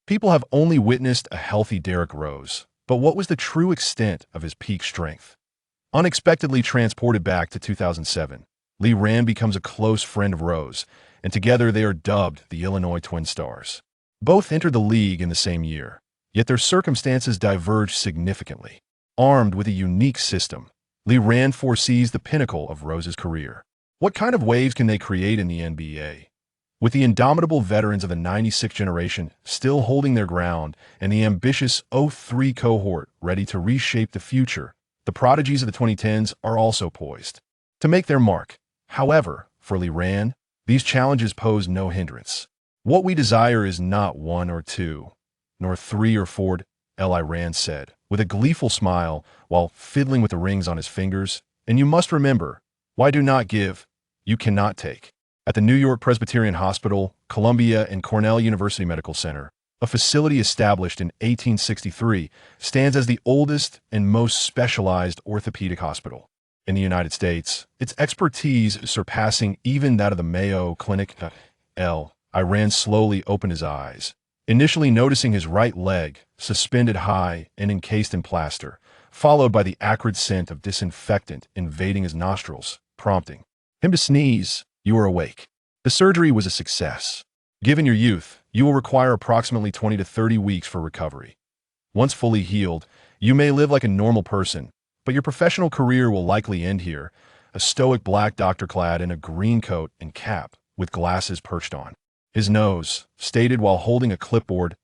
People have only witnessed a healthy Derrick Rose, but what was the true extent of his peak strength? Unexpectedly transported back to 2007, Lee Rand becomes a close friend of Rose, and together they are dubbed the Illinois Twin Stars. Both entered the league in the same year, yet their circumstances diverge significantly. Armed with a unique system, Lee Rand foresees the pinnacle of Rose's career. What kind of waves can they create in the NBA? With the indomitable veterans of the '96 generation still holding their ground and the ambitious '03 cohort ready to reshape the future, the prodigies of the 2010s are also poised to make their mark. However, for Lee Rand, these challenges pose no hindrance. What we desire is not one or two, nor three or four, Lee Rand said, with a gleeful smile while fiddling with the rings on his fingers. And you must remember, why do not give? You cannot take. At the New York Presbyterian Hospital, Columbia, and Cornell University Medical Center, a facility established in 1863, stands as the oldest and most specialized orthopedic hospital in the United States, its expertise surpassing even that of the Mayo Clinic. Lee Rand slowly opened his eyes, initially noticing his right leg, suspended high and encased in plaster, followed by the acrid scent of disinfectant invading his nostrils, prompting him to sneeze. You are awake. The surgery was a success. Given your youth, you will require approximately 20 to 30 weeks for recovery. Once fully healed, you may live like a normal person, but your professional career will likely end here, a stoic black doctor clad in a green coat and cap with glasses perched on his nose, stated while holding a clipboard.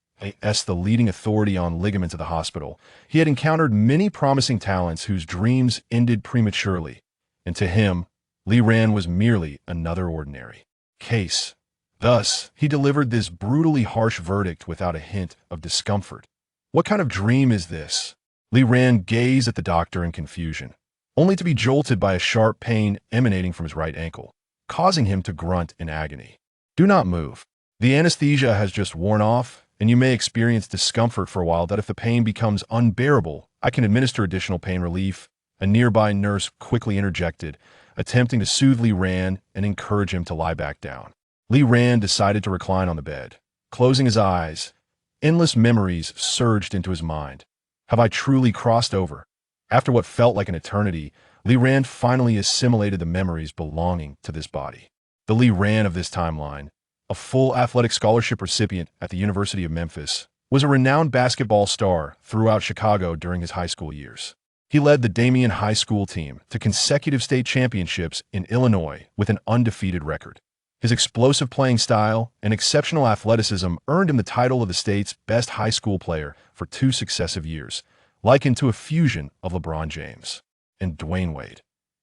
As the leading authority on ligaments of the hospital, he had encountered many promising talents whose dreams ended prematurely, and to him, Lee Rand was merely another ordinary case. Thus, he delivered this brutally harsh verdict without a hint of discomfort. What kind of dream is this? Lee Rand gazed at the doctor in confusion, only to be jolted by a sharp pain emanating from his right ankle, causing him to grunt in agony. Do not move. The anesthesia has just worn off, and you may experience discomfort for a while that if the pain becomes unbearable, I can administer additional pain relief. A nearby nurse quickly interjected, attempting to soothe Lee Rand and encourage him to lie back down. Lee Rand decided to recline on the bed. Closing his eyes, endless memories surged into his mind. Have I truly crossed over? After what felt like an eternity, Lee Rand finally assimilated the memories belonging to this body. The Lee Rand of this timeline, a full athletic scholarship recipient at the University of Memphis, was a renowned basketball star throughout Chicago during his high school years. He led the Damien High School team to consecutive state championships in Illinois with an undefeated record. His explosive playing style and exceptional athleticism earned him the title of the state's best high school player for 2 successive years, likened to a fusion of LeBron James and Dwayne Wade.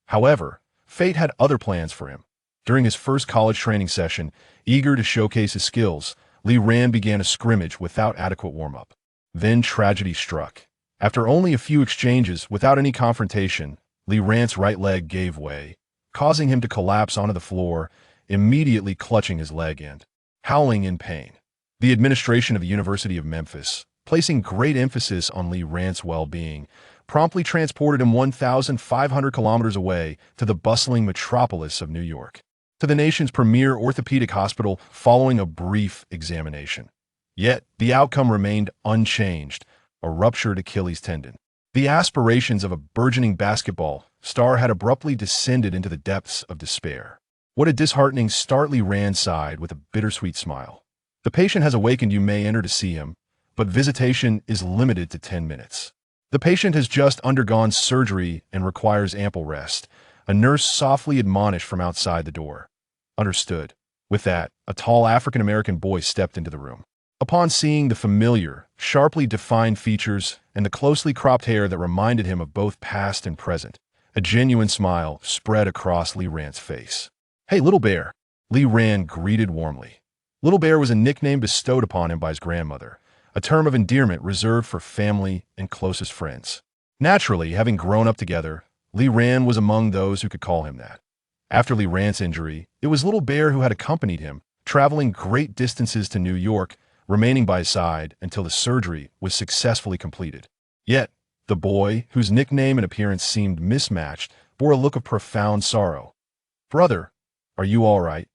However, fate had other plans for him. During his first college training session, eager to showcase his skills, Lee Rand began a scrimmage without adequate warm-up. Then tragedy struck. After only a few exchanges without any confrontation, Lee Rand's right leg gave way, causing him to collapse onto the floor, immediately clutching his leg and howling in pain. The administration of the University of Memphis, placing great emphasis on Lee Rand's well-being, promptly transported him 1,500 kilometers away to the bustling metropolis of New York, to the nation's premier orthopedic hospital following a brief examination. Yet, the outcome remained unchanged: a ruptured Achilles tendon. The aspirations of a burgeoning basketball star had abruptly descended into the depths of despair. What a disheartening start! Lee Rand sighed with a bittersweet smile. The patient has awakened. You may enter to see him, but visitation is limited to 10 minutes. The patient has just undergone surgery and requires ample rest, a nurse softly admonished from outside the door. Understood. With that, a tall African-American boy stepped into the room. Upon seeing the familiar, sharply defined features and the closely cropped hair that reminded him of both past and present, a genuine smile spread across Lee Rand's face. Hey, Little Bear! Lee Rand greeted warmly. Little Bear was a nickname bestowed upon him by his grandmother, a term of endearment reserved for family and closest friends. Naturally, having grown up together, Lee Rand was among those who could call him that. After Lee Rand's injury, it was Little Bear who had accompanied him, traveling great distances to New York, remaining by his side until the surgery was successfully completed. Yet, the boy, whose nickname and appearance seemed mismatched, bore a look of profound sorrow. "Brother, are you all right?"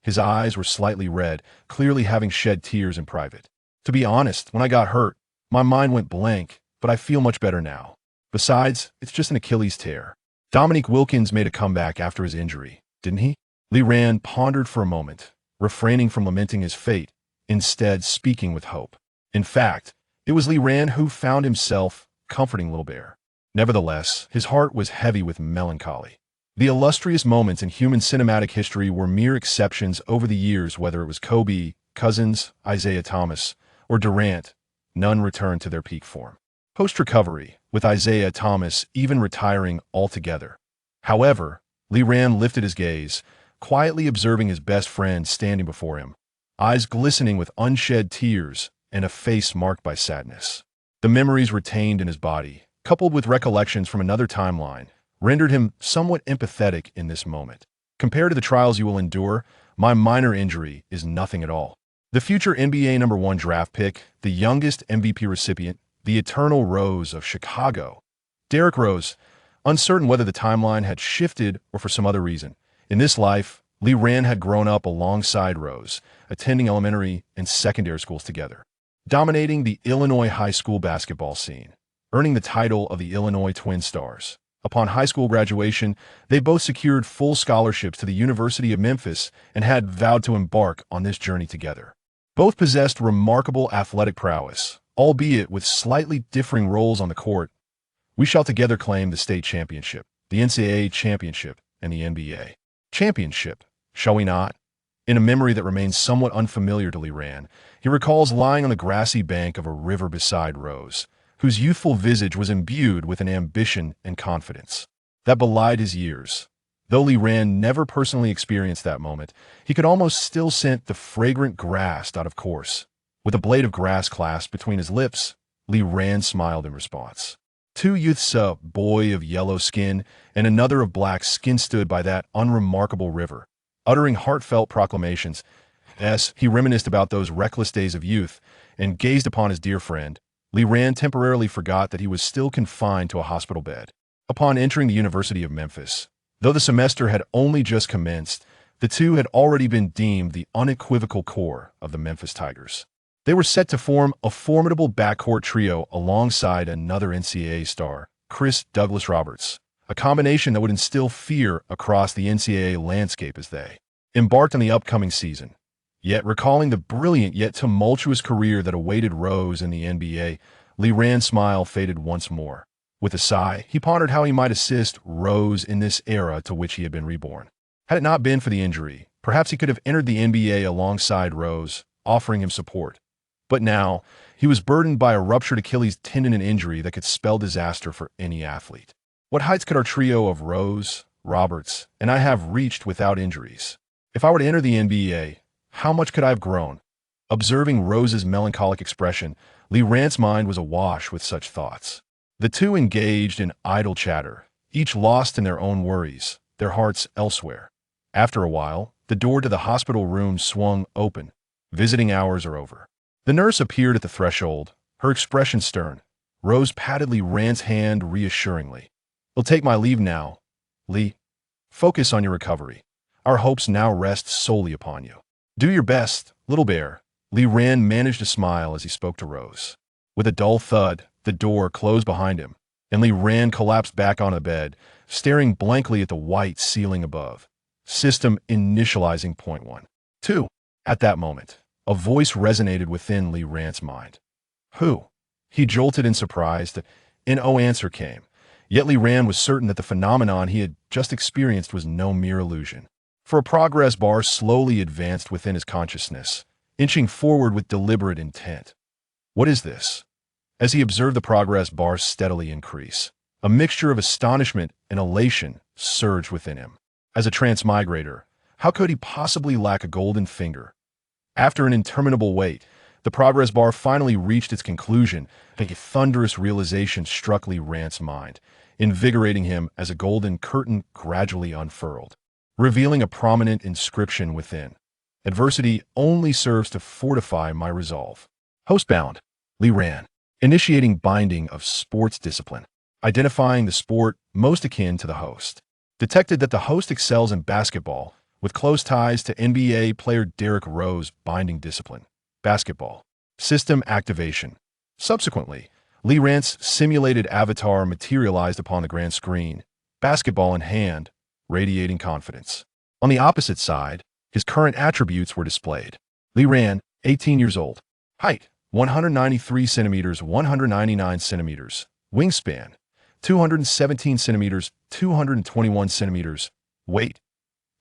His eyes were slightly red, clearly having shed tears in private. To be honest, when I got hurt, my mind went blank, but I feel much better now. Besides, it's just an Achilles tear. Dominique Wilkins made a comeback after his injury, didn't he? Lee Rand pondered for a moment, refraining from lamenting his fate, instead speaking with hope. In fact, it was Lee Rand who found himself comforting Little Bear. Nevertheless, his heart was heavy with melancholy. The illustrious moments in human cinematic history were mere exceptions over the years, whether it was Kobe, Cousins, Isaiah Thomas, or Durant. None returned to their peak form. Post-recovery, with Isaiah Thomas even retiring altogether. However, Lee Rand lifted his gaze, quietly observing his best friend standing before him, eyes glistening with unshed tears and a face marked by sadness. The memories retained in his body, coupled with recollections from another timeline, rendered him somewhat empathetic in this moment. Compared to the trials you will endure, my minor injury is nothing at all. The future NBA #1 draft pick, the youngest MVP recipient, the eternal Rose of Chicago. Derrick Rose, uncertain whether the timeline had shifted or for some other reason. In this life, Lee Rand had grown up alongside Rose, attending elementary and secondary schools together, dominating the Illinois high school basketball scene, earning the title of the Illinois Twin Stars. Upon high school graduation, they both secured full scholarships to the University of Memphis and had vowed to embark on this journey together. Both possessed remarkable athletic prowess, albeit with slightly differing roles on the court. We shall together claim the state championship, the NCAA championship, and the NBA championship, shall we not? In a memory that remains somewhat unfamiliar to Lee Rand, he recalls lying on the grassy bank of a river beside Rose, whose youthful visage was imbued with an ambition and confidence that belied his years. Though Lee Rand never personally experienced that moment, he could almost still scent the fragrant grass out of course. With a blade of grass clasped between his lips, Lee Rand smiled in response. Two youths, a boy of yellow skin and another of black skin, stood by that unremarkable river, uttering heartfelt proclamations. As he reminisced about those reckless days of youth and gazed upon his dear friend, Lee Rand temporarily forgot that he was still confined to a hospital bed. Upon entering the University of Memphis, though the semester had only just commenced, the two had already been deemed the unequivocal core of the Memphis Tigers. They were set to form a formidable backcourt trio alongside another NCAA star, Chris Douglas Roberts, a combination that would instill fear across the NCAA landscape as they embarked on the upcoming season. Yet, recalling the brilliant yet tumultuous career that awaited Rose in the NBA, Lee Rand's smile faded once more. With a sigh, he pondered how he might assist Rose in this era to which he had been reborn. Had it not been for the injury, perhaps he could have entered the NBA alongside Rose, offering him support. But now, he was burdened by a ruptured Achilles tendon and injury that could spell disaster for any athlete. What heights could our trio of Rose, Roberts, and I have reached without injuries? If I were to enter the NBA, how much could I have grown? Observing Rose's melancholic expression, Lee Rand's mind was awash with such thoughts. The two engaged in idle chatter, each lost in their own worries, their hearts elsewhere. After a while, the door to the hospital room swung open. Visiting hours are over. The nurse appeared at the threshold, her expression stern. Rose patted Lee Rand's hand reassuringly. "I'll take my leave now, Lee. Focus on your recovery. Our hopes now rest solely upon you. Do your best, Little Bear." Lee Rand managed a smile as he spoke to Rose. With a dull thud, the door closed behind him, and Lee Rand collapsed back on the bed, staring blankly at the white ceiling above. System initializing point 1. 2. At that moment, a voice resonated within Lee Rand's mind. "Who?" He jolted in surprise. No answer came. Yet Lee Rand was certain that the phenomenon he had just experienced was no mere illusion. For a progress bar slowly advanced within his consciousness, inching forward with deliberate intent. "What is this?" As he observed the progress bar steadily increase, a mixture of astonishment and elation surged within him. As a transmigrator, how could he possibly lack a golden finger? After an interminable wait, the progress bar finally reached its conclusion. A thunderous realization struck Lee Rand's mind, invigorating him as a golden curtain gradually unfurled, revealing a prominent inscription within. "Adversity only serves to fortify my resolve." Hostbound, Lee Rand. Initiating binding of sports discipline. Identifying the sport most akin to the host. Detected that the host excels in basketball, with close ties to NBA player Derrick Rose. Binding discipline. Basketball. System activation. Subsequently, Lee Rand's simulated avatar materialized upon the grand screen, basketball in hand, radiating confidence. On the opposite side, his current attributes were displayed. Lee Rand, 18 years old. Height, 193 centimeters, 199 centimeters. Wingspan, 217 centimeters, 221 centimeters. Weight,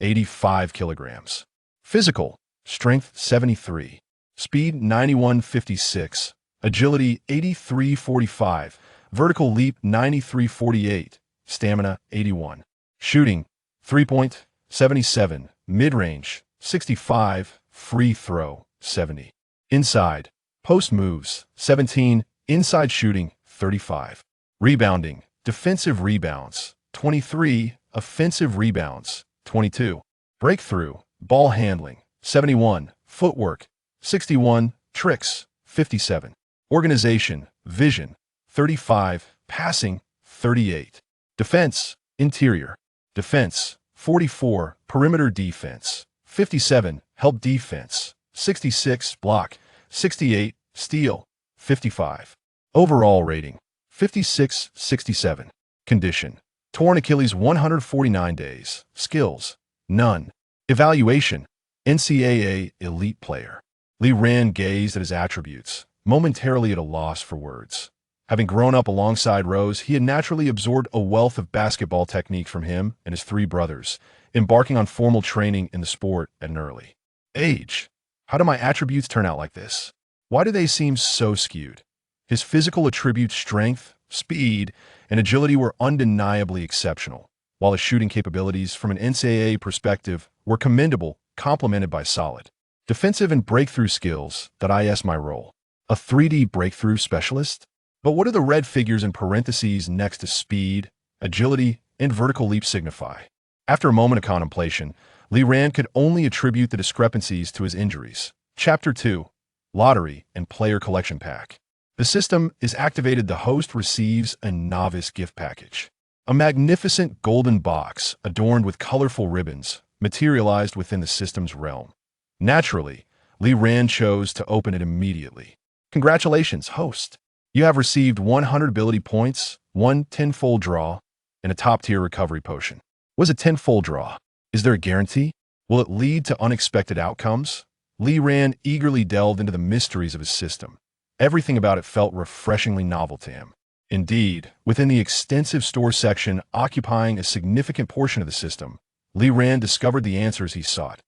85 kilograms. Physical, strength 73. Speed 91.56. Agility 83.45. Vertical leap 93.48. Stamina 81. Shooting 3.77. Mid-range 65. Free throw 70. Inside, post moves 17. Inside shooting 35. Rebounding, defensive rebounds 23. Offensive rebounds 22. Breakthrough, ball handling 71. Footwork 61. Tricks 57. Organization, vision 35. Passing 38. Defense, interior defense 44. Perimeter defense 57. Help defense 66. Block 68. Steal 55. Overall rating 56-67. Condition: torn Achilles 149 days. Skills: none. Evaluation: NCAA elite player. Lee Rand gazed at his attributes, momentarily at a loss for words. Having grown up alongside Rose, he had naturally absorbed a wealth of basketball techniques from him and his three brothers, embarking on formal training in the sport at an early age. How do my attributes turn out like this? Why do they seem so skewed? His physical attributes, strength, speed, and agility were undeniably exceptional, while his shooting capabilities from an NCAA perspective were commendable, complemented by solid defensive and breakthrough skills. Is my role a 3D breakthrough specialist? But what do the red figures in parentheses next to speed, agility, and vertical leap signify? After a moment of contemplation, Lee Rand could only attribute the discrepancies to his injuries. Chapter 2: Lottery and Player Collection Pack. The system is activated. The host receives a novice gift package. A magnificent golden box adorned with colorful ribbons materialized within the system's realm. Naturally, Lee Rand chose to open it immediately. Congratulations, host! You have received 100 ability points, 1 10-fold draw, and a top-tier recovery potion. Was a 10-fold draw? Is there a guarantee? Will it lead to unexpected outcomes? Lee Rand eagerly delved into the mysteries of his system. Everything about it felt refreshingly novel to him. Indeed, within the extensive store section occupying a significant portion of the system, Lee Rand discovered the answers he sought.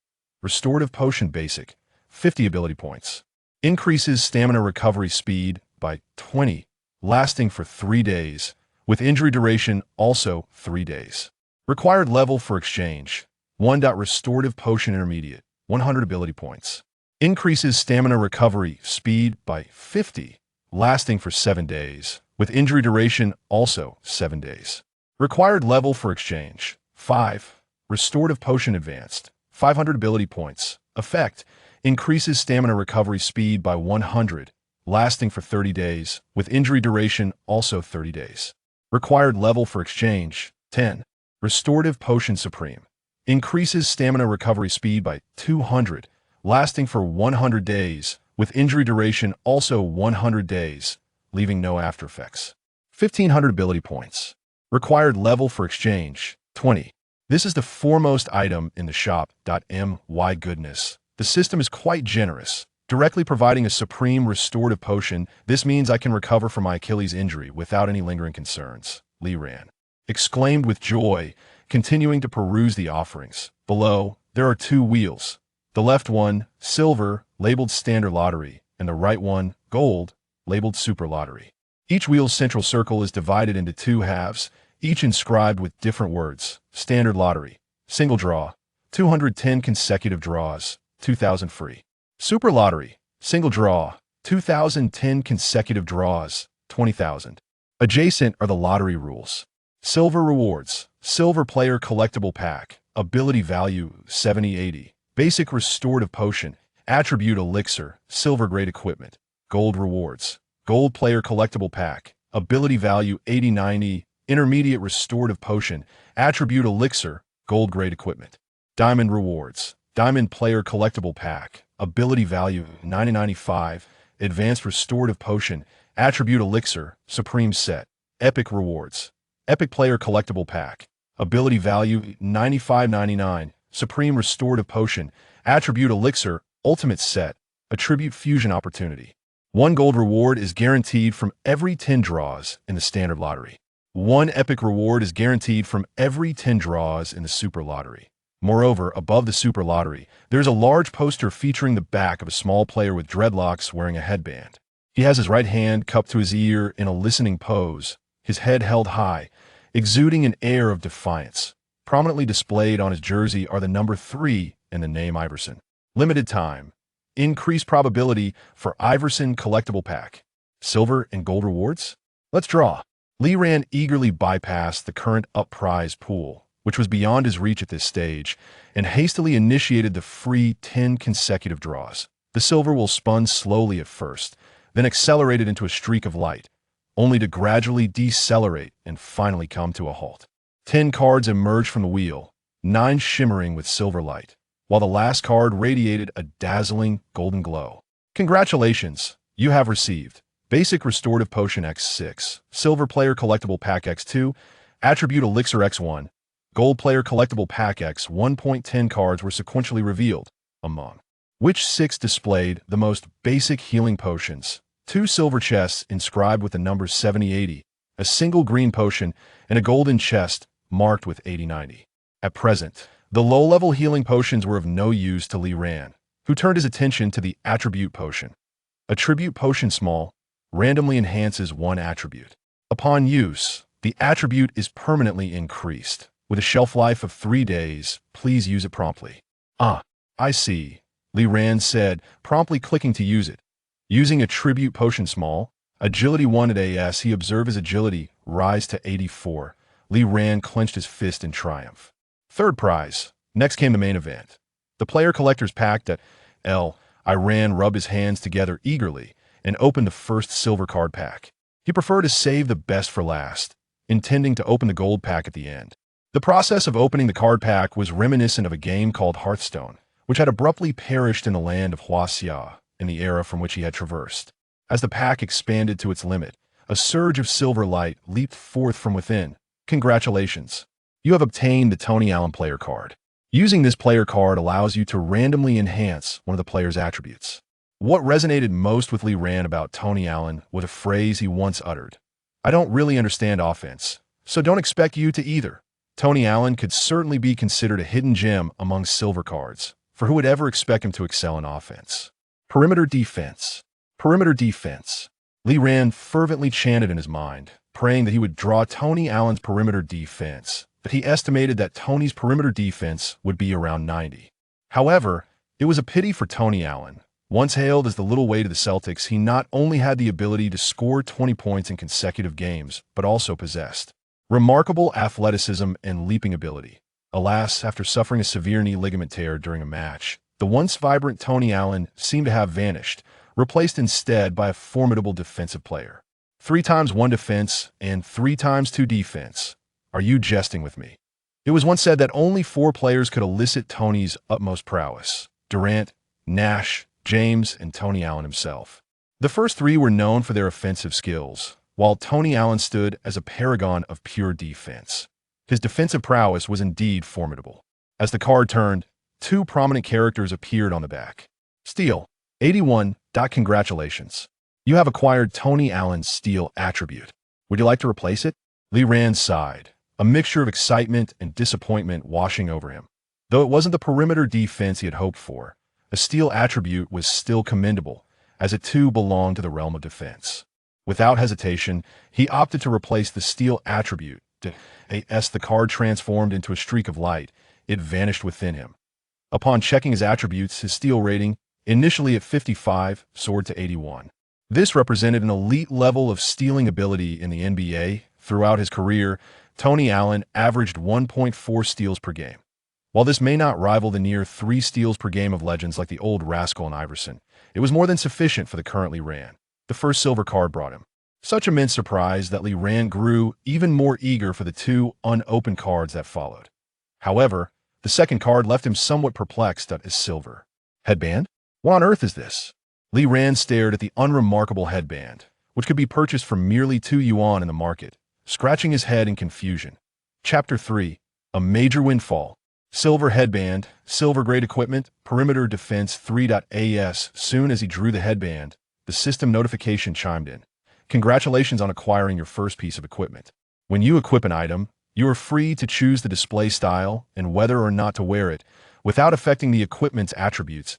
Restorative Potion Basic, 50 ability points. Increases stamina recovery speed by 20, lasting for 3 days, with injury duration also 3 days. Required level for exchange: 1. Restorative Potion Intermediate, 100 ability points. Increases stamina recovery speed by 50, lasting for 7 days, with injury duration also 7 days. Required level for exchange: 5. Restorative Potion Advanced, 500 ability points. Effect: increases stamina recovery speed by 100, lasting for 30 days, with injury duration also 30 days. Required level for exchange: 10. Restorative Potion Supreme. Increases stamina recovery speed by 200, lasting for 100 days, with injury duration also 100 days, leaving no after effects. 1,500 ability points. Required level for exchange: 20. This is the foremost item in the shop. My goodness. The system is quite generous, directly providing a supreme restorative potion. This means I can recover from my Achilles injury without any lingering concerns, Lee Rand exclaimed with joy, continuing to peruse the offerings. Below, there are 2 wheels. The left one, silver, labeled Standard Lottery, and the right one, gold, labeled Super Lottery. Each wheel's central circle is divided into 2 halves, each inscribed with different words. Standard Lottery, single draw, 210 consecutive draws, 2,000 free. Super Lottery, single draw, 2,010 consecutive draws, 20,000. Adjacent are the lottery rules. Silver rewards: silver player collectible pack, ability value 70-80, basic restorative potion, attribute elixir, silver grade equipment. Gold rewards: gold player collectible pack, ability value 80-90, intermediate restorative potion, attribute elixir, gold grade equipment. Diamond rewards: diamond player collectible pack, ability value 90-95, Advanced Restorative Potion, Attribute Elixir, Supreme Set, Epic Rewards, Epic Player Collectible Pack, Ability Value $95.99, Supreme Restorative Potion, Attribute Elixir, Ultimate Set, Attribute Fusion Opportunity. 1 gold reward is guaranteed from every 10 draws in the Standard Lottery. 1 epic reward is guaranteed from every 10 draws in the Super Lottery. Moreover, above the Super Lottery, there is a large poster featuring the back of a small player with dreadlocks wearing a headband. He has his right hand cupped to his ear in a listening pose, his head held high, exuding an air of defiance. Prominently displayed on his jersey are the number 3 and the name Iverson. Limited time. Increased probability for Iverson Collectible Pack. Silver and gold rewards? Let's draw. Lee Ran eagerly bypassed the current up prize pool, which was beyond his reach at this stage, and hastily initiated the free 10 consecutive draws. The silver will spun slowly at first, then accelerated into a streak of light, only to gradually decelerate and finally come to a halt. 10 cards emerged from the wheel, 9 shimmering with silver light, while the last card radiated a dazzling golden glow. Congratulations, you have received Basic Restorative Potion X6, Silver Player Collectible Pack X2, Attribute Elixir X1, Gold Player Collectible Pack X 1.10 cards were sequentially revealed, among which 6 displayed the most basic healing potions, 2 silver chests inscribed with the numbers 70-80, a single green potion, and a golden chest marked with 80-90. At present, the low-level healing potions were of no use to Lee Ran, who turned his attention to the Attribute Potion. Attribute Potion Small randomly enhances 1 attribute. Upon use, the attribute is permanently increased. With a shelf life of 3 days, please use it promptly. Ah, I see, Lee Ran said, promptly clicking to use it. Using Attribute Potion Small, Agility 1 at AS, he observed his agility rise to 84. Lee Ran clenched his fist in triumph. Third prize. Next came the main event. The Player Collector's Pack at I Ran rubbed his hands together eagerly and opened the first silver card pack. He preferred to save the best for last, intending to open the gold pack at the end. The process of opening the card pack was reminiscent of a game called Hearthstone, which had abruptly perished in the land of Huaxia in the era from which he had traversed. As the pack expanded to its limit, a surge of silver light leaped forth from within. Congratulations! You have obtained the Tony Allen player card. Using this player card allows you to randomly enhance one of the player's attributes. What resonated most with Lee Ran about Tony Allen was a phrase he once uttered. I don't really understand offense, so don't expect you to either. Tony Allen could certainly be considered a hidden gem among silver cards, for who would ever expect him to excel in offense? Perimeter defense. Perimeter defense. Lee Ran fervently chanted in his mind, praying that he would draw Tony Allen's perimeter defense, but he estimated that Tony's perimeter defense would be around 90. However, it was a pity for Tony Allen. Once hailed as the little way to the Celtics, he not only had the ability to score 20 points in consecutive games, but also possessed remarkable athleticism and leaping ability. Alas, after suffering a severe knee ligament tear during a match, the once vibrant Tony Allen seemed to have vanished, replaced instead by a formidable defensive player. 3x1 defense and 3x2 defense. Are you jesting with me? It was once said that only 4 players could elicit Tony's utmost prowess: Durant, Nash, James, and Tony Allen himself. The first 3 were known for their offensive skills, while Tony Allen stood as a paragon of pure defense. His defensive prowess was indeed formidable. As the card turned, 2 prominent characters appeared on the back. Steel, 81. Congratulations. You have acquired Tony Allen's Steel attribute. Would you like to replace it? Lee Ran sighed, a mixture of excitement and disappointment washing over him. Though it wasn't the perimeter defense he had hoped for, a Steel attribute was still commendable, as it too belonged to the realm of defense. Without hesitation, he opted to replace the Steel attribute. As the card transformed into a streak of light, it vanished within him. Upon checking his attributes, his Steel rating, initially at 55, soared to 81. This represented an elite level of stealing ability in the NBA. Throughout his career, Tony Allen averaged 1.4 steals per game. While this may not rival the near 3 steals per game of legends like the old Rascal and Iverson, it was more than sufficient for the current Lee Ran. The first silver card brought him such immense surprise that Lee Ran grew even more eager for the 2 unopened cards that followed. However, the second card left him somewhat perplexed at his silver headband. What on earth is this? Li Ran stared at the unremarkable headband, which could be purchased for merely 2 yuan in the market, scratching his head in confusion. Chapter 3. A Major Windfall. Silver headband, silver-grade equipment, perimeter defense 3.AS. Soon as he drew the headband, the system notification chimed in. Congratulations on acquiring your first piece of equipment. When you equip an item, you are free to choose the display style and whether or not to wear it, without affecting the equipment's attributes.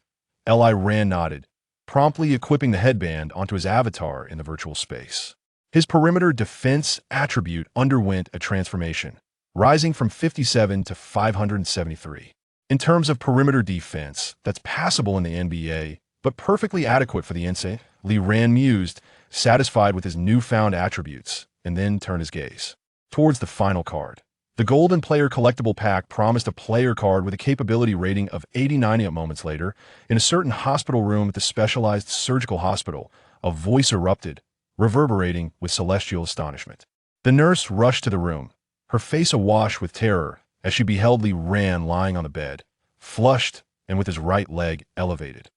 Li Ran nodded, promptly equipping the headband onto his avatar in the virtual space. His perimeter defense attribute underwent a transformation, rising from 57 to 573. In terms of perimeter defense, that's passable in the NBA, but perfectly adequate for the NCAA, Li Ran mused, satisfied with his newfound attributes, and then turned his gaze towards the final card. The Golden Player Collectible Pack promised a player card with a capability rating of 89. Moments later, in a certain hospital room at the specialized surgical hospital, a voice erupted, reverberating with celestial astonishment. The nurse rushed to the room, her face awash with terror as she beheld Li Ran lying on the bed, flushed and with his right leg elevated.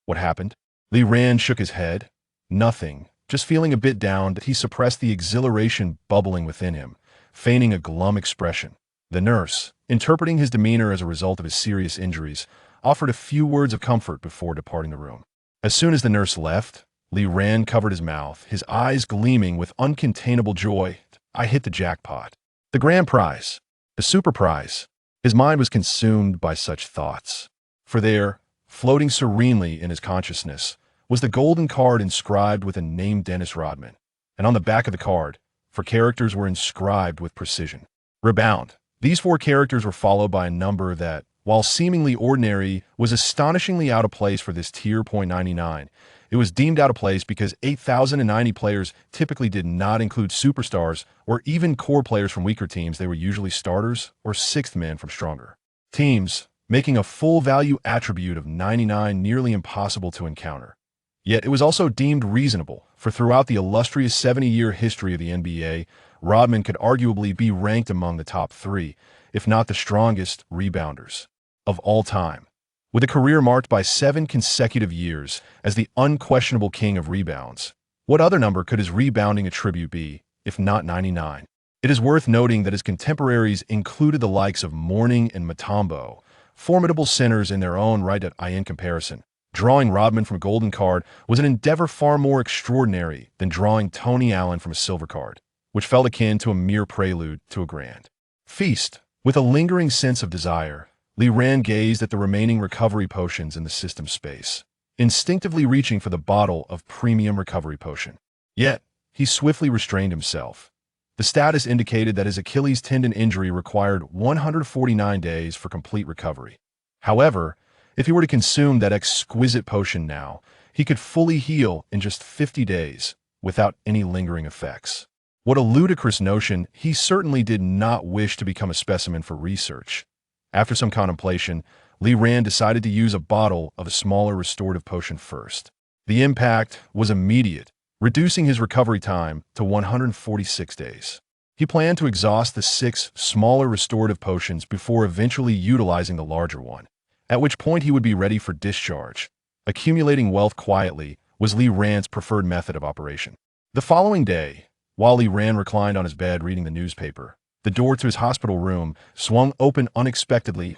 What happened? Li Ran shook his head. Nothing, just feeling a bit down that he suppressed the exhilaration bubbling within him, feigning a glum expression. The nurse, interpreting his demeanor as a result of his serious injuries, offered a few words of comfort before departing the room. As soon as the nurse left, Li Ran covered his mouth, his eyes gleaming with uncontainable joy. I hit the jackpot. The grand prize. The super prize. His mind was consumed by such thoughts. For there, floating serenely in his consciousness, was the golden card inscribed with a name Dennis Rodman. And on the back of the card, 4 characters were inscribed with precision. Rebound. These 4 characters were followed by a number that, while seemingly ordinary, was astonishingly out of place for this tier. 99. It was deemed out of place because 8,090 players typically did not include superstars or even core players from weaker teams. They were usually starters or 6th men from stronger teams, making a full value attribute of 99 nearly impossible to encounter. Yet it was also deemed reasonable, for throughout the illustrious 70-year history of the NBA, Rodman could arguably be ranked among the top 3, if not the strongest, rebounders of all time. With a career marked by 7 consecutive years as the unquestionable king of rebounds, what other number could his rebounding attribute be, if not 99? It is worth noting that his contemporaries included the likes of Mourning and Mutombo, formidable centers in their own right. In comparison, drawing Rodman from a golden card was an endeavor far more extraordinary than drawing Tony Allen from a silver card, which felt akin to a mere prelude to a grand feast. With a lingering sense of desire, Li Ran gazed at the remaining recovery potions in the system space, instinctively reaching for the bottle of premium recovery potion. Yet, he swiftly restrained himself. The status indicated that his Achilles tendon injury required 149 days for complete recovery. However, if he were to consume that exquisite potion now, he could fully heal in just 50 days, without any lingering effects. What a ludicrous notion! He certainly did not wish to become a specimen for research. After some contemplation, Li Ran decided to use a bottle of a smaller restorative potion first. The impact was immediate, reducing his recovery time to 146 days. He planned to exhaust the 6 smaller restorative potions before eventually utilizing the larger one, at which point he would be ready for discharge. Accumulating wealth quietly was Li Ran's preferred method of operation. The following day, while Li Ran reclined on his bed reading the newspaper, the door to his hospital room swung open unexpectedly.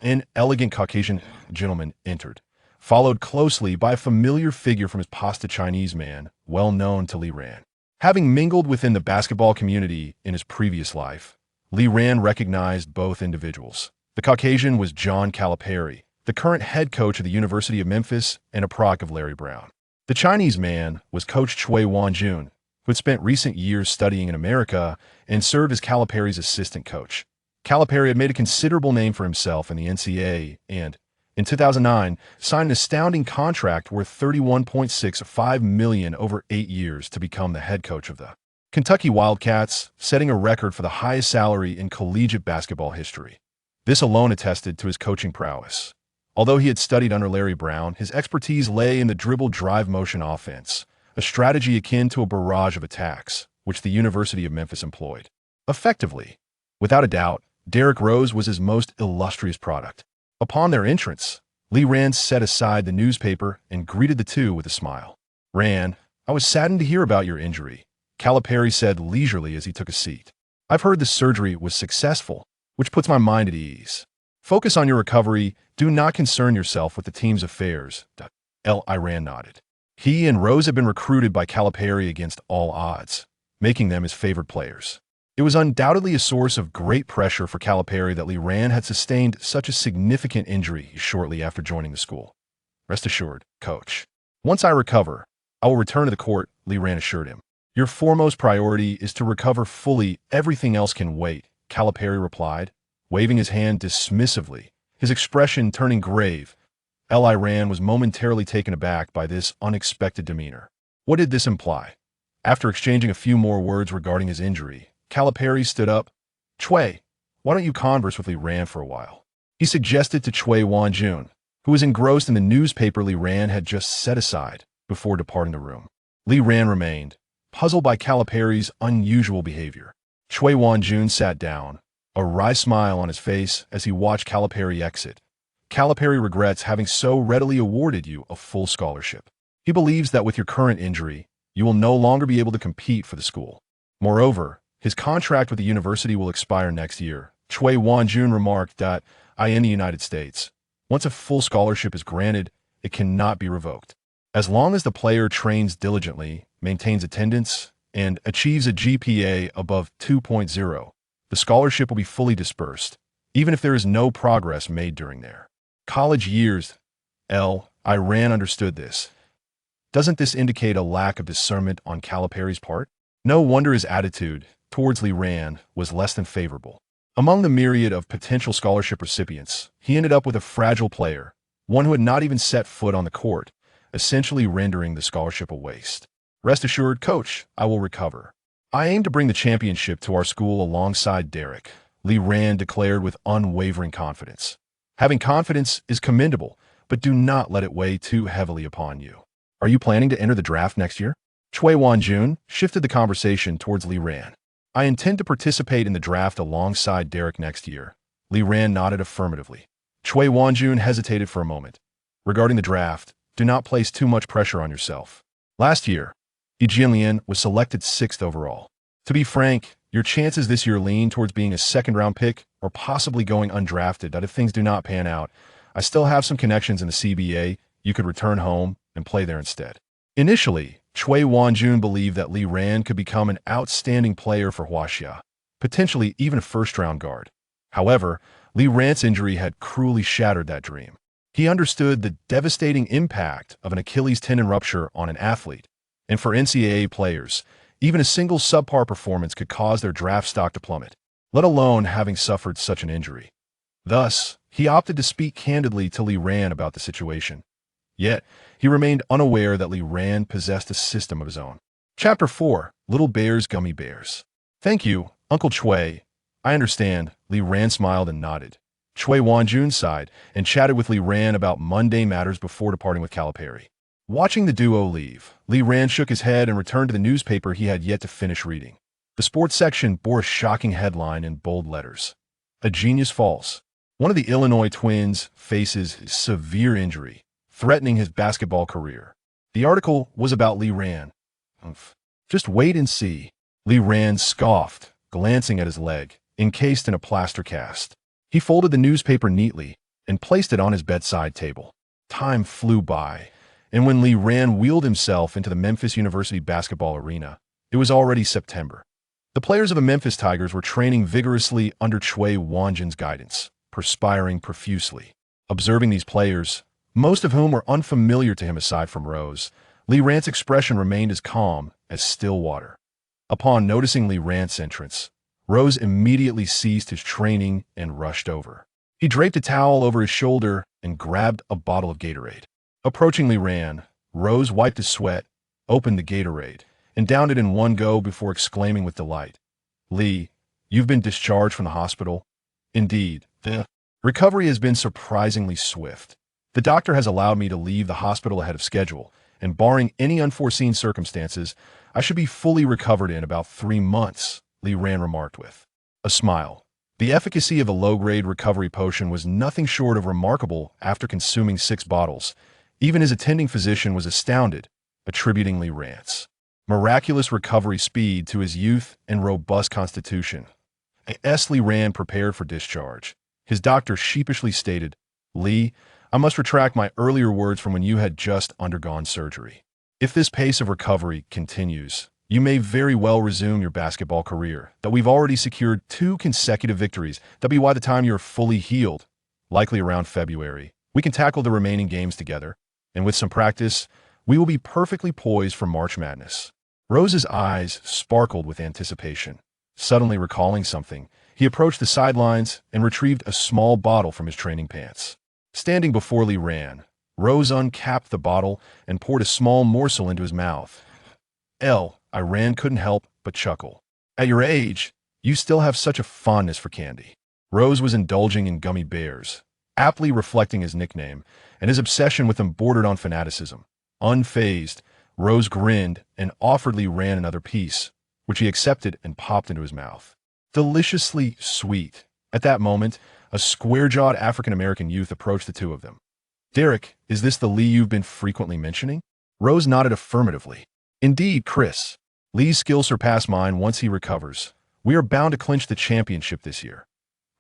An elegant Caucasian gentleman entered, followed closely by a familiar figure from his pasta Chinese man, well known to Li Ran. Having mingled within the basketball community in his previous life, Li Ran recognized both individuals. The Caucasian was John Calipari, the current head coach of the University of Memphis and a product of Larry Brown. The Chinese man was Coach Cui Wanjun, who had spent recent years studying in America and served as Calipari's assistant coach. Calipari had made a considerable name for himself in the NCAA and, in 2009, signed an astounding contract worth $31.65 million over 8 years to become the head coach of the Kentucky Wildcats, setting a record for the highest salary in collegiate basketball history. This alone attested to his coaching prowess. Although he had studied under Larry Brown, his expertise lay in the dribble drive motion offense, a strategy akin to a barrage of attacks, which the University of Memphis employed. Effectively, without a doubt, Derrick Rose was his most illustrious product. Upon their entrance, Li Ran set aside the newspaper and greeted the two with a smile. "Ran, I was saddened to hear about your injury," Calipari said leisurely as he took a seat. "I've heard the surgery was successful, which puts my mind at ease. Focus on your recovery. Do not concern yourself with the team's affairs." Ran nodded. He and Rose had been recruited by Calipari against all odds, making them his favored players. It was undoubtedly a source of great pressure for Calipari that Li Ran had sustained such a significant injury shortly after joining the school. "Rest assured, coach. Once I recover, I will return to the court," Li Ran assured him. "Your foremost priority is to recover fully. Everything else can wait," Calipari replied, waving his hand dismissively, his expression turning grave. Ran was momentarily taken aback by this unexpected demeanor. What did this imply? After exchanging a few more words regarding his injury, Calipari stood up. "Chui, why don't you converse with Li Ran for a while?" He suggested to Chui Wanjun, who was engrossed in the newspaper Li Ran had just set aside before departing the room. Li Ran remained, puzzled by Calipari's unusual behavior. Chui Wanjun sat down, a wry smile on his face as he watched Calipari exit. "Calipari regrets having so readily awarded you a full scholarship. He believes that with your current injury, you will no longer be able to compete for the school. Moreover, his contract with the university will expire next year." Chui Wanjun remarked that, in the United States, once a full scholarship is granted, it cannot be revoked. As long as the player trains diligently, maintains attendance, and achieves a GPA above 2.0, the scholarship will be fully dispersed, even if there is no progress made during their college years. Ran understood this. Doesn't this indicate a lack of discernment on Calipari's part? No wonder his attitude towards Li Ran was less than favorable. Among the myriad of potential scholarship recipients, he ended up with a fragile player, one who had not even set foot on the court, essentially rendering the scholarship a waste. "Rest assured, coach, I will recover. I aim to bring the championship to our school alongside Derek," Li Ran declared with unwavering confidence. "Having confidence is commendable, but do not let it weigh too heavily upon you. Are you planning to enter the draft next year?" Chui Wanjun shifted the conversation towards Li Ran. "I intend to participate in the draft alongside Derek next year." Li Ran nodded affirmatively. Chui Wanjun hesitated for a moment. "Regarding the draft, do not place too much pressure on yourself. Last year, Jianlian was selected 6th overall. To be frank, your chances this year lean towards being a second-round pick or possibly going undrafted. That if things do not pan out, I still have some connections in the CBA. You could return home and play there instead." Initially, Chui Wanjun believed that Li Ran could become an outstanding player for Huaxia, potentially even a first-round guard. However, Li Ran's injury had cruelly shattered that dream. He understood the devastating impact of an Achilles tendon rupture on an athlete, and for NCAA players, even a single subpar performance could cause their draft stock to plummet, let alone having suffered such an injury. Thus, he opted to speak candidly to Li Ran about the situation. Yet, he remained unaware that Li Ran possessed a system of his own. Chapter 4, Little Bears, Gummy Bears. "Thank you, Uncle Chui. I understand." Li Ran smiled and nodded. Chui Wanjun sighed and chatted with Li Ran about mundane matters before departing with Calipari. Watching the duo leave, Li Ran shook his head and returned to the newspaper he had yet to finish reading. The sports section bore a shocking headline in bold letters. "A genius falls. One of the Illinois twins faces severe injury, threatening his basketball career." The article was about Li Ran. "Just wait and see." Li Ran scoffed, glancing at his leg, encased in a plaster cast. He folded the newspaper neatly and placed it on his bedside table. Time flew by, and when Li Ran wheeled himself into the Memphis University basketball arena, it was already September. The players of the Memphis Tigers were training vigorously under Chui Wanjun's guidance, perspiring profusely. Observing these players, most of whom were unfamiliar to him aside from Rose, Li Ran's expression remained as calm as still water. Upon noticing Li Ran's entrance, Rose immediately ceased his training and rushed over. He draped a towel over his shoulder and grabbed a bottle of Gatorade. Approaching Li Ran, Rose wiped his sweat, opened the Gatorade, and downed it in one go before exclaiming with delight, "Li, you've been discharged from the hospital?" "Indeed, the recovery has been surprisingly swift. The doctor has allowed me to leave the hospital ahead of schedule, and barring any unforeseen circumstances, I should be fully recovered in about 3 months," Li Ran remarked with a smile. The efficacy of a low-grade recovery potion was nothing short of remarkable after consuming 6 bottles. Even his attending physician was astounded, attributing Lee Rand's miraculous recovery speed to his youth and robust constitution. As Lee Rand prepared for discharge, his doctor sheepishly stated, "Lee, I must retract my earlier words from when you had just undergone surgery. If this pace of recovery continues, you may very well resume your basketball career. That we've already secured 2 consecutive victories. That'll be by the time you're fully healed, likely around February. We can tackle the remaining games together, and with some practice, we will be perfectly poised for March Madness." Rose's eyes sparkled with anticipation. Suddenly recalling something, he approached the sidelines and retrieved a small bottle from his training pants. Standing before Lee Rand, Rose uncapped the bottle and poured a small morsel into his mouth. Rand couldn't help but chuckle. "At your age, you still have such a fondness for candy." Rose was indulging in gummy bears, aptly reflecting his nickname, and his obsession with them bordered on fanaticism. Unfazed, Rose grinned and offered Lee Rand another piece, which he accepted and popped into his mouth. Deliciously sweet. At that moment, a square-jawed African-American youth approached the two of them. "Derek, is this the Lee you've been frequently mentioning?" Rose nodded affirmatively. "Indeed, Chris. Lee's skills surpass mine once he recovers. We are bound to clinch the championship this year."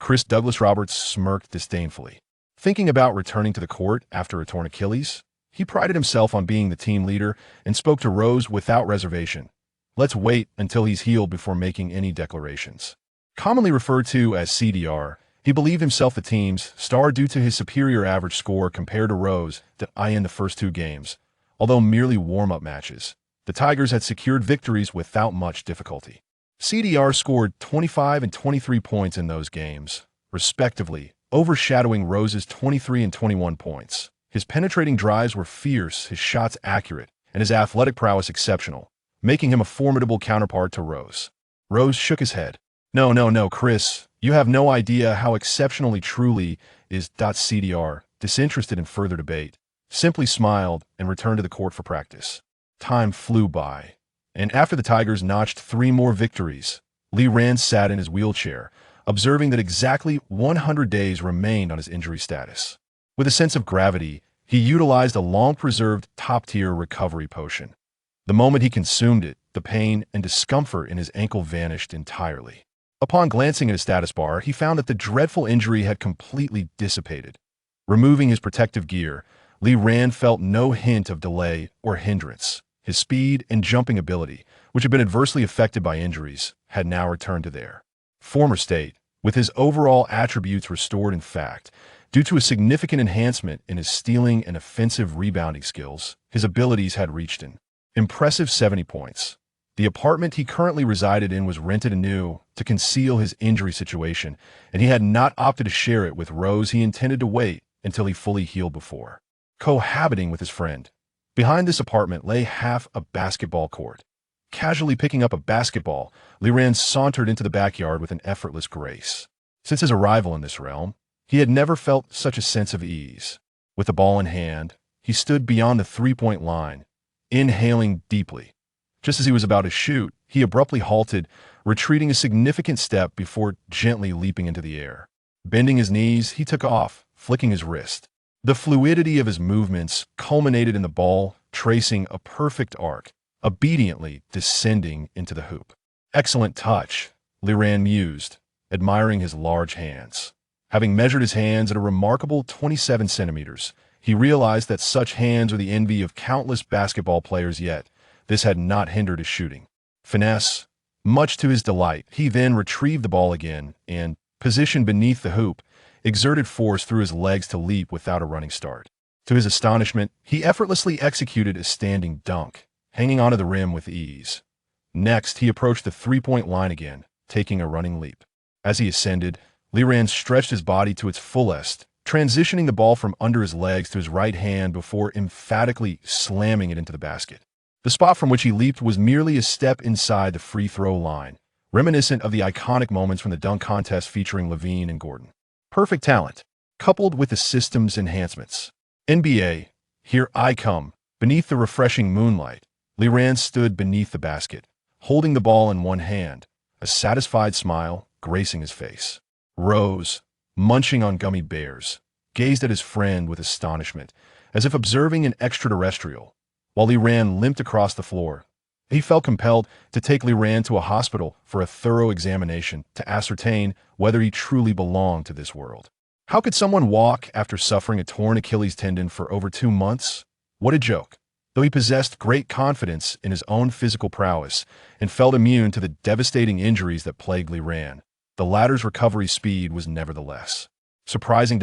Chris Douglas Roberts smirked disdainfully. Thinking about returning to the court after a torn Achilles, he prided himself on being the team leader and spoke to Rose without reservation. "Let's wait until he's healed before making any declarations." Commonly referred to as CDR, he believed himself the team's star due to his superior average score compared to Rose in the first 2 games. Although merely warm-up matches, the Tigers had secured victories without much difficulty. CDR scored 25 and 23 points in those games, respectively, overshadowing Rose's 23 and 21 points. His penetrating drives were fierce, his shots accurate, and his athletic prowess exceptional, making him a formidable counterpart to Rose. Rose shook his head. No, Chris, you have no idea how exceptionally truly is CDR." Disinterested in further debate, simply smiled and returned to the court for practice. Time flew by, and after the Tigers notched 3 more victories, Lee Rand sat in his wheelchair, observing that exactly 100 days remained on his injury status. With a sense of gravity, he utilized a long-preserved top-tier recovery potion. The moment he consumed it, the pain and discomfort in his ankle vanished entirely. Upon glancing at his status bar, he found that the dreadful injury had completely dissipated. Removing his protective gear, Lee Rand felt no hint of delay or hindrance. His speed and jumping ability, which had been adversely affected by injuries, had now returned to their former state, with his overall attributes restored. In fact, due to a significant enhancement in his stealing and offensive rebounding skills, his abilities had reached an impressive 70 points. The apartment he currently resided in was rented anew to conceal his injury situation, and he had not opted to share it with Rose. He intended to wait until he fully healed before cohabiting with his friend. Behind this apartment lay half a basketball court. Casually picking up a basketball, Lee Rand sauntered into the backyard with an effortless grace. Since his arrival in this realm, he had never felt such a sense of ease. With the ball in hand, he stood beyond the 3-point line, inhaling deeply. Just as he was about to shoot, he abruptly halted, retreating a significant step before gently leaping into the air. Bending his knees, he took off, flicking his wrist. The fluidity of his movements culminated in the ball tracing a perfect arc, obediently descending into the hoop. "Excellent touch," Lee Rand mused, admiring his large hands. Having measured his hands at a remarkable 27 centimeters, he realized that such hands are the envy of countless basketball players, yet this had not hindered his shooting. Finesse. Much to his delight, he then retrieved the ball again and, positioned beneath the hoop, exerted force through his legs to leap without a running start. To his astonishment, he effortlessly executed a standing dunk, hanging onto the rim with ease. Next, he approached the 3-point line again, taking a running leap. As he ascended, Lee Rand stretched his body to its fullest, transitioning the ball from under his legs to his right hand before emphatically slamming it into the basket. The spot from which he leaped was merely a step inside the free throw line, reminiscent of the iconic moments from the dunk contest featuring Levine and Gordon. Perfect talent, coupled with the system's enhancements. NBA, here I come. Beneath the refreshing moonlight, Lee Rand stood beneath the basket, holding the ball in one hand, a satisfied smile gracing his face. Rose, munching on gummy bears, gazed at his friend with astonishment, as if observing an extraterrestrial, while Li Ran limped across the floor. He felt compelled to take Li Ran to a hospital for a thorough examination to ascertain whether he truly belonged to this world. How could someone walk after suffering a torn Achilles tendon for over 2 months? What a joke. Though he possessed great confidence in his own physical prowess and felt immune to the devastating injuries that plagued Li Ran, the latter's recovery speed was nevertheless surprising.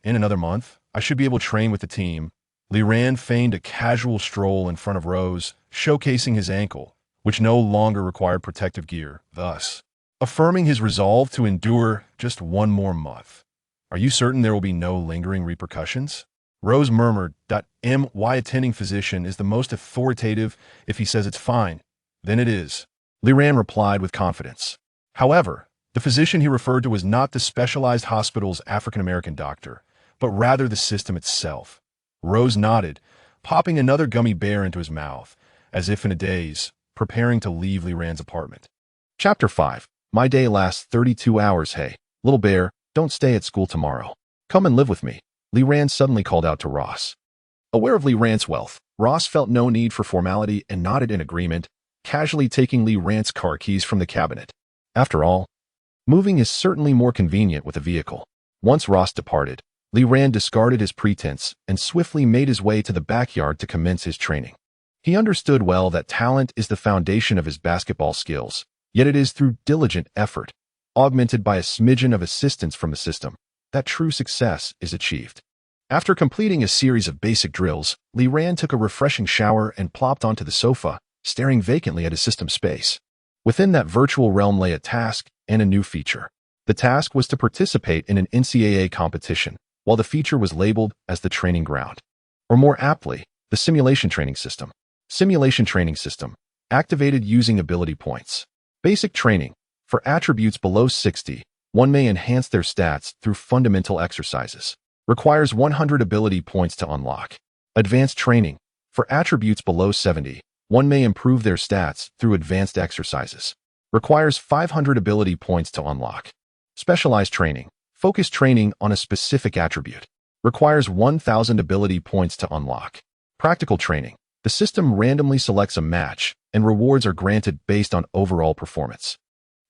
In another month, I should be able to train with the team. Li Ran feigned a casual stroll in front of Rose, showcasing his ankle, which no longer required protective gear, thus affirming his resolve to endure just 1 more month. Are you certain there will be no lingering repercussions? Rose murmured. My attending physician is the most authoritative. If he says it's fine, then it is. Li Ran replied with confidence. However, the physician he referred to was not the specialized hospital's African-American doctor, but rather the system itself. Rose nodded, popping another gummy bear into his mouth, as if in a daze, preparing to leave Li Ran's apartment. Chapter 5. My day lasts 32 hours. Hey, little bear, don't stay at school tomorrow. Come and live with me. Li Ran suddenly called out to Ross. Aware of Li Ran's wealth, Ross felt no need for formality and nodded in agreement, casually taking Li Ran's car keys from the cabinet. After all, moving is certainly more convenient with a vehicle. Once Ross departed, Li Ran discarded his pretense and swiftly made his way to the backyard to commence his training. He understood well that talent is the foundation of his basketball skills, yet it is through diligent effort, augmented by a smidgen of assistance from the system, that true success is achieved. After completing a series of basic drills, Li Ran took a refreshing shower and plopped onto the sofa, staring vacantly at his system space. Within that virtual realm lay a task and a new feature. The task was to participate in an NCAA competition, while the feature was labeled as the training ground. Or more aptly, the simulation training system. Simulation training system, activated using ability points. Basic training. For attributes below 60, one may enhance their stats through fundamental exercises. Requires 100 ability points to unlock. Advanced training. For attributes below 70, one may improve their stats through advanced exercises. Requires 500 ability points to unlock. Specialized training. Focus training on a specific attribute. Requires 1,000 ability points to unlock. Practical training. The system randomly selects a match, and rewards are granted based on overall performance.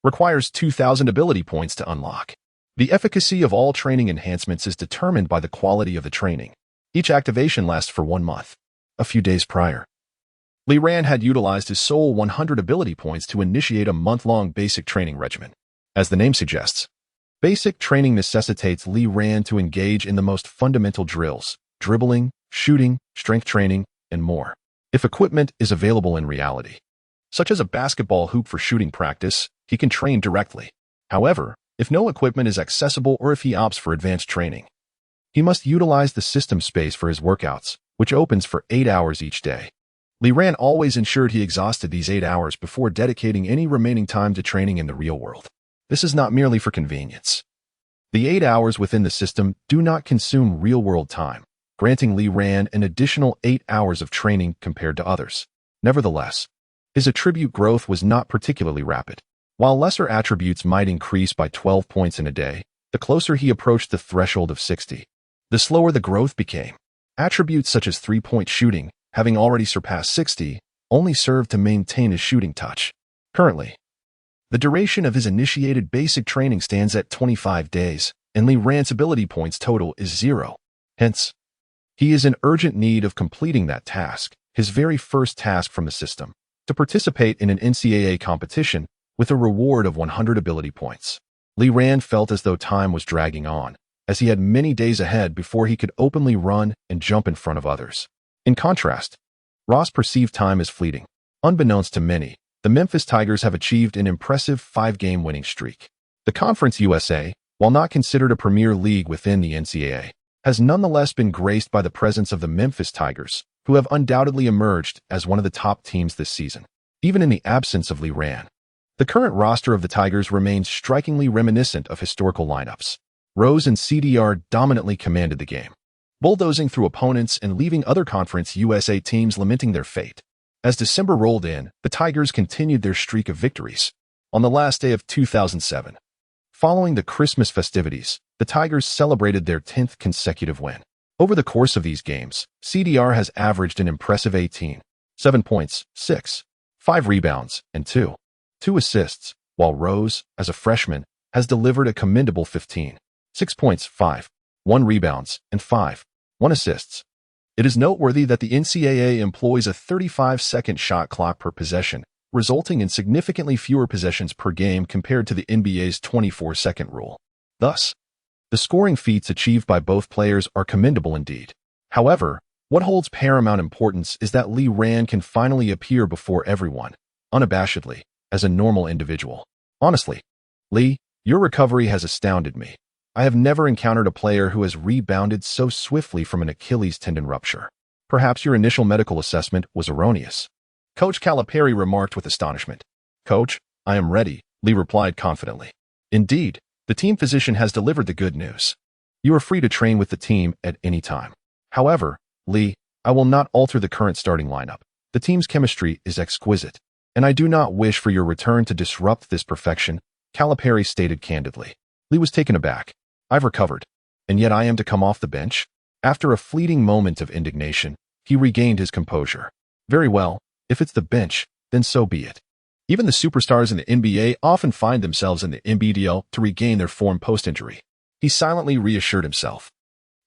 Requires 2,000 ability points to unlock. The efficacy of all training enhancements is determined by the quality of the training. Each activation lasts for 1 month. A few days prior, Li Ran had utilized his sole 100 ability points to initiate a month-long basic training regimen. As the name suggests, basic training necessitates Li Ran to engage in the most fundamental drills, dribbling, shooting, strength training, and more. If equipment is available in reality, such as a basketball hoop for shooting practice, he can train directly. However, if no equipment is accessible or if he opts for advanced training, he must utilize the system space for his workouts, which opens for 8 hours each day. Li Ran always ensured he exhausted these 8 hours before dedicating any remaining time to training in the real world. This is not merely for convenience. The 8 hours within the system do not consume real-world time, granting Li Ran an additional 8 hours of training compared to others. Nevertheless, his attribute growth was not particularly rapid. While lesser attributes might increase by 12 points in a day, the closer he approached the threshold of 60, the slower the growth became. Attributes such as 3-point shooting, having already surpassed 60, only served to maintain his shooting touch. Currently, the duration of his initiated basic training stands at 25 days, and Li Ran's ability points total is 0. Hence, he is in urgent need of completing that task, his very first task from the system, to participate in an NCAA competition with a reward of 100 ability points. Li Ran felt as though time was dragging on, as he had many days ahead before he could openly run and jump in front of others. In contrast, Ross perceived time as fleeting. Unbeknownst to many, the Memphis Tigers have achieved an impressive 5-game winning streak. The Conference USA, while not considered a premier league within the NCAA, has nonetheless been graced by the presence of the Memphis Tigers, who have undoubtedly emerged as one of the top teams this season, even in the absence of Li Ran. The current roster of the Tigers remains strikingly reminiscent of historical lineups. Rose and CDR dominantly commanded the game, bulldozing through opponents and leaving other Conference USA teams lamenting their fate. As December rolled in, the Tigers continued their streak of victories. On the last day of 2007, Following the Christmas festivities, the Tigers celebrated their 10th consecutive win. Over the course of these games, CDR has averaged an impressive 18, 7 points, 6, 5 rebounds, and 2 assists, while Rose, as a freshman, has delivered a commendable 15, 6 points, 5, 1 rebounds, and 5 assists. It is noteworthy that the NCAA employs a 35-second shot clock per possession, resulting in significantly fewer possessions per game compared to the NBA's 24-second rule. Thus, the scoring feats achieved by both players are commendable indeed. However, what holds paramount importance is that Lee Rand can finally appear before everyone, unabashedly, as a normal individual. Honestly, Lee, your recovery has astounded me. I have never encountered a player who has rebounded so swiftly from an Achilles tendon rupture. Perhaps your initial medical assessment was erroneous. Coach Calipari remarked with astonishment. Coach, I am ready, Lee replied confidently. Indeed, the team physician has delivered the good news. You are free to train with the team at any time. However, Lee, I will not alter the current starting lineup. The team's chemistry is exquisite, and I do not wish for your return to disrupt this perfection, Calipari stated candidly. Lee was taken aback. I've recovered, and yet I am to come off the bench? After a fleeting moment of indignation, he regained his composure. Very well, if it's the bench, then so be it. Even the superstars in the NBA often find themselves in the NBDL to regain their form post-injury. He silently reassured himself.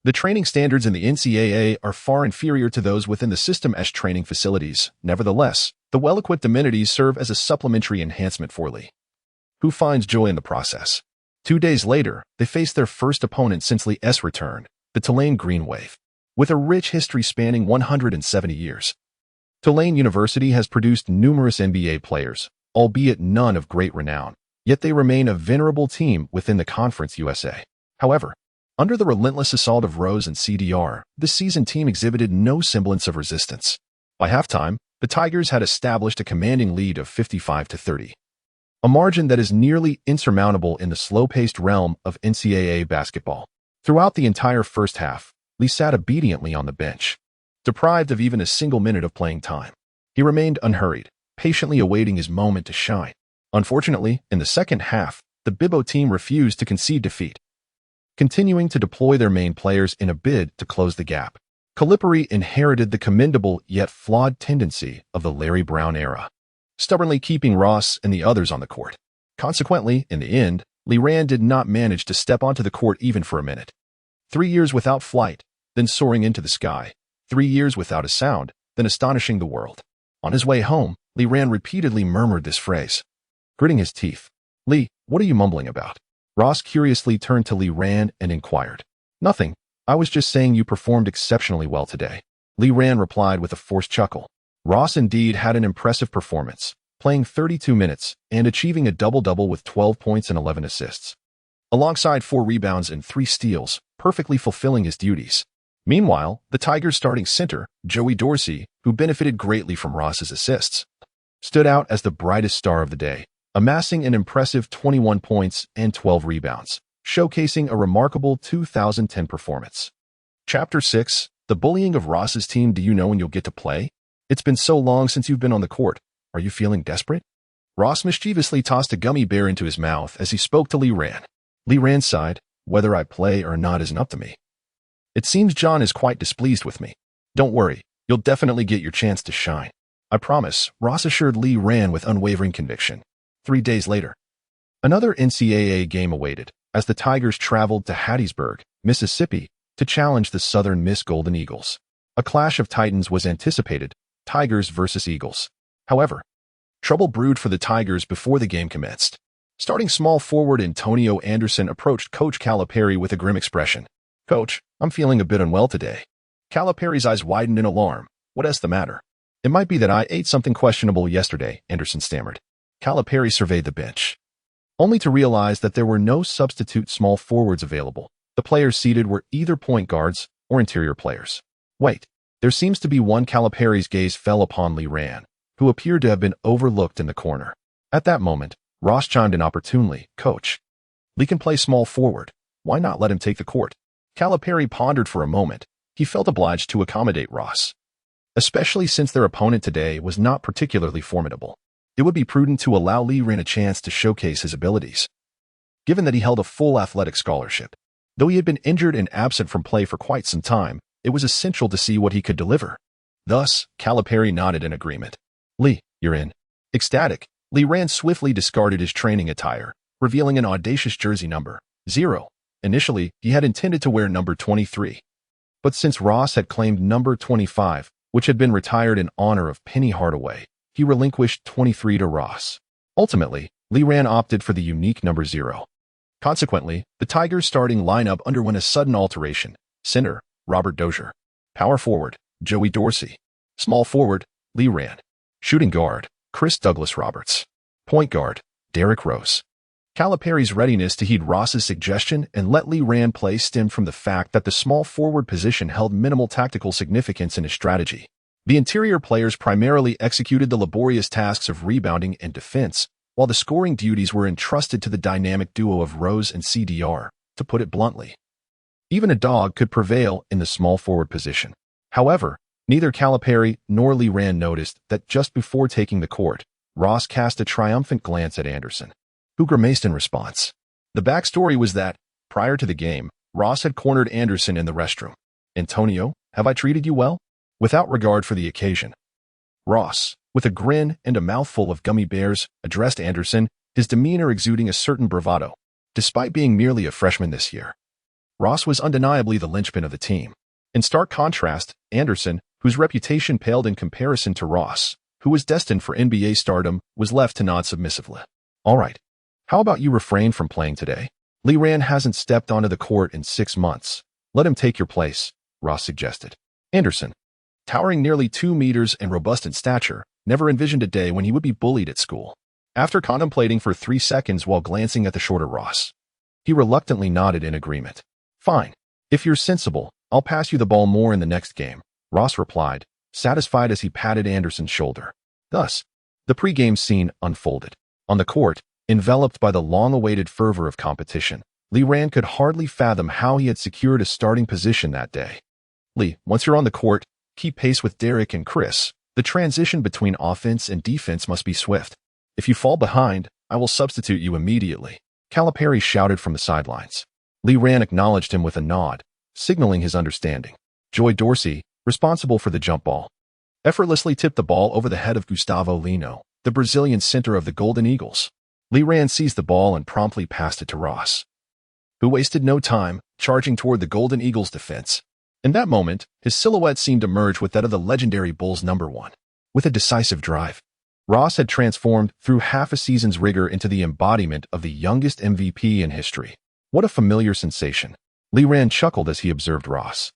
The training standards in the NCAA are far inferior to those within the system-esque training facilities. Nevertheless, the well-equipped amenities serve as a supplementary enhancement for Lee, who finds joy in the process. 2 days later, they faced their first opponent since Lee's return, the Tulane Green Wave. With a rich history spanning 170 years, Tulane University has produced numerous NBA players, albeit none of great renown, yet they remain a venerable team within the Conference USA. However, under the relentless assault of Rose and CDR, this seasoned team exhibited no semblance of resistance. By halftime, the Tigers had established a commanding lead of 55-30. A margin that is nearly insurmountable in the slow-paced realm of NCAA basketball. Throughout the entire first half, Lee sat obediently on the bench, deprived of even a single minute of playing time. He remained unhurried, patiently awaiting his moment to shine. Unfortunately, in the second half, the Bibbo team refused to concede defeat, continuing to deploy their main players in a bid to close the gap. Calipari inherited the commendable yet flawed tendency of the Larry Brown era, stubbornly keeping Ross and the others on the court. Consequently, in the end, Lee Rand did not manage to step onto the court even for a minute. 3 years without flight, then soaring into the sky. 3 years without a sound, then astonishing the world. On his way home, Lee Rand repeatedly murmured this phrase, gritting his teeth. Lee, what are you mumbling about? Ross curiously turned to Lee Rand and inquired. Nothing. I was just saying you performed exceptionally well today. Lee Rand replied with a forced chuckle. Ross indeed had an impressive performance, playing 32 minutes and achieving a double-double with 12 points and 11 assists, alongside 4 rebounds and 3 steals, perfectly fulfilling his duties. Meanwhile, the Tigers' starting center, Joey Dorsey, who benefited greatly from Ross's assists, stood out as the brightest star of the day, amassing an impressive 21 points and 12 rebounds, showcasing a remarkable 2010 performance. Chapter 6, The Bullying of Ross's Team. Do you know when you'll get to play? It's been so long since you've been on the court. Are you feeling desperate? Ross mischievously tossed a gummy bear into his mouth as he spoke to Lee Rand. Lee Rand sighed, whether I play or not isn't up to me. It seems John is quite displeased with me. Don't worry, you'll definitely get your chance to shine. I promise, Ross assured Lee Rand with unwavering conviction. 3 days later, another NCAA game awaited as the Tigers traveled to Hattiesburg, Mississippi, to challenge the Southern Miss Golden Eagles. A clash of titans was anticipated, Tigers versus Eagles. However, trouble brewed for the Tigers before the game commenced. Starting small forward Antonio Anderson approached Coach Calipari with a grim expression. Coach, I'm feeling a bit unwell today. Calipari's eyes widened in alarm. What's the matter? It might be that I ate something questionable yesterday, Anderson stammered. Calipari surveyed the bench, only to realize that there were no substitute small forwards available. The players seated were either point guards or interior players. Wait, there seems to be one. Calipari's gaze fell upon Lee Rand, who appeared to have been overlooked in the corner. At that moment, Ross chimed in opportunely. Coach, Lee can play small forward. Why not let him take the court? Calipari pondered for a moment. He felt obliged to accommodate Ross, especially since their opponent today was not particularly formidable. It would be prudent to allow Lee Rand a chance to showcase his abilities. given that he held a full athletic scholarship. Though he had been injured and absent from play for quite some time, it was essential to see what he could deliver. Thus, Calipari nodded in agreement. Lee, you're in. Ecstatic, Lee Ran swiftly discarded his training attire, revealing an audacious jersey number, 0. Initially, he had intended to wear number 23. But since Ross had claimed number 25, which had been retired in honor of Penny Hardaway, he relinquished 23 to Ross. Ultimately, Lee Ran opted for the unique number 0. Consequently, the Tigers' starting lineup underwent a sudden alteration. Center, Robert Dozier. Power forward, Joey Dorsey. Small forward, Lee Ran. Shooting guard, Chris Douglas Roberts. Point guard, Derrick Rose. Calipari's readiness to heed Ross's suggestion and let Lee Ran play stemmed from the fact that the small forward position held minimal tactical significance in his strategy. The interior players primarily executed the laborious tasks of rebounding and defense, while the scoring duties were entrusted to the dynamic duo of Rose and CDR, to put it bluntly. Even a dog could prevail in the small forward position. However, neither Calipari nor Lee Ran noticed that just before taking the court, Ross cast a triumphant glance at Anderson, who grimaced in response. The backstory was that, prior to the game, Ross had cornered Anderson in the restroom. "Antonio, have I treated you well?" Without regard for the occasion. Ross, with a grin and a mouthful of gummy bears, addressed Anderson, his demeanor exuding a certain bravado. Despite being merely a freshman this year, Ross was undeniably the linchpin of the team. In stark contrast, Anderson, whose reputation paled in comparison to Ross, who was destined for NBA stardom, was left to nod submissively. "All right. How about you refrain from playing today? Lee Ran hasn't stepped onto the court in 6 months. Let him take your place," Ross suggested. Anderson, towering nearly 2 meters and robust in stature, never envisioned a day when he would be bullied at school. After contemplating for 3 seconds while glancing at the shorter Ross, he reluctantly nodded in agreement. "Fine. If you're sensible, I'll pass you the ball more in the next game," Ross replied, satisfied as he patted Anderson's shoulder. Thus, the pregame scene unfolded. On the court, enveloped by the long-awaited fervor of competition, Lee Ran could hardly fathom how he had secured a starting position that day. "Lee, once you're on the court, keep pace with Derrick and Chris. The transition between offense and defense must be swift. If you fall behind, I will substitute you immediately," Calipari shouted from the sidelines. Lee Ran acknowledged him with a nod, signaling his understanding. Joey Dorsey, responsible for the jump ball, effortlessly tipped the ball over the head of Gustavo Lino, the Brazilian center of the Golden Eagles. Lee Ran seized the ball and promptly passed it to Ross, who wasted no time, charging toward the Golden Eagles' defense. In that moment, his silhouette seemed to merge with that of the legendary Bulls' number 1. With a decisive drive, Ross had transformed through half a season's rigor into the embodiment of the youngest MVP in history. What a familiar sensation. Lee Ran chuckled as he observed Ross,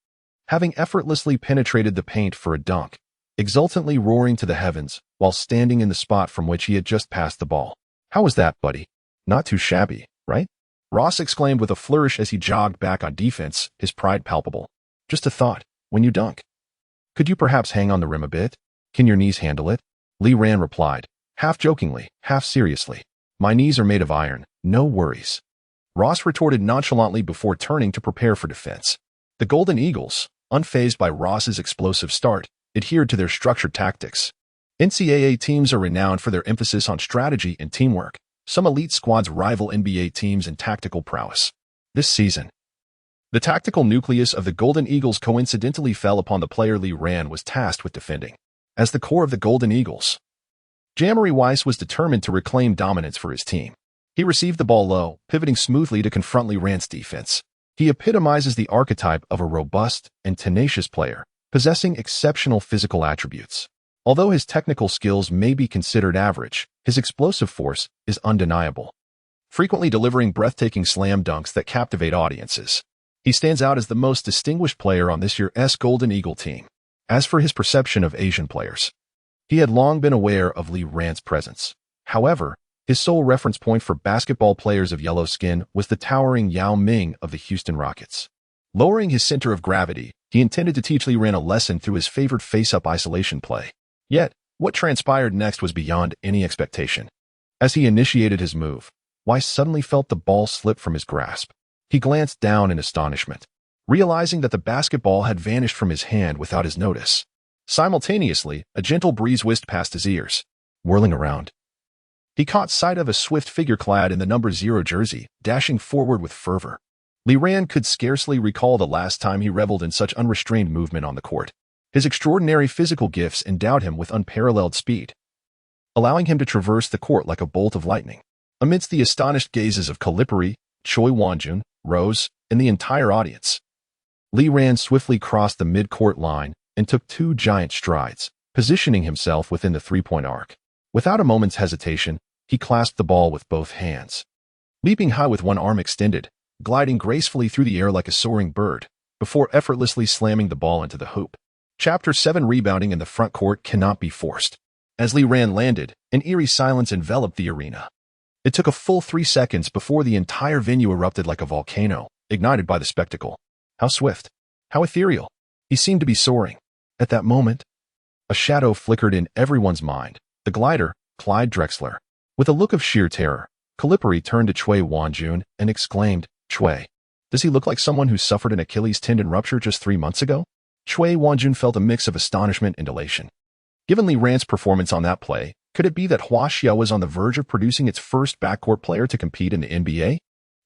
having effortlessly penetrated the paint for a dunk, exultantly roaring to the heavens while standing in the spot from which he had just passed the ball. "How was that, buddy? Not too shabby, right?" Ross exclaimed with a flourish as he jogged back on defense, his pride palpable. "Just a thought, when you dunk, could you perhaps hang on the rim a bit? Can your knees handle it?" Lee Ran replied, half jokingly, half seriously. "My knees are made of iron, no worries." Ross retorted nonchalantly before turning to prepare for defense. The Golden Eagles, unfazed by Ross's explosive start, adhered to their structured tactics. NCAA teams are renowned for their emphasis on strategy and teamwork. Some elite squads rival NBA teams in tactical prowess. This season, the tactical nucleus of the Golden Eagles coincidentally fell upon the player Lee Ran was tasked with defending. As the core of the Golden Eagles, Jamari Weiss was determined to reclaim dominance for his team. He received the ball low, pivoting smoothly to confront Lee Ran's defense. He epitomizes the archetype of a robust and tenacious player, possessing exceptional physical attributes. Although his technical skills may be considered average, his explosive force is undeniable, frequently delivering breathtaking slam dunks that captivate audiences. He stands out as the most distinguished player on this year's Golden Eagle team. As for his perception of Asian players, he had long been aware of Lee Ran's presence. However, his sole reference point for basketball players of yellow skin was the towering Yao Ming of the Houston Rockets. Lowering his center of gravity, he intended to teach Lee Ran a lesson through his favorite face-up isolation play. Yet, what transpired next was beyond any expectation. As he initiated his move, Weiss suddenly felt the ball slip from his grasp. He glanced down in astonishment, realizing that the basketball had vanished from his hand without his notice. Simultaneously, a gentle breeze whisked past his ears. Whirling around, He caught sight of a swift figure clad in the number 0 jersey, dashing forward with fervor. Li Ran could scarcely recall the last time he reveled in such unrestrained movement on the court. His extraordinary physical gifts endowed him with unparalleled speed, allowing him to traverse the court like a bolt of lightning. Amidst the astonished gazes of Calipari, Choi Wonjun, Rose, and the entire audience, Li Ran swiftly crossed the mid-court line and took 2 giant strides, positioning himself within the three-point arc. Without a moment's hesitation, he clasped the ball with both hands. Leaping high with one arm extended, gliding gracefully through the air like a soaring bird, before effortlessly slamming the ball into the hoop. Chapter 7 Rebounding in the front court cannot be forced. As Li Ran landed, an eerie silence enveloped the arena. It took a full 3 seconds before the entire venue erupted like a volcano, ignited by the spectacle. How swift, how ethereal. He seemed to be soaring. At that moment, a shadow flickered in everyone's mind. The glider, Clyde Drexler. With a look of sheer terror, Calipari turned to Choi Wonjun and exclaimed, "Choi, does he look like someone who suffered an Achilles tendon rupture just 3 months ago?" Choi Wonjun felt a mix of astonishment and elation. Given Li Ran's performance on that play, could it be that Huaxia was on the verge of producing its first backcourt player to compete in the NBA?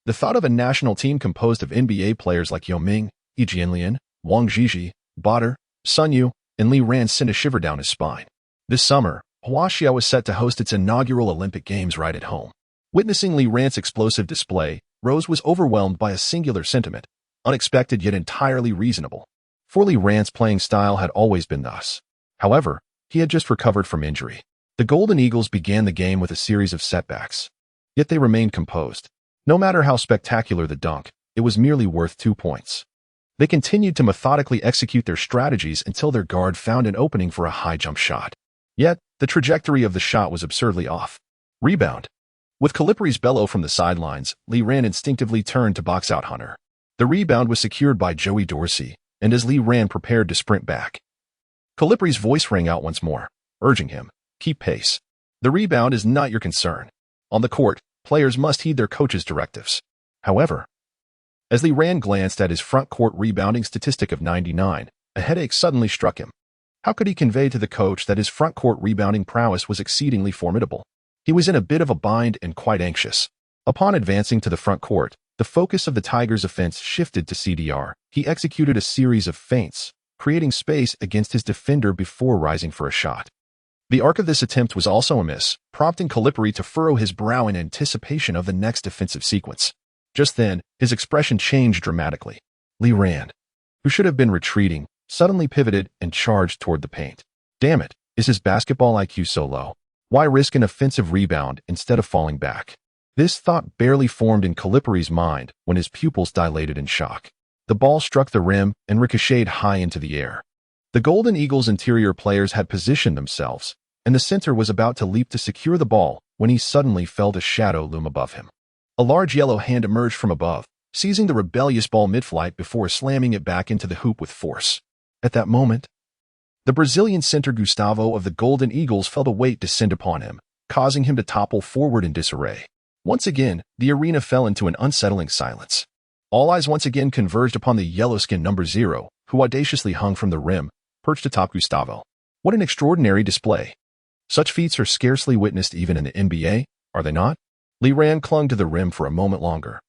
The thought of a national team composed of NBA players like Yao Ming, Yi Jianlian, Wang Zhizhi, Bader, Sun Yu, and Li Ran sent a shiver down his spine. This summer, Huaxia was set to host its inaugural Olympic Games right at home. Witnessing Li Ran's explosive display, Rose was overwhelmed by a singular sentiment, unexpected yet entirely reasonable. For Li Ran's playing style had always been thus. However, he had just recovered from injury. The Golden Eagles began the game with a series of setbacks. Yet they remained composed. No matter how spectacular the dunk, it was merely worth 2 points. They continued to methodically execute their strategies until their guard found an opening for a high jump shot. Yet, the trajectory of the shot was absurdly off. Rebound. With Calipari's bellow from the sidelines, Li Ran instinctively turned to box out Hunter. The rebound was secured by Joey Dorsey, and as Li Ran prepared to sprint back, Calipari's voice rang out once more, urging him, "Keep pace. The rebound is not your concern. On the court, players must heed their coach's directives." However, as Li Ran glanced at his front court rebounding statistic of 99, a headache suddenly struck him. How could he convey to the coach that his front court rebounding prowess was exceedingly formidable? He was in a bit of a bind and quite anxious. Upon advancing to the front court, the focus of the Tigers' offense shifted to CDR. He executed a series of feints, creating space against his defender before rising for a shot. The arc of this attempt was also amiss, prompting Calipari to furrow his brow in anticipation of the next defensive sequence. Just then, his expression changed dramatically. Li Ran, who should have been retreating, suddenly pivoted and charged toward the paint. Damn it, is his basketball IQ so low? Why risk an offensive rebound instead of falling back? This thought barely formed in Calipari's mind when his pupils dilated in shock. The ball struck the rim and ricocheted high into the air. The Golden Eagles' interior players had positioned themselves, and the center was about to leap to secure the ball when he suddenly felt a shadow loom above him. A large yellow hand emerged from above, seizing the rebellious ball mid-flight before slamming it back into the hoop with force. At that moment, the Brazilian center Gustavo of the Golden Eagles felt a weight descend upon him, causing him to topple forward in disarray. Once again, the arena fell into an unsettling silence. All eyes once again converged upon the yellow-skinned number 0, who audaciously hung from the rim, perched atop Gustavo. What an extraordinary display. Such feats are scarcely witnessed even in the NBA, are they not? Li Ran clung to the rim for a moment longer,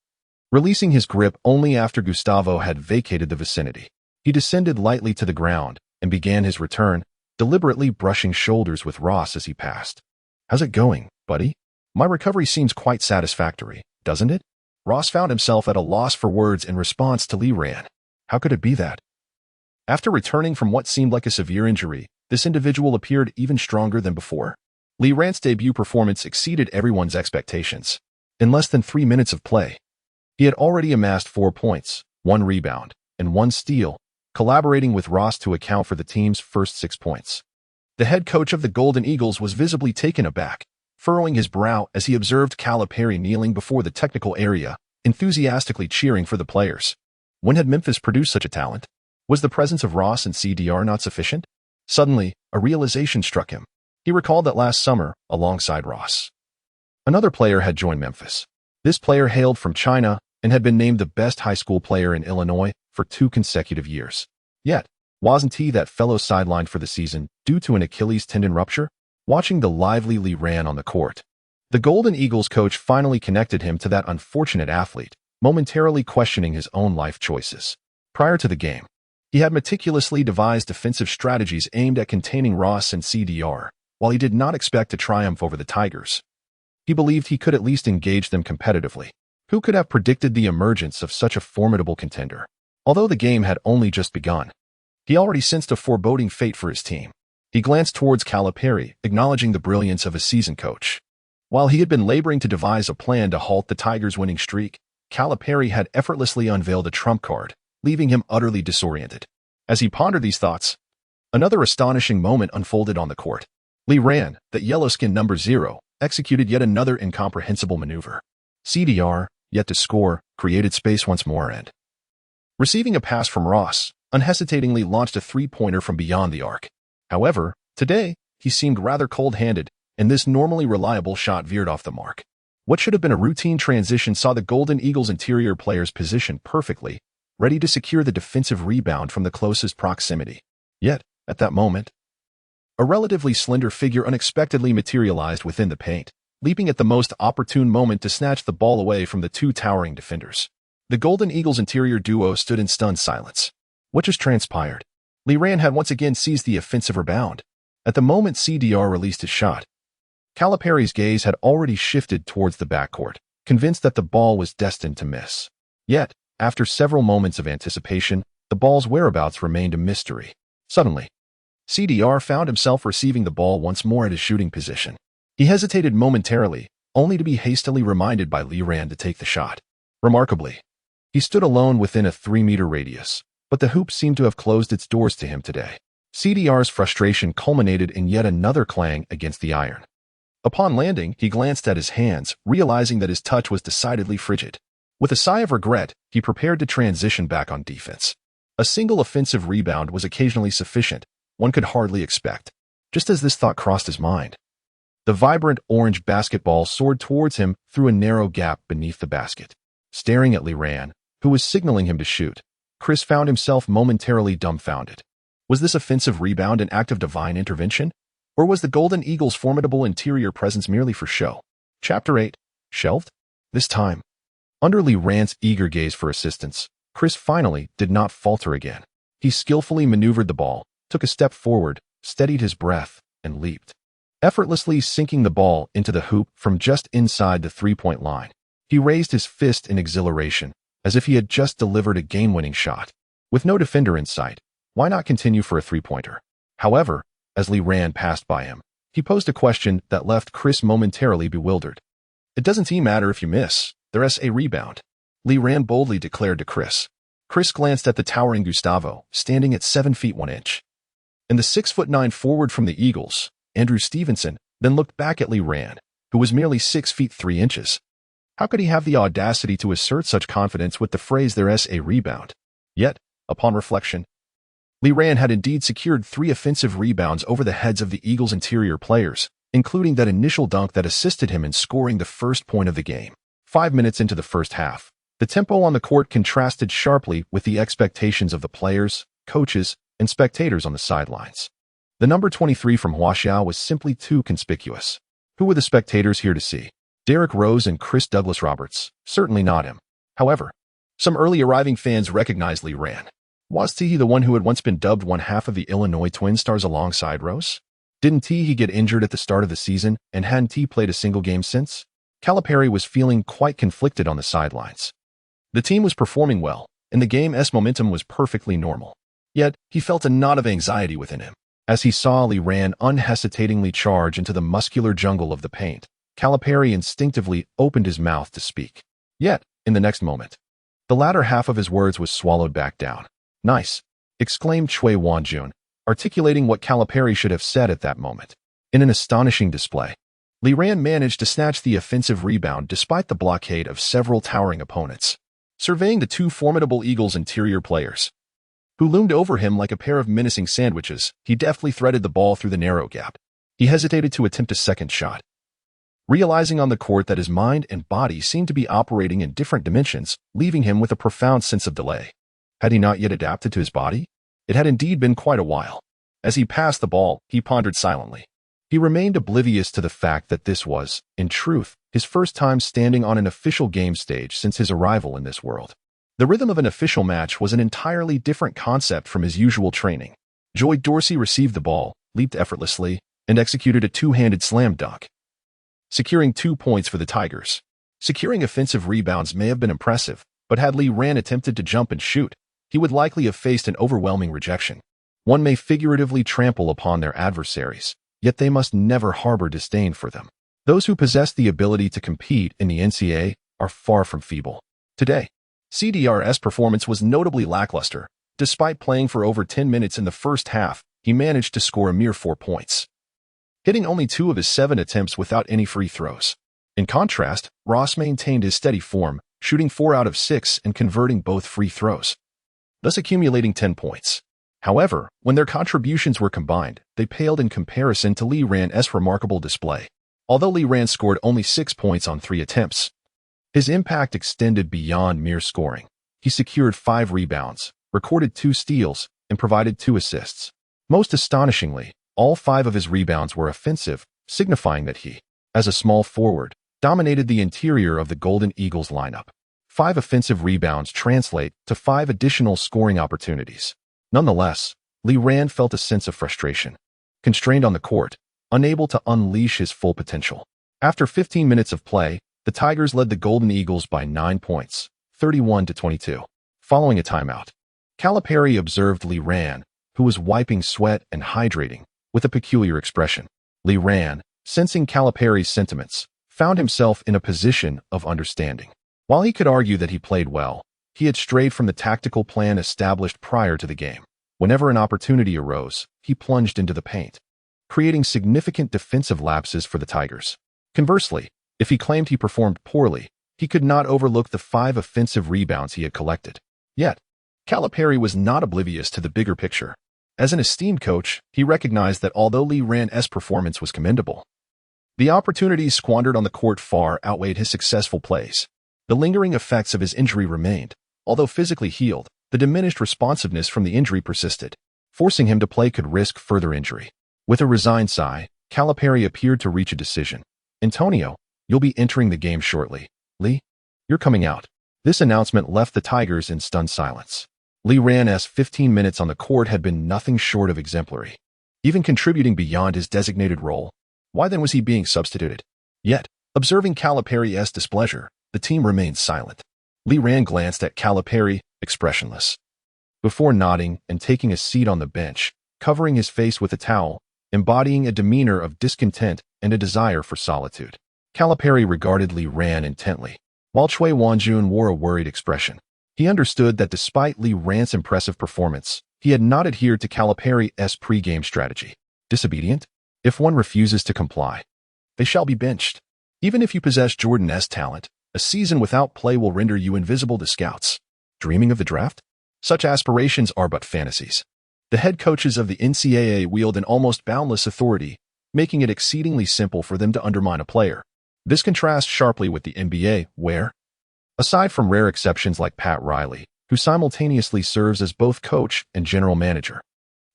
releasing his grip only after Gustavo had vacated the vicinity. He descended lightly to the ground and began his return, deliberately brushing shoulders with Ross as he passed. "How's it going, buddy? My recovery seems quite satisfactory, doesn't it?" Ross found himself at a loss for words in response to Li Ran. How could it be that, after returning from what seemed like a severe injury, this individual appeared even stronger than before? Li Ran's debut performance exceeded everyone's expectations. In less than 3 minutes of play, he had already amassed 4 points, 1 rebound, and 1 steal, collaborating with Ross to account for the team's first 6 points. The head coach of the Golden Eagles was visibly taken aback, furrowing his brow as he observed Calipari kneeling before the technical area, enthusiastically cheering for the players. When had Memphis produced such a talent? Was the presence of Ross and CDR not sufficient? Suddenly, a realization struck him. He recalled that last summer, alongside Ross, another player had joined Memphis. This player hailed from China and had been named the best high school player in Illinois for 2 consecutive years. Yet, wasn't he that fellow sidelined for the season due to an Achilles tendon rupture? Watching the lively Li Ran on the court, The Golden Eagles coach finally connected him to that unfortunate athlete, momentarily questioning his own life choices. Prior to the game, he had meticulously devised defensive strategies aimed at containing Ross and CDR, while he did not expect to triumph over the Tigers. He believed he could at least engage them competitively. Who could have predicted the emergence of such a formidable contender? Although the game had only just begun, he already sensed a foreboding fate for his team. He glanced towards Calipari, acknowledging the brilliance of his seasoned coach. While he had been laboring to devise a plan to halt the Tigers' winning streak, Calipari had effortlessly unveiled a trump card, leaving him utterly disoriented. As he pondered these thoughts, another astonishing moment unfolded on the court. Lee Ran, the yellow-skinned number 0, executed yet another incomprehensible maneuver. CDR, yet to score, created space once more and, receiving a pass from Ross, unhesitatingly launched a three-pointer from beyond the arc. However, today, he seemed rather cold-handed, and this normally reliable shot veered off the mark. What should have been a routine transition saw the Golden Eagles' interior players positioned perfectly, ready to secure the defensive rebound from the closest proximity. Yet, at that moment, a relatively slender figure unexpectedly materialized within the paint, leaping at the most opportune moment to snatch the ball away from the two towering defenders. The Golden Eagles' interior duo stood in stunned silence. What just transpired? Lee Ran had once again seized the offensive rebound. At the moment CDR released his shot, Calipari's gaze had already shifted towards the backcourt, convinced that the ball was destined to miss. Yet, after several moments of anticipation, the ball's whereabouts remained a mystery. Suddenly, CDR found himself receiving the ball once more at his shooting position. He hesitated momentarily, only to be hastily reminded by Lee Ran to take the shot. Remarkably, he stood alone within a 3-meter radius, but the hoop seemed to have closed its doors to him today. CDR's frustration culminated in yet another clang against the iron. Upon landing, he glanced at his hands, realizing that his touch was decidedly frigid. With a sigh of regret, he prepared to transition back on defense. A single offensive rebound was occasionally sufficient, one could hardly expect. Just as this thought crossed his mind, the vibrant orange basketball soared towards him through a narrow gap beneath the basket. Staring at Lee Ran, who was signaling him to shoot, Chris found himself momentarily dumbfounded. Was this offensive rebound an act of divine intervention? Or was the Golden Eagles' formidable interior presence merely for show? Chapter 8. Shelved? This time, under Lee Ran's eager gaze for assistance, Chris finally did not falter again. He skillfully maneuvered the ball, took a step forward, steadied his breath, and leaped, effortlessly sinking the ball into the hoop from just inside the three-point line. He raised his fist in exhilaration, as if he had just delivered a game-winning shot. With no defender in sight, why not continue for a three-pointer? However, as Lee Ran passed by him, he posed a question that left Chris momentarily bewildered. It doesn't matter if you miss, there's a rebound, Lee Ran boldly declared to Chris. Chris glanced at the towering Gustavo, standing at 7 feet 1 inch. And the 6'9" forward from the Eagles, Andrew Stevenson, then looked back at Lee Ran, who was merely 6 feet 3 inches. How could he have the audacity to assert such confidence with the phrase there's a rebound? Yet, upon reflection, Lee Ran had indeed secured 3 offensive rebounds over the heads of the Eagles' interior players, including that initial dunk that assisted him in scoring the first point of the game. 5 minutes into the first half, the tempo on the court contrasted sharply with the expectations of the players, coaches, and spectators on the sidelines. The number 23 from Huaxiao was simply too conspicuous. Who were the spectators here to see? Derrick Rose and Chris Douglas Roberts? Certainly not him. However, some early arriving fans recognized Lee Ran. Was he the one who had once been dubbed one half of the Illinois Twin Stars alongside Rose? Didn't he get injured at the start of the season, and hadn't he played a single game since? Calipari was feeling quite conflicted on the sidelines. The team was performing well, and the game's momentum was perfectly normal. Yet, he felt a knot of anxiety within him. As he saw Lee Ran unhesitatingly charge into the muscular jungle of the paint, Calipari instinctively opened his mouth to speak. Yet, in the next moment, the latter half of his words was swallowed back down. Nice, exclaimed Chui Wanjun, articulating what Calipari should have said at that moment. In an astonishing display, Lee Ran managed to snatch the offensive rebound despite the blockade of several towering opponents. Surveying the 2 formidable Eagles' interior players, who loomed over him like a pair of menacing sandwiches, he deftly threaded the ball through the narrow gap. He hesitated to attempt a second shot, realizing on the court that his mind and body seemed to be operating in different dimensions, leaving him with a profound sense of delay. Had he not yet adapted to his body? It had indeed been quite a while. As he passed the ball, he pondered silently. He remained oblivious to the fact that this was, in truth, his first time standing on an official game stage since his arrival in this world. The rhythm of an official match was an entirely different concept from his usual training. Joy Dorsey received the ball, leaped effortlessly, and executed a two-handed slam dunk, securing 2 points for the Tigers. Securing offensive rebounds may have been impressive, but had Lee Ran attempted to jump and shoot, he would likely have faced an overwhelming rejection. One may figuratively trample upon their adversaries, yet they must never harbor disdain for them. Those who possess the ability to compete in the NCAA are far from feeble. Today, CDR's performance was notably lackluster. Despite playing for over 10 minutes in the first half, he managed to score a mere 4 points, hitting only 2 of his 7 attempts without any free throws. In contrast, Ross maintained his steady form, shooting 4 out of 6 and converting both free throws, thus accumulating 10 points. However, when their contributions were combined, they paled in comparison to Lee Ran's remarkable display. Although Lee Ran scored only 6 points on 3 attempts, his impact extended beyond mere scoring. He secured 5 rebounds, recorded 2 steals, and provided 2 assists. Most astonishingly, all 5 of his rebounds were offensive, signifying that he, as a small forward, dominated the interior of the Golden Eagles lineup. 5 offensive rebounds translate to 5 additional scoring opportunities. Nonetheless, Lee Ran felt a sense of frustration. Constrained on the court, unable to unleash his full potential. After 15 minutes of play, the Tigers led the Golden Eagles by 9 points, 31-22. Following a timeout, Calipari observed Lee Ran, who was wiping sweat and hydrating, with a peculiar expression. Lee Ran, sensing Calipari's sentiments, found himself in a position of understanding. While he could argue that he played well, he had strayed from the tactical plan established prior to the game. Whenever an opportunity arose, he plunged into the paint, creating significant defensive lapses for the Tigers. Conversely, if he claimed he performed poorly, he could not overlook the 5 offensive rebounds he had collected. Yet, Calipari was not oblivious to the bigger picture. As an esteemed coach, he recognized that although Lee Ran's performance was commendable, the opportunities squandered on the court far outweighed his successful plays. The lingering effects of his injury remained. Although physically healed, the diminished responsiveness from the injury persisted. Forcing him to play could risk further injury. With a resigned sigh, Calipari appeared to reach a decision. Antonio, you'll be entering the game shortly. Lee, you're coming out. This announcement left the Tigers in stunned silence. Lee Ran's 15 minutes on the court had been nothing short of exemplary, even contributing beyond his designated role. Why then was he being substituted? Yet, observing Calipari's displeasure, the team remained silent. Lee Ran glanced at Calipari, expressionless, before nodding and taking a seat on the bench, covering his face with a towel, embodying a demeanor of discontent and a desire for solitude. Calipari regarded Lee Ran intently, while Choi Wonjun wore a worried expression. He understood that despite Lee Ran's impressive performance, he had not adhered to Calipari's pre-game strategy. Disobedient? If one refuses to comply, they shall be benched. Even if you possess Jordan's talent, a season without play will render you invisible to scouts. Dreaming of the draft? Such aspirations are but fantasies. The head coaches of the NCAA wield an almost boundless authority, making it exceedingly simple for them to undermine a player. This contrasts sharply with the NBA, where, aside from rare exceptions like Pat Riley, who simultaneously serves as both coach and general manager,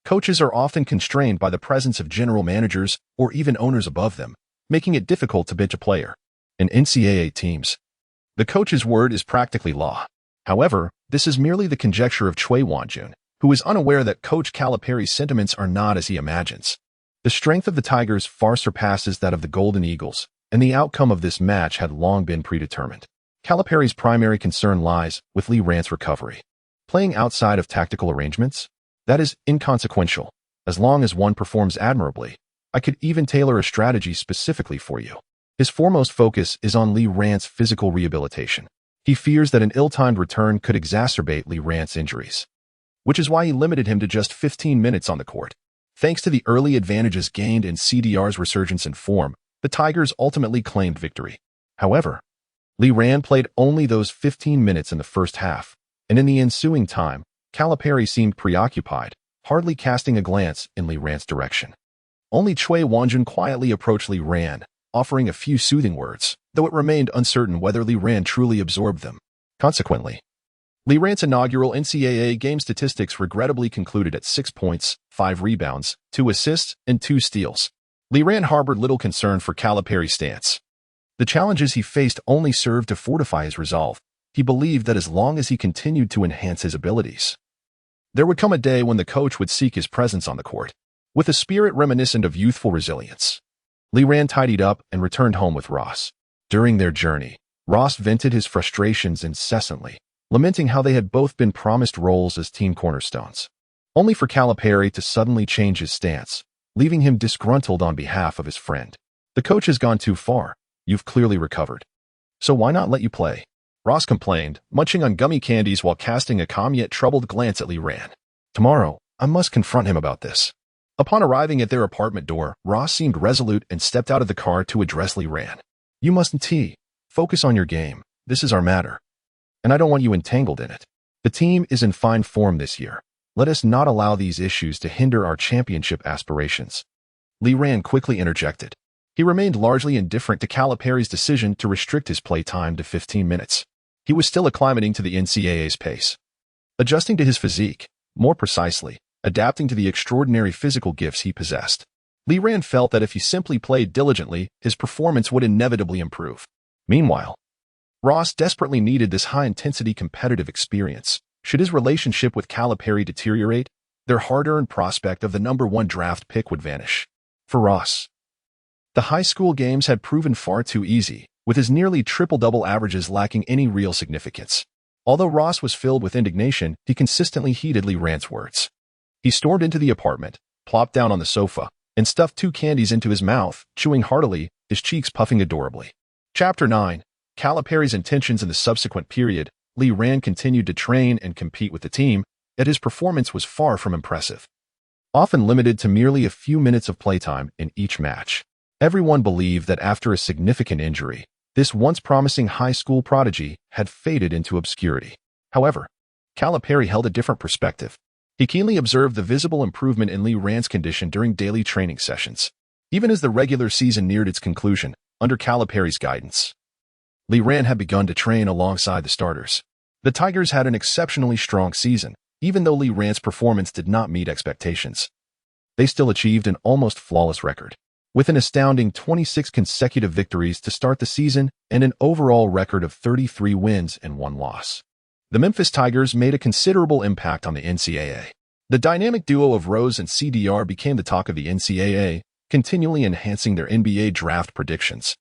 coaches are often constrained by the presence of general managers or even owners above them, making it difficult to bench a player. In NCAA teams, the coach's word is practically law. However, this is merely the conjecture of Choi Wonjun, who is unaware that Coach Calipari's sentiments are not as he imagines. The strength of the Tigers far surpasses that of the Golden Eagles, and the outcome of this match had long been predetermined. Calipari's primary concern lies with Lee Ran's recovery. Playing outside of tactical arrangements? That is inconsequential. As long as one performs admirably, I could even tailor a strategy specifically for you. His foremost focus is on Lee Ran's physical rehabilitation. He fears that an ill-timed return could exacerbate Lee Ran's injuries, which is why he limited him to just 15 minutes on the court. Thanks to the early advantages gained in CDR's resurgence in form, the Tigers ultimately claimed victory. However, Lee Ran played only those 15 minutes in the first half, and in the ensuing time, Calipari seemed preoccupied, hardly casting a glance in Lee Ran's direction. Only Choi Wonjun quietly approached Lee Ran, offering a few soothing words, though it remained uncertain whether Lee Ran truly absorbed them. Consequently, Lee Ran's inaugural NCAA game statistics regrettably concluded at 6 points, 5 rebounds, 2 assists, and 2 steals. Lee Ran harbored little concern for Calipari's stance. The challenges he faced only served to fortify his resolve. He believed that as long as he continued to enhance his abilities, there would come a day when the coach would seek his presence on the court. With a spirit reminiscent of youthful resilience, Lee Ran tidied up and returned home with Ross. During their journey, Ross vented his frustrations incessantly, lamenting how they had both been promised roles as team cornerstones, only for Calipari to suddenly change his stance, leaving him disgruntled on behalf of his friend. The coach has gone too far. You've clearly recovered. So why not let you play? Ross complained, munching on gummy candies while casting a calm yet troubled glance at Lee Ran. Tomorrow, I must confront him about this. Upon arriving at their apartment door, Ross seemed resolute and stepped out of the car to address Lee Ran. You mustn't focus on your game. This is our matter. And I don't want you entangled in it. The team is in fine form this year. Let us not allow these issues to hinder our championship aspirations. Lee Ran quickly interjected. He remained largely indifferent to Calipari's decision to restrict his play time to 15 minutes. He was still acclimating to the NCAA's pace, adjusting to his physique, more precisely, adapting to the extraordinary physical gifts he possessed. Lee Ran felt that if he simply played diligently, his performance would inevitably improve. Meanwhile, Ross desperately needed this high-intensity competitive experience. Should his relationship with Calipari deteriorate, their hard-earned prospect of the #1 draft pick would vanish. For Ross, the high school games had proven far too easy, with his nearly triple-double averages lacking any real significance. Although Ross was filled with indignation, he consistently heeded Lee Ran's words. He stormed into the apartment, plopped down on the sofa, and stuffed 2 candies into his mouth, chewing heartily, his cheeks puffing adorably. Chapter 9. Calipari's intentions in the subsequent period. Lee Ran continued to train and compete with the team, yet his performance was far from impressive. Often limited to merely a few minutes of playtime in each match. Everyone believed that after a significant injury, this once promising high school prodigy had faded into obscurity. However, Calipari held a different perspective. He keenly observed the visible improvement in Lee Ran's condition during daily training sessions. Even as the regular season neared its conclusion, under Calipari's guidance, Lee Ran had begun to train alongside the starters. The Tigers had an exceptionally strong season, even though Lee Ran's performance did not meet expectations. They still achieved an almost flawless record, with an astounding 26 consecutive victories to start the season and an overall record of 33 wins and 1 loss. The Memphis Tigers made a considerable impact on the NCAA. The dynamic duo of Rose and CDR became the talk of the NCAA, continually enhancing their NBA draft predictions.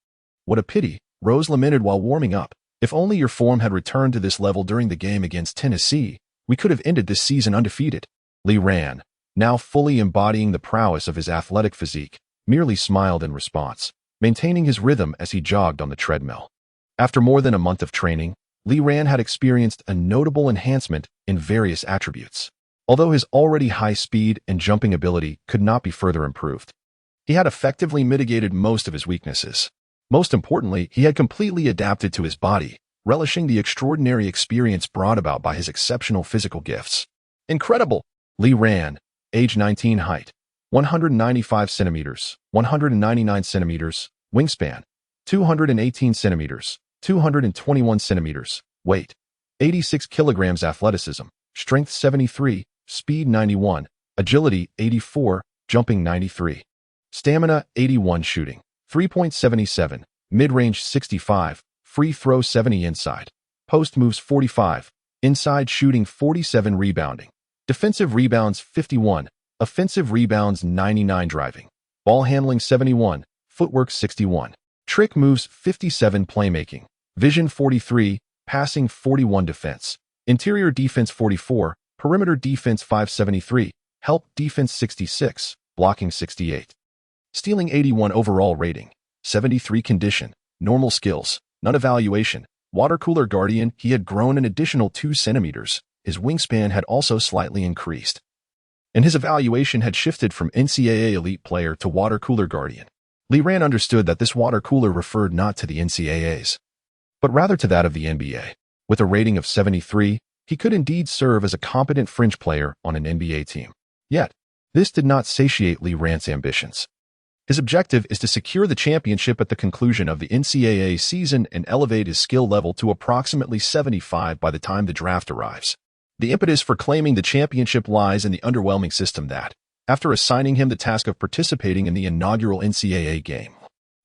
What a pity, Rose lamented while warming up. If only your form had returned to this level during the game against Tennessee, we could have ended this season undefeated. Lee Ran, now fully embodying the prowess of his athletic physique, merely smiled in response, maintaining his rhythm as he jogged on the treadmill. After more than a month of training, Lee Ran had experienced a notable enhancement in various attributes. Although his already high speed and jumping ability could not be further improved, he had effectively mitigated most of his weaknesses. Most importantly, he had completely adapted to his body, relishing the extraordinary experience brought about by his exceptional physical gifts. Incredible! Lee Ran, age 19, height 195 centimeters, 199 centimeters, wingspan 218 centimeters, 221 centimeters, weight 86 kilograms, athleticism, strength 73, speed 91, agility 84, jumping 93, stamina 81, shooting 3.77, mid-range 65, free throw 70, inside post moves 45, inside shooting 47, rebounding, defensive rebounds 51, offensive rebounds 99, driving, ball handling 71, footwork 61, trick moves 57, playmaking, vision 43, passing 41, defense, interior defense 44, perimeter defense 573, help defense 66, blocking 68. Stealing 81, overall rating 73, condition, normal skills, none evaluation, water cooler guardian. He had grown an additional 2 centimeters. His wingspan had also slightly increased, and his evaluation had shifted from NCAA elite player to water cooler guardian. Lee Ran understood that this water cooler referred not to the NCAA's, but rather to that of the NBA. With a rating of 73, he could indeed serve as a competent fringe player on an NBA team. Yet, this did not satiate Lee Ran's ambitions. His objective is to secure the championship at the conclusion of the NCAA season and elevate his skill level to approximately 75 by the time the draft arrives. The impetus for claiming the championship lies in the underwhelming system that, after assigning him the task of participating in the inaugural NCAA game,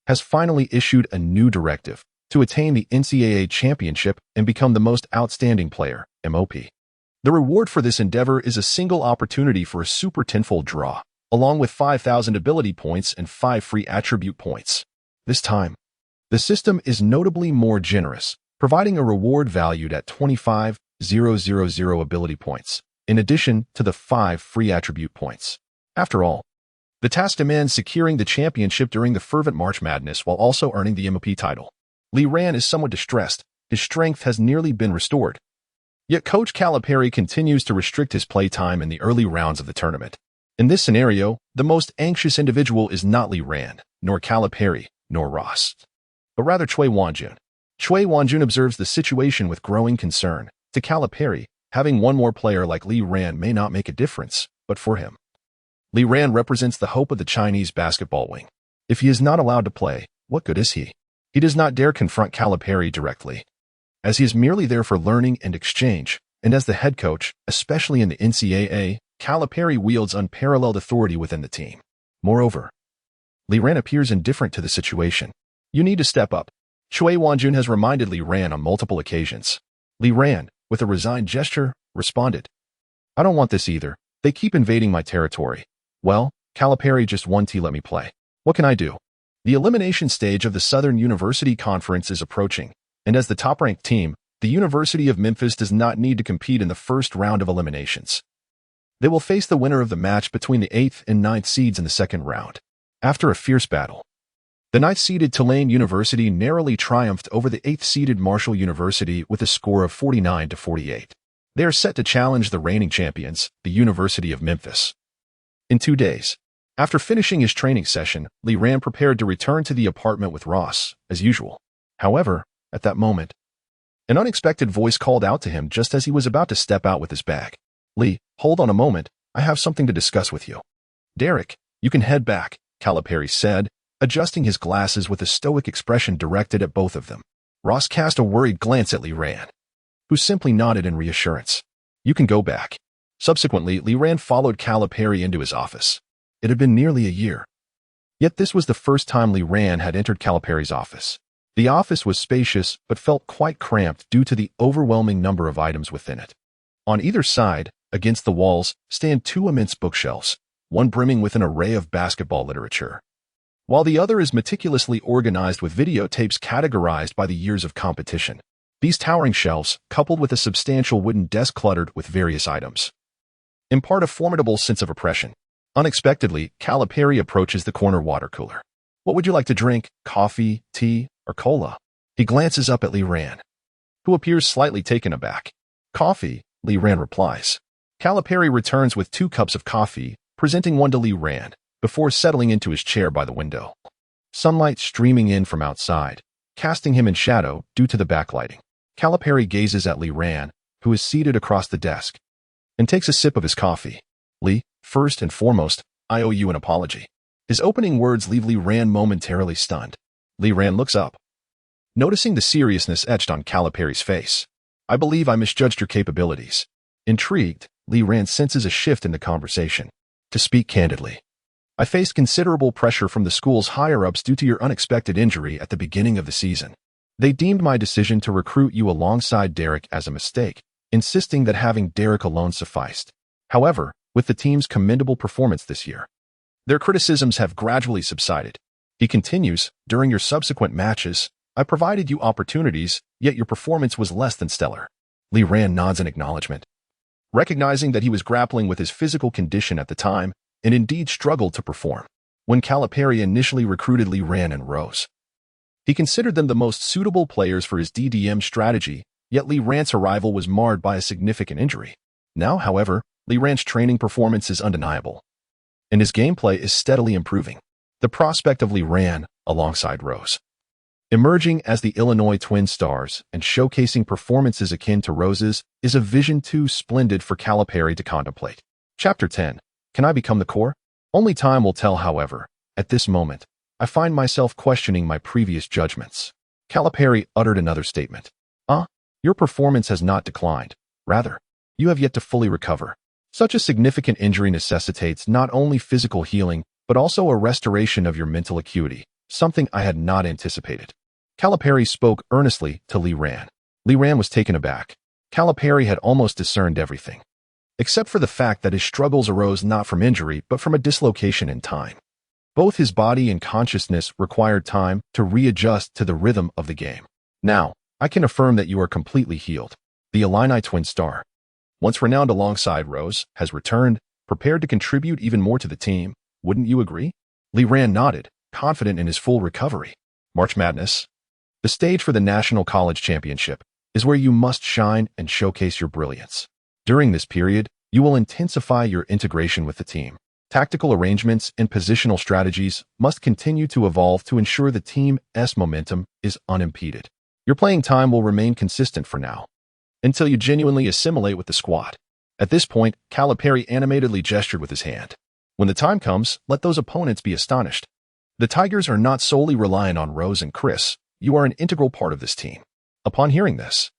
has finally issued a new directive to attain the NCAA championship and become the most outstanding player, MOP. The reward for this endeavor is a single opportunity for a super tenfold draw, along with 5,000 ability points and 5 free attribute points. This time, the system is notably more generous, providing a reward valued at 25,000 ability points, in addition to the 5 free attribute points. After all, the task demands securing the championship during the fervent March Madness while also earning the MOP title. Li Ran is somewhat distressed. His strength has nearly been restored. Yet Coach Calipari continues to restrict his play time in the early rounds of the tournament. In this scenario, the most anxious individual is not Li Ran, nor Calipari, nor Ross, but rather Cui Wanjun. Cui Wanjun observes the situation with growing concern. To Calipari, having one more player like Li Ran may not make a difference, but for him, Li Ran represents the hope of the Chinese basketball wing. If he is not allowed to play, what good is he? He does not dare confront Calipari directly, as he is merely there for learning and exchange, and as the head coach, especially in the NCAA, Calipari wields unparalleled authority within the team. Moreover, Li Ran appears indifferent to the situation. You need to step up. Cui Wanjun has reminded Li Ran on multiple occasions. Li Ran, with a resigned gesture, responded, I don't want this either. They keep invading my territory. Well, Calipari just won to let me play. What can I do? The elimination stage of the Southern University Conference is approaching, and as the top-ranked team, the University of Memphis does not need to compete in the first round of eliminations. They will face the winner of the match between the 8th and 9th seeds in the second round. After a fierce battle, the 9th-seeded Tulane University narrowly triumphed over the 8th-seeded Marshall University with a score of 49-48. They are set to challenge the reigning champions, the University of Memphis. In 2 days, after finishing his training session, Li Ran prepared to return to the apartment with Ross, as usual. However, at that moment, an unexpected voice called out to him just as he was about to step out with his bag. Li, hold on a moment, I have something to discuss with you. Derek, you can head back, Calipari said, adjusting his glasses with a stoic expression directed at both of them. Ross cast a worried glance at Li Ran, who simply nodded in reassurance. You can go back. Subsequently, Li Ran followed Calipari into his office. It had been nearly a year. Yet this was the first time Li Ran had entered Calipari's office. The office was spacious but felt quite cramped due to the overwhelming number of items within it. On either side, against the walls, stand 2 immense bookshelves, one brimming with an array of basketball literature, while the other is meticulously organized with videotapes categorized by the years of competition. These towering shelves, coupled with a substantial wooden desk cluttered with various items, impart a formidable sense of oppression. Unexpectedly, Calipari approaches the corner water cooler. What would you like to drink? Coffee, tea, or cola? He glances up at Li Ran, who appears slightly taken aback. Coffee, Li Ran replies. Calipari returns with 2 cups of coffee, presenting one to Li Ran, before settling into his chair by the window. Sunlight streaming in from outside, casting him in shadow due to the backlighting. Calipari gazes at Li Ran, who is seated across the desk, and takes a sip of his coffee. Li, first and foremost, I owe you an apology. His opening words leave Li Ran momentarily stunned. Li Ran looks up, noticing the seriousness etched on Calipari's face. I believe I misjudged your capabilities. Intrigued, Li Ran senses a shift in the conversation. To speak candidly, I faced considerable pressure from the school's higher-ups due to your unexpected injury at the beginning of the season. They deemed my decision to recruit you alongside Derek as a mistake, insisting that having Derek alone sufficed. However, with the team's commendable performance this year, their criticisms have gradually subsided. He continues, during your subsequent matches, I provided you opportunities, yet your performance was less than stellar. Li Ran nods in acknowledgement, recognizing that he was grappling with his physical condition at the time and indeed struggled to perform. When Calipari initially recruited Li Ran and Rose, he considered them the most suitable players for his DDM strategy, yet Li Ran's arrival was marred by a significant injury. Now, however, Li Ran's training performance is undeniable, and his gameplay is steadily improving. The prospect of Li Ran, alongside Rose, emerging as the Illinois Twin Stars and showcasing performances akin to Rose's, is a vision too splendid for Calipari to contemplate. Chapter 10. Can I become the core? Only time will tell, however. At this moment, I find myself questioning my previous judgments. Calipari uttered another statement. Your performance has not declined. Rather, you have yet to fully recover. Such a significant injury necessitates not only physical healing, but also a restoration of your mental acuity, something I had not anticipated. Calipari spoke earnestly to Li Ran. Li Ran was taken aback. Calipari had almost discerned everything, except for the fact that his struggles arose not from injury, but from a dislocation in time. Both his body and consciousness required time to readjust to the rhythm of the game. Now, I can affirm that you are completely healed. The Illini twin star, once renowned alongside Rose, has returned, prepared to contribute even more to the team. Wouldn't you agree? Li Ran nodded, confident in his full recovery. March Madness, the stage for the National College Championship, is where you must shine and showcase your brilliance. During this period, you will intensify your integration with the team. Tactical arrangements and positional strategies must continue to evolve to ensure the team's momentum is unimpeded. Your playing time will remain consistent for now, until you genuinely assimilate with the squad. At this point, Calipari animatedly gestured with his hand. When the time comes, let those opponents be astonished. The Tigers are not solely reliant on Rose and Chris. You are an integral part of this team. Upon hearing this,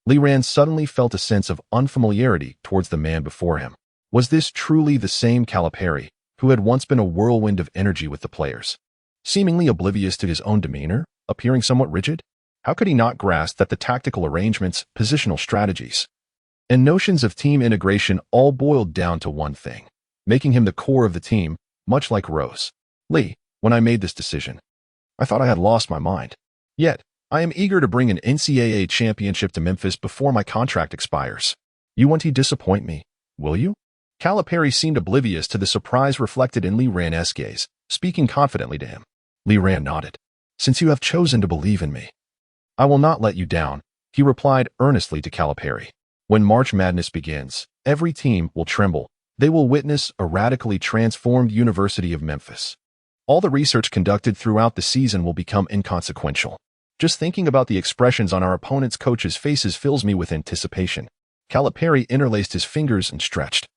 Li Ran suddenly felt a sense of unfamiliarity towards the man before him. Was this truly the same Calipari who had once been a whirlwind of energy with the players, seemingly oblivious to his own demeanor, appearing somewhat rigid? How could he not grasp that the tactical arrangements, positional strategies, and notions of team integration all boiled down to one thing, making him the core of the team, much like Rose? Lee, when I made this decision, I thought I had lost my mind. Yet, I am eager to bring an NCAA championship to Memphis before my contract expires. You won't disappoint me, will you? Calipari seemed oblivious to the surprise reflected in Li Ran's gaze, speaking confidently to him. Li Ran nodded. Since you have chosen to believe in me, I will not let you down, he replied earnestly to Calipari. When March Madness begins, every team will tremble. They will witness a radically transformed University of Memphis. All the research conducted throughout the season will become inconsequential. Just thinking about the expressions on our opponents' coaches' faces fills me with anticipation. Calipari interlaced his fingers and stretched,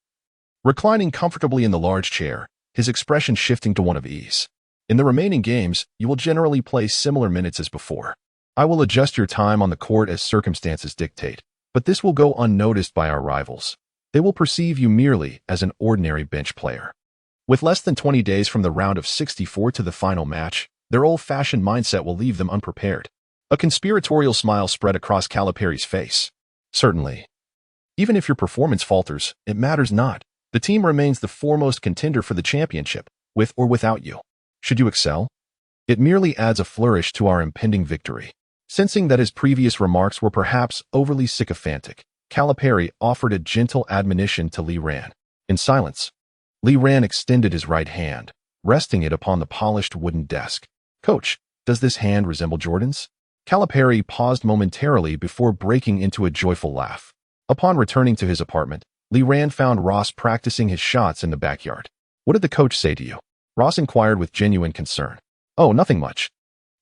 reclining comfortably in the large chair, his expression shifting to one of ease. In the remaining games, you will generally play similar minutes as before. I will adjust your time on the court as circumstances dictate, but this will go unnoticed by our rivals. They will perceive you merely as an ordinary bench player. With less than 20 days from the round of 64 to the final match, their old-fashioned mindset will leave them unprepared. A conspiratorial smile spread across Calipari's face. Certainly. Even if your performance falters, it matters not. The team remains the foremost contender for the championship, with or without you. Should you excel, it merely adds a flourish to our impending victory. Sensing that his previous remarks were perhaps overly sycophantic, Calipari offered a gentle admonition to Li Ran. In silence, Li Ran extended his right hand, resting it upon the polished wooden desk. Coach, does this hand resemble Jordan's? Calipari paused momentarily before breaking into a joyful laugh. Upon returning to his apartment, Li Ran found Ross practicing his shots in the backyard. What did the coach say to you? Ross inquired with genuine concern. Oh, nothing much.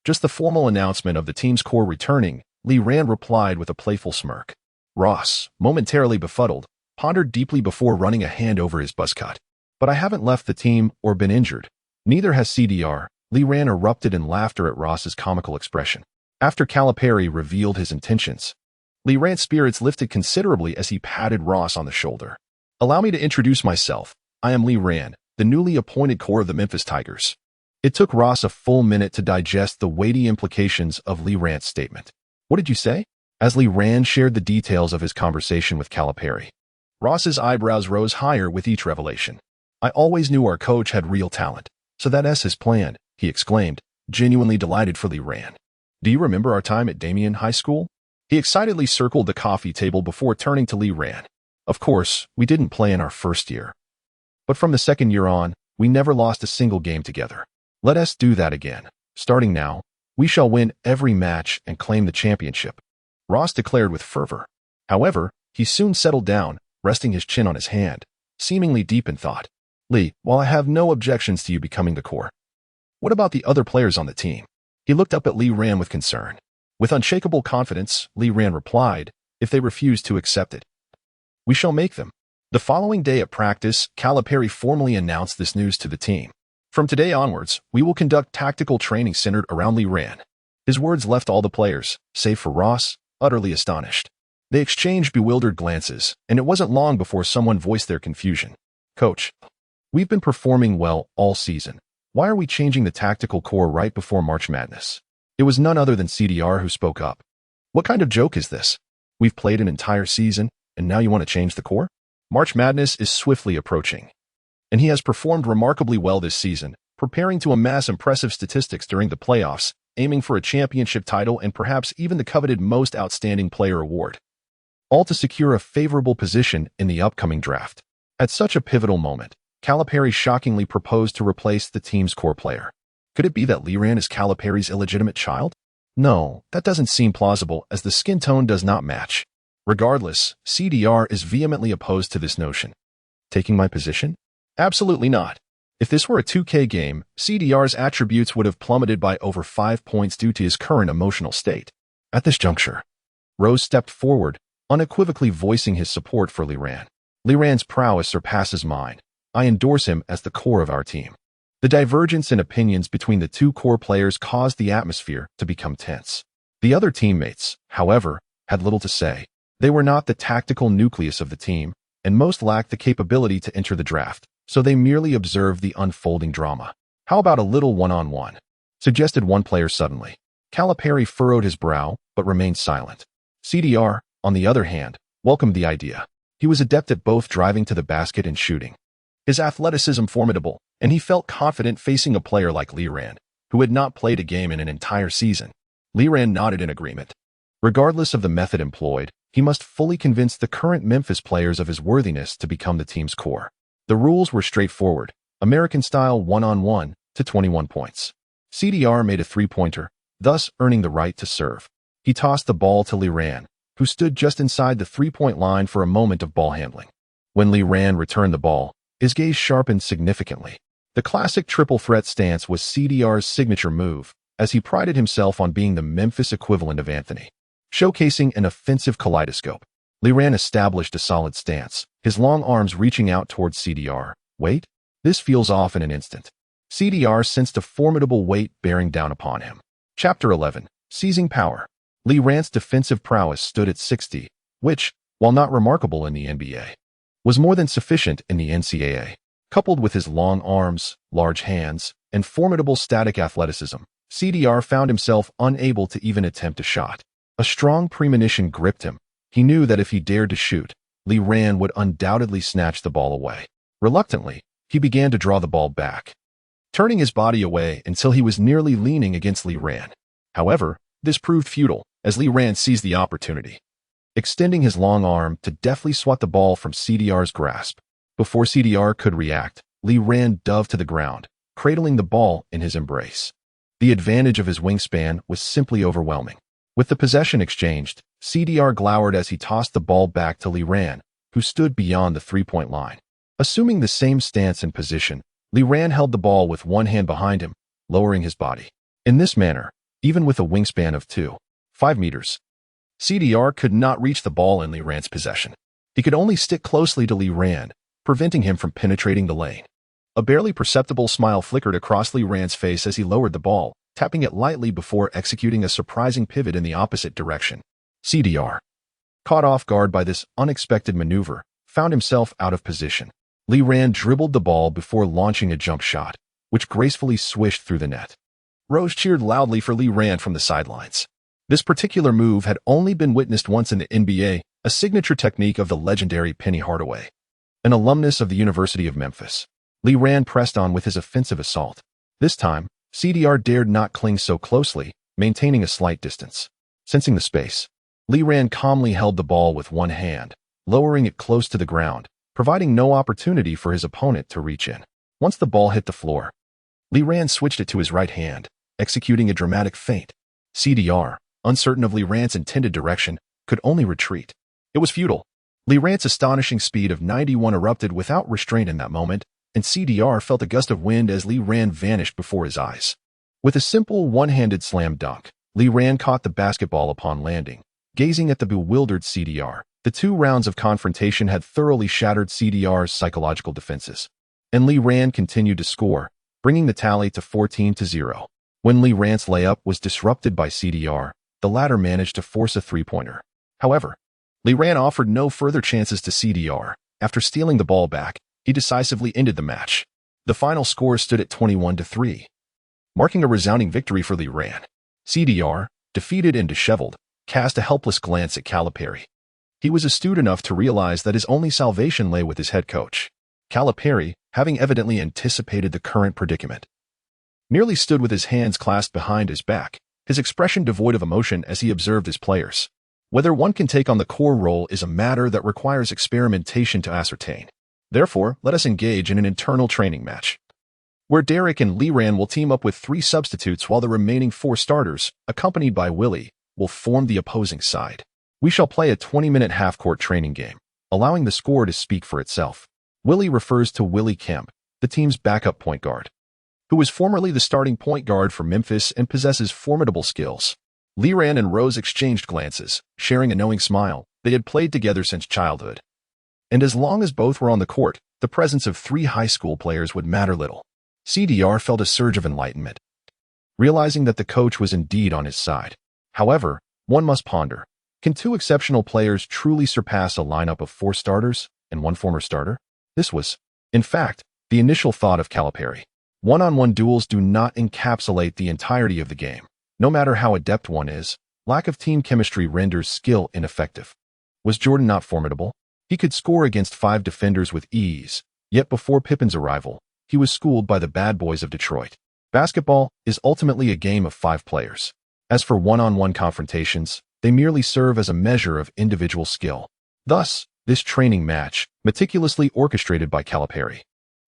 Just the formal announcement of the team's core returning, Li Ran replied with a playful smirk. Ross, momentarily befuddled, pondered deeply before running a hand over his buzz cut. But I haven't left the team or been injured. Neither has CDR. Li Ran erupted in laughter at Ross's comical expression. After Calipari revealed his intentions, Li Ran's spirits lifted considerably as he patted Ross on the shoulder. Allow me to introduce myself. I am Li Ran, the newly appointed core of the Memphis Tigers. It took Ross a full minute to digest the weighty implications of Li Ran's statement. What did you say? As Li Ran shared the details of his conversation with Calipari, Ross's eyebrows rose higher with each revelation. I always knew our coach had real talent. So that's his plan, he exclaimed, genuinely delighted for Li Ran. Do you remember our time at Damien High School? He excitedly circled the coffee table before turning to Li Ran. Of course, we didn't play in our first year. But from the second year on, we never lost a single game together. Let us do that again. Starting now, we shall win every match and claim the championship, Ross declared with fervor. However, he soon settled down, resting his chin on his hand, seemingly deep in thought. Lee, while I have no objections to you becoming the core, what about the other players on the team? He looked up at Li Ran with concern. With unshakable confidence, Li Ran replied, if they refuse to accept it, we shall make them. The following day at practice, Calipari formally announced this news to the team. From today onwards, we will conduct tactical training centered around Li Ran. His words left all the players, save for Ross, utterly astonished. They exchanged bewildered glances, and it wasn't long before someone voiced their confusion. "Coach, we've been performing well all season. Why are we changing the tactical core right before March Madness?" It was none other than CDR who spoke up. "What kind of joke is this? We've played an entire season, and now you want to change the core?" March Madness is swiftly approaching, and he has performed remarkably well this season, preparing to amass impressive statistics during the playoffs, aiming for a championship title and perhaps even the coveted Most Outstanding Player award, all to secure a favorable position in the upcoming draft. At such a pivotal moment, Calipari shockingly proposed to replace the team's core player. Could it be that Liran is Calipari's illegitimate child? No, that doesn't seem plausible, as the skin tone does not match. Regardless, CDR is vehemently opposed to this notion. Taking my position? Absolutely not. If this were a 2K game, CDR's attributes would have plummeted by over 5 points due to his current emotional state. At this juncture, Rose stepped forward, unequivocally voicing his support for Liran. "Liran's prowess surpasses mine. I endorse him as the core of our team." The divergence in opinions between the two core players caused the atmosphere to become tense. The other teammates, however, had little to say. They were not the tactical nucleus of the team, and most lacked the capability to enter the draft, so they merely observed the unfolding drama. "How about a little one-on-one?" suggested one player suddenly. Calipari furrowed his brow, but remained silent. CDR, on the other hand, welcomed the idea. He was adept at both driving to the basket and shooting. His athleticism formidable, and he felt confident facing a player like Liran, who had not played a game in an entire season. Liran nodded in agreement. Regardless of the method employed, he must fully convince the current Memphis players of his worthiness to become the team's core. The rules were straightforward, American-style one-on-one to 21 points. CDR made a three-pointer, thus earning the right to serve. He tossed the ball to Liran, who stood just inside the three-point line for a moment of ball handling. When Liran returned the ball, his gaze sharpened significantly. The classic triple threat stance was CDR's signature move, as he prided himself on being the Memphis equivalent of Anthony. Showcasing an offensive kaleidoscope, Liran established a solid stance, his long arms reaching out towards CDR. "Wait, this feels off in an instant." CDR sensed a formidable weight bearing down upon him. Chapter 11. Seizing Power. Liran's defensive prowess stood at 60, which, while not remarkable in the NBA, was more than sufficient in the NCAA. Coupled with his long arms, large hands, and formidable static athleticism, CDR found himself unable to even attempt a shot. A strong premonition gripped him. He knew that if he dared to shoot, Liran would undoubtedly snatch the ball away. Reluctantly, he began to draw the ball back, turning his body away until he was nearly leaning against Liran. However, this proved futile, as Liran seized the opportunity, extending his long arm to deftly swat the ball from CDR's grasp. Before CDR could react, Liran dove to the ground, cradling the ball in his embrace. The advantage of his wingspan was simply overwhelming. With the possession exchanged, CDR glowered as he tossed the ball back to Liran, who stood beyond the three-point line. Assuming the same stance and position, Liran held the ball with one hand behind him, lowering his body. In this manner, even with a wingspan of 2.5 meters, CDR could not reach the ball in Liran's possession. He could only stick closely to Liran, preventing him from penetrating the lane. A barely perceptible smile flickered across Liran's face as he lowered the ball, tapping it lightly before executing a surprising pivot in the opposite direction. CDR, caught off guard by this unexpected maneuver, found himself out of position. Liran dribbled the ball before launching a jump shot, which gracefully swished through the net. Rose cheered loudly for Liran from the sidelines. This particular move had only been witnessed once in the NBA, a signature technique of the legendary Penny Hardaway, an alumnus of the University of Memphis. Liran pressed on with his offensive assault. This time, CDR dared not cling so closely, maintaining a slight distance. Sensing the space, Liran calmly held the ball with one hand, lowering it close to the ground, providing no opportunity for his opponent to reach in. Once the ball hit the floor, Liran switched it to his right hand, executing a dramatic feint. CDR, uncertain of Liran's intended direction, could only retreat. It was futile. Liran's astonishing speed of 91 erupted without restraint in that moment, and CDR felt a gust of wind as Liran vanished before his eyes. With a simple one-handed slam dunk, Liran caught the basketball upon landing. Gazing at the bewildered CDR, the 2 rounds of confrontation had thoroughly shattered CDR's psychological defenses, and Liran continued to score, bringing the tally to 14-0. When Liran's layup was disrupted by CDR, the latter managed to force a three-pointer. However, Lee Ran offered no further chances to CDR. After stealing the ball back, he decisively ended the match. The final score stood at 21-3, marking a resounding victory for Lee Ran. CDR, defeated and disheveled, cast a helpless glance at Calipari. He was astute enough to realize that his only salvation lay with his head coach. Calipari, having evidently anticipated the current predicament, merely stood with his hands clasped behind his back, his expression devoid of emotion as he observed his players. Whether one can take on the core role is a matter that requires experimentation to ascertain. Therefore, let us engage in an internal training match, where Derek and Lee Ran will team up with 3 substitutes while the remaining 4 starters, accompanied by Willie, will form the opposing side. We shall play a 20-minute half-court training game, allowing the score to speak for itself. Willie refers to Willie Kemp, the team's backup point guard, who was formerly the starting point guard for Memphis and possesses formidable skills. Lee Ran and Rose exchanged glances, sharing a knowing smile. They had played together since childhood. And as long as both were on the court, the presence of 3 high school players would matter little. CDR felt a surge of enlightenment, realizing that the coach was indeed on his side. However, one must ponder, can 2 exceptional players truly surpass a lineup of 4 starters and 1 former starter? This was, in fact, the initial thought of Calipari. One-on-one duels do not encapsulate the entirety of the game. No matter how adept one is, lack of team chemistry renders skill ineffective. Was Jordan not formidable? He could score against 5 defenders with ease, yet before Pippen's arrival, he was schooled by the bad boys of Detroit. Basketball is ultimately a game of 5 players. As for one-on-one confrontations, they merely serve as a measure of individual skill. Thus, this training match, meticulously orchestrated by Calipari,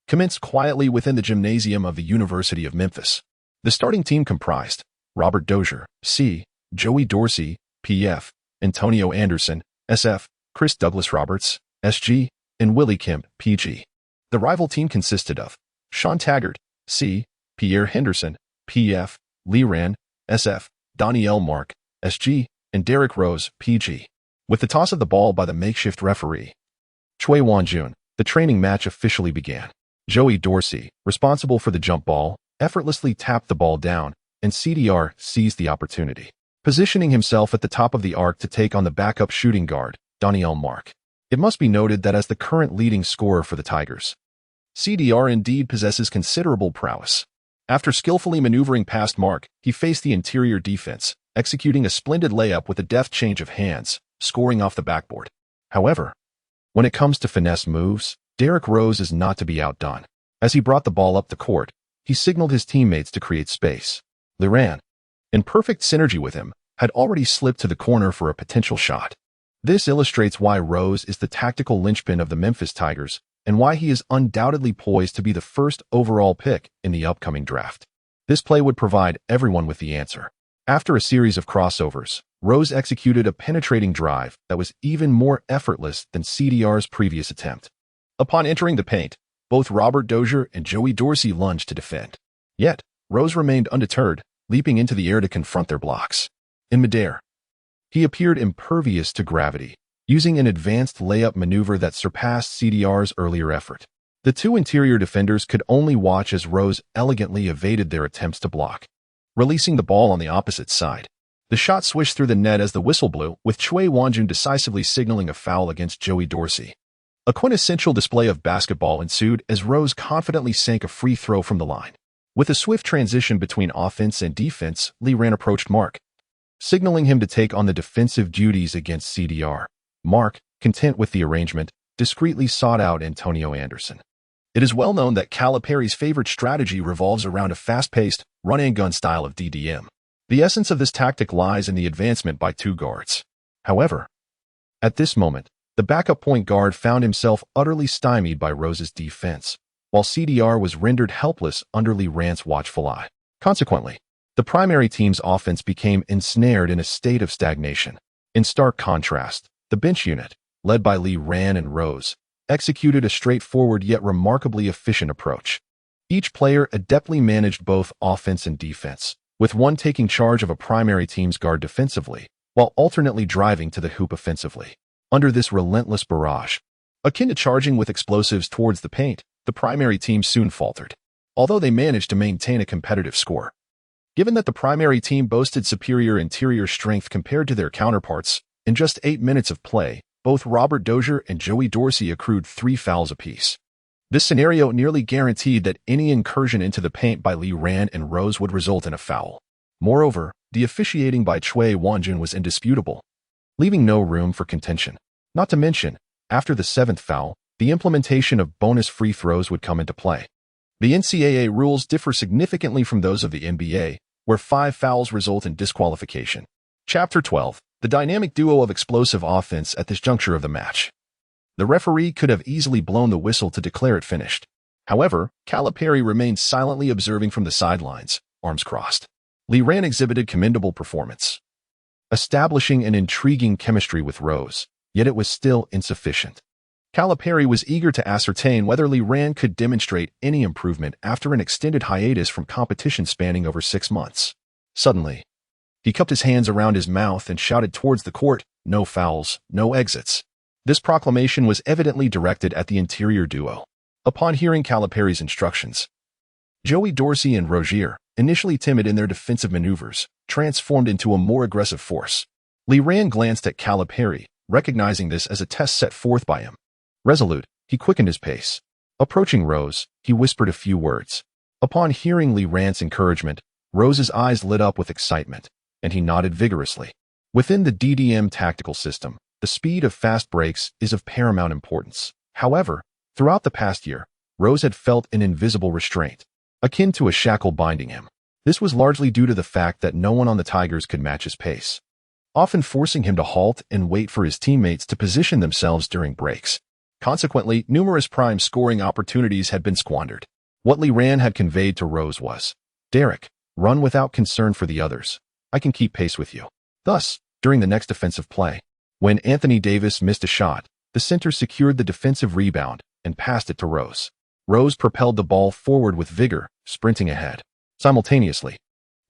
commenced quietly within the gymnasium of the University of Memphis. The starting team comprised Robert Dozier, C., Joey Dorsey, P.F., Antonio Anderson, S.F., Chris Douglas Roberts, S.G., and Willie Kemp, P.G. The rival team consisted of Sean Taggart, C., Pierre Henderson, P.F., Lee Ran, S.F., Danielle Mark, S.G., and Derek Rose, P.G. With the toss of the ball by the makeshift referee, Choi Won-jun, the training match officially began. Joey Dorsey, responsible for the jump ball, effortlessly tapped the ball down, and CDR seized the opportunity, positioning himself at the top of the arc to take on the backup shooting guard, Danielle Mark. It must be noted that as the current leading scorer for the Tigers, CDR indeed possesses considerable prowess. After skillfully maneuvering past Mark, he faced the interior defense, executing a splendid layup with a deft change of hands, scoring off the backboard. However, when it comes to finesse moves, Derek Rose is not to be outdone. As he brought the ball up the court, he signaled his teammates to create space. Lee Ran, in perfect synergy with him, had already slipped to the corner for a potential shot. This illustrates why Rose is the tactical linchpin of the Memphis Tigers and why he is undoubtedly poised to be the first overall pick in the upcoming draft. This play would provide everyone with the answer. After a series of crossovers, Rose executed a penetrating drive that was even more effortless than CDR's previous attempt. Upon entering the paint, both Robert Dozier and Joey Dorsey lunged to defend. Yet, Rose remained undeterred, leaping into the air to confront their blocks. In midair, he appeared impervious to gravity, using an advanced layup maneuver that surpassed CDR's earlier effort. The 2 interior defenders could only watch as Rose elegantly evaded their attempts to block, releasing the ball on the opposite side. The shot swished through the net as the whistle blew, with Choi Won-jun decisively signaling a foul against Joey Dorsey. A quintessential display of basketball ensued as Rose confidently sank a free throw from the line. With a swift transition between offense and defense, Lee Ran approached Mark, signaling him to take on the defensive duties against CDR. Mark, content with the arrangement, discreetly sought out Antonio Anderson. It is well known that Calipari's favorite strategy revolves around a fast-paced, run-and-gun style of DDM. The essence of this tactic lies in the advancement by 2 guards. However, at this moment, the backup point guard found himself utterly stymied by Rose's defense, while CDR was rendered helpless under Lee Ran's watchful eye. Consequently, the primary team's offense became ensnared in a state of stagnation. In stark contrast, the bench unit, led by Lee Ran and Rose, executed a straightforward yet remarkably efficient approach. Each player adeptly managed both offense and defense, with one taking charge of a primary team's guard defensively, while alternately driving to the hoop offensively. Under this relentless barrage, akin to charging with explosives towards the paint, the primary team soon faltered, although they managed to maintain a competitive score. Given that the primary team boasted superior interior strength compared to their counterparts, In just 8 minutes of play, both Robert Dozier and Joey Dorsey accrued 3 fouls apiece. This scenario nearly guaranteed that any incursion into the paint by Lee Rand and Rose would result in a foul. Moreover, the officiating by Choi Won-jun was indisputable, leaving no room for contention. Not to mention, after the 7th foul, the implementation of bonus free throws would come into play. The NCAA rules differ significantly from those of the NBA, where 5 fouls result in disqualification. Chapter 12. The dynamic duo of explosive offense at this juncture of the match. The referee could have easily blown the whistle to declare it finished. However, Calipari remained silently observing from the sidelines, arms crossed. Lee Rand exhibited commendable performance, establishing an intriguing chemistry with Rose, yet it was still insufficient. Calipari was eager to ascertain whether Lee Rand could demonstrate any improvement after an extended hiatus from competition spanning over 6 months. Suddenly, he cupped his hands around his mouth and shouted towards the court, "No fouls, no exits." This proclamation was evidently directed at the interior duo. Upon hearing Calipari's instructions, Joey Dorsey and Rozier, initially timid in their defensive maneuvers, transformed into a more aggressive force. Lee Rand glanced at Calipari, recognizing this as a test set forth by him. Resolute, he quickened his pace. Approaching Rose, he whispered a few words. Upon hearing Lee Rand's encouragement, Rose's eyes lit up with excitement, and he nodded vigorously. Within the DDM tactical system, the speed of fast breaks is of paramount importance. However, throughout the past year, Rose had felt an invisible restraint, akin to a shackle binding him. This was largely due to the fact that no one on the Tigers could match his pace, often forcing him to halt and wait for his teammates to position themselves during breaks. Consequently, numerous prime scoring opportunities had been squandered. What Lee Rand had conveyed to Rose was, "Derek, run without concern for the others. I can keep pace with you." Thus, during the next defensive play, when Anthony Davis missed a shot, the center secured the defensive rebound and passed it to Rose. Rose propelled the ball forward with vigor, sprinting ahead. Simultaneously,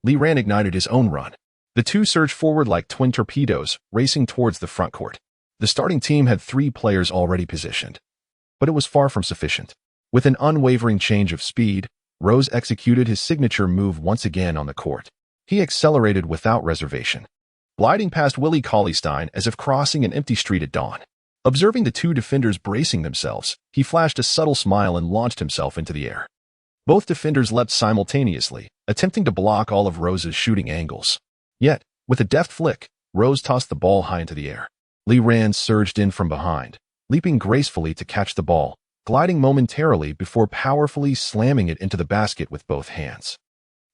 Lee Rand ignited his own run. The two surged forward like twin torpedoes, racing towards the front court. The starting team had 3 players already positioned, but it was far from sufficient. With an unwavering change of speed, Rose executed his signature move once again on the court. He accelerated without reservation, gliding past Willie Cauley-Stein as if crossing an empty street at dawn. Observing the 2 defenders bracing themselves, he flashed a subtle smile and launched himself into the air. Both defenders leapt simultaneously, attempting to block all of Rose's shooting angles. Yet, with a deft flick, Rose tossed the ball high into the air. Lee Rand surged in from behind, leaping gracefully to catch the ball, gliding momentarily before powerfully slamming it into the basket with both hands.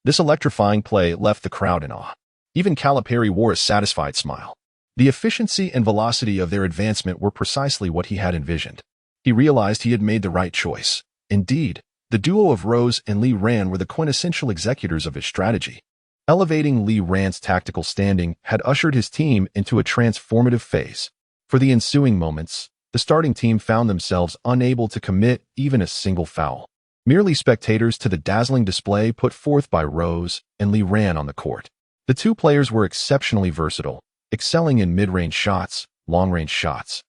This electrifying play left the crowd in awe. Even Calipari wore a satisfied smile. The efficiency and velocity of their advancement were precisely what he had envisioned. He realized he had made the right choice. Indeed, the duo of Rose and Lee Rand were the quintessential executors of his strategy. Elevating Lee Rand's tactical standing had ushered his team into a transformative phase. For the ensuing moments, the starting team found themselves unable to commit even a single foul, merely spectators to the dazzling display put forth by Rose and Lee Rand on the court. The 2 players were exceptionally versatile, excelling in mid-range shots, long-range shots,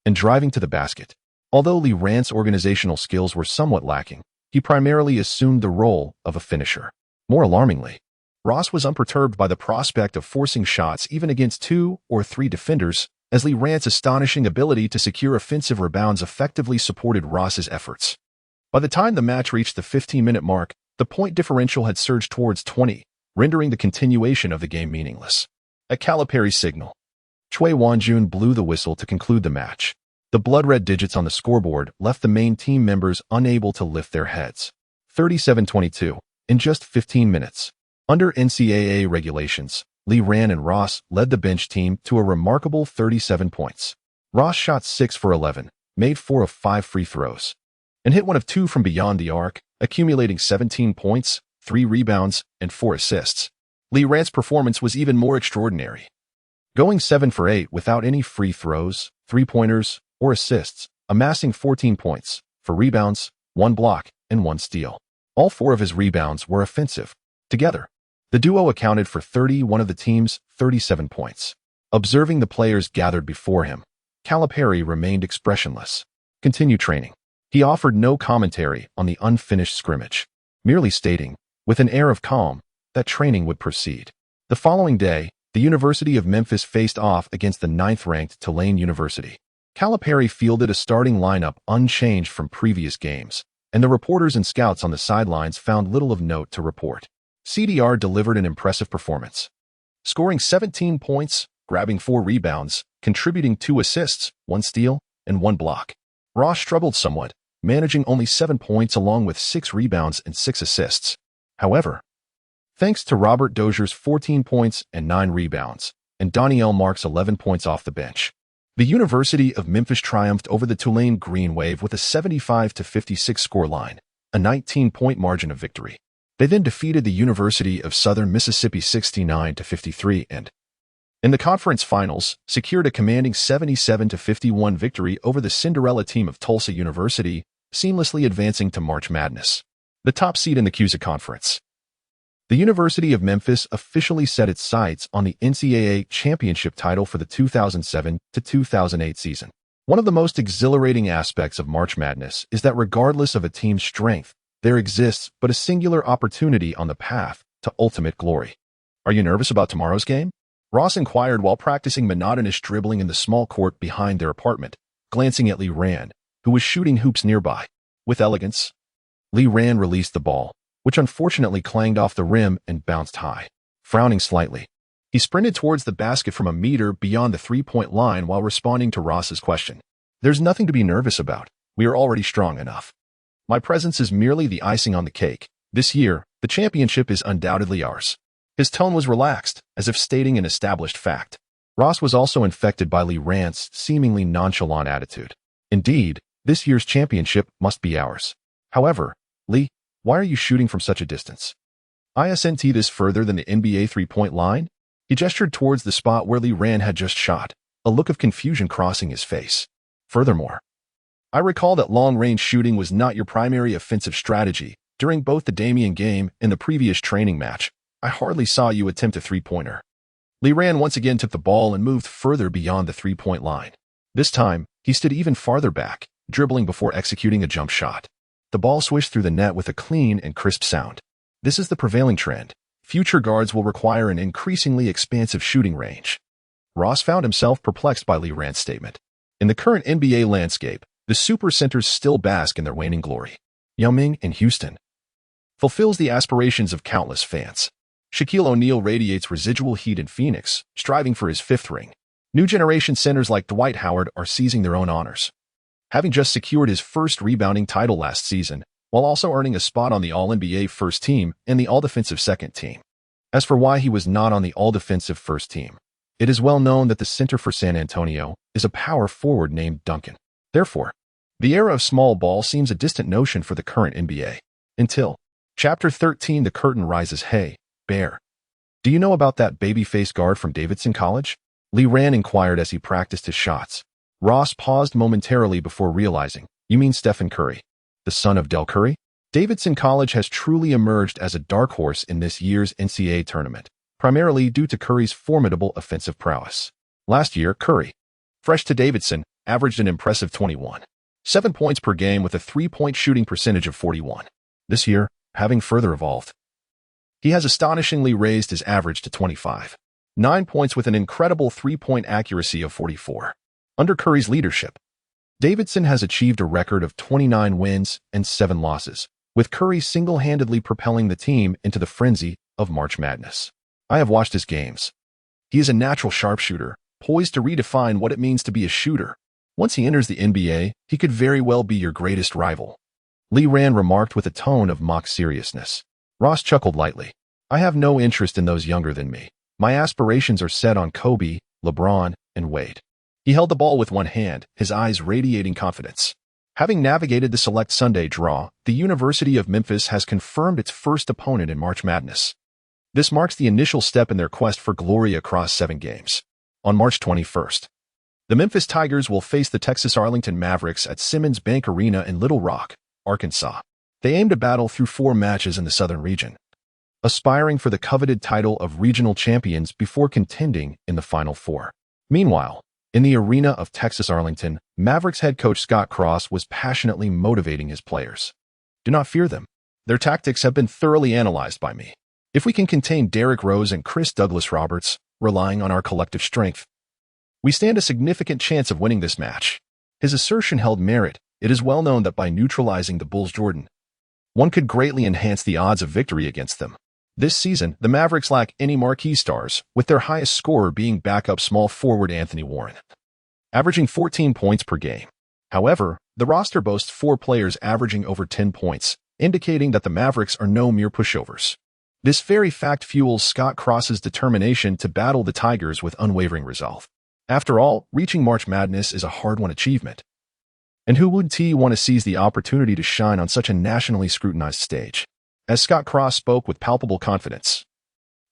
and driving to the basket. Although Lee Rand's organizational skills were somewhat lacking, he primarily assumed the role of a finisher. More alarmingly, Ross was unperturbed by the prospect of forcing shots even against 2 or 3 defenders, as Lee Rand's astonishing ability to secure offensive rebounds effectively supported Ross's efforts. By the time the match reached the 15-minute mark, the point differential had surged towards 20, rendering the continuation of the game meaningless. At Calipari's signal, Choi Won-jun blew the whistle to conclude the match. The blood-red digits on the scoreboard left the main team members unable to lift their heads. 37-22, in just 15 minutes. Under NCAA regulations, Lee Rand and Ross led the bench team to a remarkable 37 points. Ross shot 6 for 11, made 4 of 5 free throws, and hit 1 of 2 from beyond the arc, accumulating 17 points, 3 rebounds, and 4 assists. Lee Rand's performance was even more extraordinary, going 7 for 8 without any free throws, 3-pointers, or assists, amassing 14 points, 4 rebounds, 1 block, and 1 steal. All 4 of his rebounds were offensive. Together, the duo accounted for 31 of the team's 37 points. Observing the players gathered before him, Calipari remained expressionless. Continue training. He offered no commentary on the unfinished scrimmage, merely stating, with an air of calm, that training would proceed. The following day, the University of Memphis faced off against the 9th-ranked Tulane University. Calipari fielded a starting lineup unchanged from previous games, and the reporters and scouts on the sidelines found little of note to report. CDR delivered an impressive performance, scoring 17 points, grabbing 4 rebounds, contributing 2 assists, 1 steal, and 1 block. Ross struggled somewhat, managing only 7 points along with 6 rebounds and 6 assists. However, thanks to Robert Dozier's 14 points and 9 rebounds, and Danielle Marks' 11 points off the bench, the University of Memphis triumphed over the Tulane Green Wave with a 75-56 scoreline, a 19-point margin of victory. They then defeated the University of Southern Mississippi 69-53 and, in the conference finals, secured a commanding 77-51 victory over the Cinderella team of Tulsa University, seamlessly advancing to March Madness, the top seed in the CUSA Conference. The University of Memphis officially set its sights on the NCAA championship title for the 2007-2008 season. One of the most exhilarating aspects of March Madness is that regardless of a team's strength, there exists but a singular opportunity on the path to ultimate glory. Are you nervous about tomorrow's game? Ross inquired while practicing monotonous dribbling in the small court behind their apartment, glancing at Lee Rand, who was shooting hoops nearby. With elegance, Lee Rand released the ball, which unfortunately clanged off the rim and bounced high. Frowning slightly, he sprinted towards the basket from a meter beyond the three-point line while responding to Ross's question. There's nothing to be nervous about. We are already strong enough. My presence is merely the icing on the cake. This year, the championship is undoubtedly ours. His tone was relaxed, as if stating an established fact. Ross was also infected by Lee Rand's seemingly nonchalant attitude. Indeed, this year's championship must be ours. However, Lee, why are you shooting from such a distance? Isn't this further than the NBA three-point line? He gestured towards the spot where Lee Rand had just shot, a look of confusion crossing his face. Furthermore, I recall that long-range shooting was not your primary offensive strategy. During both the Damian game and the previous training match, I hardly saw you attempt a three-pointer. Lee Rand once again took the ball and moved further beyond the three-point line. This time, he stood even farther back, dribbling before executing a jump shot. The ball swished through the net with a clean and crisp sound. This is the prevailing trend. Future guards will require an increasingly expansive shooting range. Ross found himself perplexed by Lee Rand's statement. In the current NBA landscape, the super centers still bask in their waning glory. Yao Ming in Houston fulfills the aspirations of countless fans. Shaquille O'Neal radiates residual heat in Phoenix, striving for his 5th ring. New generation centers like Dwight Howard are seizing their own honors, having just secured his first rebounding title last season, while also earning a spot on the All-NBA first team and the All-Defensive second team. As for why he was not on the All-Defensive first team, it is well known that the center for San Antonio is a power forward named Duncan. Therefore, the era of small ball seems a distant notion for the current NBA. Until Chapter 13, the curtain rises. Hey, Bear, do you know about that babyface guard from Davidson College? Lee Rand inquired as he practiced his shots. Ross paused momentarily before realizing, you mean Stephen Curry, the son of Del Curry? Davidson College has truly emerged as a dark horse in this year's NCAA tournament, primarily due to Curry's formidable offensive prowess. Last year, Curry, fresh to Davidson, averaged an impressive 21.7 points per game with a three-point shooting percentage of 41. This year, having further evolved, he has astonishingly raised his average to 25.9 points with an incredible three-point accuracy of 44. Under Curry's leadership, Davidson has achieved a record of 29 wins and 7 losses, with Curry single-handedly propelling the team into the frenzy of March Madness. I have watched his games. He is a natural sharpshooter, poised to redefine what it means to be a shooter. Once he enters the NBA, he could very well be your greatest rival. Lee Rand remarked with a tone of mock seriousness. Ross chuckled lightly. I have no interest in those younger than me. My aspirations are set on Kobe, LeBron, and Wade. He held the ball with one hand, his eyes radiating confidence. Having navigated the Select Sunday draw, the University of Memphis has confirmed its first opponent in March Madness. This marks the initial step in their quest for glory across 7 games. On March 21st, the Memphis Tigers will face the Texas Arlington Mavericks at Simmons Bank Arena in Little Rock, Arkansas. They aim to battle through 4 matches in the Southern region, aspiring for the coveted title of regional champions before contending in the Final Four. Meanwhile, in the arena of Texas Arlington, Mavericks head coach Scott Cross was passionately motivating his players. Do not fear them. Their tactics have been thoroughly analyzed by me. If we can contain Derrick Rose and Chris Douglas Roberts, relying on our collective strength. We stand a significant chance of winning this match. His assertion held merit. It is well known that by neutralizing the Bulls' Jordan, one could greatly enhance the odds of victory against them. This season, the Mavericks lack any marquee stars, with their highest scorer being backup small forward Anthony Warren, averaging 14 points per game. However, the roster boasts 4 players averaging over 10 points, indicating that the Mavericks are no mere pushovers. This very fact fuels Scott Cross's determination to battle the Tigers with unwavering resolve. After all, reaching March Madness is a hard-won achievement. And who would want to seize the opportunity to shine on such a nationally scrutinized stage? As Scott Cross spoke with palpable confidence,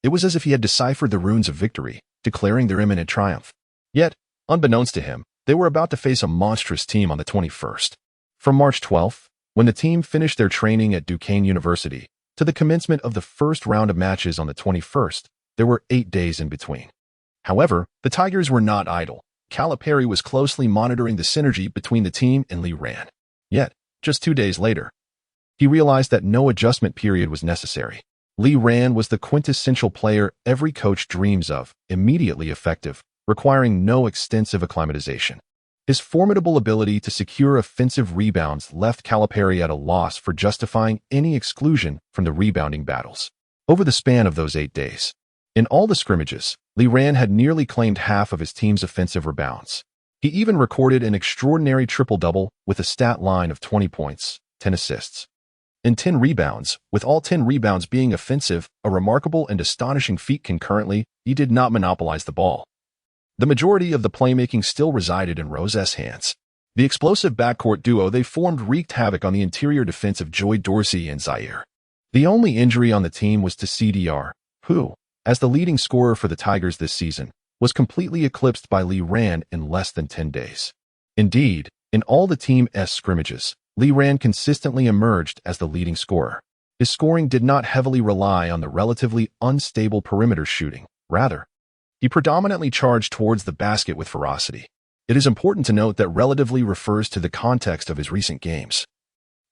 it was as if he had deciphered the runes of victory, declaring their imminent triumph. Yet, unbeknownst to him, they were about to face a monstrous team on the 21st. From March 12th, when the team finished their training at Duquesne University, to the commencement of the first round of matches on the 21st, there were 8 days in between. However, the Tigers were not idle. Calipari was closely monitoring the synergy between the team and Lee Rand. Yet, just 2 days later, he realized that no adjustment period was necessary. Lee Rand was the quintessential player every coach dreams of, immediately effective, requiring no extensive acclimatization. His formidable ability to secure offensive rebounds left Calipari at a loss for justifying any exclusion from the rebounding battles. Over the span of those 8 days, in all the scrimmages, Lee Rand had nearly claimed half of his team's offensive rebounds. He even recorded an extraordinary triple-double with a stat line of 20 points, 10 assists, and 10 rebounds, with all 10 rebounds being offensive, a remarkable and astonishing feat concurrently. He did not monopolize the ball. The majority of the playmaking still resided in Rose's hands. The explosive backcourt duo they formed wreaked havoc on the interior defense of Joy Dorsey and Zaire. The only injury on the team was to CDR, who, as the leading scorer for the Tigers this season, was completely eclipsed by Lee Rand in less than 10 days. Indeed, in all the team's scrimmages, Lee Rand consistently emerged as the leading scorer. His scoring did not heavily rely on the relatively unstable perimeter shooting. Rather, he predominantly charged towards the basket with ferocity. It is important to note that relatively refers to the context of his recent games,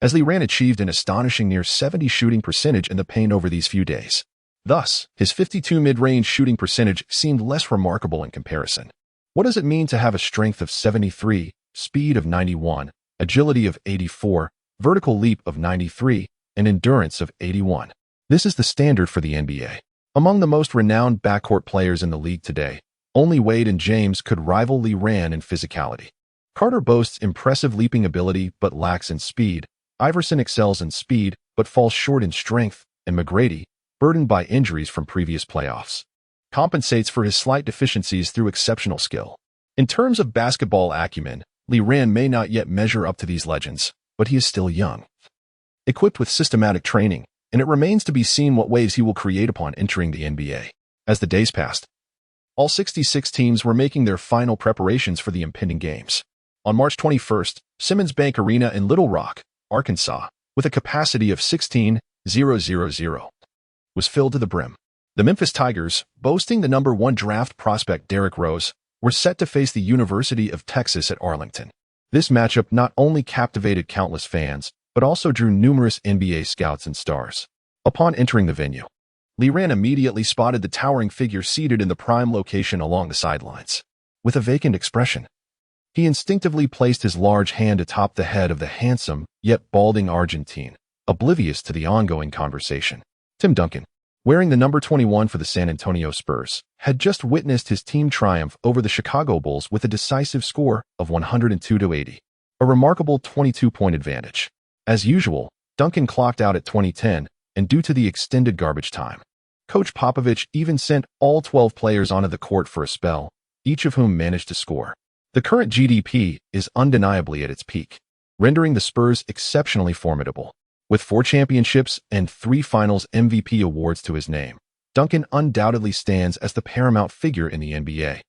as Lee Rand achieved an astonishing near 70% shooting percentage in the paint over these few days. Thus, his 52 mid-range shooting percentage seemed less remarkable in comparison. What does it mean to have a strength of 73, speed of 91, agility of 84, vertical leap of 93, and endurance of 81? This is the standard for the NBA. Among the most renowned backcourt players in the league today, only Wade and James could rival Lee Rand in physicality. Carter boasts impressive leaping ability but lacks in speed. Iverson excels in speed but falls short in strength, and McGrady, burdened by injuries from previous playoffs, compensates for his slight deficiencies through exceptional skill. In terms of basketball acumen, Lee Rand may not yet measure up to these legends, but he is still young, equipped with systematic training, and it remains to be seen what waves he will create upon entering the NBA. As the days passed, all 66 teams were making their final preparations for the impending games. On March 21st, Simmons Bank Arena in Little Rock, Arkansas, with a capacity of 16,000, was filled to the brim. The Memphis Tigers, boasting the number 1 draft prospect Derrick Rose, were set to face the University of Texas at Arlington. This matchup not only captivated countless fans, but also drew numerous NBA scouts and stars. Upon entering the venue, Lee Rand immediately spotted the towering figure seated in the prime location along the sidelines. With a vacant expression, he instinctively placed his large hand atop the head of the handsome, yet balding Argentine, oblivious to the ongoing conversation. Tim Duncan, wearing the number 21 for the San Antonio Spurs, had just witnessed his team triumph over the Chicago Bulls with a decisive score of 102-80, a remarkable 22-point advantage. As usual, Duncan clocked out at 20:10, and due to the extended garbage time, Coach Popovich even sent all 12 players onto the court for a spell, each of whom managed to score. The current GDP is undeniably at its peak, rendering the Spurs exceptionally formidable. With 4 championships and 3 finals MVP awards to his name, Duncan undoubtedly stands as the paramount figure in the NBA,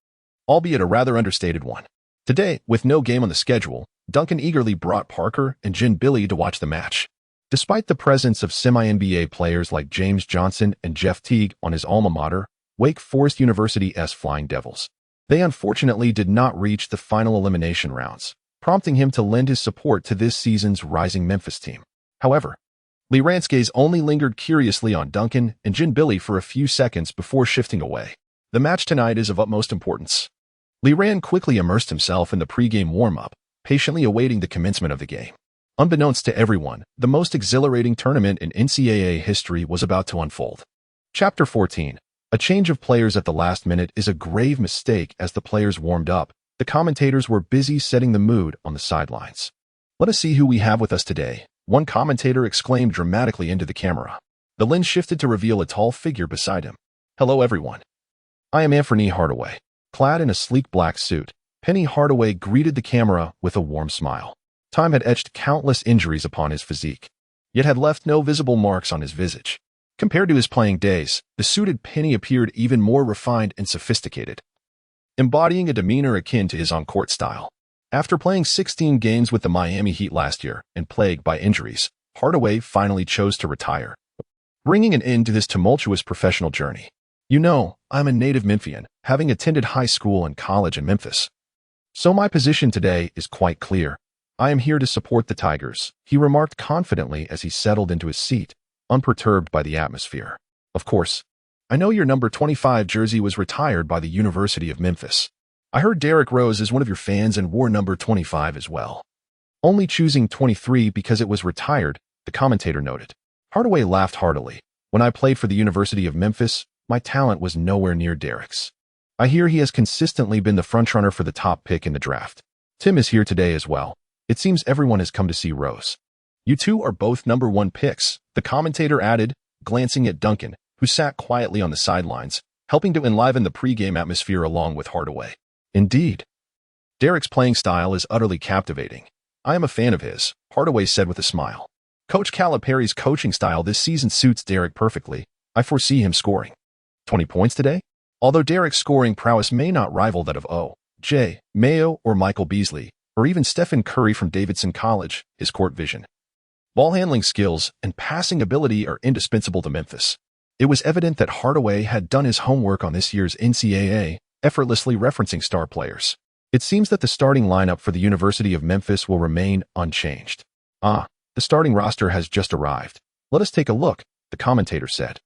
albeit a rather understated one. Today, with no game on the schedule, Duncan eagerly brought Parker and Jen Billy to watch the match. Despite the presence of semi-NBA players like James Johnson and Jeff Teague on his alma mater, Wake Forest University's Flying Devils, they unfortunately did not reach the final elimination rounds, prompting him to lend his support to this season's rising Memphis team. However, Lee Rand's gaze only lingered curiously on Duncan and Jen Billy for a few seconds before shifting away. The match tonight is of utmost importance. Lee Ran quickly immersed himself in the pre-game warm-up, patiently awaiting the commencement of the game. Unbeknownst to everyone, the most exhilarating tournament in NCAA history was about to unfold. Chapter 14. A change of players at the last minute is a grave mistake. As the players warmed up, the commentators were busy setting the mood on the sidelines. "Let us see who we have with us today," one commentator exclaimed dramatically into the camera. The lens shifted to reveal a tall figure beside him. "Hello, everyone. I am Anthony Hardaway." Clad in a sleek black suit, Penny Hardaway greeted the camera with a warm smile. Time had etched countless injuries upon his physique, yet had left no visible marks on his visage. Compared to his playing days, the suited Penny appeared even more refined and sophisticated, embodying a demeanor akin to his on-court style. After playing 16 games with the Miami Heat last year and plagued by injuries, Hardaway finally chose to retire, bringing an end to his tumultuous professional journey. "You know, I'm a native Memphian, having attended high school and college in Memphis. So my position today is quite clear. I am here to support the Tigers," he remarked confidently as he settled into his seat, unperturbed by the atmosphere. "Of course, I know your number 25 jersey was retired by the University of Memphis. I heard Derrick Rose is one of your fans and wore number 25 as well. Only choosing 23 because it was retired," the commentator noted. Hardaway laughed heartily. "When I played for the University of Memphis, my talent was nowhere near Derrick's. I hear he has consistently been the frontrunner for the top pick in the draft. Tim is here today as well. It seems everyone has come to see Rose. You two are both number 1 picks," the commentator added, glancing at Duncan, who sat quietly on the sidelines, helping to enliven the pre-game atmosphere along with Hardaway. "Indeed. Derrick's playing style is utterly captivating. I am a fan of his," Hardaway said with a smile. "Coach Calipari's coaching style this season suits Derrick perfectly. I foresee him scoring 20 points today. Although Derrick's scoring prowess may not rival that of O.J. Mayo or Michael Beasley, or even Stephen Curry from Davidson College, his court vision, ball handling skills, and passing ability are indispensable to Memphis." It was evident that Hardaway had done his homework on this year's NCAA, effortlessly referencing star players. "It seems that the starting lineup for the University of Memphis will remain unchanged. The starting roster has just arrived. Let us take a look," the commentator said,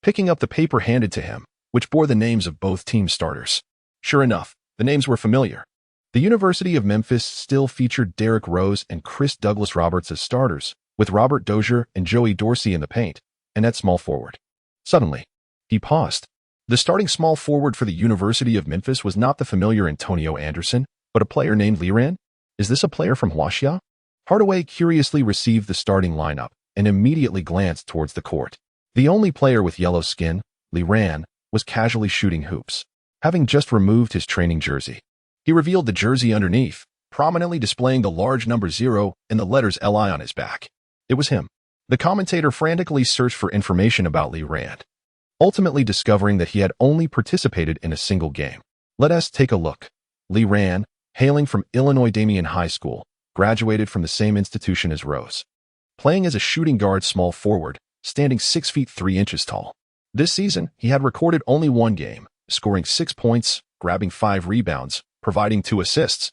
picking up the paper handed to him, which bore the names of both team starters. Sure enough, the names were familiar. The University of Memphis still featured Derrick Rose and Chris Douglas Roberts as starters, with Robert Dozier and Joey Dorsey in the paint, and at small forward. Suddenly, he paused. The starting small forward for the University of Memphis was not the familiar Antonio Anderson, but a player named Lee Ran. "Is this a player from Huaxia?" Hardaway curiously received the starting lineup and immediately glanced towards the court. The only player with yellow skin, Lee Ran, was casually shooting hoops, having just removed his training jersey. He revealed the jersey underneath, prominently displaying the large number 0 and the letters LI on his back. It was him. The commentator frantically searched for information about Lee Ran, ultimately discovering that he had only participated in a single game. Let us take a look. Lee Ran, hailing from Illinois Damien High School, graduated from the same institution as Rose, playing as a shooting guard small forward, standing 6 feet 3 inches tall. This season, he had recorded only 1 game, scoring 6 points, grabbing 5 rebounds, providing 2 assists,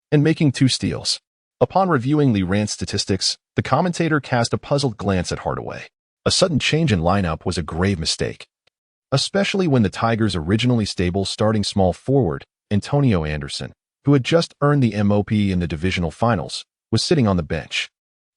and making 2 steals. Upon reviewing Lee Ran's statistics, the commentator cast a puzzled glance at Hardaway. A sudden change in lineup was a grave mistake, especially when the Tigers' originally stable starting small forward, Antonio Anderson, who had just earned the MOP in the divisional finals, was sitting on the bench.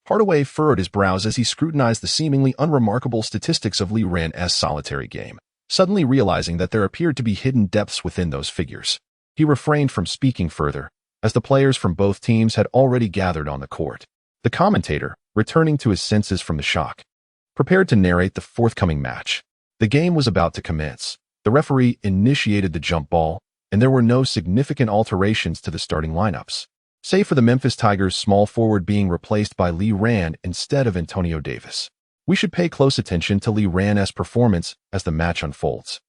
Hardaway furrowed his brows as he scrutinized the seemingly unremarkable statistics of Lee Ran's solitary game, suddenly realizing that there appeared to be hidden depths within those figures. He refrained from speaking further, as the players from both teams had already gathered on the court. The commentator, returning to his senses from the shock, prepared to narrate the forthcoming match. The game was about to commence. The referee initiated the jump ball, and there were no significant alterations to the starting lineups, save for the Memphis Tigers' small forward being replaced by Lee Ran instead of Antonio Davis. We should pay close attention to Lee Ran's performance as the match unfolds.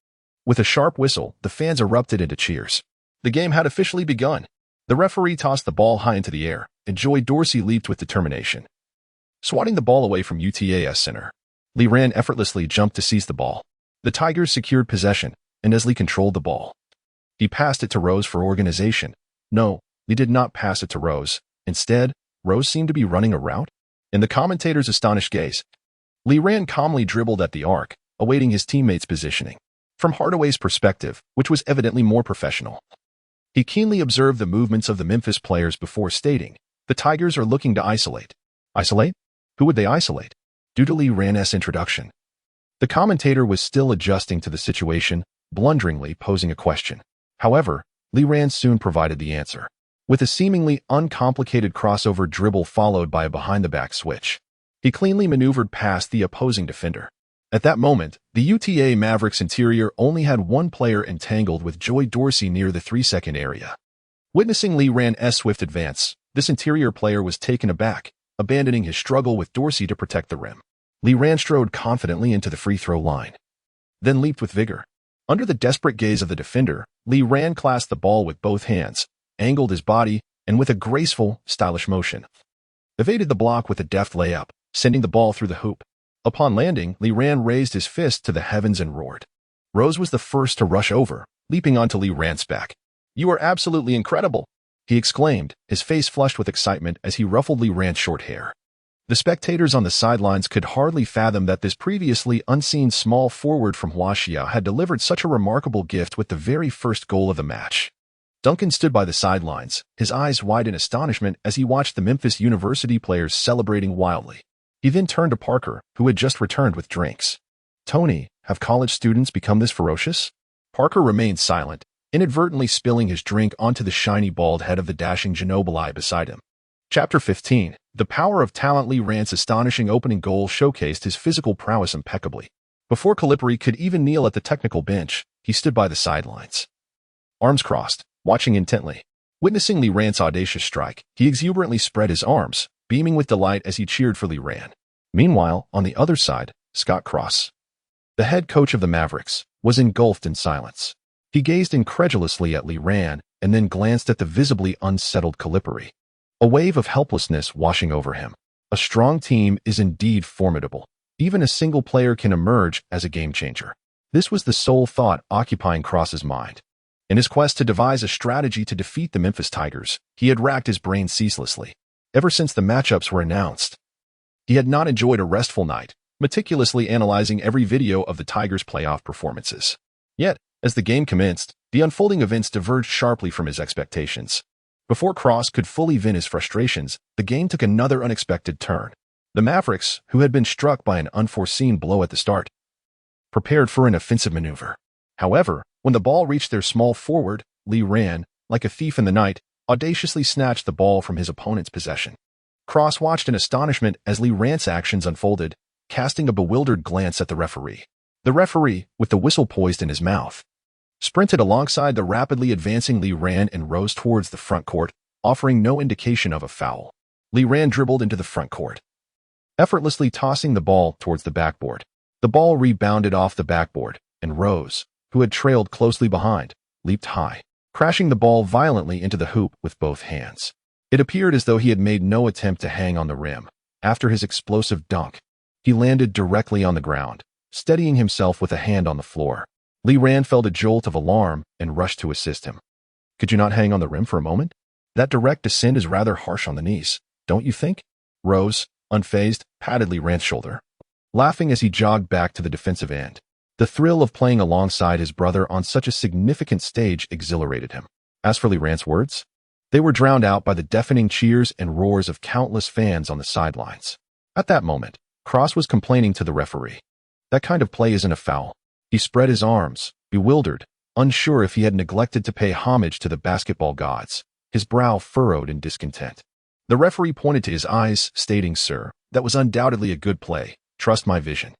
With a sharp whistle, the fans erupted into cheers. The game had officially begun. The referee tossed the ball high into the air, and Joey Dorsey leaped with determination, swatting the ball away from UTAS center. Lee Ran effortlessly jumped to seize the ball. The Tigers secured possession, and as Lee controlled the ball, he passed it to Rose for organization. No, Lee did not pass it to Rose. Instead, Rose seemed to be running a route. In the commentator's astonished gaze, Lee Ran calmly dribbled at the arc, awaiting his teammates' positioning. from Hardaway's perspective, which was evidently more professional. He keenly observed the movements of the Memphis players before stating, "The Tigers are looking to isolate." Isolate? Who would they isolate? Due to Lee Ran's introduction. The commentator was still adjusting to the situation, blunderingly posing a question. However, Lee Ran soon provided the answer, with a seemingly uncomplicated crossover dribble followed by a behind-the-back switch. He cleanly maneuvered past the opposing defender. At that moment, the Utah Mavericks interior only had one player entangled with Joy Dorsey near the 3-second area. Witnessing Lee Ran's swift advance, this interior player was taken aback, abandoning his struggle with Dorsey to protect the rim. Lee Ran strode confidently into the free-throw line, then leaped with vigor. Under the desperate gaze of the defender, Lee Ran clasped the ball with both hands, angled his body, and with a graceful, stylish motion, evaded the block with a deft layup, sending the ball through the hoop. Upon landing, Lee Ran raised his fist to the heavens and roared. Rose was the first to rush over, leaping onto Lee Ran's back. "You are absolutely incredible," he exclaimed, his face flushed with excitement as he ruffled Lee Ran's short hair. The spectators on the sidelines could hardly fathom that this previously unseen small forward from Huaxia had delivered such a remarkable gift with the very first goal of the match. Duncan stood by the sidelines, his eyes wide in astonishment as he watched the Memphis University players celebrating wildly. He then turned to Parker, who had just returned with drinks. "Tony, have college students become this ferocious?" Parker remained silent, inadvertently spilling his drink onto the shiny bald head of the dashing Ginobili beside him. Chapter 15. The power of talent. Lee Ran's astonishing opening goal showcased his physical prowess impeccably. Before Calipari could even kneel at the technical bench, he stood by the sidelines, arms crossed, watching intently. Witnessing Lee Ran's audacious strike, he exuberantly spread his arms, beaming with delight as he cheered for Lee Ran. Meanwhile, on the other side, Scott Cross, the head coach of the Mavericks, was engulfed in silence. He gazed incredulously at Lee Ran and then glanced at the visibly unsettled Calipari, a wave of helplessness washing over him. A strong team is indeed formidable. Even a single player can emerge as a game-changer. This was the sole thought occupying Cross's mind. In his quest to devise a strategy to defeat the Memphis Tigers, he had racked his brain ceaselessly. Ever since the matchups were announced, he had not enjoyed a restful night, meticulously analyzing every video of the Tigers' playoff performances. Yet, as the game commenced, the unfolding events diverged sharply from his expectations. Before Cross could fully vent his frustrations, the game took another unexpected turn. The Mavericks, who had been struck by an unforeseen blow at the start, prepared for an offensive maneuver. However, when the ball reached their small forward, Lee Ran, like a thief in the night, audaciously snatched the ball from his opponent's possession. Cross watched in astonishment as Lee Ran's actions unfolded, casting a bewildered glance at the referee. The referee, with the whistle poised in his mouth, sprinted alongside the rapidly advancing Lee Ran and rose towards the front court, offering no indication of a foul. Lee Ran dribbled into the front court, effortlessly tossing the ball towards the backboard. The ball rebounded off the backboard, and Rose, who had trailed closely behind, leaped high, crashing the ball violently into the hoop with both hands. It appeared as though he had made no attempt to hang on the rim. After his explosive dunk, he landed directly on the ground, steadying himself with a hand on the floor. Lee Ran felt a jolt of alarm and rushed to assist him. "Could you not hang on the rim for a moment? That direct descent is rather harsh on the knees, don't you think?" Rose, unfazed, patted Lee Ran's shoulder, laughing as he jogged back to the defensive end. The thrill of playing alongside his brother on such a significant stage exhilarated him. As for Lee Ran's words, they were drowned out by the deafening cheers and roars of countless fans on the sidelines. At that moment, Cross was complaining to the referee. That kind of play isn't a foul. He spread his arms, bewildered, unsure if he had neglected to pay homage to the basketball gods, his brow furrowed in discontent. The referee pointed to his eyes, stating, "Sir, that was undoubtedly a good play. Trust my vision."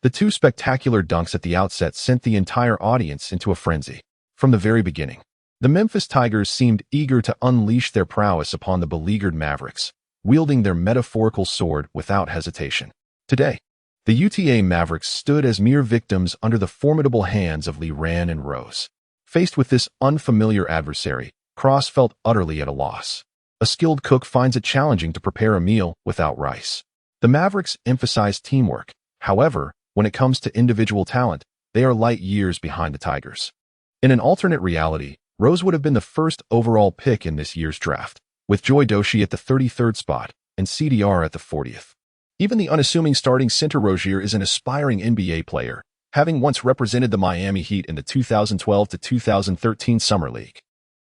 The two spectacular dunks at the outset sent the entire audience into a frenzy. From the very beginning, the Memphis Tigers seemed eager to unleash their prowess upon the beleaguered Mavericks, wielding their metaphorical sword without hesitation. Today, the Utah Mavericks stood as mere victims under the formidable hands of Lee Ran and Rose. Faced with this unfamiliar adversary, Cross felt utterly at a loss. A skilled cook finds it challenging to prepare a meal without rice. The Mavericks emphasize teamwork. However, when it comes to individual talent, they are light years behind the Tigers. In an alternate reality, Rose would have been the first overall pick in this year's draft, with Joy Doshi at the 33rd spot and CDR at the 40th. Even the unassuming starting center Rozier is an aspiring NBA player, having once represented the Miami Heat in the 2012 to 2013 Summer League.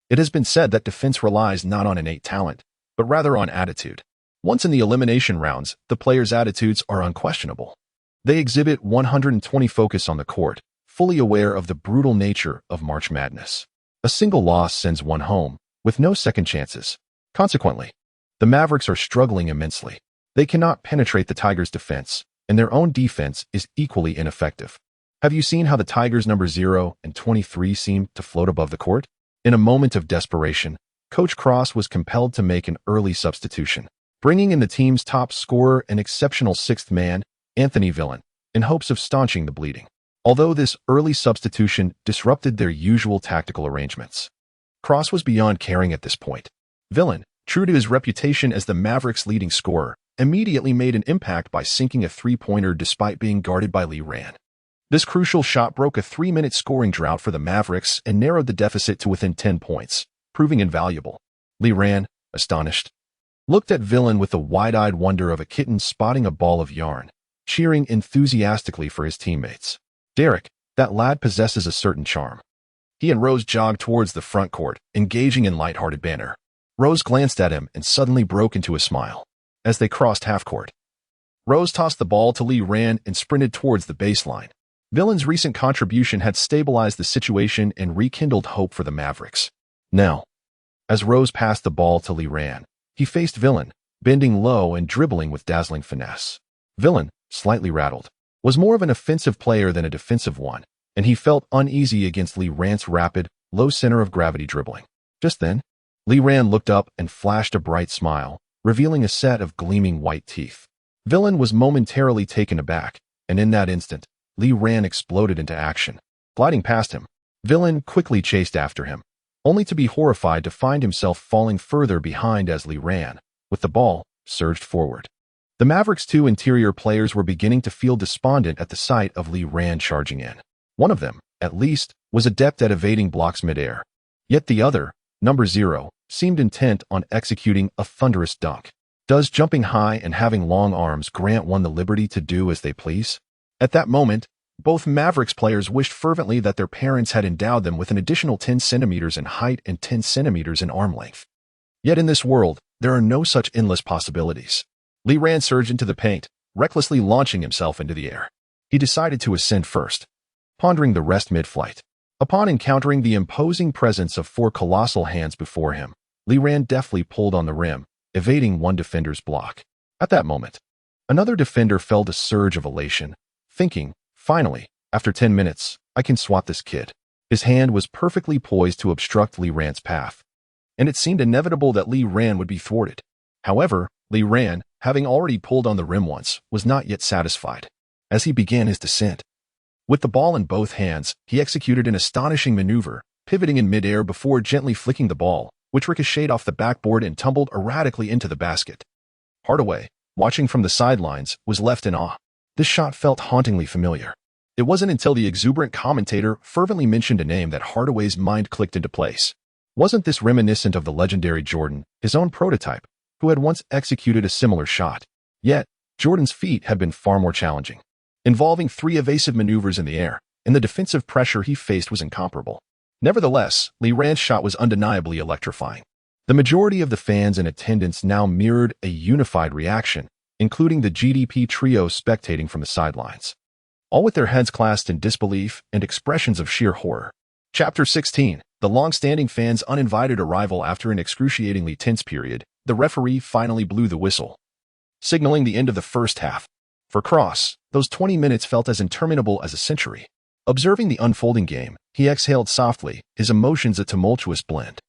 It has been said that defense relies not on innate talent, but rather on attitude. Once in the elimination rounds, the players' attitudes are unquestionable. They exhibit 120 focus on the court, fully aware of the brutal nature of March Madness. A single loss sends one home, with no second chances. Consequently, the Mavericks are struggling immensely. They cannot penetrate the Tigers' defense, and their own defense is equally ineffective. Have you seen how the Tigers' number 0 and 23 seem to float above the court? In a moment of desperation, Coach Cross was compelled to make an early substitution, bringing in the team's top scorer and exceptional sixth man, Anthony Villen, in hopes of staunching the bleeding. Although this early substitution disrupted their usual tactical arrangements, Cross was beyond caring at this point. Villen, true to his reputation as the Mavericks' leading scorer, immediately made an impact by sinking a three-pointer despite being guarded by Lee Rand. This crucial shot broke a 3-minute scoring drought for the Mavericks and narrowed the deficit to within 10 points, proving invaluable. Lee Rand, astonished, looked at Villen with the wide-eyed wonder of a kitten spotting a ball of yarn, cheering enthusiastically for his teammates. Derek, that lad possesses a certain charm. He and Rose jogged towards the front court, engaging in light-hearted banter. Rose glanced at him and suddenly broke into a smile. As they crossed half-court, Rose tossed the ball to Lee Rand and sprinted towards the baseline. Villen's recent contribution had stabilized the situation and rekindled hope for the Mavericks. Now, as Rose passed the ball to Lee Rand, he faced Villen, bending low and dribbling with dazzling finesse. Villen, slightly rattled, was more of an offensive player than a defensive one, and he felt uneasy against Lee Rand's rapid, low center of gravity dribbling. Just then, Lee Rand looked up and flashed a bright smile, revealing a set of gleaming white teeth. Villen was momentarily taken aback, and in that instant, Lee Rand exploded into action. Gliding past him, Villen quickly chased after him, only to be horrified to find himself falling further behind as Lee Rand, with the ball, surged forward. The Mavericks' two interior players were beginning to feel despondent at the sight of Lee Rand charging in. One of them, at least, was adept at evading blocks midair. Yet the other, number 0, seemed intent on executing a thunderous dunk. Does jumping high and having long arms grant one the liberty to do as they please? At that moment, both Mavericks players wished fervently that their parents had endowed them with an additional 10 centimeters in height and 10 centimeters in arm length. Yet in this world, there are no such endless possibilities. Lee Rand surged into the paint, recklessly launching himself into the air. He decided to ascend first, pondering the rest mid-flight. Upon encountering the imposing presence of 4 colossal hands before him, Lee Rand deftly pulled on the rim, evading one defender's block. At that moment, another defender felt a surge of elation, thinking, finally, after 10 minutes, I can swat this kid. His hand was perfectly poised to obstruct Lee Rand's path, and it seemed inevitable that Lee Rand would be thwarted. However, Lee Rand, having already pulled on the rim once, was not yet satisfied. As he began his descent, with the ball in both hands, he executed an astonishing maneuver, pivoting in midair before gently flicking the ball, which ricocheted off the backboard and tumbled erratically into the basket. Hardaway, watching from the sidelines, was left in awe. This shot felt hauntingly familiar. It wasn't until the exuberant commentator fervently mentioned a name that Hardaway's mind clicked into place. Wasn't this reminiscent of the legendary Jordan, his own prototype, who had once executed a similar shot? Yet, Jordan's feat had been far more challenging, involving 3 evasive maneuvers in the air, and the defensive pressure he faced was incomparable. Nevertheless, Lee Rand's shot was undeniably electrifying. The majority of the fans in attendance now mirrored a unified reaction, including the GDP trio spectating from the sidelines, all with their heads clasped in disbelief and expressions of sheer horror. Chapter 16. The long-standing fans' uninvited arrival. After an excruciatingly tense period, the referee finally blew the whistle, signaling the end of the first half. For Cross, those 20 minutes felt as interminable as a century. Observing the unfolding game, he exhaled softly, his emotions a tumultuous blend.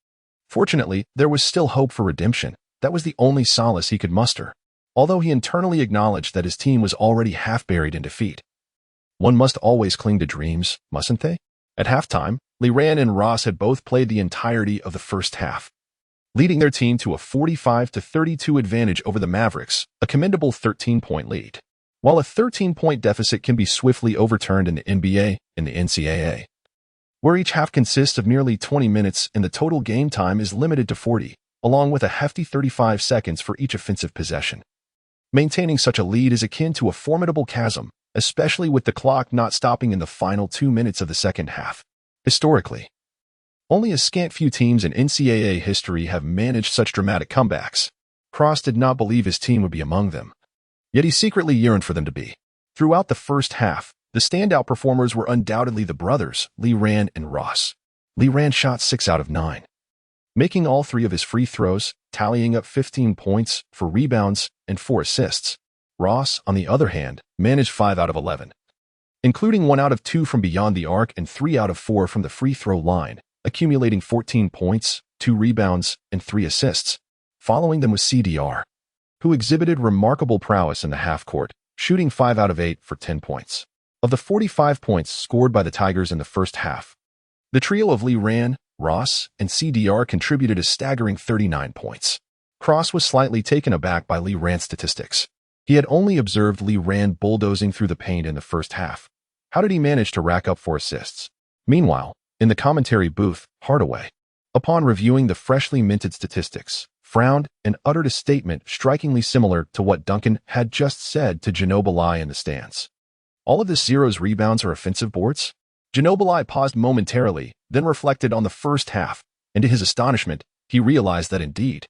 Fortunately, there was still hope for redemption. That was the only solace he could muster, although he internally acknowledged that his team was already half buried in defeat. One must always cling to dreams, mustn't they? At halftime, Lee Rand and Ross had both played the entirety of the first half, leading their team to a 45-32 advantage over the Mavericks, a commendable 13-point lead. While a 13-point deficit can be swiftly overturned in the NBA and the NCAA, where each half consists of nearly 20 minutes and the total game time is limited to 40, along with a hefty 35 seconds for each offensive possession. Maintaining such a lead is akin to a formidable chasm, especially with the clock not stopping in the final 2 minutes of the second half. Historically, only a scant few teams in NCAA history have managed such dramatic comebacks. Ross did not believe his team would be among them, yet he secretly yearned for them to be. Throughout the first half, the standout performers were undoubtedly the brothers, Lee Ran and Ross. Lee Ran shot 6 out of 9, making all 3 of his free throws, tallying up 15 points, 4 rebounds, and 4 assists. Ross, on the other hand, managed 5 out of 11, including 1 out of 2 from beyond the arc and 3 out of 4 from the free throw line, accumulating 14 points, 2 rebounds, and 3 assists. Following them was CDR, who exhibited remarkable prowess in the half-court, shooting 5 out of 8 for 10 points. Of the 45 points scored by the Tigers in the first half, the trio of Lee Ran, Ross, and CDR contributed a staggering 39 points. Ross was slightly taken aback by Lee Ran's statistics. He had only observed Lee Ran bulldozing through the paint in the first half. How did he manage to rack up 4 assists? Meanwhile, in the commentary booth, Hardaway, upon reviewing the freshly minted statistics, frowned and uttered a statement strikingly similar to what Duncan had just said to Ginobili in the stands. All of this zeros rebounds are offensive boards? Ginobili paused momentarily, then reflected on the first half, and to his astonishment, he realized that indeed,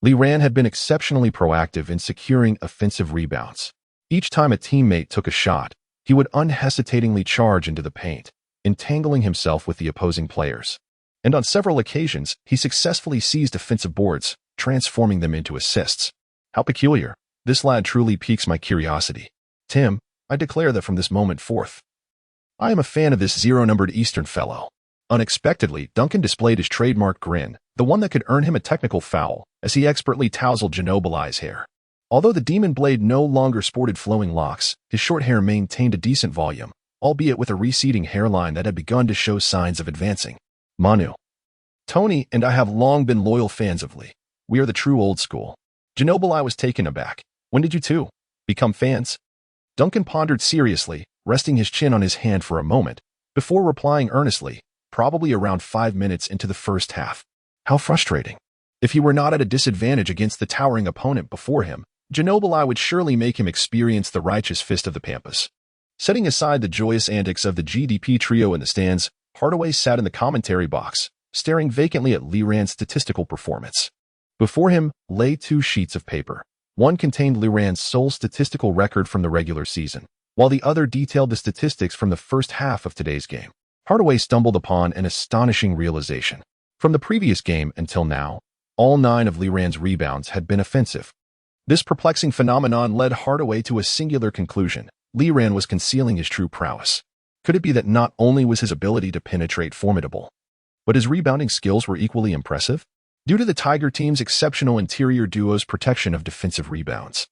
Lee Ran had been exceptionally proactive in securing offensive rebounds. Each time a teammate took a shot, he would unhesitatingly charge into the paint, entangling himself with the opposing players. And on several occasions, he successfully seized offensive boards, transforming them into assists. How peculiar. This lad truly piques my curiosity. Tim, I declare that from this moment forth, I am a fan of this zero-numbered Eastern fellow. Unexpectedly, Duncan displayed his trademark grin, the one that could earn him a technical foul, as he expertly tousled Ginobili's hair. Although the Demon Blade no longer sported flowing locks, his short hair maintained a decent volume, albeit with a receding hairline that had begun to show signs of advancing. Manu. Tony and I have long been loyal fans of Lee. We are the true old school. Ginobili was taken aback. When did you two become fans? Duncan pondered seriously, resting his chin on his hand for a moment, before replying earnestly, probably around 5 minutes into the first half. How frustrating. If he were not at a disadvantage against the towering opponent before him, Ginobili would surely make him experience the righteous fist of the Pampas. Setting aside the joyous antics of the GDP trio in the stands, Hardaway sat in the commentary box, staring vacantly at Lee Ran's statistical performance. Before him lay 2 sheets of paper. One contained Lee Ran's sole statistical record from the regular season, while the other detailed the statistics from the first half of today's game. Hardaway stumbled upon an astonishing realization. From the previous game until now, all 9 of Lee Ran's rebounds had been offensive. This perplexing phenomenon led Hardaway to a singular conclusion. Lee Ran was concealing his true prowess. Could it be that not only was his ability to penetrate formidable, but his rebounding skills were equally impressive? Due to the Tiger team's exceptional interior duo's protection of defensive rebounds,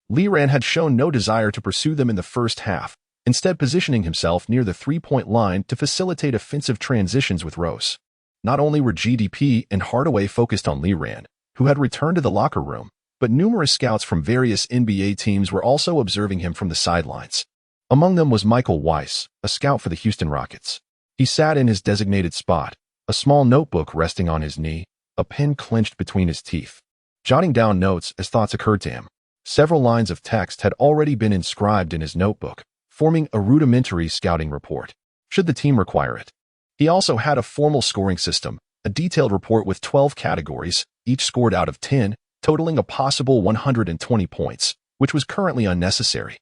Lee Ran had shown no desire to pursue them in the first half, instead positioning himself near the 3-point line to facilitate offensive transitions with Rose. Not only were GDP and Hardaway focused on Lee Ran, who had returned to the locker room, but numerous scouts from various NBA teams were also observing him from the sidelines. Among them was Michael Weiss, a scout for the Houston Rockets. He sat in his designated spot, a small notebook resting on his knee, a pen clenched between his teeth, jotting down notes as thoughts occurred to him. Several lines of text had already been inscribed in his notebook, forming a rudimentary scouting report, should the team require it. He also had a formal scoring system, a detailed report with 12 categories, each scored out of 10, totaling a possible 120 points, which was currently unnecessary.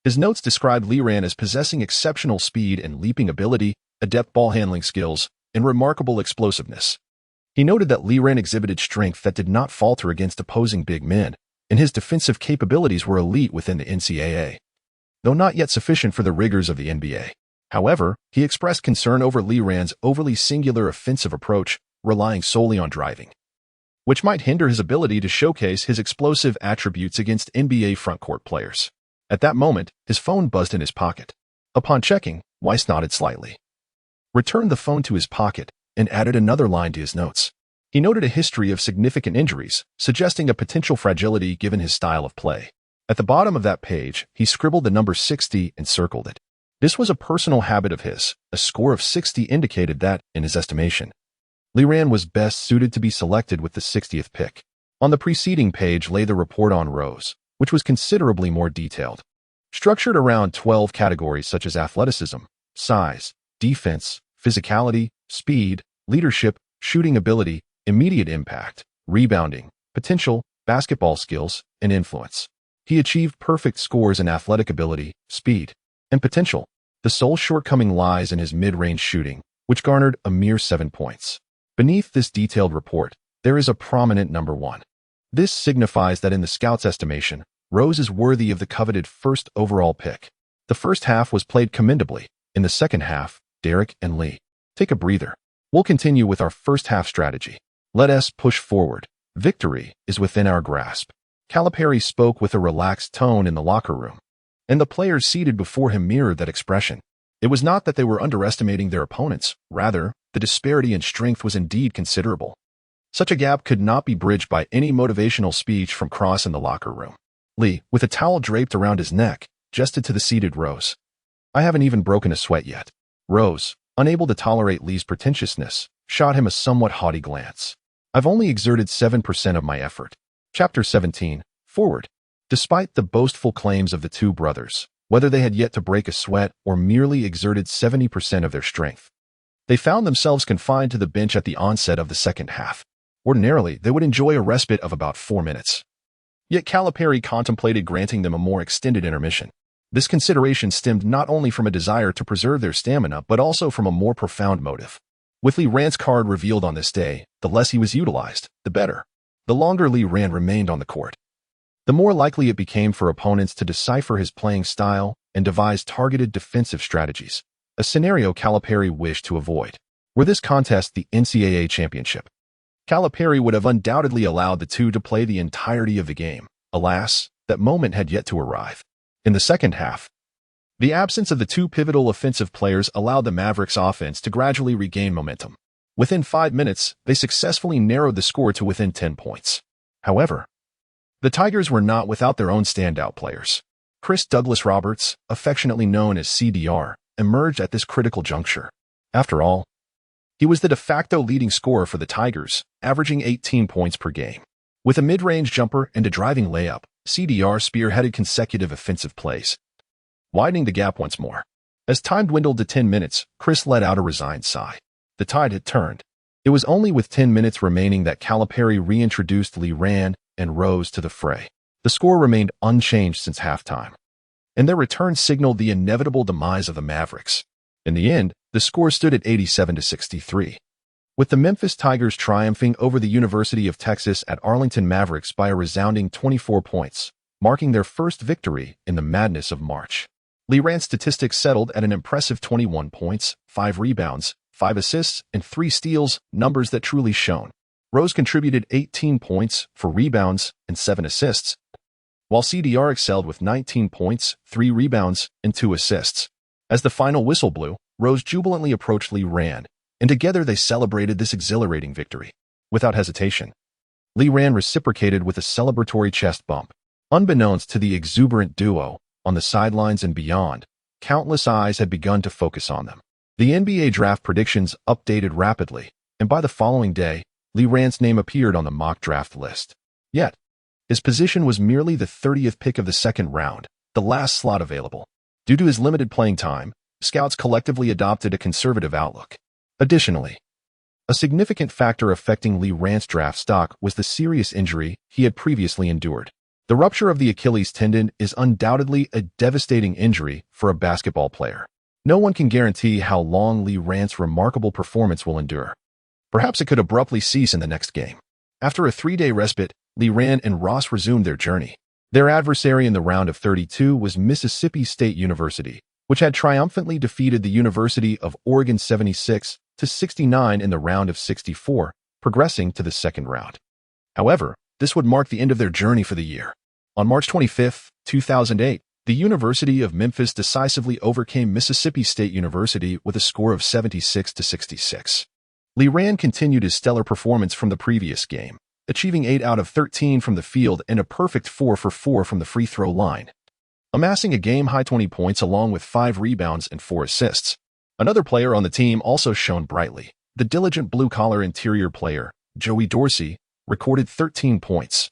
His notes described Lee Ran as possessing exceptional speed and leaping ability, adept ball handling skills, and remarkable explosiveness. He noted that Lee Ran exhibited strength that did not falter against opposing big men, and his defensive capabilities were elite within the NCAA, though not yet sufficient for the rigors of the NBA. However, he expressed concern over Lee Ran's overly singular offensive approach, relying solely on driving, which might hinder his ability to showcase his explosive attributes against NBA frontcourt players. At that moment, his phone buzzed in his pocket. Upon checking, Weiss nodded slightly, returned the phone to his pocket, and added another line to his notes. He noted a history of significant injuries, suggesting a potential fragility given his style of play. At the bottom of that page, he scribbled the number 60 and circled it. This was a personal habit of his. A score of 60 indicated that, in his estimation, Lee Ran was best suited to be selected with the 60th pick. On the preceding page lay the report on Rose, which was considerably more detailed. structured around 12 categories such as athleticism, size, defense, physicality, speed, leadership, shooting ability, immediate impact, rebounding, potential, basketball skills, and influence. He achieved perfect scores in athletic ability, speed, and potential. The sole shortcoming lies in his mid-range shooting, which garnered a mere 7 points. Beneath this detailed report, there is a prominent number 1. This signifies that in the scouts' estimation, Rose is worthy of the coveted first overall pick. The first half was played commendably. In the second half, Derek and Lee, take a breather. We'll continue with our first half strategy. Let us push forward. Victory is within our grasp. Calipari spoke with a relaxed tone in the locker room, and the players seated before him mirrored that expression. It was not that they were underestimating their opponents. Rather, the disparity in strength was indeed considerable. Such a gap could not be bridged by any motivational speech from Cross in the locker room. Lee, with a towel draped around his neck, gestured to the seated Rose. I haven't even broken a sweat yet. Rose, unable to tolerate Lee's pretentiousness, shot him a somewhat haughty glance. I've only exerted 7% of my effort. Chapter 17, Forward. Despite the boastful claims of the two brothers, whether they had yet to break a sweat or merely exerted 70% of their strength, they found themselves confined to the bench at the onset of the second half. Ordinarily, they would enjoy a respite of about 4 minutes. Yet Calipari contemplated granting them a more extended intermission. This consideration stemmed not only from a desire to preserve their stamina but also from a more profound motive. With Lee Rand's card revealed on this day, the less he was utilized, the better. The longer Lee Rand remained on the court, the more likely it became for opponents to decipher his playing style and devise targeted defensive strategies, a scenario Calipari wished to avoid. Were this contest the NCAA championship, Calipari would have undoubtedly allowed the two to play the entirety of the game. Alas, that moment had yet to arrive. In the second half, the absence of the two pivotal offensive players allowed the Mavericks' offense to gradually regain momentum. Within 5 minutes, they successfully narrowed the score to within 10 points. However, the Tigers were not without their own standout players. Chris Douglas Roberts, affectionately known as CDR, emerged at this critical juncture. After all, he was the de facto leading scorer for the Tigers, averaging 18 points per game. With a mid-range jumper and a driving layup, CDR spearheaded consecutive offensive plays, widening the gap once more. As time dwindled to 10 minutes, Chris let out a resigned sigh. The tide had turned. It was only with 10 minutes remaining that Calipari reintroduced Lee Rand and Rose to the fray. The score remained unchanged since halftime, and their return signaled the inevitable demise of the Mavericks. In the end, the score stood at 87-63, with the Memphis Tigers triumphing over the University of Texas at Arlington Mavericks by a resounding 24 points, marking their first victory in the madness of March. Lee Rand's statistics settled at an impressive 21 points, 5 rebounds, 5 assists, and 3 steals, numbers that truly shone. Rose contributed 18 points, 4 rebounds, and 7 assists, while CDR excelled with 19 points, 3 rebounds, and 2 assists. As the final whistle blew, Rose jubilantly approached Lee Rand, and together they celebrated this exhilarating victory. Without hesitation, Lee Rand reciprocated with a celebratory chest bump. Unbeknownst to the exuberant duo, on the sidelines and beyond, countless eyes had begun to focus on them. The NBA draft predictions updated rapidly, and by the following day, Lee Rand's name appeared on the mock draft list. Yet, his position was merely the 30th pick of the second round, the last slot available. Due to his limited playing time, scouts collectively adopted a conservative outlook. Additionally, a significant factor affecting Lee Rand's draft stock was the serious injury he had previously endured. The rupture of the Achilles tendon is undoubtedly a devastating injury for a basketball player. No one can guarantee how long Lee Rand's remarkable performance will endure. Perhaps it could abruptly cease in the next game. After a 3-day respite, Lee Rand and Ross resumed their journey. Their adversary in the round of 32 was Mississippi State University, which had triumphantly defeated the University of Oregon 76-69 in the round of 64, progressing to the second round. However, this would mark the end of their journey for the year. On March 25, 2008, the University of Memphis decisively overcame Mississippi State University with a score of 76-66. Lee Rand continued his stellar performance from the previous game, achieving 8 out of 13 from the field and a perfect 4 for 4 from the free throw line, amassing a game-high 20 points along with 5 rebounds and 4 assists. Another player on the team also shone brightly. The diligent blue-collar interior player, Joey Dorsey, recorded 13 points,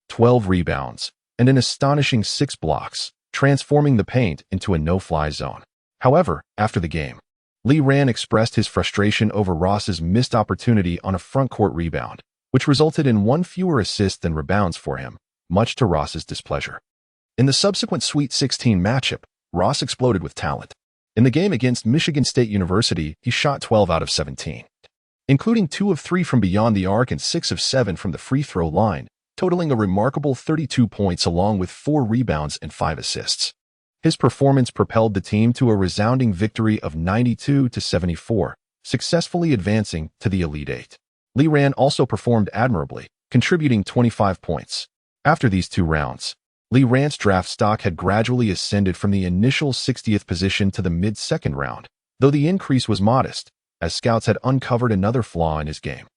12 rebounds, and an astonishing 6 blocks, transforming the paint into a no-fly zone. However, after the game, Lee Ran expressed his frustration over Ross's missed opportunity on a front-court rebound, which resulted in one fewer assist than rebounds for him, much to Ross's displeasure. In the subsequent Sweet 16 matchup, Ross exploded with talent. In the game against Michigan State University, he shot 12 out of 17, including 2 of 3 from beyond the arc and 6 of 7 from the free throw line, totaling a remarkable 32 points along with 4 rebounds and 5 assists. His performance propelled the team to a resounding victory of 92-74, successfully advancing to the Elite Eight. Lee Ran also performed admirably, contributing 25 points. After these 2 rounds, Lee Ran's draft stock had gradually ascended from the initial 60th position to the mid-second round, though the increase was modest, as scouts had uncovered another flaw in his game.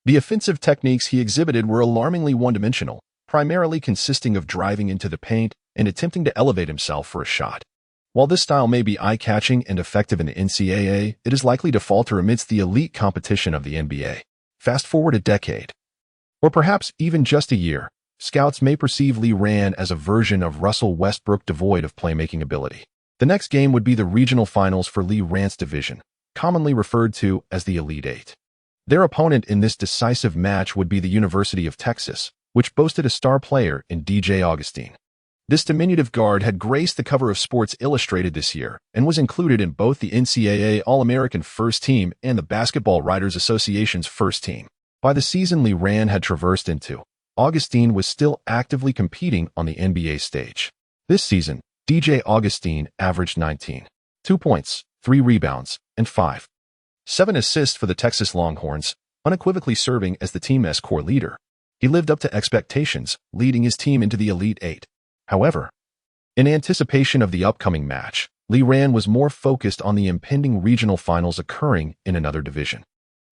The offensive techniques he exhibited were alarmingly one-dimensional, primarily consisting of driving into the paint and attempting to elevate himself for a shot. While this style may be eye-catching and effective in the NCAA, it is likely to falter amidst the elite competition of the NBA. Fast forward a decade, or perhaps even just a year, scouts may perceive Lee Ran as a version of Russell Westbrook devoid of playmaking ability. The next game would be the regional finals for Lee Ran's division, commonly referred to as the Elite Eight. Their opponent in this decisive match would be the University of Texas, which boasted a star player in DJ Augustin. This diminutive guard had graced the cover of Sports Illustrated this year and was included in both the NCAA All-American First Team and the Basketball Writers Association's First Team. By the season Lee Ran had traversed into, Augustin was still actively competing on the NBA stage. This season, DJ Augustin averaged 19.2 points, 3 rebounds, and 5.7 assists for the Texas Longhorns, unequivocally serving as the team's core leader. He lived up to expectations, leading his team into the Elite Eight. However, in anticipation of the upcoming match, Lee Ran was more focused on the impending regional finals occurring in another division.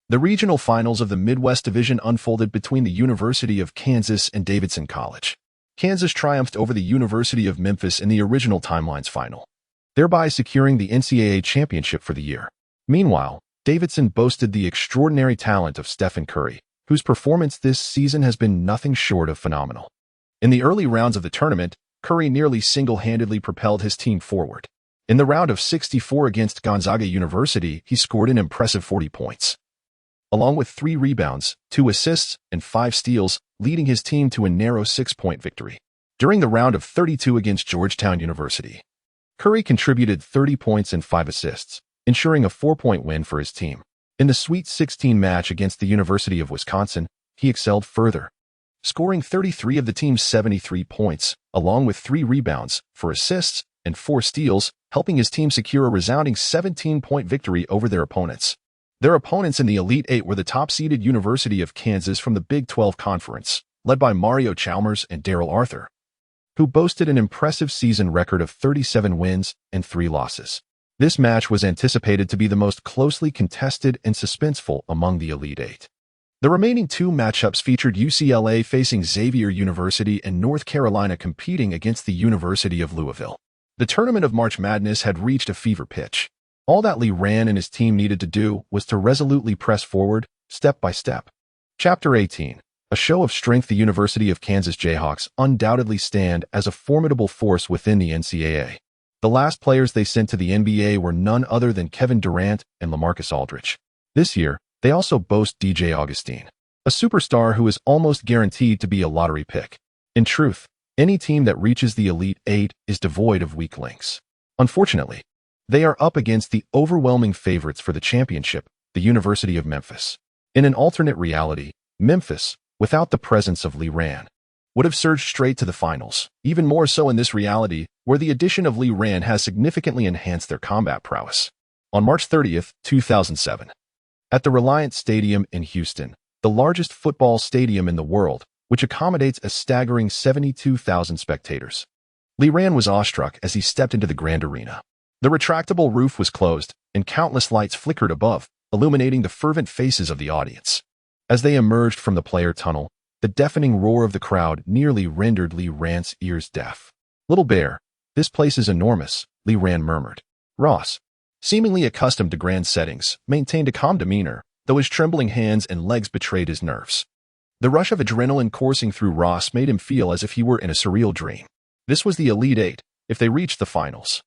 The regional finals of the Midwest Division unfolded between the University of Kansas and Davidson College. Kansas triumphed over the University of Memphis in the original Timelines final, thereby securing the NCAA championship for the year. Meanwhile, Davidson boasted the extraordinary talent of Stephen Curry, whose performance this season has been nothing short of phenomenal. In the early rounds of the tournament, Curry nearly single-handedly propelled his team forward. In the round of 64 against Gonzaga University, he scored an impressive 40 points, along with 3 rebounds, 2 assists, and 5 steals, leading his team to a narrow 6-point victory. During the round of 32 against Georgetown University, Curry contributed 30 points and 5 assists, ensuring a 4-point win for his team. In the Sweet 16 match against the University of Wisconsin, he excelled further, scoring 33 of the team's 73 points, along with 3 rebounds, 4 assists, and 4 steals, helping his team secure a resounding 17-point victory over their opponents. Their opponents in the Elite Eight were the top-seeded University of Kansas from the Big 12 Conference, led by Mario Chalmers and Darrell Arthur, who boasted an impressive season record of 37 wins and 3 losses. This match was anticipated to be the most closely contested and suspenseful among the Elite Eight. The remaining 2 matchups featured UCLA facing Xavier University and North Carolina competing against the University of Louisville. The tournament of March Madness had reached a fever pitch. All that Lee Ran and his team needed to do was to resolutely press forward, step by step. Chapter 18. A show of strength. The University of Kansas Jayhawks undoubtedly stand as a formidable force within the NCAA. The last players they sent to the NBA were none other than Kevin Durant and LaMarcus Aldridge. This year, they also boast DJ Augustin, a superstar who is almost guaranteed to be a lottery pick. In truth, any team that reaches the Elite Eight is devoid of weak links. Unfortunately, they are up against the overwhelming favorites for the championship, the University of Memphis. In an alternate reality, Memphis, without the presence of Lee Ran, would have surged straight to the finals, even more so in this reality, where the addition of Lee Ran has significantly enhanced their combat prowess. On March 30, 2007, at the Reliant Stadium in Houston, the largest football stadium in the world, which accommodates a staggering 72,000 spectators, Lee Ran was awestruck as he stepped into the grand arena. The retractable roof was closed, and countless lights flickered above, illuminating the fervent faces of the audience. As they emerged from the player tunnel, the deafening roar of the crowd nearly rendered Lee Ran's ears deaf. "Little Bear, this place is enormous," Lee Ran murmured. Ross, seemingly accustomed to grand settings, maintained a calm demeanor, though his trembling hands and legs betrayed his nerves. The rush of adrenaline coursing through Ross made him feel as if he were in a surreal dream. This was the Elite Eight, if they reached the finals.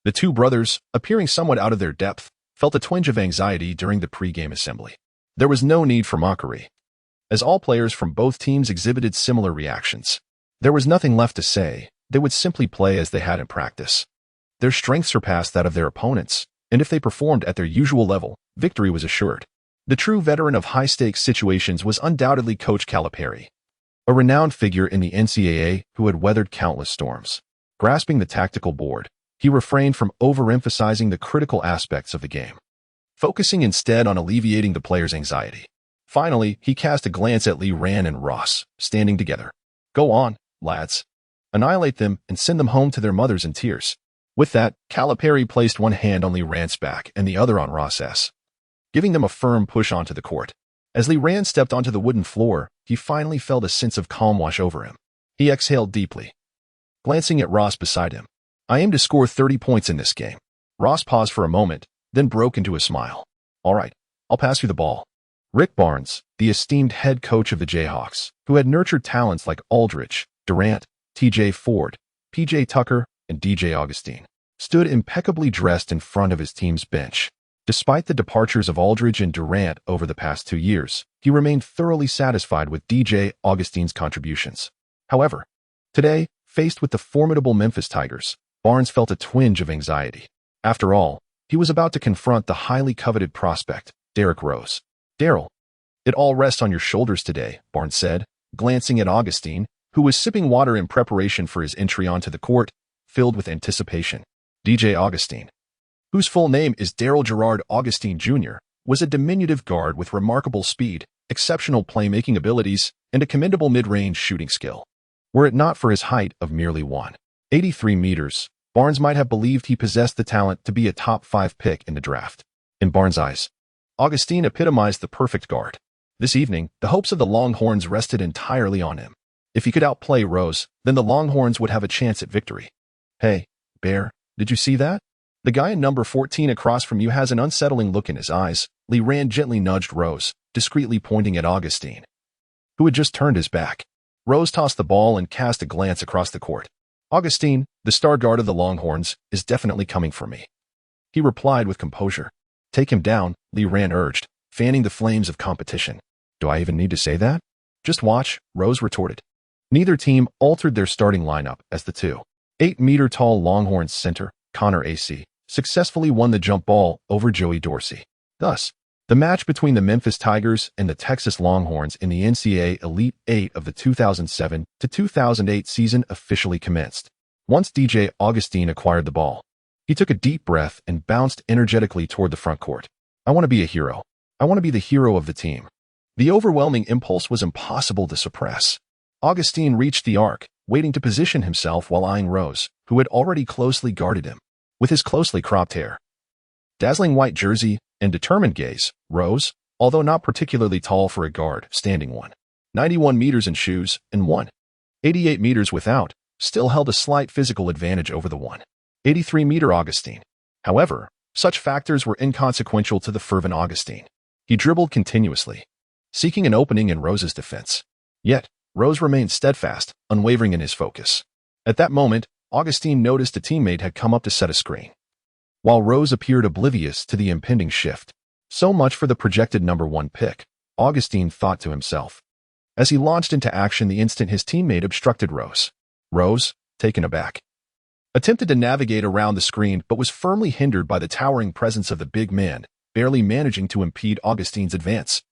The two brothers, appearing somewhat out of their depth, felt a twinge of anxiety during the pre-game assembly. There was no need for mockery, as all players from both teams exhibited similar reactions. There was nothing left to say. They would simply play as they had in practice. Their strength surpassed that of their opponents, and if they performed at their usual level, victory was assured. The true veteran of high-stakes situations was undoubtedly Coach Calipari, a renowned figure in the NCAA who had weathered countless storms. Grasping the tactical board, he refrained from overemphasizing the critical aspects of the game, focusing instead on alleviating the players' anxiety. Finally, he cast a glance at Lee Ran and Ross, standing together. "Go on, lads. Annihilate them and send them home to their mothers in tears." With that, Calipari placed one hand on Lee Ran's back and the other on Ross's, giving them a firm push onto the court. As Lee Ran stepped onto the wooden floor, he finally felt a sense of calm wash over him. He exhaled deeply, glancing at Ross beside him. "I aim to score 30 points in this game." Ross paused for a moment, then broke into a smile. "All right, I'll pass you the ball." Rick Barnes, the esteemed head coach of the Jayhawks, who had nurtured talents like Aldridge, Durant, T.J. Ford, P.J. Tucker, and D.J. Augustin, stood impeccably dressed in front of his team's bench. Despite the departures of Aldridge and Durant over the past 2 years, he remained thoroughly satisfied with D.J. Augustin's contributions. However, today, faced with the formidable Memphis Tigers, Barnes felt a twinge of anxiety. After all, he was about to confront the highly coveted prospect, Derrick Rose. "Daryl, it all rests on your shoulders today," Barnes said, glancing at Augustin, who was sipping water in preparation for his entry onto the court, filled with anticipation. D.J. Augustin, whose full name is Daryl Gerard Augustin Jr., was a diminutive guard with remarkable speed, exceptional playmaking abilities, and a commendable mid-range shooting skill. Were it not for his height of merely 183 meters, Barnes might have believed he possessed the talent to be a top 5 pick in the draft. In Barnes' eyes, Augustin epitomized the perfect guard. This evening, the hopes of the Longhorns rested entirely on him. If he could outplay Rose, then the Longhorns would have a chance at victory. "Hey, Bear, did you see that? The guy in number 14 across from you has an unsettling look in his eyes." Lee Ran gently nudged Rose, discreetly pointing at Augustin, who had just turned his back. Rose tossed the ball and cast a glance across the court. "Augustin, the star guard of the Longhorns, is definitely coming for me," he replied with composure. "Take him down," Lee Ran urged, fanning the flames of competition. "Do I even need to say that?" "Just watch," Rose retorted. Neither team altered their starting lineup as the 2'8" Longhorns center, Connor A.C., successfully won the jump ball over Joey Dorsey. Thus, the match between the Memphis Tigers and the Texas Longhorns in the NCAA Elite Eight of the 2007 to 2008 season officially commenced. Once D.J. Augustin acquired the ball, he took a deep breath and bounced energetically toward the front court. "I want to be a hero. I want to be the hero of the team." The overwhelming impulse was impossible to suppress. Augustin reached the arc, waiting to position himself while eyeing Rose, who had already closely guarded him. With his closely cropped hair, dazzling white jersey, and determined gaze, Rose, although not particularly tall for a guard, standing 191 meters in shoes and 188 meters without, still held a slight physical advantage over the 183-meter Augustin. However, such factors were inconsequential to the fervent Augustin. He dribbled continuously, seeking an opening in Rose's defense. Yet, Rose remained steadfast, unwavering in his focus. At that moment, Augustin noticed a teammate had come up to set a screen, while Rose appeared oblivious to the impending shift. So much for the projected number 1 pick, Augustin thought to himself, as he launched into action the instant his teammate obstructed Rose. Rose, taken aback, attempted to navigate around the screen but was firmly hindered by the towering presence of the big man, barely managing to impede Augustin's advance,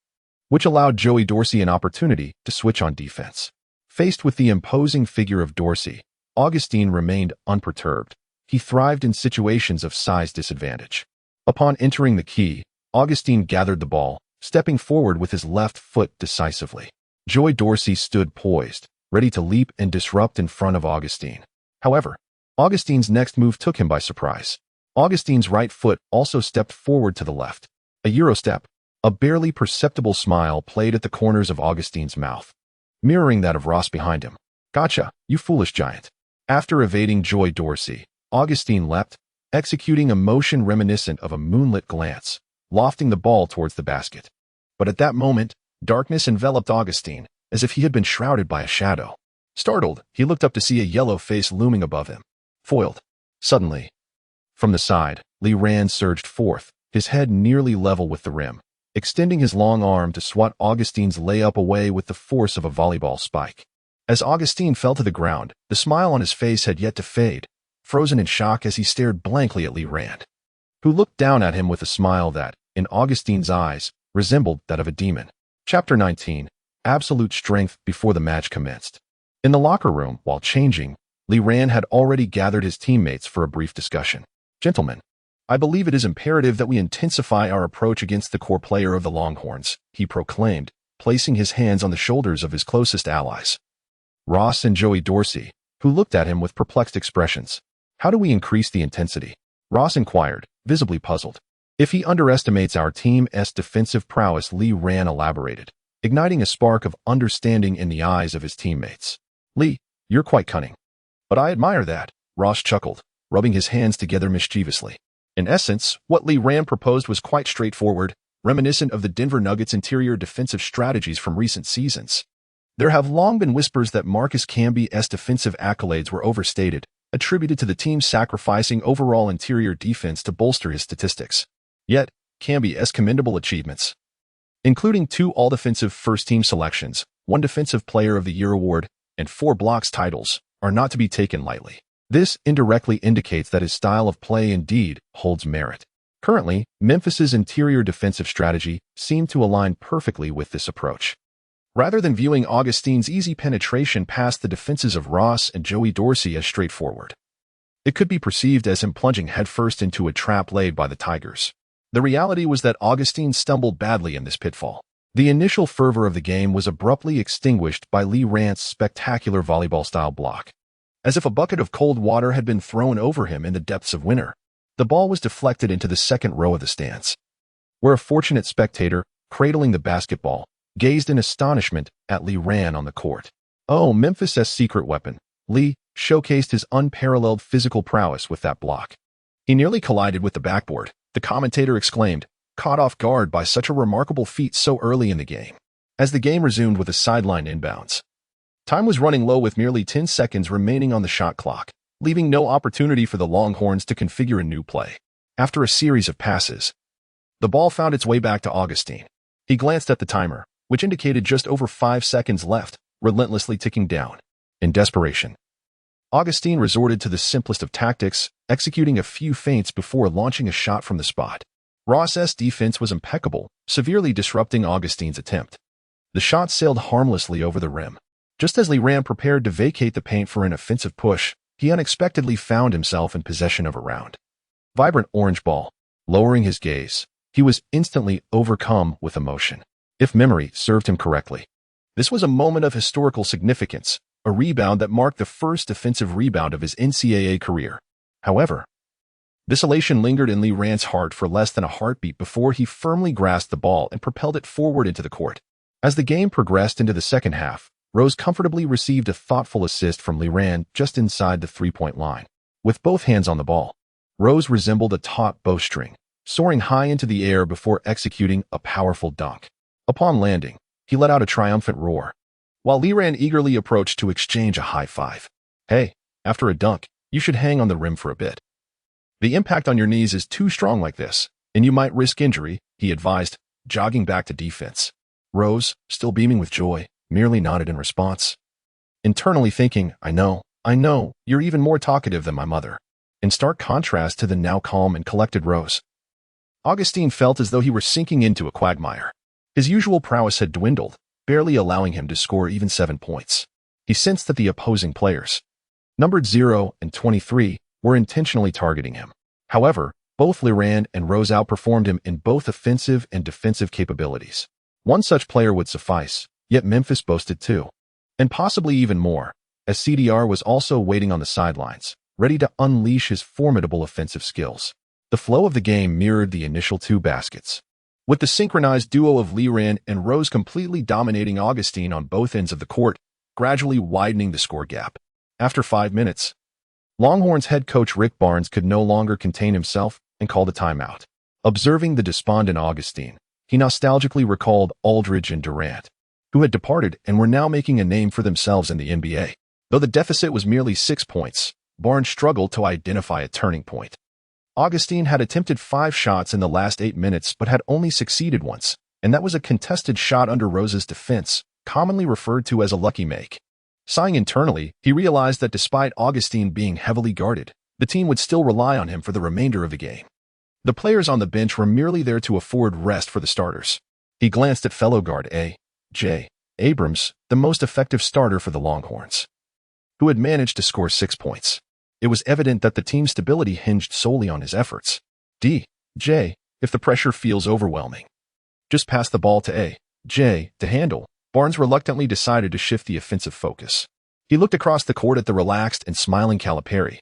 which allowed Joey Dorsey an opportunity to switch on defense. Faced with the imposing figure of Dorsey, Augustin remained unperturbed. He thrived in situations of size disadvantage. Upon entering the key, Augustin gathered the ball, stepping forward with his left foot decisively. Joey Dorsey stood poised, ready to leap and disrupt in front of Augustin. However, Augustin's next move took him by surprise. Augustin's right foot also stepped forward to the left. A Euro step. A barely perceptible smile played at the corners of Augustin's mouth, mirroring that of Ross behind him. "Gotcha, you foolish giant." After evading Joey Dorsey, Augustin leapt, executing a motion reminiscent of a moonlit glance, lofting the ball towards the basket. But at that moment, darkness enveloped Augustin, as if he had been shrouded by a shadow. Startled, he looked up to see a yellow face looming above him. Foiled. Suddenly, from the side, Lee Rand surged forth, his head nearly level with the rim, extending his long arm to swat Augustine's layup away with the force of a volleyball spike. As Augustine fell to the ground, the smile on his face had yet to fade, frozen in shock as he stared blankly at Lee Rand, who looked down at him with a smile that, in Augustine's eyes, resembled that of a demon. Chapter 19. Absolute Strength Before the match commenced. In the locker room, while changing, Lee Rand had already gathered his teammates for a brief discussion. "Gentlemen, I believe it is imperative that we intensify our approach against the core player of the Longhorns," he proclaimed, placing his hands on the shoulders of his closest allies, Ross and Joey Dorsey, who looked at him with perplexed expressions. "How do we increase the intensity?" Ross inquired, visibly puzzled. "If he underestimates our team's defensive prowess," Lee Rand elaborated, igniting a spark of understanding in the eyes of his teammates. "Lee, you're quite cunning." "But I admire that," Ross chuckled, rubbing his hands together mischievously. In essence, what Lee Rand proposed was quite straightforward, reminiscent of the Denver Nuggets' interior defensive strategies from recent seasons. There have long been whispers that Marcus Camby's defensive accolades were overstated, attributed to the team sacrificing overall interior defense to bolster his statistics. Yet, Camby's commendable achievements, including 2 all-defensive first-team selections, 1 Defensive Player of the Year award, and 4 blocks titles, are not to be taken lightly. This indirectly indicates that his style of play indeed holds merit. Currently, Memphis's interior defensive strategy seemed to align perfectly with this approach. Rather than viewing Augustine's easy penetration past the defenses of Ross and Joey Dorsey as straightforward, it could be perceived as him plunging headfirst into a trap laid by the Tigers. The reality was that Augustine stumbled badly in this pitfall. The initial fervor of the game was abruptly extinguished by Lee Rand's spectacular volleyball-style block. As if a bucket of cold water had been thrown over him in the depths of winter, the ball was deflected into the second row of the stands, where a fortunate spectator, cradling the basketball, gazed in astonishment at Lee Rand on the court. Oh, Memphis's secret weapon. Lee showcased his unparalleled physical prowess with that block. He nearly collided with the backboard, the commentator exclaimed, caught off guard by such a remarkable feat so early in the game. As the game resumed with a sideline inbounds, time was running low with merely 10 seconds remaining on the shot clock, leaving no opportunity for the Longhorns to configure a new play. After a series of passes, the ball found its way back to Augustine. He glanced at the timer, which indicated just over 5 seconds left, relentlessly ticking down. In desperation, Augustine resorted to the simplest of tactics, executing a few feints before launching a shot from the spot. Ross's defense was impeccable, severely disrupting Augustine's attempt. The shot sailed harmlessly over the rim. Just as Lee Rand prepared to vacate the paint for an offensive push, he unexpectedly found himself in possession of a round, vibrant orange ball. Lowering his gaze, he was instantly overcome with emotion. If memory served him correctly, this was a moment of historical significance, a rebound that marked the first defensive rebound of his NCAA career. However, this elation lingered in Lee Rand's heart for less than a heartbeat before he firmly grasped the ball and propelled it forward into the court. As the game progressed into the second half, Rose comfortably received a thoughtful assist from Lee Rand just inside the three-point line. With both hands on the ball, Rose resembled a taut bowstring, soaring high into the air before executing a powerful dunk. Upon landing, he let out a triumphant roar, while Lee Rand eagerly approached to exchange a high five. "Hey, after a dunk, you should hang on the rim for a bit. The impact on your knees is too strong like this, and you might risk injury," he advised, jogging back to defense. Rose, still beaming with joy, merely nodded in response, internally thinking, I know, you're even more talkative than my mother." In stark contrast to the now calm and collected Rose, Augustine felt as though he were sinking into a quagmire. His usual prowess had dwindled, barely allowing him to score even 7 points. He sensed that the opposing players, numbered 0 and 23, were intentionally targeting him. However, both Lee Rand and Rose outperformed him in both offensive and defensive capabilities. One such player would suffice, yet Memphis boasted 2. And possibly even more, as CDR was also waiting on the sidelines, ready to unleash his formidable offensive skills. The flow of the game mirrored the initial 2 baskets, with the synchronized duo of Lee Rand and Rose completely dominating Augustine on both ends of the court, gradually widening the score gap. After 5 minutes, Longhorns head coach Rick Barnes could no longer contain himself and called a timeout. Observing the despondent Augustine, he nostalgically recalled Aldridge and Durant, who had departed and were now making a name for themselves in the NBA. Though the deficit was merely 6 points, Barnes struggled to identify a turning point. Augustine had attempted 5 shots in the last 8 minutes but had only succeeded once, and that was a contested shot under Rose's defense, commonly referred to as a lucky make. Sighing internally, he realized that despite Augustine being heavily guarded, the team would still rely on him for the remainder of the game. The players on the bench were merely there to afford rest for the starters. He glanced at fellow guard A.J. Abrams, the most effective starter for the Longhorns, who had managed to score 6 points. It was evident that the team's stability hinged solely on his efforts. D.J., if the pressure feels overwhelming, just pass the ball to A.J. to handle. Barnes reluctantly decided to shift the offensive focus. He looked across the court at the relaxed and smiling Calipari,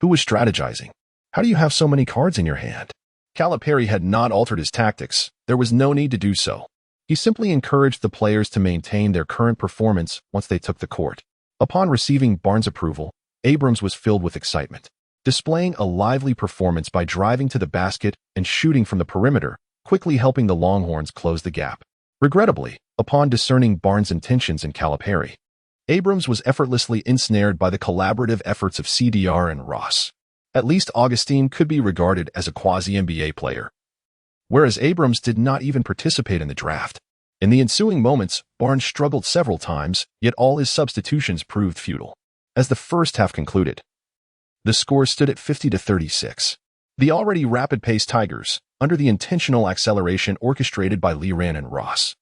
who was strategizing. How do you have so many cards in your hand? Calipari had not altered his tactics. There was no need to do so. He simply encouraged the players to maintain their current performance once they took the court. Upon receiving Barnes' approval, Abrams was filled with excitement, displaying a lively performance by driving to the basket and shooting from the perimeter, quickly helping the Longhorns close the gap. Regrettably, upon discerning Barnes' intentions in Calipari, Abrams was effortlessly ensnared by the collaborative efforts of CDR and Ross. At least Augustine could be regarded as a quasi-NBA player, whereas Abrams did not even participate in the draft. In the ensuing moments, Barnes struggled several times, yet all his substitutions proved futile. As the first half concluded, the score stood at 50-36. The already rapid-paced Tigers, under the intentional acceleration orchestrated by Leran and Ross,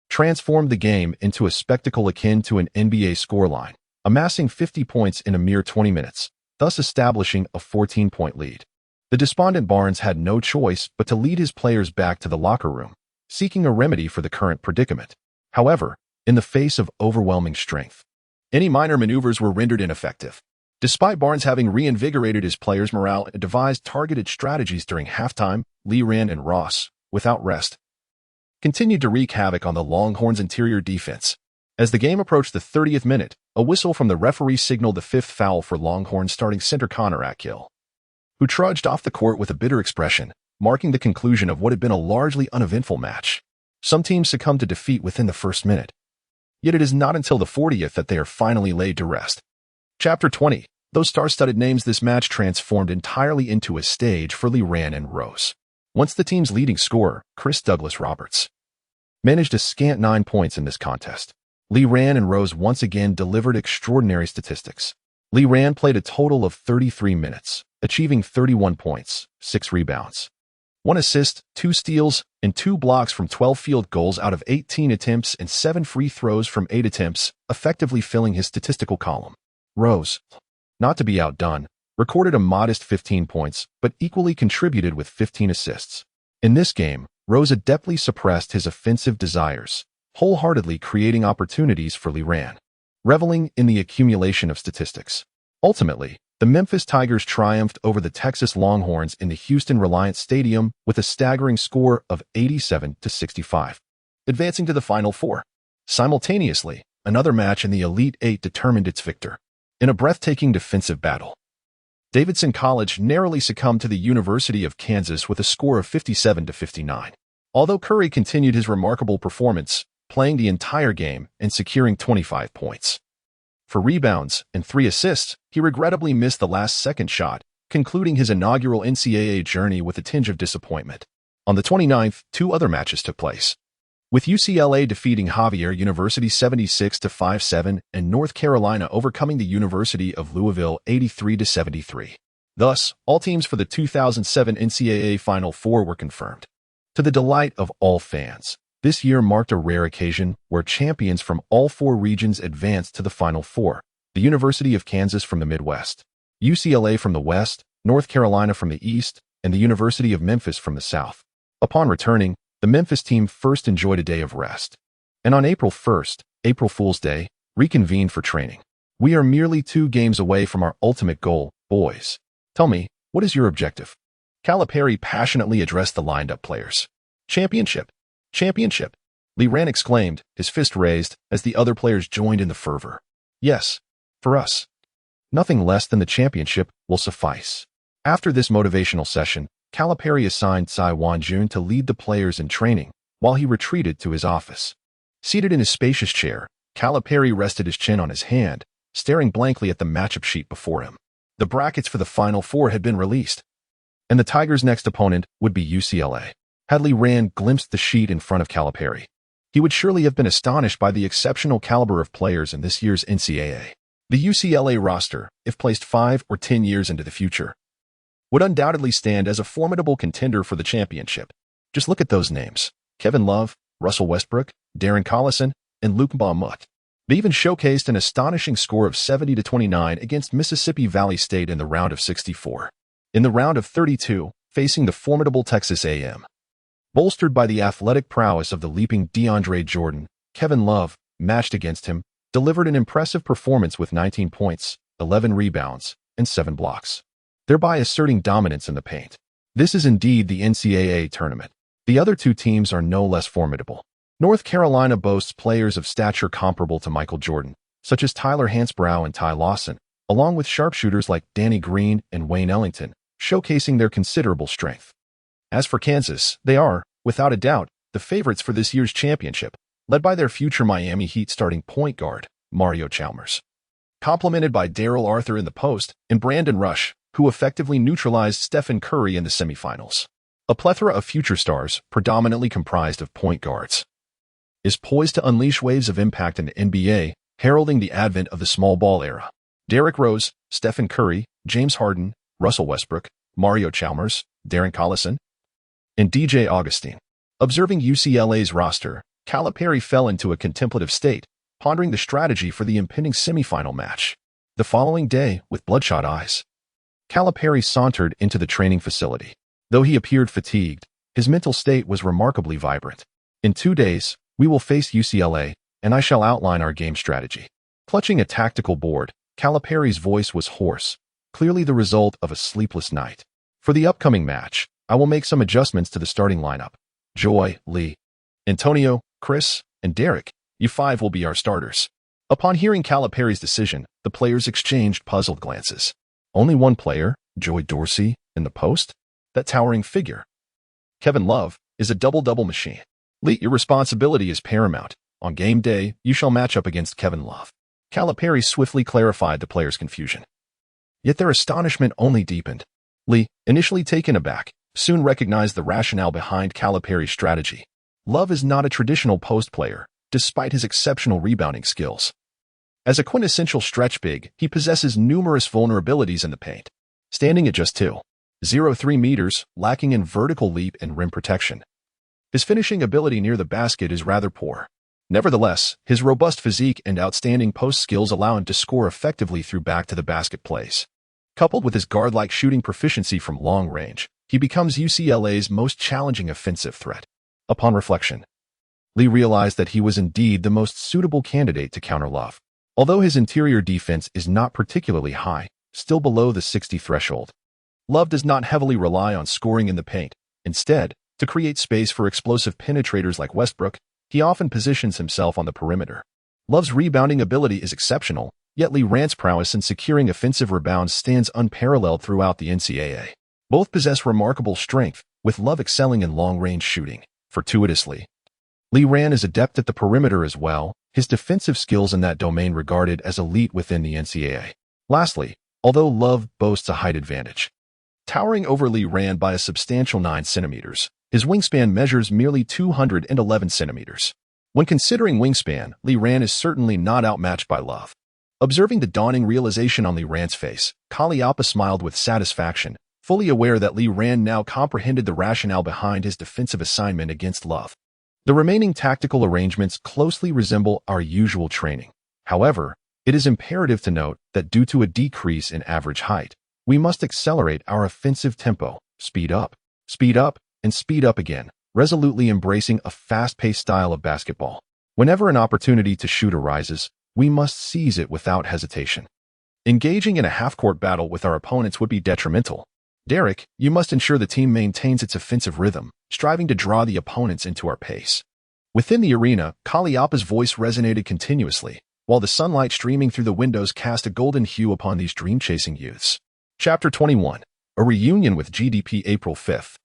transformed the game into a spectacle akin to an NBA scoreline, amassing 50 points in a mere 20 minutes, thus establishing a 14-point lead. The despondent Barnes had no choice but to lead his players back to the locker room, seeking a remedy for the current predicament. However, in the face of overwhelming strength, any minor maneuvers were rendered ineffective. Despite Barnes having reinvigorated his players' morale and devised targeted strategies during halftime, Leran and Ross, without rest, continued to wreak havoc on the Longhorns' interior defense. As the game approached the 30th minute, a whistle from the referee signaled the 5th foul for Longhorns starting center Connor Atkill, who trudged off the court with a bitter expression, marking the conclusion of what had been a largely uneventful match. Some teams succumb to defeat within the first minute, yet it is not until the 40th that they are finally laid to rest. Chapter 20. Those star-studded names, this match transformed entirely into a stage for Leran and Rose. Once the team's leading scorer, Chris Douglas Roberts, managed a scant 9 points in this contest, Leran and Rose once again delivered extraordinary statistics. Leran played a total of 33 minutes, achieving 31 points, 6 rebounds, 1 assist, 2 steals, and 2 blocks from 12 field goals out of 18 attempts and 7 free throws from 8 attempts, effectively filling his statistical column. Rose, not to be outdone, recorded a modest 15 points, but equally contributed with 15 assists. In this game, Rose adeptly suppressed his offensive desires, wholeheartedly creating opportunities for Leran, reveling in the accumulation of statistics. Ultimately, the Memphis Tigers triumphed over the Texas Longhorns in the Houston Reliance Stadium with a staggering score of 87-65, advancing to the Final Four. Simultaneously, another match in the Elite Eight determined its victor. In a breathtaking defensive battle, Davidson College narrowly succumbed to the University of Kansas with a score of 57-59. Although Curry continued his remarkable performance, playing the entire game and securing 25 points. For rebounds and 3 assists, he regrettably missed the last-second shot, concluding his inaugural NCAA journey with a tinge of disappointment. On the 29th, 2 other matches took place, with UCLA defeating Xavier University 76-57 and North Carolina overcoming the University of Louisville 83-73. Thus, all teams for the 2007 NCAA Final Four were confirmed. To the delight of all fans, this year marked a rare occasion where champions from all 4 regions advanced to the Final Four: the University of Kansas from the Midwest, UCLA from the West, North Carolina from the East, and the University of Memphis from the South. Upon returning, the Memphis team first enjoyed a day of rest, and on April 1st, April Fool's Day, reconvened for training. We are merely 2 games away from our ultimate goal, boys. Tell me, what is your objective? Calipari passionately addressed the lined-up players. Championship! Championship! Leran exclaimed, his fist raised, as the other players joined in the fervor. Yes, for us. Nothing less than the championship will suffice. After this motivational session, Calipari assigned Tsai Wan-jun to lead the players in training, while he retreated to his office. Seated in his spacious chair, Calipari rested his chin on his hand, staring blankly at the matchup sheet before him. The brackets for the Final Four had been released, and the Tigers' next opponent would be UCLA. Had Lee Rand glimpsed the sheet in front of Calipari, he would surely have been astonished by the exceptional caliber of players in this year's NCAA. The UCLA roster, if placed 5 or 10 years into the future, would undoubtedly stand as a formidable contender for the championship. Just look at those names: Kevin Love, Russell Westbrook, Darren Collison, and Luke Baumut. They even showcased an astonishing score of 70-29 against Mississippi Valley State in the round of 64. In the round of 32, facing the formidable Texas A&M. Bolstered by the athletic prowess of the leaping DeAndre Jordan, Kevin Love, matched against him, delivered an impressive performance with 19 points, 11 rebounds, and 7 blocks, thereby asserting dominance in the paint. This is indeed the NCAA tournament. The other two teams are no less formidable. North Carolina boasts players of stature comparable to Michael Jordan, such as Tyler Hansbrough and Ty Lawson, along with sharpshooters like Danny Green and Wayne Ellington, showcasing their considerable strength. As for Kansas, they are, without a doubt, the favorites for this year's championship, led by their future Miami Heat starting point guard, Mario Chalmers. Complemented by Daryl Arthur in the post and Brandon Rush, who effectively neutralized Stephen Curry in the semifinals. A plethora of future stars, predominantly comprised of point guards, is poised to unleash waves of impact in the NBA, heralding the advent of the small ball era. Derrick Rose, Stephen Curry, James Harden, Russell Westbrook, Mario Chalmers, Darren Collison, and DJ Augustine. Observing UCLA's roster, Calipari fell into a contemplative state, pondering the strategy for the impending semifinal match. The following day, with bloodshot eyes, Calipari sauntered into the training facility. Though he appeared fatigued, his mental state was remarkably vibrant. In 2 days, we will face UCLA, and I shall outline our game strategy. Clutching a tactical board, Calipari's voice was hoarse, clearly the result of a sleepless night. For the upcoming match, I will make some adjustments to the starting lineup. Joy, Lee, Antonio, Chris, and Derek, you 5 will be our starters. Upon hearing Calipari's decision, the players exchanged puzzled glances. Only one player, Joy Dorsey, in the post? That towering figure. Kevin Love is a double-double machine. Lee, your responsibility is paramount. On game day, you shall match up against Kevin Love. Calipari swiftly clarified the players' confusion. Yet their astonishment only deepened. Lee, initially taken aback, soon recognized the rationale behind Calipari's strategy. Love is not a traditional post player, despite his exceptional rebounding skills. As a quintessential stretch big, he possesses numerous vulnerabilities in the paint. Standing at just 2.03 meters, lacking in vertical leap and rim protection. His finishing ability near the basket is rather poor. Nevertheless, his robust physique and outstanding post skills allow him to score effectively through back-to-the-basket plays. Coupled with his guard-like shooting proficiency from long range, he becomes UCLA's most challenging offensive threat. Upon reflection, Lee realized that he was indeed the most suitable candidate to counter Love. Although his interior defense is not particularly high, still below the 60 threshold, Love does not heavily rely on scoring in the paint. Instead, to create space for explosive penetrators like Westbrook, he often positions himself on the perimeter. Love's rebounding ability is exceptional, yet Lee Rand's prowess in securing offensive rebounds stands unparalleled throughout the NCAA. Both possess remarkable strength, with Love excelling in long-range shooting. Fortuitously, Lee Rand is adept at the perimeter as well, his defensive skills in that domain regarded as elite within the NCAA. Lastly, although Love boasts a height advantage, towering over Lee Rand by a substantial 9 centimeters, his wingspan measures merely 211 centimeters. When considering wingspan, Lee Rand is certainly not outmatched by Love. Observing the dawning realization on Lee Rand's face, Kaliapa smiled with satisfaction, fully aware that Lee Rand now comprehended the rationale behind his defensive assignment against Love. The remaining tactical arrangements closely resemble our usual training. However, it is imperative to note that due to a decrease in average height, we must accelerate our offensive tempo, speed up, and speed up again, resolutely embracing a fast-paced style of basketball. Whenever an opportunity to shoot arises, we must seize it without hesitation. Engaging in a half-court battle with our opponents would be detrimental. Derek, you must ensure the team maintains its offensive rhythm, striving to draw the opponents into our pace. Within the arena, Kaliapa's voice resonated continuously, while the sunlight streaming through the windows cast a golden hue upon these dream-chasing youths. Chapter 21. A Reunion with GDP. April 5,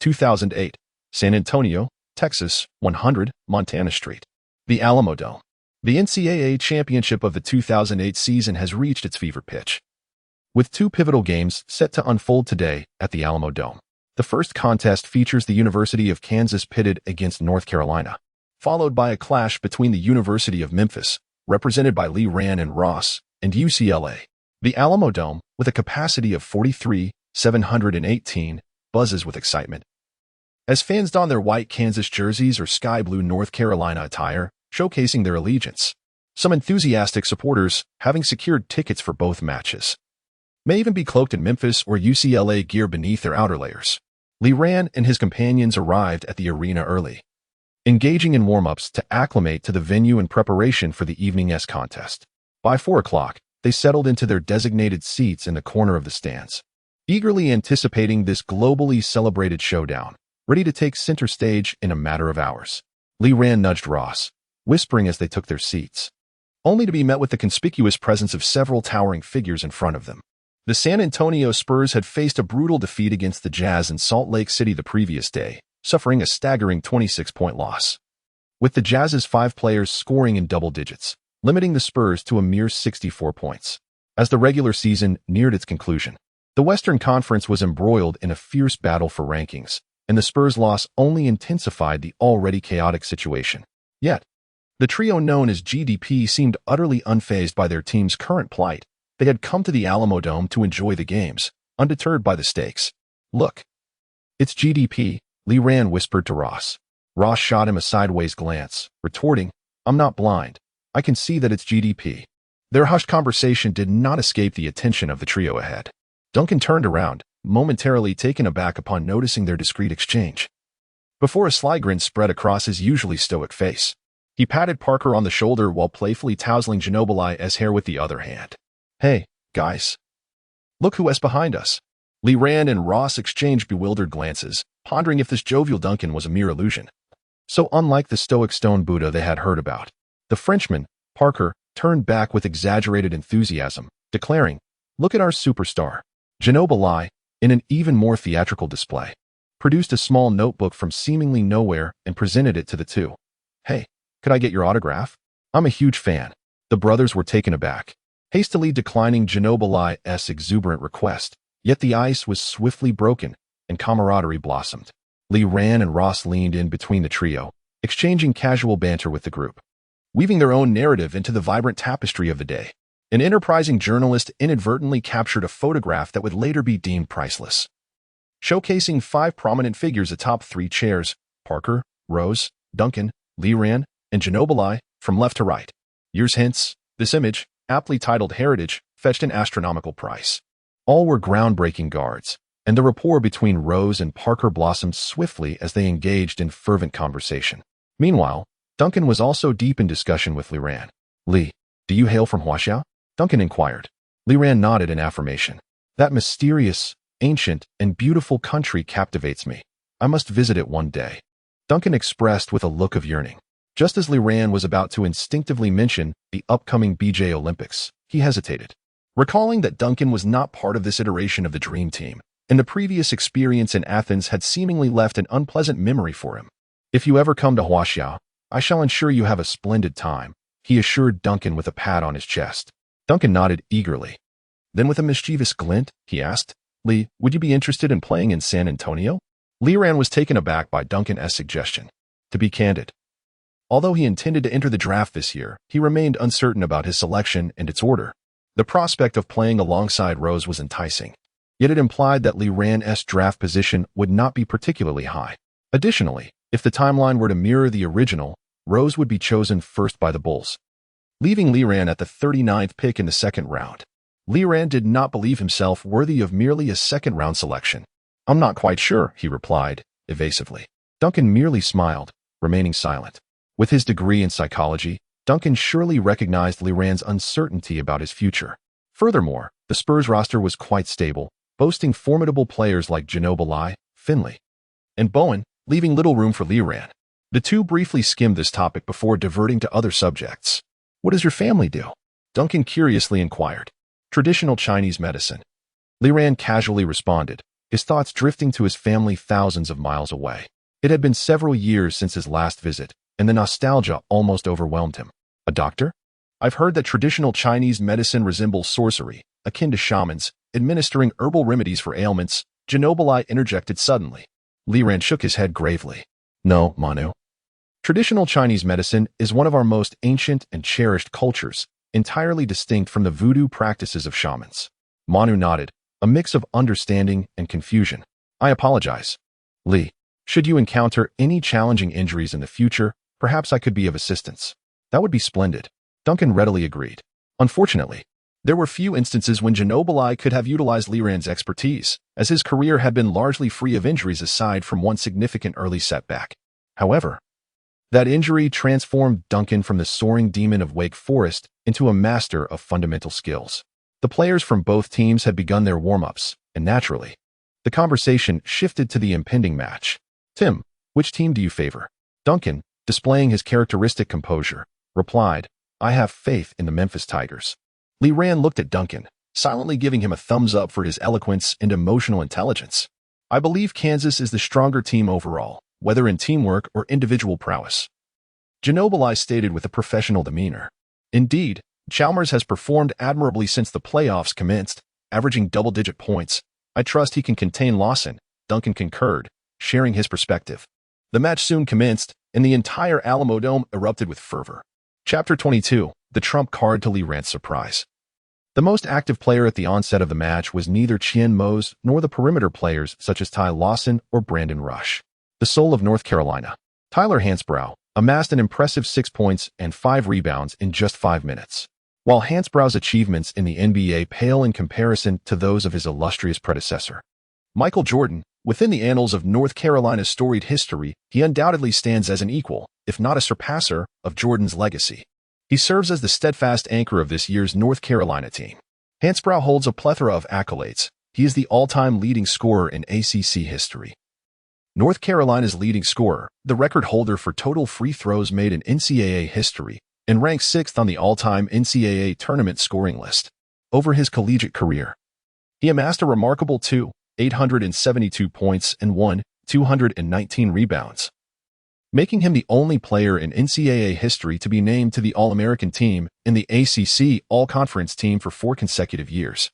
2008. San Antonio, Texas, 100 Montana Street. The Alamo Dome. The NCAA championship of the 2008 season has reached its fever pitch. with two pivotal games set to unfold today at the Alamo Dome. The first contest features the University of Kansas pitted against North Carolina, followed by a clash between the University of Memphis, represented by Lee Ran and Ross, and UCLA. The Alamo Dome, with a capacity of 43,718, buzzes with excitement as fans don their white Kansas jerseys or sky blue North Carolina attire, showcasing their allegiance. Some enthusiastic supporters, having secured tickets for both matches, may even be cloaked in Memphis or UCLA gear beneath their outer layers. Lee Ran and his companions arrived at the arena early, engaging in warm-ups to acclimate to the venue in preparation for the evening's contest. By 4 o'clock, they settled into their designated seats in the corner of the stands, eagerly anticipating this globally celebrated showdown, ready to take center stage in a matter of hours. Lee Ran nudged Ross, whispering as they took their seats, only to be met with the conspicuous presence of several towering figures in front of them. The San Antonio Spurs had faced a brutal defeat against the Jazz in Salt Lake City the previous day, suffering a staggering 26-point loss, with the Jazz's 5 players scoring in double digits, limiting the Spurs to a mere 64 points. As the regular season neared its conclusion, the Western Conference was embroiled in a fierce battle for rankings, and the Spurs' loss only intensified the already chaotic situation. Yet, the trio known as GDP seemed utterly unfazed by their team's current plight. They had come to the Alamo Dome to enjoy the games, undeterred by the stakes. "Look, it's GDP," Lee Ran whispered to Ross. Ross shot him a sideways glance, retorting, "I'm not blind. I can see that it's GDP." Their hushed conversation did not escape the attention of the trio ahead. Duncan turned around, momentarily taken aback upon noticing their discreet exchange. Before a sly grin spread across his usually stoic face, he patted Parker on the shoulder while playfully tousling Ginobili's hair with the other hand. "Hey, guys. Look who's behind us." Lee Ran and Ross exchanged bewildered glances, pondering if this jovial Duncan was a mere illusion. So unlike the stoic stone Buddha they had heard about, the Frenchman, Parker, turned back with exaggerated enthusiasm, declaring, "Look at our superstar." Ginobili, in an even more theatrical display, produced a small notebook from seemingly nowhere and presented it to the two. "Hey, could I get your autograph? I'm a huge fan." The brothers were taken aback, hastily declining Ginobili's exuberant request, yet the ice was swiftly broken and camaraderie blossomed. Lee Ran and Ross leaned in between the trio, exchanging casual banter with the group, weaving their own narrative into the vibrant tapestry of the day. An enterprising journalist inadvertently captured a photograph that would later be deemed priceless, showcasing 5 prominent figures atop 3 chairs: Parker, Rose, Duncan, Lee Ran, and Ginobili, from left to right. Years hence, this image, aptly titled Heritage, fetched an astronomical price. All were groundbreaking guards, and the rapport between Rose and Parker blossomed swiftly as they engaged in fervent conversation. Meanwhile, Duncan was also deep in discussion with Lee Ran. "Lee, do you hail from Huaxiao?" Duncan inquired. Lee Ran nodded in affirmation. "That mysterious, ancient, and beautiful country captivates me. I must visit it one day," Duncan expressed with a look of yearning. Just as Lee Ran was about to instinctively mention the upcoming BJ Olympics, he hesitated, recalling that Duncan was not part of this iteration of the Dream Team, and the previous experience in Athens had seemingly left an unpleasant memory for him. "If you ever come to Huaxiao, I shall ensure you have a splendid time," he assured Duncan with a pat on his chest. Duncan nodded eagerly. Then with a mischievous glint, he asked, "Lee, would you be interested in playing in San Antonio?" Lee Ran was taken aback by Duncan's suggestion. To be candid, although he intended to enter the draft this year, he remained uncertain about his selection and its order. The prospect of playing alongside Rose was enticing, yet it implied that Lee Ran's draft position would not be particularly high. Additionally, if the timeline were to mirror the original, Rose would be chosen first by the Bulls, leaving Lee Ran at the 39th pick in the second round. Lee Ran did not believe himself worthy of merely a second-round selection. "I'm not quite sure," he replied, evasively. Duncan merely smiled, remaining silent. With his degree in psychology, Duncan surely recognized Lee Ran's uncertainty about his future. Furthermore, the Spurs roster was quite stable, boasting formidable players like Ginobili, Finley, and Bowen, leaving little room for Lee Ran. The two briefly skimmed this topic before diverting to other subjects. "What does your family do?" Duncan curiously inquired. "Traditional Chinese medicine," Lee Ran casually responded, his thoughts drifting to his family thousands of miles away. It had been several years since his last visit, and the nostalgia almost overwhelmed him. "A doctor? I've heard that traditional Chinese medicine resembles sorcery, akin to shamans, administering herbal remedies for ailments, Ginobili interjected suddenly. Li Ran shook his head gravely. No, Manu. Traditional Chinese medicine is one of our most ancient and cherished cultures, entirely distinct from the voodoo practices of shamans. Manu nodded, a mix of understanding and confusion. I apologize. Li, should you encounter any challenging injuries in the future, perhaps I could be of assistance. That would be splendid. Duncan readily agreed. Unfortunately, there were few instances when Ginobili could have utilized Li Ran's expertise, as his career had been largely free of injuries aside from one significant early setback. However, that injury transformed Duncan from the soaring demon of Wake Forest into a master of fundamental skills. The players from both teams had begun their warm-ups, and naturally, the conversation shifted to the impending match. Tim, which team do you favor? Duncan, displaying his characteristic composure, replied, I have faith in the Memphis Tigers. Li Ran looked at Duncan, silently giving him a thumbs up for his eloquence and emotional intelligence. I believe Kansas is the stronger team overall, whether in teamwork or individual prowess. Ginobili stated with a professional demeanor. Indeed, Chalmers has performed admirably since the playoffs commenced, averaging double-digit points. I trust he can contain Lawson, Duncan concurred, sharing his perspective. The match soon commenced, and the entire Alamodome erupted with fervor. Chapter 22, the trump card to Li Ran's surprise. The most active player at the onset of the match was neither Chien Mose nor the perimeter players such as Ty Lawson or Brandon Rush. The soul of North Carolina, Tyler Hansbrough, amassed an impressive 6 points and 5 rebounds in just 5 minutes. While Hansbrough's achievements in the NBA pale in comparison to those of his illustrious predecessor, Michael Jordan, within the annals of North Carolina's storied history, he undoubtedly stands as an equal, if not a surpasser, of Jordan's legacy. He serves as the steadfast anchor of this year's North Carolina team. Hansbrough holds a plethora of accolades. He is the all-time leading scorer in ACC history. North Carolina's leading scorer, the record holder for total free throws made in NCAA history, and ranks 6th on the all-time NCAA tournament scoring list. Over his collegiate career, he amassed a remarkable 872 points and 219 rebounds, making him the only player in NCAA history to be named to the All-American team and the ACC All-Conference team for 4 consecutive years.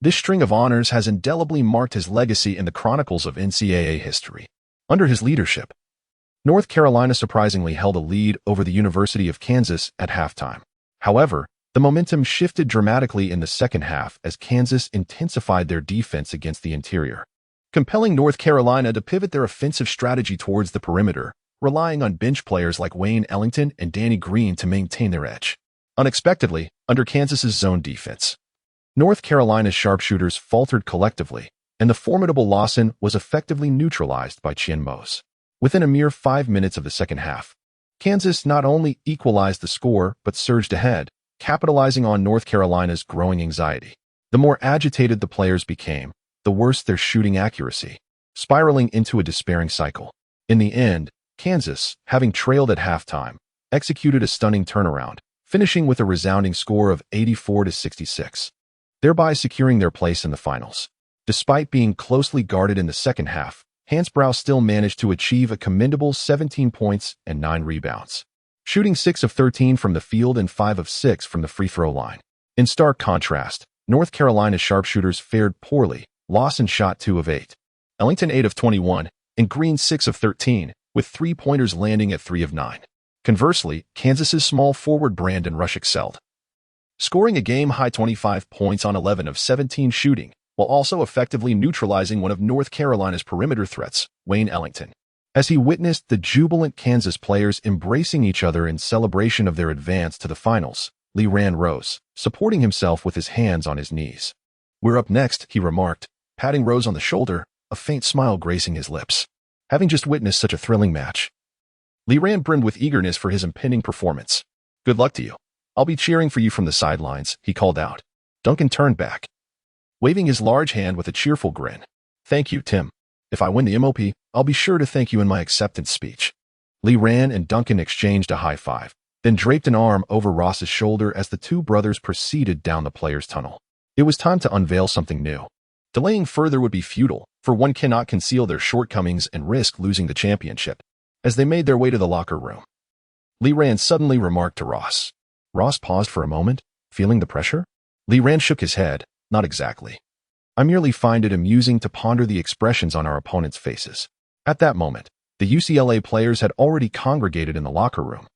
This string of honors has indelibly marked his legacy in the chronicles of NCAA history. Under his leadership, North Carolina surprisingly held a lead over the University of Kansas at halftime. However, the momentum shifted dramatically in the second half as Kansas intensified their defense against the interior, compelling North Carolina to pivot their offensive strategy towards the perimeter, relying on bench players like Wayne Ellington and Danny Green to maintain their edge. Unexpectedly, under Kansas's zone defense, North Carolina's sharpshooters faltered collectively, and the formidable Lawson was effectively neutralized by Chien Mose. Within a mere 5 minutes of the second half, Kansas not only equalized the score but surged ahead, capitalizing on North Carolina's growing anxiety. The more agitated the players became, the worse their shooting accuracy, spiraling into a despairing cycle. In the end, Kansas, having trailed at halftime, executed a stunning turnaround, finishing with a resounding score of 84-66, thereby securing their place in the finals. Despite being closely guarded in the second half, Hansbrough still managed to achieve a commendable 17 points and 9 rebounds, shooting 6 of 13 from the field and 5 of 6 from the free throw line. In stark contrast, North Carolina's sharpshooters fared poorly. Lawson shot 2 of 8, Ellington 8 of 21, and Green 6 of 13, with 3-pointers landing at 3 of 9. Conversely, Kansas's small forward Brandon Rush excelled, scoring a game-high 25 points on 11 of 17 shooting, while also effectively neutralizing one of North Carolina's perimeter threats, Wayne Ellington. As he witnessed the jubilant Kansas players embracing each other in celebration of their advance to the finals, Li Ran rose, supporting himself with his hands on his knees. We're up next, he remarked, patting Rose on the shoulder, a faint smile gracing his lips. Having just witnessed such a thrilling match, Li Ran brimmed with eagerness for his impending performance. Good luck to you. I'll be cheering for you from the sidelines, he called out. Duncan turned back, waving his large hand with a cheerful grin. Thank you, Tim. If I win the MOP, I'll be sure to thank you in my acceptance speech. Li Ran and Duncan exchanged a high five, then draped an arm over Ross's shoulder as the two brothers proceeded down the players' tunnel. It was time to unveil something new. Delaying further would be futile, for one cannot conceal their shortcomings and risk losing the championship. As they made their way to the locker room, Li Ran suddenly remarked to Ross. Ross paused for a moment, feeling the pressure. Li Ran shook his head. Not exactly. I merely find it amusing to ponder the expressions on our opponents' faces. At that moment, the UCLA players had already congregated in the locker room,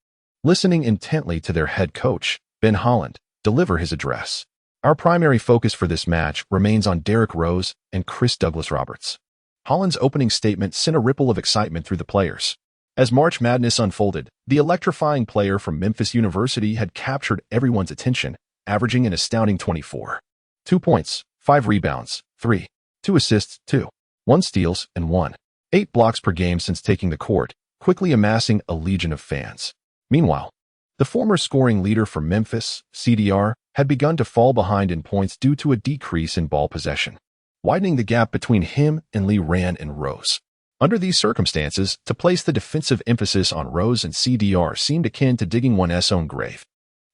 listening intently to their head coach, Ben Howland, deliver his address. Our primary focus for this match remains on Derrick Rose and Chris Douglas-Roberts. Howland's opening statement sent a ripple of excitement through the players. As March Madness unfolded, the electrifying player from Memphis University had captured everyone's attention, averaging an astounding 24. 2 points, 5 rebounds, 3. 2 assists, 2. 1 steals, and 1. 8 blocks per game since taking the court, quickly amassing a legion of fans. Meanwhile, the former scoring leader for Memphis, CDR, had begun to fall behind in points due to a decrease in ball possession, widening the gap between him and Lee Rand and Rose. Under these circumstances, to place the defensive emphasis on Rose and CDR seemed akin to digging one's own grave.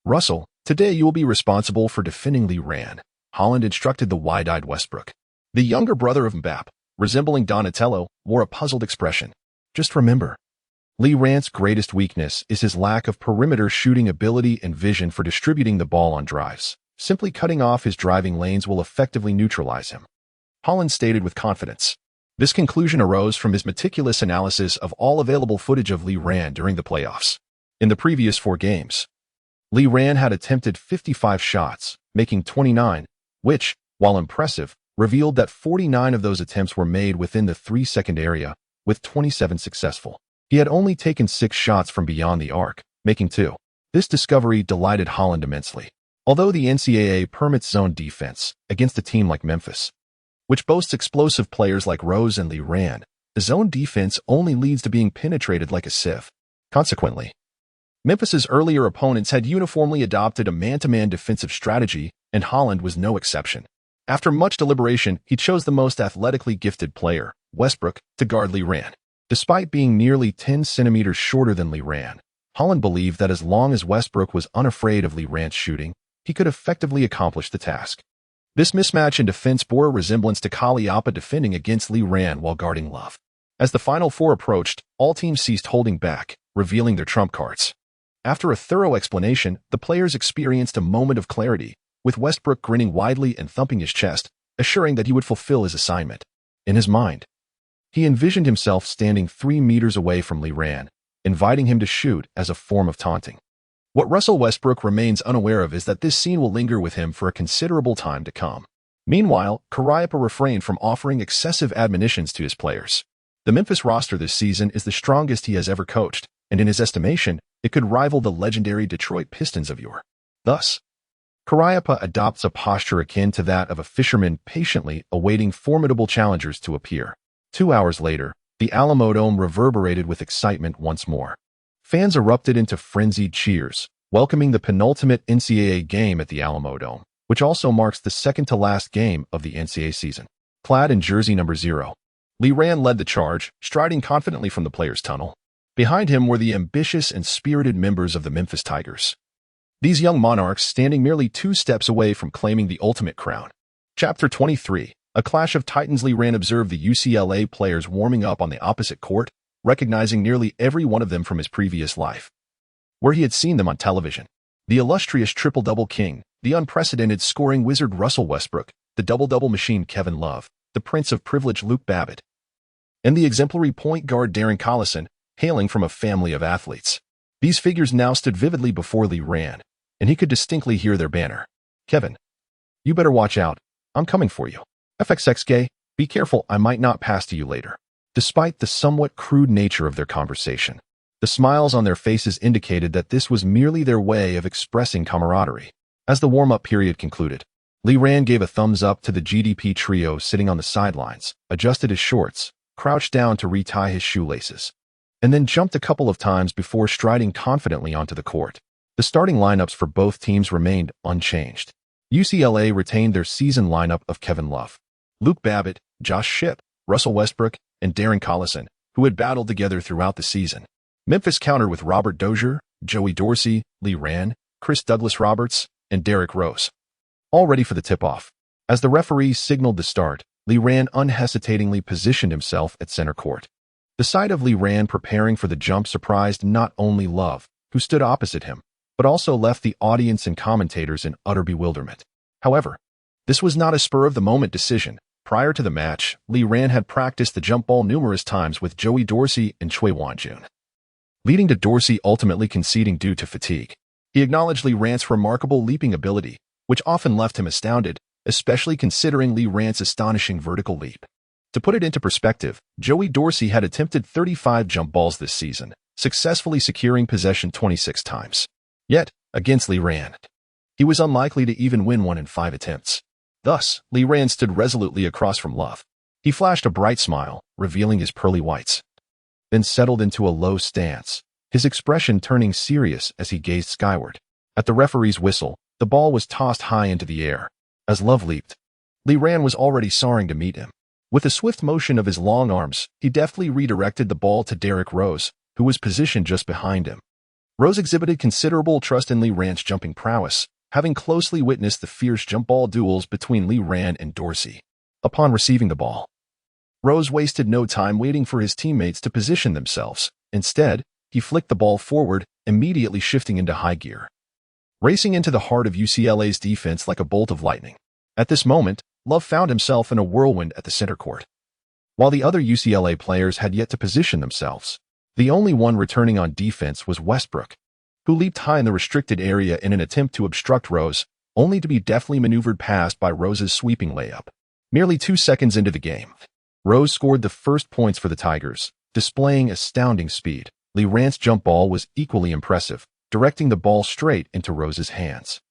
"Russell, today you will be responsible for defending Lee Rand," Howland instructed the wide-eyed Westbrook. The younger brother of Mbappe, resembling Donatello, wore a puzzled expression. "Just remember, Lee Rand's greatest weakness is his lack of perimeter shooting ability and vision for distributing the ball on drives. Simply cutting off his driving lanes will effectively neutralize him," Howland stated with confidence. This conclusion arose from his meticulous analysis of all available footage of Lee Rand during the playoffs. In the previous 4 games, Lee Rand had attempted 55 shots, making 29, which, while impressive, revealed that 49 of those attempts were made within the 3-second area, with 27 successful. He had only taken 6 shots from beyond the arc, making 2. This discovery delighted Howland immensely. Although the NCAA permits zone defense against a team like Memphis, which boasts explosive players like Rose and Lee Rand, the zone defense only leads to being penetrated like a sieve. Consequently, Memphis's earlier opponents had uniformly adopted a man-to-man defensive strategy, and Howland was no exception. After much deliberation, he chose the most athletically gifted player, Westbrook, to guard Lee Rand. Despite being nearly 10 centimeters shorter than Lee Rand, Howland believed that as long as Westbrook was unafraid of Lee Rand's shooting, he could effectively accomplish the task. This mismatch in defense bore a resemblance to Kaliapa defending against Lee Rand while guarding Love. As the Final Four approached, all teams ceased holding back, revealing their trump cards. After a thorough explanation, the players experienced a moment of clarity, with Westbrook grinning widely and thumping his chest, assuring that he would fulfill his assignment. In his mind, he envisioned himself standing 3 meters away from Lee Rand, inviting him to shoot as a form of taunting. What Russell Westbrook remains unaware of is that this scene will linger with him for a considerable time to come. Meanwhile, Kariappa refrained from offering excessive admonitions to his players. The Memphis roster this season is the strongest he has ever coached, and in his estimation, it could rival the legendary Detroit Pistons of yore. Thus, Kariappa adopts a posture akin to that of a fisherman patiently awaiting formidable challengers to appear. 2 hours later, the Alamodome reverberated with excitement once more. Fans erupted into frenzied cheers, welcoming the penultimate NCAA game at the Alamodome, which also marks the second-to-last game of the NCAA season. Clad in jersey number 0, Lee Rand led the charge, striding confidently from the players' tunnel. Behind him were the ambitious and spirited members of the Memphis Tigers. These young monarchs standing merely 2 steps away from claiming the ultimate crown. Chapter 23, A Clash of Titans. Lee Rand observed the UCLA players warming up on the opposite court, recognizing nearly every one of them from his previous life, where he had seen them on television. The illustrious triple-double king, the unprecedented scoring wizard Russell Westbrook, the double-double machine Kevin Love, the prince of privilege Luke Babbitt, and the exemplary point guard Darren Collison, hailing from a family of athletes. These figures now stood vividly before Lee Rand, and he could distinctly hear their banner. "Kevin, you better watch out. I'm coming for you. FXXK, be careful, I might not pass to you later." Despite the somewhat crude nature of their conversation, the smiles on their faces indicated that this was merely their way of expressing camaraderie. As the warm-up period concluded, Lee Rand gave a thumbs up to the GDP trio sitting on the sidelines, adjusted his shorts, crouched down to retie his shoelaces, and then jumped a couple of times before striding confidently onto the court. The starting lineups for both teams remained unchanged. UCLA retained their season lineup of Kevin Love, Luke Babbitt, Josh Shipp, Russell Westbrook, and Darren Collison, who had battled together throughout the season. Memphis countered with Robert Dozier, Joey Dorsey, Lee Rand, Chris Douglas-Roberts, and Derrick Rose, all ready for the tip-off. As the referee signaled the start, Lee Rand unhesitatingly positioned himself at center court. The sight of Lee Rand preparing for the jump surprised not only Love, who stood opposite him, but also left the audience and commentators in utter bewilderment. However, This was not a spur-of-the-moment decision. Prior to the match, Li Ran had practiced the jump ball numerous times with Joey Dorsey and Cui Wanjun, leading to Dorsey ultimately conceding due to fatigue. He acknowledged Li Ran's remarkable leaping ability, which often left him astounded, especially considering Li Ran's astonishing vertical leap. To put it into perspective, Joey Dorsey had attempted 35 jump balls this season, successfully securing possession 26 times. Yet, against Li Ran, he was unlikely to even win 1 in 5 attempts. Thus, Li Ran stood resolutely across from Love. He flashed a bright smile, revealing his pearly whites, then settled into a low stance, his expression turning serious as he gazed skyward. At the referee's whistle, the ball was tossed high into the air. As Love leaped, Li Ran was already soaring to meet him. With a swift motion of his long arms, he deftly redirected the ball to Derrick Rose, who was positioned just behind him. Rose exhibited considerable trust in Li Ran's jumping prowess, having closely witnessed the fierce jump ball duels between Li Ran and Dorsey. Upon receiving the ball, Rose wasted no time waiting for his teammates to position themselves. Instead, he flicked the ball forward, immediately shifting into high gear, racing into the heart of UCLA's defense like a bolt of lightning. At this moment, Love found himself in a whirlwind at the center court. While the other UCLA players had yet to position themselves, the only one returning on defense was Westbrook, who leaped high in the restricted area in an attempt to obstruct Rose, only to be deftly maneuvered past by Rose's sweeping layup. Merely 2 seconds into the game, Rose scored the first points for the Tigers, displaying astounding speed. Li Ran's jump ball was equally impressive, directing the ball straight into Rose's hands.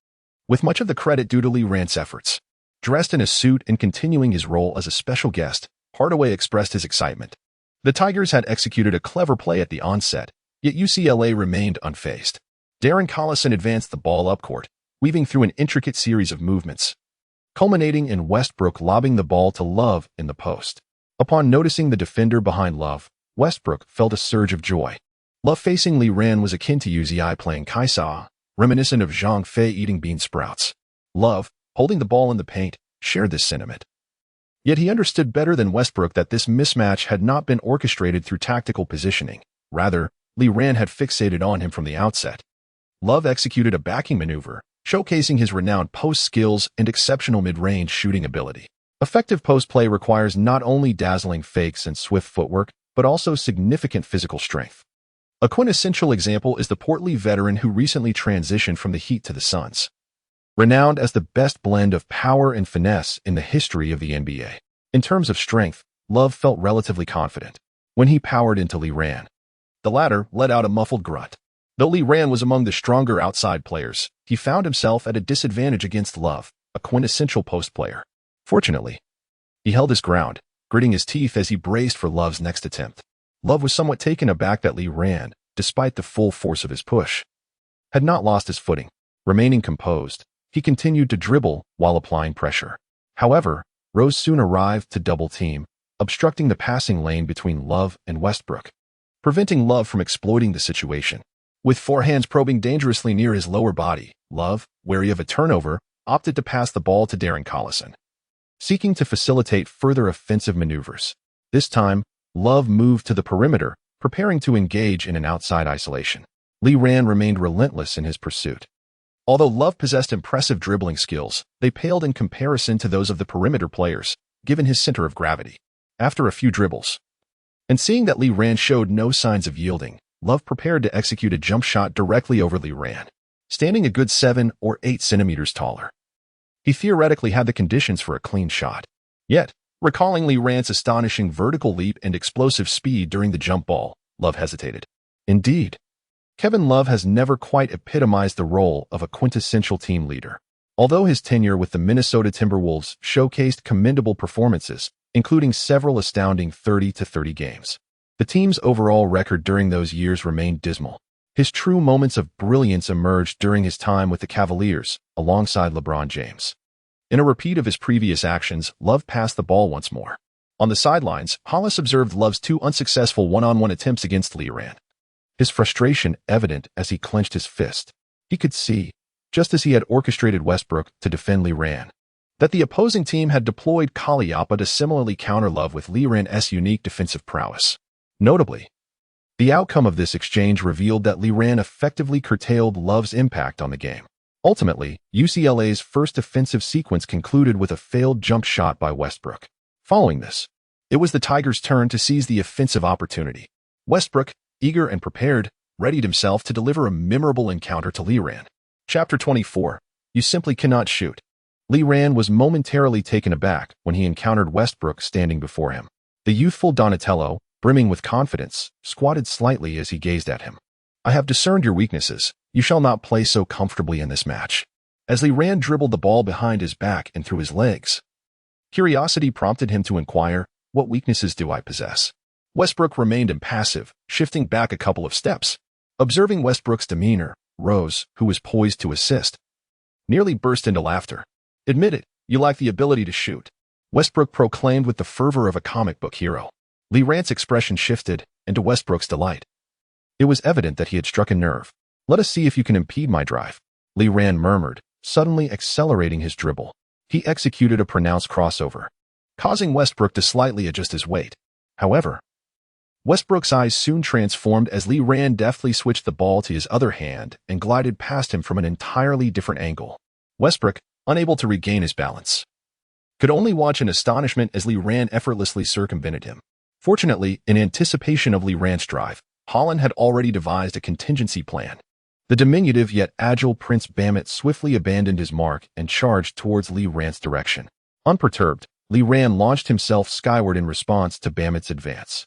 With much of the credit due to Li Ran's efforts, dressed in a suit and continuing his role as a special guest, Hardaway expressed his excitement. The Tigers had executed a clever play at the onset, yet UCLA remained unfazed. Darren Collison advanced the ball up court, weaving through an intricate series of movements, culminating in Westbrook lobbing the ball to Love in the post. Upon noticing the defender behind Love, Westbrook felt a surge of joy. Love facing Li Ran was akin to Uzi playing Kaisa, reminiscent of Zhang Fei eating bean sprouts. Love, holding the ball in the paint, shared this sentiment. Yet he understood better than Westbrook that this mismatch had not been orchestrated through tactical positioning. Rather, Li Ran had fixated on him from the outset. Love executed a backing maneuver, showcasing his renowned post skills and exceptional mid-range shooting ability. Effective post play requires not only dazzling fakes and swift footwork, but also significant physical strength. A quintessential example is the portly veteran who recently transitioned from the Heat to the Suns, renowned as the best blend of power and finesse in the history of the NBA. In terms of strength, Love felt relatively confident when he powered into Li Ran. The latter let out a muffled grunt. Though Li Ran was among the stronger outside players, he found himself at a disadvantage against Love, a quintessential post player. Fortunately, he held his ground, gritting his teeth as he braced for Love's next attempt. Love was somewhat taken aback that Li Ran, despite the full force of his push, had not lost his footing. Remaining composed, he continued to dribble while applying pressure. However, Rose soon arrived to double team, obstructing the passing lane between Love and Westbrook, preventing Love from exploiting the situation. With forehands probing dangerously near his lower body, Love, wary of a turnover, opted to pass the ball to Darren Collison, seeking to facilitate further offensive maneuvers. This time, Love moved to the perimeter, preparing to engage in an outside isolation. Li Ran remained relentless in his pursuit. Although Love possessed impressive dribbling skills, they paled in comparison to those of the perimeter players, given his center of gravity. After a few dribbles, and seeing that Li Ran showed no signs of yielding, Love prepared to execute a jump shot directly over Li Ran, standing a good 7 or 8 centimeters taller. He theoretically had the conditions for a clean shot. Yet, recalling Li Ran's astonishing vertical leap and explosive speed during the jump ball, Love hesitated. Indeed, Kevin Love has never quite epitomized the role of a quintessential team leader. Although his tenure with the Minnesota Timberwolves showcased commendable performances, including several astounding 30-30 games, the team's overall record during those years remained dismal. His true moments of brilliance emerged during his time with the Cavaliers, alongside LeBron James. In a repeat of his previous actions, Love passed the ball once more. On the sidelines, Hollis observed Love's 2 unsuccessful one-on-one attempts against Li Ran, his frustration evident as he clenched his fist. He could see, just as he had orchestrated Westbrook to defend Li Ran, that the opposing team had deployed Kaliapa to similarly counter Love with Li Ran's unique defensive prowess. Notably, the outcome of this exchange revealed that Li Ran effectively curtailed Love's impact on the game. Ultimately, UCLA's first offensive sequence concluded with a failed jump shot by Westbrook. Following this, it was the Tigers' turn to seize the offensive opportunity. Westbrook, eager and prepared, readied himself to deliver a memorable encounter to Lee Rand. Chapter 24. You simply cannot shoot. Lee Rand was momentarily taken aback when he encountered Westbrook standing before him. The youthful Donatello, brimming with confidence, squatted slightly as he gazed at him. I have discerned your weaknesses. You shall not play so comfortably in this match. As Lee Rand dribbled the ball behind his back and through his legs, curiosity prompted him to inquire, what weaknesses do I possess? Westbrook remained impassive, shifting back a couple of steps. Observing Westbrook's demeanor, Rose, who was poised to assist, nearly burst into laughter. Admit it, you lack the ability to shoot, Westbrook proclaimed with the fervor of a comic book hero. Lee Rand's expression shifted, and to Westbrook's delight, it was evident that he had struck a nerve. Let us see if you can impede my drive, Lee Rand murmured, suddenly accelerating his dribble. He executed a pronounced crossover, causing Westbrook to slightly adjust his weight. However, Westbrook's eyes soon transformed as Lee Rand deftly switched the ball to his other hand and glided past him from an entirely different angle. Westbrook, unable to regain his balance, could only watch in astonishment as Lee Rand effortlessly circumvented him. Fortunately, in anticipation of Lee Rand's drive, Holland had already devised a contingency plan. The diminutive yet agile Prince Bamit swiftly abandoned his mark and charged towards Lee Rand's direction. Unperturbed, Lee Rand launched himself skyward in response to Bamit's advance.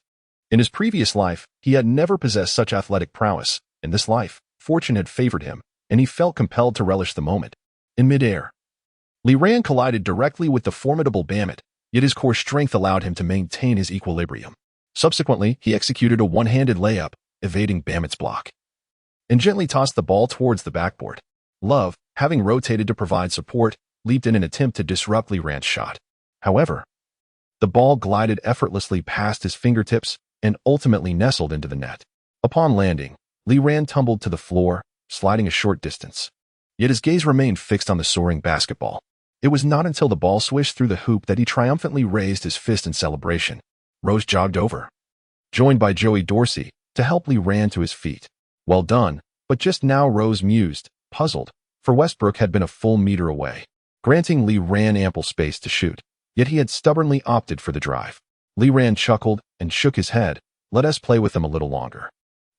In his previous life, he had never possessed such athletic prowess. In this life, fortune had favored him, and he felt compelled to relish the moment. In midair, Lee Rand collided directly with the formidable Bamit, yet his core strength allowed him to maintain his equilibrium. Subsequently, he executed a one-handed layup, evading Bamit's block, and gently tossed the ball towards the backboard. Love, having rotated to provide support, leaped in an attempt to disrupt Lee Rand's shot. However, the ball glided effortlessly past his fingertips and ultimately nestled into the net. Upon landing, Lee Rand tumbled to the floor, sliding a short distance. Yet his gaze remained fixed on the soaring basketball. It was not until the ball swished through the hoop that he triumphantly raised his fist in celebration. Rose jogged over, joined by Joey Dorsey, to help Lee Rand to his feet. Well done, but just now Rose mused, puzzled, for Westbrook had been a full meter away, granting Lee Rand ample space to shoot. Yet he had stubbornly opted for the drive. Lee Rand chuckled and shook his head. Let us play with them a little longer.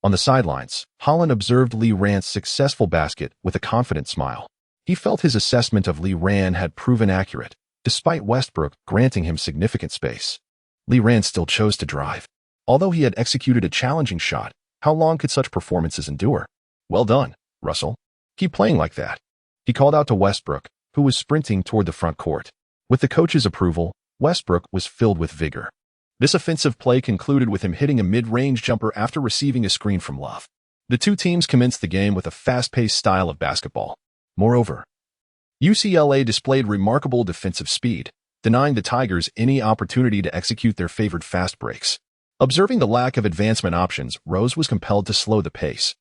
On the sidelines, Holland observed Lee Rand's successful basket with a confident smile. He felt his assessment of Lee Rand had proven accurate, despite Westbrook granting him significant space. Lee Rand still chose to drive. Although he had executed a challenging shot, how long could such performances endure? Well done, Russell. Keep playing like that, he called out to Westbrook, who was sprinting toward the front court. With the coach's approval, Westbrook was filled with vigor. This offensive play concluded with him hitting a mid-range jumper after receiving a screen from Love. The two teams commenced the game with a fast-paced style of basketball. Moreover, UCLA displayed remarkable defensive speed, denying the Tigers any opportunity to execute their favored fast breaks. Observing the lack of advancement options, Rose was compelled to slow the pace.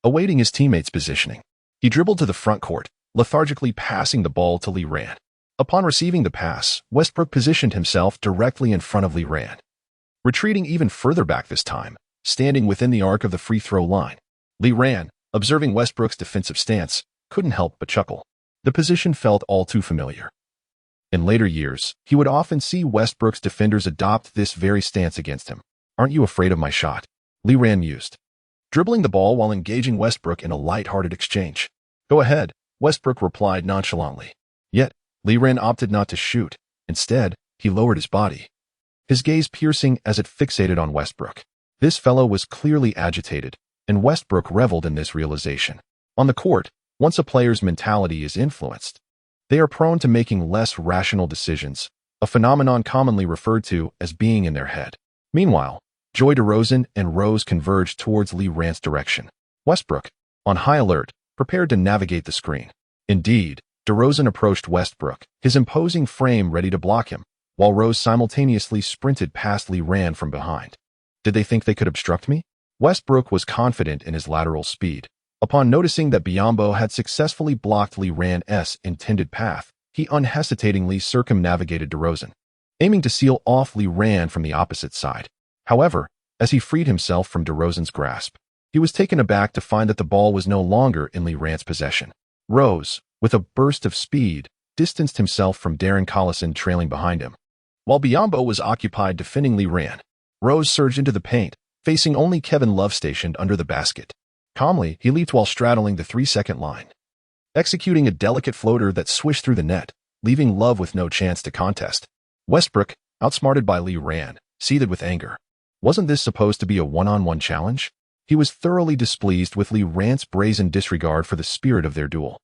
Awaiting his teammates' positioning, he dribbled to the front court, lethargically passing the ball to Lee Rand. Upon receiving the pass, Westbrook positioned himself directly in front of Lee Rand, retreating even further back this time, standing within the arc of the free throw line. Lee Rand, observing Westbrook's defensive stance, couldn't help but chuckle. The position felt all too familiar. In later years, he would often see Westbrook's defenders adopt this very stance against him. Aren't you afraid of my shot? Lee Rand mused, dribbling the ball while engaging Westbrook in a light-hearted exchange. Go ahead, Westbrook replied nonchalantly. Yet, Lee Rand opted not to shoot. Instead, he lowered his body, his gaze piercing as it fixated on Westbrook. This fellow was clearly agitated, and Westbrook reveled in this realization. On the court, once a player's mentality is influenced, they are prone to making less rational decisions, a phenomenon commonly referred to as being in their head. Meanwhile, Joy DeRozan and Rose converged towards Lee Rand's direction. Westbrook, on high alert, prepared to navigate the screen. Indeed, DeRozan approached Westbrook, his imposing frame ready to block him, while Rose simultaneously sprinted past Lee Rand from behind. Did they think they could obstruct me? Westbrook was confident in his lateral speed. Upon noticing that Biyombo had successfully blocked Lee Rand's intended path, he unhesitatingly circumnavigated DeRozan, aiming to seal off Lee Rand from the opposite side. However, as he freed himself from DeRozan's grasp, he was taken aback to find that the ball was no longer in Lee Rand's possession. Rose, with a burst of speed, distanced himself from Darren Collison trailing behind him. While Biyombo was occupied defending Lee Ran, Rose surged into the paint, facing only Kevin Love stationed under the basket. Calmly, he leaped while straddling the 3-second line, executing a delicate floater that swished through the net, leaving Love with no chance to contest. Westbrook, outsmarted by Lee Ran, seethed with anger. Wasn't this supposed to be a one-on-one challenge? He was thoroughly displeased with Lee Ran's brazen disregard for the spirit of their duel.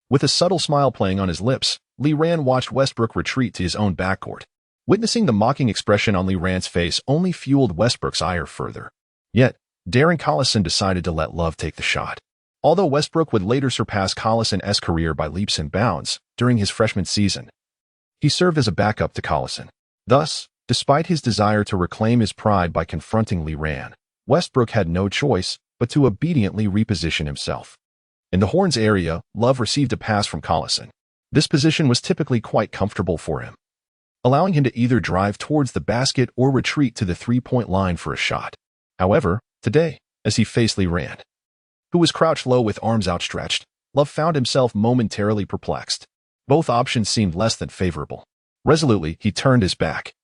With a subtle smile playing on his lips, Lee Ran watched Westbrook retreat to his own backcourt. Witnessing the mocking expression on Lee Ran's face only fueled Westbrook's ire further. Yet, Darren Collison decided to let Love take the shot. Although Westbrook would later surpass Collison's career by leaps and bounds during his freshman season, he served as a backup to Collison. Thus, despite his desire to reclaim his pride by confronting Lee Ran, Westbrook had no choice but to obediently reposition himself. In the horns area, Love received a pass from Collison. This position was typically quite comfortable for him, allowing him to either drive towards the basket or retreat to the three-point line for a shot. However, today, as he faced Lee Ran, who was crouched low with arms outstretched, Love found himself momentarily perplexed. Both options seemed less than favorable. Resolutely, he turned his back,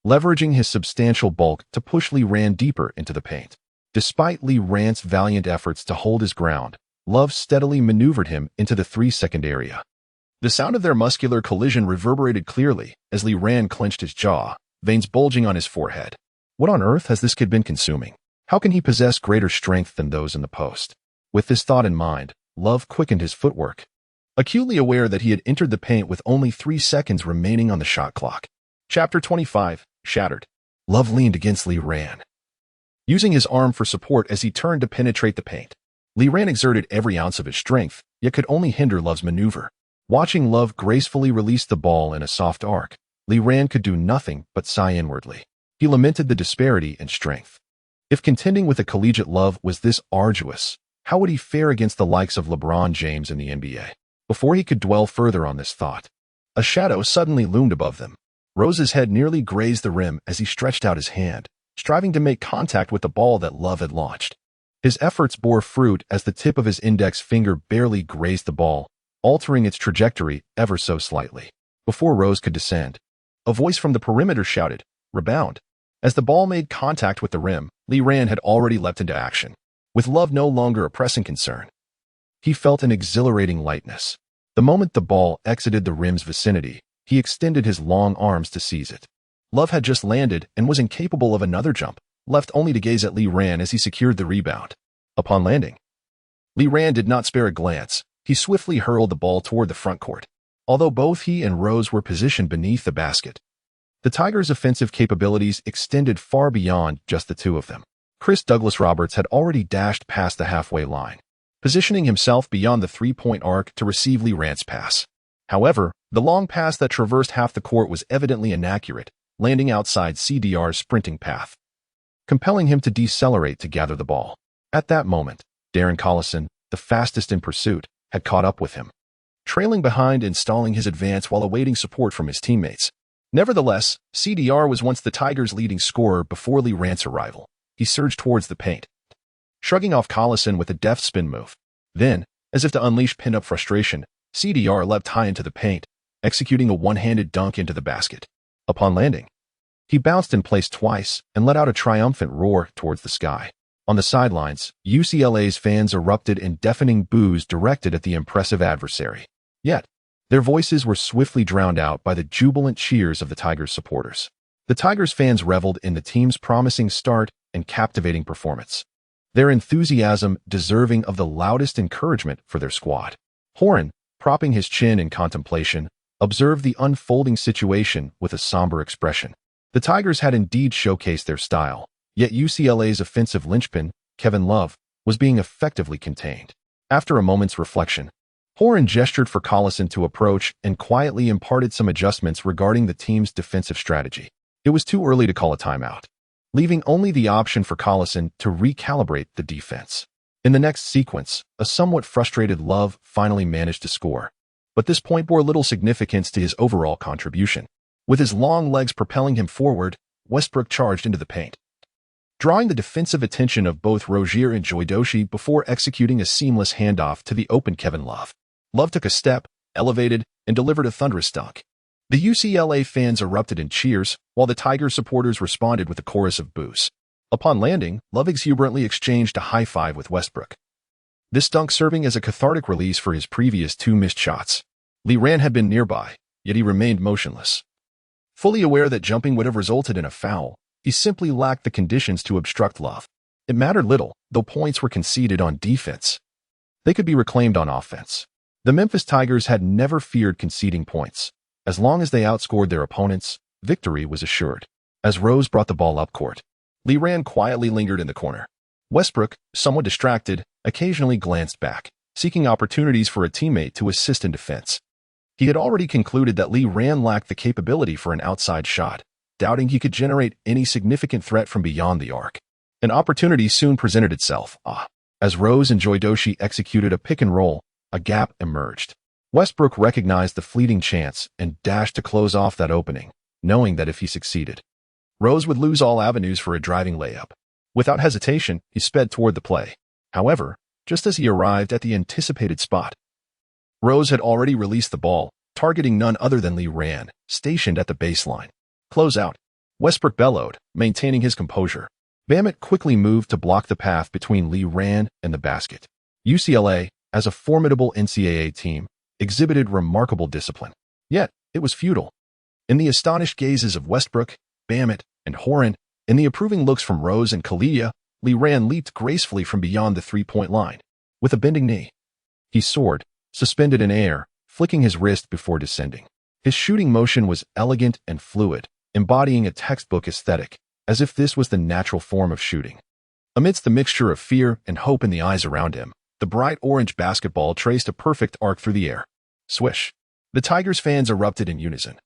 leveraging his substantial bulk to push Lee Ran deeper into the paint. Despite Lee Ran's valiant efforts to hold his ground, Love steadily maneuvered him into the 3-second area. The sound of their muscular collision reverberated clearly as Lee Ran clenched his jaw, veins bulging on his forehead. What on earth has this kid been consuming? How can he possess greater strength than those in the post? With this thought in mind, Love quickened his footwork, acutely aware that he had entered the paint with only 3 seconds remaining on the shot clock. Chapter 25, Shattered. Love leaned against Lee Ran, using his arm for support as he turned to penetrate the paint. Lee Ran exerted every ounce of his strength, yet could only hinder Love's maneuver. Watching Love gracefully release the ball in a soft arc, Lee Ran could do nothing but sigh inwardly. He lamented the disparity in strength. If contending with a collegiate Love was this arduous, how would he fare against the likes of LeBron James in the NBA? Before he could dwell further on this thought, a shadow suddenly loomed above them. Rose's head nearly grazed the rim as he stretched out his hand, striving to make contact with the ball that Love had launched. His efforts bore fruit as the tip of his index finger barely grazed the ball, altering its trajectory ever so slightly. Before Rose could descend, a voice from the perimeter shouted, "Rebound." As the ball made contact with the rim, Lee Ran had already leapt into action. With Love no longer a pressing concern, he felt an exhilarating lightness. The moment the ball exited the rim's vicinity, he extended his long arms to seize it. Love had just landed and was incapable of another jump, left only to gaze at Lee Ran as he secured the rebound. Upon landing, Lee Ran did not spare a glance. He swiftly hurled the ball toward the front court. Although both he and Rose were positioned beneath the basket, the Tigers' offensive capabilities extended far beyond just the two of them. Chris Douglas Roberts had already dashed past the halfway line, positioning himself beyond the three-point arc to receive Lee Ran's pass. However, the long pass that traversed half the court was evidently inaccurate, landing outside CDR's sprinting path, compelling him to decelerate to gather the ball. At that moment, Darren Collison, the fastest in pursuit, had caught up with him, trailing behind and stalling his advance while awaiting support from his teammates. Nevertheless, CDR was once the Tigers' leading scorer before Lee Ran's arrival. He surged towards the paint, shrugging off Collison with a deft spin move. Then, as if to unleash pent-up frustration, CDR leapt high into the paint, executing a one-handed dunk into the basket. Upon landing, he bounced in place twice and let out a triumphant roar towards the sky. On the sidelines, UCLA's fans erupted in deafening boos directed at the impressive adversary. Yet, their voices were swiftly drowned out by the jubilant cheers of the Tigers supporters. The Tigers fans reveled in the team's promising start and captivating performance, their enthusiasm deserving of the loudest encouragement for their squad. Horan, propping his chin in contemplation, observed the unfolding situation with a somber expression. The Tigers had indeed showcased their style, yet UCLA's offensive linchpin, Kevin Love, was being effectively contained. After a moment's reflection, Horan gestured for Collison to approach and quietly imparted some adjustments regarding the team's defensive strategy. It was too early to call a timeout, leaving only the option for Collison to recalibrate the defense. In the next sequence, a somewhat frustrated Love finally managed to score, but this point bore little significance to his overall contribution. With his long legs propelling him forward, Westbrook charged into the paint, drawing the defensive attention of both Rozier and Joy Doshi before executing a seamless handoff to the open Kevin Love. Love took a step, elevated, and delivered a thunderous dunk. The UCLA fans erupted in cheers, while the Tigers supporters responded with a chorus of boos. Upon landing, Love exuberantly exchanged a high five with Westbrook, this dunk serving as a cathartic release for his previous 2 missed shots. Lee Ran had been nearby, yet he remained motionless. Fully aware that jumping would have resulted in a foul, he simply lacked the conditions to obstruct Love. It mattered little, though points were conceded on defense. They could be reclaimed on offense. The Memphis Tigers had never feared conceding points. As long as they outscored their opponents, victory was assured. As Rose brought the ball up court, Lee Ran quietly lingered in the corner. Westbrook, somewhat distracted, occasionally glanced back, seeking opportunities for a teammate to assist in defense. He had already concluded that Lee Ran lacked the capability for an outside shot, doubting he could generate any significant threat from beyond the arc. An opportunity soon presented itself. As Rose and Joidoshi executed a pick and roll, a gap emerged. Westbrook recognized the fleeting chance and dashed to close off that opening, knowing that if he succeeded, Rose would lose all avenues for a driving layup. Without hesitation, he sped toward the play. However, just as he arrived at the anticipated spot, Rose had already released the ball, targeting none other than Lee Ran, stationed at the baseline. Close out. Westbrook bellowed, maintaining his composure. Bamit quickly moved to block the path between Lee Ran and the basket. UCLA, as a formidable NCAA team, exhibited remarkable discipline. Yet, it was futile. In the astonished gazes of Westbrook, Bamit, and Horan, in the approving looks from Rose and Kalia, Lee Ran leaped gracefully from beyond the three-point line. With a bending knee, he soared, suspended in air, flicking his wrist before descending. His shooting motion was elegant and fluid, embodying a textbook aesthetic, as if this was the natural form of shooting. Amidst the mixture of fear and hope in the eyes around him, the bright orange basketball traced a perfect arc through the air. Swish. The Tigers fans erupted in unison,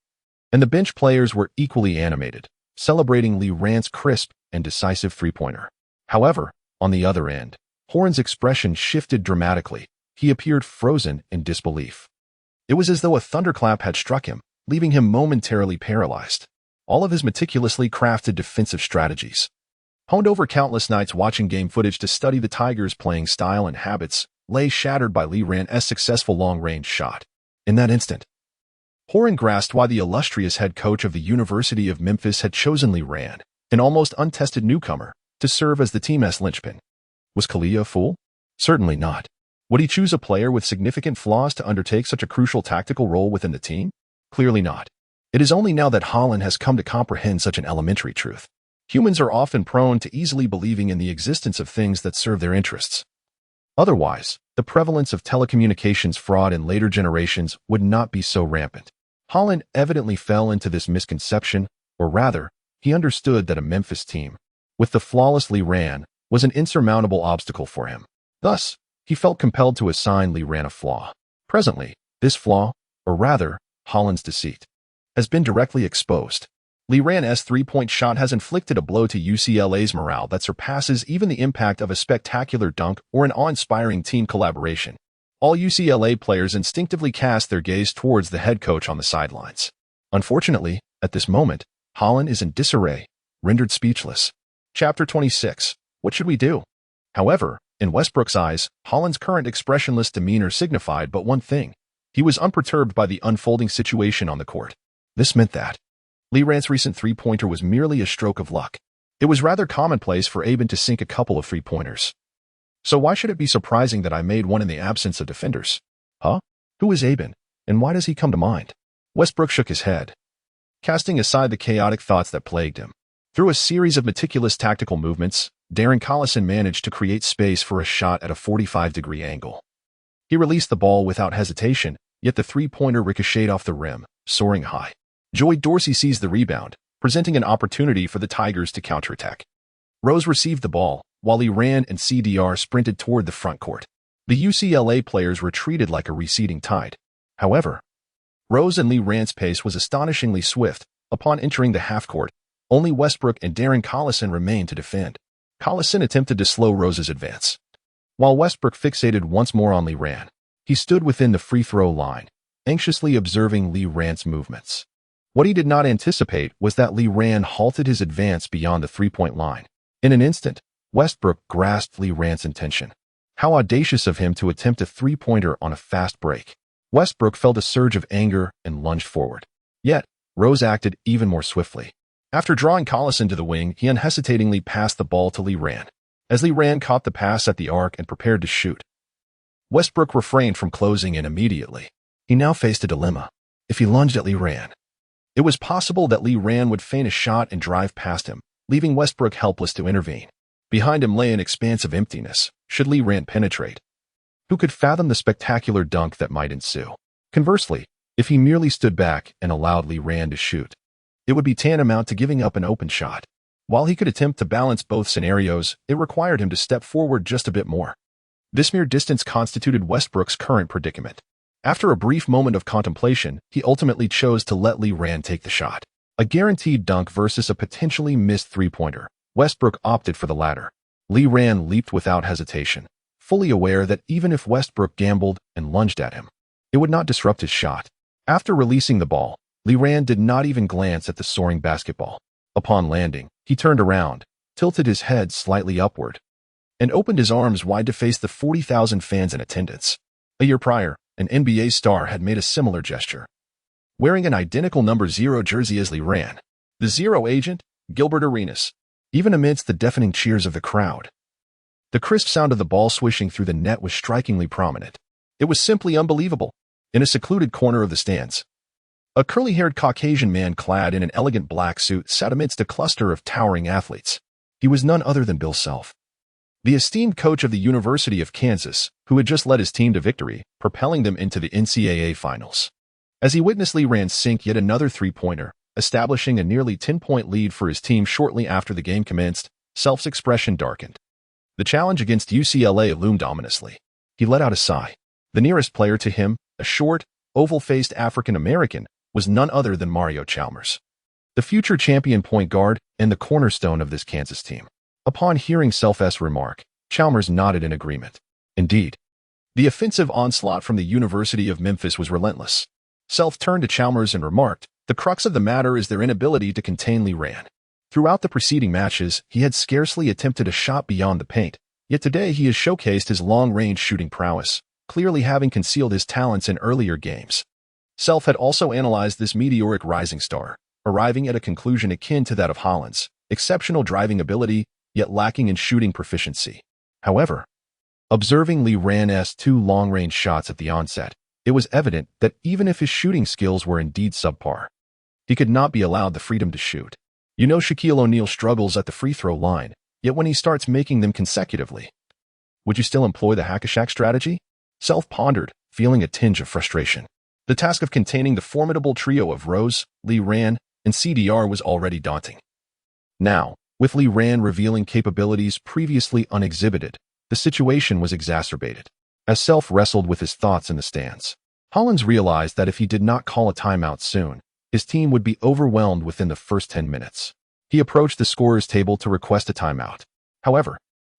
and the bench players were equally animated, celebrating Lee Ran's crisp and decisive three-pointer. However, on the other end, Horan's expression shifted dramatically. He appeared frozen in disbelief. It was as though a thunderclap had struck him, leaving him momentarily paralyzed. All of his meticulously crafted defensive strategies, honed over countless nights watching game footage to study the Tigers' playing style and habits, lay shattered by Lee Ran's successful long-range shot. In that instant, Horan grasped why the illustrious head coach of the University of Memphis had chosen Lee Ran, an almost untested newcomer, to serve as the team's linchpin. Was Kalia a fool? Certainly not. Would he choose a player with significant flaws to undertake such a crucial tactical role within the team? Clearly not. It is only now that Holland has come to comprehend such an elementary truth. Humans are often prone to easily believing in the existence of things that serve their interests. Otherwise, the prevalence of telecommunications fraud in later generations would not be so rampant. Holland evidently fell into this misconception, or rather, he understood that a Memphis team, with the flawless Lee Ran, was an insurmountable obstacle for him. Thus, he felt compelled to assign Lee Ran a flaw. Presently, this flaw, or rather, Holland's deceit, has been directly exposed. Lee Ran's three-point shot has inflicted a blow to UCLA's morale that surpasses even the impact of a spectacular dunk or an awe-inspiring team collaboration. All UCLA players instinctively cast their gaze towards the head coach on the sidelines. Unfortunately, at this moment, Holland is in disarray, rendered speechless. Chapter 26. What should we do? However, in Westbrook's eyes, Holland's current expressionless demeanor signified but one thing. He was unperturbed by the unfolding situation on the court. This meant that Lee Ran's recent three-pointer was merely a stroke of luck. It was rather commonplace for Aben to sink a couple of three-pointers. So why should it be surprising that I made one in the absence of defenders? Huh? Who is Aben, and why does he come to mind? Westbrook shook his head, casting aside the chaotic thoughts that plagued him. Through a series of meticulous tactical movements, Darren Collison managed to create space for a shot at a 45-degree angle. He released the ball without hesitation, yet the three-pointer ricocheted off the rim, soaring high. Joidoshi seized the rebound, presenting an opportunity for the Tigers to counterattack. Rose received the ball, while Lee Ran and CDR sprinted toward the front court. The UCLA players retreated like a receding tide. However, Rose and Lee Ran's pace was astonishingly swift. Upon entering the half-court, only Westbrook and Darren Collison remained to defend. Collison attempted to slow Rose's advance, while Westbrook fixated once more on Lee Ran. He stood within the free-throw line, anxiously observing Lee Ran's movements. What he did not anticipate was that Lee Ran halted his advance beyond the three-point line. In an instant, Westbrook grasped Lee Ran's intention. How audacious of him to attempt a three-pointer on a fast break. Westbrook felt a surge of anger and lunged forward. Yet, Rose acted even more swiftly. After drawing Collison to the wing, he unhesitatingly passed the ball to Lee Ran. As Lee Ran caught the pass at the arc and prepared to shoot, Westbrook refrained from closing in immediately. He now faced a dilemma. If he lunged at Lee Ran, it was possible that Lee Ran would feint a shot and drive past him, leaving Westbrook helpless to intervene. Behind him lay an expanse of emptiness, should Lee Ran penetrate. Who could fathom the spectacular dunk that might ensue? Conversely, if he merely stood back and allowed Lee Ran to shoot, it would be tantamount to giving up an open shot. While he could attempt to balance both scenarios, it required him to step forward just a bit more. This mere distance constituted Westbrook's current predicament. After a brief moment of contemplation, he ultimately chose to let Lee Ran take the shot. A guaranteed dunk versus a potentially missed three-pointer. Westbrook opted for the latter. Lee Ran leaped without hesitation, fully aware that even if Westbrook gambled and lunged at him, it would not disrupt his shot. After releasing the ball, Lee Ran did not even glance at the soaring basketball. Upon landing, he turned around, tilted his head slightly upward, and opened his arms wide to face the 40,000 fans in attendance. A year prior, an NBA star had made a similar gesture. Wearing an identical number 0 jersey as Lee Ran, the Zero agent, Gilbert Arenas, even amidst the deafening cheers of the crowd. The crisp sound of the ball swishing through the net was strikingly prominent. It was simply unbelievable. In a secluded corner of the stands, a curly-haired Caucasian man clad in an elegant black suit sat amidst a cluster of towering athletes. He was none other than Bill Self, the esteemed coach of the University of Kansas, who had just led his team to victory, propelling them into the NCAA finals. As he witnessed Lee Ran sink yet another three-pointer, establishing a nearly 10-point lead for his team shortly after the game commenced, Self's expression darkened. The challenge against UCLA loomed ominously. He let out a sigh. The nearest player to him, a short, oval-faced African-American, was none other than Mario Chalmers, the future champion point guard and the cornerstone of this Kansas team. Upon hearing Self's remark, Chalmers nodded in agreement. Indeed, the offensive onslaught from the University of Memphis was relentless. Self turned to Chalmers and remarked, "The crux of the matter is their inability to contain Lee Ran. Throughout the preceding matches, he had scarcely attempted a shot beyond the paint, yet today he has showcased his long-range shooting prowess, clearly having concealed his talents in earlier games." Self had also analyzed this meteoric rising star, arriving at a conclusion akin to that of Hollins: exceptional driving ability, yet lacking in shooting proficiency. However, observing Lee Ran's 2 long-range shots at the onset, it was evident that even if his shooting skills were indeed subpar, he could not be allowed the freedom to shoot. You know, Shaquille O'Neal struggles at the free throw line, yet when he starts making them consecutively, would you still employ the hack-a-Shaq strategy? Self pondered, feeling a tinge of frustration. The task of containing the formidable trio of Rose, Lee Ran, and CDR was already daunting. Now, with Lee Ran revealing capabilities previously unexhibited, the situation was exacerbated. As Self wrestled with his thoughts in the stands, Hollins realized that if he did not call a timeout soon, his team would be overwhelmed within the first 10 minutes. He approached the scorer's table to request a timeout. However,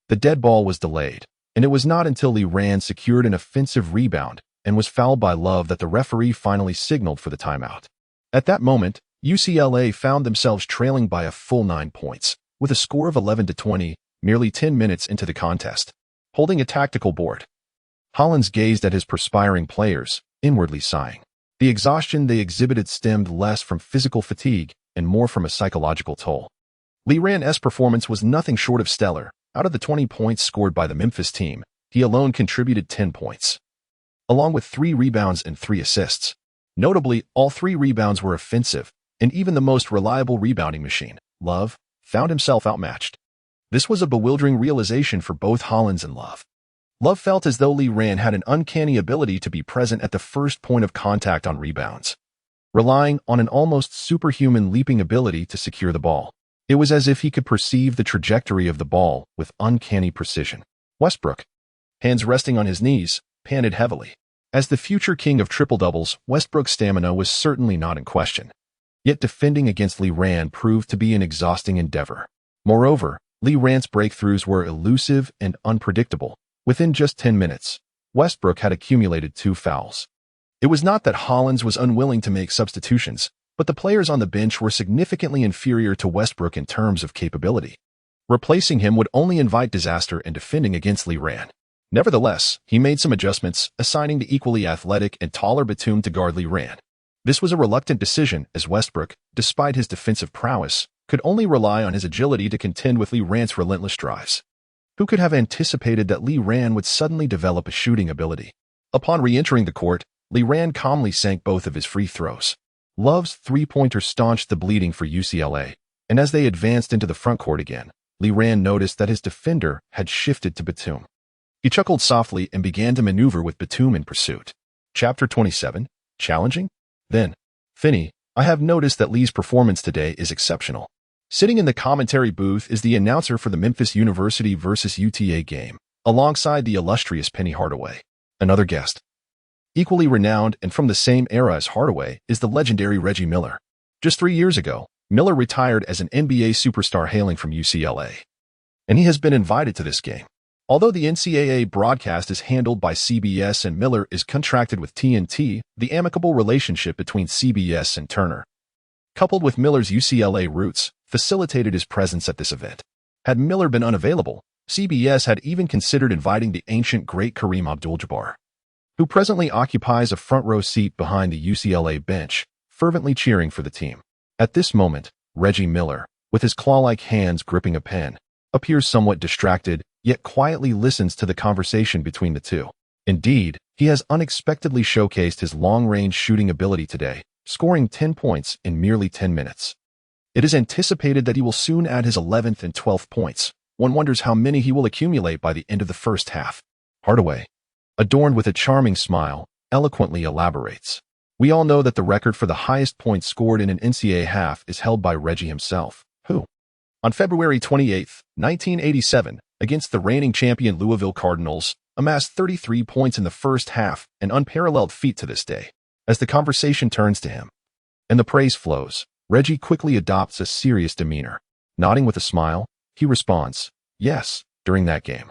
the dead ball was delayed, and it was not until Lee Ran secured an offensive rebound and was fouled by Love that the referee finally signaled for the timeout. At that moment, UCLA found themselves trailing by a full 9 points, with a score of 11-20, merely 10 minutes into the contest. Holding a tactical board, Hollins gazed at his perspiring players, inwardly sighing. The exhaustion they exhibited stemmed less from physical fatigue and more from a psychological toll. Lee Ran's performance was nothing short of stellar. Out of the 20 points scored by the Memphis team, he alone contributed 10 points, along with 3 rebounds and 3 assists. Notably, all 3 rebounds were offensive, and even the most reliable rebounding machine, Love, found himself outmatched. This was a bewildering realization for both Hollins and Love. Love felt as though Lee Ran had an uncanny ability to be present at the first point of contact on rebounds, relying on an almost superhuman leaping ability to secure the ball. It was as if he could perceive the trajectory of the ball with uncanny precision. Westbrook, hands resting on his knees, panted heavily. As the future king of triple-doubles, Westbrook's stamina was certainly not in question. Yet defending against Lee Ran proved to be an exhausting endeavor. Moreover, Lee Ran's breakthroughs were elusive and unpredictable. Within just 10 minutes, Westbrook had accumulated 2 fouls. It was not that Hollins was unwilling to make substitutions, but the players on the bench were significantly inferior to Westbrook in terms of capability. Replacing him would only invite disaster in defending against Lee Ran. Nevertheless, he made some adjustments, assigning the equally athletic and taller Batum to guard Lee Ran. This was a reluctant decision, as Westbrook, despite his defensive prowess, could only rely on his agility to contend with Lee Ran's relentless drives. Who could have anticipated that Lee Ran would suddenly develop a shooting ability? Upon re-entering the court, Lee Ran calmly sank both of his free throws. Love's three-pointer staunched the bleeding for UCLA, and as they advanced into the front court again, Lee Ran noticed that his defender had shifted to Batum. He chuckled softly and began to maneuver with Batum in pursuit. Chapter 27, Challenging? Then, Finney, I have noticed that Lee's performance today is exceptional. Sitting in the commentary booth is the announcer for the Memphis University vs. UTA game, alongside the illustrious Penny Hardaway. Another guest. Equally renowned and from the same era as Hardaway is the legendary Reggie Miller. Just 3 years ago, Miller retired as an NBA superstar hailing from UCLA. And he has been invited to this game. Although the NCAA broadcast is handled by CBS and Miller is contracted with TNT, the amicable relationship between CBS and Turner, coupled with Miller's UCLA roots, facilitated his presence at this event. Had Miller been unavailable, CBS had even considered inviting the ancient great Kareem Abdul-Jabbar, who presently occupies a front-row seat behind the UCLA bench, fervently cheering for the team. At this moment, Reggie Miller, with his claw-like hands gripping a pen, appears somewhat distracted, yet quietly listens to the conversation between the two. Indeed, he has unexpectedly showcased his long-range shooting ability today, scoring 10 points in merely 10 minutes. It is anticipated that he will soon add his 11th and 12th points. One wonders how many he will accumulate by the end of the first half. Hardaway, adorned with a charming smile, eloquently elaborates. We all know that the record for the highest points scored in an NCAA half is held by Reggie himself, who, on February 28, 1987, against the reigning champion Louisville Cardinals, amassed 33 points in the first half, an unparalleled feat to this day. As the conversation turns to him, and the praise flows, Reggie quickly adopts a serious demeanor. Nodding with a smile, he responds, "Yes, during that game,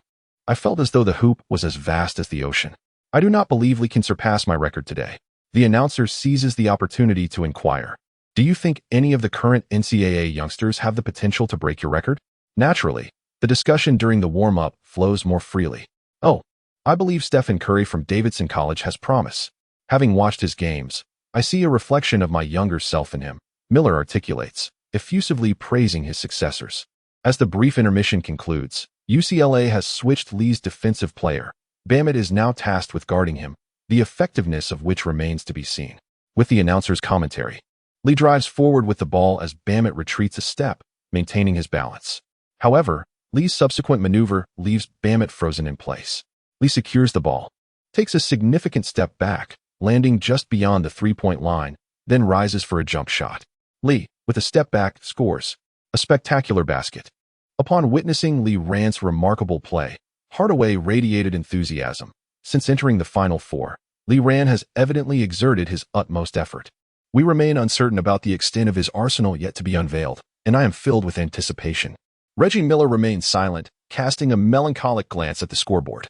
I felt as though the hoop was as vast as the ocean. I do not believe Lee can surpass my record today." The announcer seizes the opportunity to inquire, "Do you think any of the current NCAA youngsters have the potential to break your record?" Naturally, the discussion during the warm-up flows more freely. "Oh, I believe Stephen Curry from Davidson College has promise. Having watched his games, I see a reflection of my younger self in him," Miller articulates, effusively praising his successors. As the brief intermission concludes, UCLA has switched Lee's defensive player. Bamit is now tasked with guarding him, the effectiveness of which remains to be seen. With the announcer's commentary, Lee drives forward with the ball as Bamit retreats a step, maintaining his balance. However, Lee's subsequent maneuver leaves Bamit frozen in place. Lee secures the ball, takes a significant step back, landing just beyond the three-point line, then rises for a jump shot. Lee, with a step back, scores a spectacular basket. Upon witnessing Lee Ran's remarkable play, Hardaway radiated enthusiasm. Since entering the Final Four, Lee Ran has evidently exerted his utmost effort. We remain uncertain about the extent of his arsenal yet to be unveiled, and I am filled with anticipation. Reggie Miller remained silent, casting a melancholic glance at the scoreboard,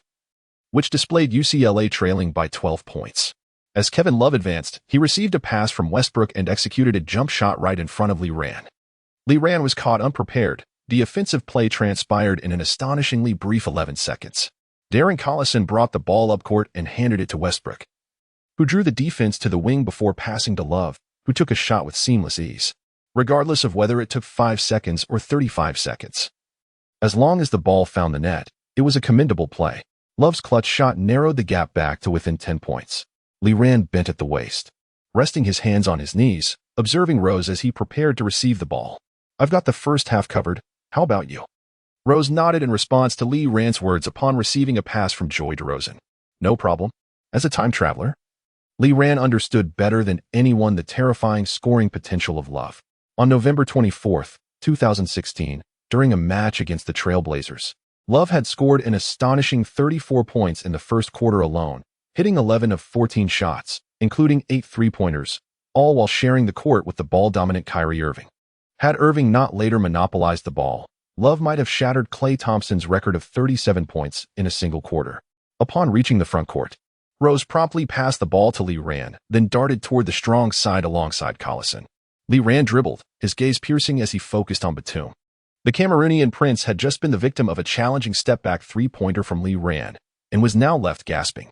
which displayed UCLA trailing by 12 points. As Kevin Love advanced, he received a pass from Westbrook and executed a jump shot right in front of Lee Ran. Lee Ran was caught unprepared. The offensive play transpired in an astonishingly brief 11 seconds. Darren Collison brought the ball up court and handed it to Westbrook, who drew the defense to the wing before passing to Love, who took a shot with seamless ease, regardless of whether it took 5 seconds or 35 seconds. As long as the ball found the net, it was a commendable play. Love's clutch shot narrowed the gap back to within 10 points. Lee Ran bent at the waist, resting his hands on his knees, observing Rose as he prepared to receive the ball. "I've got the first half covered. How about you?" Rose nodded in response to Lee Ran's words upon receiving a pass from Joy DeRozan. "No problem. As a time traveler, Lee Ran understood better than anyone the terrifying scoring potential of Love. On November 24, 2016, during a match against the Trailblazers, Love had scored an astonishing 34 points in the first quarter alone, hitting 11 of 14 shots, including 8 three-pointers, all while sharing the court with the ball-dominant Kyrie Irving. Had Irving not later monopolized the ball, Love might have shattered Klay Thompson's record of 37 points in a single quarter. Upon reaching the front court, Rose promptly passed the ball to Lee Ran, then darted toward the strong side alongside Collison. Lee Ran dribbled, his gaze piercing as he focused on Batum. The Cameroonian prince had just been the victim of a challenging step-back three-pointer from Lee Ran, and was now left gasping.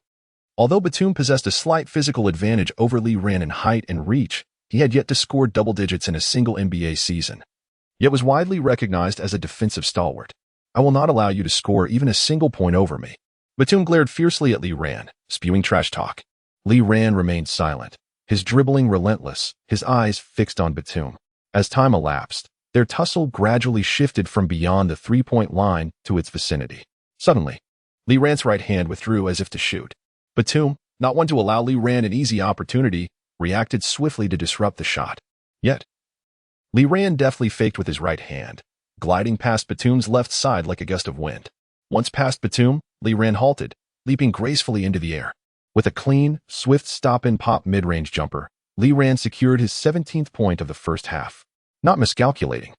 Although Batum possessed a slight physical advantage over Lee Ran in height and reach, he had yet to score double digits in a single NBA season, yet was widely recognized as a defensive stalwart. "I will not allow you to score even a single point over me." Batum glared fiercely at Lee Ran, spewing trash talk. Lee Ran remained silent, his dribbling relentless, his eyes fixed on Batum. As time elapsed, their tussle gradually shifted from beyond the three-point line to its vicinity. Suddenly, Lee Ran's right hand withdrew as if to shoot. Batum, not one to allow Lee Ran an easy opportunity, reacted swiftly to disrupt the shot. Yet, Lee Ran deftly faked with his right hand, gliding past Batum's left side like a gust of wind. Once past Batum, Lee Ran halted, leaping gracefully into the air. With a clean, swift stop-and-pop mid-range jumper, Lee Ran secured his 17th point of the first half. Not miscalculating.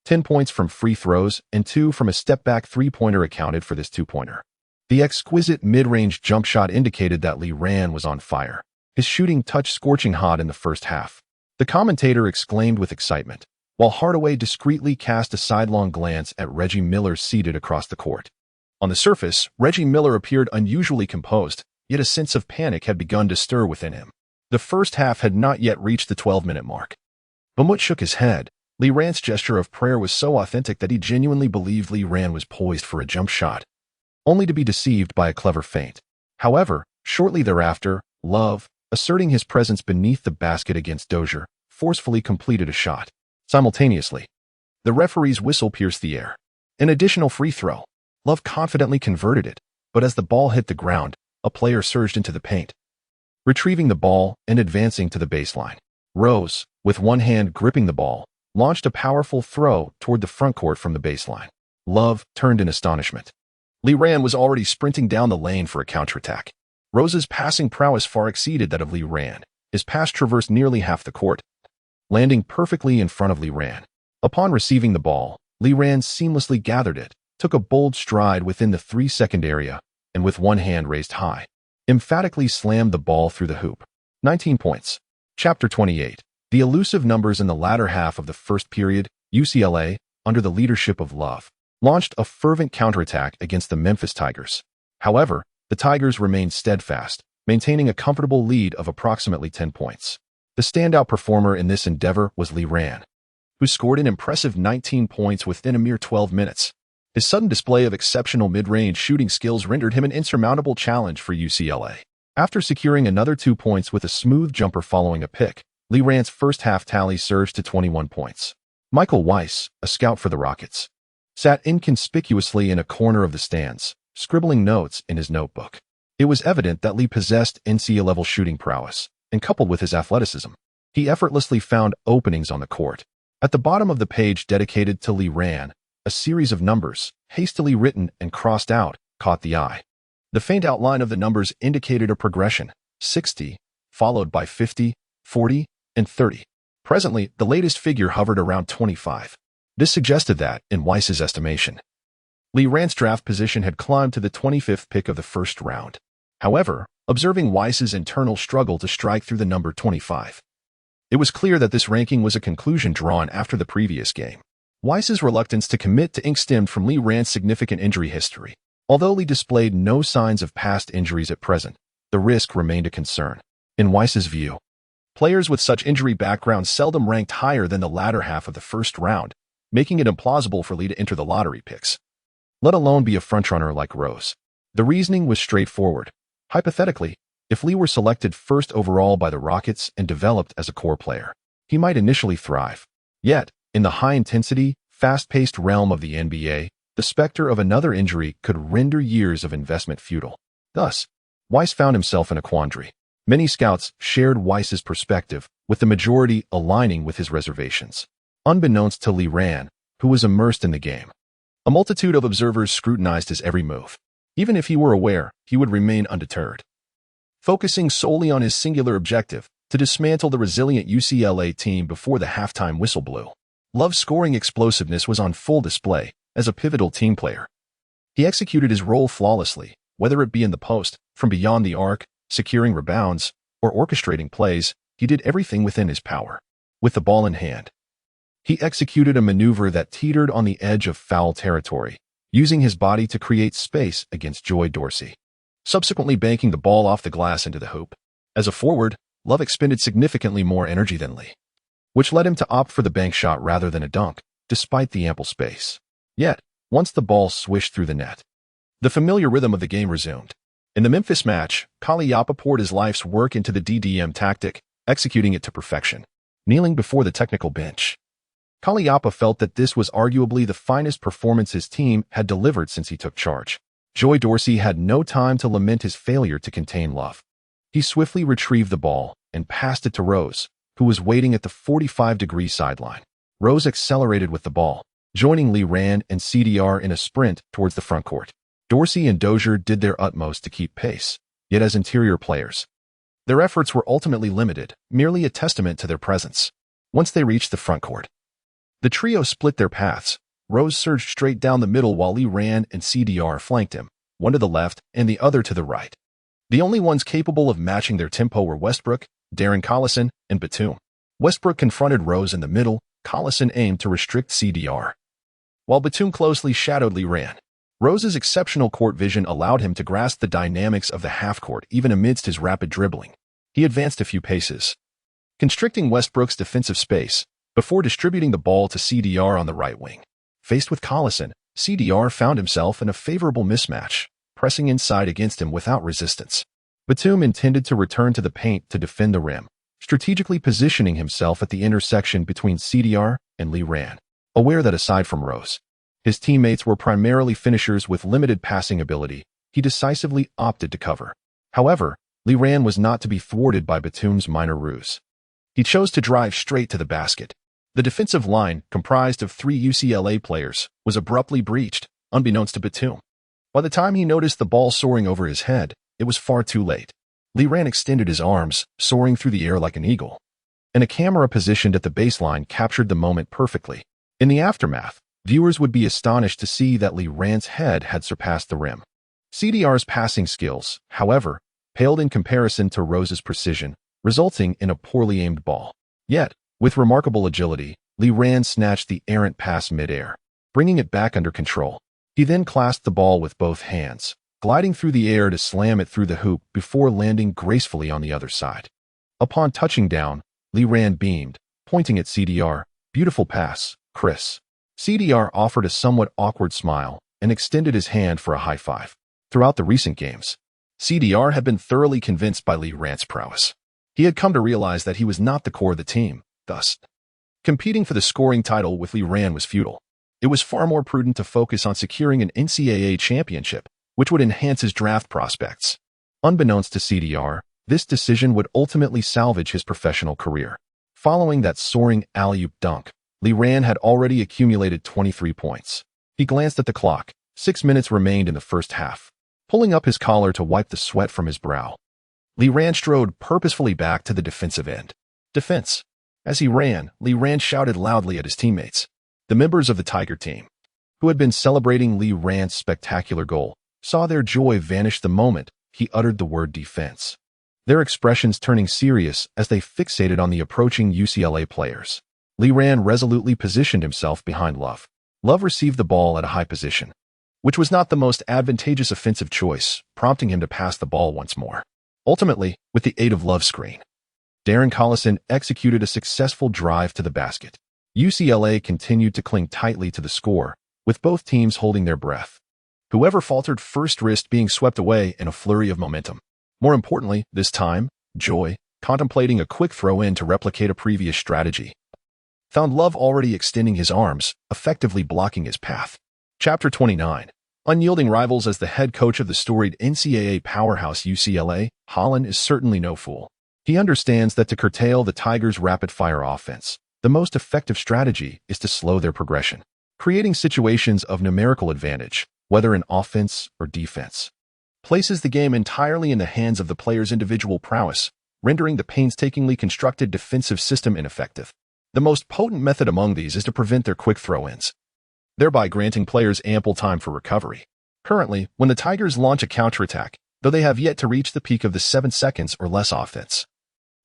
10 points from free throws and 2 from a step-back three-pointer accounted for this two-pointer. The exquisite mid-range jump shot indicated that Lee Ran was on fire, his shooting touch scorching hot in the first half. The commentator exclaimed with excitement, while Hardaway discreetly cast a sidelong glance at Reggie Miller seated across the court. On the surface, Reggie Miller appeared unusually composed, yet a sense of panic had begun to stir within him. The first half had not yet reached the 12-minute mark. Bamut shook his head. Lee Ran's gesture of prayer was so authentic that he genuinely believed Lee Ran was poised for a jump shot, only to be deceived by a clever feint. However, shortly thereafter, Love, asserting his presence beneath the basket against Dozier, forcefully completed a shot. Simultaneously, the referee's whistle pierced the air. An additional free throw. Love confidently converted it, but as the ball hit the ground, a player surged into the paint, retrieving the ball and advancing to the baseline. Rose, with one hand gripping the ball, launched a powerful throw toward the frontcourt from the baseline. Love turned in astonishment. Lee Ran was already sprinting down the lane for a counterattack. Rose's passing prowess far exceeded that of Lee Ran. His pass traversed nearly half the court, landing perfectly in front of Lee Ran. Upon receiving the ball, Lee Ran seamlessly gathered it, took a bold stride within the 3-second area, and with one hand raised high, emphatically slammed the ball through the hoop. 19 points. Chapter 28. The elusive numbers in the latter half of the first period, UCLA, under the leadership of Love, launched a fervent counterattack against the Memphis Tigers. However, the Tigers remained steadfast, maintaining a comfortable lead of approximately 10 points. The standout performer in this endeavor was Lee Ran, who scored an impressive 19 points within a mere 12 minutes. His sudden display of exceptional mid-range shooting skills rendered him an insurmountable challenge for UCLA. After securing another 2 points with a smooth jumper following a pick, Lee Ran's first half tally surged to 21 points. Michael Weiss, a scout for the Rockets, sat inconspicuously in a corner of the stands, scribbling notes in his notebook. It was evident that Lee possessed NCAA-level shooting prowess, and coupled with his athleticism, he effortlessly found openings on the court. At the bottom of the page dedicated to Lee Ran, a series of numbers, hastily written and crossed out, caught the eye. The faint outline of the numbers indicated a progression, 60, followed by 50, 40, and 30. Presently, the latest figure hovered around 25. This suggested that, in Weiss's estimation, Lee Ran's draft position had climbed to the 25th pick of the first round. However, observing Weiss's internal struggle to strike through the number 25, it was clear that this ranking was a conclusion drawn after the previous game. Weiss's reluctance to commit to ink stemmed from Lee Ran's significant injury history. Although Lee displayed no signs of past injuries at present, the risk remained a concern. In Weiss's view, players with such injury backgrounds seldom ranked higher than the latter half of the first round, making it implausible for Lee to enter the lottery picks, let alone be a frontrunner like Rose. The reasoning was straightforward. Hypothetically, if Lee were selected first overall by the Rockets and developed as a core player, he might initially thrive. Yet, in the high-intensity, fast-paced realm of the NBA, the specter of another injury could render years of investment futile. Thus, Weiss found himself in a quandary. Many scouts shared Weiss's perspective, with the majority aligning with his reservations. Unbeknownst to Lee Ran, who was immersed in the game, a multitude of observers scrutinized his every move. Even if he were aware, he would remain undeterred, focusing solely on his singular objective, to dismantle the resilient UCLA team before the halftime whistle blew. Love's scoring explosiveness was on full display as a pivotal team player. He executed his role flawlessly, whether it be in the post, from beyond the arc, securing rebounds, or orchestrating plays. He did everything within his power. With the ball in hand, he executed a maneuver that teetered on the edge of foul territory, using his body to create space against Joy Dorsey. subsequently banking the ball off the glass into the hoop. As a forward, Love expended significantly more energy than Lee, which led him to opt for the bank shot rather than a dunk, despite the ample space. Yet, once the ball swished through the net, the familiar rhythm of the game resumed. In the Memphis match, Kali Yapa poured his life's work into the DDM tactic, executing it to perfection. Kneeling before the technical bench, Kali Yapa felt that this was arguably the finest performance his team had delivered since he took charge. Joy Dorsey had no time to lament his failure to contain Love. He swiftly retrieved the ball and passed it to Rose, who was waiting at the 45-degree sideline. Rose accelerated with the ball, joining Lee Ran and CDR in a sprint towards the front court. Dorsey and Dozier did their utmost to keep pace, yet as interior players, their efforts were ultimately limited, merely a testament to their presence. Once they reached the front court, the trio split their paths. Rose surged straight down the middle while Lee Ran and CDR flanked him, one to the left and the other to the right. The only ones capable of matching their tempo were Westbrook, Darren Collison, and Batum. Westbrook confronted Rose in the middle. Collison aimed to restrict CDR, while Batum closely shadowed Lee Ran. Rose's exceptional court vision allowed him to grasp the dynamics of the half-court even amidst his rapid dribbling. He advanced a few paces, constricting Westbrook's defensive space before distributing the ball to CDR on the right wing. Faced with Collison, CDR found himself in a favorable mismatch, pressing inside against him without resistance. Batum intended to return to the paint to defend the rim, strategically positioning himself at the intersection between CDR and Lee Ran, aware that aside from Rose, his teammates were primarily finishers with limited passing ability. He decisively opted to cover. However, Lee Ran was not to be thwarted by Batum's minor ruse. He chose to drive straight to the basket. The defensive line, comprised of 3 UCLA players, was abruptly breached, unbeknownst to Batum. By the time he noticed the ball soaring over his head, it was far too late. Lee Ran extended his arms, soaring through the air like an eagle, and a camera positioned at the baseline captured the moment perfectly. In the aftermath, viewers would be astonished to see that Lee Ran's head had surpassed the rim. CDR's passing skills, however, paled in comparison to Rose's precision, resulting in a poorly aimed ball. Yet, with remarkable agility, Lee Ran snatched the errant pass mid-air, bringing it back under control. He then clasped the ball with both hands, gliding through the air to slam it through the hoop before landing gracefully on the other side. Upon touching down, Lee Ran beamed, pointing at CDR. "Beautiful pass, Chris." CDR offered a somewhat awkward smile and extended his hand for a high five. Throughout the recent games, CDR had been thoroughly convinced by Lee Ran's prowess. He had come to realize that he was not the core of the team, thus, competing for the scoring title with Lee Ran was futile. It was far more prudent to focus on securing an NCAA championship, which would enhance his draft prospects. Unbeknownst to CDR, this decision would ultimately salvage his professional career. Following that soaring alley-oop dunk, Lee Ran had already accumulated 23 points. He glanced at the clock. 6 minutes remained in the first half. Pulling up his collar to wipe the sweat from his brow, Lee Ran strode purposefully back to the defensive end. Defense. As he ran, Lee Ran shouted loudly at his teammates. The members of the Tiger team, who had been celebrating Lee Ran's spectacular goal, saw their joy vanish the moment he uttered the word defense, their expressions turning serious as they fixated on the approaching UCLA players. Lee Ran resolutely positioned himself behind Love. Love received the ball at a high position, which was not the most advantageous offensive choice, prompting him to pass the ball once more. Ultimately, with the aid of Love's screen, Darren Collison executed a successful drive to the basket. UCLA continued to cling tightly to the score, with both teams holding their breath. Whoever faltered first risked being swept away in a flurry of momentum. More importantly, this time, Joy, contemplating a quick throw-in to replicate a previous strategy, found Love already extending his arms, effectively blocking his path. Chapter 29. Unyielding rivals. As the head coach of the storied NCAA powerhouse UCLA, Holland is certainly no fool. He understands that to curtail the Tigers' rapid-fire offense, the most effective strategy is to slow their progression, creating situations of numerical advantage, whether in offense or defense, places the game entirely in the hands of the player's individual prowess, rendering the painstakingly constructed defensive system ineffective. The most potent method among these is to prevent their quick throw-ins, thereby granting players ample time for recovery. Currently, when the Tigers launch a counterattack, though they have yet to reach the peak of the 7 seconds or less offense,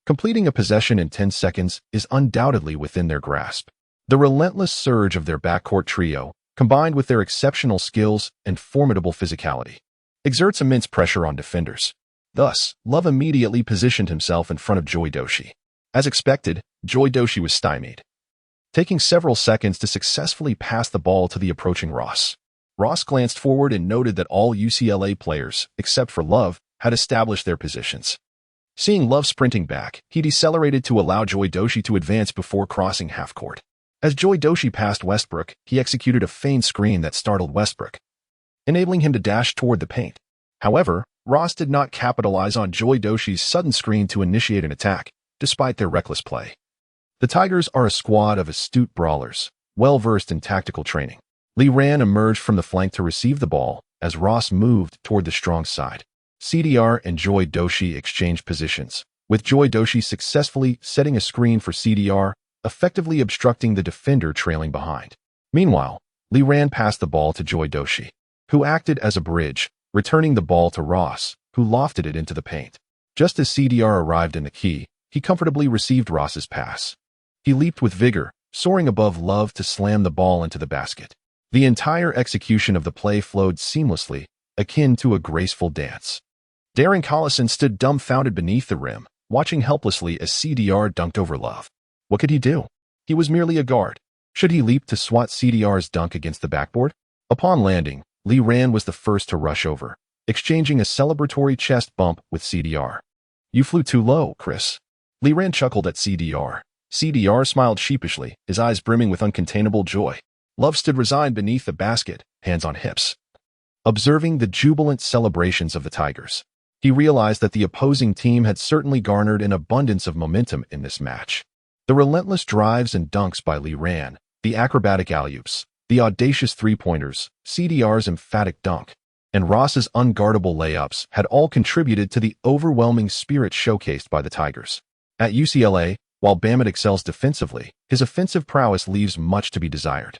completing a possession in 10 seconds is undoubtedly within their grasp. The relentless surge of their backcourt trio, combined with their exceptional skills and formidable physicality, exerts immense pressure on defenders. Thus, Love immediately positioned himself in front of Joy Doshi. As expected, Joy Doshi was stymied, taking several seconds to successfully pass the ball to the approaching Ross. Ross glanced forward and noted that all UCLA players, except for Love, had established their positions. Seeing Love sprinting back, he decelerated to allow Joy Doshi to advance before crossing half-court. As Joy Doshi passed Westbrook, he executed a feigned screen that startled Westbrook, enabling him to dash toward the paint. However, Ross did not capitalize on Joy Doshi's sudden screen to initiate an attack, despite their reckless play. The Tigers are a squad of astute brawlers, well-versed in tactical training. Lee Ran emerged from the flank to receive the ball as Ross moved toward the strong side. CDR and Joy Doshi exchanged positions, with Joy Doshi successfully setting a screen for CDR, effectively obstructing the defender trailing behind. Meanwhile, Lee Ran passed the ball to Joy Doshi, who acted as a bridge, returning the ball to Ross, who lofted it into the paint. Just as CDR arrived in the key, he comfortably received Ross's pass. He leaped with vigor, soaring above Love to slam the ball into the basket. The entire execution of the play flowed seamlessly, akin to a graceful dance. Darren Collison stood dumbfounded beneath the rim, watching helplessly as CDR dunked over Love. What could he do? He was merely a guard. Should he leap to swat CDR's dunk against the backboard? Upon landing, Lee Ran was the first to rush over, exchanging a celebratory chest bump with CDR. "You flew too low, Chris." Lee Ran chuckled at CDR. CDR smiled sheepishly, his eyes brimming with uncontainable joy. Love stood resigned beneath the basket, hands on hips, observing the jubilant celebrations of the Tigers. He realized that the opposing team had certainly garnered an abundance of momentum in this match. The relentless drives and dunks by Lee Ran, the acrobatic alley-oops, the audacious three-pointers, CDR's emphatic dunk, and Ross's unguardable layups had all contributed to the overwhelming spirit showcased by the Tigers. At UCLA, while Bamit excels defensively, his offensive prowess leaves much to be desired.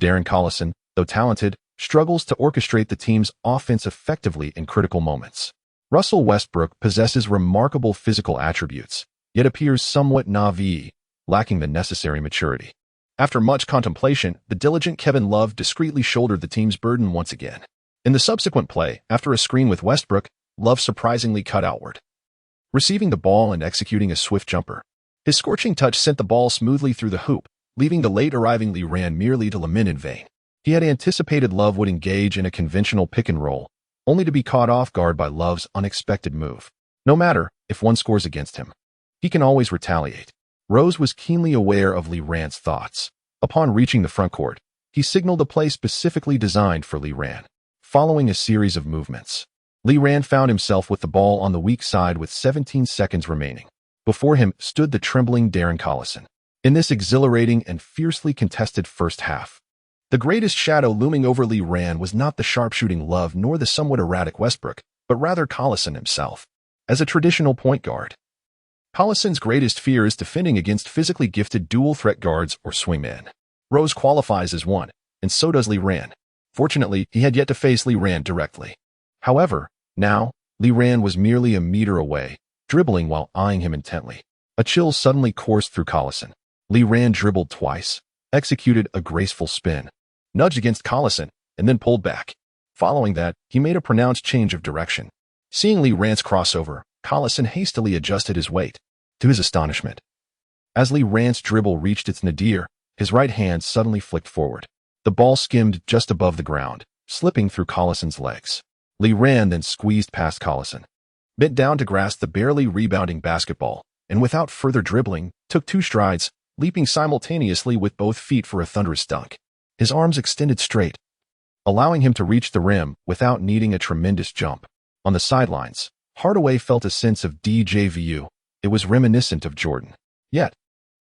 Darren Collison, though talented, struggles to orchestrate the team's offense effectively in critical moments. Russell Westbrook possesses remarkable physical attributes, yet appears somewhat naive, lacking the necessary maturity. After much contemplation, the diligent Kevin Love discreetly shouldered the team's burden once again. In the subsequent play, after a screen with Westbrook, Love surprisingly cut outward, receiving the ball and executing a swift jumper. His scorching touch sent the ball smoothly through the hoop, leaving the late-arriving Lee Ran merely to lament in vain. He had anticipated Love would engage in a conventional pick-and-roll, only to be caught off guard by Love's unexpected move. No matter if one scores against him, he can always retaliate. Rose was keenly aware of Lee Ran's thoughts. Upon reaching the front court, he signaled a play specifically designed for Lee Ran. Following a series of movements, Lee Ran found himself with the ball on the weak side with 17 seconds remaining. Before him stood the trembling Darren Collison. In this exhilarating and fiercely contested first half, the greatest shadow looming over Lee Ran was not the sharpshooting Love nor the somewhat erratic Westbrook, but rather Collison himself. As a traditional point guard, Collison's greatest fear is defending against physically gifted dual-threat guards or swingmen. Rose qualifies as one, and so does Lee Ran. Fortunately, he had yet to face Lee Ran directly. However, now, Lee Ran was merely a meter away, dribbling while eyeing him intently. A chill suddenly coursed through Collison. Lee Ran dribbled twice, executed a graceful spin, nudged against Collison, and then pulled back. Following that, he made a pronounced change of direction. Seeing Lee Ran's crossover, Collison hastily adjusted his weight. To his astonishment, as Lee Ran's dribble reached its nadir, his right hand suddenly flicked forward. The ball skimmed just above the ground, slipping through Collison's legs. Lee Ran then squeezed past Collison, bent down to grasp the barely rebounding basketball, and without further dribbling, took 2 strides, leaping simultaneously with both feet for a thunderous dunk. His arms extended straight, allowing him to reach the rim without needing a tremendous jump. On the sidelines, Hardaway felt a sense of déjà vu. It was reminiscent of Jordan. Yet,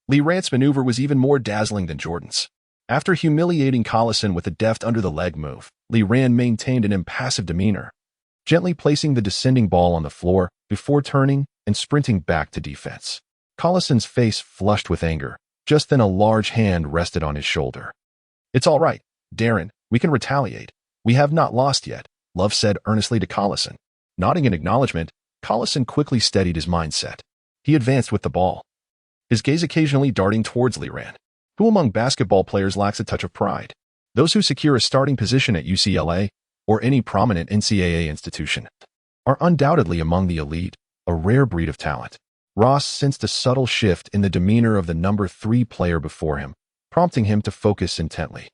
Lee Ran's maneuver was even more dazzling than Jordan's. After humiliating Collison with a deft under-the-leg move, Lee Ran maintained an impassive demeanor, gently placing the descending ball on the floor before turning and sprinting back to defense. Collison's face flushed with anger. Just then a large hand rested on his shoulder. "It's all right, Darren, we can retaliate. We have not lost yet," Love said earnestly to Collison. Nodding in acknowledgement, Collison quickly steadied his mindset. He advanced with the ball, his gaze occasionally darting towards Lee Ran. Who among basketball players lacks a touch of pride? Those who secure a starting position at UCLA or any prominent NCAA institution, are undoubtedly among the elite, a rare breed of talent. Ross sensed a subtle shift in the demeanor of the number 3 player before him, prompting him to focus intently.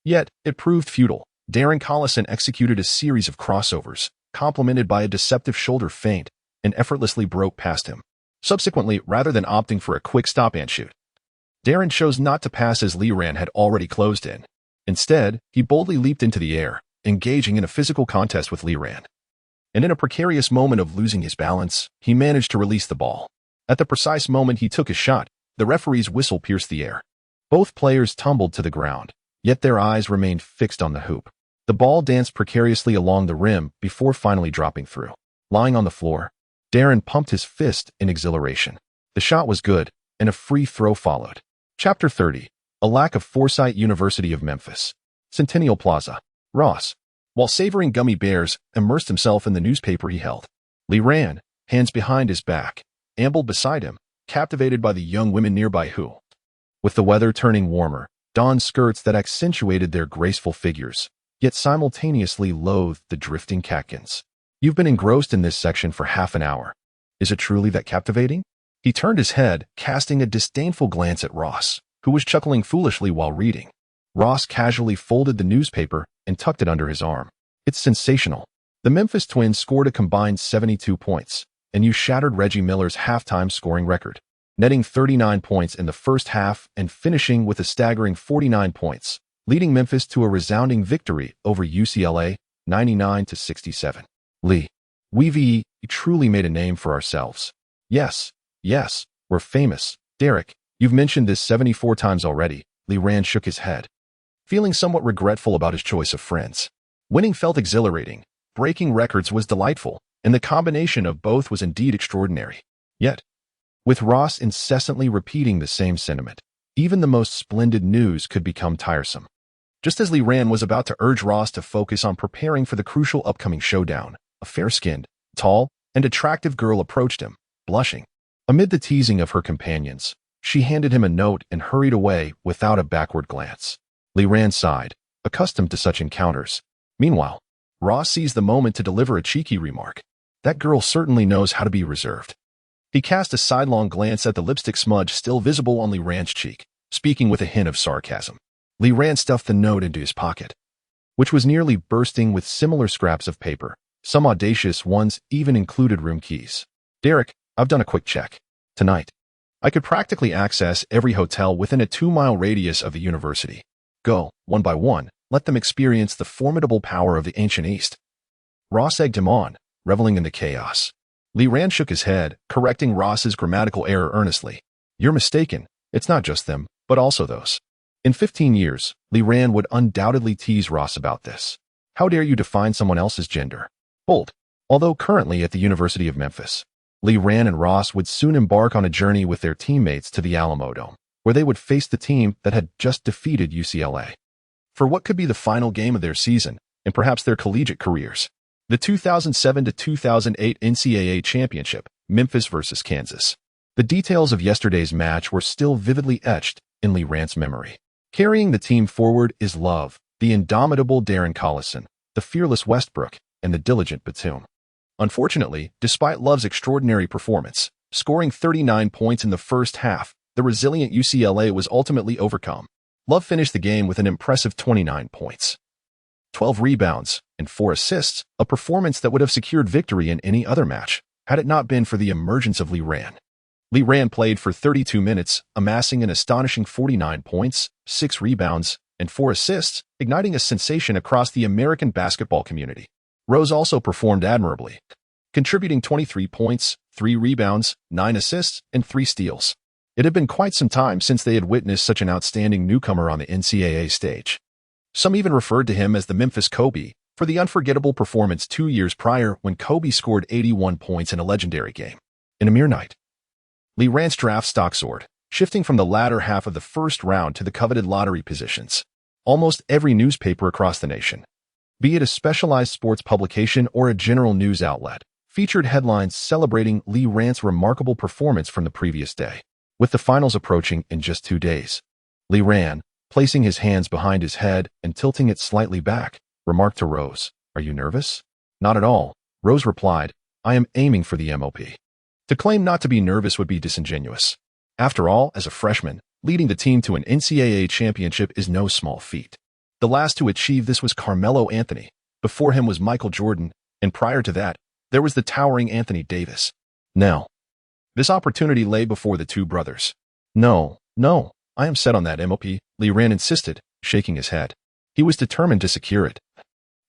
Yet, it proved futile. Darren Collison executed a series of crossovers, complemented by a deceptive shoulder feint, and effortlessly broke past him. Subsequently, rather than opting for a quick stop-and-shoot, Darren chose not to pass as Lee Ran had already closed in. Instead, he boldly leaped into the air, engaging in a physical contest with Lee Ran. And in a precarious moment of losing his balance, he managed to release the ball. At the precise moment he took his shot, the referee's whistle pierced the air. Both players tumbled to the ground, yet their eyes remained fixed on the hoop. The ball danced precariously along the rim before finally dropping through. Lying on the floor, Darren pumped his fist in exhilaration. The shot was good, and a free throw followed. Chapter 30. A lack of foresight. University of Memphis. Centennial Plaza. Ross, while savoring gummy bears, immersed himself in the newspaper he held. Lee Ran, hands behind his back, ambled beside him, captivated by the young women nearby who, with the weather turning warmer, donned skirts that accentuated their graceful figures, yet simultaneously loathed the drifting catkins. You've been engrossed in this section for half an hour. Is it truly that captivating? He turned his head, casting a disdainful glance at Ross, who was chuckling foolishly while reading. Ross casually folded the newspaper and tucked it under his arm. It's sensational. The Memphis Twins scored a combined 72 points, and you shattered Reggie Miller's halftime scoring record, netting 39 points in the first half and finishing with a staggering 49 points, leading Memphis to a resounding victory over UCLA, 99-67. Lee, we truly made a name for ourselves. Yes, we're famous. Derek, you've mentioned this 74 times already. Lee Ran shook his head, feeling somewhat regretful about his choice of friends. Winning felt exhilarating, breaking records was delightful, and the combination of both was indeed extraordinary. Yet, with Ross incessantly repeating the same sentiment, even the most splendid news could become tiresome. Just as Lee Ran was about to urge Ross to focus on preparing for the crucial upcoming showdown, a fair-skinned, tall, and attractive girl approached him, blushing. Amid the teasing of her companions, she handed him a note and hurried away without a backward glance. Lee Ran sighed, accustomed to such encounters. Meanwhile, Ross seized the moment to deliver a cheeky remark. That girl certainly knows how to be reserved. He cast a sidelong glance at the lipstick smudge still visible on Lee Ran's cheek, speaking with a hint of sarcasm. Lee Ran stuffed the note into his pocket, which was nearly bursting with similar scraps of paper. Some audacious ones even included room keys. Derek, I've done a quick check. Tonight, I could practically access every hotel within a 2-mile radius of the university. Go, one by one, let them experience the formidable power of the ancient East. Ross egged him on, reveling in the chaos. Lee Ran shook his head, correcting Ross's grammatical error earnestly. You're mistaken. It's not just them, but also those. In 15 years, Lee Ran would undoubtedly tease Ross about this. How dare you define someone else's gender? Bold. Although currently at the University of Memphis, Lee Ran and Ross would soon embark on a journey with their teammates to the Alamo Dome, where they would face the team that had just defeated UCLA for what could be the final game of their season and perhaps their collegiate careers. The 2007-2008 NCAA Championship, Memphis versus Kansas. The details of yesterday's match were still vividly etched in Lee Ran's memory. Carrying the team forward is Love, the indomitable Darren Collison, the fearless Westbrook, and the diligent Batum. Unfortunately, despite Love's extraordinary performance, scoring 39 points in the first half, the resilient UCLA was ultimately overcome. Love finished the game with an impressive 29 points, 12 rebounds, and 4 assists, a performance that would have secured victory in any other match, had it not been for the emergence of Lee Ran. Lee Ran played for 32 minutes, amassing an astonishing 49 points, 6 rebounds, and 4 assists, igniting a sensation across the American basketball community. Rose also performed admirably, contributing 23 points, 3 rebounds, 9 assists, and 3 steals. It had been quite some time since they had witnessed such an outstanding newcomer on the NCAA stage. Some even referred to him as the Memphis Kobe for the unforgettable performance 2 years prior when Kobe scored 81 points in a legendary game. In a mere night, Lee Ran's draft stock soared, shifting from the latter half of the first round to the coveted lottery positions. Almost every newspaper across the nation, be it a specialized sports publication or a general news outlet, featured headlines celebrating Lee Ran's remarkable performance from the previous day. With the finals approaching in just 2 days, Lee Ran, placing his hands behind his head and tilting it slightly back, remarked to Rose, Are you nervous? Not at all, Rose replied. I am aiming for the MOP. To claim not to be nervous would be disingenuous. After all, as a freshman, leading the team to an NCAA championship is no small feat. The last to achieve this was Carmelo Anthony. Before him was Michael Jordan, and prior to that, there was the towering Anthony Davis. Now, this opportunity lay before the two brothers. No, I am set on that MOP, Lee Ran insisted, shaking his head. He was determined to secure it,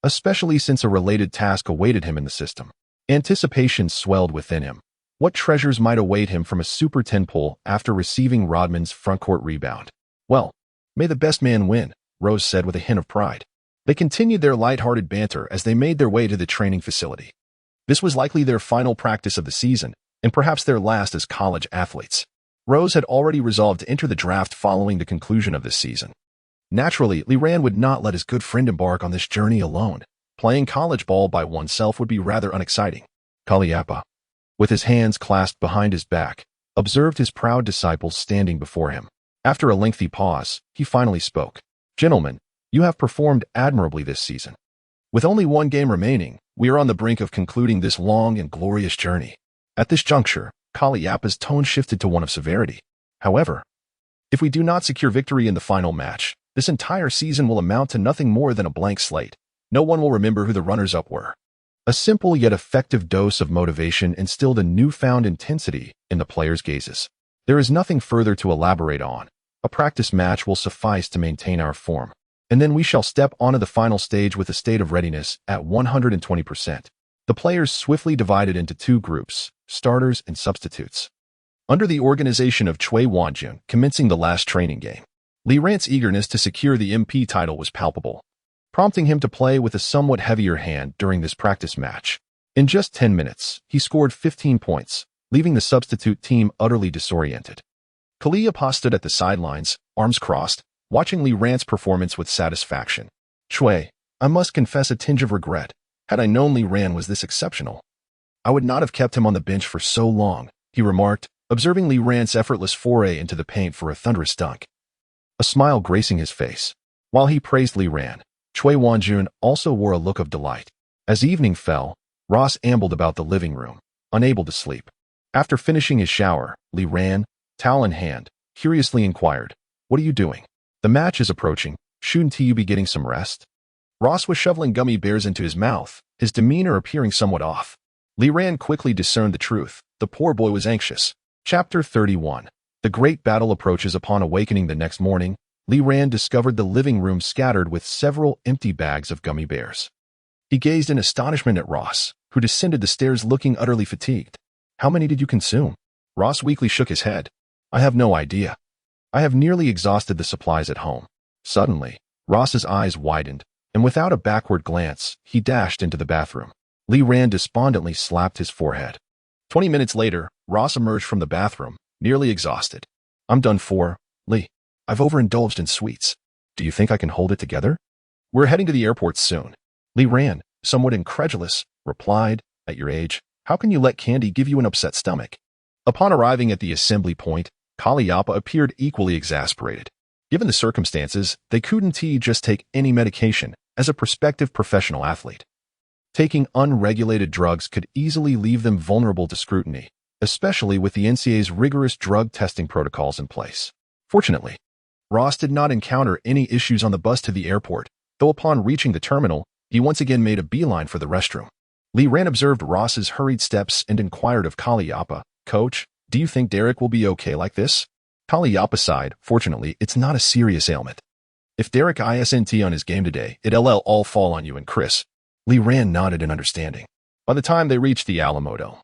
especially since a related task awaited him in the system. Anticipation swelled within him. What treasures might await him from a Super 10 pull after receiving Rodman's frontcourt rebound? Well, may the best man win, Rose said with a hint of pride. They continued their light-hearted banter as they made their way to the training facility. This was likely their final practice of the season, and perhaps their last as college athletes. Rose had already resolved to enter the draft following the conclusion of this season. Naturally, Lee Ran would not let his good friend embark on this journey alone. Playing college ball by oneself would be rather unexciting. Kaliapa, with his hands clasped behind his back, observed his proud disciples standing before him. After a lengthy pause, he finally spoke. Gentlemen, you have performed admirably this season. With only one game remaining, we are on the brink of concluding this long and glorious journey. At this juncture, Kaliapa's tone shifted to one of severity. However, if we do not secure victory in the final match, this entire season will amount to nothing more than a blank slate. No one will remember who the runners-up were. A simple yet effective dose of motivation instilled a newfound intensity in the players' gazes. There is nothing further to elaborate on. A practice match will suffice to maintain our form, and then we shall step onto the final stage with a state of readiness at 120%. The players swiftly divided into two groups, starters and substitutes. Under the organization of Chui Wanjun, commencing the last training game, Lee Ran's eagerness to secure the MP title was palpable, prompting him to play with a somewhat heavier hand during this practice match. In just 10 minutes, he scored 15 points, leaving the substitute team utterly disoriented. Kaliapa stood at the sidelines, arms crossed, watching Lee Ran's performance with satisfaction. Chui, I must confess a tinge of regret. Had I known Lee Ran was this exceptional, I would not have kept him on the bench for so long, he remarked, observing Lee Ran's effortless foray into the paint for a thunderous dunk. A smile gracing his face. While he praised Lee Ran, Chui Wanjun also wore a look of delight. As evening fell, Ross ambled about the living room, unable to sleep. After finishing his shower, Lee Ran, towel in hand, curiously inquired, "What are you doing? The match is approaching. Shouldn't you be getting some rest?" Ross was shoveling gummy bears into his mouth, his demeanor appearing somewhat off. Lee Ran quickly discerned the truth. The poor boy was anxious. Chapter 31. The great battle approaches. Upon awakening the next morning, Lee Ran discovered the living room scattered with several empty bags of gummy bears. He gazed in astonishment at Ross, who descended the stairs looking utterly fatigued. "How many did you consume?" Ross weakly shook his head. "I have no idea. I have nearly exhausted the supplies at home." Suddenly, Ross's eyes widened, and without a backward glance, he dashed into the bathroom. Lee Ran despondently slapped his forehead. 20 minutes later, Ross emerged from the bathroom, nearly exhausted. "I'm done for, Lee. I've overindulged in sweets. Do you think I can hold it together?" "We're heading to the airport soon." Lee Ran, somewhat incredulous, replied, "At your age, how can you let candy give you an upset stomach?" Upon arriving at the assembly point, Kaliapa appeared equally exasperated. Given the circumstances, they couldn't just take any medication. As a prospective professional athlete, taking unregulated drugs could easily leave them vulnerable to scrutiny, especially with the NCAA's rigorous drug testing protocols in place. Fortunately, Ross did not encounter any issues on the bus to the airport, though upon reaching the terminal, he once again made a beeline for the restroom. Lee Ran observed Ross's hurried steps and inquired of Kaliapa, "Coach, do you think Derek will be okay like this?" Kaliapa sighed. "Fortunately, it's not a serious ailment. If Derek isn't on his game today, it'll all fall on you and Chris." Lee Ran nodded in understanding. By the time they reached the Alamo,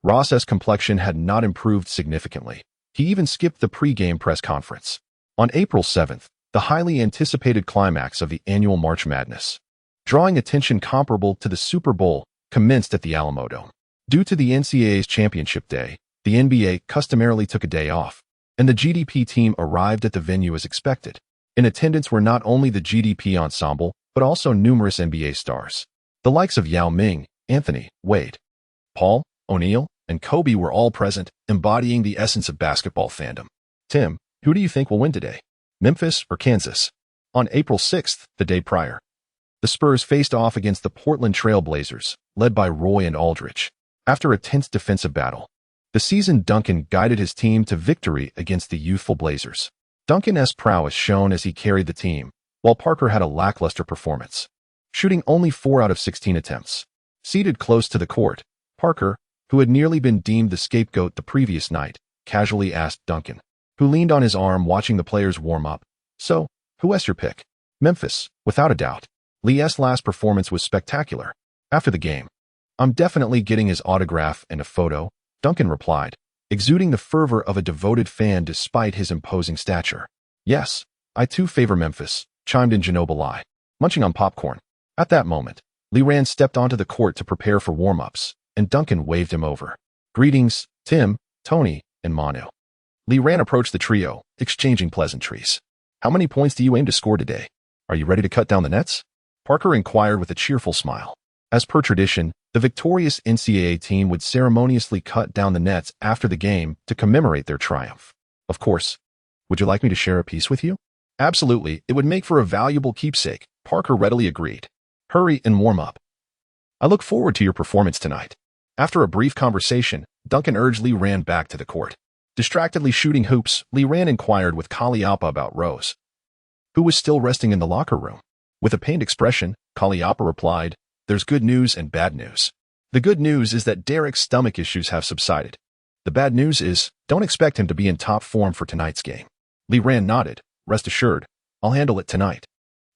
Ross's complexion had not improved significantly. He even skipped the pre-game press conference. On April 7th, the highly anticipated climax of the annual March Madness, drawing attention comparable to the Super Bowl, commenced at the Alamo. Due to the NCAA's championship day, the NBA customarily took a day off, and the GDP team arrived at the venue as expected. In attendance were not only the GDP ensemble, but also numerous NBA stars. The likes of Yao Ming, Anthony, Wade, Paul, O'Neal, and Kobe were all present, embodying the essence of basketball fandom. "Tim, who do you think will win today? Memphis or Kansas?" On April 6th, the day prior, The Spurs faced off against the Portland Trail Blazers, led by Roy and Aldridge. After a tense defensive battle, the seasoned Duncan guided his team to victory against the youthful Blazers. Duncan's prowess shone as he carried the team, while Parker had a lackluster performance, shooting only 4 out of 16 attempts. Seated close to the court, Parker, who had nearly been deemed the scapegoat the previous night, casually asked Duncan, who leaned on his arm watching the players warm up, "So, who's your pick?" "Memphis, without a doubt. Lee's last performance was spectacular." After the game, "I'm definitely getting his autograph and a photo," Duncan replied, exuding the fervor of a devoted fan despite his imposing stature. "Yes, I too favor Memphis," chimed in Ginobili, munching on popcorn. At that moment, Lee Rand stepped onto the court to prepare for warm-ups, and Duncan waved him over. "Greetings, Tim, Tony, and Manu." Lee Rand approached the trio, exchanging pleasantries. "How many points do you aim to score today? Are you ready to cut down the nets?" Parker inquired with a cheerful smile. As per tradition, the victorious NCAA team would ceremoniously cut down the nets after the game to commemorate their triumph. "Of course. Would you like me to share a piece with you?" "Absolutely, it would make for a valuable keepsake," Parker readily agreed. "Hurry and warm up. I look forward to your performance tonight." After a brief conversation, Duncan urged Lee Rand back to the court. Distractedly shooting hoops, Lee Rand inquired with Kaliapa about Rose, who was still resting in the locker room. With a pained expression, Kaliapa replied, "There's good news and bad news. The good news is that Derek's stomach issues have subsided. The bad news is, don't expect him to be in top form for tonight's game." Lee Rand nodded. "Rest assured, I'll handle it tonight."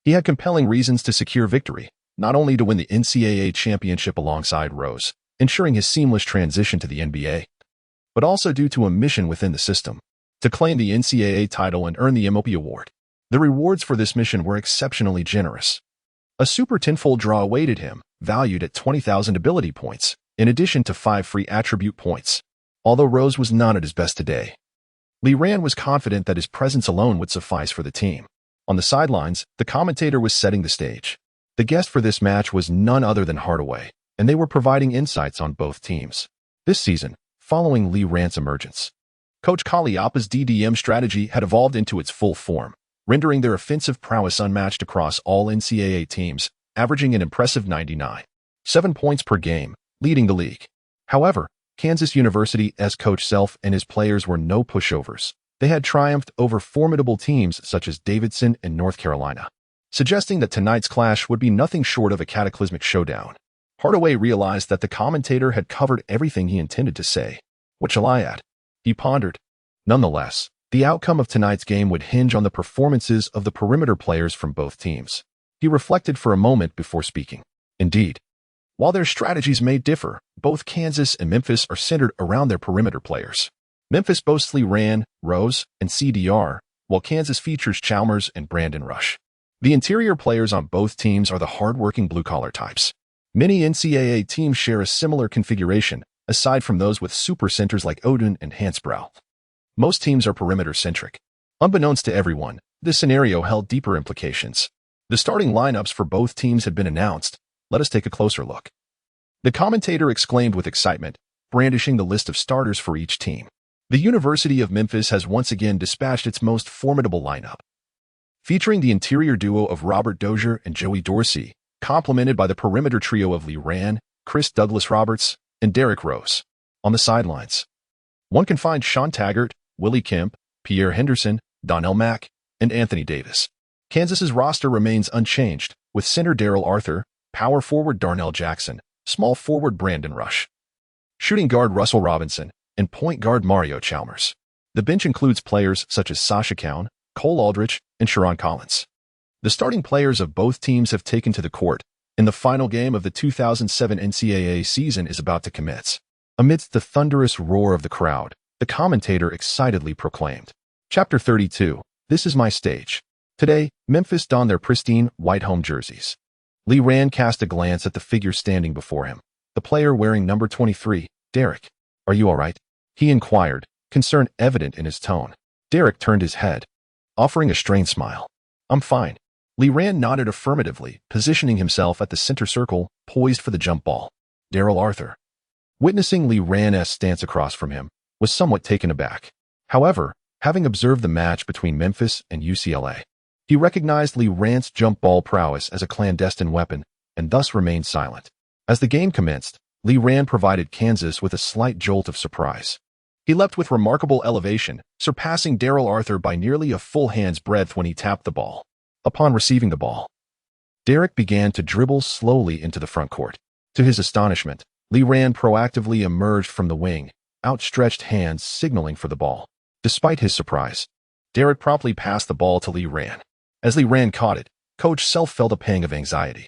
He had compelling reasons to secure victory, not only to win the NCAA championship alongside Rose, ensuring his seamless transition to the NBA, but also due to a mission within the system, to claim the NCAA title and earn the MOP award. The rewards for this mission were exceptionally generous. A super tenfold draw awaited him, valued at 20,000 ability points, in addition to 5 free attribute points. Although Rose was not at his best today, Lee Rand was confident that his presence alone would suffice for the team. On the sidelines, the commentator was setting the stage. The guest for this match was none other than Hardaway, and they were providing insights on both teams. This season, following Lee Rand's emergence, Coach Kaliapa's DDM strategy had evolved into its full form, rendering their offensive prowess unmatched across all NCAA teams, averaging an impressive 99.7 points per game, leading the league. However, Kansas University's Coach Self and his players were no pushovers. They had triumphed over formidable teams such as Davidson and North Carolina, suggesting that tonight's clash would be nothing short of a cataclysmic showdown. Hardaway realized that the commentator had covered everything he intended to say. "What shall I add?" he pondered. Nonetheless, the outcome of tonight's game would hinge on the performances of the perimeter players from both teams. He reflected for a moment before speaking. Indeed, while their strategies may differ, both Kansas and Memphis are centered around their perimeter players. Memphis boasts Lee Rand, Rose, and CDR, while Kansas features Chalmers and Brandon Rush. The interior players on both teams are the hard-working blue-collar types. Many NCAA teams share a similar configuration, aside from those with super centers like Odin and Hansbrough. Most teams are perimeter-centric. Unbeknownst to everyone, this scenario held deeper implications. The starting lineups for both teams had been announced. Let us take a closer look. The commentator exclaimed with excitement, brandishing the list of starters for each team. The University of Memphis has once again dispatched its most formidable lineup, featuring the interior duo of Robert Dozier and Joey Dorsey, complemented by the perimeter trio of Lee Rand, Chris Douglas-Roberts, and Derrick Rose. On the sidelines, one can find Sean Taggart, Willie Kemp, Pierre Henderson, Donnell Mack, and Anthony Davis. Kansas's roster remains unchanged, with center Darrell Arthur, power forward Darnell Jackson, small forward Brandon Rush, shooting guard Russell Robinson, and point guard Mario Chalmers. The bench includes players such as Sasha Cowan, Cole Aldrich, and Sharon Collins. The starting players of both teams have taken to the court, and the final game of the 2007 NCAA season is about to commence. Amidst the thunderous roar of the crowd, the commentator excitedly proclaimed, "Chapter 32, this is my stage." Today, Memphis donned their pristine, white home jerseys. Lee Rand cast a glance at the figure standing before him, the player wearing number 23, Derek. "Are you all right?" he inquired, concern evident in his tone. Derek turned his head, offering a strained smile. "I'm fine." Lee Rand nodded affirmatively, positioning himself at the center circle, poised for the jump ball. Darrell Arthur, witnessing Lee Rand's stance across from him, was somewhat taken aback. However, having observed the match between Memphis and UCLA, He recognized Li Ran's jump ball prowess as a clandestine weapon and thus remained silent. As the game commenced, Li Ran provided Kansas with a slight jolt of surprise. He leapt with remarkable elevation, surpassing Darrell Arthur by nearly a full hand's breadth when he tapped the ball. Upon receiving the ball, Derek began to dribble slowly into the front court. To his astonishment, Li Ran proactively emerged from the wing, outstretched hands signaling for the ball. Despite his surprise, Derek promptly passed the ball to Li Ran. As Li Ran caught it, Coach Self felt a pang of anxiety.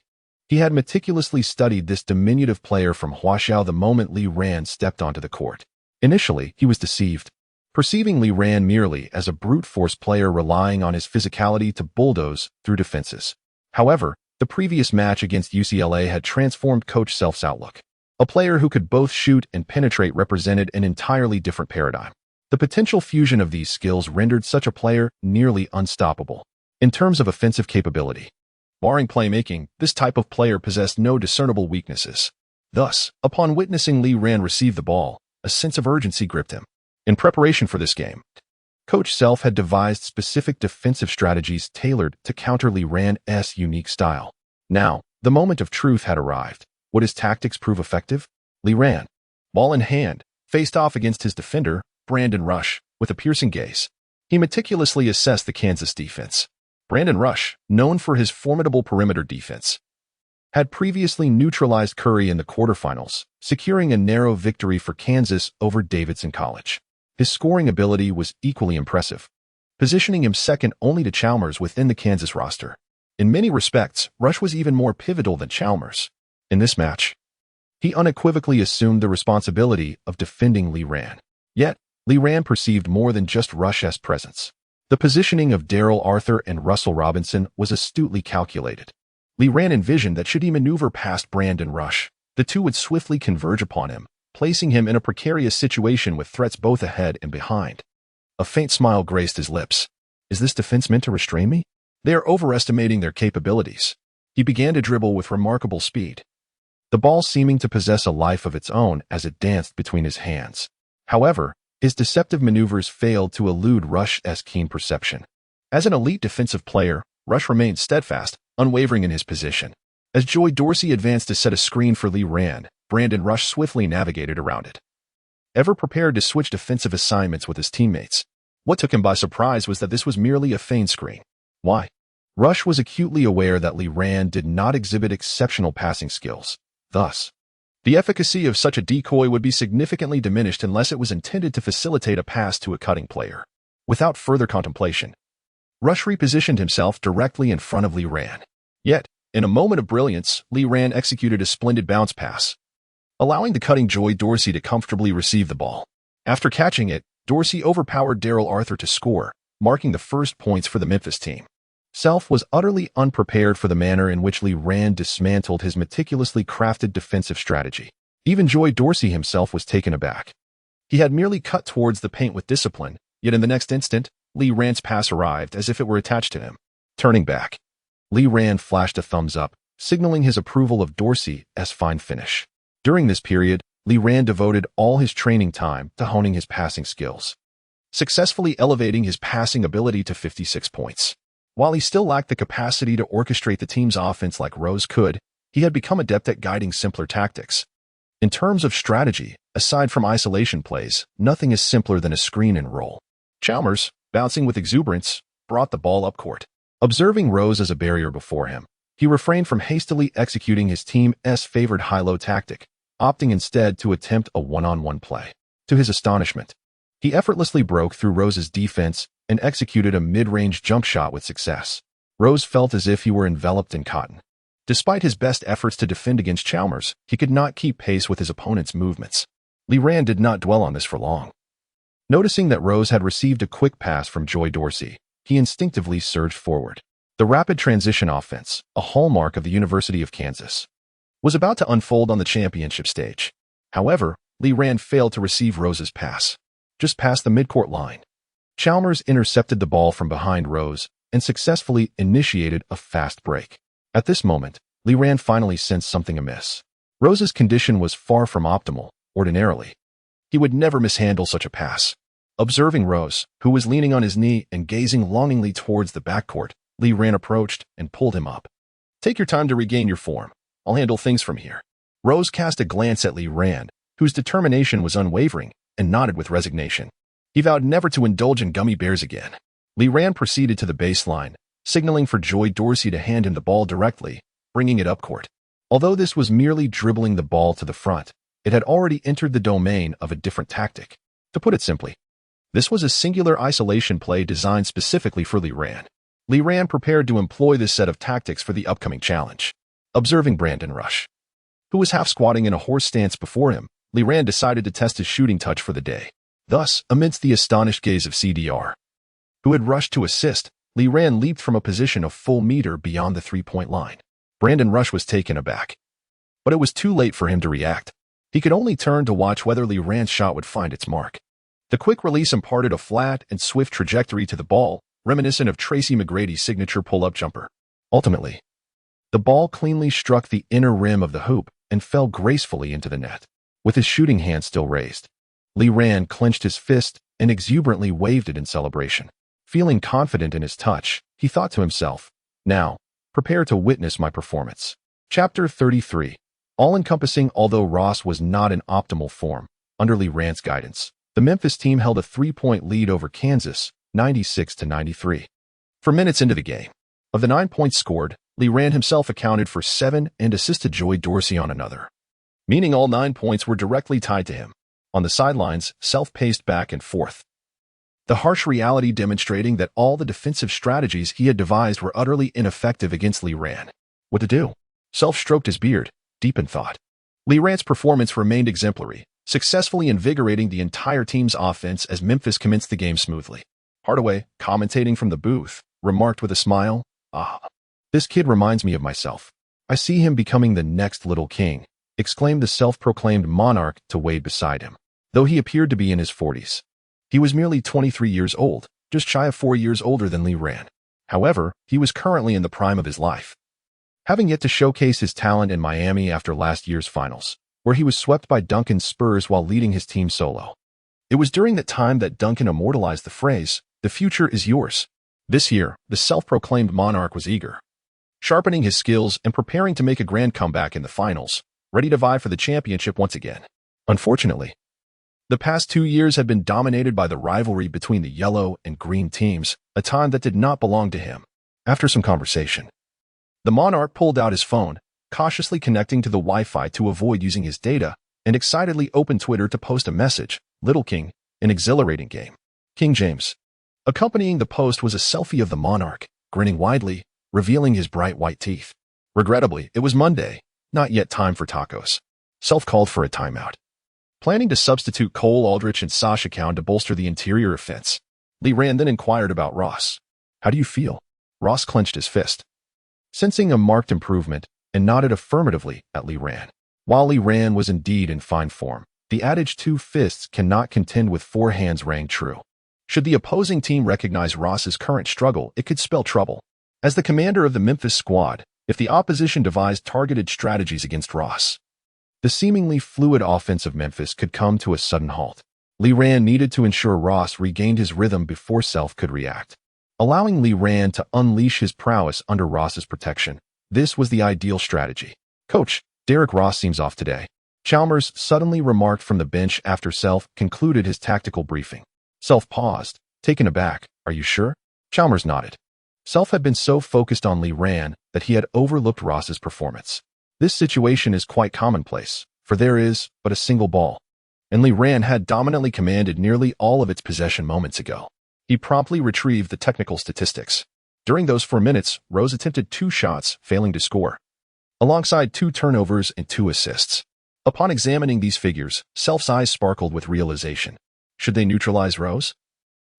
He had meticulously studied this diminutive player from Huaxiao the moment Li Ran stepped onto the court. Initially, he was deceived, perceiving Li Ran merely as a brute force player relying on his physicality to bulldoze through defenses. However, the previous match against UCLA had transformed Coach Self's outlook. A player who could both shoot and penetrate represented an entirely different paradigm. The potential fusion of these skills rendered such a player nearly unstoppable. In terms of offensive capability, barring playmaking, this type of player possessed no discernible weaknesses. Thus, upon witnessing Li Ran receive the ball, a sense of urgency gripped him. In preparation for this game, Coach Self had devised specific defensive strategies tailored to counter Li Ran's unique style. Now, the moment of truth had arrived. Would his tactics prove effective? Li Ran, ball in hand, faced off against his defender, Brandon Rush, with a piercing gaze. He meticulously assessed the Kansas defense. Brandon Rush, known for his formidable perimeter defense, had previously neutralized Curry in the quarterfinals, securing a narrow victory for Kansas over Davidson College. His scoring ability was equally impressive, positioning him second only to Chalmers within the Kansas roster. In many respects, Rush was even more pivotal than Chalmers. In this match, he unequivocally assumed the responsibility of defending Li Ran. Yet, Li Ran perceived more than just Rush's presence. The positioning of Darrell Arthur and Russell Robinson was astutely calculated. Li Ran envisioned that should he maneuver past Brandon Rush, the two would swiftly converge upon him, placing him in a precarious situation with threats both ahead and behind. A faint smile graced his lips. Is this defense meant to restrain me? They are overestimating their capabilities. He began to dribble with remarkable speed, the ball seeming to possess a life of its own as it danced between his hands. However, his deceptive maneuvers failed to elude Rush's keen perception. As an elite defensive player, Rush remained steadfast, unwavering in his position. As Joy Dorsey advanced to set a screen for Li Ran, Brandon Rush swiftly navigated around it, ever prepared to switch defensive assignments with his teammates. What took him by surprise was that this was merely a feint screen. Why? Rush was acutely aware that Li Ran did not exhibit exceptional passing skills. Thus, the efficacy of such a decoy would be significantly diminished unless it was intended to facilitate a pass to a cutting player. Without further contemplation, Rush repositioned himself directly in front of Li Ran. Yet, in a moment of brilliance, Li Ran executed a splendid bounce pass, allowing the cutting Joy Dorsey to comfortably receive the ball. After catching it, Dorsey overpowered Darrell Arthur to score, marking the first points for the Memphis team. Self was utterly unprepared for the manner in which Li Ran dismantled his meticulously crafted defensive strategy. Even Joy Dorsey himself was taken aback. He had merely cut towards the paint with discipline, yet in the next instant, Li Ran's pass arrived as if it were attached to him. Turning back, Li Ran flashed a thumbs up, signaling his approval of Dorsey's fine finish. During this period, Li Ran devoted all his training time to honing his passing skills, successfully elevating his passing ability to 56 points. While he still lacked the capacity to orchestrate the team's offense like Rose could, he had become adept at guiding simpler tactics. In terms of strategy, aside from isolation plays, nothing is simpler than a screen and roll. Chalmers, bouncing with exuberance, brought the ball up court. Observing Rose as a barrier before him, he refrained from hastily executing his team's favored high-low tactic, opting instead to attempt a one-on-one play. To his astonishment, he effortlessly broke through Rose's defense and executed a mid-range jump shot with success. Rose felt as if he were enveloped in cotton. Despite his best efforts to defend against Chalmers, he could not keep pace with his opponent's movements. Li Ran did not dwell on this for long. Noticing that Rose had received a quick pass from Joy Dorsey, he instinctively surged forward. The rapid transition offense, a hallmark of the University of Kansas, was about to unfold on the championship stage. However, Li Ran failed to receive Rose's pass. Just past the midcourt line, Chalmers intercepted the ball from behind Rose and successfully initiated a fast break. At this moment, Li Ran finally sensed something amiss. Rose's condition was far from optimal. Ordinarily, he would never mishandle such a pass. Observing Rose, who was leaning on his knee and gazing longingly towards the backcourt, Li Ran approached and pulled him up. "Take your time to regain your form. I'll handle things from here." Rose cast a glance at Li Ran, whose determination was unwavering, and nodded with resignation. He vowed never to indulge in gummy bears again. Li Ran proceeded to the baseline, signaling for Joy Dorsey to hand him the ball directly, bringing it up court. Although this was merely dribbling the ball to the front, it had already entered the domain of a different tactic. To put it simply, this was a singular isolation play designed specifically for Li Ran. Li Ran prepared to employ this set of tactics for the upcoming challenge. Observing Brandon Rush, who was half-squatting in a horse stance before him, Li Ran decided to test his shooting touch for the day. Thus, amidst the astonished gaze of CDR, who had rushed to assist, Li Ran leaped from a position a full meter beyond the three-point line. Brandon Rush was taken aback, but it was too late for him to react. He could only turn to watch whether Li Ran's shot would find its mark. The quick release imparted a flat and swift trajectory to the ball, reminiscent of Tracy McGrady's signature pull-up jumper. Ultimately, the ball cleanly struck the inner rim of the hoop and fell gracefully into the net. With his shooting hand still raised, Li Ran clenched his fist and exuberantly waved it in celebration. Feeling confident in his touch, he thought to himself, "Now, prepare to witness my performance." Chapter 33. All-encompassing. Although Ross was not in optimal form, under Li Ran's guidance, the Memphis team held a 3-point lead over Kansas, 96-93. For minutes into the game, of the 9 points scored, Li Ran himself accounted for 7 and assisted Joy Dorsey on another, meaning all 9 points were directly tied to him. On the sidelines, Self paced back and forth, the harsh reality demonstrating that all the defensive strategies he had devised were utterly ineffective against Li Ran. What to do? Self stroked his beard, deep in thought. Li Ran's performance remained exemplary, successfully invigorating the entire team's offense as Memphis commenced the game smoothly. Hardaway, commentating from the booth, remarked with a smile, "Ah, this kid reminds me of myself. I see him becoming the next little king," exclaimed the self-proclaimed monarch to Wade beside him. Though he appeared to be in his 40s, he was merely 23 years old, just shy of 4 years older than Li Ran. However, he was currently in the prime of his life, having yet to showcase his talent in Miami after last year's finals, where he was swept by Duncan's Spurs while leading his team solo. It was during that time that Duncan immortalized the phrase, "The future is yours." This year, the self-proclaimed monarch was eager, sharpening his skills and preparing to make a grand comeback in the finals, ready to vie for the championship once again. Unfortunately, the past 2 years had been dominated by the rivalry between the yellow and green teams, a time that did not belong to him. After some conversation, the monarch pulled out his phone, cautiously connecting to the Wi-Fi to avoid using his data, and excitedly opened Twitter to post a message, "Little King, an exhilarating game. King James." Accompanying the post was a selfie of the monarch, grinning widely, revealing his bright white teeth. Regrettably, it was Monday, not yet time for tacos. Self called for a timeout, planning to substitute Cole Aldrich and Sasha Cowan to bolster the interior offense. Li Ran then inquired about Ross. "How do you feel?" Ross clenched his fist, sensing a marked improvement, and nodded affirmatively at Li Ran. While Li Ran was indeed in fine form, the adage 2 fists cannot contend with 4 hands rang true. Should the opposing team recognize Ross's current struggle, it could spell trouble. As the commander of the Memphis squad, if the opposition devised targeted strategies against Ross, the seemingly fluid offense of Memphis could come to a sudden halt. Li Ran needed to ensure Ross regained his rhythm before Self could react, allowing Li Ran to unleash his prowess under Ross's protection. This was the ideal strategy. "Coach, Derrick Ross seems off today," Chalmers suddenly remarked from the bench after Self concluded his tactical briefing. Self paused, taken aback. "Are you sure?" Chalmers nodded. Self had been so focused on Li Ran that he had overlooked Ross's performance. This situation is quite commonplace, for there is but a single ball, and Li Ran had dominantly commanded nearly all of its possession moments ago. He promptly retrieved the technical statistics. During those 4 minutes, Rose attempted 2 shots, failing to score, alongside 2 turnovers and 2 assists. Upon examining these figures, Self's eyes sparkled with realization. Should they neutralize Rose?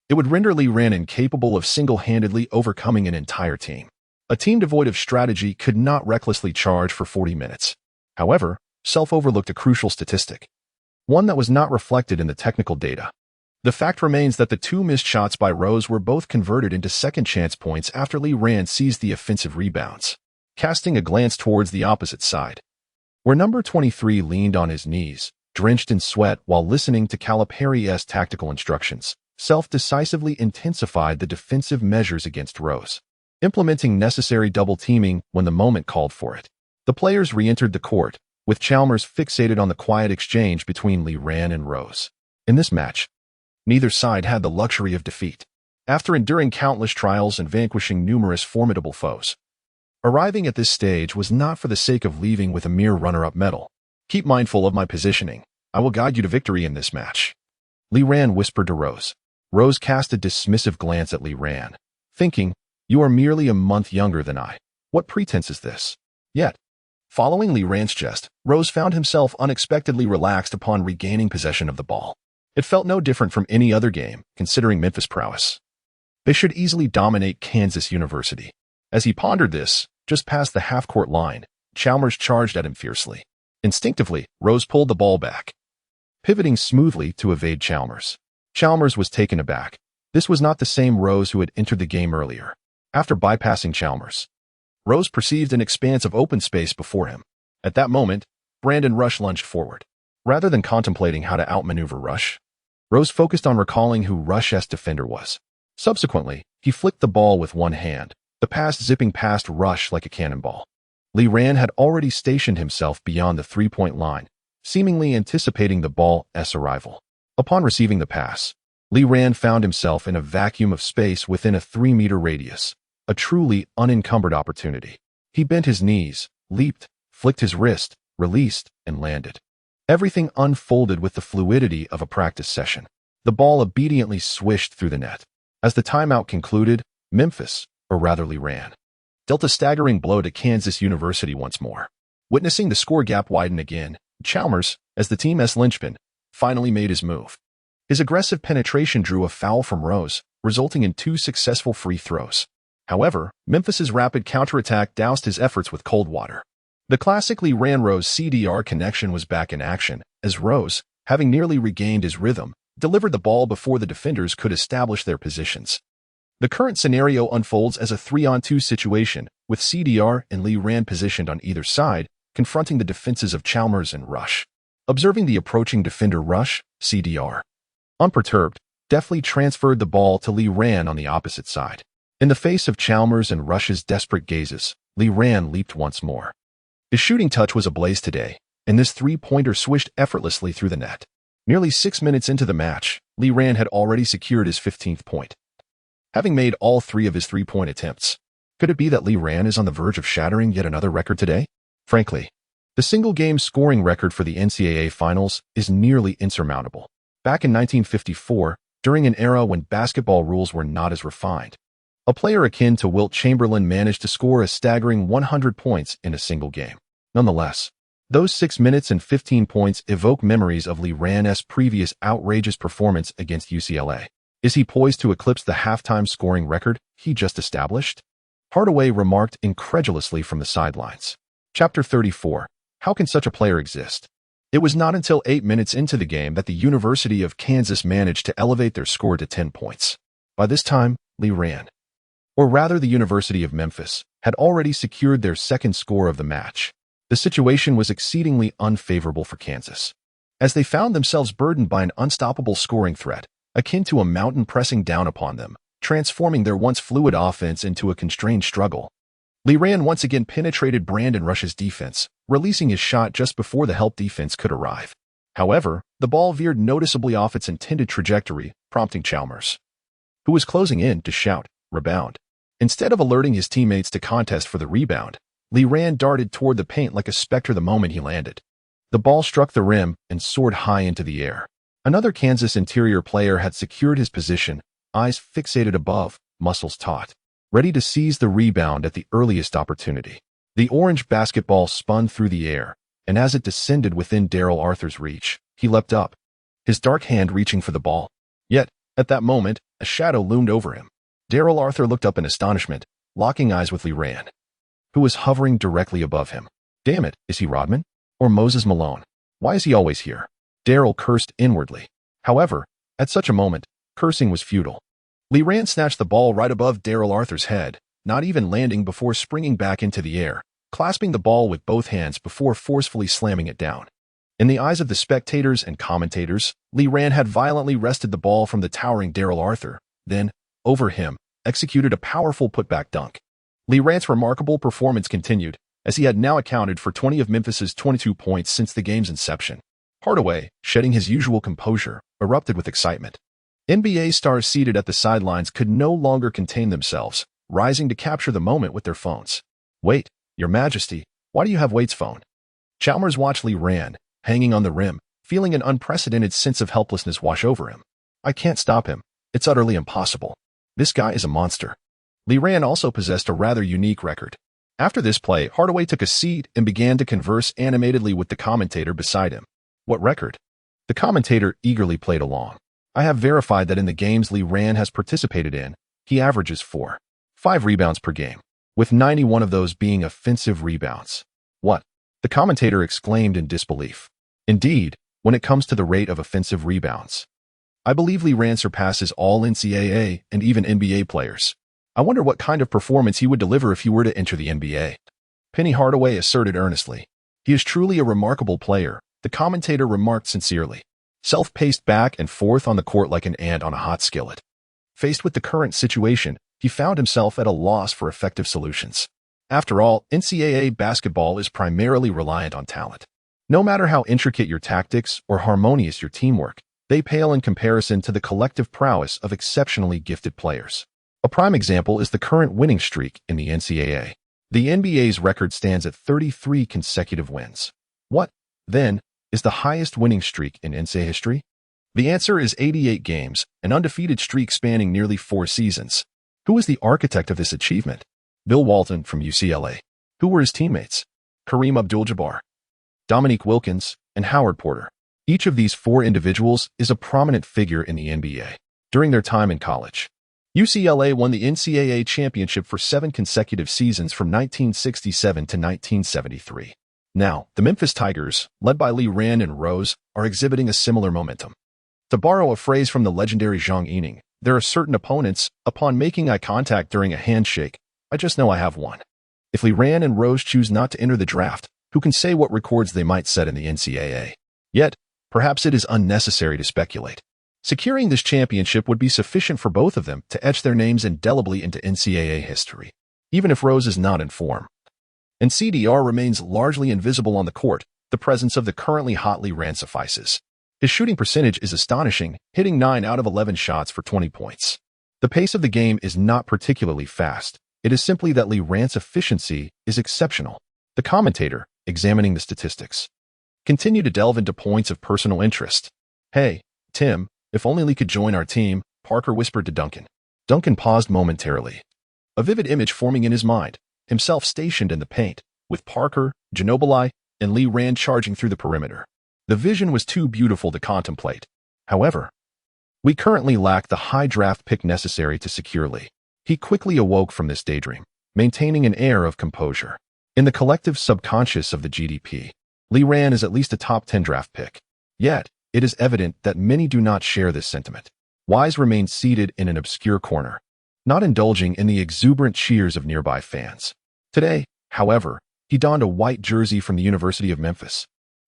It would render Li Ran incapable of single-handedly overcoming an entire team. A team devoid of strategy could not recklessly charge for 40 minutes. However, Self overlooked a crucial statistic, one that was not reflected in the technical data. The fact remains that the 2 missed shots by Rose were both converted into second-chance points after Li Ran seized the offensive rebounds. Casting a glance towards the opposite side, where number 23 leaned on his knees, drenched in sweat while listening to Calipari's tactical instructions, Self decisively intensified the defensive measures against Rose. implementing necessary double-teaming when the moment called for it. The players re-entered the court, with Chalmers fixated on the quiet exchange between Li Ran and Rose. In this match, neither side had the luxury of defeat. After enduring countless trials and vanquishing numerous formidable foes, arriving at this stage was not for the sake of leaving with a mere runner-up medal. Keep mindful of my positioning. I will guide you to victory in this match, Li Ran whispered to Rose. Rose cast a dismissive glance at Li Ran, thinking, you are merely a month younger than I. What pretense is this? Yet, following Li Ran's jest, Rose found himself unexpectedly relaxed upon regaining possession of the ball. It felt no different from any other game, considering Memphis' prowess. They should easily dominate Kansas University. As he pondered this, just past the half-court line, Chalmers charged at him fiercely. Instinctively, Rose pulled the ball back, pivoting smoothly to evade Chalmers. Chalmers was taken aback. This was not the same Rose who had entered the game earlier. After bypassing Chalmers, Rose perceived an expanse of open space before him. At that moment, Brandon Rush lunged forward. Rather than contemplating how to outmaneuver Rush, Rose focused on recalling who Rush's defender was. Subsequently, he flicked the ball with one hand, the pass zipping past Rush like a cannonball. Li Ran had already stationed himself beyond the three-point line, seemingly anticipating the ball's arrival. Upon receiving the pass, Li Ran found himself in a vacuum of space within a 3-meter radius, a truly unencumbered opportunity. He bent his knees, leaped, flicked his wrist, released, and landed. Everything unfolded with the fluidity of a practice session. The ball obediently swished through the net. As the timeout concluded, Memphis, or rather Li Ran, dealt a staggering blow to Kansas University once more. Witnessing the score gap widen again, Chalmers, as the team's linchpin, finally made his move. His aggressive penetration drew a foul from Rose, resulting in 2 successful free throws. However, Memphis's rapid counterattack doused his efforts with cold water. The classic Li Ran-Rose CDR connection was back in action, as Rose, having nearly regained his rhythm, delivered the ball before the defenders could establish their positions. The current scenario unfolds as a 3-on-2 situation, with CDR and Li Ran positioned on either side, confronting the defenses of Chalmers and Rush. Observing the approaching defender Rush, CDR, unperturbed, deftly transferred the ball to Li Ran on the opposite side. In the face of Chalmers and Rush's desperate gazes, Li Ran leaped once more. His shooting touch was ablaze today, and this three-pointer swished effortlessly through the net. Nearly 6 minutes into the match, Li Ran had already secured his 15th point, having made all 3 of his three-point attempts. Could it be that Li Ran is on the verge of shattering yet another record today? Frankly, the single-game scoring record for the NCAA Finals is nearly insurmountable. Back in 1954, during an era when basketball rules were not as refined, a player akin to Wilt Chamberlain managed to score a staggering 100 points in a single game. Nonetheless, those 6 minutes and 15 points evoke memories of Li Ran's previous outrageous performance against UCLA. Is he poised to eclipse the halftime scoring record he just established? Hardaway remarked incredulously from the sidelines. Chapter 34. How can such a player exist? It was not until 8 minutes into the game that the University of Kansas managed to elevate their score to 10 points. By this time, Li Ran, or rather the University of Memphis, had already secured their second score of the match. The situation was exceedingly unfavorable for Kansas, as they found themselves burdened by an unstoppable scoring threat, akin to a mountain pressing down upon them, transforming their once fluid offense into a constrained struggle. Li Ran once again penetrated Brandon Rush's defense, releasing his shot just before the help defense could arrive. However, the ball veered noticeably off its intended trajectory, prompting Chalmers, who was closing in, to shout, "Rebound." Instead of alerting his teammates to contest for the rebound, Li Ran darted toward the paint like a specter the moment he landed. The ball struck the rim and soared high into the air. Another Kansas interior player had secured his position, eyes fixated above, muscles taut, ready to seize the rebound at the earliest opportunity. The orange basketball spun through the air, and as it descended within Darrell Arthur's reach, he leapt up, his dark hand reaching for the ball. Yet, at that moment, a shadow loomed over him. Darrell Arthur looked up in astonishment, locking eyes with Li Ran, who was hovering directly above him. Damn it, is he Rodman? Or Moses Malone? Why is he always here? Darrell cursed inwardly. However, at such a moment, cursing was futile. Li Ran snatched the ball right above Darrell Arthur's head, not even landing before springing back into the air, clasping the ball with both hands before forcefully slamming it down. In the eyes of the spectators and commentators, Li Ran had violently wrested the ball from the towering Darrell Arthur, then, over him, executed a powerful putback dunk. Lee Rand's remarkable performance continued, as he had now accounted for 20 of Memphis's 22 points since the game's inception. Hardaway, shedding his usual composure, erupted with excitement. NBA stars seated at the sidelines could no longer contain themselves, rising to capture the moment with their phones. "Wait, Your Majesty, why do you have Wait's phone?" Chalmers watched Lee Rand, hanging on the rim, feeling an unprecedented sense of helplessness wash over him. "I can't stop him. It's utterly impossible. This guy is a monster." Lee Rand also possessed a rather unique record. After this play, Hardaway took a seat and began to converse animatedly with the commentator beside him. "What record?" The commentator eagerly played along. "I have verified that in the games Lee Rand has participated in, he averages 4.5 rebounds per game, with 91 of those being offensive rebounds." "What?" the commentator exclaimed in disbelief. "Indeed, when it comes to the rate of offensive rebounds, I believe Lee Rand surpasses all NCAA and even NBA players. I wonder what kind of performance he would deliver if he were to enter the NBA." Penny Hardaway asserted earnestly. "He is truly a remarkable player," the commentator remarked sincerely. Self-paced back and forth on the court like an ant on a hot skillet. Faced with the current situation, he found himself at a loss for effective solutions. After all, NCAA basketball is primarily reliant on talent. No matter how intricate your tactics or harmonious your teamwork, they pale in comparison to the collective prowess of exceptionally gifted players. A prime example is the current winning streak in the NCAA. The NBA's record stands at 33 consecutive wins. What, then, is the highest winning streak in NCAA history? The answer is 88 games, an undefeated streak spanning nearly 4 seasons. Who was the architect of this achievement? Bill Walton from UCLA. Who were his teammates? Kareem Abdul-Jabbar, Dominique Wilkins, and Howard Porter. Each of these 4 individuals is a prominent figure in the NBA. During their time in college, UCLA won the NCAA championship for 7 consecutive seasons from 1967 to 1973. Now, the Memphis Tigers, led by Lee Rand and Rose, are exhibiting a similar momentum. To borrow a phrase from the legendary Zhang Yining, there are certain opponents, upon making eye contact during a handshake, I just know I have one. If Lee Rand and Rose choose not to enter the draft, who can say what records they might set in the NCAA? Yet, perhaps it is unnecessary to speculate. Securing this championship would be sufficient for both of them to etch their names indelibly into NCAA history, even if Rose is not in form. And CDR remains largely invisible on the court, the presence of the currently hot Lee Rand suffices. His shooting percentage is astonishing, hitting 9 out of 11 shots for 20 points. The pace of the game is not particularly fast. It is simply that Lee Rand's efficiency is exceptional. The commentator, examining the statistics, continued to delve into points of personal interest. "Hey, Tim, if only Lee could join our team," Parker whispered to Duncan. Duncan paused momentarily, a vivid image forming in his mind, himself stationed in the paint, with Parker, Ginobili, and Lee Rand charging through the perimeter. The vision was too beautiful to contemplate. However, we currently lack the high draft pick necessary to secure Lee. He quickly awoke from this daydream, maintaining an air of composure. In the collective subconscious of the GDP, Lee Rand is at least a top 10 draft pick. Yet, it is evident that many do not share this sentiment. Wise remained seated in an obscure corner, not indulging in the exuberant cheers of nearby fans. Today, however, he donned a white jersey from the University of Memphis,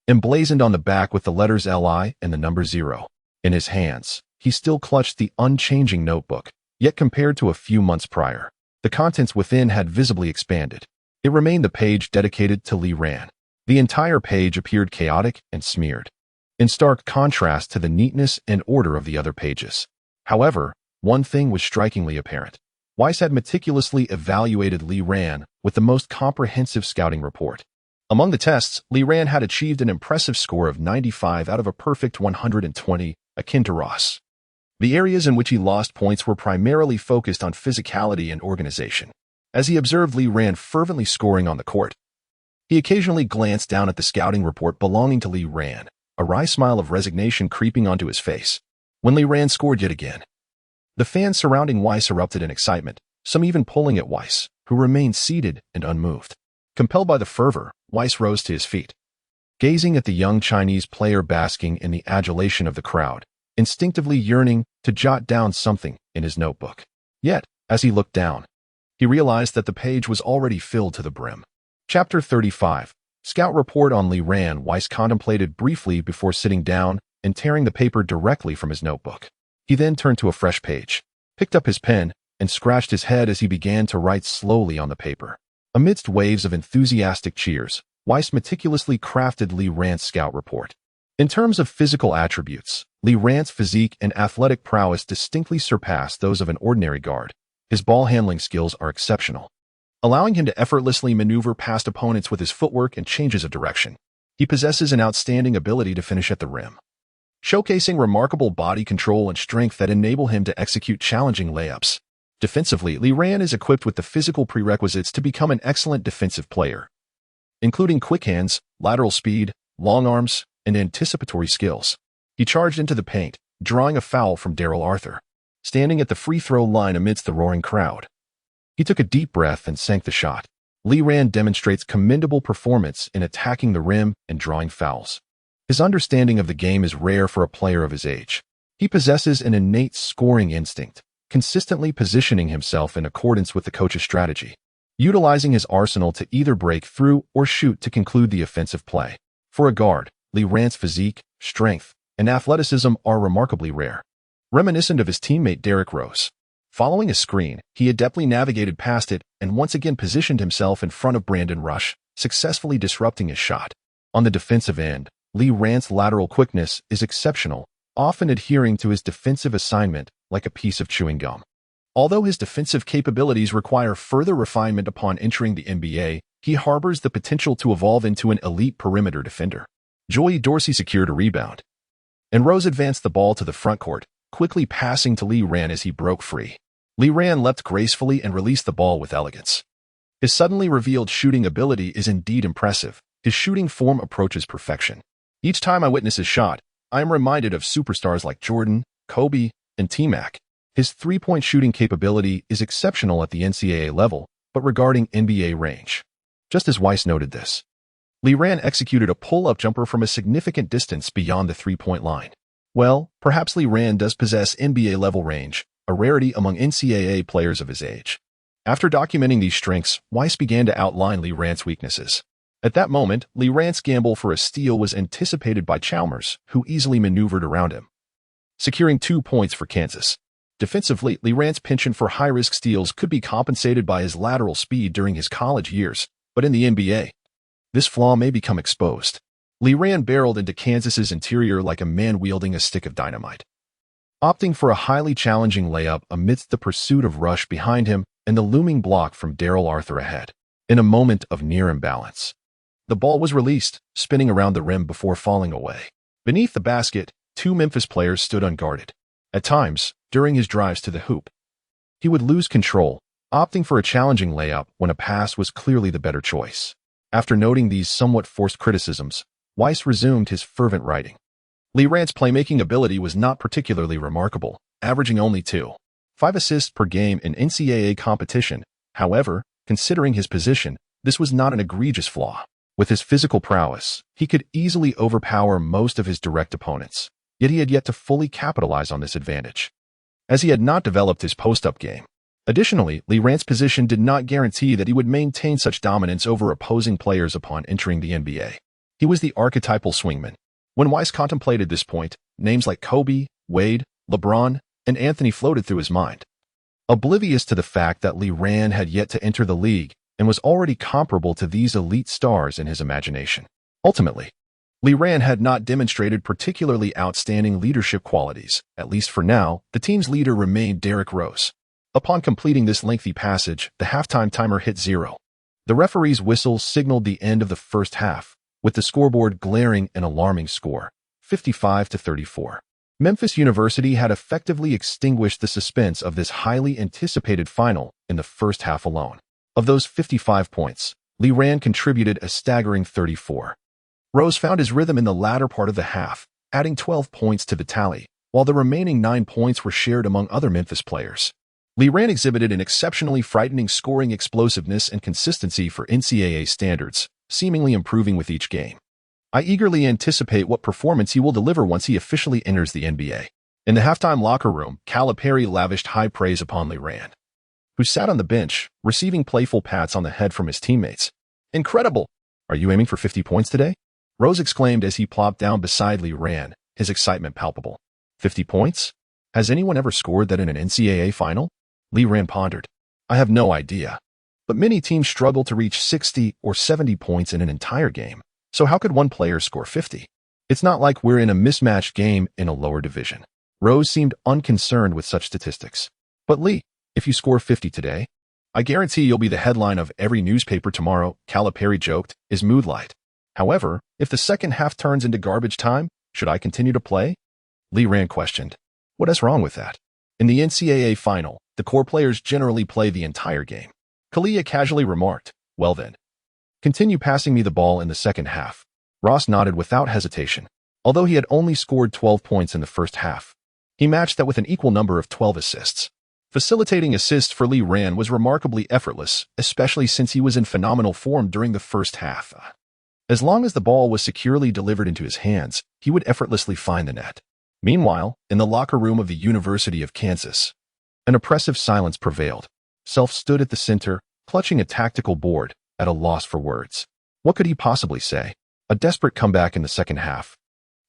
emblazoned on the back with the letters LI and the number 0. In his hands, he still clutched the unchanging notebook, yet compared to a few months prior, the contents within had visibly expanded. It remained the page dedicated to Lee Rand. The entire page appeared chaotic and smeared, in stark contrast to the neatness and order of the other pages. However, one thing was strikingly apparent. Weiss had meticulously evaluated Lee Rand with the most comprehensive scouting report. Among the tests, Lee Rand had achieved an impressive score of 95 out of a perfect 120, akin to Ross. The areas in which he lost points were primarily focused on physicality and organization. As he observed Lee Rand fervently scoring on the court, he occasionally glanced down at the scouting report belonging to Lee Rand, a wry smile of resignation creeping onto his face. When Lee Rand scored yet again, the fans surrounding Weiss erupted in excitement, some even pulling at Weiss, who remained seated and unmoved. Compelled by the fervor, Weiss rose to his feet. Gazing at the young Chinese player basking in the adulation of the crowd, instinctively yearning to jot down something in his notebook. Yet, as he looked down, he realized that the page was already filled to the brim. Chapter 35. Scout Report on Lee Rand. Weiss contemplated briefly before sitting down and tearing the paper directly from his notebook. He then turned to a fresh page, picked up his pen, and scratched his head as he began to write slowly on the paper. Amidst waves of enthusiastic cheers, Weiss meticulously crafted Lee Rant's scout report. In terms of physical attributes, Lee Rant's physique and athletic prowess distinctly surpass those of an ordinary guard. His ball handling skills are exceptional, allowing him to effortlessly maneuver past opponents with his footwork and changes of direction. He possesses an outstanding ability to finish at the rim, showcasing remarkable body control and strength that enable him to execute challenging layups. Defensively, Lee Rant is equipped with the physical prerequisites to become an excellent defensive player, including quick hands, lateral speed, long arms, and anticipatory skills. He charged into the paint, drawing a foul from Darrell Arthur, standing at the free throw line amidst the roaring crowd. He took a deep breath and sank the shot. Lee Rant demonstrates commendable performance in attacking the rim and drawing fouls. His understanding of the game is rare for a player of his age. He possesses an innate scoring instinct, consistently positioning himself in accordance with the coach's strategy, utilizing his arsenal to either break through or shoot to conclude the offensive play. For a guard, Lee Rant's physique, strength, and athleticism are remarkably rare, reminiscent of his teammate Derrick Rose. Following a screen, he adeptly navigated past it and once again positioned himself in front of Brandon Rush, successfully disrupting his shot. On the defensive end, Lee Rant's lateral quickness is exceptional, often adhering to his defensive assignment like a piece of chewing gum. Although his defensive capabilities require further refinement upon entering the NBA, he harbors the potential to evolve into an elite perimeter defender. Joey Dorsey secured a rebound, and Rose advanced the ball to the front court, quickly passing to Lee Rant as he broke free. Lee Rant leapt gracefully and released the ball with elegance. His suddenly revealed shooting ability is indeed impressive. His shooting form approaches perfection. Each time I witness his shot, I am reminded of superstars like Jordan, Kobe, and T-Mac. His three-point shooting capability is exceptional at the NCAA level, but regarding NBA range. Just as Weiss noted this, Lee Rant executed a pull-up jumper from a significant distance beyond the three-point line. Well, perhaps Lee Rant does possess NBA-level range, a rarity among NCAA players of his age. After documenting these strengths, Weiss began to outline Lee Rant's weaknesses. At that moment, Lee Rant's gamble for a steal was anticipated by Chalmers, who easily maneuvered around him, securing 2 points for Kansas. Defensively, Lee Rant's penchant for high-risk steals could be compensated by his lateral speed during his college years, but in the NBA, this flaw may become exposed. Lee Rant barreled into Kansas's interior like a man wielding a stick of dynamite, opting for a highly challenging layup amidst the pursuit of Rush behind him and the looming block from Darrell Arthur ahead. In a moment of near imbalance, the ball was released, spinning around the rim before falling away. Beneath the basket, 2 Memphis players stood unguarded. At times, during his drives to the hoop, he would lose control, opting for a challenging layup when a pass was clearly the better choice. After noting these somewhat forced criticisms, Weiss resumed his fervent writing. Lee Rant's playmaking ability was not particularly remarkable, averaging only 2.5 assists per game in NCAA competition. However, considering his position, this was not an egregious flaw. With his physical prowess, he could easily overpower most of his direct opponents, yet he had yet to fully capitalize on this advantage, as he had not developed his post-up game. Additionally, Lee Rant's position did not guarantee that he would maintain such dominance over opposing players upon entering the NBA. He was the archetypal swingman. When Weiss contemplated this point, names like Kobe, Wade, LeBron, and Anthony floated through his mind, oblivious to the fact that Lee Rant had yet to enter the league and was already comparable to these elite stars in his imagination. Ultimately, Lee Rant had not demonstrated particularly outstanding leadership qualities. At least for now, the team's leader remained Derrick Rose. Upon completing this lengthy passage, the halftime timer hit 0. The referee's whistle signaled the end of the first half, with the scoreboard glaring an alarming score, 55-34. Memphis University had effectively extinguished the suspense of this highly anticipated final in the first half alone. Of those 55 points, Lee Rant contributed a staggering 34. Rose found his rhythm in the latter part of the half, adding 12 points to the tally, while the remaining 9 points were shared among other Memphis players. Lee Rant exhibited an exceptionally frightening scoring explosiveness and consistency for NCAA standards, seemingly improving with each game. I eagerly anticipate what performance he will deliver once he officially enters the NBA. In the halftime locker room, Calipari lavished high praise upon Lee Rant, who sat on the bench, receiving playful pats on the head from his teammates. "Incredible! Are you aiming for 50 points today?" Rose exclaimed as he plopped down beside Lee Rant, his excitement palpable. 50 points? Has anyone ever scored that in an NCAA final? Lee Ran pondered. I have no idea. But many teams struggle to reach 60 or 70 points in an entire game. So how could one player score 50? It's not like we're in a mismatched game in a lower division. Rose seemed unconcerned with such statistics. But Lee, if you score 50 today, I guarantee you'll be the headline of every newspaper tomorrow, Calipari joked, his mood light. However, if the second half turns into garbage time, should I continue to play? Lee Ran questioned. What is wrong with that? In the NCAA final, the core players generally play the entire game. Kalia casually remarked, well then, continue passing me the ball in the second half. Ross nodded without hesitation. Although he had only scored 12 points in the first half, he matched that with an equal number of 12 assists. Facilitating assists for Lee Ran was remarkably effortless, especially since he was in phenomenal form during the first half. As long as the ball was securely delivered into his hands, he would effortlessly find the net. Meanwhile, in the locker room of the University of Kansas, an oppressive silence prevailed. Self stood at the center, clutching a tactical board, at a loss for words. What could he possibly say? A desperate comeback in the second half?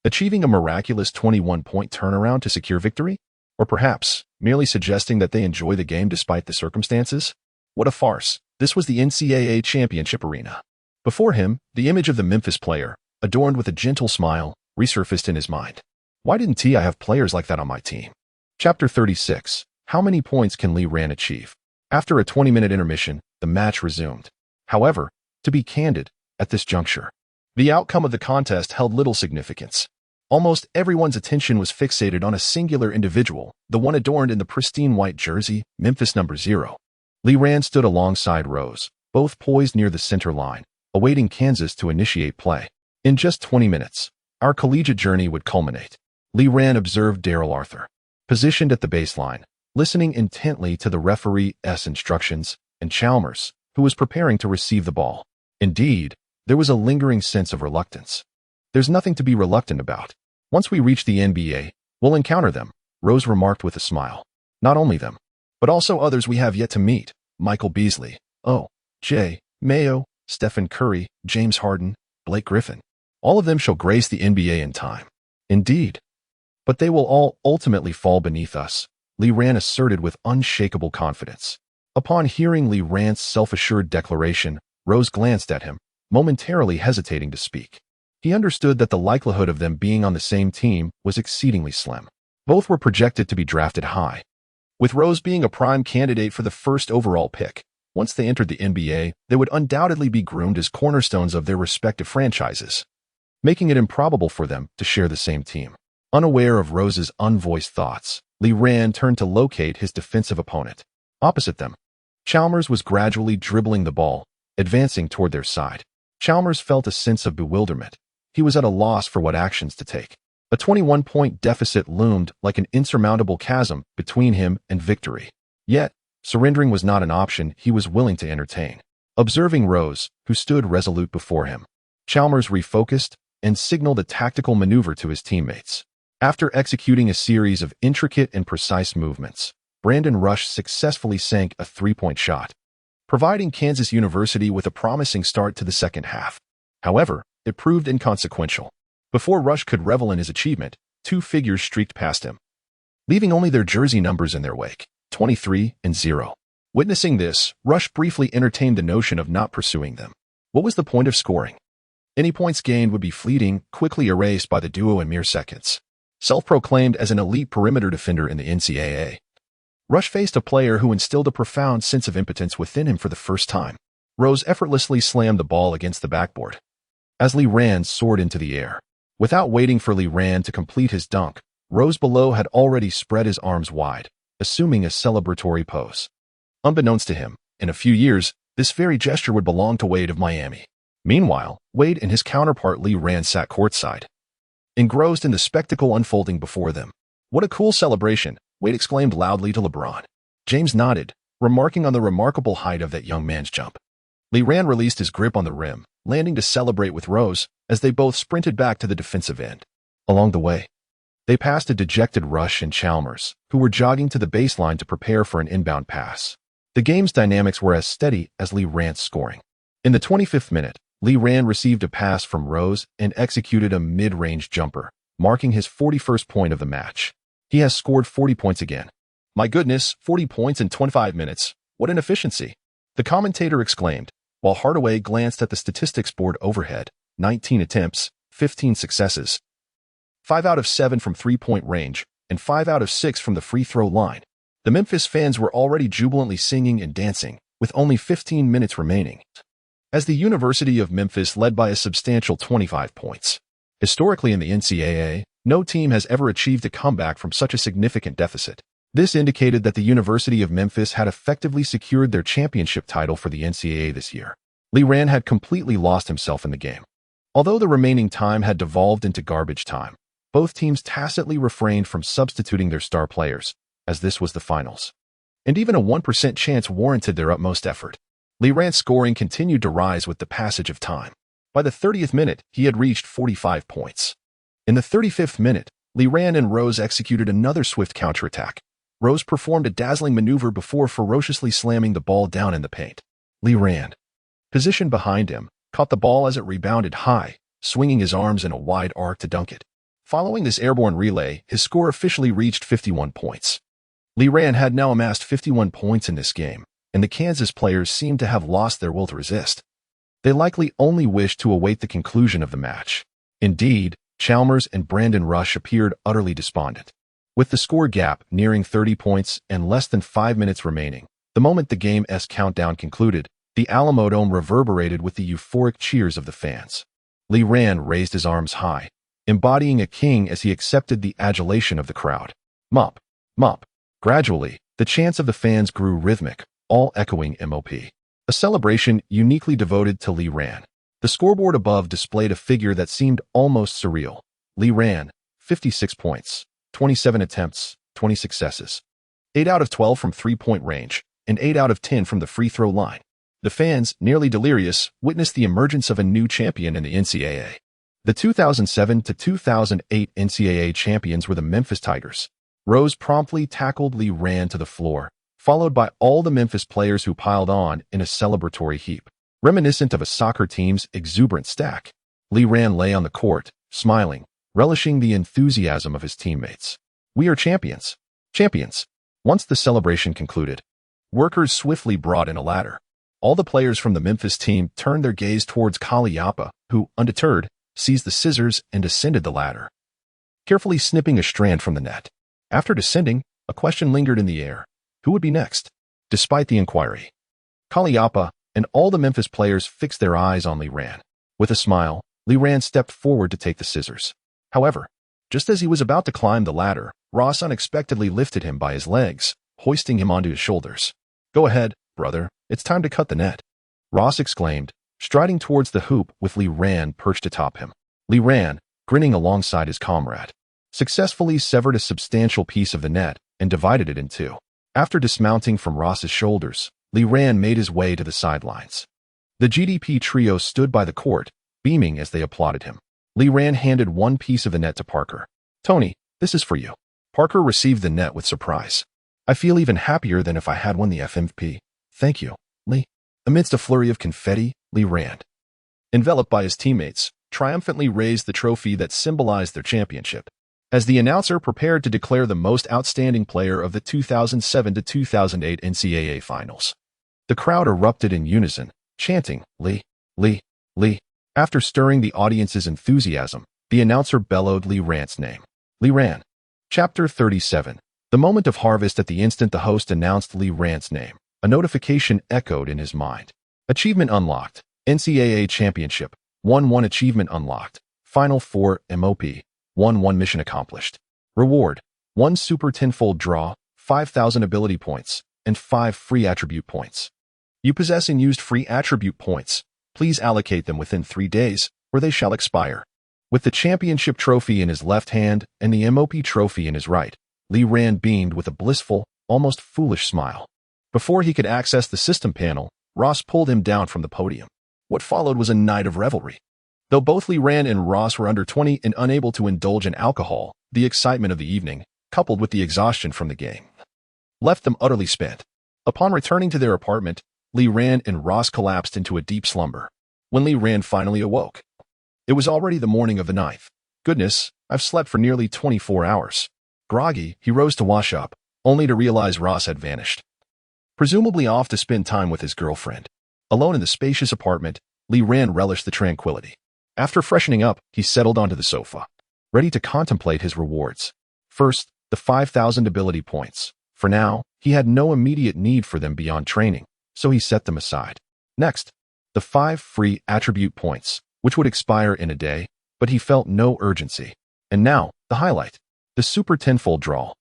Achieving a miraculous 21-point turnaround to secure victory? Or perhaps, merely suggesting that they enjoy the game despite the circumstances? What a farce. This was the NCAA championship arena. Before him, the image of the Memphis player, adorned with a gentle smile, resurfaced in his mind. Why didn't I have players like that on my team? Chapter 36. How many points can Lee Ran achieve? After a 20-minute intermission, the match resumed. However, to be candid, at this juncture, the outcome of the contest held little significance. Almost everyone's attention was fixated on a singular individual, the one adorned in the pristine white jersey, Memphis number 0. Lee Ran stood alongside Rose, both poised near the center line, awaiting Kansas to initiate play. In just 20 minutes, our collegiate journey would culminate. Lee Ran observed Darrell Arthur, positioned at the baseline, listening intently to the referee's instructions, and Chalmers, who was preparing to receive the ball. Indeed, there was a lingering sense of reluctance. There's nothing to be reluctant about. Once we reach the NBA, we'll encounter them, Rose remarked with a smile. Not only them, but also others we have yet to meet. Michael Beasley, Jay Mayo, Stephen Curry, James Harden, Blake Griffin. All of them shall grace the NBA in time. Indeed. But they will all ultimately fall beneath us, Lee Ran asserted with unshakable confidence. Upon hearing Lee Ran's self-assured declaration, Rose glanced at him, momentarily hesitating to speak. He understood that the likelihood of them being on the same team was exceedingly slim. Both were projected to be drafted high, with Rose being a prime candidate for the first overall pick. Once they entered the NBA, they would undoubtedly be groomed as cornerstones of their respective franchises, making it improbable for them to share the same team. Unaware of Rose's unvoiced thoughts, Lee Ran turned to locate his defensive opponent. Opposite them, Chalmers was gradually dribbling the ball, advancing toward their side. Chalmers felt a sense of bewilderment. He was at a loss for what actions to take. A 21-point deficit loomed like an insurmountable chasm between him and victory. Yet, surrendering was not an option he was willing to entertain. Observing Rose, who stood resolute before him, Chalmers refocused and signaled a tactical maneuver to his teammates. After executing a series of intricate and precise movements, Brandon Rush successfully sank a three-point shot, providing Kansas University with a promising start to the second half. However, it proved inconsequential. Before Rush could revel in his achievement, two figures streaked past him, leaving only their jersey numbers in their wake, 23 and 0. Witnessing this, Rush briefly entertained the notion of not pursuing them. What was the point of scoring? Any points gained would be fleeting, quickly erased by the duo in mere seconds. Self-proclaimed as an elite perimeter defender in the NCAA, Rush faced a player who instilled a profound sense of impotence within him for the first time. Rose effortlessly slammed the ball against the backboard as Lee Ran soared into the air. Without waiting for Lee Ran to complete his dunk, Rose below had already spread his arms wide, assuming a celebratory pose. Unbeknownst to him, in a few years, this very gesture would belong to Wade of Miami. Meanwhile, Wade and his counterpart Lee Ran sat courtside, engrossed in the spectacle unfolding before them. What a cool celebration, Wade exclaimed loudly to LeBron. James nodded, remarking on the remarkable height of that young man's jump. Lee Ran released his grip on the rim, landing to celebrate with Rose as they both sprinted back to the defensive end. Along the way, they passed a dejected Rush and Chalmers, who were jogging to the baseline to prepare for an inbound pass. The game's dynamics were as steady as Lee Ran's scoring. In the 25th minute, Lee Ran received a pass from Rose and executed a mid-range jumper, marking his 41st point of the match. He has scored 40 points again. My goodness, 40 points in 25 minutes. What an efficiency. The commentator exclaimed, while Hardaway glanced at the statistics board overhead. 19 attempts, 15 successes. 5 out of 7 from three-point range, and 5 out of 6 from the free throw line. The Memphis fans were already jubilantly singing and dancing, with only 15 minutes remaining, as the University of Memphis led by a substantial 25 points. Historically in the NCAA, no team has ever achieved a comeback from such a significant deficit. This indicated that the University of Memphis had effectively secured their championship title for the NCAA this year. Lee Rand had completely lost himself in the game. Although the remaining time had devolved into garbage time, both teams tacitly refrained from substituting their star players, as this was the finals. And even a 1% chance warranted their utmost effort. Lee Rand's scoring continued to rise with the passage of time. By the 30th minute, he had reached 45 points. In the 35th minute, Lee Rand and Rose executed another swift counterattack. Rose performed a dazzling maneuver before ferociously slamming the ball down in the paint. Lee Rand, positioned behind him, caught the ball as it rebounded high, swinging his arms in a wide arc to dunk it. Following this airborne relay, his score officially reached 51 points. Lee Rand had now amassed 51 points in this game, and the Kansas players seemed to have lost their will to resist. They likely only wished to await the conclusion of the match. Indeed, Chalmers and Brandon Rush appeared utterly despondent. With the score gap nearing 30 points and less than 5 minutes remaining, the moment the game's countdown concluded, the Alamodome reverberated with the euphoric cheers of the fans. Lee Rand raised his arms high, embodying a king as he accepted the adulation of the crowd. Mop, mop. Gradually, the chants of the fans grew rhythmic, all echoing MOP. A celebration uniquely devoted to Lee Rand. The scoreboard above displayed a figure that seemed almost surreal. Lee Rand, 56 points, 27 attempts, 20 successes. 8 out of 12 from three-point range, and 8 out of 10 from the free throw line. The fans, nearly delirious, witnessed the emergence of a new champion in the NCAA. The 2007 to 2008 NCAA champions were the Memphis Tigers. Rose promptly tackled Lee Rand to the floor, followed by all the Memphis players who piled on in a celebratory heap. Reminiscent of a soccer team's exuberant stack, Lee Rand lay on the court, smiling, relishing the enthusiasm of his teammates. We are champions. Champions. Once the celebration concluded, workers swiftly brought in a ladder. All the players from the Memphis team turned their gaze towards Kaliapa, who, undeterred, seized the scissors and descended the ladder, carefully snipping a strand from the net. After descending, a question lingered in the air. Who would be next? Despite the inquiry, Kaliapa and all the Memphis players fixed their eyes on Lee Rand. With a smile, Lee Rand stepped forward to take the scissors. However, just as he was about to climb the ladder, Ross unexpectedly lifted him by his legs, hoisting him onto his shoulders. Go ahead, brother. It's time to cut the net, Ross exclaimed, striding towards the hoop with Lee Rand perched atop him. Lee Rand, grinning alongside his comrade, successfully severed a substantial piece of the net and divided it in two. After dismounting from Ross's shoulders, Lee Rand made his way to the sidelines. The GDP trio stood by the court, beaming as they applauded him. Lee Rand handed one piece of the net to Parker. Tony, this is for you. Parker received the net with surprise. I feel even happier than if I had won the FMVP. Thank you, Lee. Amidst a flurry of confetti, Lee Rand, enveloped by his teammates, triumphantly raised the trophy that symbolized their championship. As the announcer prepared to declare the most outstanding player of the 2007 to 2008 NCAA Finals, the crowd erupted in unison, chanting, Lee, Lee, Lee. After stirring the audience's enthusiasm, the announcer bellowed Lee Rand's name. Lee Rand. Chapter 37. The moment of harvest. At the instant the host announced Lee Rand's name, a notification echoed in his mind. Achievement unlocked. NCAA Championship. 1-1 achievement unlocked. Final 4 MOP. 1-1 mission accomplished. Reward. 1 super tenfold draw, 5,000 ability points, and 5 free attribute points. You possess and used free attribute points. Please allocate them within 3 days, or they shall expire. With the championship trophy in his left hand and the MOP trophy in his right, Lee Rand beamed with a blissful, almost foolish smile. Before he could access the system panel, Ross pulled him down from the podium. What followed was a night of revelry. Though both Lee Rand and Ross were under 20 and unable to indulge in alcohol, the excitement of the evening, coupled with the exhaustion from the game, left them utterly spent. Upon returning to their apartment, Lee Rand and Ross collapsed into a deep slumber. When Lee Rand finally awoke, it was already the morning of the 9th. Goodness, I've slept for nearly 24 hours. Groggy, he rose to wash up, only to realize Ross had vanished. Presumably off to spend time with his girlfriend. Alone in the spacious apartment, Li Ran relished the tranquility. After freshening up, he settled onto the sofa, ready to contemplate his rewards. First, the 5,000 ability points. For now, he had no immediate need for them beyond training, so he set them aside. Next, the 5 free attribute points, which would expire in a day, but he felt no urgency. And now, the highlight, the Super Tenfold Draw.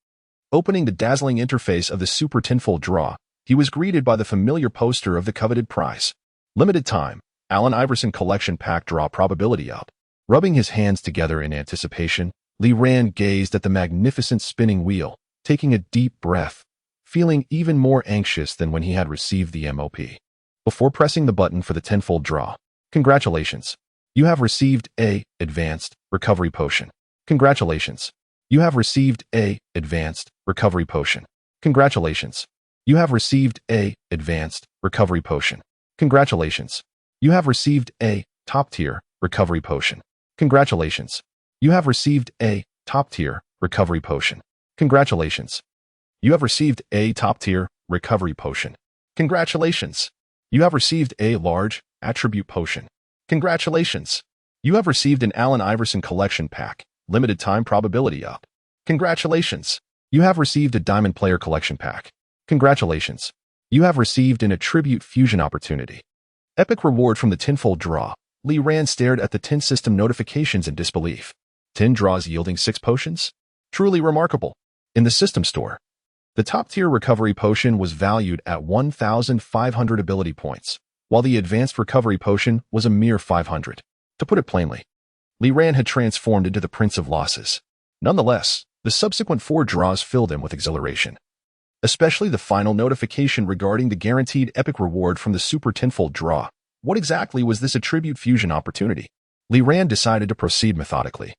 Opening the dazzling interface of the Super Tenfold Draw, he was greeted by the familiar poster of the coveted prize. Limited time, Allen Iverson Collection Pack Draw Probability Up. Rubbing his hands together in anticipation, Li Ran gazed at the magnificent spinning wheel, taking a deep breath, feeling even more anxious than when he had received the MOP. Before pressing the button for the tenfold draw, congratulations. You have received a Advanced Recovery Potion. Congratulations. You have received a Advanced Recovery Potion. Congratulations. You have received a Advanced Recovery Potion. Congratulations. You have received a Top-Tier Recovery Potion. Congratulations. You have received a Top-Tier Recovery Potion. Congratulations. You have received a Top-Tier Recovery Potion. Congratulations. You have received a Large Attribute Potion. Congratulations. You have received an Allen Iverson Collection Pack, Limited Time Probability Up. Congratulations. You have received a Diamond Player Collection Pack. Congratulations. You have received an Attribute Fusion Opportunity. Epic reward from the tenfold draw. Li Ran stared at the 10 system notifications in disbelief. 10 draws yielding 6 potions? Truly remarkable. In the system store, the top-tier recovery potion was valued at 1,500 ability points, while the advanced recovery potion was a mere 500. To put it plainly, Li Ran had transformed into the Prince of Losses. Nonetheless, the subsequent 4 draws filled him with exhilaration. Especially the final notification regarding the guaranteed epic reward from the Super Tenfold Draw. What exactly was this attribute fusion opportunity? Li Ran decided to proceed methodically.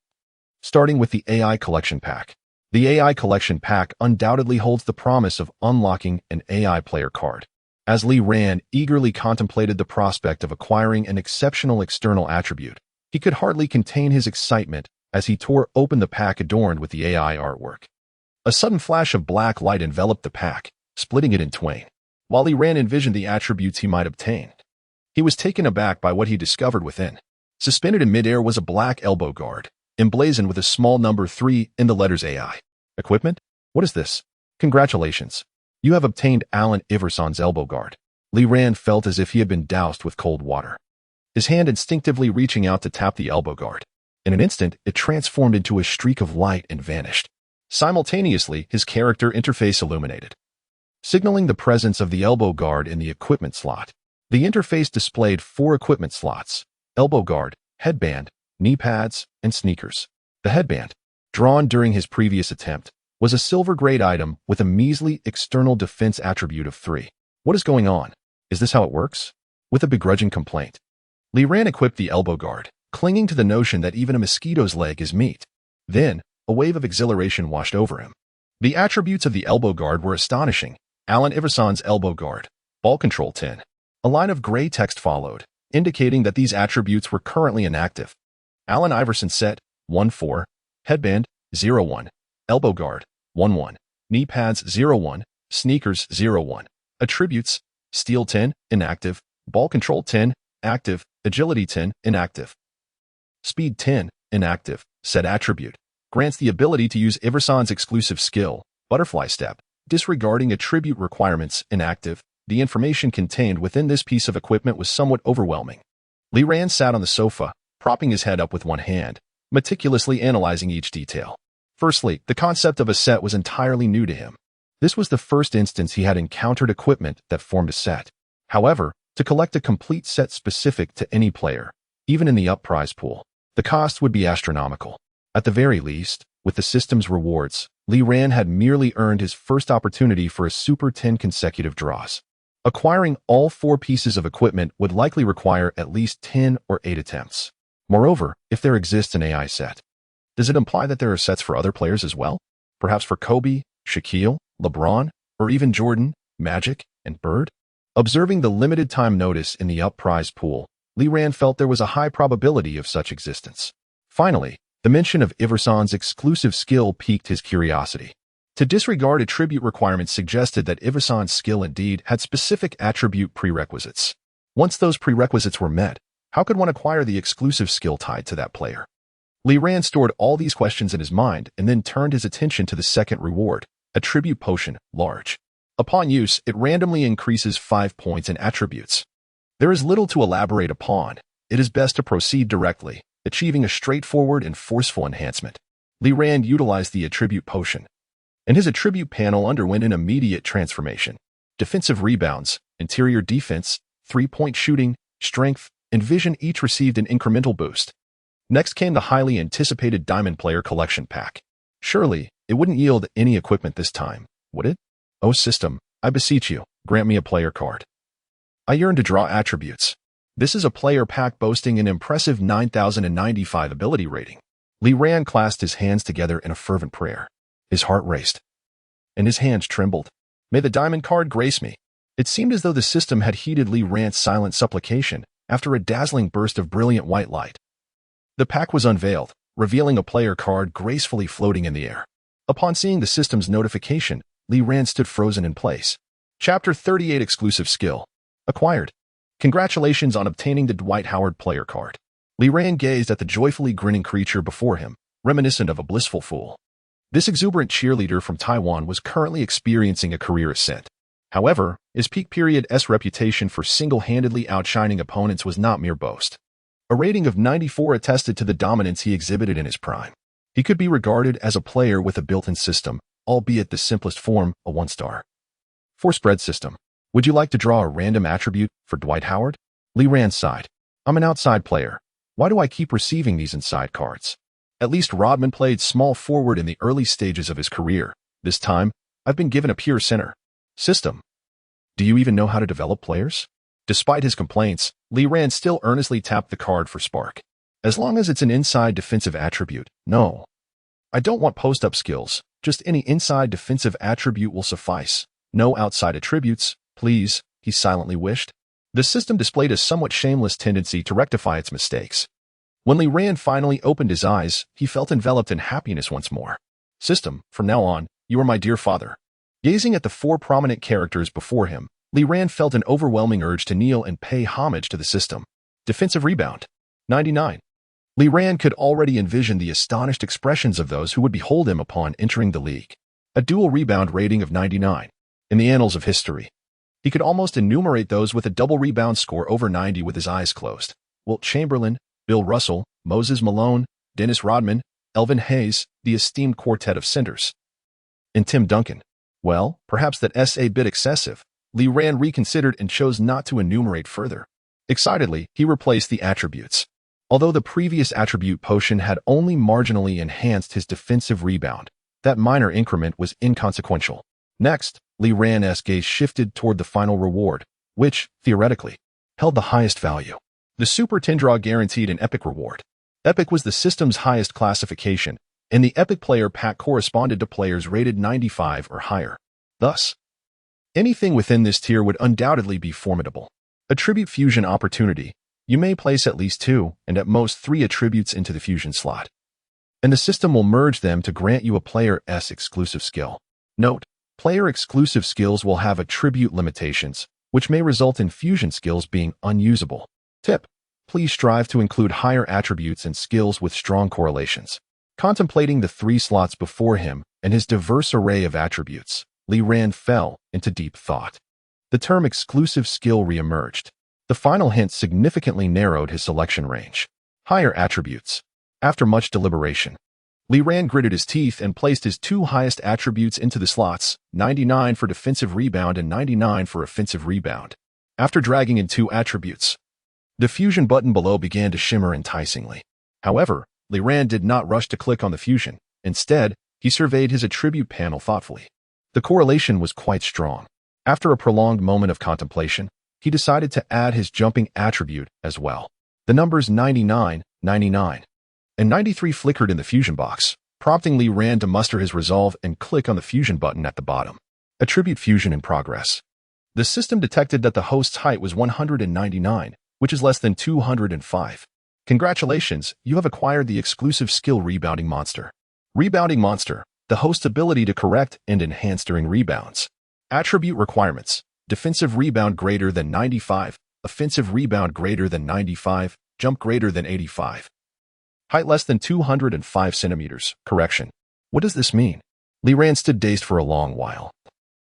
Starting with the AI Collection Pack. The AI Collection Pack undoubtedly holds the promise of unlocking an AI player card. As Li Ran eagerly contemplated the prospect of acquiring an exceptional external attribute, he could hardly contain his excitement as he tore open the pack adorned with the AI artwork. A sudden flash of black light enveloped the pack, splitting it in twain. While Li Ran envisioned the attributes he might obtain, he was taken aback by what he discovered within. Suspended in midair was a black elbow guard, emblazoned with a small number 3 in the letters AI. Equipment? What is this? Congratulations. You have obtained Allen Iverson's elbow guard. Li Ran felt as if he had been doused with cold water. His hand instinctively reaching out to tap the elbow guard. In an instant, it transformed into a streak of light and vanished. Simultaneously, his character interface illuminated, signaling the presence of the elbow guard in the equipment slot. The interface displayed 4 equipment slots: elbow guard, headband, knee pads, and sneakers. The headband, drawn during his previous attempt, was a silver-grade item with a measly external defense attribute of 3. What is going on? Is this how it works? With a begrudging complaint, Li Ran equipped the elbow guard, clinging to the notion that even a mosquito's leg is meat. Then, a wave of exhilaration washed over him. The attributes of the elbow guard were astonishing. Allen Iverson's elbow guard, ball control 10. A line of gray text followed, indicating that these attributes were currently inactive. Allen Iverson set 1-4, headband 0-1, elbow guard 1-1, knee pads 0-1, sneakers 0-1. Attributes: steel 10, inactive, ball control 10, active, agility 10, inactive. Speed 10, inactive. Said attribute grants the ability to use Iverson's exclusive skill, Butterfly Step, disregarding attribute requirements, inactive. The information contained within this piece of equipment was somewhat overwhelming. Li Ran sat on the sofa, propping his head up with one hand, meticulously analyzing each detail. Firstly, the concept of a set was entirely new to him. This was the first instance he had encountered equipment that formed a set. However, to collect a complete set specific to any player, even in the up prize pool, the cost would be astronomical. At the very least, with the system's rewards, Li Ran had merely earned his first opportunity for a Super 10 consecutive draws. Acquiring all 4 pieces of equipment would likely require at least 10 or 8 attempts. Moreover, if there exists an AI set, does it imply that there are sets for other players as well? Perhaps for Kobe, Shaquille, LeBron, or even Jordan, Magic, and Bird? Observing the limited time notice in the up prize pool, Li Ran felt there was a high probability of such existence. Finally, the mention of Iverson's exclusive skill piqued his curiosity. To disregard attribute requirements suggested that Ivasan's skill indeed had specific attribute prerequisites. Once those prerequisites were met, how could one acquire the exclusive skill tied to that player? Li Ran stored all these questions in his mind and then turned his attention to the second reward, Attribute Potion, Large. Upon use, it randomly increases 5 points in attributes. There is little to elaborate upon. It is best to proceed directly, achieving a straightforward and forceful enhancement. Li Ran utilized the Attribute Potion, and his attribute panel underwent an immediate transformation. Defensive rebounds, interior defense, 3-point shooting, strength, and vision each received an incremental boost. Next came the highly anticipated Diamond Player Collection Pack. Surely, it wouldn't yield any equipment this time, would it? Oh system, I beseech you, grant me a player card. I yearn to draw attributes. This is a player pack boasting an impressive 9,095 ability rating. Li Ran clasped his hands together in a fervent prayer. His heart raced, and his hands trembled. May the diamond card grace me. It seemed as though the system had heeded Li Ran's silent supplication after a dazzling burst of brilliant white light. The pack was unveiled, revealing a player card gracefully floating in the air. Upon seeing the system's notification, Li Ran stood frozen in place. Chapter 38 Exclusive Skill. Acquired. Congratulations on obtaining the Dwight Howard player card. Li Ran gazed at the joyfully grinning creature before him, reminiscent of a blissful fool. This exuberant cheerleader from Taiwan was currently experiencing a career ascent. However, his peak period's reputation for single-handedly outshining opponents was not mere boast. A rating of 94 attested to the dominance he exhibited in his prime. He could be regarded as a player with a built-in system, albeit the simplest form, a 1-star. For spread system. Would you like to draw a random attribute for Dwight Howard? Li Ran sighed. I'm an outside player. Why do I keep receiving these inside cards? At least Rodman played small forward in the early stages of his career. This time, I've been given a pure center. System. Do you even know how to develop players? Despite his complaints, Li Ran still earnestly tapped the card for spark. As long as it's an inside defensive attribute, no. I don't want post-up skills, just any inside defensive attribute will suffice. No outside attributes, please, he silently wished. The system displayed a somewhat shameless tendency to rectify its mistakes. When Li Ran finally opened his eyes, he felt enveloped in happiness once more. System, from now on, you are my dear father. Gazing at the 4 prominent characters before him, Li Ran felt an overwhelming urge to kneel and pay homage to the system. Defensive rebound. 99. Li Ran could already envision the astonished expressions of those who would behold him upon entering the league. A dual rebound rating of 99. In the annals of history, he could almost enumerate those with a double rebound score over 90 with his eyes closed. Wilt Chamberlain, Bill Russell, Moses Malone, Dennis Rodman, Elvin Hayes, the esteemed quartet of centers. And Tim Duncan. Well, perhaps that's a bit excessive. Li Ran reconsidered and chose not to enumerate further. Excitedly, he replaced the attributes. Although the previous attribute potion had only marginally enhanced his defensive rebound, that minor increment was inconsequential. Next, Li Ran's gaze shifted toward the final reward, which, theoretically, held the highest value. The Super Tendra guaranteed an epic reward. Epic was the system's highest classification, and the epic player pack corresponded to players rated 95 or higher. Thus, anything within this tier would undoubtedly be formidable. Attribute Fusion Opportunity. You may place at least 2 and at most 3 attributes into the fusion slot, and the system will merge them to grant you a player's exclusive skill. Note, player exclusive skills will have attribute limitations, which may result in fusion skills being unusable. Tip: please strive to include higher attributes and skills with strong correlations. Contemplating the 3 slots before him and his diverse array of attributes, Li Ran fell into deep thought. The term exclusive skill re-emerged. The final hint significantly narrowed his selection range. Higher attributes. After much deliberation, Li Ran gritted his teeth and placed his 2 highest attributes into the slots, 99 for defensive rebound and 99 for offensive rebound. After dragging in 2 attributes, the fusion button below began to shimmer enticingly. However, Li Ran did not rush to click on the fusion. Instead, he surveyed his attribute panel thoughtfully. The correlation was quite strong. After a prolonged moment of contemplation, he decided to add his jumping attribute as well. The numbers 99, 99, and 93 flickered in the fusion box, prompting Li Ran to muster his resolve and click on the fusion button at the bottom. Attribute fusion in progress. The system detected that the host's height was 199, which is less than 205. Congratulations, you have acquired the exclusive skill Rebounding Monster. Rebounding Monster, the host's ability to correct and enhance during rebounds. Attribute requirements: defensive rebound greater than 95, offensive rebound greater than 95, jump greater than 85. Height less than 205 centimeters. Correction. What does this mean? Lee Ran stood dazed for a long while,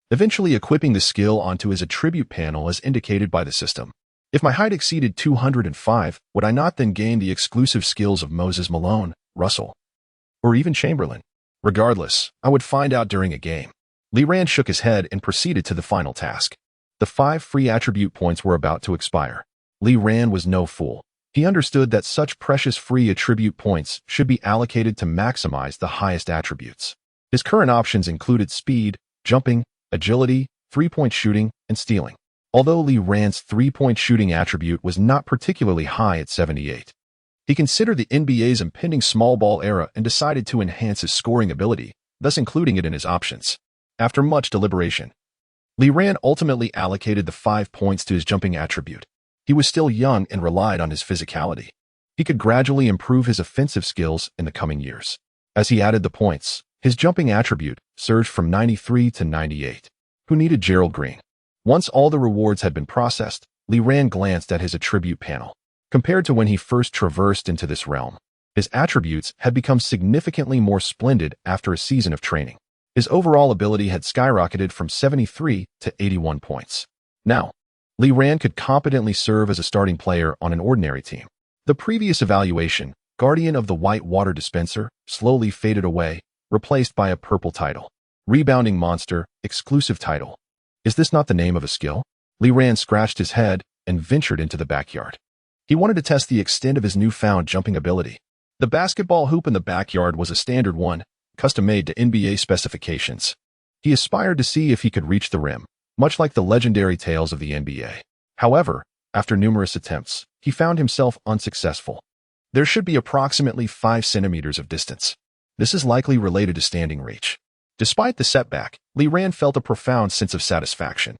eventually equipping the skill onto his attribute panel as indicated by the system. If my height exceeded 205, would I not then gain the exclusive skills of Moses Malone, Russell, or even Chamberlain? Regardless, I would find out during a game. Lee Ran shook his head and proceeded to the final task. The 5 free attribute points were about to expire. Lee Ran was no fool. He understood that such precious free attribute points should be allocated to maximize the highest attributes. His current options included speed, jumping, agility, three-point shooting, and stealing. Although Lee Ran's three-point shooting attribute was not particularly high at 78, he considered the NBA's impending small ball era and decided to enhance his scoring ability, thus including it in his options. After much deliberation, Lee Ran ultimately allocated the 5 points to his jumping attribute. He was still young and relied on his physicality. He could gradually improve his offensive skills in the coming years. As he added the points, his jumping attribute surged from 93 to 98. Who needed Gerald Green? Once all the rewards had been processed, Lee Ran glanced at his attribute panel. Compared to when he first traversed into this realm, his attributes had become significantly more splendid after a season of training. His overall ability had skyrocketed from 73 to 81 points. Now, Lee Ran could competently serve as a starting player on an ordinary team. The previous evaluation, Guardian of the White Water Dispenser, slowly faded away, replaced by a purple title. Rebounding Monster, exclusive title. Is this not the name of a skill? Lee Ran scratched his head and ventured into the backyard. He wanted to test the extent of his newfound jumping ability. The basketball hoop in the backyard was a standard one, custom-made to NBA specifications. He aspired to see if he could reach the rim, much like the legendary tales of the NBA. However, after numerous attempts, he found himself unsuccessful. There should be approximately 5 centimeters of distance. This is likely related to standing reach. Despite the setback, Lee Ran felt a profound sense of satisfaction.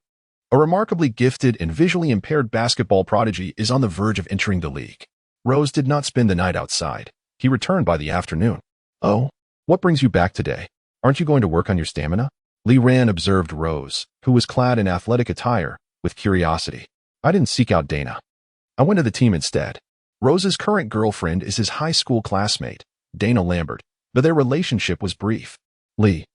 A remarkably gifted and visually impaired basketball prodigy is on the verge of entering the league. Rose did not spend the night outside. He returned by the afternoon. Oh, what brings you back today? Aren't you going to work on your stamina? Lee Ran observed Rose, who was clad in athletic attire, with curiosity. I didn't seek out Dana. I went to the team instead. Rose's current girlfriend is his high school classmate, Dana Lambert, but their relationship was brief. Lee,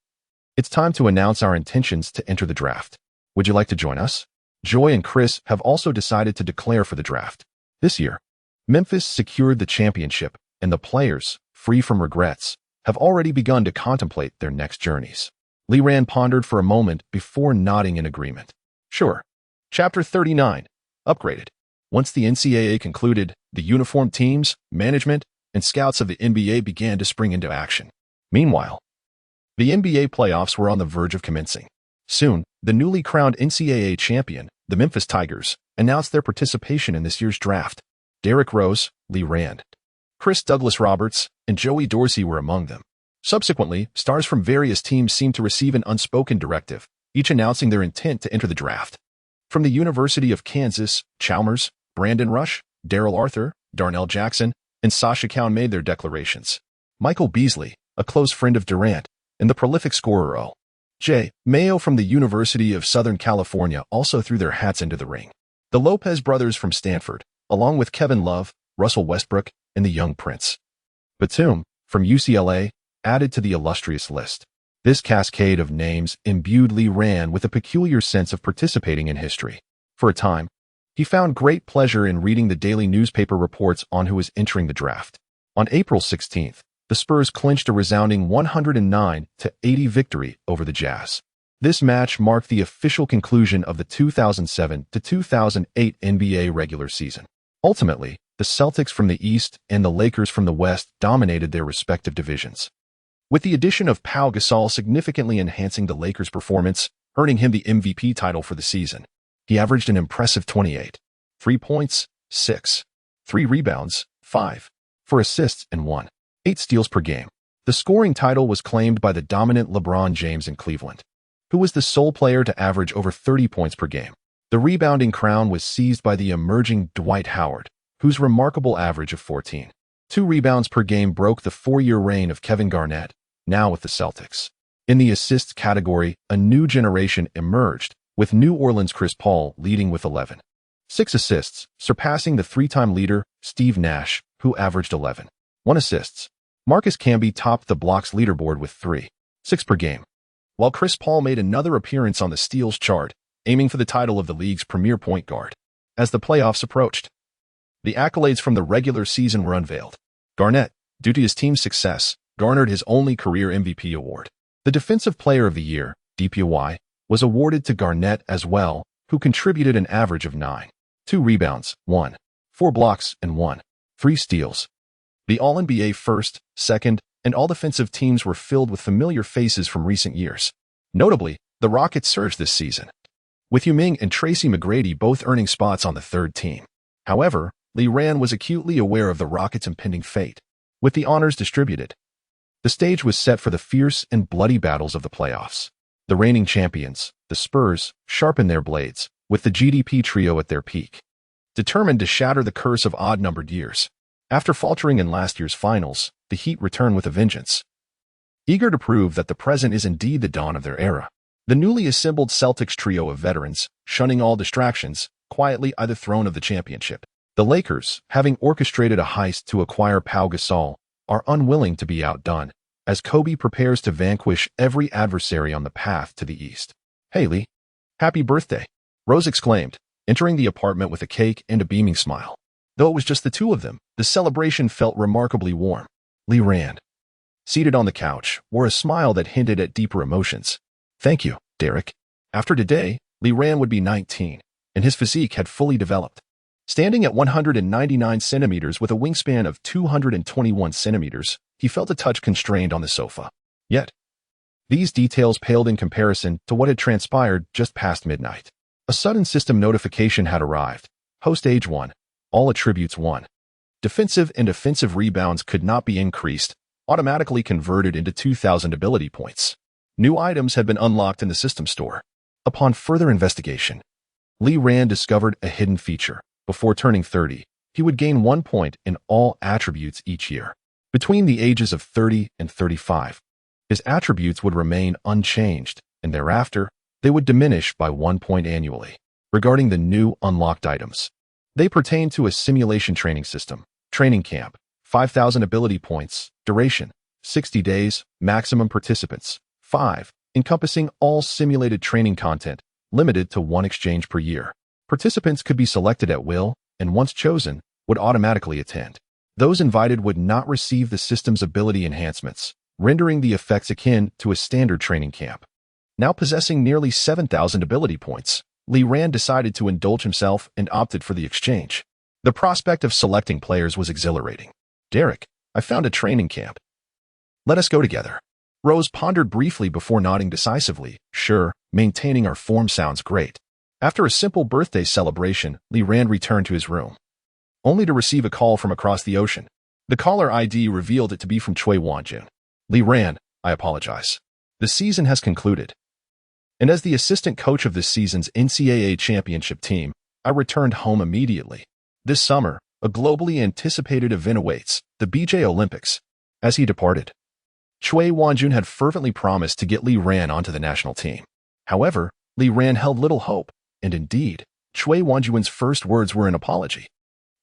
it's time to announce our intentions to enter the draft. Would you like to join us? Joy and Chris have also decided to declare for the draft. This year, Memphis secured the championship, and the players, free from regrets, have already begun to contemplate their next journeys. Lee Ran pondered for a moment before nodding in agreement. Sure. Chapter 39. Upgraded. Once the NCAA concluded, the uniformed teams, management, and scouts of the NBA began to spring into action. Meanwhile, the NBA playoffs were on the verge of commencing. Soon, the newly crowned NCAA champion, the Memphis Tigers, announced their participation in this year's draft. Derrick Rose, Lee Ran, Chris Douglas Roberts, and Joey Dorsey were among them. Subsequently, stars from various teams seemed to receive an unspoken directive, each announcing their intent to enter the draft. From the University of Kansas, Chalmers, Brandon Rush, Darrell Arthur, Darnell Jackson, and Sasha Cowan made their declarations. Michael Beasley, a close friend of Durant, and the prolific scorer O.J. Mayo from the University of Southern California also threw their hats into the ring. The Lopez brothers from Stanford, along with Kevin Love, Russell Westbrook, and the young Prince Batum from UCLA, added to the illustrious list. This cascade of names imbued Lee Ran with a peculiar sense of participating in history. For a time, he found great pleasure in reading the daily newspaper reports on who was entering the draft. On April 16th, the Spurs clinched a resounding 109-80 victory over the Jazz. This match marked the official conclusion of the 2007 to 2008 NBA regular season. Ultimately, the Celtics from the East and the Lakers from the West dominated their respective divisions, with the addition of Pau Gasol significantly enhancing the Lakers' performance, earning him the MVP title for the season. He averaged an impressive 28, 3 points, 6, 3 rebounds, 5, 4 assists, and 8 steals per game. The scoring title was claimed by the dominant LeBron James in Cleveland, who was the sole player to average over 30 points per game. The rebounding crown was seized by the emerging Dwight Howard, whose remarkable average of 14.2 rebounds per game broke the 4-year reign of Kevin Garnett, now with the Celtics. In the assists category, a new generation emerged, with New Orleans' Chris Paul leading with 11. 6 assists, surpassing the three-time leader, Steve Nash, who averaged 11. 1 assists. Marcus Camby topped the blocks leaderboard with 3.6 per game, while Chris Paul made another appearance on the steals chart, aiming for the title of the league's premier point guard. As the playoffs approached, the accolades from the regular season were unveiled. Garnett, due to his team's success, garnered his only career MVP award. The Defensive Player of the Year, DPOY, was awarded to Garnett as well, who contributed an average of 9.2 rebounds, 1.4 blocks, and 1.3 steals. The All-NBA first, second, and all-defensive teams were filled with familiar faces from recent years. Notably, the Rockets surged this season, with Yao Ming and Tracy McGrady both earning spots on the third team. However, Lee Rand was acutely aware of the Rockets' impending fate. With the honors distributed, the stage was set for the fierce and bloody battles of the playoffs. The reigning champions, the Spurs, sharpened their blades, with the GDP trio at their peak, determined to shatter the curse of odd-numbered years. After faltering in last year's finals, the Heat returned with a vengeance, eager to prove that the present is indeed the dawn of their era. The newly assembled Celtics trio of veterans, shunning all distractions, quietly eyed the throne of the championship. The Lakers, having orchestrated a heist to acquire Pau Gasol, are unwilling to be outdone, as Kobe prepares to vanquish every adversary on the path to the East. "Hey, Lee. Happy birthday," Rose exclaimed, entering the apartment with a cake and a beaming smile. Though it was just the two of them, the celebration felt remarkably warm. Lee Rand, seated on the couch, wore a smile that hinted at deeper emotions. "Thank you, Derek." After today, Lee Rand would be 19, and his physique had fully developed. Standing at 199 centimeters with a wingspan of 221 centimeters, he felt a touch constrained on the sofa. Yet, these details paled in comparison to what had transpired just past midnight. A sudden system notification had arrived. Host age 1. All attributes 1. Defensive and offensive rebounds could not be increased, automatically converted into 2,000 ability points. New items had been unlocked in the system store. Upon further investigation, Lee Rand discovered a hidden feature. Before turning 30, he would gain 1 point in all attributes each year. Between the ages of 30 and 35, his attributes would remain unchanged, and thereafter, they would diminish by 1 point annually. Regarding the new unlocked items, they pertain to a simulation training system, training camp, 5,000 ability points, duration, 60 days, maximum participants, 5, encompassing all simulated training content, limited to 1 exchange per year. Participants could be selected at will, and once chosen, would automatically attend. Those invited would not receive the system's ability enhancements, rendering the effects akin to a standard training camp. Now possessing nearly 7,000 ability points, Lee Rand decided to indulge himself and opted for the exchange. The prospect of selecting players was exhilarating. "Derek, I found a training camp. Let us go together." Rose pondered briefly before nodding decisively. "Sure, maintaining our form sounds great." After a simple birthday celebration, Lee Rand returned to his room, only to receive a call from across the ocean. The caller ID revealed it to be from Chui Wanjun. "Lee Rand, I apologize. The season has concluded, and as the assistant coach of this season's NCAA championship team, I returned home immediately. This summer, a globally anticipated event awaits, the BJ Olympics." As he departed, Chui Wanjun had fervently promised to get Lee Rand onto the national team. However, Lee Rand held little hope, and indeed, Chui Wanjun's first words were an apology.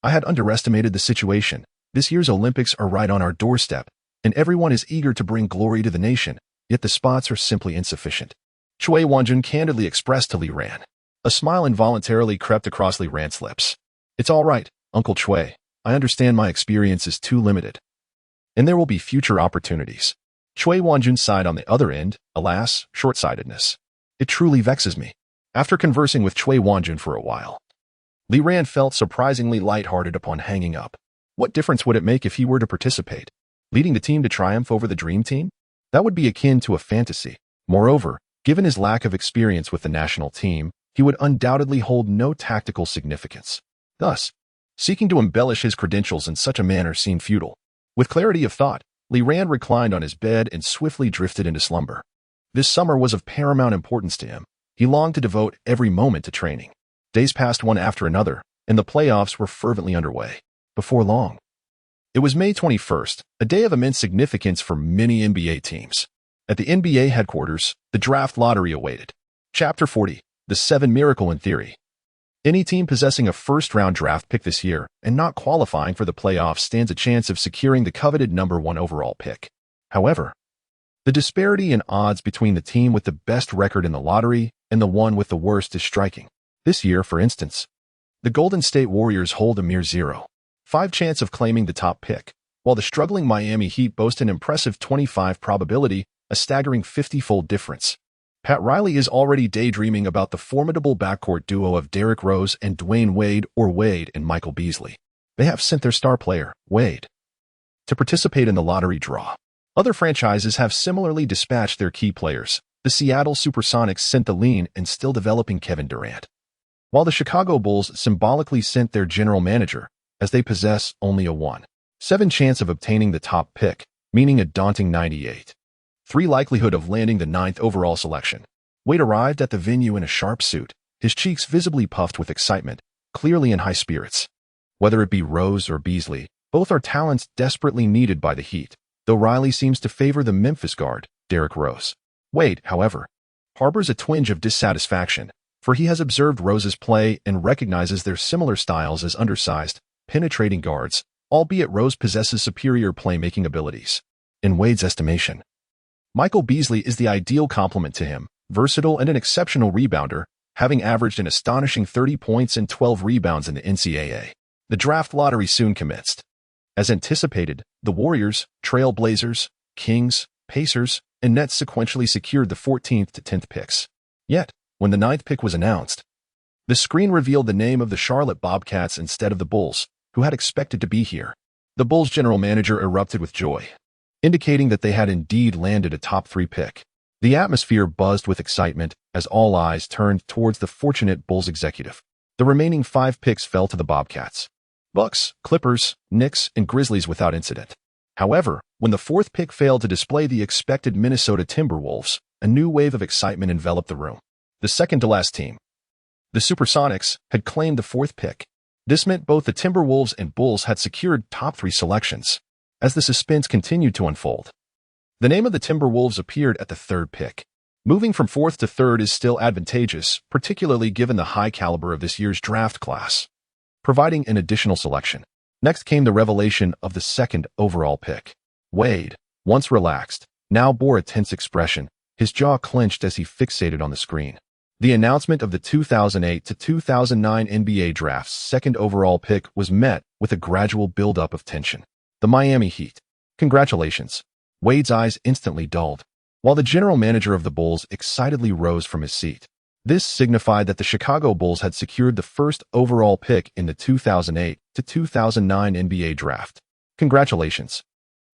"I had underestimated the situation. This year's Olympics are right on our doorstep, and everyone is eager to bring glory to the nation, yet the spots are simply insufficient." Chui Wanjun candidly expressed to Lee Rand. A smile involuntarily crept across Lee Rand's lips. "It's all right, Uncle Chui. I understand my experience is too limited, and there will be future opportunities." Chui Wanjun sighed on the other end. Alas, short-sightedness. "It truly vexes me." After conversing with Chui Wanjun for a while, Lee Rand felt surprisingly lighthearted upon hanging up. What difference would it make if he were to participate, leading the team to triumph over the Dream Team? That would be akin to a fantasy. Moreover, given his lack of experience with the national team, he would undoubtedly hold no tactical significance. Thus, seeking to embellish his credentials in such a manner seemed futile. With clarity of thought, Lee Rand reclined on his bed and swiftly drifted into slumber. This summer was of paramount importance to him. He longed to devote every moment to training. Days passed one after another, and the playoffs were fervently underway. Before long, it was May 21st, a day of immense significance for many NBA teams. At the NBA headquarters, the draft lottery awaited. Chapter 40. The 7 Miracle in Theory. Any team possessing a first-round draft pick this year and not qualifying for the playoffs stands a chance of securing the coveted number 1 overall pick. However, the disparity in odds between the team with the best record in the lottery and the one with the worst is striking. This year, for instance, the Golden State Warriors hold a mere 0.5 chance of claiming the top pick, while the struggling Miami Heat boast an impressive 25 probability, a staggering 50-fold difference. Pat Riley is already daydreaming about the formidable backcourt duo of Derrick Rose and Dwayne Wade, or Wade and Michael Beasley. They have sent their star player, Wade, to participate in the lottery draw. Other franchises have similarly dispatched their key players. The Seattle Supersonics sent the lean and still developing Kevin Durant, while the Chicago Bulls symbolically sent their general manager, as they possess only a 1.7 chance of obtaining the top pick, meaning a daunting 98.3 likelihood of landing the 9th overall selection. Wade arrived at the venue in a sharp suit, his cheeks visibly puffed with excitement, clearly in high spirits. Whether it be Rose or Beasley, both are talents desperately needed by the Heat, though Riley seems to favor the Memphis guard, Derrick Rose. Wade, however, harbors a twinge of dissatisfaction, for he has observed Rose's play and recognizes their similar styles as undersized, penetrating guards, albeit Rose possesses superior playmaking abilities. In Wade's estimation, Michael Beasley is the ideal complement to him, versatile and an exceptional rebounder, having averaged an astonishing 30 points and 12 rebounds in the NCAA. The draft lottery soon commenced. As anticipated, the Warriors, Trail Blazers, Kings, Pacers, and Nets sequentially secured the 14th to 10th picks. Yet, when the 9th pick was announced, the screen revealed the name of the Charlotte Bobcats instead of the Bulls, who had expected to be here. The Bulls' general manager erupted with joy, indicating that they had indeed landed a top 3 pick. The atmosphere buzzed with excitement as all eyes turned towards the fortunate Bulls executive. The remaining 5 picks fell to the Bobcats: Bucks, Clippers, Knicks, and Grizzlies without incident. However, when the 4th pick failed to display the expected Minnesota Timberwolves, a new wave of excitement enveloped the room. The second-to-last team, the Supersonics, had claimed the 4th pick. This meant both the Timberwolves and Bulls had secured top 3 selections. As the suspense continued to unfold, the name of the Timberwolves appeared at the 3rd pick. Moving from 4th to 3rd is still advantageous, particularly given the high caliber of this year's draft class, providing an additional selection. Next came the revelation of the 2nd overall pick. Wade, once relaxed, now bore a tense expression, his jaw clenched as he fixated on the screen. The announcement of the 2008 to 2009 NBA Draft's 2nd overall pick was met with a gradual buildup of tension. The Miami Heat. Congratulations. Wade's eyes instantly dulled, while the general manager of the Bulls excitedly rose from his seat. This signified that the Chicago Bulls had secured the 1st overall pick in the 2008 to 2009 NBA Draft. Congratulations.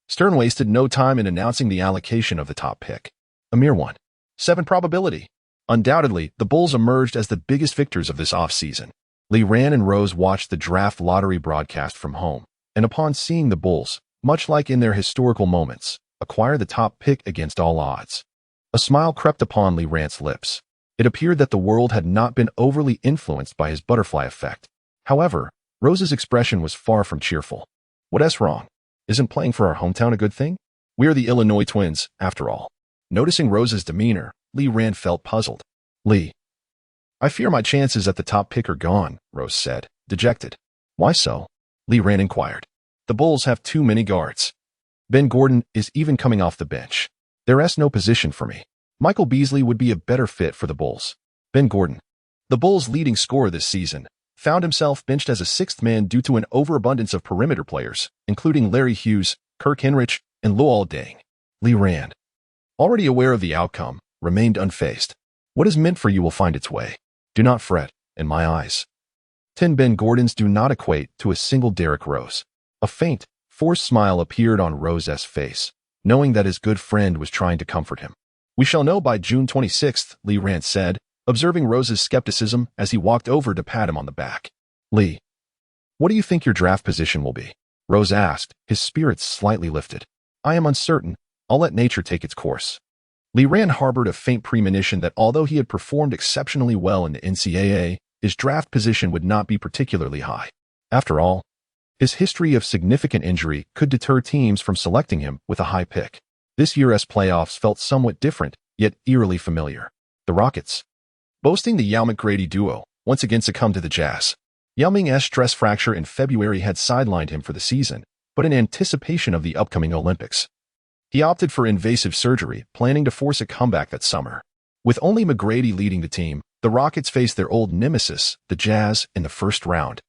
Stern wasted no time in announcing the allocation of the top pick. A mere 1.7 probability. Undoubtedly, the Bulls emerged as the biggest victors of this offseason. Lee Ran and Rose watched the draft lottery broadcast from home, and upon seeing the Bulls, much like in their historical moments, acquire the top pick against all odds, a smile crept upon Lee Ran's lips. It appeared that the world had not been overly influenced by his butterfly effect. However, Rose's expression was far from cheerful. What's wrong? Isn't playing for our hometown a good thing? We are the Illinois Twins, after all. Noticing Rose's demeanor, Lee Ran felt puzzled. Lee, I fear my chances at the top pick are gone, Rose said, dejected. Why so? Lee Ran inquired. The Bulls have too many guards. Ben Gordon is even coming off the bench. There's no position for me. Michael Beasley would be a better fit for the Bulls. Ben Gordon, the Bulls' leading scorer this season, found himself benched as a 6th man due to an overabundance of perimeter players, including Larry Hughes, Kirk Hinrich, and Luol Deng. Lee Ran, already aware of the outcome, remained unfazed. What is meant for you will find its way. Do not fret, in my eyes. 10 Ben Gordons do not equate to a single Derrick Rose. A faint, forced smile appeared on Rose's face, knowing that his good friend was trying to comfort him. We shall know by June 26th, Lee Ran said, observing Rose's skepticism as he walked over to pat him on the back. Lee, what do you think your draft position will be? Rose asked, his spirits slightly lifted. I am uncertain. I'll let nature take its course. Lee Ran harbored a faint premonition that although he had performed exceptionally well in the NCAA, his draft position would not be particularly high. After all, his history of significant injury could deter teams from selecting him with a high pick. This year's playoffs felt somewhat different, yet eerily familiar. The Rockets, boasting the Yao McGrady duo, once again succumbed to the Jazz. Yao Ming's stress fracture in February had sidelined him for the season, but in anticipation of the upcoming Olympics, he opted for invasive surgery, planning to force a comeback that summer. With only McGrady leading the team, the Rockets faced their old nemesis, the Jazz, in the first round.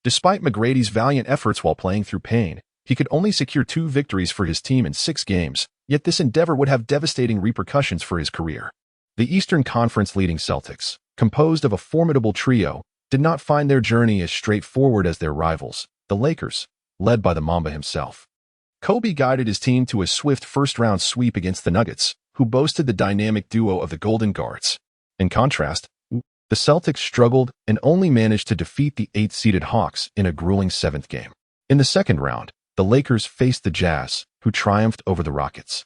Despite McGrady's valiant efforts while playing through pain, he could only secure 2 victories for his team in 6 games, yet this endeavor would have devastating repercussions for his career. The Eastern Conference leading Celtics, composed of a formidable trio, did not find their journey as straightforward as their rivals, the Lakers, led by the Mamba himself. Kobe guided his team to a swift first-round sweep against the Nuggets, who boasted the dynamic duo of the Golden Guards. In contrast, the Celtics struggled and only managed to defeat the 8th-seeded Hawks in a grueling 7th game. In the second round, the Lakers faced the Jazz, who triumphed over the Rockets.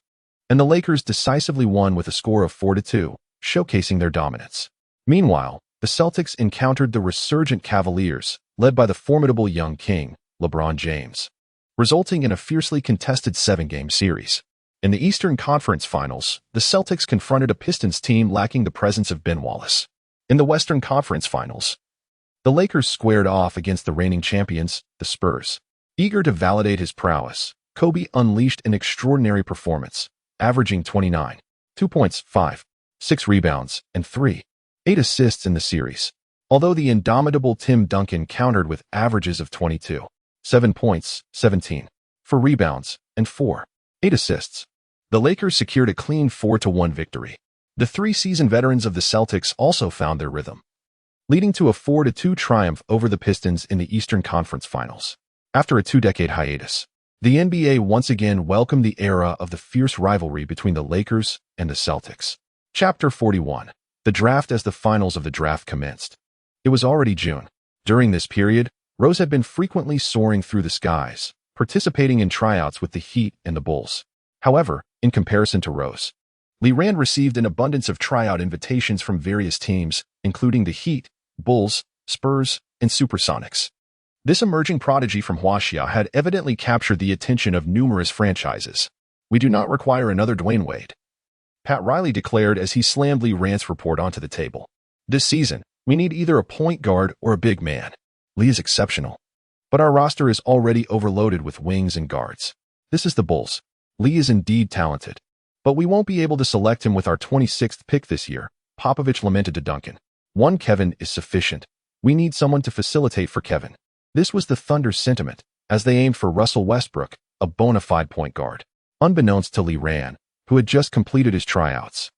And the Lakers decisively won with a score of 4-2, showcasing their dominance. Meanwhile, the Celtics encountered the resurgent Cavaliers, led by the formidable young king, LeBron James, resulting in a fiercely contested 7-game series. In the Eastern Conference Finals, the Celtics confronted a Pistons team lacking the presence of Ben Wallace. In the Western Conference Finals, the Lakers squared off against the reigning champions, the Spurs. Eager to validate his prowess, Kobe unleashed an extraordinary performance, averaging 29, 2 points, 5, 6 rebounds, and 8 assists in the series. Although the indomitable Tim Duncan countered with averages of 22, 7 points, 17, 4 rebounds, and 8 assists, the Lakers secured a clean 4-1 victory. The 3-season veterans of the Celtics also found their rhythm, leading to a 4-2 triumph over the Pistons in the Eastern Conference Finals. After a 2-decade hiatus, the NBA once again welcomed the era of the fierce rivalry between the Lakers and the Celtics. Chapter 41. The Draft. As the finals of the draft commenced, it was already June. During this period, Rose had been frequently soaring through the skies, participating in tryouts with the Heat and the Bulls. However, in comparison to Rose, Lee Rand received an abundance of tryout invitations from various teams, including the Heat, Bulls, Spurs, and Supersonics. This emerging prodigy from Huaxia had evidently captured the attention of numerous franchises. "We do not require another Dwayne Wade," Pat Riley declared as he slammed Lee Rand's report onto the table. "This season, we need either a point guard or a big man. Lee is exceptional, but our roster is already overloaded with wings and guards. This is the Bulls. Lee is indeed talented, but we won't be able to select him with our 26th pick this year," Popovich lamented to Duncan. "One Kevin is sufficient. We need someone to facilitate for Kevin." This was the Thunder's sentiment, as they aimed for Russell Westbrook, a bona fide point guard. Unbeknownst to Lee Rand, who had just completed his tryouts,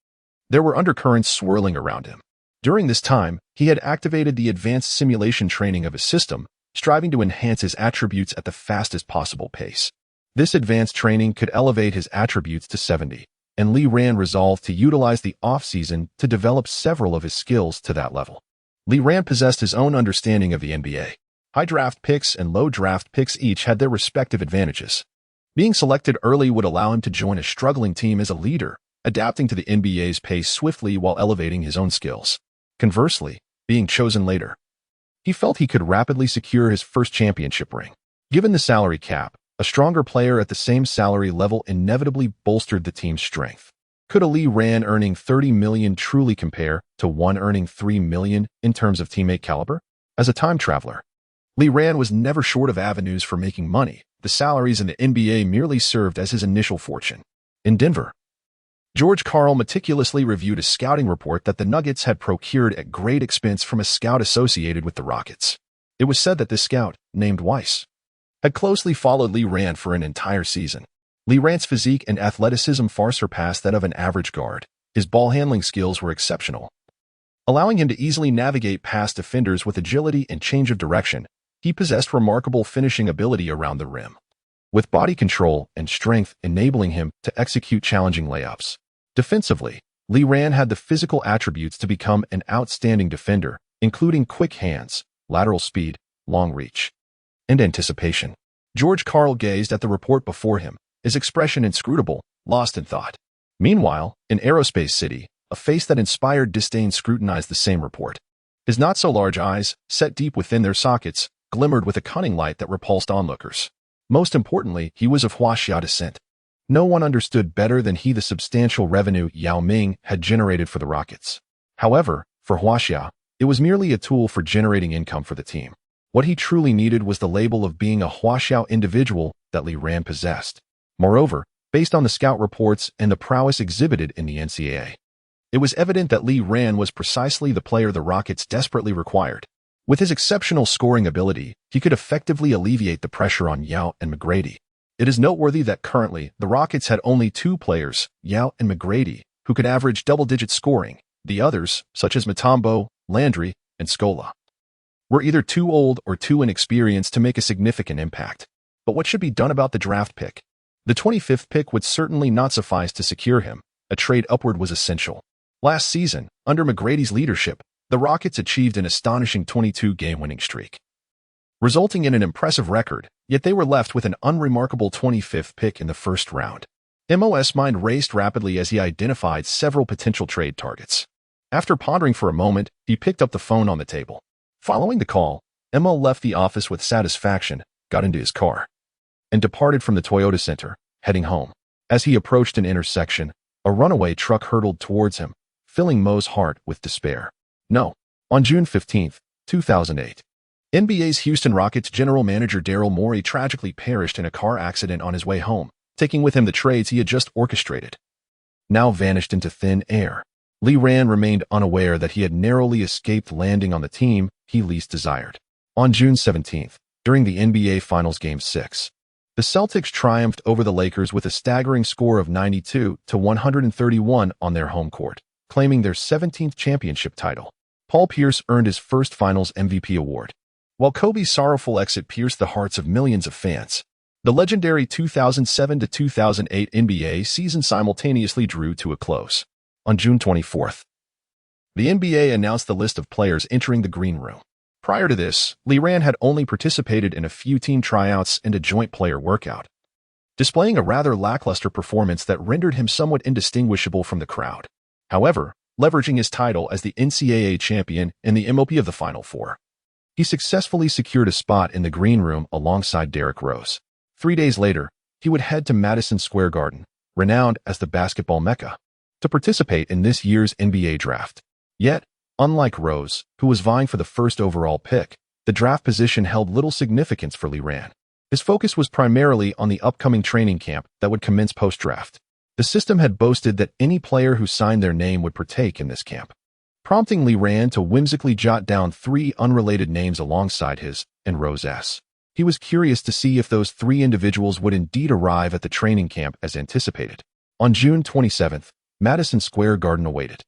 there were undercurrents swirling around him. During this time, he had activated the advanced simulation training of his system, striving to enhance his attributes at the fastest possible pace. This advanced training could elevate his attributes to 70, and Lee Rand resolved to utilize the off-season to develop several of his skills to that level. Lee Rand possessed his own understanding of the NBA. High draft picks and low draft picks each had their respective advantages. Being selected early would allow him to join a struggling team as a leader, adapting to the NBA's pace swiftly while elevating his own skills. Conversely, being chosen later, he felt he could rapidly secure his first championship ring. Given the salary cap, a stronger player at the same salary level inevitably bolstered the team's strength. Could a Lee Rand earning $30 million truly compare to one earning $3 million in terms of teammate caliber? As a time traveler, Lee Rand was never short of avenues for making money. The salaries in the NBA merely served as his initial fortune. In Denver, George Karl meticulously reviewed a scouting report that the Nuggets had procured at great expense from a scout associated with the Rockets. It was said that this scout, named Weiss, had closely followed Lee Rand for an entire season. Lee Rand's physique and athleticism far surpassed that of an average guard. His ball handling skills were exceptional, allowing him to easily navigate past defenders with agility and change of direction. He possessed remarkable finishing ability around the rim, with body control and strength enabling him to execute challenging layups. Defensively, Lee Rand had the physical attributes to become an outstanding defender, including quick hands, lateral speed, long reach, and anticipation. George Karl gazed at the report before him, his expression inscrutable, lost in thought. Meanwhile, in Aerospace City, a face that inspired disdain scrutinized the same report. His not-so-large eyes, set deep within their sockets, glimmered with a cunning light that repulsed onlookers. Most importantly, he was of Huaxia descent. No one understood better than he the substantial revenue Yao Ming had generated for the Rockets. However, for Huaxia, it was merely a tool for generating income for the team. What he truly needed was the label of being a Huaxiao individual that Li Ran possessed. Moreover, based on the scout reports and the prowess exhibited in the NCAA, it was evident that Li Ran was precisely the player the Rockets desperately required. With his exceptional scoring ability, he could effectively alleviate the pressure on Yao and McGrady. It is noteworthy that currently, the Rockets had only two players, Yao and McGrady, who could average double-digit scoring. The others, such as Mutombo, Landry, and Scola, were either too old or too inexperienced to make a significant impact. But what should be done about the draft pick? The 25th pick would certainly not suffice to secure him. A trade upward was essential. Last season, under McGrady's leadership, the Rockets achieved an astonishing 22-game winning streak, resulting in an impressive record, yet they were left with an unremarkable 25th pick in the first round. MO's mind raced rapidly as he identified several potential trade targets. After pondering for a moment, he picked up the phone on the table. Following the call, Mo left the office with satisfaction, got into his car, and departed from the Toyota Center, heading home. As he approached an intersection, a runaway truck hurtled towards him, filling Mo's heart with despair. No. On June 15, 2008, NBA's Houston Rockets general manager Daryl Morey tragically perished in a car accident on his way home, taking with him the trades he had just orchestrated. Now vanished into thin air. Li Ran remained unaware that he had narrowly escaped landing on the team he least desired. On June 17th, during the NBA Finals Game 6, the Celtics triumphed over the Lakers with a staggering score of 92-131 on their home court, claiming their 17th championship title. Paul Pierce earned his first Finals MVP award. While Kobe's sorrowful exit pierced the hearts of millions of fans, the legendary 2007-2008 NBA season simultaneously drew to a close. On June 24th, the NBA announced the list of players entering the green room. Prior to this, Li Ran had only participated in a few team tryouts and a joint player workout, displaying a rather lackluster performance that rendered him somewhat indistinguishable from the crowd. However, leveraging his title as the NCAA champion and the MVP of the Final Four, he successfully secured a spot in the green room alongside Derrick Rose. 3 days later, he would head to Madison Square Garden, renowned as the basketball mecca, to participate in this year's NBA draft. Yet, unlike Rose, who was vying for the first overall pick, the draft position held little significance for Li Ran. His focus was primarily on the upcoming training camp that would commence post-draft. The system had boasted that any player who signed their name would partake in this camp, prompting Li Ran to whimsically jot down 3 unrelated names alongside his and Rose's. He was curious to see if those 3 individuals would indeed arrive at the training camp as anticipated. On June 27th, Madison Square Garden awaited.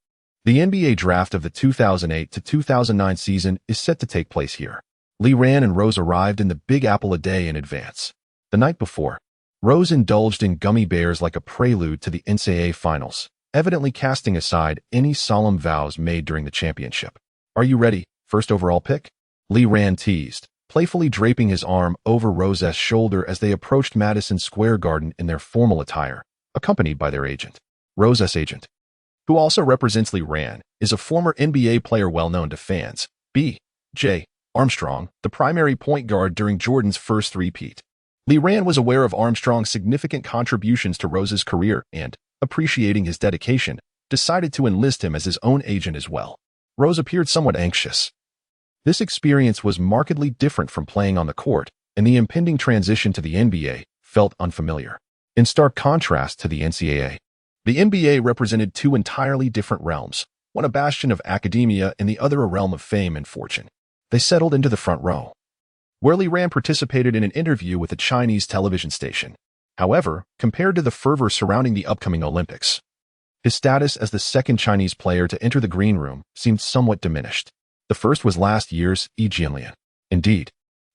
The NBA draft of the 2008-2009 season is set to take place here. Li Ran and Rose arrived in the Big Apple a day in advance. The night before, Rose indulged in gummy bears like a prelude to the NCAA Finals, evidently casting aside any solemn vows made during the championship. "Are you ready, first overall pick?" Li Ran teased, playfully draping his arm over Rose's shoulder as they approached Madison Square Garden in their formal attire, accompanied by their agent. Rose's agent, who also represents Li Ran, is a former NBA player well known to fans, B.J. Armstrong, the primary point guard during Jordan's first three-peat. Li Ran was aware of Armstrong's significant contributions to Rose's career and, appreciating his dedication, decided to enlist him as his own agent as well. Rose appeared somewhat anxious. This experience was markedly different from playing on the court, and the impending transition to the NBA felt unfamiliar. In stark contrast to the NCAA, the NBA represented 2 entirely different realms, one a bastion of academia and the other a realm of fame and fortune. They settled into the front row, where Li Ran participated in an interview with a Chinese television station. However, compared to the fervor surrounding the upcoming Olympics, his status as the second Chinese player to enter the green room seemed somewhat diminished. The first was last year's Yi Jianlian. Indeed,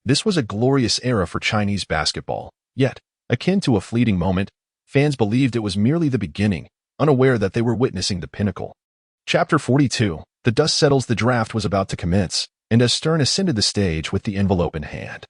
this was a glorious era for Chinese basketball, yet, akin to a fleeting moment, fans believed it was merely the beginning, unaware that they were witnessing the pinnacle. Chapter 42, The Dust Settles. The draft was about to commence, and as Stern ascended the stage with the envelope in hand,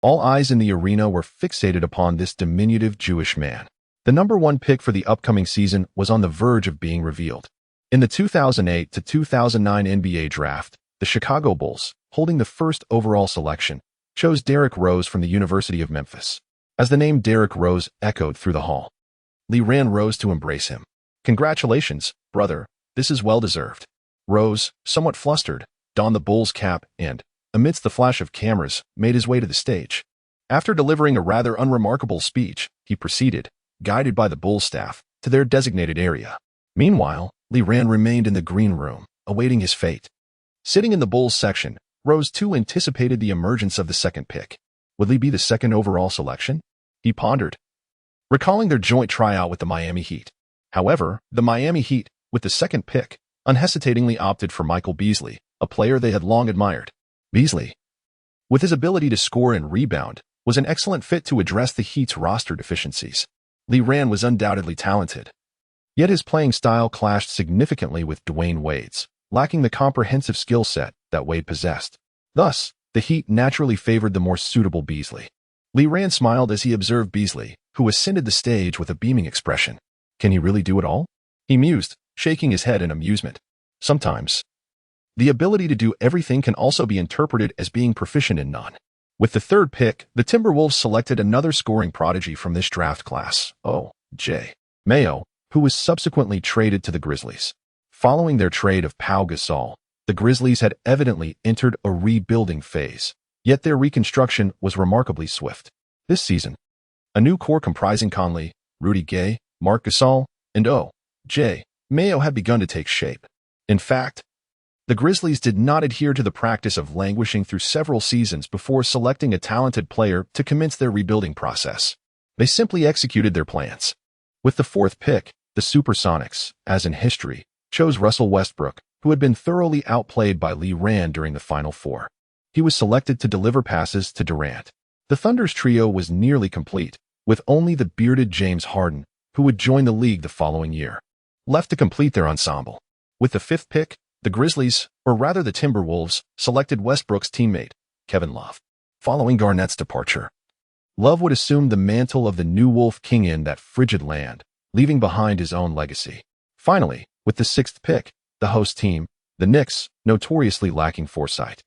all eyes in the arena were fixated upon this diminutive Jewish man. The number 1 pick for the upcoming season was on the verge of being revealed. In the 2008-2009 NBA draft, the Chicago Bulls, holding the first overall selection, chose Derrick Rose from the University of Memphis. As the name Derrick Rose echoed through the hall, Lee Ran rose to embrace him. "Congratulations, brother. This is well-deserved." Rose, somewhat flustered, donned the Bulls cap and, amidst the flash of cameras, made his way to the stage. After delivering a rather unremarkable speech, he proceeded, guided by the Bulls staff, to their designated area. Meanwhile, Lee Ran remained in the green room, awaiting his fate. Sitting in the Bulls section, Rose too anticipated the emergence of the second pick. Would Lee be the second overall selection? He pondered, recalling their joint tryout with the Miami Heat. However, the Miami Heat, with the second pick, unhesitatingly opted for Michael Beasley, a player they had long admired. Beasley, with his ability to score and rebound, was an excellent fit to address the Heat's roster deficiencies. Lee Ran was undoubtedly talented, yet his playing style clashed significantly with Dwayne Wade's, lacking the comprehensive skill set that Wade possessed. Thus, the Heat naturally favored the more suitable Beasley. Lee Ran smiled as he observed Beasley, who ascended the stage with a beaming expression. "Can he really do it all?" he mused, shaking his head in amusement. Sometimes, the ability to do everything can also be interpreted as being proficient in none. With the third pick, the Timberwolves selected another scoring prodigy from this draft class, O.J. Mayo, who was subsequently traded to the Grizzlies. Following their trade of Pau Gasol, the Grizzlies had evidently entered a rebuilding phase, yet their reconstruction was remarkably swift. This season, a new core comprising Conley, Rudy Gay, Marc Gasol, and O.J. Mayo had begun to take shape. In fact, the Grizzlies did not adhere to the practice of languishing through several seasons before selecting a talented player to commence their rebuilding process. They simply executed their plans. With the fourth pick, the Supersonics, as in history, chose Russell Westbrook, who had been thoroughly outplayed by Lee Ran during the Final Four. He was selected to deliver passes to Durant. The Thunder's trio was nearly complete, with only the bearded James Harden, who would join the league the following year, left to complete their ensemble. With the fifth pick, the Grizzlies, or rather the Timberwolves, selected Westbrook's teammate, Kevin Love. Following Garnett's departure, Love would assume the mantle of the new Wolf King in that frigid land, leaving behind his own legacy. Finally, with the sixth pick, the host team, the Knicks, notoriously lacking foresight,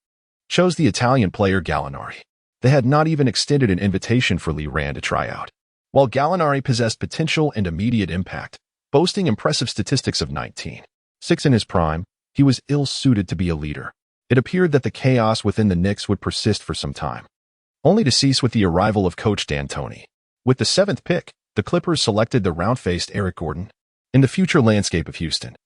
chose the Italian player Gallinari. They had not even extended an invitation for Lee Ran to try out. While Gallinari possessed potential and immediate impact, boasting impressive statistics of 19.6 in his prime, he was ill-suited to be a leader. It appeared that the chaos within the Knicks would persist for some time, only to cease with the arrival of Coach D'Antoni. With the seventh pick, the Clippers selected the round-faced Eric Gordon. In the future landscape of Houston,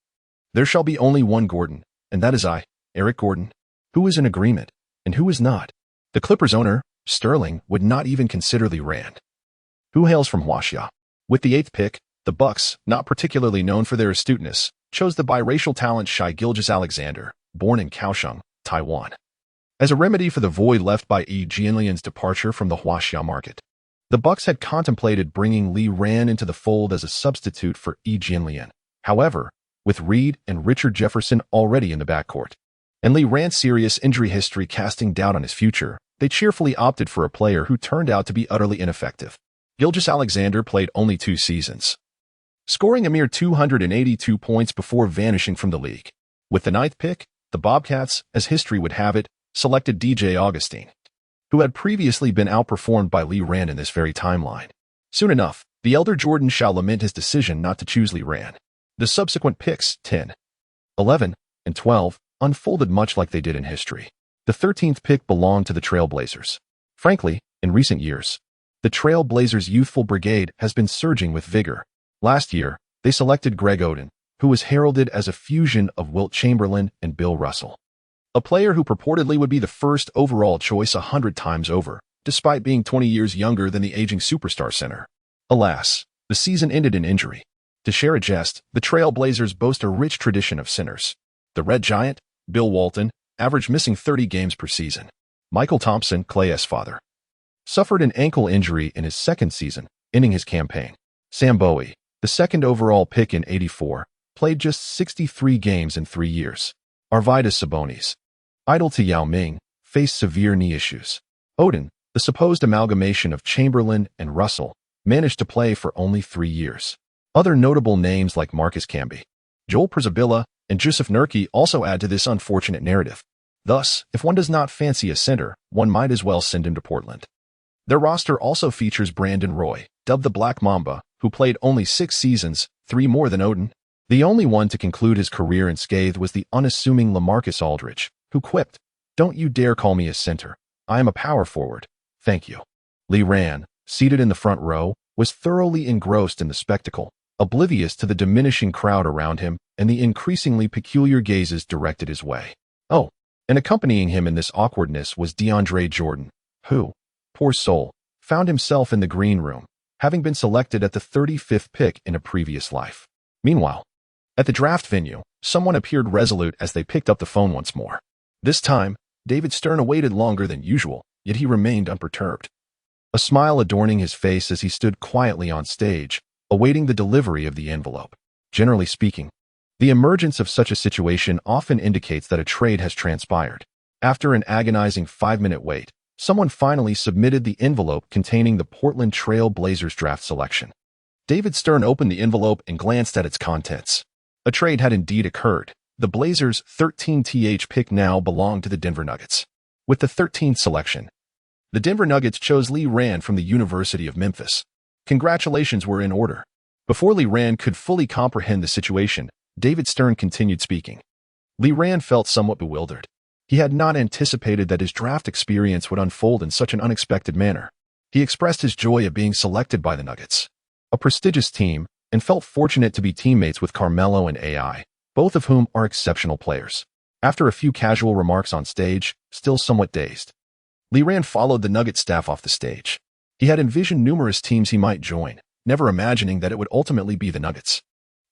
there shall be only one Gordon, and that is I, Eric Gordon. Who is in agreement, and who is not? The Clippers owner, Sterling, would not even consider Lee Ran, who hails from Huaxia. With the eighth pick, the Bucks, not particularly known for their astuteness, chose the biracial talent Shai Gilgeous-Alexander, born in Kaohsiung, Taiwan. As a remedy for the void left by Yi Jianlian's departure from the Huaxia market, the Bucks had contemplated bringing Lee Ran into the fold as a substitute for Yi Jianlian. However, with Reed and Richard Jefferson already in the backcourt, and Lee Ran's serious injury history casting doubt on his future, they cheerfully opted for a player who turned out to be utterly ineffective. Gilgeous-Alexander played only 2 seasons, scoring a mere 282 points before vanishing from the league. With the ninth pick, the Bobcats, as history would have it, selected DJ Augustine, who had previously been outperformed by Lee Ran in this very timeline. Soon enough, the elder Jordan shall lament his decision not to choose Lee Ran. The subsequent picks, 10, 11, and 12, unfolded much like they did in history. The 13th pick belonged to the Trailblazers. Frankly, in recent years, the Trailblazers' youthful brigade has been surging with vigor. Last year, they selected Greg Oden, who was heralded as a fusion of Wilt Chamberlain and Bill Russell, a player who purportedly would be the first overall choice 100 times over, despite being 20 years younger than the aging superstar center. Alas, the season ended in injury. To share a jest, the Trailblazers boast a rich tradition of centers. The Red Giant, Bill Walton, averaged missing 30 games per season. Michael Thompson, Clay's father, suffered an ankle injury in his second season, ending his campaign. Sam Bowie, the second overall pick in '84, played just 63 games in 3 years. Arvydas Sabonis, idol to Yao Ming, faced severe knee issues. Oden, the supposed amalgamation of Chamberlain and Russell, managed to play for only 3 years. Other notable names like Marcus Camby, Joel Przybilla, and Jusuf Nurkic also add to this unfortunate narrative. Thus, if one does not fancy a center, one might as well send him to Portland. Their roster also features Brandon Roy, dubbed the Black Mamba, who played only 6 seasons, 3 more than Odin. The only one to conclude his career unscathed was the unassuming LaMarcus Aldridge, who quipped, "Don't you dare call me a center. I am a power forward. Thank you." Lee Ran, seated in the front row, was thoroughly engrossed in the spectacle, oblivious to the diminishing crowd around him and the increasingly peculiar gazes directed his way. Oh, and accompanying him in this awkwardness was DeAndre Jordan, who, poor soul, found himself in the green room, having been selected at the 35th pick in a previous life. Meanwhile, at the draft venue, someone appeared resolute as they picked up the phone once more. This time, David Stern awaited longer than usual, yet he remained unperturbed. A smile adorning his face as he stood quietly on stage, awaiting the delivery of the envelope. Generally speaking, the emergence of such a situation often indicates that a trade has transpired. After an agonizing 5-minute wait, someone finally submitted the envelope containing the Portland Trail Blazers draft selection. David Stern opened the envelope and glanced at its contents. A trade had indeed occurred. The Blazers' 13th pick now belonged to the Denver Nuggets. With the 13th selection, the Denver Nuggets chose Lee Ran from the University of Memphis. Congratulations were in order. Before Lee Ran could fully comprehend the situation, David Stern continued speaking. Lee Ran felt somewhat bewildered. He had not anticipated that his draft experience would unfold in such an unexpected manner. He expressed his joy at being selected by the Nuggets, a prestigious team, and felt fortunate to be teammates with Carmelo and AI, both of whom are exceptional players. After a few casual remarks on stage, still somewhat dazed, Lee Ran followed the Nuggets staff off the stage. He had envisioned numerous teams he might join, never imagining that it would ultimately be the Nuggets.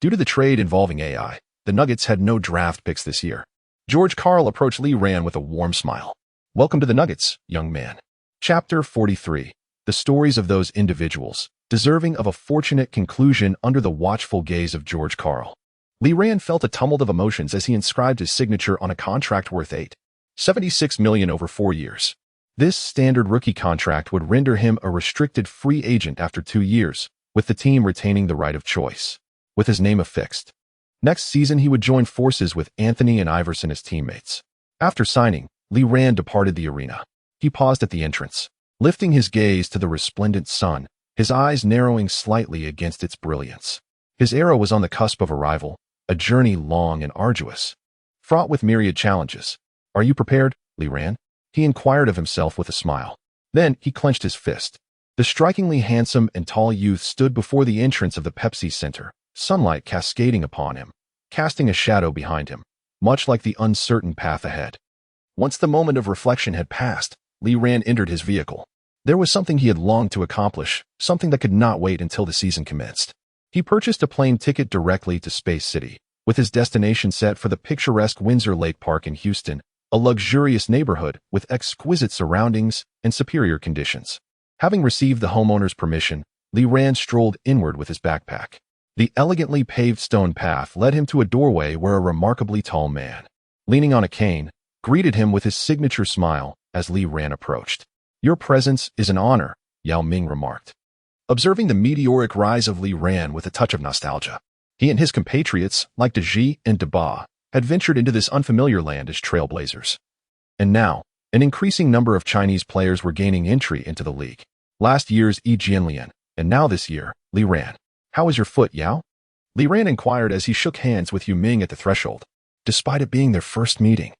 Due to the trade involving AI, the Nuggets had no draft picks this year. George Karl approached Lee Ran with a warm smile. "Welcome to the Nuggets, young man." Chapter 43. The stories of those individuals, deserving of a fortunate conclusion under the watchful gaze of George Karl. Lee Ran felt a tumult of emotions as he inscribed his signature on a contract worth $8.76 million over 4 years. This standard rookie contract would render him a restricted free agent after 2 years, with the team retaining the right of choice. With his name affixed, next season he would join forces with Anthony and Iverson as teammates. After signing, Lee Ran departed the arena. He paused at the entrance, lifting his gaze to the resplendent sun, his eyes narrowing slightly against its brilliance. His era was on the cusp of arrival, a journey long and arduous, fraught with myriad challenges. "Are you prepared, Lee Ran?" he inquired of himself with a smile. Then he clenched his fist. The strikingly handsome and tall youth stood before the entrance of the Pepsi Center, sunlight cascading upon him, casting a shadow behind him, much like the uncertain path ahead. Once the moment of reflection had passed, Lee Ran entered his vehicle. There was something he had longed to accomplish, something that could not wait until the season commenced. He purchased a plane ticket directly to Space City, with his destination set for the picturesque Windsor Lake Park in Houston, a luxurious neighborhood with exquisite surroundings and superior conditions. Having received the homeowner's permission, Lee Ran strolled inward with his backpack. The elegantly paved stone path led him to a doorway where a remarkably tall man, leaning on a cane, greeted him with his signature smile as Lee Ran approached. "Your presence is an honor," Yao Ming remarked, observing the meteoric rise of Lee Ran with a touch of nostalgia. He and his compatriots, like DeJi and DeBa, had ventured into this unfamiliar land as trailblazers. And now, an increasing number of Chinese players were gaining entry into the league. Last year's Yi Jianlian, and now this year, Lee Ran. "How is your foot, Yao?" Lee Ran inquired as he shook hands with Yu Ming at the threshold. Despite it being their first meeting,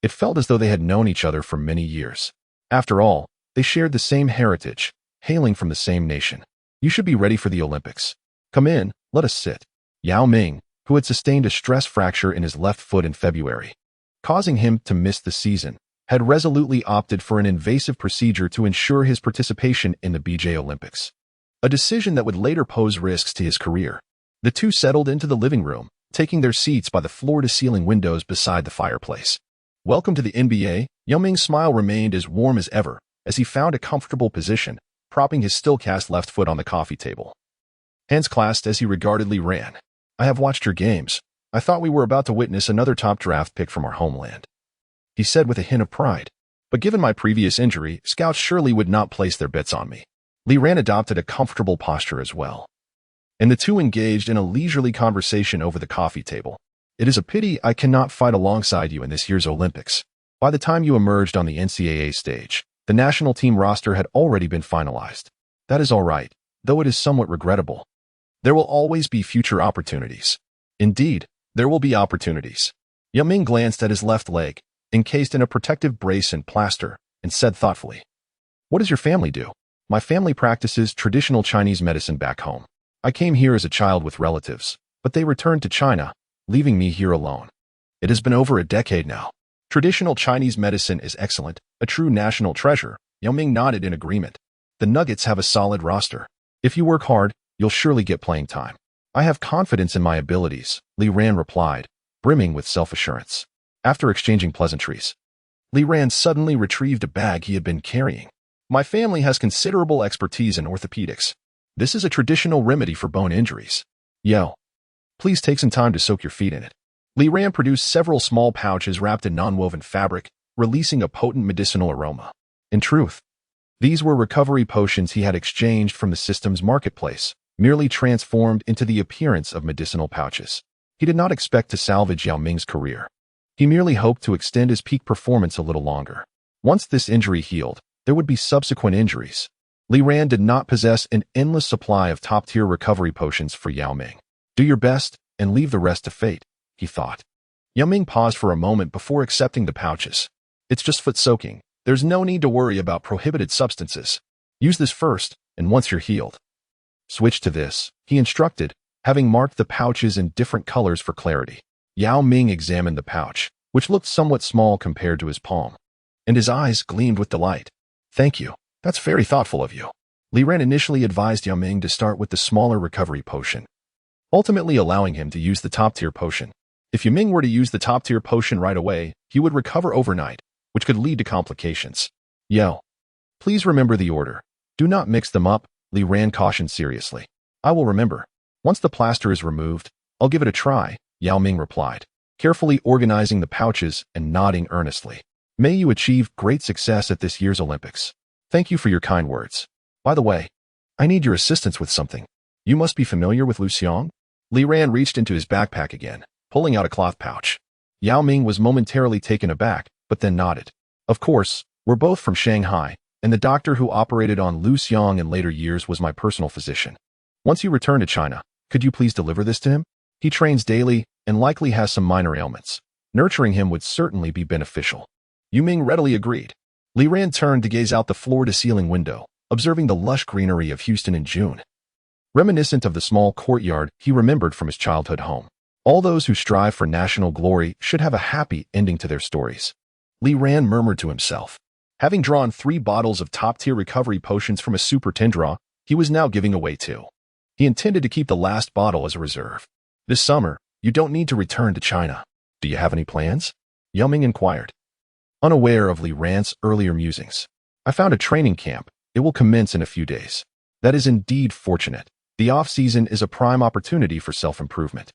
it felt as though they had known each other for many years. After all, they shared the same heritage, hailing from the same nation. "You should be ready for the Olympics. Come in, let us sit." Yao Ming, who had sustained a stress fracture in his left foot in February, causing him to miss the season, had resolutely opted for an invasive procedure to ensure his participation in the BJ Olympics, a decision that would later pose risks to his career. The two settled into the living room, taking their seats by the floor-to-ceiling windows beside the fireplace. "Welcome to the NBA." Yao Ming's smile remained as warm as ever as he found a comfortable position, propping his still-cast left foot on the coffee table. Hands clasped as he regarded Lee Ran. "I have watched your games. I thought we were about to witness another top draft pick from our homeland," he said with a hint of pride. "But given my previous injury, scouts surely would not place their bets on me." Lee Ran adopted a comfortable posture as well, and the two engaged in a leisurely conversation over the coffee table. "It is a pity I cannot fight alongside you in this year's Olympics. By the time you emerged on the NCAA stage, the national team roster had already been finalized. That is all right, though it is somewhat regrettable. There will always be future opportunities. Indeed, there will be opportunities. Yao Ming glanced at his left leg, encased in a protective brace and plaster, and said thoughtfully, "What does your family do?" "My family practices traditional Chinese medicine back home. I came here as a child with relatives, but they returned to China, leaving me here alone. It has been over a decade now. Traditional Chinese medicine is excellent, a true national treasure." Yao Ming nodded in agreement. "The Nuggets have a solid roster. If you work hard, you'll surely get playing time." "I have confidence in my abilities," Li Ran replied, brimming with self-assurance. After exchanging pleasantries, Li Ran suddenly retrieved a bag he had been carrying. "My family has considerable expertise in orthopedics. This is a traditional remedy for bone injuries. Yao, please take some time to soak your feet in it." Li Ran produced several small pouches wrapped in non-woven fabric, releasing a potent medicinal aroma. In truth, these were recovery potions he had exchanged from the system's marketplace, merely transformed into the appearance of medicinal pouches. He did not expect to salvage Yao Ming's career. He merely hoped to extend his peak performance a little longer. Once this injury healed, there would be subsequent injuries. Li Ran did not possess an endless supply of top-tier recovery potions for Yao Ming. "Do your best and leave the rest to fate," he thought. Yao Ming paused for a moment before accepting the pouches. "It's just foot soaking. There's no need to worry about prohibited substances. Use this first, and once you're healed, switch to this," he instructed, having marked the pouches in different colors for clarity. Yao Ming examined the pouch, which looked somewhat small compared to his palm, and his eyes gleamed with delight. "Thank you. That's very thoughtful of you." Li Ran initially advised Yao Ming to start with the smaller recovery potion, ultimately allowing him to use the top-tier potion. If Yao Ming were to use the top-tier potion right away, he would recover overnight, which could lead to complications. "Yao, please remember the order. Do not mix them up," Li Ran cautioned seriously. "I will remember. Once the plaster is removed, I'll give it a try," Yao Ming replied, carefully organizing the pouches and nodding earnestly. "May you achieve great success at this year's Olympics. Thank you for your kind words. By the way, I need your assistance with something. You must be familiar with Lu Xiong?" Li Ran reached into his backpack again, pulling out a cloth pouch. Yao Ming was momentarily taken aback, but then nodded. "Of course, we're both from Shanghai, and the doctor who operated on Lu Xiong in later years was my personal physician. Once you return to China, could you please deliver this to him? He trains daily and likely has some minor ailments. Nurturing him would certainly be beneficial." Yao Ming readily agreed. Li Ran turned to gaze out the floor-to-ceiling window, observing the lush greenery of Houston in June. Reminiscent of the small courtyard he remembered from his childhood home. All those who strive for national glory should have a happy ending to their stories. Li Ran murmured to himself. Having drawn 3 bottles of top-tier recovery potions from a super Tendra, he was now giving away 2. He intended to keep the last bottle as a reserve. "This summer, you don't need to return to China. Do you have any plans?" Yao Ming inquired, unaware of Li Ran's earlier musings. "I found a training camp. It will commence in a few days." "That is indeed fortunate. The off-season is a prime opportunity for self-improvement.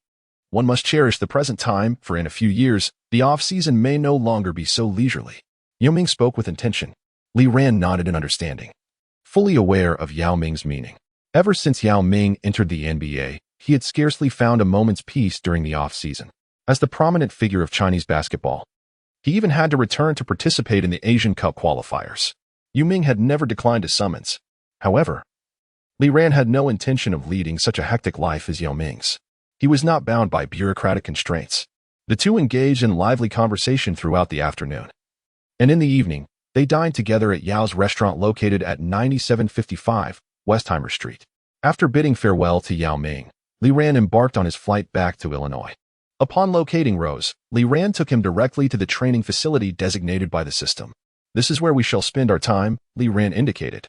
One must cherish the present time, for in a few years, the off-season may no longer be so leisurely." Yao Ming spoke with intention. Li Ran nodded in understanding, fully aware of Yao Ming's meaning. Ever since Yao Ming entered the NBA, he had scarcely found a moment's peace during the off-season. As the prominent figure of Chinese basketball, he even had to return to participate in the Asian Cup qualifiers. Yao Ming had never declined a summons. However, Li Ran had no intention of leading such a hectic life as Yao Ming's. He was not bound by bureaucratic constraints. The two engaged in lively conversation throughout the afternoon. And in the evening, they dined together at Yao's restaurant located at 9755 Westheimer Street. After bidding farewell to Yao Ming, Li Ran embarked on his flight back to Illinois. Upon locating Rose, Li Ran took him directly to the training facility designated by the system. "This is where we shall spend our time," Li Ran indicated,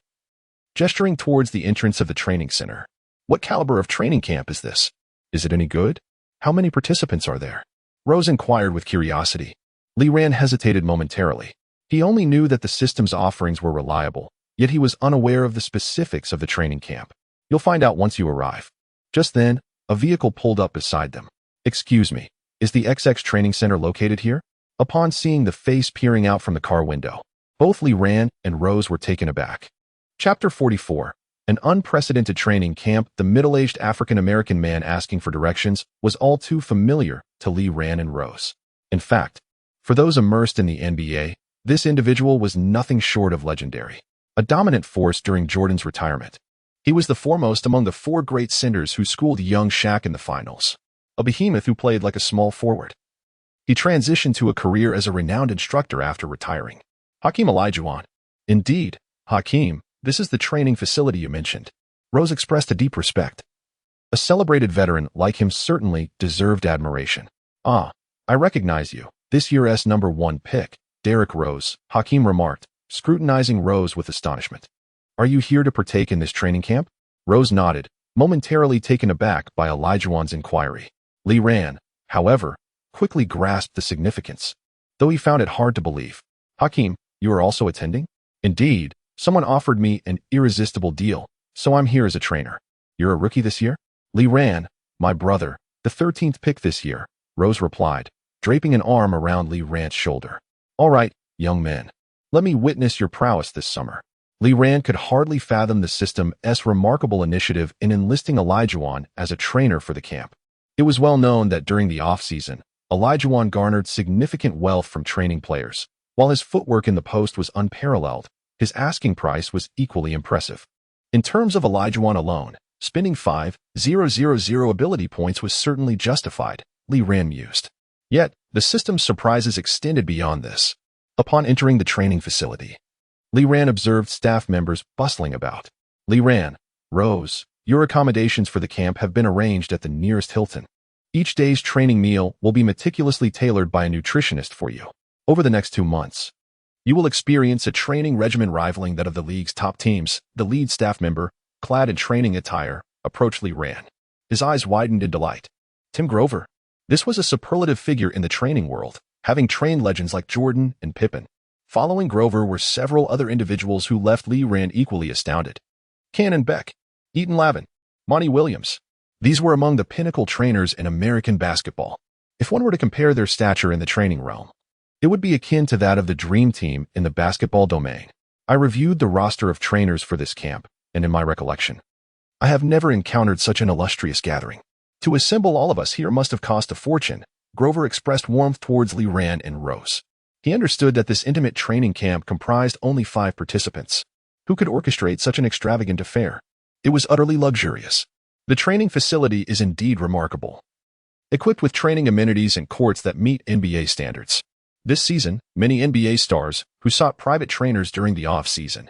gesturing towards the entrance of the training center. "What caliber of training camp is this? Is it any good? How many participants are there?" Rose inquired with curiosity. Li Ran hesitated momentarily. He only knew that the system's offerings were reliable, yet he was unaware of the specifics of the training camp. "You'll find out once you arrive." Just then, a vehicle pulled up beside them. "Excuse me, is the XX Training Center located here?" Upon seeing the face peering out from the car window, both Li Ran and Rose were taken aback. Chapter 44. An unprecedented training camp. The middle-aged African-American man asking for directions was all too familiar to Li Ran and Rose. In fact, for those immersed in the NBA, this individual was nothing short of legendary. A dominant force during Jordan's retirement. He was the foremost among the four great centers who schooled young Shaq in the finals, a behemoth who played like a small forward. He transitioned to a career as a renowned instructor after retiring. Hakeem Olajuwon. Indeed, Hakeem, this is the training facility you mentioned. Rose expressed a deep respect. A celebrated veteran like him certainly deserved admiration. Ah, I recognize you. This year's #1 pick, Derrick Rose, Hakeem remarked, scrutinizing Rose with astonishment. Are you here to partake in this training camp? Rose nodded, momentarily taken aback by Olajuwon's inquiry. Lee Ran, however, quickly grasped the significance, though he found it hard to believe. Hakeem, you are also attending? Indeed, someone offered me an irresistible deal, so I'm here as a trainer. You're a rookie this year? Lee Ran, my brother, the 13th pick this year, Rose replied, draping an arm around Lee Ran's shoulder. All right, young man. Let me witness your prowess this summer. Lee Ran could hardly fathom the system's remarkable initiative in enlisting Olajuwon as a trainer for the camp. It was well known that during the off-season, Olajuwon garnered significant wealth from training players. While his footwork in the post was unparalleled, his asking price was equally impressive. In terms of Olajuwon alone, spending 5,000 ability points was certainly justified, Lee Ran mused. Yet, the system's surprises extended beyond this. Upon entering the training facility, Lee Ran observed staff members bustling about. Lee Ran, Rose, your accommodations for the camp have been arranged at the nearest Hilton. Each day's training meal will be meticulously tailored by a nutritionist for you. Over the next 2 months, you will experience a training regimen rivaling that of the league's top teams. The lead staff member, clad in training attire, approached Lee Ran. His eyes widened in delight. Tim Grover. This was a superlative figure in the training world, having trained legends like Jordan and Pippen. Following Grover were several other individuals who left Lee Ran equally astounded. Cannon Beck, Eaton Lavin, Monty Williams. These were among the pinnacle trainers in American basketball. If one were to compare their stature in the training realm, it would be akin to that of the dream team in the basketball domain. I reviewed the roster of trainers for this camp, and in my recollection, I have never encountered such an illustrious gathering. To assemble all of us here must have cost a fortune. Grover expressed warmth towards Lee Ran and Rose. He understood that this intimate training camp comprised only 5 participants. Who could orchestrate such an extravagant affair? It was utterly luxurious. The training facility is indeed remarkable, equipped with training amenities and courts that meet NBA standards. This season, many NBA stars, who sought private trainers during the off-season,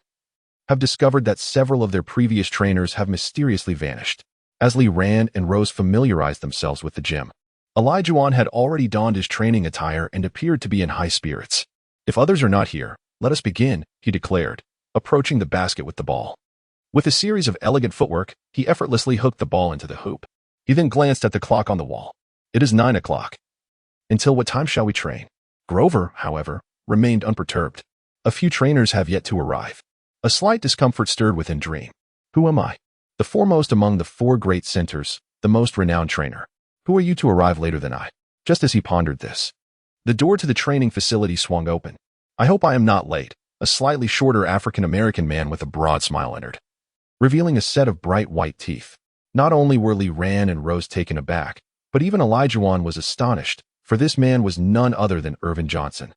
have discovered that several of their previous trainers have mysteriously vanished. As Lee Ran and Rose familiarized themselves with the gym, Olajuwon had already donned his training attire and appeared to be in high spirits. If others are not here, let us begin, he declared, approaching the basket with the ball. With a series of elegant footwork, he effortlessly hooked the ball into the hoop. He then glanced at the clock on the wall. It is 9 o'clock. Until what time shall we train? Grover, however, remained unperturbed. A few trainers have yet to arrive. A slight discomfort stirred within Dream. Who am I? The foremost among the 4 great centers, the most renowned trainer. Who are you to arrive later than I? Just as he pondered this, the door to the training facility swung open. I hope I am not late. A slightly shorter African-American man with a broad smile entered, revealing a set of bright white teeth. Not only were Lee Ran and Rose taken aback, but even Olajuwon was astonished, for this man was none other than Irvin Johnson,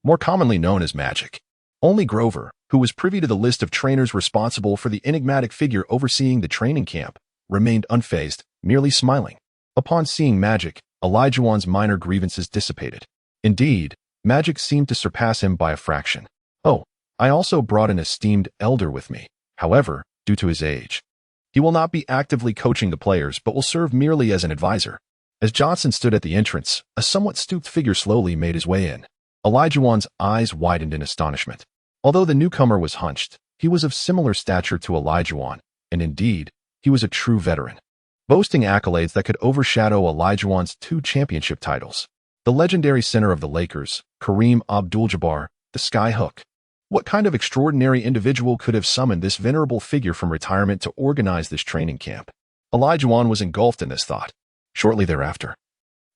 more commonly known as Magic. Only Grover, who was privy to the list of trainers responsible for the enigmatic figure overseeing the training camp, remained unfazed, merely smiling. Upon seeing Magic, Olajuwon's minor grievances dissipated. Indeed, Magic seemed to surpass him by a fraction. Oh, I also brought an esteemed elder with me. However, due to his age, he will not be actively coaching the players but will serve merely as an advisor. As Johnson stood at the entrance, a somewhat stooped figure slowly made his way in. Olajuwon's eyes widened in astonishment. Although the newcomer was hunched, he was of similar stature to Olajuwon, and indeed, he was a true veteran, boasting accolades that could overshadow Olajuwon's 2 championship titles. The legendary center of the Lakers, Kareem Abdul-Jabbar, the Skyhook. What kind of extraordinary individual could have summoned this venerable figure from retirement to organize this training camp? Olajuwon was engulfed in this thought. Shortly thereafter,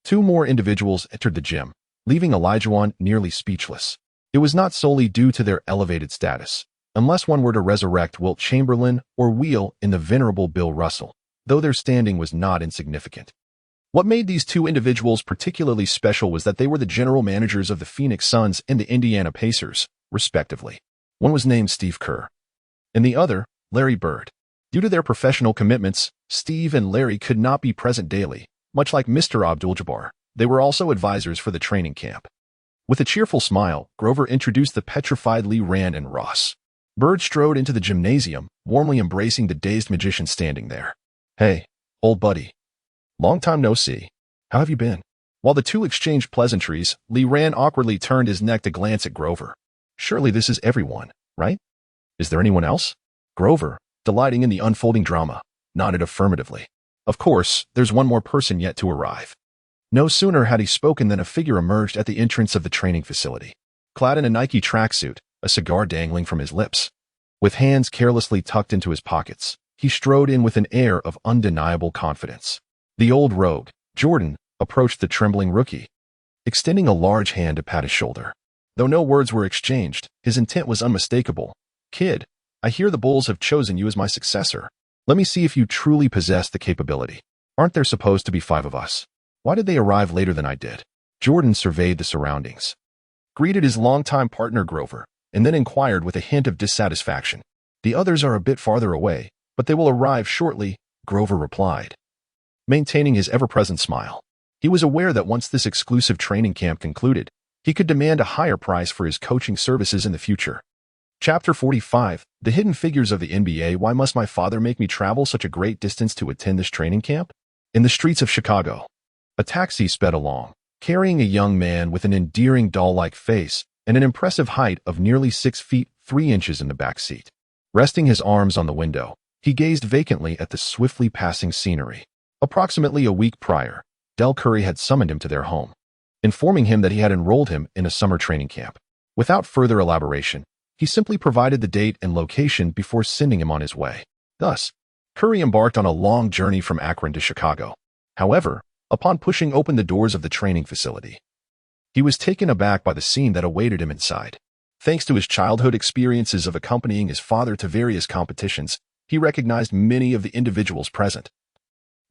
2 more individuals entered the gym, leaving Olajuwon nearly speechless. It was not solely due to their elevated status, unless one were to resurrect Wilt Chamberlain or wheel in the venerable Bill Russell, though their standing was not insignificant. What made these 2 individuals particularly special was that they were the general managers of the Phoenix Suns and the Indiana Pacers, respectively. One was named Steve Kerr, and the other, Larry Bird. Due to their professional commitments, Steve and Larry could not be present daily. Much like Mr. Abdul-Jabbar, they were also advisors for the training camp. With a cheerful smile, Grover introduced the petrified Lee Rand and Ross. Bird strode into the gymnasium, warmly embracing the dazed magician standing there. "Hey, old buddy. Long time no see. How have you been?" While the two exchanged pleasantries, Lee Rand awkwardly turned his neck to glance at Grover. "Surely this is everyone, right? Is there anyone else?" Grover, delighting in the unfolding drama, nodded affirmatively. "Of course, there's one more person yet to arrive." No sooner had he spoken than a figure emerged at the entrance of the training facility. Clad in a Nike tracksuit, a cigar dangling from his lips. With hands carelessly tucked into his pockets, he strode in with an air of undeniable confidence. The old rogue, Jordan, approached the trembling rookie, extending a large hand to pat his shoulder. Though no words were exchanged, his intent was unmistakable. "Kid, I hear the Bulls have chosen you as my successor. Let me see if you truly possess the capability. Aren't there supposed to be 5 of us? Why did they arrive later than I did?" Jordan surveyed the surroundings, greeted his longtime partner Grover, and then inquired with a hint of dissatisfaction. "The others are a bit farther away, but they will arrive shortly," Grover replied, maintaining his ever-present smile. He was aware that once this exclusive training camp concluded, he could demand a higher price for his coaching services in the future. Chapter 45, The Hidden Figures of the NBA. Why must my father make me travel such a great distance to attend this training camp? In the streets of Chicago, a taxi sped along, carrying a young man with an endearing doll-like face and an impressive height of nearly 6 feet 3 inches in the back seat. Resting his arms on the window, he gazed vacantly at the swiftly passing scenery. Approximately a week prior, Del Curry had summoned him to their home, informing him that he had enrolled him in a summer training camp. Without further elaboration, he simply provided the date and location before sending him on his way. Thus, Curry embarked on a long journey from Akron to Chicago. However, upon pushing open the doors of the training facility, he was taken aback by the scene that awaited him inside. Thanks to his childhood experiences of accompanying his father to various competitions, he recognized many of the individuals present,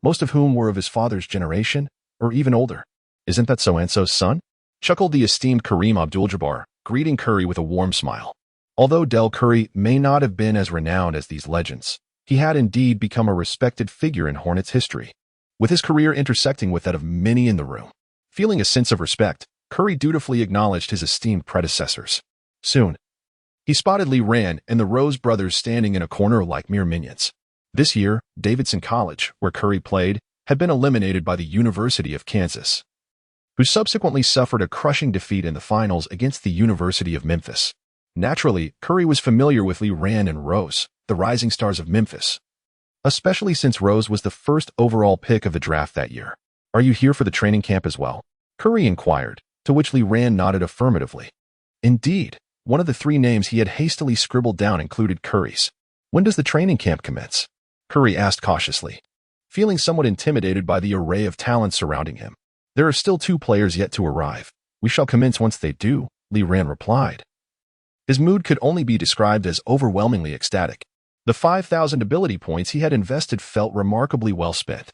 most of whom were of his father's generation or even older. "Isn't that so-and-so's son?" chuckled the esteemed Kareem Abdul-Jabbar, greeting Curry with a warm smile. Although Del Curry may not have been as renowned as these legends, he had indeed become a respected figure in Hornets history, with his career intersecting with that of many in the room. Feeling a sense of respect, Curry dutifully acknowledged his esteemed predecessors. Soon, he spotted Lee Rand and the Rose brothers standing in a corner like mere minions. This year, Davidson College, where Curry played, had been eliminated by the University of Kansas, who subsequently suffered a crushing defeat in the finals against the University of Memphis. Naturally, Curry was familiar with Lee Rand and Rose, the rising stars of Memphis, especially since Rose was the first overall pick of the draft that year. "Are you here for the training camp as well?" Curry inquired, to which Lee Rand nodded affirmatively. Indeed, one of the 3 names he had hastily scribbled down included Curry's. "When does the training camp commence?" Curry asked cautiously, feeling somewhat intimidated by the array of talents surrounding him. "There are still 2 players yet to arrive. We shall commence once they do," Lee Rand replied. His mood could only be described as overwhelmingly ecstatic. The 5,000 ability points he had invested felt remarkably well spent.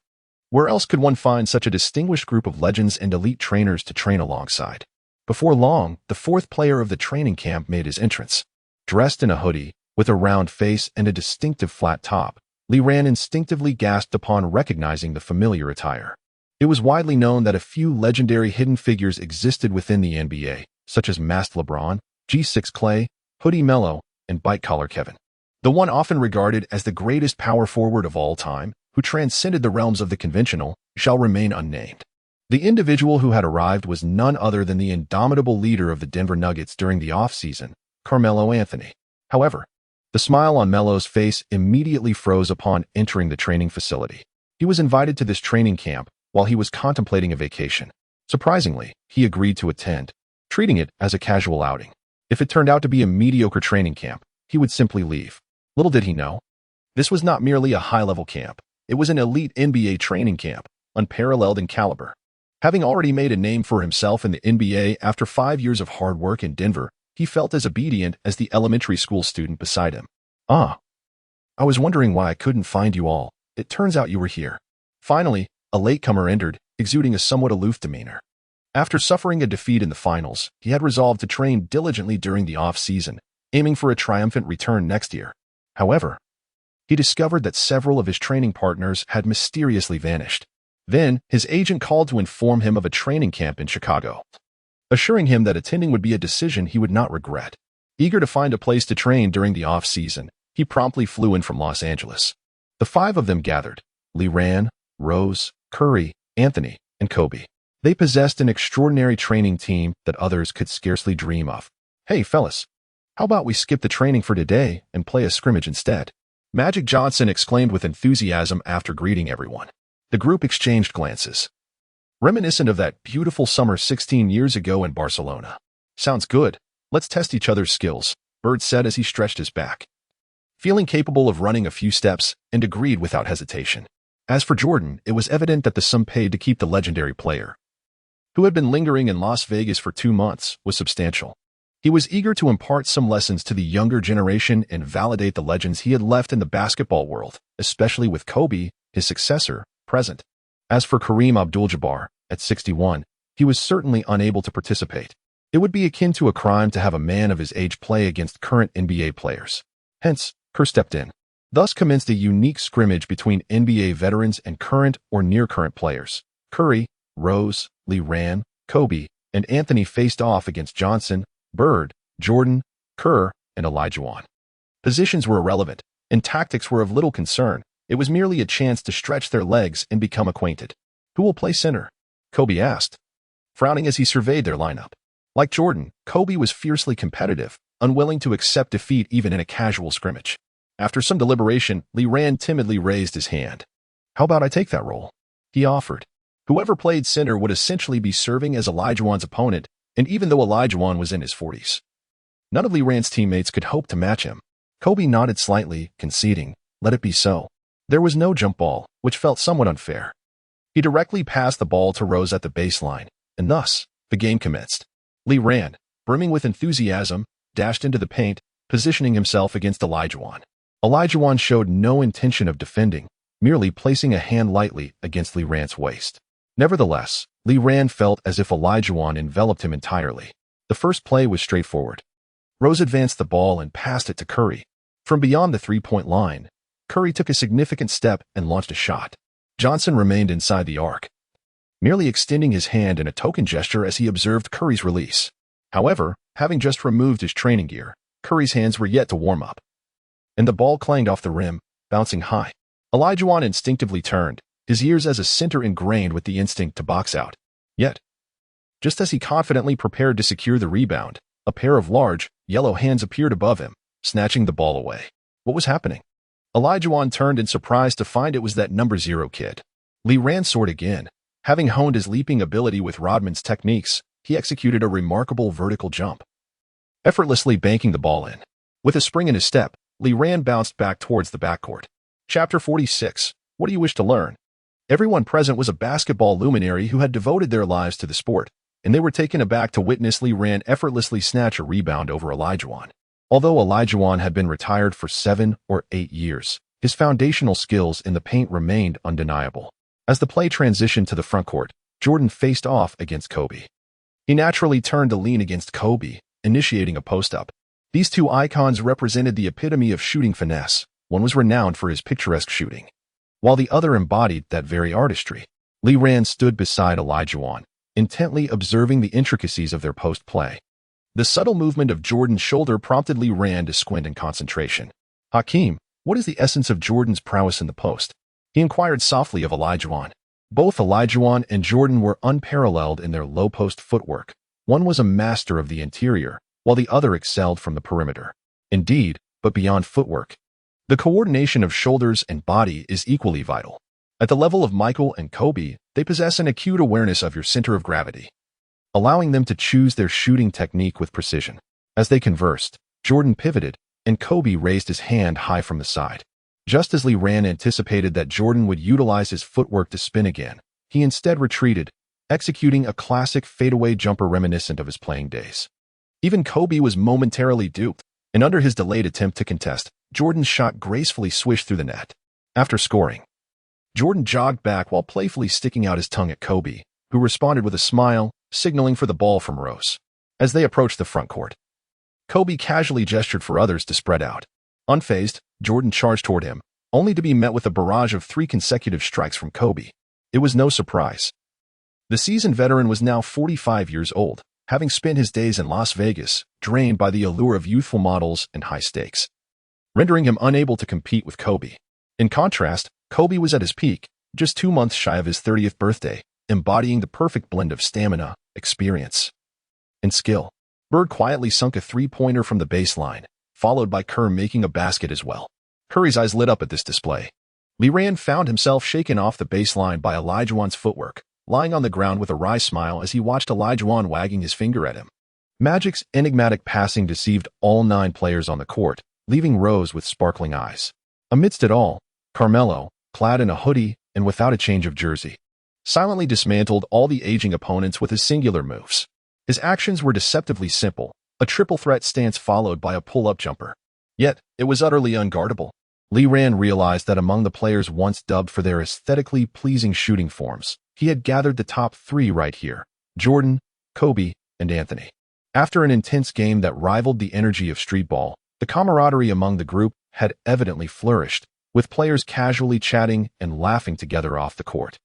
Where else could one find such a distinguished group of legends and elite trainers to train alongside? Before long, the 4th player of the training camp made his entrance. Dressed in a hoodie, with a round face and a distinctive flat top, Lee Rand instinctively gasped upon recognizing the familiar attire. It was widely known that a few legendary hidden figures existed within the NBA, such as Masked LeBron, G6 Clay, Hoodie Melo, and Bite Collar Kevin. The one often regarded as the greatest power forward of all time, who transcended the realms of the conventional, shall remain unnamed. The individual who had arrived was none other than the indomitable leader of the Denver Nuggets during the off-season, Carmelo Anthony. However, the smile on Melo's face immediately froze upon entering the training facility. He was invited to this training camp while he was contemplating a vacation. Surprisingly, he agreed to attend, treating it as a casual outing. If it turned out to be a mediocre training camp, he would simply leave. Little did he know, this was not merely a high-level camp. It was an elite NBA training camp, unparalleled in caliber. Having already made a name for himself in the NBA after 5 years of hard work in Denver, he felt as obedient as the elementary school student beside him. "Ah, I was wondering why I couldn't find you all. It turns out you were here." Finally, a latecomer entered, exuding a somewhat aloof demeanor. After suffering a defeat in the finals, he had resolved to train diligently during the off-season, aiming for a triumphant return next year. However, he discovered that several of his training partners had mysteriously vanished. Then, his agent called to inform him of a training camp in Chicago, assuring him that attending would be a decision he would not regret. Eager to find a place to train during the off-season, he promptly flew in from Los Angeles. The five of them gathered: Lee Rand, Rose, Curry, Anthony, and Kobe. They possessed an extraordinary training team that others could scarcely dream of. "Hey, fellas, how about we skip the training for today and play a scrimmage instead?" Magic Johnson exclaimed with enthusiasm after greeting everyone. The group exchanged glances, reminiscent of that beautiful summer 16 years ago in Barcelona. "Sounds good. Let's test each other's skills," Bird said as he stretched his back, feeling capable of running a few steps, and agreed without hesitation. As for Jordan, it was evident that the sum paid to keep the legendary player, who had been lingering in Las Vegas for 2 months, was substantial. He was eager to impart some lessons to the younger generation and validate the legends he had left in the basketball world, especially with Kobe, his successor, present. As for Kareem Abdul-Jabbar, at 61, he was certainly unable to participate. It would be akin to a crime to have a man of his age play against current NBA players. Hence, Kerr stepped in. Thus commenced a unique scrimmage between NBA veterans and current or near-current players. Curry, Rose, Lee Rand, Kobe, and Anthony faced off against Johnson, Bird, Jordan, Kerr, and Olajuwon. Positions were irrelevant, and tactics were of little concern. It was merely a chance to stretch their legs and become acquainted. "Who will play center?" Kobe asked, frowning as he surveyed their lineup. Like Jordan, Kobe was fiercely competitive, unwilling to accept defeat even in a casual scrimmage. After some deliberation, Lee Rand timidly raised his hand. "How about I take that role?" he offered. Whoever played center would essentially be serving as Olajuwon's opponent, and even though Olajuwon was in his 40s, none of Lee Rand's teammates could hope to match him. Kobe nodded slightly, conceding, "Let it be so." There was no jump ball, which felt somewhat unfair. He directly passed the ball to Rose at the baseline, and thus, the game commenced. Lee Rand, brimming with enthusiasm, dashed into the paint, positioning himself against Olajuwon. Olajuwon showed no intention of defending, merely placing a hand lightly against Lee Rand's waist. Nevertheless, Lee Rand felt as if Olajuwon enveloped him entirely. The first play was straightforward. Rose advanced the ball and passed it to Curry. From beyond the three-point line, Curry took a significant step and launched a shot. Johnson remained inside the arc, merely extending his hand in a token gesture as he observed Curry's release. However, having just removed his training gear, Curry's hands were yet to warm up, and the ball clanged off the rim, bouncing high. Olajuwon instinctively turned, his years as a center ingrained with the instinct to box out. Yet, just as he confidently prepared to secure the rebound, a pair of large, yellow hands appeared above him, snatching the ball away. What was happening? Olajuwon turned in surprise to find it was that number 0 kid. Lee Rand soared again. Having honed his leaping ability with Rodman's techniques, he executed a remarkable vertical jump, effortlessly banking the ball in. With a spring in his step, Lee Rand bounced back towards the backcourt. Chapter 46. What do you wish to learn? Everyone present was a basketball luminary who had devoted their lives to the sport, and they were taken aback to witness Lee Rand effortlessly snatch a rebound over Olajuwon. Although Olajuwon had been retired for 7 or 8 years, his foundational skills in the paint remained undeniable. As the play transitioned to the frontcourt, Jordan faced off against Kobe. He naturally turned to lean against Kobe, initiating a post-up. These two icons represented the epitome of shooting finesse. One was renowned for his picturesque shooting, while the other embodied that very artistry. Lee Rand stood beside Olajuwon, intently observing the intricacies of their post-play. The subtle movement of Jordan's shoulder prompted Lee Rand to squint in concentration. "Hakeem, what is the essence of Jordan's prowess in the post?" he inquired softly of Olajuwon. Both Olajuwon and Jordan were unparalleled in their low-post footwork. One was a master of the interior, while the other excelled from the perimeter. Indeed, but beyond footwork, the coordination of shoulders and body is equally vital. At the level of Michael and Kobe, they possess an acute awareness of your center of gravity, allowing them to choose their shooting technique with precision. As they conversed, Jordan pivoted, and Kobe raised his hand high from the side. Just as Lee Rand anticipated that Jordan would utilize his footwork to spin again, he instead retreated, executing a classic fadeaway jumper reminiscent of his playing days. Even Kobe was momentarily duped, and under his delayed attempt to contest, Jordan's shot gracefully swished through the net. After scoring, Jordan jogged back while playfully sticking out his tongue at Kobe, who responded with a smile, signaling for the ball from Rose. As they approached the front court, Kobe casually gestured for others to spread out. Unfazed, Jordan charged toward him, only to be met with a barrage of 3 consecutive strikes from Kobe. It was no surprise. The seasoned veteran was now 45 years old, having spent his days in Las Vegas, drained by the allure of youthful models and high stakes, rendering him unable to compete with Kobe. In contrast, Kobe was at his peak, just 2 months shy of his 30th birthday, embodying the perfect blend of stamina, experience, and skill. Bird quietly sunk a 3-pointer from the baseline, followed by Kerr making a basket as well. Curry's eyes lit up at this display. Liran found himself shaken off the baseline by Olajuwon's footwork, lying on the ground with a wry smile as he watched Olajuwon wagging his finger at him. Magic's enigmatic passing deceived all 9 players on the court, leaving Rose with sparkling eyes. Amidst it all, Carmelo, clad in a hoodie and without a change of jersey, silently dismantled all the aging opponents with his singular moves. His actions were deceptively simple, a triple threat stance followed by a pull-up jumper. Yet, it was utterly unguardable. Liran realized that among the players once dubbed for their aesthetically pleasing shooting forms, he had gathered the top 3 right here: Jordan, Kobe, and Anthony. After an intense game that rivaled the energy of street ball, the camaraderie among the group had evidently flourished, with players casually chatting and laughing together off the court.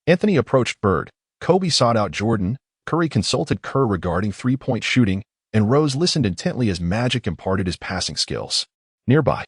Anthony approached Bird, Kobe sought out Jordan, Curry consulted Kerr regarding 3-point shooting, and Rose listened intently as Magic imparted his passing skills. Nearby,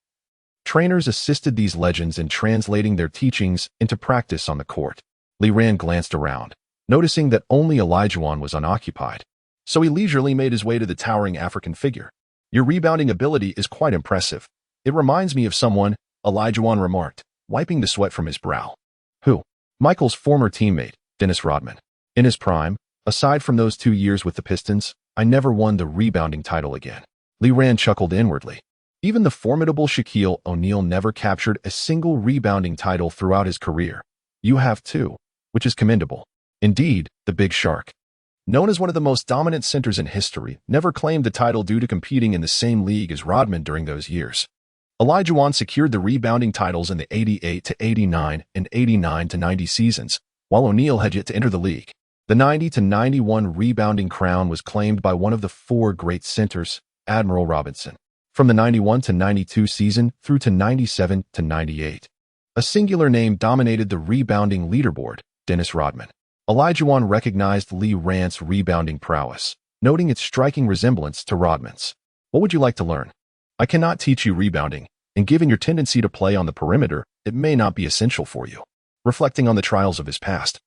trainers assisted these legends in translating their teachings into practice on the court. Liran glanced around, noticing that only Olajuwon was unoccupied, so he leisurely made his way to the towering African figure. "Your rebounding ability is quite impressive. It reminds me of someone," Olajuwon remarked, wiping the sweat from his brow. "Who?" "Michael's former teammate, Dennis Rodman. In his prime, aside from those 2 years with the Pistons, I never won the rebounding title again." Liran chuckled inwardly. Even the formidable Shaquille O'Neal never captured a single rebounding title throughout his career. You have too, which is commendable. Indeed, the Big Shark, known as one of the most dominant centers in history, never claimed the title due to competing in the same league as Rodman during those years. Olajuwon secured the rebounding titles in the 88-89 and 89-90 seasons, while O'Neal had yet to enter the league. The 90-91 rebounding crown was claimed by one of the 4 great centers, Admiral Robinson. From the 91-92 season through to 97-98, a singular name dominated the rebounding leaderboard: Dennis Rodman. Olajuwon recognized Liran's rebounding prowess, noting its striking resemblance to Rodman's. "What would you like to learn? I cannot teach you rebounding, and given your tendency to play on the perimeter, it may not be essential for you." Reflecting on the trials of his past,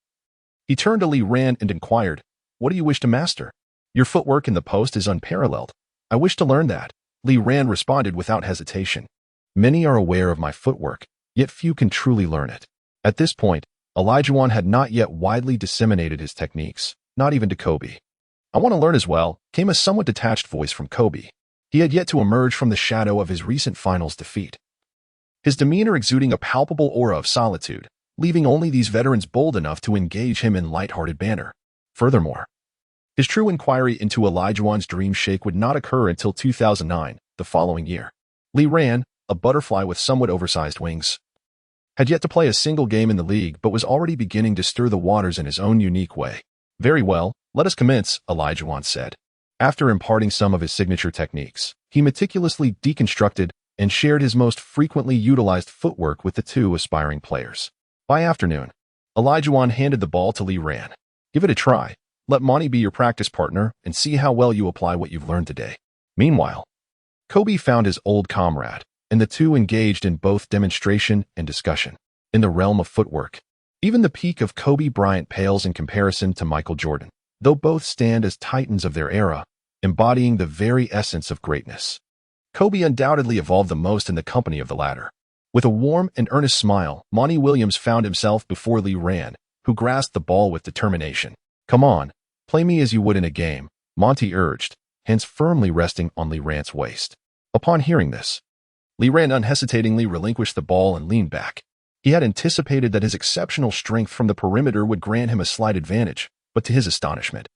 he turned to Liran and inquired, "What do you wish to master?" "Your footwork in the post is unparalleled. I wish to learn that," Liran responded without hesitation. "Many are aware of my footwork, yet few can truly learn it." At this point, Olajuwon had not yet widely disseminated his techniques, not even to Kobe. "I want to learn as well," came a somewhat detached voice from Kobe. He had yet to emerge from the shadow of his recent finals defeat, his demeanor exuding a palpable aura of solitude, leaving only these veterans bold enough to engage him in light-hearted banter. Furthermore, his true inquiry into Olajuwon's dream shake would not occur until 2009, the following year. Liran, a butterfly with somewhat oversized wings, had yet to play a single game in the league but was already beginning to stir the waters in his own unique way. "Very well, let us commence," Olajuwon said. After imparting some of his signature techniques, he meticulously deconstructed and shared his most frequently utilized footwork with the 2 aspiring players. By afternoon, Olajuwon handed the ball to Liran. "Give it a try. Let Monty be your practice partner and see how well you apply what you've learned today." Meanwhile, Kobe found his old comrade, and the 2 engaged in both demonstration and discussion. In the realm of footwork, even the peak of Kobe Bryant pales in comparison to Michael Jordan, though both stand as titans of their era, embodying the very essence of greatness. Kobe undoubtedly evolved the most in the company of the latter. With a warm and earnest smile, Monty Williams found himself before Liran, who grasped the ball with determination. "Come on, play me as you would in a game," Monty urged, hands firmly resting on Liran's waist. Upon hearing this, Liran unhesitatingly relinquished the ball and leaned back. He had anticipated that his exceptional strength from the perimeter would grant him a slight advantage, but to his astonishment,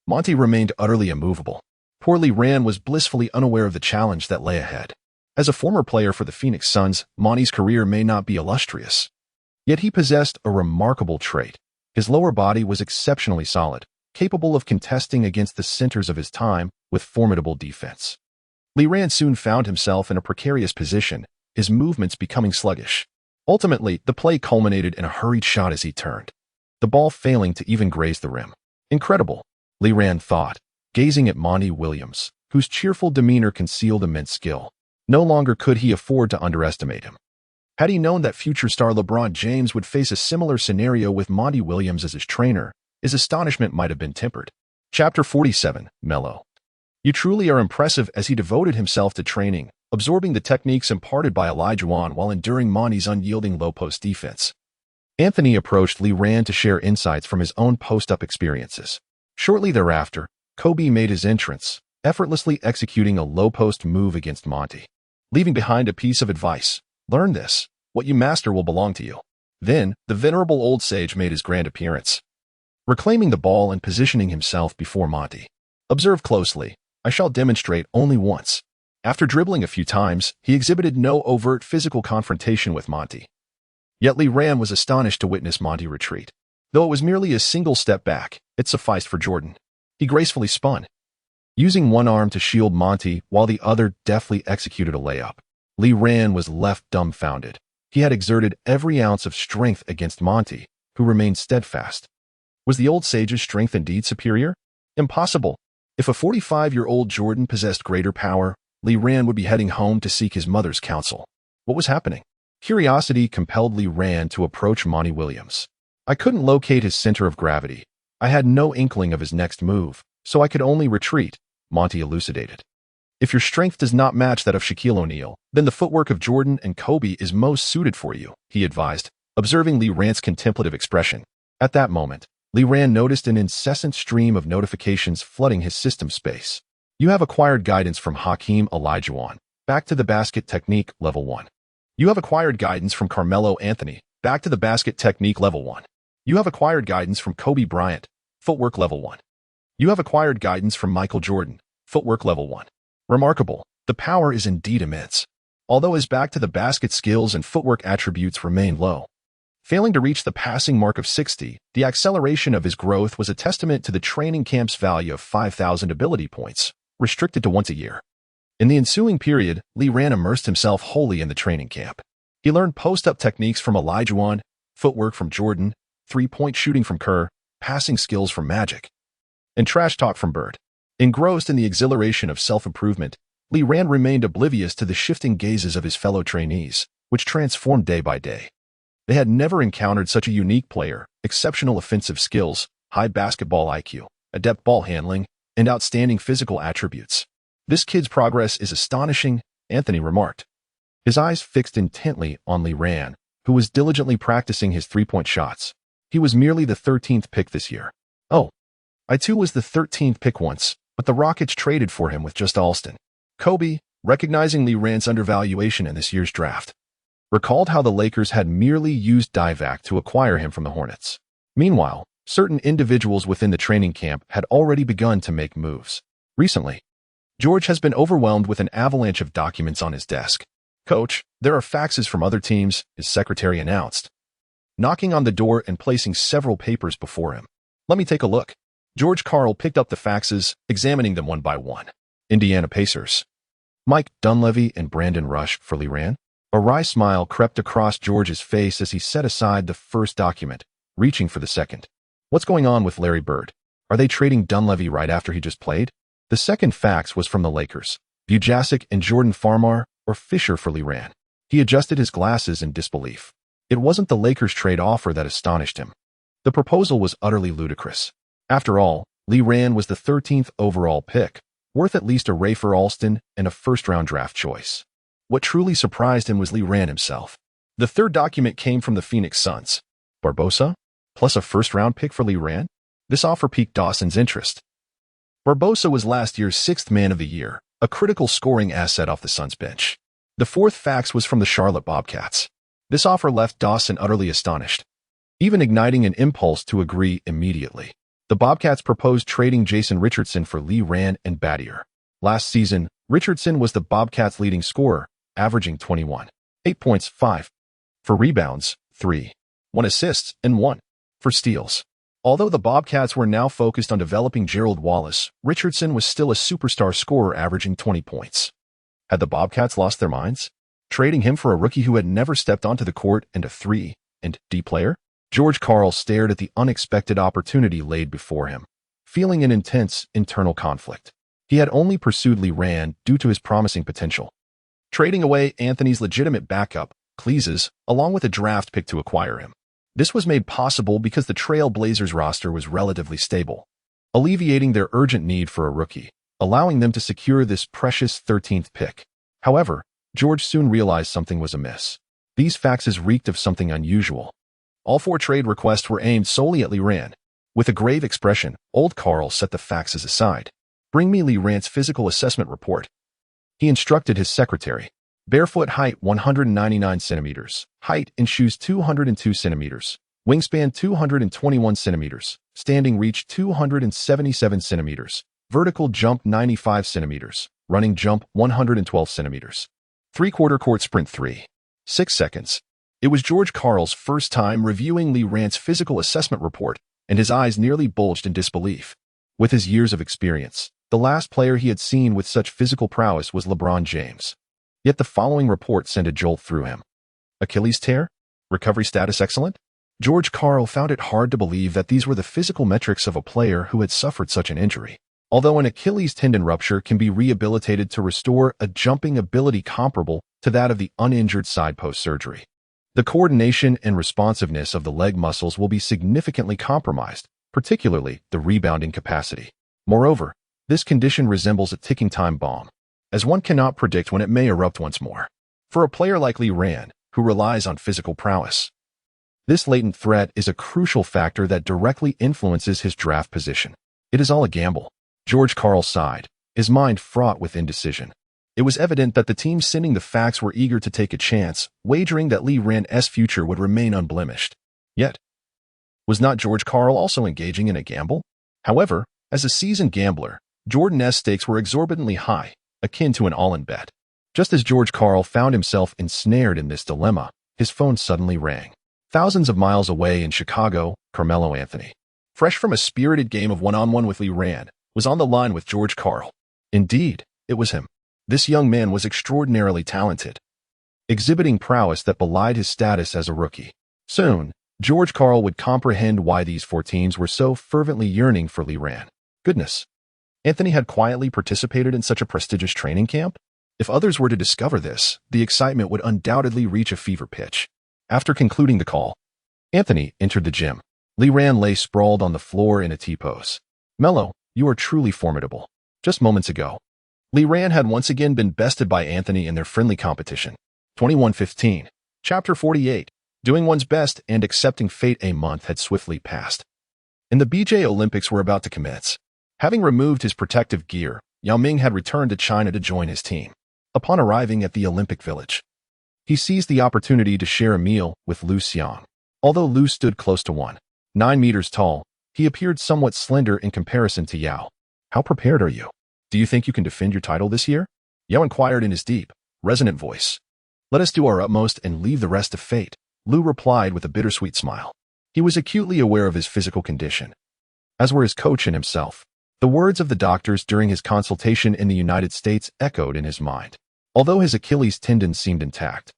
Monty remained utterly immovable. Poor Liran was blissfully unaware of the challenge that lay ahead. As a former player for the Phoenix Suns, Monty's career may not be illustrious, yet he possessed a remarkable trait. His lower body was exceptionally solid, capable of contesting against the centers of his time with formidable defense. Liran soon found himself in a precarious position, his movements becoming sluggish. Ultimately, the play culminated in a hurried shot as he turned, the ball failing to even graze the rim. Incredible, Lee Ran thought, gazing at Monty Williams, whose cheerful demeanor concealed immense skill. No longer could he afford to underestimate him. Had he known that future star LeBron James would face a similar scenario with Monty Williams as his trainer, his astonishment might have been tempered. Chapter 47, Melo. You truly are impressive as he devoted himself to training, absorbing the techniques imparted by Olajuwon while enduring Monty's unyielding low-post defense. Anthony approached Lee Ran to share insights from his own post-up experiences. Shortly thereafter, Kobe made his entrance, effortlessly executing a low-post move against Monty, leaving behind a piece of advice. Learn this. What you master will belong to you. Then, the venerable old sage made his grand appearance, reclaiming the ball and positioning himself before Monty. Observe closely. I shall demonstrate only once. After dribbling a few times, he exhibited no overt physical confrontation with Monty. Yet Lee Ran was astonished to witness Monty retreat. Though it was merely a single step back, it sufficed for Jordan. He gracefully spun, using one arm to shield Monty while the other deftly executed a layup. Lee Ran was left dumbfounded. He had exerted every ounce of strength against Monty, who remained steadfast. Was the old sage's strength indeed superior? Impossible. If a 45-year-old Jordan possessed greater power, Lee Ran would be heading home to seek his mother's counsel. What was happening? Curiosity compelled Lee Ran to approach Monty Williams. I couldn't locate his center of gravity. I had no inkling of his next move, so I could only retreat, Monty elucidated. If your strength does not match that of Shaquille O'Neal, then the footwork of Jordan and Kobe is most suited for you, he advised, observing Lee Ran's contemplative expression. At that moment, Lee Ran noticed an incessant stream of notifications flooding his system space. You have acquired guidance from Hakeem Olajuwon. Back to the basket technique, level 1. You have acquired guidance from Carmelo Anthony. Back to the basket technique, level 1. You have acquired guidance from Kobe Bryant. Footwork, level 1. You have acquired guidance from Michael Jordan. Footwork, level 1. Remarkable. The power is indeed immense. Although his back to the basket skills and footwork attributes remained low, failing to reach the passing mark of 60, the acceleration of his growth was a testament to the training camp's value of 5,000 ability points, restricted to once a year. In the ensuing period, Lee Ran immersed himself wholly in the training camp. He learned post-up techniques from Olajuwon, footwork from Jordan, three-point shooting from Kerr, passing skills from Magic, and trash talk from Bird. Engrossed in the exhilaration of self-improvement, Lee Ran remained oblivious to the shifting gazes of his fellow trainees, which transformed day by day. They had never encountered such a unique player, exceptional offensive skills, high basketball IQ, adept ball handling, and outstanding physical attributes. This kid's progress is astonishing, Anthony remarked, his eyes fixed intently on Lee Ran, who was diligently practicing his three-point shots. He was merely the 13th pick this year. Oh, I too was the 13th pick once, but the Rockets traded for him with just Alston. Kobe, recognizing Lee Ran's undervaluation in this year's draft, recalled how the Lakers had merely used Divac to acquire him from the Hornets. Meanwhile, certain individuals within the training camp had already begun to make moves. Recently, George has been overwhelmed with an avalanche of documents on his desk. Coach, there are faxes from other teams, his secretary announced, knocking on the door and placing several papers before him. Let me take a look. George Karl picked up the faxes, examining them one by one. Indiana Pacers. Mike Dunleavy and Brandon Rush for Lee Ran. A wry smile crept across George's face as he set aside the first document, reaching for the second. What's going on with Larry Bird? Are they trading Dunleavy right after he just played? The second fax was from the Lakers. Bujasic and Jordan Farmar or Fisher for Lee Ran. He adjusted his glasses in disbelief. It wasn't the Lakers' trade offer that astonished him. The proposal was utterly ludicrous. After all, Lee Ran was the 13th overall pick, worth at least a Rafer Alston and a first-round draft choice. What truly surprised him was Lee Ran himself. The third document came from the Phoenix Suns. Barbosa, plus a first-round pick for Lee Ran? This offer piqued Dawson's interest. Barbosa was last year's 6th man of the year, a critical scoring asset off the Suns bench. The fourth fax was from the Charlotte Bobcats. This offer left Dawson utterly astonished, even igniting an impulse to agree immediately. The Bobcats proposed trading Jason Richardson for Lee Ran and Battier. Last season, Richardson was the Bobcats' leading scorer, averaging 21, 8 points, 5 for rebounds, 3, 1 assists, and 1 for steals. Although the Bobcats were now focused on developing Gerald Wallace, Richardson was still a superstar scorer averaging 20 points. Had the Bobcats lost their minds? Trading him for a rookie who had never stepped onto the court and a 3-and-D player? George Karl stared at the unexpected opportunity laid before him, feeling an intense internal conflict. He had only pursued Lee Ran due to his promising potential, trading away Anthony's legitimate backup, Cleeses, along with a draft pick to acquire him. This was made possible because the Trail Blazers roster was relatively stable, alleviating their urgent need for a rookie, allowing them to secure this precious 13th pick. However, George soon realized something was amiss. These faxes reeked of something unusual. All 4 trade requests were aimed solely at Lee Ran. With a grave expression, old Karl set the faxes aside. "Bring me Lee Ran's physical assessment report," he instructed his secretary. Barefoot height 199 centimeters, height in shoes 202 centimeters, wingspan 221 centimeters, standing reach 277 centimeters, vertical jump 95 centimeters, running jump 112 centimeters. 3/4 court sprint 3.6 seconds. It was George Karl's first time reviewing Lee Ran's physical assessment report, and his eyes nearly bulged in disbelief. With his years of experience, the last player he had seen with such physical prowess was LeBron James. Yet the following report sent a jolt through him. Achilles tear? Recovery status excellent? George Karl found it hard to believe that these were the physical metrics of a player who had suffered such an injury. Although an Achilles tendon rupture can be rehabilitated to restore a jumping ability comparable to that of the uninjured side post surgery, the coordination and responsiveness of the leg muscles will be significantly compromised, particularly the rebounding capacity. Moreover, this condition resembles a ticking time bomb, as one cannot predict when it may erupt once more. For a player like Lee Ran, who relies on physical prowess, this latent threat is a crucial factor that directly influences his draft position. It is all a gamble. George Karl sighed, his mind fraught with indecision. It was evident that the teams sending the fax were eager to take a chance, wagering that Lee Ran's future would remain unblemished. Yet, was not George Karl also engaging in a gamble? However, as a seasoned gambler, Jordan's stakes were exorbitantly high, akin to an all-in bet. Just as George Karl found himself ensnared in this dilemma, his phone suddenly rang. Thousands of miles away in Chicago, Carmelo Anthony, fresh from a spirited game of one-on-one with Lee Ran, was on the line with George Karl. Indeed, it was him. This young man was extraordinarily talented, exhibiting prowess that belied his status as a rookie. Soon, George Karl would comprehend why these 4 teams were so fervently yearning for Lee Ran. Goodness, Anthony had quietly participated in such a prestigious training camp? If others were to discover this, the excitement would undoubtedly reach a fever pitch. After concluding the call, Anthony entered the gym. Lee Ran lay sprawled on the floor in a T-pose. "Melo, you are truly formidable." Just moments ago, Lee Ran had once again been bested by Anthony in their friendly competition. 21-15. Chapter 48. Doing one's best and accepting fate. A month had swiftly passed, and the BJ Olympics were about to commence. Having removed his protective gear, Yao Ming had returned to China to join his team. Upon arriving at the Olympic Village, he seized the opportunity to share a meal with Lu Xiang. Although Lu stood close to 1.9 meters tall, he appeared somewhat slender in comparison to Yao. "How prepared are you? Do you think you can defend your title this year?" Yao inquired in his deep, resonant voice. "Let us do our utmost and leave the rest to fate," Lu replied with a bittersweet smile. He was acutely aware of his physical condition, as were his coach and himself. The words of the doctors during his consultation in the United States echoed in his mind. Although his Achilles tendon seemed intact,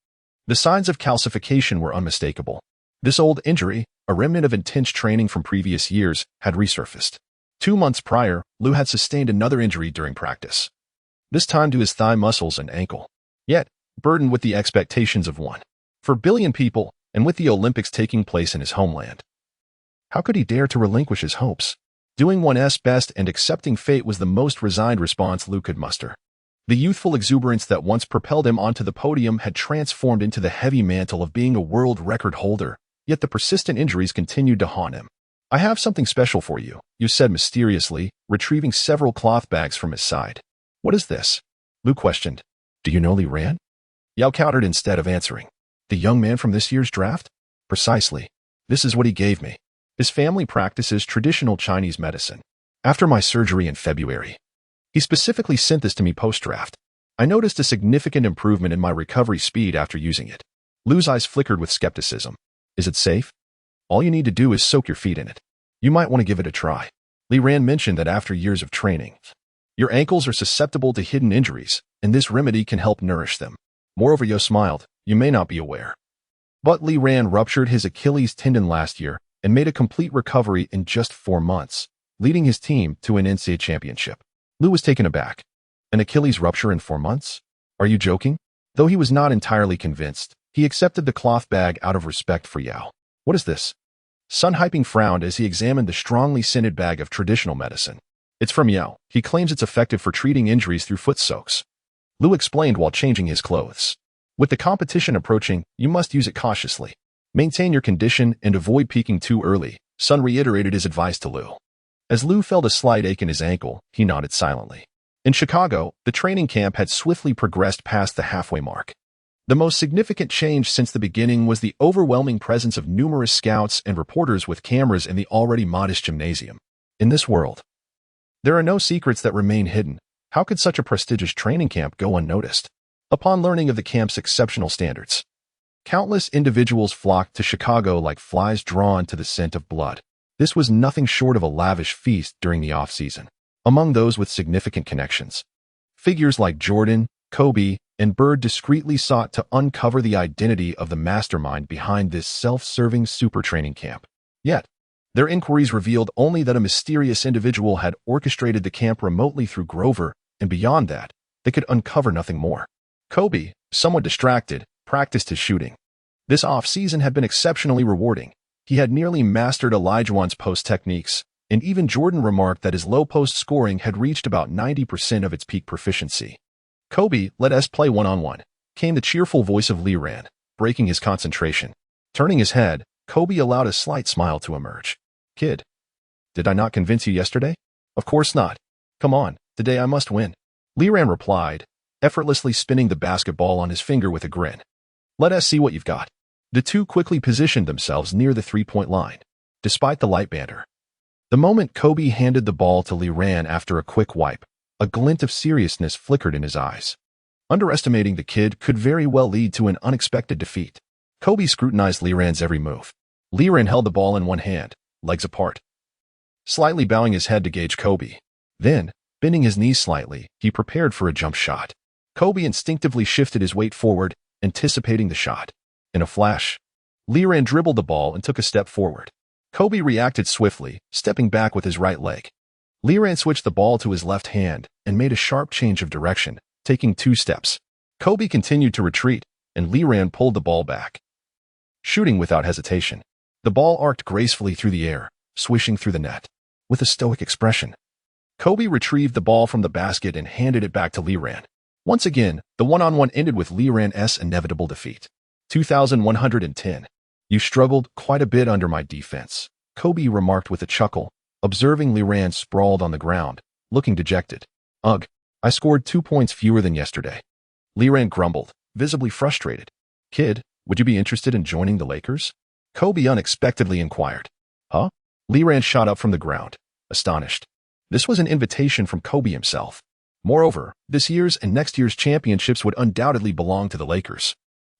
the signs of calcification were unmistakable. This old injury, a remnant of intense training from previous years, had resurfaced. 2 months prior, Lu had sustained another injury during practice, this time to his thigh muscles and ankle. Yet, burdened with the expectations of 1.4 billion people, and with the Olympics taking place in his homeland, how could he dare to relinquish his hopes? Doing one's best and accepting fate was the most resigned response Lu could muster. The youthful exuberance that once propelled him onto the podium had transformed into the heavy mantle of being a world record holder, yet the persistent injuries continued to haunt him. "I have something special for you," Yu said mysteriously, retrieving several cloth bags from his side. "What is this?" Lu questioned. "Do you know Lee Ran?" Yao countered instead of answering. "The young man from this year's draft?" "Precisely. This is what he gave me. His family practices traditional Chinese medicine. After my surgery in February, he specifically sent this to me post-draft. I noticed a significant improvement in my recovery speed after using it." Lu's eyes flickered with skepticism. "Is it safe?" "All you need to do is soak your feet in it. You might want to give it a try." Lee Ran mentioned that after years of training, your ankles are susceptible to hidden injuries, and this remedy can help nourish them. Moreover, Yo smiled. You may not be aware, but Li Ran ruptured his Achilles tendon last year and made a complete recovery in just 4 months, leading his team to an NCAA championship. Lu was taken aback. An Achilles rupture in 4 months? Are you joking? Though he was not entirely convinced, he accepted the cloth bag out of respect for Yao. What is this? Sun Hyping frowned as he examined the strongly scented bag of traditional medicine. It's from Yao. He claims it's effective for treating injuries through foot soaks. Lu explained while changing his clothes. With the competition approaching, you must use it cautiously. Maintain your condition and avoid peaking too early, Sun reiterated his advice to Lu. As Lu felt a slight ache in his ankle, he nodded silently. In Chicago, the training camp had swiftly progressed past the halfway mark. The most significant change since the beginning was the overwhelming presence of numerous scouts and reporters with cameras in the already modest gymnasium. In this world, there are no secrets that remain hidden. How could such a prestigious training camp go unnoticed? Upon learning of the camp's exceptional standards, countless individuals flocked to Chicago like flies drawn to the scent of blood. This was nothing short of a lavish feast during the off-season. Among those with significant connections, figures like Jordan, Kobe, and Bird discreetly sought to uncover the identity of the mastermind behind this self-serving super training camp. Yet, their inquiries revealed only that a mysterious individual had orchestrated the camp remotely through Grover, and beyond that, they could uncover nothing more. Kobe, somewhat distracted, practiced his shooting. This off-season had been exceptionally rewarding. He had nearly mastered Olajuwon's post techniques, and even Jordan remarked that his low post scoring had reached about 90% of its peak proficiency. Kobe, let us play one-on-one, came the cheerful voice of Li Ran, breaking his concentration. Turning his head, Kobe allowed a slight smile to emerge. Kid, did I not convince you yesterday? Of course not. Come on, today I must win. Li Ran replied, effortlessly spinning the basketball on his finger with a grin. Let us see what you've got. The two quickly positioned themselves near the three-point line, despite the light banter. The moment Kobe handed the ball to Li Ran after a quick wipe, a glint of seriousness flickered in his eyes. Underestimating the kid could very well lead to an unexpected defeat. Kobe scrutinized Li Ran's every move. Li Ran held the ball in one hand, legs apart, slightly bowing his head to gauge Kobe. Then, bending his knees slightly, he prepared for a jump shot. Kobe instinctively shifted his weight forward, anticipating the shot. In a flash, Li Ran dribbled the ball and took a step forward. Kobe reacted swiftly, stepping back with his right leg. Li Ran switched the ball to his left hand and made a sharp change of direction, taking 2 steps. Kobe continued to retreat, and Li Ran pulled the ball back, shooting without hesitation. The ball arced gracefully through the air, swishing through the net. With a stoic expression, Kobe retrieved the ball from the basket and handed it back to Li Ran. Once again, the one-on-one ended with Li Ran's inevitable defeat. 2110. You struggled quite a bit under my defense, Kobe remarked with a chuckle, observing Li Ran sprawled on the ground, looking dejected. Ugh, I scored 2 points fewer than yesterday. Li Ran grumbled, visibly frustrated. Kid, would you be interested in joining the Lakers? Kobe unexpectedly inquired. Huh? Li Ran shot up from the ground, astonished. This was an invitation from Kobe himself. Moreover, this year's and next year's championships would undoubtedly belong to the Lakers.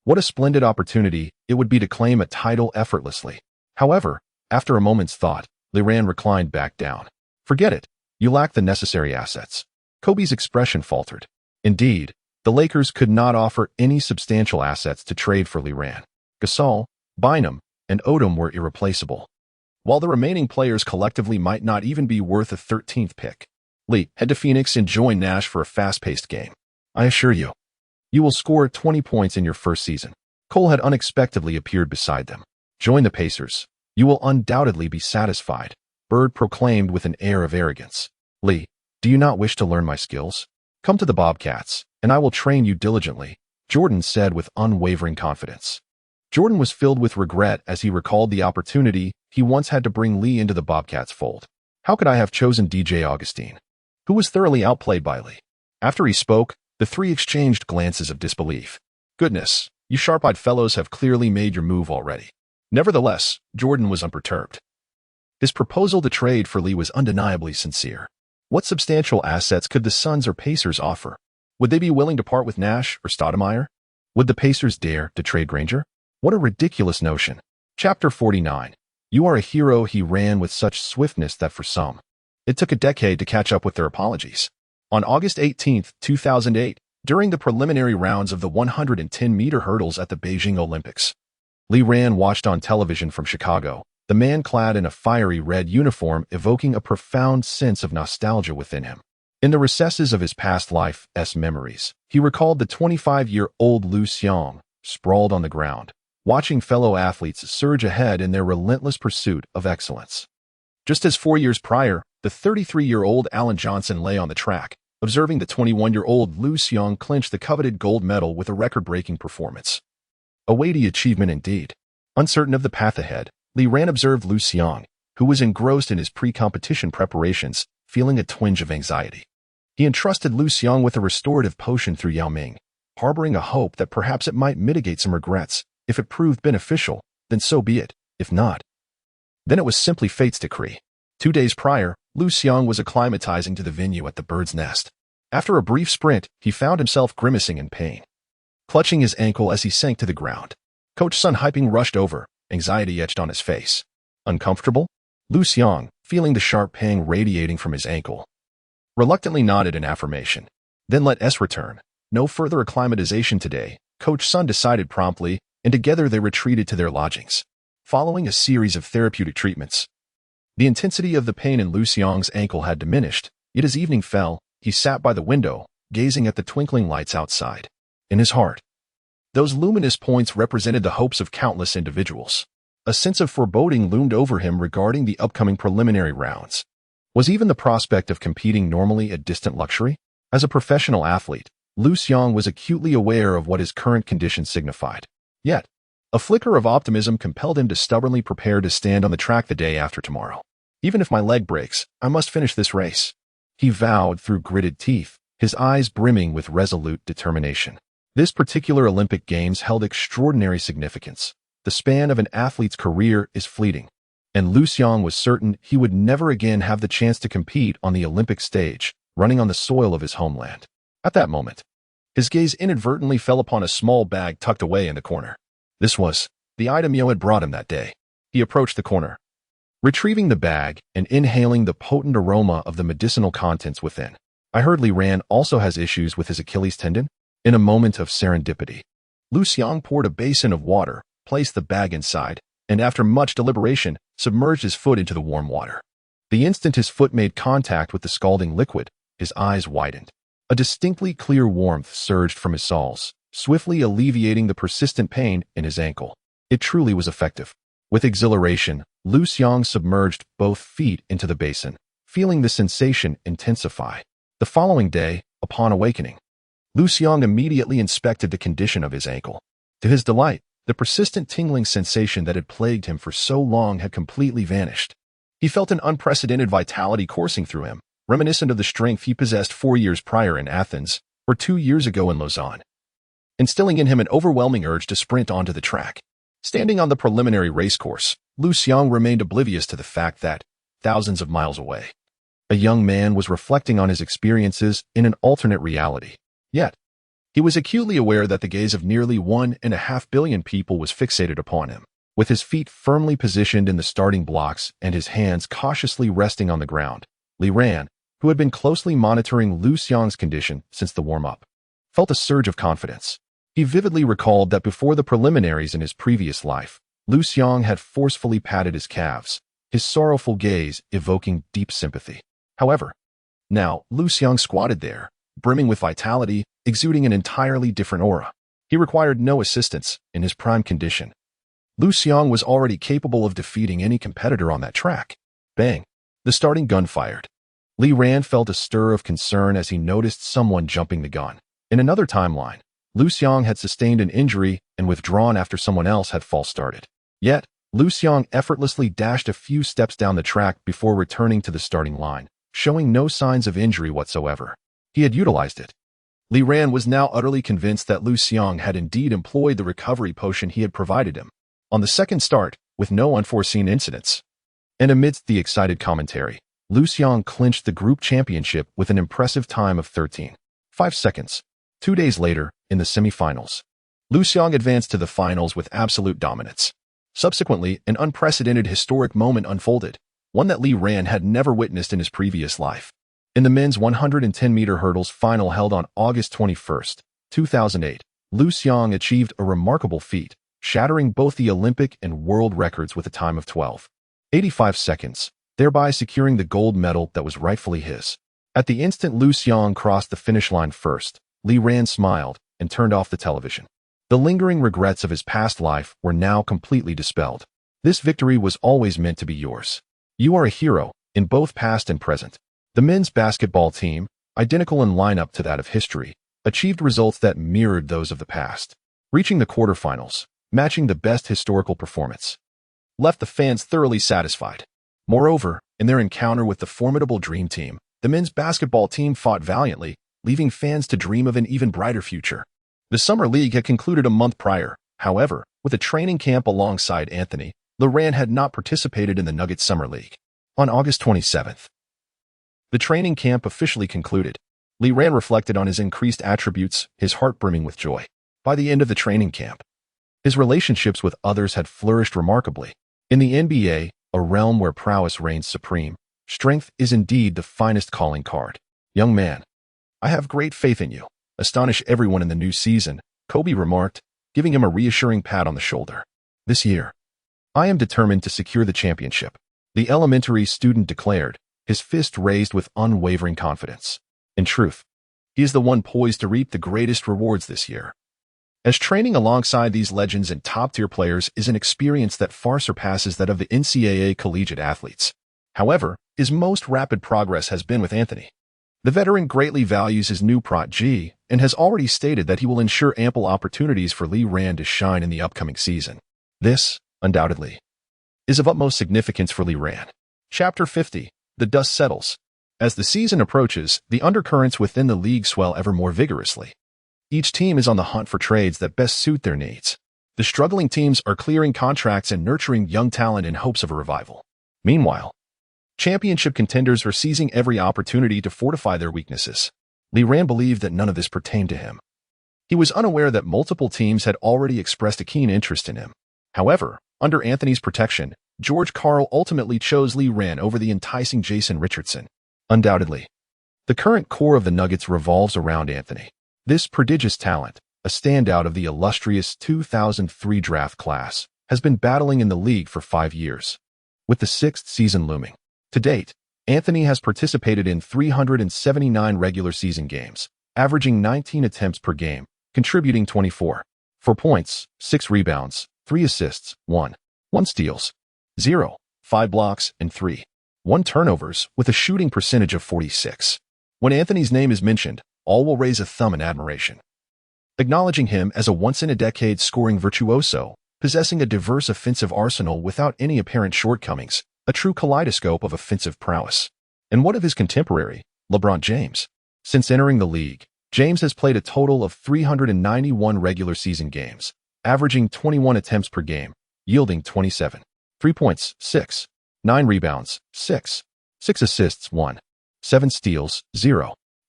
What a splendid opportunity it would be to claim a title effortlessly. However, after a moment's thought, Li Ran reclined back down. Forget it. You lack the necessary assets. Kobe's expression faltered. Indeed, the Lakers could not offer any substantial assets to trade for Li Ran. Gasol, Bynum, and Odom were irreplaceable, while the remaining players collectively might not even be worth a 13th pick. Lee, head to Phoenix and join Nash for a fast-paced game. I assure you, you will score 20 points in your first season. Cole had unexpectedly appeared beside them. Join the Pacers. You will undoubtedly be satisfied, Bird proclaimed with an air of arrogance. Lee, do you not wish to learn my skills? Come to the Bobcats, and I will train you diligently, Jordan said with unwavering confidence. Jordan was filled with regret as he recalled the opportunity he once had to bring Lee into the Bobcats fold. How could I have chosen DJ Augustine, who was thoroughly outplayed by Lee? After he spoke, the three exchanged glances of disbelief. Goodness, you sharp-eyed fellows have clearly made your move already. Nevertheless, Jordan was unperturbed. His proposal to trade for Lee was undeniably sincere. What substantial assets could the Suns or Pacers offer? Would they be willing to part with Nash or Stoudemire? Would the Pacers dare to trade Granger? What a ridiculous notion. Chapter 49. You are a hero. He ran with such swiftness that for some, it took a decade to catch up with their apologies. On August 18, 2008, During the preliminary rounds of the 110-meter hurdles at the Beijing Olympics, Li Ran watched on television from Chicago, the man clad in a fiery red uniform evoking a profound sense of nostalgia within him. In the recesses of his past life's memories, he recalled the 25-year-old Lu Xiang, sprawled on the ground, watching fellow athletes surge ahead in their relentless pursuit of excellence. Just as 4 years prior, the 33-year-old Alan Johnson lay on the track, observing the 21-year-old Lu Xiang clinch the coveted gold medal with a record-breaking performance. A weighty achievement indeed. Uncertain of the path ahead, Li Ran observed Lu Xiang, who was engrossed in his pre-competition preparations, feeling a twinge of anxiety. He entrusted Lu Xiang with a restorative potion through Yao Ming, harboring a hope that perhaps it might mitigate some regrets. If it proved beneficial, then so be it. If not, then it was simply fate's decree. 2 days prior, Lu Xiang was acclimatizing to the venue at the Bird's Nest. After a brief sprint, he found himself grimacing in pain, clutching his ankle as he sank to the ground. Coach Sun Haiping rushed over, anxiety etched on his face. Uncomfortable? Lu Xiang, feeling the sharp pang radiating from his ankle, reluctantly nodded in affirmation. Then let us return. No further acclimatization today, Coach Sun decided promptly, and together they retreated to their lodgings. Following a series of therapeutic treatments, the intensity of the pain in Lu Xiang's ankle had diminished, yet as evening fell, he sat by the window, gazing at the twinkling lights outside. In his heart, those luminous points represented the hopes of countless individuals. A sense of foreboding loomed over him regarding the upcoming preliminary rounds. Was even the prospect of competing normally a distant luxury? As a professional athlete, Lu Xiang was acutely aware of what his current condition signified. Yet, a flicker of optimism compelled him to stubbornly prepare to stand on the track the day after tomorrow. Even if my leg breaks, I must finish this race, he vowed through gritted teeth, his eyes brimming with resolute determination. This particular Olympic Games held extraordinary significance. The span of an athlete's career is fleeting, and Lu Xiang was certain he would never again have the chance to compete on the Olympic stage, running on the soil of his homeland. At that moment, his gaze inadvertently fell upon a small bag tucked away in the corner. This was the item Yo had brought him that day. He approached the corner, retrieving the bag and inhaling the potent aroma of the medicinal contents within. I heard Li Ran also has issues with his Achilles tendon. In a moment of serendipity, Lu Xiang poured a basin of water, placed the bag inside, and after much deliberation, submerged his foot into the warm water. The instant his foot made contact with the scalding liquid, his eyes widened. A distinctly clear warmth surged from his soles, swiftly alleviating the persistent pain in his ankle. It truly was effective. With exhilaration, Lu Xiang submerged both feet into the basin, feeling the sensation intensify. The following day, upon awakening, Lu Xiang immediately inspected the condition of his ankle. To his delight, the persistent tingling sensation that had plagued him for so long had completely vanished. He felt an unprecedented vitality coursing through him, reminiscent of the strength he possessed 4 years prior in Athens, or 2 years ago in Lausanne, instilling in him an overwhelming urge to sprint onto the track. Standing on the preliminary racecourse, Lu Xiang remained oblivious to the fact that, thousands of miles away, a young man was reflecting on his experiences in an alternate reality. Yet, he was acutely aware that the gaze of nearly 1.5 billion people was fixated upon him. With his feet firmly positioned in the starting blocks and his hands cautiously resting on the ground, Li Ran, who had been closely monitoring Lu Xiang's condition since the warm-up, felt a surge of confidence. He vividly recalled that before the preliminaries in his previous life, Lu Xiang had forcefully patted his calves, his sorrowful gaze evoking deep sympathy. However, now Lu Xiang squatted there, brimming with vitality, exuding an entirely different aura. He required no assistance in his prime condition. Lu Xiang was already capable of defeating any competitor on that track. Bang! The starting gun fired. Li Ran felt a stir of concern as he noticed someone jumping the gun. In another timeline, Lu Xiang had sustained an injury and withdrawn after someone else had false started. Yet, Lu Xiang effortlessly dashed a few steps down the track before returning to the starting line, showing no signs of injury whatsoever. He had utilized it. Li Ran was now utterly convinced that Lu Xiang had indeed employed the recovery potion he had provided him. On the second start, with no unforeseen incidents, and amidst the excited commentary, Lu Xiang clinched the group championship with an impressive time of 13.5 seconds. 2 days later, in the semifinals, Lu Xiang advanced to the finals with absolute dominance. Subsequently, an unprecedented historic moment unfolded, one that Li Ran had never witnessed in his previous life. In the men's 110-meter hurdles final held on August 21, 2008, Liu Xiang achieved a remarkable feat, shattering both the Olympic and world records with a time of 12:85 seconds, thereby securing the gold medal that was rightfully his. At the instant Liu Xiang crossed the finish line first, Li Ran smiled and turned off the television. The lingering regrets of his past life were now completely dispelled. This victory was always meant to be yours. You are a hero, in both past and present. The men's basketball team, identical in lineup to that of history, achieved results that mirrored those of the past, reaching the quarterfinals, matching the best historical performance. Left the fans thoroughly satisfied. Moreover, in their encounter with the formidable Dream Team, the men's basketball team fought valiantly, leaving fans to dream of an even brighter future. The Summer League had concluded a month prior. However, with a training camp alongside Anthony, Li Ran had not participated in the Nuggets Summer League. On August 27th, the training camp officially concluded. Li Ran reflected on his increased attributes, his heart brimming with joy. By the end of the training camp, his relationships with others had flourished remarkably. In the NBA, a realm where prowess reigns supreme, strength is indeed the finest calling card. Young man, I have great faith in you. Astonish everyone in the new season, Kobe remarked, giving him a reassuring pat on the shoulder. This year, I am determined to secure the championship, the elementary student declared, his fist raised with unwavering confidence. In truth, he is the one poised to reap the greatest rewards this year. As training alongside these legends and top-tier players is an experience that far surpasses that of the NCAA collegiate athletes. However, his most rapid progress has been with Anthony. The veteran greatly values his new protege and has already stated that he will ensure ample opportunities for Li Ran to shine in the upcoming season. This, undoubtedly, is of utmost significance for Li Ran. Chapter 50. The dust settles. As the season approaches, the undercurrents within the league swell ever more vigorously. Each team is on the hunt for trades that best suit their needs. The struggling teams are clearing contracts and nurturing young talent in hopes of a revival. Meanwhile, championship contenders are seizing every opportunity to fortify their weaknesses. Li Ran believed that none of this pertained to him. He was unaware that multiple teams had already expressed a keen interest in him. However, under Anthony's protection, George Karl ultimately chose Li Ran over the enticing Jason Richardson. Undoubtedly, the current core of the Nuggets revolves around Anthony. This prodigious talent, a standout of the illustrious 2003 draft class, has been battling in the league for 5 years, with the 6th season looming. To date, Anthony has participated in 379 regular season games, averaging 19 attempts per game, contributing 24 points, 6 rebounds, 3 assists, 1 steals, 5 blocks, and 3 turnovers, with a shooting percentage of 46. When Anthony's name is mentioned, all will raise a thumb in admiration, acknowledging him as a once-in-a-decade scoring virtuoso, possessing a diverse offensive arsenal without any apparent shortcomings, a true kaleidoscope of offensive prowess. And what of his contemporary, LeBron James? Since entering the league, James has played a total of 391 regular season games, averaging 21 attempts per game, yielding 27 points, 9 rebounds, 6 assists, 7 steals,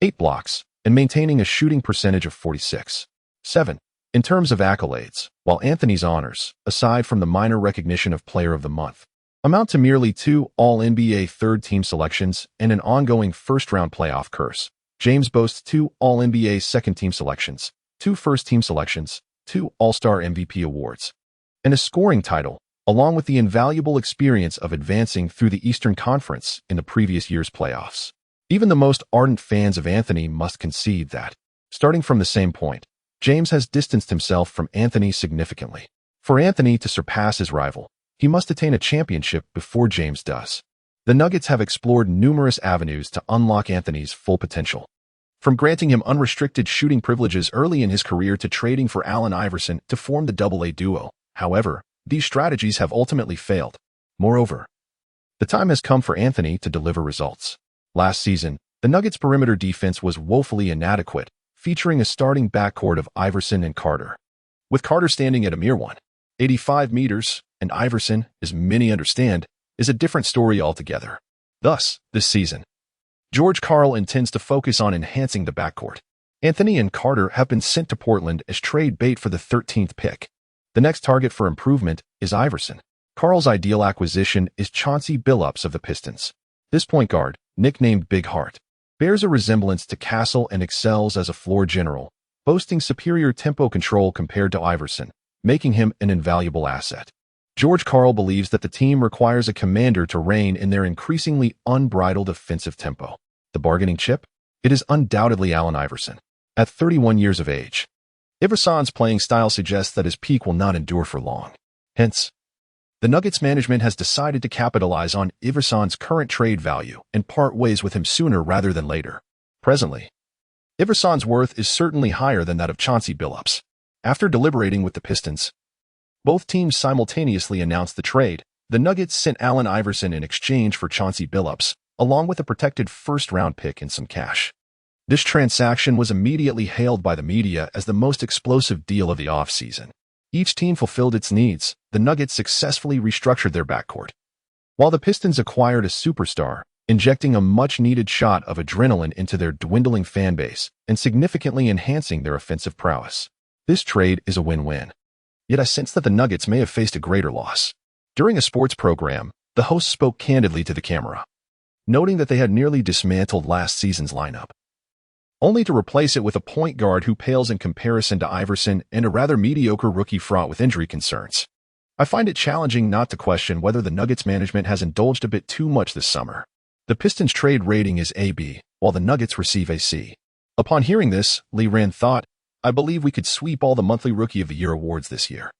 8 blocks, and maintaining a shooting percentage of 46.7. In terms of accolades, while Anthony's honors, aside from the minor recognition of Player of the Month, amount to merely 2 All-NBA third-team selections and an ongoing first-round playoff curse, James boasts 2 All-NBA second-team selections, 2 first-team selections, 2 All-Star MVP awards, and a scoring title, along with the invaluable experience of advancing through the Eastern Conference in the previous year's playoffs. Even the most ardent fans of Anthony must concede that, starting from the same point, James has distanced himself from Anthony significantly. For Anthony to surpass his rival, he must attain a championship before James does. The Nuggets have explored numerous avenues to unlock Anthony's full potential, from granting him unrestricted shooting privileges early in his career to trading for Allen Iverson to form the Double-A duo. However, these strategies have ultimately failed. Moreover, the time has come for Anthony to deliver results. Last season, the Nuggets' perimeter defense was woefully inadequate, featuring a starting backcourt of Iverson and Carter, with Carter standing at a mere 185 meters, and Iverson, as many understand, is a different story altogether. Thus, this season, George Karl intends to focus on enhancing the backcourt. Anthony and Carter have been sent to Portland as trade bait for the 13th pick. The next target for improvement is Iverson. Karl's ideal acquisition is Chauncey Billups of the Pistons. This point guard, nicknamed Big Heart, bears a resemblance to Castle and excels as a floor general, boasting superior tempo control compared to Iverson, making him an invaluable asset. George Karl believes that the team requires a commander to rein in their increasingly unbridled offensive tempo. The bargaining chip? It is undoubtedly Allen Iverson. At 31 years of age, Iverson's playing style suggests that his peak will not endure for long. Hence, the Nuggets management has decided to capitalize on Iverson's current trade value and part ways with him sooner rather than later. Presently, Iverson's worth is certainly higher than that of Chauncey Billups. After deliberating with the Pistons, both teams simultaneously announced the trade. The Nuggets sent Allen Iverson in exchange for Chauncey Billups, along with a protected first-round pick and some cash. This transaction was immediately hailed by the media as the most explosive deal of the offseason. Each team fulfilled its needs. The Nuggets successfully restructured their backcourt, while the Pistons acquired a superstar, injecting a much-needed shot of adrenaline into their dwindling fan base and significantly enhancing their offensive prowess. This trade is a win-win. Yet I sense that the Nuggets may have faced a greater loss. During a sports program, the host spoke candidly to the camera, noting that they had nearly dismantled last season's lineup, only to replace it with a point guard who pales in comparison to Iverson and a rather mediocre rookie fraught with injury concerns. I find it challenging not to question whether the Nuggets management has indulged a bit too much this summer. The Pistons' trade rating is AB, while the Nuggets receive a C. Upon hearing this, Lee Rand thought, I believe we could sweep all the monthly Rookie of the Year awards this year.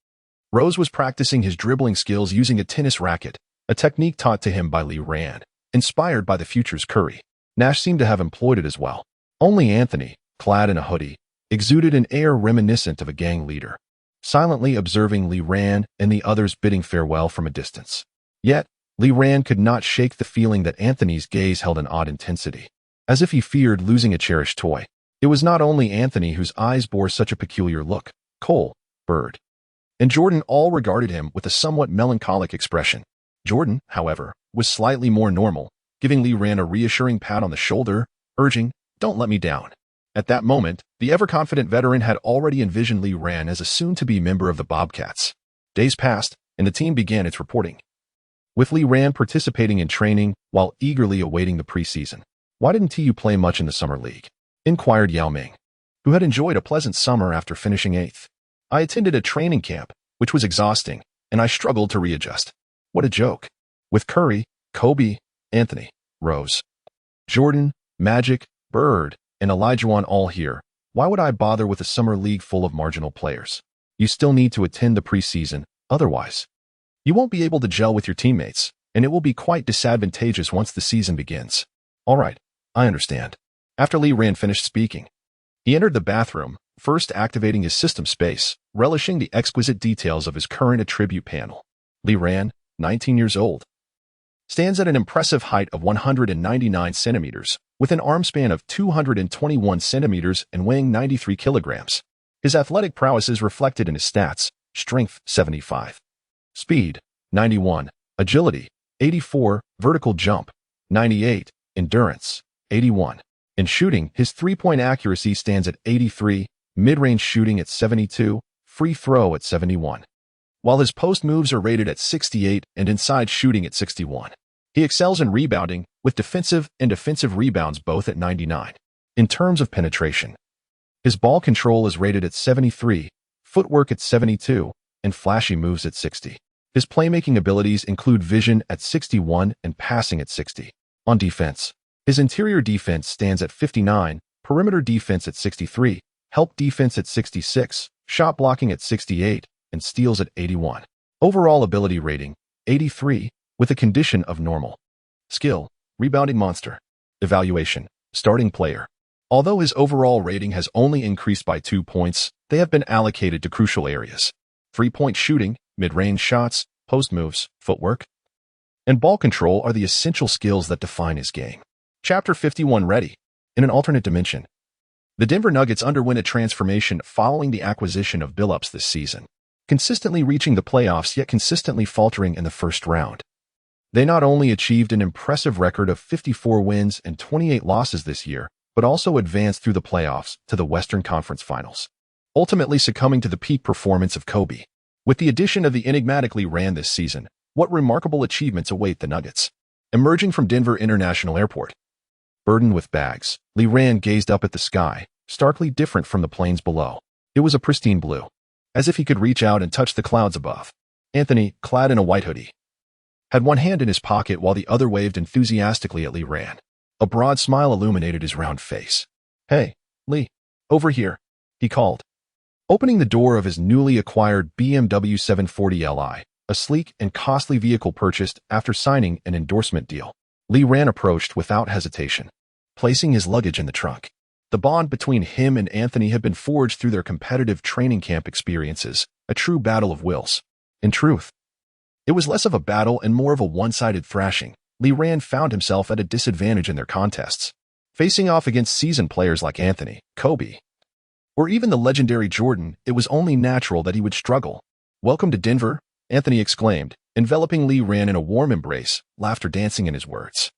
Rose was practicing his dribbling skills using a tennis racket, a technique taught to him by Lee Rand, inspired by the future's Curry. Nash seemed to have employed it as well. Only Anthony, clad in a hoodie, exuded an air reminiscent of a gang leader, silently observing Lee Rand and the others bidding farewell from a distance. Yet, Lee Rand could not shake the feeling that Anthony's gaze held an odd intensity, as if he feared losing a cherished toy. It was not only Anthony whose eyes bore such a peculiar look. Cole, Bird, and Jordan all regarded him with a somewhat melancholic expression. Jordan, however, was slightly more normal, giving Lee Rand a reassuring pat on the shoulder, urging, "Don't let me down." At that moment, the ever-confident veteran had already envisioned Lee Rand as a soon-to-be member of the Bobcats. Days passed, and the team began its reporting, with Lee Rand participating in training while eagerly awaiting the preseason. "Why didn't TU play much in the summer league?" inquired Yao Ming, who had enjoyed a pleasant summer after finishing 8th. "I attended a training camp, which was exhausting, and I struggled to readjust." What a joke. With Curry, Kobe, Anthony, Rose, Jordan, Magic, Bird, and Olajuwon all here, why would I bother with a summer league full of marginal players? You still need to attend the preseason, otherwise, you won't be able to gel with your teammates, and it will be quite disadvantageous once the season begins. All right, I understand. After Lee Rand finished speaking, he entered the bathroom, first activating his system space, relishing the exquisite details of his current attribute panel. Lee Rand, 19 years old, stands at an impressive height of 199 centimeters, with an arm span of 221 centimeters and weighing 93 kilograms. His athletic prowess is reflected in his stats: strength, 75, speed, 91, agility, 84, vertical jump, 98, endurance, 81. In shooting, his three-point accuracy stands at 83, mid-range shooting at 72, free throw at 71. While his post moves are rated at 68 and inside shooting at 61. He excels in rebounding, with defensive and offensive rebounds both at 99. In terms of penetration, his ball control is rated at 73, footwork at 72, and flashy moves at 60. His playmaking abilities include vision at 61 and passing at 60. On defense, his interior defense stands at 59, perimeter defense at 63, help defense at 66, shot blocking at 68, and steals at 81. Overall ability rating, 83, with a condition of normal. Skill, rebounding monster. Evaluation, starting player. Although his overall rating has only increased by 2 points, they have been allocated to crucial areas: three-point shooting, mid-range shots, post moves, footwork, and ball control are the essential skills that define his game. Chapter 51 Ready. In an alternate dimension, the Denver Nuggets underwent a transformation following the acquisition of Billups this season, consistently reaching the playoffs yet consistently faltering in the first round. They not only achieved an impressive record of 54 wins and 28 losses this year, but also advanced through the playoffs to the Western Conference Finals, ultimately succumbing to the peak performance of Kobe. With the addition of the enigmatic Lee Rand this season, what remarkable achievements await the Nuggets? Emerging from Denver International Airport, burdened with bags. Lee Ran gazed up at the sky, starkly different from the plains below. It was a pristine blue, as if he could reach out and touch the clouds above. Anthony, clad in a white hoodie, had one hand in his pocket while the other waved enthusiastically at Lee Ran. A broad smile illuminated his round face. "Hey, Lee, over here," he called, opening the door of his newly acquired BMW 740 Li, a sleek and costly vehicle purchased after signing an endorsement deal. Lee Ran approached without hesitation, placing his luggage in the trunk. The bond between him and Anthony had been forged through their competitive training camp experiences, a true battle of wills. In truth, it was less of a battle and more of a one-sided thrashing. Lee Ran found himself at a disadvantage in their contests. Facing off against seasoned players like Anthony, Kobe, or even the legendary Jordan, it was only natural that he would struggle. "Welcome to Denver," Anthony exclaimed, enveloping Lee Ran in a warm embrace, laughter dancing in his words.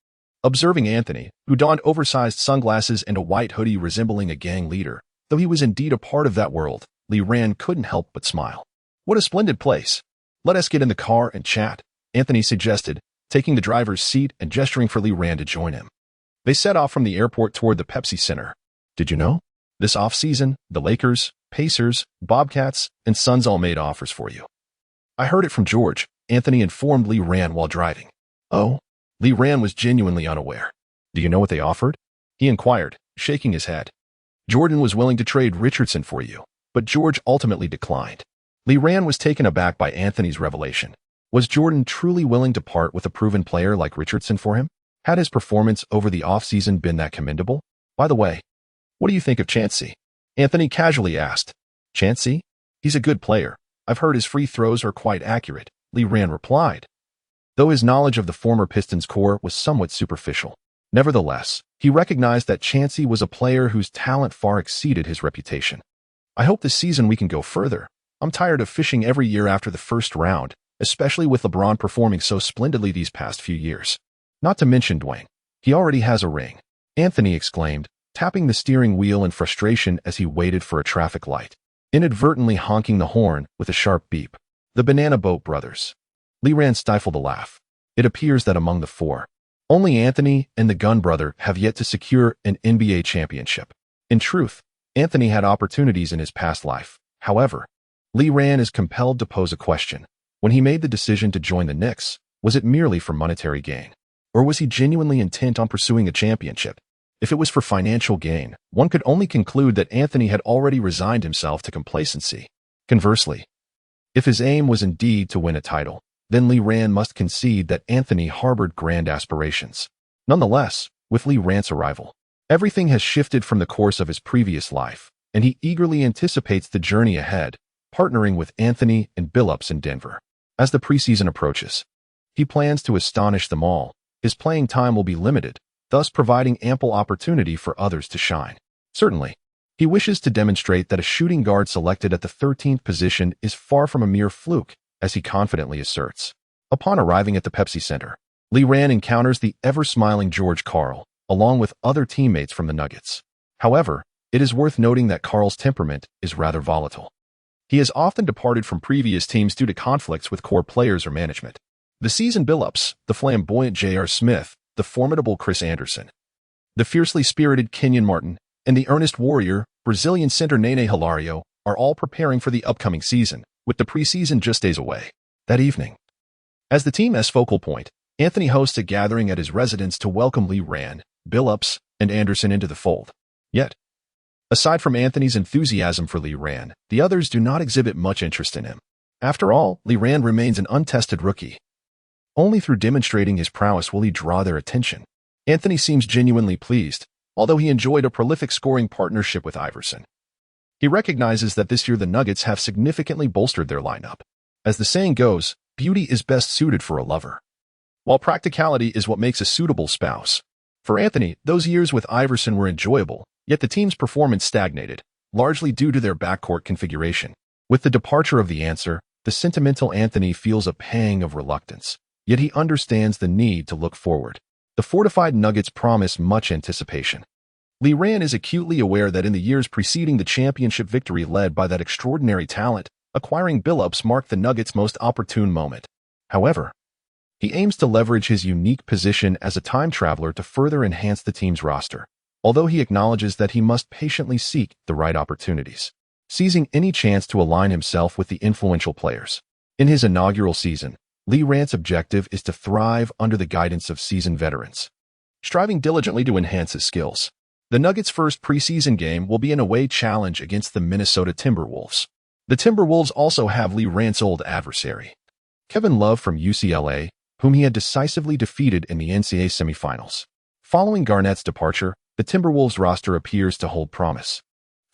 Observing Anthony, who donned oversized sunglasses and a white hoodie resembling a gang leader, though he was indeed a part of that world, Lee Ran couldn't help but smile. "What a splendid place. Let us get in the car and chat," Anthony suggested, taking the driver's seat and gesturing for Lee Ran to join him. They set off from the airport toward the Pepsi Center. "Did you know? This off-season, the Lakers, Pacers, Bobcats, and Suns all made offers for you." "I heard it from George," Anthony informed Lee Ran while driving. "Oh?" Lee Ran was genuinely unaware. "Do you know what they offered?" he inquired, shaking his head. "Jordan was willing to trade Richardson for you, but George ultimately declined." Lee Ran was taken aback by Anthony's revelation. Was Jordan truly willing to part with a proven player like Richardson for him? Had his performance over the offseason been that commendable? "By the way, what do you think of Chauncey?" Anthony casually asked. "Chauncey? He's a good player. I've heard his free throws are quite accurate," Lee Ran replied, though his knowledge of the former Pistons core was somewhat superficial. Nevertheless, he recognized that Chauncey was a player whose talent far exceeded his reputation. "I hope this season we can go further. I'm tired of fishing every year after the first round, especially with LeBron performing so splendidly these past few years. Not to mention Dwayne. He already has a ring," Anthony exclaimed, tapping the steering wheel in frustration as he waited for a traffic light, inadvertently honking the horn with a sharp beep. "The Banana Boat brothers." Lee Ran stifled a laugh. "It appears that among the four, only Anthony and the Gun brother have yet to secure an NBA championship." In truth, Anthony had opportunities in his past life. However, Lee Ran is compelled to pose a question. When he made the decision to join the Knicks, was it merely for monetary gain? Or was he genuinely intent on pursuing a championship? If it was for financial gain, one could only conclude that Anthony had already resigned himself to complacency. Conversely, if his aim was indeed to win a title, then Lee Ran must concede that Anthony harbored grand aspirations. Nonetheless, with Lee Ran's arrival, everything has shifted from the course of his previous life, and he eagerly anticipates the journey ahead, partnering with Anthony and Billups in Denver. As the preseason approaches, he plans to astonish them all. His playing time will be limited, thus providing ample opportunity for others to shine. Certainly, he wishes to demonstrate that a shooting guard selected at the 13th position is far from a mere fluke, as he confidently asserts. Upon arriving at the Pepsi Center, Lee Ran encounters the ever-smiling George Karl, along with other teammates from the Nuggets. However, it is worth noting that Karl's temperament is rather volatile. He has often departed from previous teams due to conflicts with core players or management. The seasoned Billups, the flamboyant J.R. Smith, the formidable Chris Anderson, the fiercely spirited Kenyon Martin, and the earnest warrior, Brazilian center Nene Hilario, are all preparing for the upcoming season, with the preseason just days away. That evening, as the team's focal point, Anthony hosts a gathering at his residence to welcome Lee Ran, Billups, and Anderson into the fold. Yet, aside from Anthony's enthusiasm for Lee Ran, the others do not exhibit much interest in him. After all, Lee Ran remains an untested rookie. Only through demonstrating his prowess will he draw their attention. Anthony seems genuinely pleased, although he enjoyed a prolific scoring partnership with Iverson. He recognizes that this year the Nuggets have significantly bolstered their lineup. As the saying goes, beauty is best suited for a lover, while practicality is what makes a suitable spouse. For Anthony, those years with Iverson were enjoyable, yet the team's performance stagnated, largely due to their backcourt configuration. With the departure of the answer, the sentimental Anthony feels a pang of reluctance, yet he understands the need to look forward. The fortified Nuggets promise much anticipation. Lee Ran is acutely aware that in the years preceding the championship victory led by that extraordinary talent, acquiring Billups marked the Nuggets' most opportune moment. However, He aims to leverage his unique position as a time traveler to further enhance the team's roster, although he acknowledges that he must patiently seek the right opportunities, seizing any chance to align himself with the influential players. In his inaugural season, Lee Rant's objective is to thrive under the guidance of seasoned veterans, striving diligently to enhance his skills. The Nuggets' first preseason game will be an away challenge against the Minnesota Timberwolves. The Timberwolves also have Lee Rant's old adversary, Kevin Love from UCLA, whom he had decisively defeated in the NCAA semifinals. Following Garnett's departure, the Timberwolves roster appears to hold promise,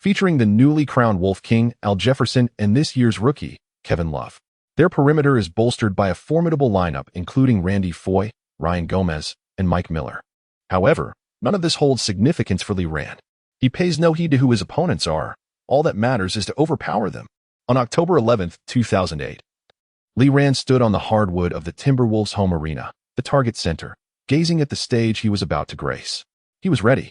featuring the newly crowned Wolf King, Al Jefferson, and this year's rookie, Kevin Love. Their perimeter is bolstered by a formidable lineup including Randy Foye, Ryan Gomez, and Mike Miller. However, none of this holds significance for Lee Rant. He pays no heed to who his opponents are. All that matters is to overpower them. On October 11, 2008, Lee Rant stood on the hardwood of the Timberwolves' home arena, the Target Center, gazing at the stage he was about to grace. He was ready.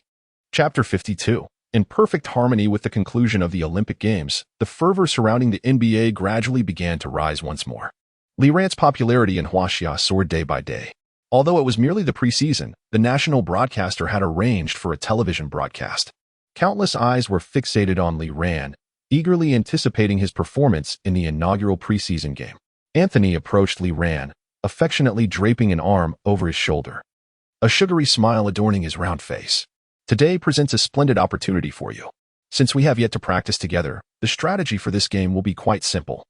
Chapter 52. In perfect harmony with the conclusion of the Olympic Games, the fervor surrounding the NBA gradually began to rise once more. Lee Rant's popularity in Huaxia soared day by day. Although it was merely the preseason, the national broadcaster had arranged for a television broadcast. Countless eyes were fixated on Lee Rant, eagerly anticipating his performance in the inaugural preseason game. Anthony approached Lee Rant, affectionately draping an arm over his shoulder, a sugary smile adorning his round face. Today presents a splendid opportunity for you. Since we have yet to practice together, the strategy for this game will be quite simple.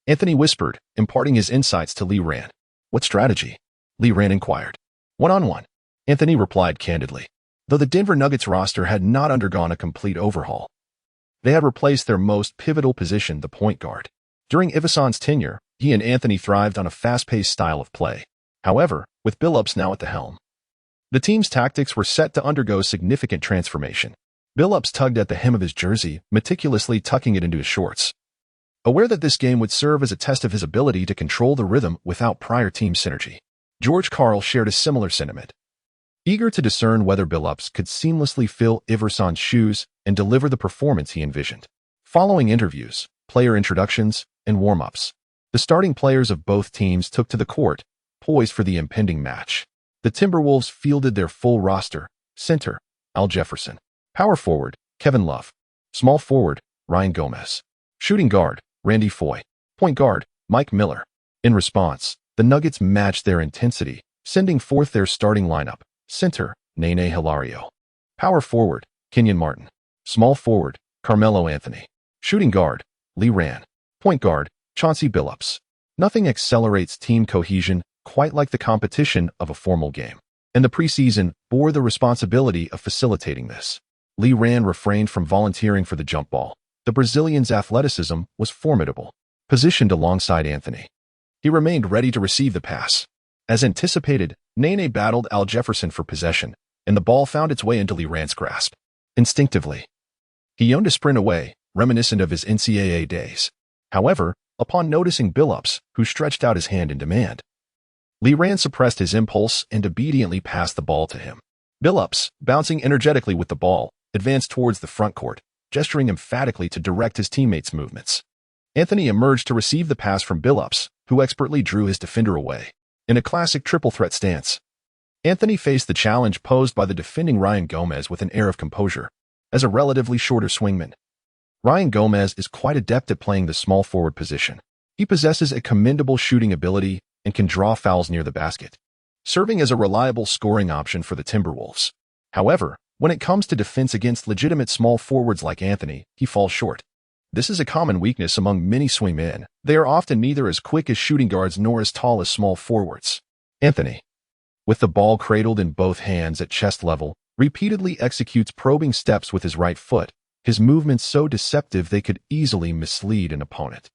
Anthony whispered, imparting his insights to Lee Rant. What strategy? Lee Rant inquired. One-on-one. Anthony replied candidly. Though the Denver Nuggets roster had not undergone a complete overhaul, they had replaced their most pivotal position, the point guard. During Iverson's tenure, he and Anthony thrived on a fast-paced style of play. However, with Billups now at the helm, the team's tactics were set to undergo significant transformation. Billups tugged at the hem of his jersey, meticulously tucking it into his shorts, aware that this game would serve as a test of his ability to control the rhythm without prior team synergy. George Karl shared a similar sentiment, eager to discern whether Billups could seamlessly fill Iverson's shoes and deliver the performance he envisioned. Following interviews, player introductions, and warm-ups, the starting players of both teams took to the court, poised for the impending match. The Timberwolves fielded their full roster: center, Al Jefferson; power forward, Kevin Love; small forward, Ryan Gomez; shooting guard, Randy Foye; point guard, Mike Miller. In response, the Nuggets matched their intensity, sending forth their starting lineup: center, Nene Hilario; power forward, Kenyon Martin; small forward, Carmelo Anthony; shooting guard, Lee Rant; point guard, Chauncey Billups. Nothing accelerates team cohesion quite like the competition of a formal game, and the preseason bore the responsibility of facilitating this. Lee Rant refrained from volunteering for the jump ball. The Brazilian's athleticism was formidable. Positioned alongside Anthony, he remained ready to receive the pass. As anticipated, Nene battled Al Jefferson for possession, and the ball found its way into Lee Rant's grasp. Instinctively, he yearned to sprint away, reminiscent of his NCAA days. However, upon noticing Billups, who stretched out his hand in demand, Lee Rant suppressed his impulse and obediently passed the ball to him. Billups, bouncing energetically with the ball, advanced towards the front court, gesturing emphatically to direct his teammates' movements. Anthony emerged to receive the pass from Billups, who expertly drew his defender away. In a classic triple threat stance, Anthony faced the challenge posed by the defending Ryan Gomez with an air of composure. As a relatively shorter swingman, Ryan Gomez is quite adept at playing the small forward position. He possesses a commendable shooting ability and can draw fouls near the basket, serving as a reliable scoring option for the Timberwolves. However, when it comes to defense against legitimate small forwards like Anthony, he falls short. This is a common weakness among many swingmen. They are often neither as quick as shooting guards nor as tall as small forwards. Anthony, with the ball cradled in both hands at chest level, repeatedly executes probing steps with his right foot, his movements so deceptive they could easily mislead an opponent.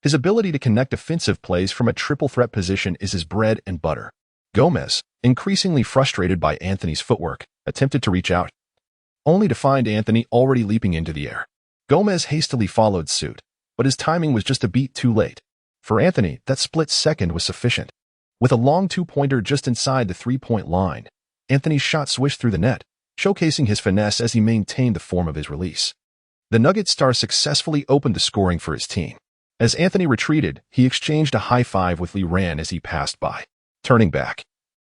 His ability to connect offensive plays from a triple threat position is his bread and butter. Gomez, increasingly frustrated by Anthony's footwork, attempted to reach out, only to find Anthony already leaping into the air. Gomez hastily followed suit, but his timing was just a beat too late. For Anthony, that split second was sufficient. With a long two-pointer just inside the three-point line, Anthony's shot swished through the net, showcasing his finesse as he maintained the form of his release. The Nuggets star successfully opened the scoring for his team. As Anthony retreated, he exchanged a high five with Lee Rant as he passed by. Turning back,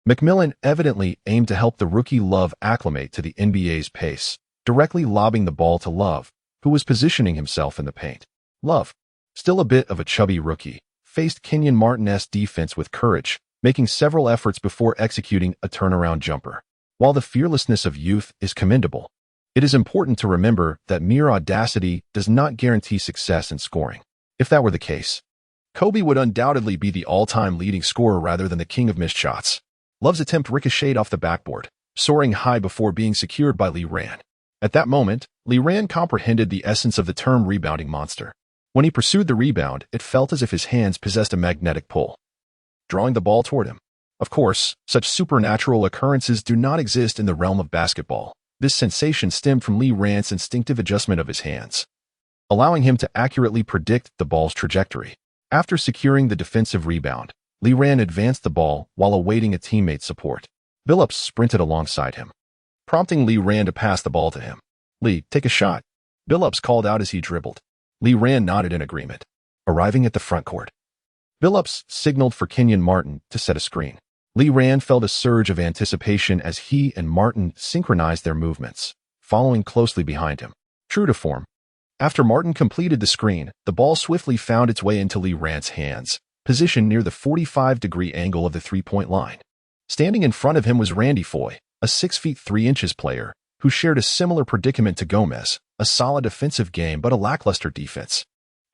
McMillan evidently aimed to help the rookie Love acclimate to the NBA's pace, directly lobbing the ball to Love, who was positioning himself in the paint. Love, still a bit of a chubby rookie, faced Kenyon Martin's defense with courage, making several efforts before executing a turnaround jumper. While the fearlessness of youth is commendable, it is important to remember that mere audacity does not guarantee success in scoring. If that were the case, Kobe would undoubtedly be the all-time leading scorer rather than the king of missed shots. Love's attempt ricocheted off the backboard, soaring high before being secured by Lee Rand. At that moment, Lee Rand comprehended the essence of the term rebounding monster. When he pursued the rebound, it felt as if his hands possessed a magnetic pull, drawing the ball toward him. Of course, such supernatural occurrences do not exist in the realm of basketball. This sensation stemmed from Lee Rand's instinctive adjustment of his hands, allowing him to accurately predict the ball's trajectory. After securing the defensive rebound, Lee Rand advanced the ball while awaiting a teammate's support. Billups sprinted alongside him, prompting Lee Rand to pass the ball to him. "Lee, take a shot," Billups called out as he dribbled. Lee Rand nodded in agreement. Arriving at the front court, Billups signaled for Kenyon Martin to set a screen. Lee Rand felt a surge of anticipation as he and Martin synchronized their movements, following closely behind him. True to form, after Martin completed the screen, the ball swiftly found its way into Lee Rand's hands, positioned near the 45-degree angle of the three-point line. Standing in front of him was Randy Foye, a 6 feet 3 inches player, who shared a similar predicament to Gomez, a solid offensive game but a lackluster defense.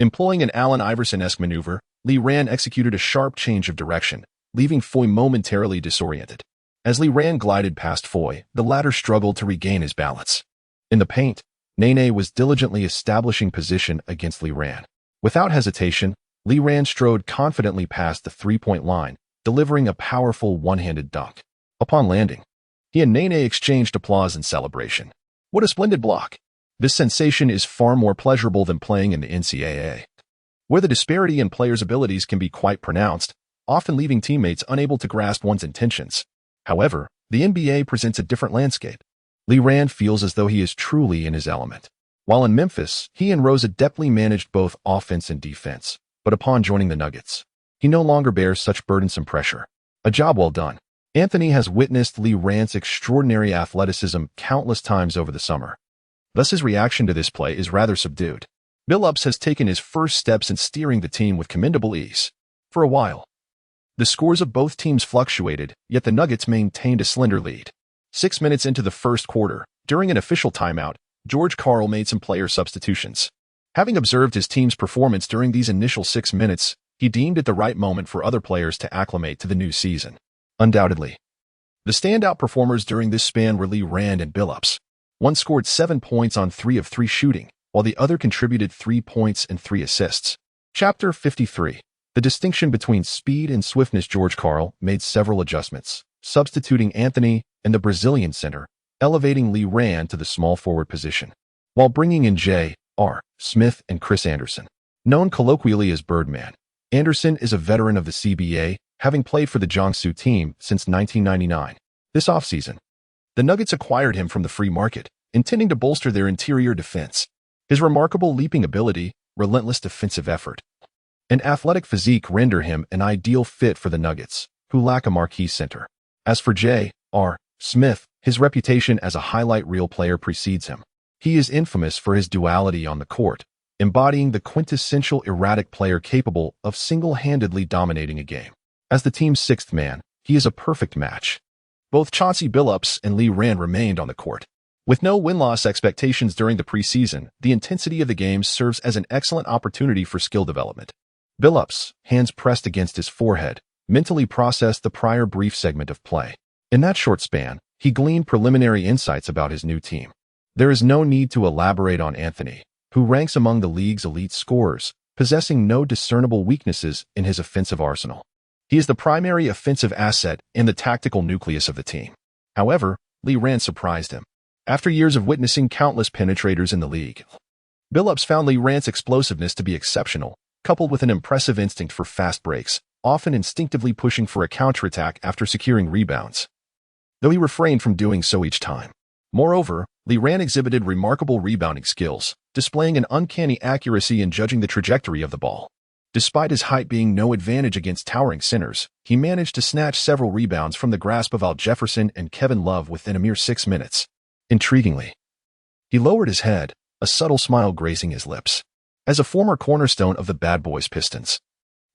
Employing an Allen Iverson-esque maneuver, Lee Rand executed a sharp change of direction, leaving Foye momentarily disoriented. As Lee Rand glided past Foye, the latter struggled to regain his balance. In the paint, Nene was diligently establishing position against Lee Rand. Without hesitation, Lee Rand strode confidently past the three-point line, delivering a powerful one-handed dunk. Upon landing, he and Nene exchanged applause and celebration. "What a splendid block!" This sensation is far more pleasurable than playing in the NCAA, where the disparity in players' abilities can be quite pronounced, often leaving teammates unable to grasp one's intentions. However, the NBA presents a different landscape. Lee Rand feels as though he is truly in his element. While in Memphis, he and Rose adeptly managed both offense and defense, but upon joining the Nuggets, he no longer bears such burdensome pressure. A job well done. Anthony has witnessed Lee Rand's extraordinary athleticism countless times over the summer. Thus his reaction to this play is rather subdued. Billups has taken his first steps in steering the team with commendable ease. For a while, the scores of both teams fluctuated, yet the Nuggets maintained a slender lead. 6 minutes into the first quarter, during an official timeout, George Karl made some player substitutions. Having observed his team's performance during these initial 6 minutes, he deemed it the right moment for other players to acclimate to the new season. Undoubtedly, the standout performers during this span were Lee Rand and Billups. One scored 7 points on 3 of 3 shooting, while the other contributed 3 points and 3 assists. Chapter 53. The distinction between speed and swiftness. George Karl made several adjustments, substituting Anthony and the Brazilian center, elevating Lee Rand to the small forward position, while bringing in J.R. Smith and Chris Anderson. Known colloquially as Birdman, Anderson is a veteran of the CBA, having played for the Jiangsu team since 1999. This offseason, the Nuggets acquired him from the free market, intending to bolster their interior defense. His remarkable leaping ability, relentless defensive effort, and athletic physique render him an ideal fit for the Nuggets, who lack a marquee center. As for J.R. Smith, his reputation as a highlight reel player precedes him. He is infamous for his duality on the court, embodying the quintessential erratic player capable of single-handedly dominating a game. As the team's sixth man, he is a perfect match. Both Chauncey Billups and Lee Rand remained on the court. With no win-loss expectations during the preseason, the intensity of the game serves as an excellent opportunity for skill development. Billups, hands pressed against his forehead, mentally processed the prior brief segment of play. In that short span, he gleaned preliminary insights about his new team. There is no need to elaborate on Anthony, who ranks among the league's elite scorers, possessing no discernible weaknesses in his offensive arsenal. He is the primary offensive asset and the tactical nucleus of the team. However, Lee Rand surprised him. After years of witnessing countless penetrators in the league, Billups found Lee Rand's explosiveness to be exceptional, coupled with an impressive instinct for fast breaks, often instinctively pushing for a counterattack after securing rebounds, though he refrained from doing so each time. Moreover, Lee Rand exhibited remarkable rebounding skills, displaying an uncanny accuracy in judging the trajectory of the ball. Despite his height being no advantage against towering centers, he managed to snatch several rebounds from the grasp of Al Jefferson and Kevin Love within a mere 6 minutes. Intriguingly, he lowered his head, a subtle smile gracing his lips. As a former cornerstone of the Bad Boys Pistons,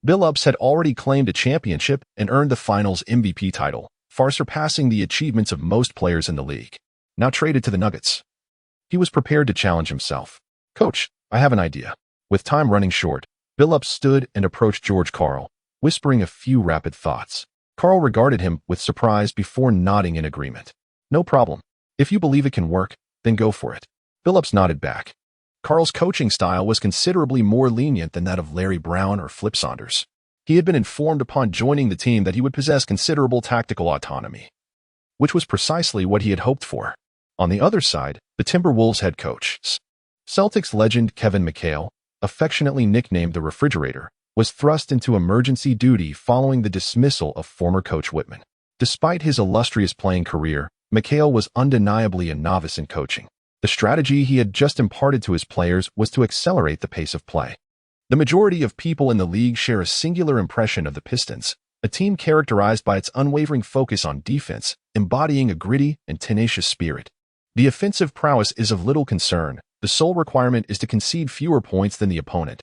Billups had already claimed a championship and earned the Finals MVP title, far surpassing the achievements of most players in the league. Now traded to the Nuggets, he was prepared to challenge himself. "Coach, I have an idea." With time running short, Billups stood and approached George Karl, whispering a few rapid thoughts. Karl regarded him with surprise before nodding in agreement. "No problem. If you believe it can work, then go for it." Billups nodded back. Karl's coaching style was considerably more lenient than that of Larry Brown or Flip Saunders. He had been informed upon joining the team that he would possess considerable tactical autonomy, which was precisely what he had hoped for. On the other side, the Timberwolves head coach, Celtics legend Kevin McHale, affectionately nicknamed the Refrigerator, was thrust into emergency duty following the dismissal of former coach Whitman. Despite his illustrious playing career, McHale was undeniably a novice in coaching. The strategy he had just imparted to his players was to accelerate the pace of play. The majority of people in the league share a singular impression of the Pistons, a team characterized by its unwavering focus on defense, embodying a gritty and tenacious spirit. The offensive prowess is of little concern. The sole requirement is to concede fewer points than the opponent.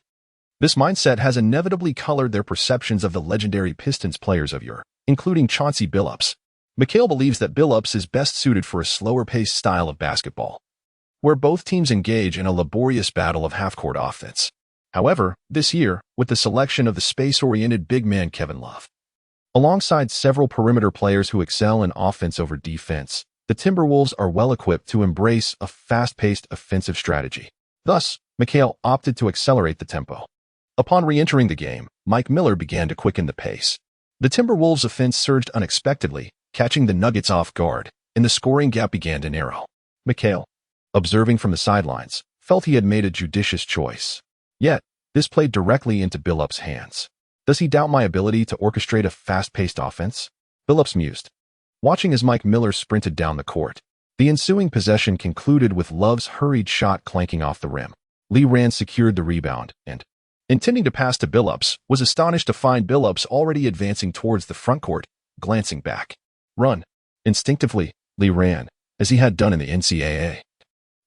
This mindset has inevitably colored their perceptions of the legendary Pistons players of yore, including Chauncey Billups. McHale believes that Billups is best suited for a slower-paced style of basketball, where both teams engage in a laborious battle of half-court offense. However, this year, with the selection of the space-oriented big man Kevin Love, alongside several perimeter players who excel in offense over defense, the Timberwolves are well-equipped to embrace a fast-paced offensive strategy. Thus, McHale opted to accelerate the tempo. Upon re-entering the game, Mike Miller began to quicken the pace. The Timberwolves' offense surged unexpectedly, catching the Nuggets off guard, and the scoring gap began to narrow. McHale, observing from the sidelines, felt he had made a judicious choice. Yet, this played directly into Billups' hands. "Does he doubt my ability to orchestrate a fast-paced offense?" Billups mused, watching as Mike Miller sprinted down the court. The ensuing possession concluded with Love's hurried shot clanking off the rim. Lee Rand secured the rebound and, intending to pass to Billups, was astonished to find Billups already advancing towards the front court, glancing back. "Run." Instinctively, Lee ran, as he had done in the NCAA.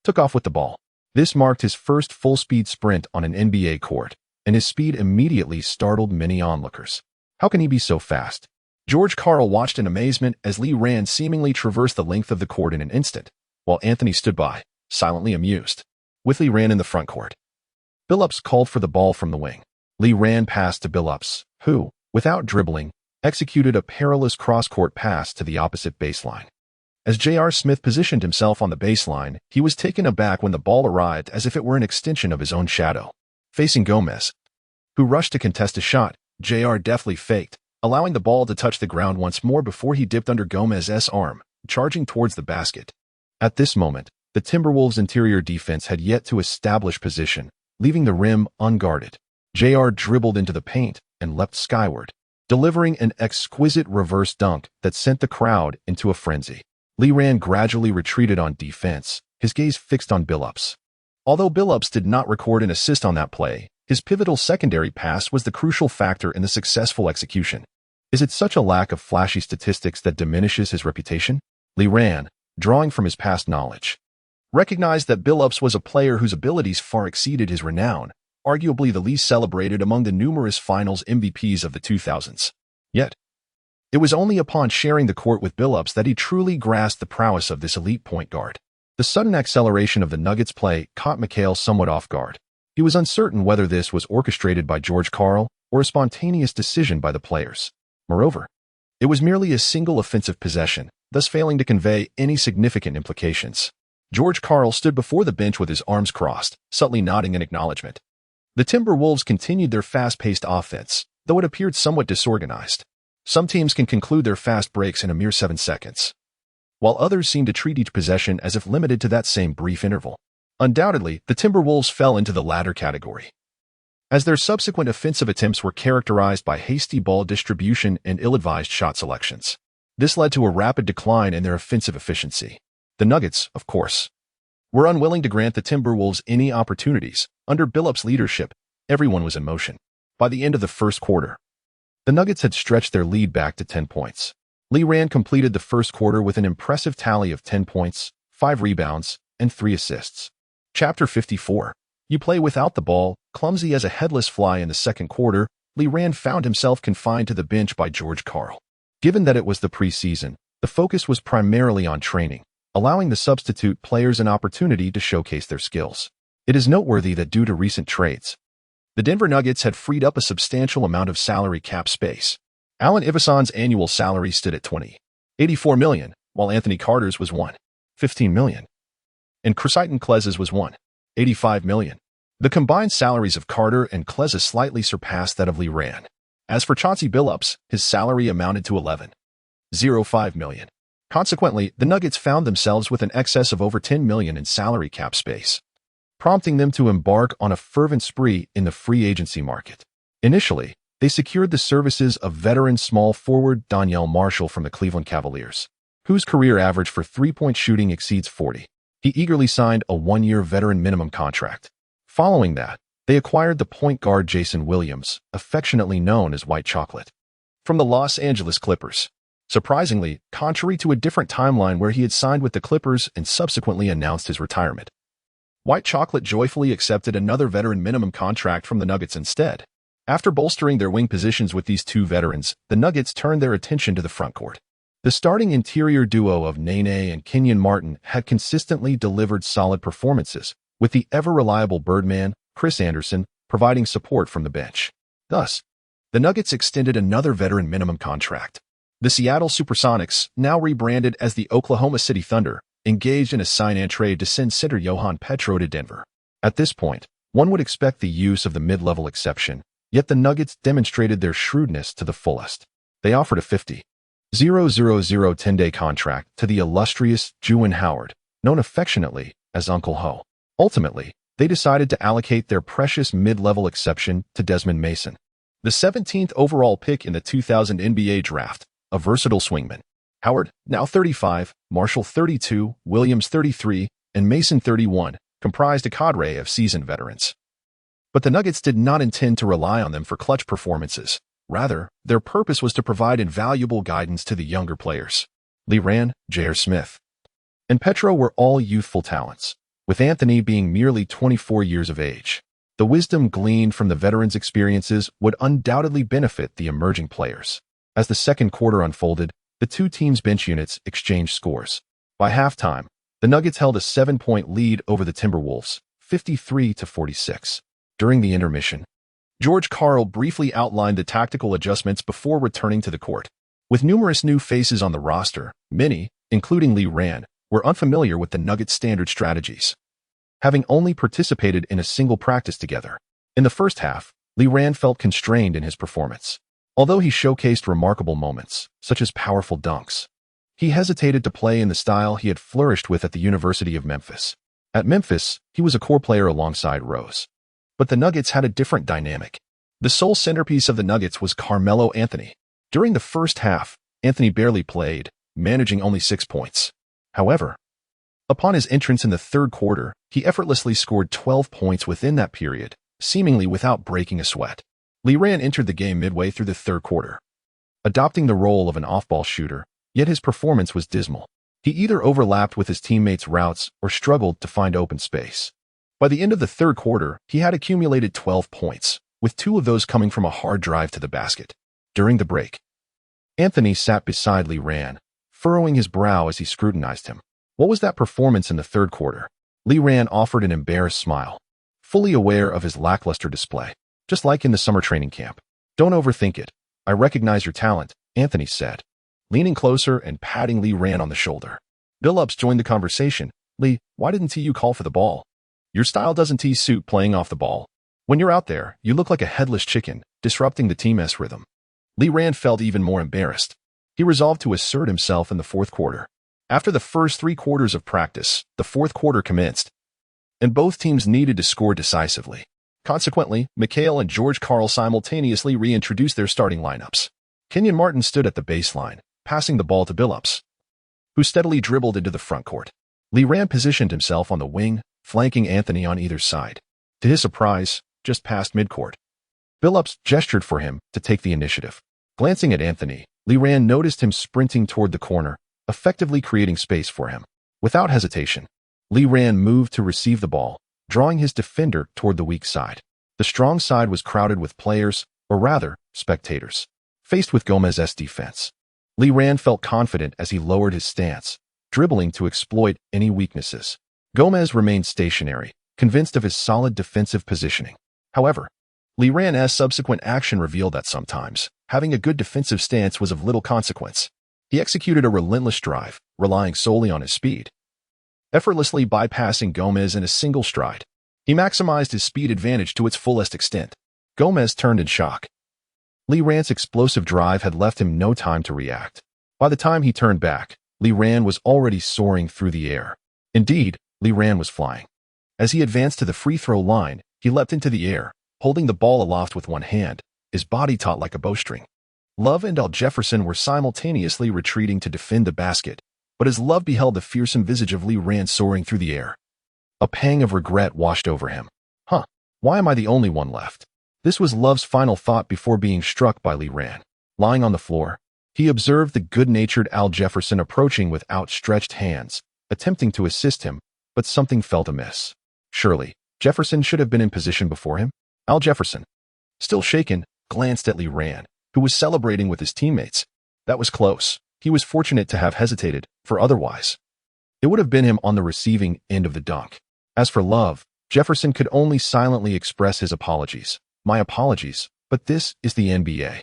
Took off with the ball. This marked his first full-speed sprint on an NBA court, and his speed immediately startled many onlookers. How can he be so fast? George Karl watched in amazement as Lee Rand seemingly traversed the length of the court in an instant, while Anthony stood by, silently amused. With Lee Rand in the front court, Billups called for the ball from the wing. Lee Rand passed to Billups, who, without dribbling, executed a perilous cross-court pass to the opposite baseline. As J.R. Smith positioned himself on the baseline, he was taken aback when the ball arrived as if it were an extension of his own shadow. Facing Gomez, who rushed to contest a shot, J.R. deftly faked, allowing the ball to touch the ground once more before he dipped under Gomez's arm, charging towards the basket. At this moment, the Timberwolves' interior defense had yet to establish position, leaving the rim unguarded. J.R. dribbled into the paint and leapt skyward, delivering an exquisite reverse dunk that sent the crowd into a frenzy. Lee Rand gradually retreated on defense, his gaze fixed on Billups. Although Billups did not record an assist on that play, his pivotal secondary pass was the crucial factor in the successful execution. Is it such a lack of flashy statistics that diminishes his reputation? Lee Rand, drawing from his past knowledge, recognized that Billups was a player whose abilities far exceeded his renown, arguably the least celebrated among the numerous Finals MVPs of the 2000s. Yet, it was only upon sharing the court with Billups that he truly grasped the prowess of this elite point guard. The sudden acceleration of the Nuggets' play caught McHale somewhat off guard. He was uncertain whether this was orchestrated by George Karl or a spontaneous decision by the players. Moreover, it was merely a single offensive possession, thus failing to convey any significant implications. George Karl stood before the bench with his arms crossed, subtly nodding in acknowledgement. The Timberwolves continued their fast-paced offense, though it appeared somewhat disorganized. Some teams can conclude their fast breaks in a mere 7 seconds, while others seem to treat each possession as if limited to that same brief interval. Undoubtedly, the Timberwolves fell into the latter category, as their subsequent offensive attempts were characterized by hasty ball distribution and ill-advised shot selections. This led to a rapid decline in their offensive efficiency. The Nuggets, of course, were unwilling to grant the Timberwolves any opportunities. Under Billups' leadership, everyone was in motion. By the end of the first quarter, the Nuggets had stretched their lead back to 10 points. Lee Rand completed the first quarter with an impressive tally of 10 points, 5 rebounds, and 3 assists. Chapter 54. You play without the ball. Clumsy as a headless fly in the second quarter, Lee Rand found himself confined to the bench by George Karl. Given that it was the preseason, the focus was primarily on training, allowing the substitute players an opportunity to showcase their skills. It is noteworthy that due to recent trades, the Denver Nuggets had freed up a substantial amount of salary cap space. Allen Iverson's annual salary stood at $84 million, while Anthony Carter's was $15 million. And Chrysiton Kles's was $85 million. The combined salaries of Carter and Klesa slightly surpassed that of Lee Rand. As for Chauncey Billups, his salary amounted to $11.05 million. Consequently, the Nuggets found themselves with an excess of over $10 million in salary cap space, prompting them to embark on a fervent spree in the free agency market. Initially, they secured the services of veteran small forward Donyell Marshall from the Cleveland Cavaliers, whose career average for three-point shooting exceeds 40. He eagerly signed a one-year veteran minimum contract. Following that, they acquired the point guard Jason Williams, affectionately known as White Chocolate, from the Los Angeles Clippers. Surprisingly, contrary to a different timeline where he had signed with the Clippers and subsequently announced his retirement, White Chocolate joyfully accepted another veteran minimum contract from the Nuggets instead. After bolstering their wing positions with these two veterans, the Nuggets turned their attention to the frontcourt. The starting interior duo of Nene and Kenyon Martin had consistently delivered solid performances, with the ever-reliable Birdman, Chris Anderson, providing support from the bench. Thus, the Nuggets extended another veteran minimum contract. The Seattle Supersonics, now rebranded as the Oklahoma City Thunder, engaged in a sign-and-trade to send center Johan Petro to Denver. At this point, one would expect the use of the mid-level exception, yet the Nuggets demonstrated their shrewdness to the fullest. They offered a 50,000 10-day contract to the illustrious Juwan Howard, known affectionately as Uncle Ho. Ultimately, they decided to allocate their precious mid-level exception to Desmond Mason, the 17th overall pick in the 2000 NBA draft, a versatile swingman. Howard, now 35, Marshall 32, Williams 33, and Mason 31, comprised a cadre of seasoned veterans. But the Nuggets did not intend to rely on them for clutch performances. Rather, their purpose was to provide invaluable guidance to the younger players. Lee Rand, J.R. Smith, and Petro were all youthful talents, with Anthony being merely 24 years of age. The wisdom gleaned from the veterans' experiences would undoubtedly benefit the emerging players. As the second quarter unfolded, the two teams' bench units exchanged scores. By halftime, the Nuggets held a 7-point lead over the Timberwolves, 53-46. During the intermission, George Karl briefly outlined the tactical adjustments before returning to the court. With numerous new faces on the roster, many, including Lee Rand, were unfamiliar with the Nuggets' standard strategies, having only participated in a single practice together. In the first half, Lee Rand felt constrained in his performance. Although he showcased remarkable moments, such as powerful dunks, he hesitated to play in the style he had flourished with at the University of Memphis. At Memphis, he was a core player alongside Rose. But the Nuggets had a different dynamic. The sole centerpiece of the Nuggets was Carmelo Anthony. During the first half, Anthony barely played, managing only 6 points. However, upon his entrance in the third quarter, he effortlessly scored 12 points within that period, seemingly without breaking a sweat. Lee Rand entered the game midway through the third quarter, adopting the role of an off-ball shooter, yet his performance was dismal. He either overlapped with his teammates' routes or struggled to find open space. By the end of the third quarter, he had accumulated 12 points, with 2 of those coming from a hard drive to the basket. During the break, Anthony sat beside Lee Rand, furrowing his brow as he scrutinized him. What was that performance in the third quarter? Lee Rand offered an embarrassed smile, fully aware of his lackluster display. Just like in the summer training camp. Don't overthink it. I recognize your talent, Anthony said, leaning closer and patting Lee Rand on the shoulder. Billups joined the conversation. Lee, why didn't TU call for the ball? Your style doesn't suit playing off the ball. When you're out there, you look like a headless chicken, disrupting the team's rhythm. Lee Rand felt even more embarrassed. He resolved to assert himself in the fourth quarter. After the first 3 quarters of practice, the fourth quarter commenced, and both teams needed to score decisively. Consequently, Mikhail and George Karl simultaneously reintroduced their starting lineups. Kenyon Martin stood at the baseline, passing the ball to Billups, who steadily dribbled into the frontcourt. Lee Rand positioned himself on the wing, flanking Anthony on either side. To his surprise, just past midcourt, Billups gestured for him to take the initiative. Glancing at Anthony, Lee Rand noticed him sprinting toward the corner, effectively creating space for him. Without hesitation, Lee Rand moved to receive the ball, drawing his defender toward the weak side. The strong side was crowded with players, or rather, spectators. Faced with Gomez's defense, Lee Rand felt confident as he lowered his stance, dribbling to exploit any weaknesses. Gomez remained stationary, convinced of his solid defensive positioning. However, Lee Rand's subsequent action revealed that sometimes having a good defensive stance was of little consequence. He executed a relentless drive, relying solely on his speed, effortlessly bypassing Gomez in a single stride. He maximized his speed advantage to its fullest extent. Gomez turned in shock. Lee Rand's explosive drive had left him no time to react. By the time he turned back, Lee Rand was already soaring through the air. Indeed, Lee Rand was flying. As he advanced to the free throw line, he leapt into the air, holding the ball aloft with one hand, his body taut like a bowstring. Love and Al Jefferson were simultaneously retreating to defend the basket, but as Love beheld the fearsome visage of Lee Rand soaring through the air, a pang of regret washed over him. Why am I the only one left? This was Love's final thought before being struck by Lee Rand. Lying on the floor, he observed the good-natured Al Jefferson approaching with outstretched hands, attempting to assist him, but something felt amiss. Surely, Jefferson should have been in position before him? Al Jefferson, still shaken, glanced at Lee Rand, who was celebrating with his teammates. That was close. He was fortunate to have hesitated, for otherwise it would have been him on the receiving end of the dunk. As for Love, Jefferson could only silently express his apologies. My apologies, but this is the NBA.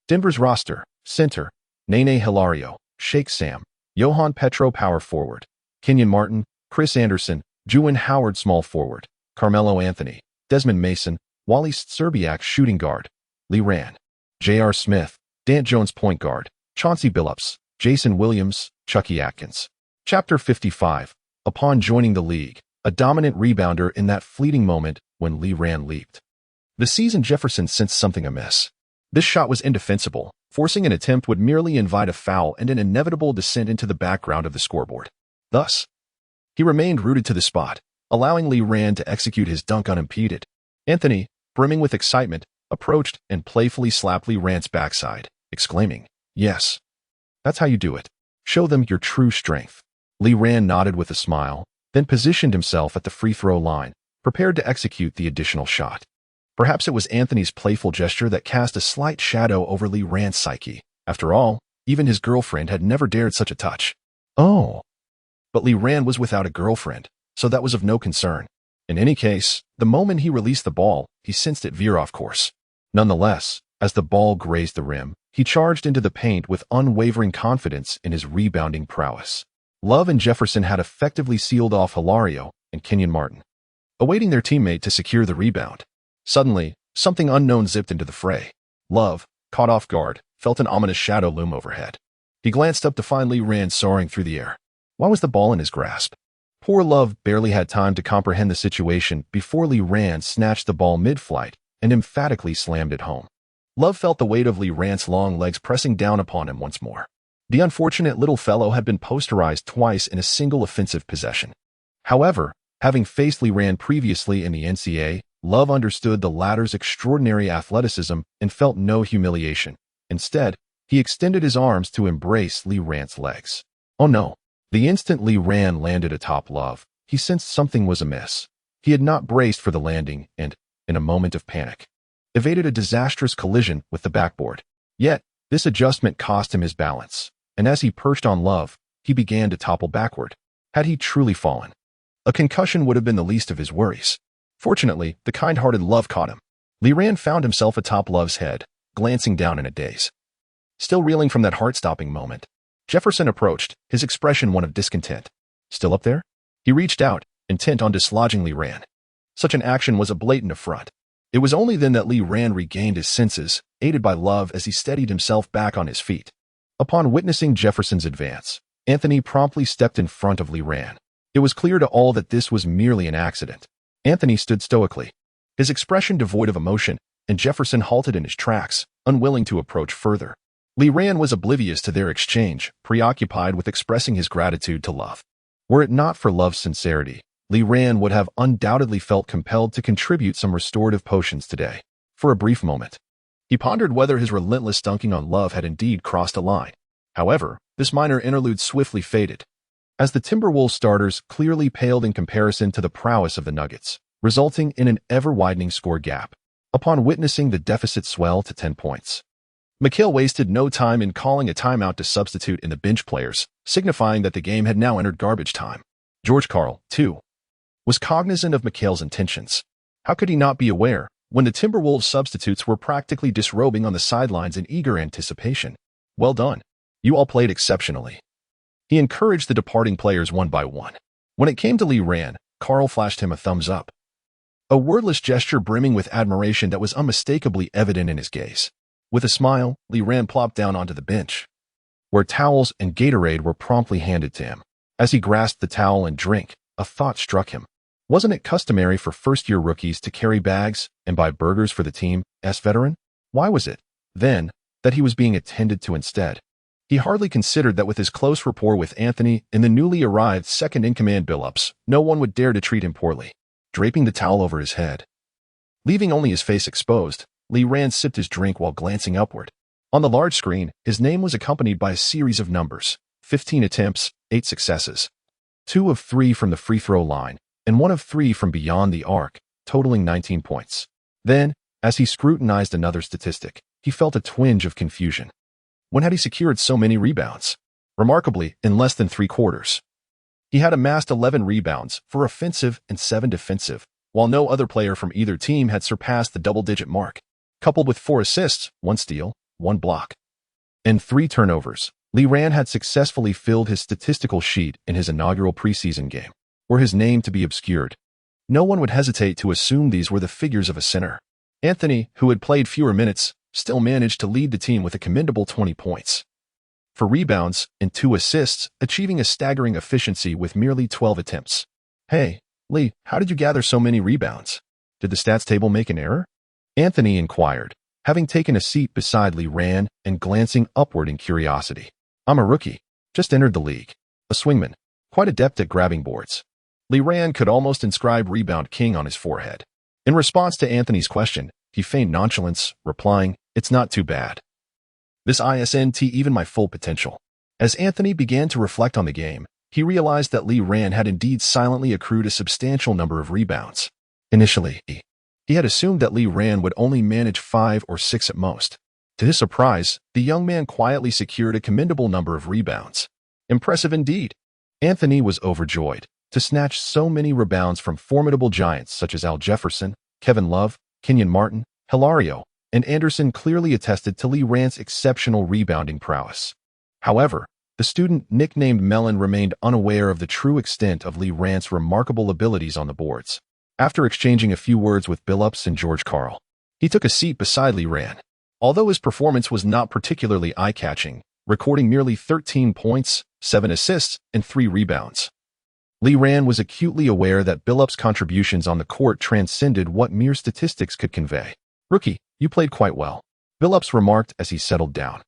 Denver's roster: center, Nene Hilario, Shake Sam, Johan Petro power forward, Kenyon Martin, Chris Anderson, Juwan Howard small forward, Carmelo Anthony, Desmond Mason, Wally Szczerbiak shooting guard, Lee Rand, J.R. Smith, Dant Jones point guard, Chauncey Billups, Jason Williams, Chucky Atkins. Chapter 55. Upon joining the league, a dominant rebounder in that fleeting moment when Lee Rand leaped. The seasoned Jefferson sensed something amiss. This shot was indefensible. Forcing an attempt would merely invite a foul and an inevitable descent into the background of the scoreboard. Thus, he remained rooted to the spot, allowing Lee Rand to execute his dunk unimpeded. Anthony, brimming with excitement, approached and playfully slapped Lee Rand's backside, exclaiming, "Yes, that's how you do it. Show them your true strength." Lee Rand nodded with a smile, then positioned himself at the free throw line, prepared to execute the additional shot. Perhaps it was Anthony's playful gesture that cast a slight shadow over Lee Rand's psyche. After all, even his girlfriend had never dared such a touch. Oh. But Lee Rand was without a girlfriend, so that was of no concern. In any case, the moment he released the ball, he sensed it veer off course. Nonetheless, as the ball grazed the rim, he charged into the paint with unwavering confidence in his rebounding prowess. Love and Jefferson had effectively sealed off Hilario and Kenyon Martin, awaiting their teammate to secure the rebound. Suddenly, something unknown zipped into the fray. Love, caught off guard, felt an ominous shadow loom overhead. He glanced up to find Lee Rand soaring through the air. Why was the ball in his grasp? Poor Love barely had time to comprehend the situation before Lee Rand snatched the ball mid-flight and emphatically slammed it home. Love felt the weight of Lee Rand's long legs pressing down upon him once more. The unfortunate little fellow had been posterized twice in a single offensive possession. However, having faced Lee Rand previously in the NCAA, Love understood the latter's extraordinary athleticism and felt no humiliation. Instead, he extended his arms to embrace Lee Rand's legs. Oh no. The instant Lee Rand landed atop Love, he sensed something was amiss. He had not braced for the landing and, in a moment of panic, evaded a disastrous collision with the backboard. Yet, this adjustment cost him his balance, and as he perched on Love, he began to topple backward. Had he truly fallen, a concussion would have been the least of his worries. Fortunately, the kind-hearted Love caught him. Lee Rand found himself atop Love's head, glancing down in a daze. Still reeling from that heart-stopping moment, Jefferson approached, his expression one of discontent. Still up there? He reached out, intent on dislodging Lee Rand. Such an action was a blatant affront. It was only then that Lee Rand regained his senses, aided by Love as he steadied himself back on his feet. Upon witnessing Jefferson's advance, Anthony promptly stepped in front of Lee Rand. It was clear to all that this was merely an accident. Anthony stood stoically, his expression devoid of emotion, and Jefferson halted in his tracks, unwilling to approach further. Lee Rand was oblivious to their exchange, preoccupied with expressing his gratitude to Love. Were it not for Love's sincerity, Lee Rand would have undoubtedly felt compelled to contribute some restorative potions today. For a brief moment, he pondered whether his relentless dunking on Love had indeed crossed a line. However, this minor interlude swiftly faded, as the Timberwolves starters clearly paled in comparison to the prowess of the Nuggets, resulting in an ever-widening score gap. Upon witnessing the deficit swell to 10 points, McHale wasted no time in calling a timeout to substitute in the bench players, signifying that the game had now entered garbage time. George Karl, too, was cognizant of McHale's intentions. How could he not be aware, when the Timberwolves substitutes were practically disrobing on the sidelines in eager anticipation? Well done. You all played exceptionally. He encouraged the departing players one by one. When it came to Lee Rand, Karl flashed him a thumbs up, a wordless gesture brimming with admiration that was unmistakably evident in his gaze. With a smile, Lee Rand plopped down onto the bench, where towels and Gatorade were promptly handed to him. As he grasped the towel and drink, a thought struck him. Wasn't it customary for first-year rookies to carry bags and buy burgers for the team's veteran? Why was it, then, that he was being attended to instead? He hardly considered that with his close rapport with Anthony and the newly arrived second-in-command Billups, no one would dare to treat him poorly. Draping the towel over his head, leaving only his face exposed, Lee Rand sipped his drink while glancing upward. On the large screen, his name was accompanied by a series of numbers: 15 attempts, 8 successes, 2 of 3 from the free throw line, and 1 of 3 from beyond the arc, totaling 19 points. Then, as he scrutinized another statistic, he felt a twinge of confusion. When had he secured so many rebounds? Remarkably, in less than 3 quarters. He had amassed 11 rebounds, 4 offensive and 7 defensive, while no other player from either team had surpassed the double-digit mark. Coupled with 4 assists, 1 steal, 1 block, and 3 turnovers, Lee Rand had successfully filled his statistical sheet in his inaugural preseason game. Were his name to be obscured, no one would hesitate to assume these were the figures of a center. Anthony, who had played fewer minutes, still managed to lead the team with a commendable 20 points. For rebounds and 2 assists, achieving a staggering efficiency with merely 12 attempts. Hey, Lee, how did you gather so many rebounds? Did the stats table make an error? Anthony inquired, having taken a seat beside Lee Rand and glancing upward in curiosity. I'm a rookie, just entered the league. A swingman, quite adept at grabbing boards. Lee Rand could almost inscribe Rebound King on his forehead. In response to Anthony's question, he feigned nonchalance, replying, "It's not too bad. This isn't even my full potential." As Anthony began to reflect on the game, he realized that Lee Rand had indeed silently accrued a substantial number of rebounds. Initially, he had assumed that Lee Rand would only manage 5 or 6 at most. To his surprise, the young man quietly secured a commendable number of rebounds. Impressive indeed. Anthony was overjoyed. To snatch so many rebounds from formidable giants such as Al Jefferson, Kevin Love, Kenyon Martin, Hilario, and Anderson clearly attested to Lee Rand's exceptional rebounding prowess. However, the student nicknamed Melon remained unaware of the true extent of Lee Rand's remarkable abilities on the boards. After exchanging a few words with Billups and George Karl, he took a seat beside Lee Rand. Although his performance was not particularly eye-catching, recording merely 13 points, 7 assists, and 3 rebounds, Lee Rand was acutely aware that Billups' contributions on the court transcended what mere statistics could convey. "Rookie, you played quite well," Billups remarked as he settled down.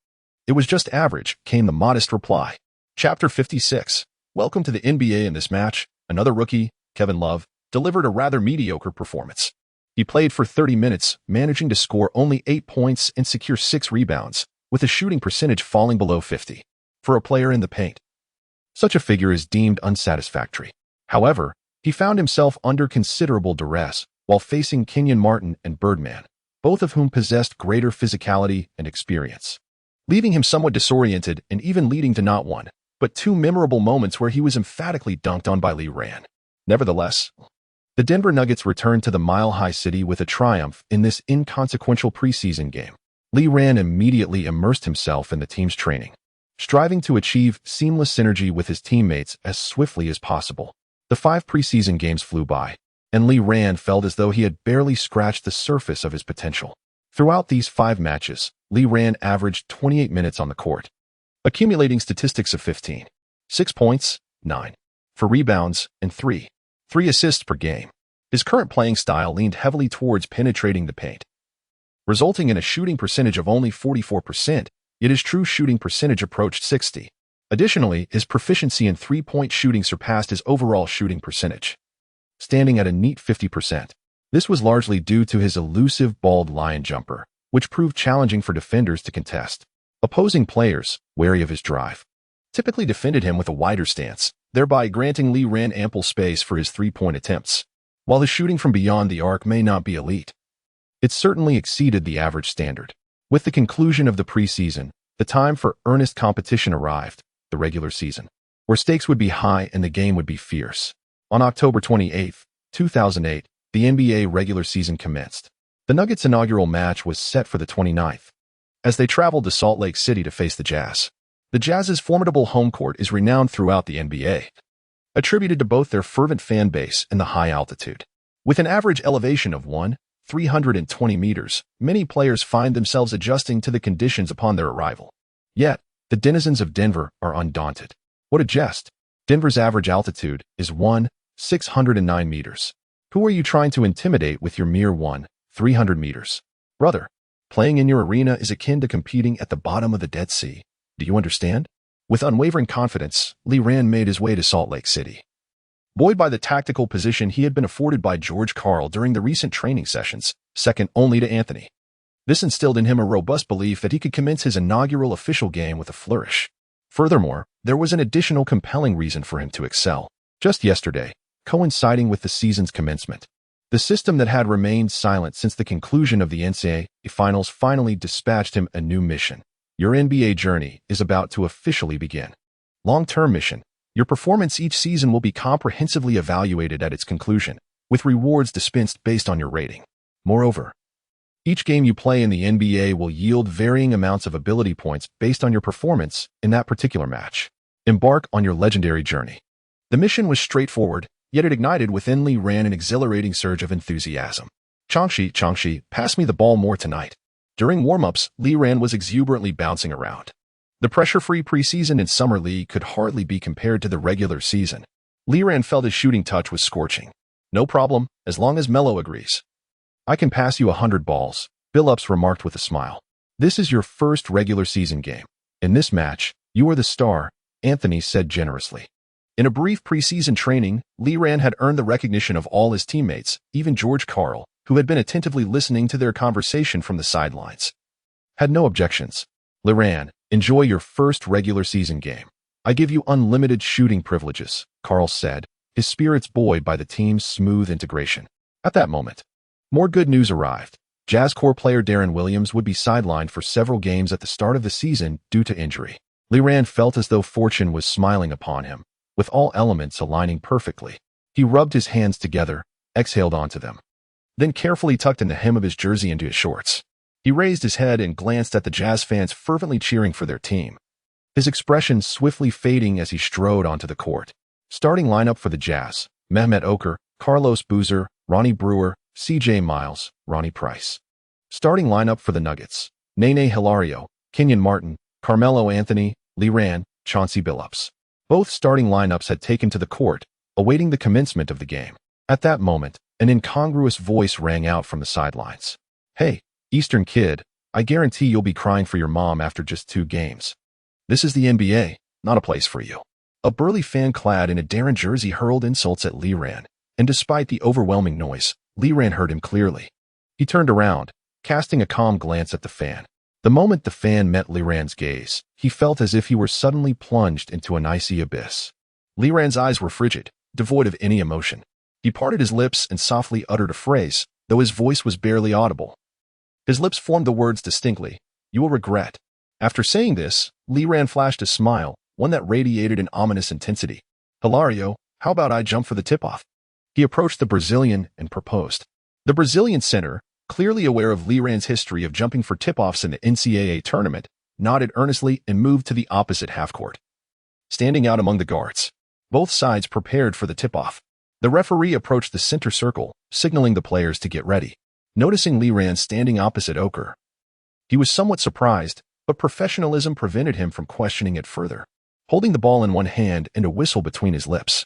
"It was just average," came the modest reply. Chapter 56. Welcome to the NBA. In this match, another rookie, Kevin Love, delivered a rather mediocre performance. He played for 30 minutes, managing to score only 8 points and secure 6 rebounds, with a shooting percentage falling below 50. For a player in the paint, such a figure is deemed unsatisfactory. However, he found himself under considerable duress while facing Kenyon Martin and Birdman, both of whom possessed greater physicality and experience, leaving him somewhat disoriented and even leading to not one, but 2 memorable moments where he was emphatically dunked on by Lee Rand. Nevertheless, the Denver Nuggets returned to the Mile High City with a triumph in this inconsequential preseason game. Lee Rand immediately immersed himself in the team's training, striving to achieve seamless synergy with his teammates as swiftly as possible. The 5 preseason games flew by, and Lee Rand felt as though he had barely scratched the surface of his potential. Throughout these 5 matches, Lee Rand averaged 28 minutes on the court, accumulating statistics of 15, 6 points, 9 for rebounds, and 3 assists per game. His current playing style leaned heavily towards penetrating the paint, resulting in a shooting percentage of only 44%, yet his true shooting percentage approached 60. Additionally, his proficiency in 3-point shooting surpassed his overall shooting percentage, standing at a neat 50%. This was largely due to his elusive bald lion jumper, which proved challenging for defenders to contest. Opposing players, wary of his drive, typically defended him with a wider stance, thereby granting Li Ran ample space for his three-point attempts. While his shooting from beyond the arc may not be elite, it certainly exceeded the average standard. With the conclusion of the preseason, the time for earnest competition arrived, the regular season, where stakes would be high and the game would be fierce. On October 28, 2008, the NBA regular season commenced. The Nuggets' inaugural match was set for the 29th, as they traveled to Salt Lake City to face the Jazz. The Jazz's formidable home court is renowned throughout the NBA, attributed to both their fervent fan base and the high altitude. With an average elevation of 320 meters, many players find themselves adjusting to the conditions upon their arrival. Yet, the denizens of Denver are undaunted. What a jest! Denver's average altitude is 609 meters. Who are you trying to intimidate with your mere 300 meters? Brother, playing in your arena is akin to competing at the bottom of the Dead Sea. Do you understand? With unwavering confidence, Li Ran made his way to Salt Lake City. Buoyed by the tactical position he had been afforded by George Karl during the recent training sessions, second only to Anthony. This instilled in him a robust belief that he could commence his inaugural official game with a flourish. Furthermore, there was an additional compelling reason for him to excel. Just yesterday, coinciding with the season's commencement, the system that had remained silent since the conclusion of the NCAA Finals finally dispatched him a new mission. Your NBA journey is about to officially begin. Long-term mission. Your performance each season will be comprehensively evaluated at its conclusion, with rewards dispensed based on your rating. Moreover, each game you play in the NBA will yield varying amounts of ability points based on your performance in that particular match. Embark on your legendary journey. The mission was straightforward, yet it ignited within Li Ran an exhilarating surge of enthusiasm. Changshi, pass me the ball more tonight. During warm-ups, Li Ran was exuberantly bouncing around. The pressure-free preseason in Summer League could hardly be compared to the regular season. Li Ran felt his shooting touch was scorching. No problem, as long as Melo agrees. I can pass you 100 balls, Billups remarked with a smile. This is your first regular season game. In this match, you are the star, Anthony said generously. In a brief preseason training, Li Ran had earned the recognition of all his teammates, even George Karl, who had been attentively listening to their conversation from the sidelines. Had no objections. Li Ran, enjoy your first regular season game. I give you unlimited shooting privileges, Karl said, his spirits buoyed by the team's smooth integration. At that moment, more good news arrived. Jazz core player Deron Williams would be sidelined for several games at the start of the season due to injury. Li Ran felt as though fortune was smiling upon him, with all elements aligning perfectly. He rubbed his hands together, exhaled onto them, then carefully tucked in the hem of his jersey into his shorts. He raised his head and glanced at the Jazz fans fervently cheering for their team, his expression swiftly fading as he strode onto the court. Starting lineup for the Jazz: Mehmet Okur, Carlos Boozer, Ronnie Brewer, C.J. Miles, Ronnie Price. Starting lineup for the Nuggets: Nene Hilario, Kenyon Martin, Carmelo Anthony, Li Ran, Chauncey Billups. Both starting lineups had taken to the court, awaiting the commencement of the game. At that moment, an incongruous voice rang out from the sidelines. Hey, Eastern kid, I guarantee you'll be crying for your mom after just 2 games. This is the NBA, not a place for you. A burly fan clad in a Deron jersey hurled insults at Li Ran, and despite the overwhelming noise, Li Ran heard him clearly. He turned around, casting a calm glance at the fan. The moment the fan met Li Ran's gaze, he felt as if he were suddenly plunged into an icy abyss. Li Ran's eyes were frigid, devoid of any emotion. He parted his lips and softly uttered a phrase, though his voice was barely audible. His lips formed the words distinctly, "You will regret." After saying this, Li Ran flashed a smile, one that radiated an ominous intensity. "Hilario, how about I jump for the tip-off?" He approached the Brazilian and proposed. The Brazilian center, clearly aware of Li Ran's history of jumping for tip-offs in the NCAA tournament, nodded earnestly and moved to the opposite half-court. Standing out among the guards, both sides prepared for the tip-off. The referee approached the center circle, signaling the players to get ready. Noticing Li Ran standing opposite Okur, he was somewhat surprised, but professionalism prevented him from questioning it further. Holding the ball in one hand and a whistle between his lips,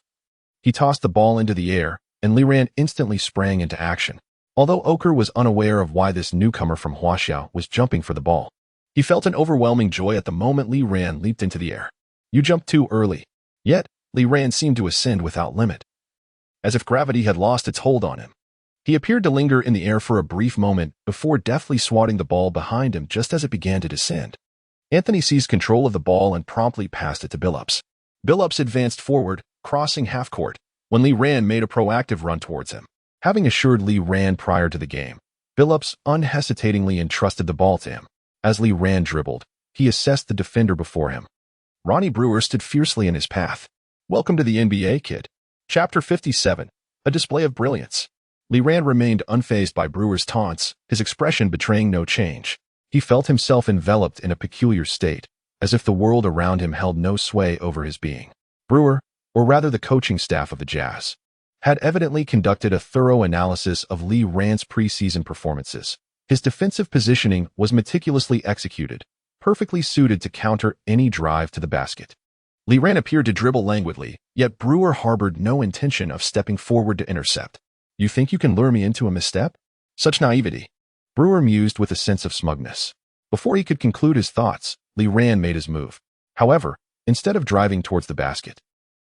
he tossed the ball into the air, and Li Ran instantly sprang into action. Although Okur was unaware of why this newcomer from Huaxiao was jumping for the ball, he felt an overwhelming joy at the moment Li Ran leaped into the air. You jumped too early. Yet, Li Ran seemed to ascend without limit, as if gravity had lost its hold on him. He appeared to linger in the air for a brief moment before deftly swatting the ball behind him just as it began to descend. Anthony seized control of the ball and promptly passed it to Billups. Billups advanced forward, crossing half-court, when Lee Rand made a proactive run towards him. Having assured Lee Rand prior to the game, Billups unhesitatingly entrusted the ball to him. As Lee Rand dribbled, he assessed the defender before him. Ronnie Brewer stood fiercely in his path. "Welcome to the NBA, kid." Chapter 57, A Display of Brilliance. Lee Rand remained unfazed by Brewer's taunts, his expression betraying no change. He felt himself enveloped in a peculiar state, as if the world around him held no sway over his being. Brewer, or rather the coaching staff of the Jazz, had evidently conducted a thorough analysis of Lee Rand's preseason performances. His defensive positioning was meticulously executed, perfectly suited to counter any drive to the basket. Lee Rand appeared to dribble languidly, yet Brewer harbored no intention of stepping forward to intercept. "You think you can lure me into a misstep?" Such naivety. Brewer mused with a sense of smugness. Before he could conclude his thoughts, Lee Rand made his move. However, instead of driving towards the basket,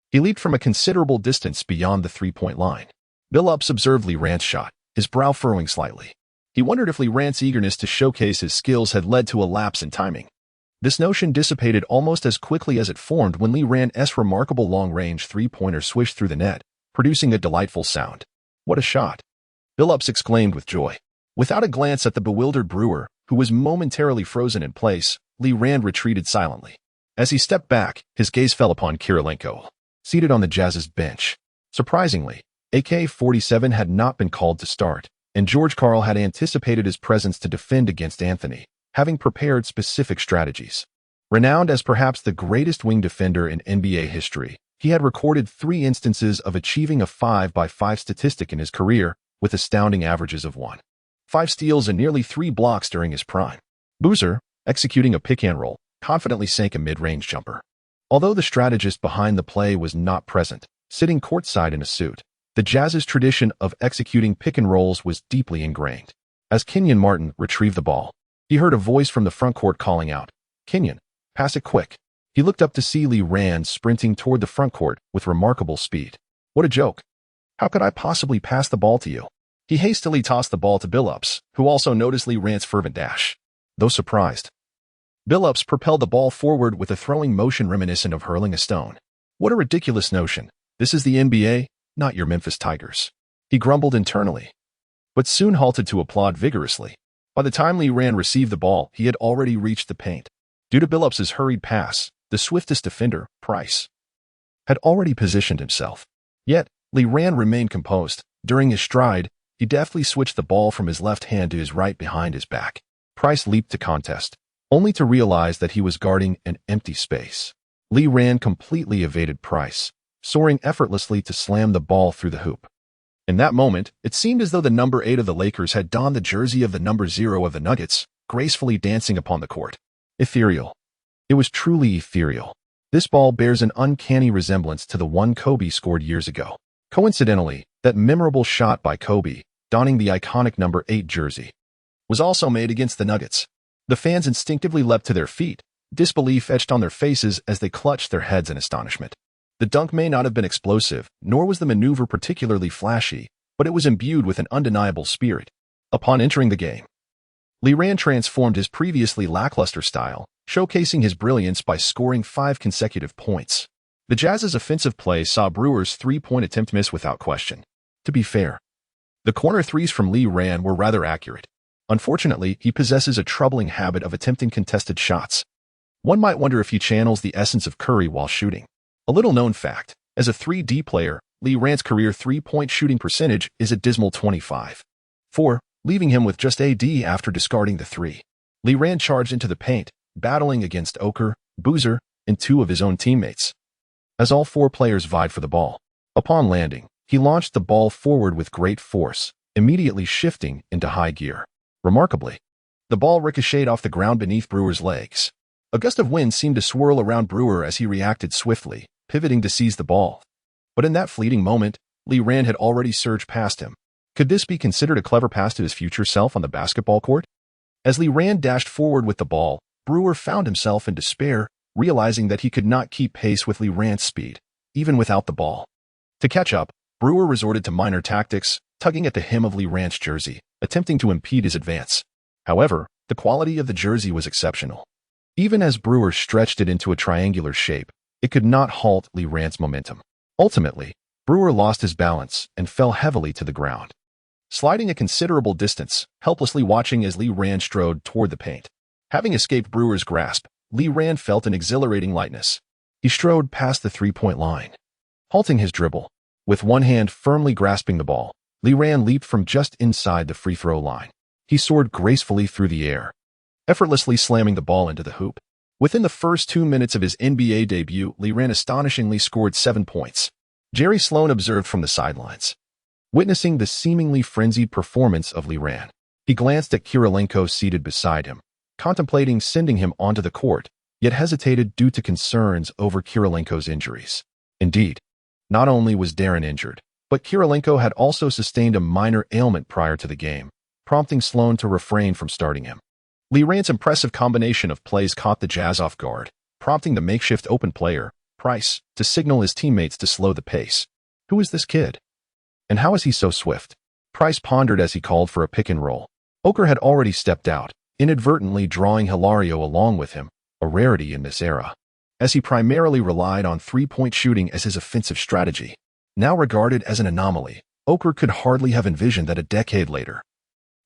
he leaped from a considerable distance beyond the three-point line. Billups observed Lee Rand's shot, his brow furrowing slightly. He wondered if Lee Rand's eagerness to showcase his skills had led to a lapse in timing. This notion dissipated almost as quickly as it formed when Lee Rand's remarkable long-range three-pointer swished through the net, producing a delightful sound. "What a shot!" Billups exclaimed with joy. Without a glance at the bewildered Brewer, who was momentarily frozen in place, Lee Rand retreated silently. As he stepped back, his gaze fell upon Kirilenko, seated on the Jazz's bench. Surprisingly, AK-47 had not been called to start, and George Karl had anticipated his presence to defend against Anthony, having prepared specific strategies. Renowned as perhaps the greatest wing defender in NBA history, he had recorded 3 instances of achieving a 5-by-5 statistic in his career, with astounding averages of 1.5 steals and nearly 3 blocks during his prime. Boozer, executing a pick-and-roll, confidently sank a mid-range jumper. Although the strategist behind the play was not present, sitting courtside in a suit, the Jazz's tradition of executing pick-and-rolls was deeply ingrained. As Kenyon Martin retrieved the ball, he heard a voice from the front court calling out, "Kenyon, pass it quick." He looked up to see Lee Rand sprinting toward the front court with remarkable speed. "What a joke. How could I possibly pass the ball to you?" He hastily tossed the ball to Billups, who also noticed Lee Rand's fervent dash. Though surprised, Billups propelled the ball forward with a throwing motion reminiscent of hurling a stone. "What a ridiculous notion. This is the NBA, not your Memphis Tigers." He grumbled internally, but soon halted to applaud vigorously. By the time Lee Rand received the ball, he had already reached the paint. Due to Billups' hurried pass, the swiftest defender, Price, had already positioned himself. Yet, Lee Rand remained composed. During his stride, he deftly switched the ball from his left hand to his right behind his back. Price leaped to contest, only to realize that he was guarding an empty space. Lee Rand completely evaded Price, soaring effortlessly to slam the ball through the hoop. In that moment, it seemed as though the number 8 of the Lakers had donned the jersey of the number 0 of the Nuggets, gracefully dancing upon the court. Ethereal. It was truly ethereal. This ball bears an uncanny resemblance to the one Kobe scored years ago. Coincidentally, that memorable shot by Kobe, donning the iconic number 8 jersey, was also made against the Nuggets. The fans instinctively leapt to their feet, disbelief etched on their faces as they clutched their heads in astonishment. The dunk may not have been explosive, nor was the maneuver particularly flashy, but it was imbued with an undeniable spirit. Upon entering the game, Lee Rand transformed his previously lackluster style, showcasing his brilliance by scoring 5 consecutive points. The Jazz's offensive play saw Brewer's 3-point attempt miss without question. To be fair, the corner threes from Lee Rand were rather accurate. Unfortunately, he possesses a troubling habit of attempting contested shots. One might wonder if he channels the essence of Curry while shooting. A little-known fact, as a 3D player, Lee Rand's career 3-point shooting percentage is a dismal 25.4, leaving him with just AD after discarding the 3. Lee Rand charged into the paint, battling against Oker, Boozer, and 2 of his own teammates. As all 4 players vied for the ball, upon landing, he launched the ball forward with great force, immediately shifting into high gear. Remarkably, the ball ricocheted off the ground beneath Brewer's legs. A gust of wind seemed to swirl around Brewer as he reacted swiftly, pivoting to seize the ball. But in that fleeting moment, Lee Rand had already surged past him. Could this be considered a clever pass to his future self on the basketball court? As Lee Rand dashed forward with the ball, Brewer found himself in despair, realizing that he could not keep pace with Lee Rand's speed, even without the ball. To catch up, Brewer resorted to minor tactics, tugging at the hem of Lee Rand's jersey, attempting to impede his advance. However, the quality of the jersey was exceptional. Even as Brewer stretched it into a triangular shape, it could not halt Lee Rand's momentum. Ultimately, Brewer lost his balance and fell heavily to the ground, sliding a considerable distance, helplessly watching as Lee Rand strode toward the paint. Having escaped Brewer's grasp, Lee Rand felt an exhilarating lightness. He strode past the three-point line, halting his dribble. With one hand firmly grasping the ball, Lee Rand leaped from just inside the free-throw line. He soared gracefully through the air, effortlessly slamming the ball into the hoop. Within the first 2 minutes of his NBA debut, Lee Rand astonishingly scored 7 points. Jerry Sloan observed from the sidelines. Witnessing the seemingly frenzied performance of Lee Rand, he glanced at Kirilenko seated beside him, contemplating sending him onto the court, yet hesitated due to concerns over Kirilenko's injuries. Indeed, not only was Darren injured, but Kirilenko had also sustained a minor ailment prior to the game, prompting Sloan to refrain from starting him. Lee Rand's impressive combination of plays caught the Jazz off guard, prompting the makeshift open player, Price, to signal his teammates to slow the pace. Who is this kid? And how is he so swift? Price pondered as he called for a pick and roll. Oker had already stepped out, inadvertently drawing Hilario along with him, a rarity in this era, as he primarily relied on three-point shooting as his offensive strategy. Now regarded as an anomaly, Oker could hardly have envisioned that a decade later,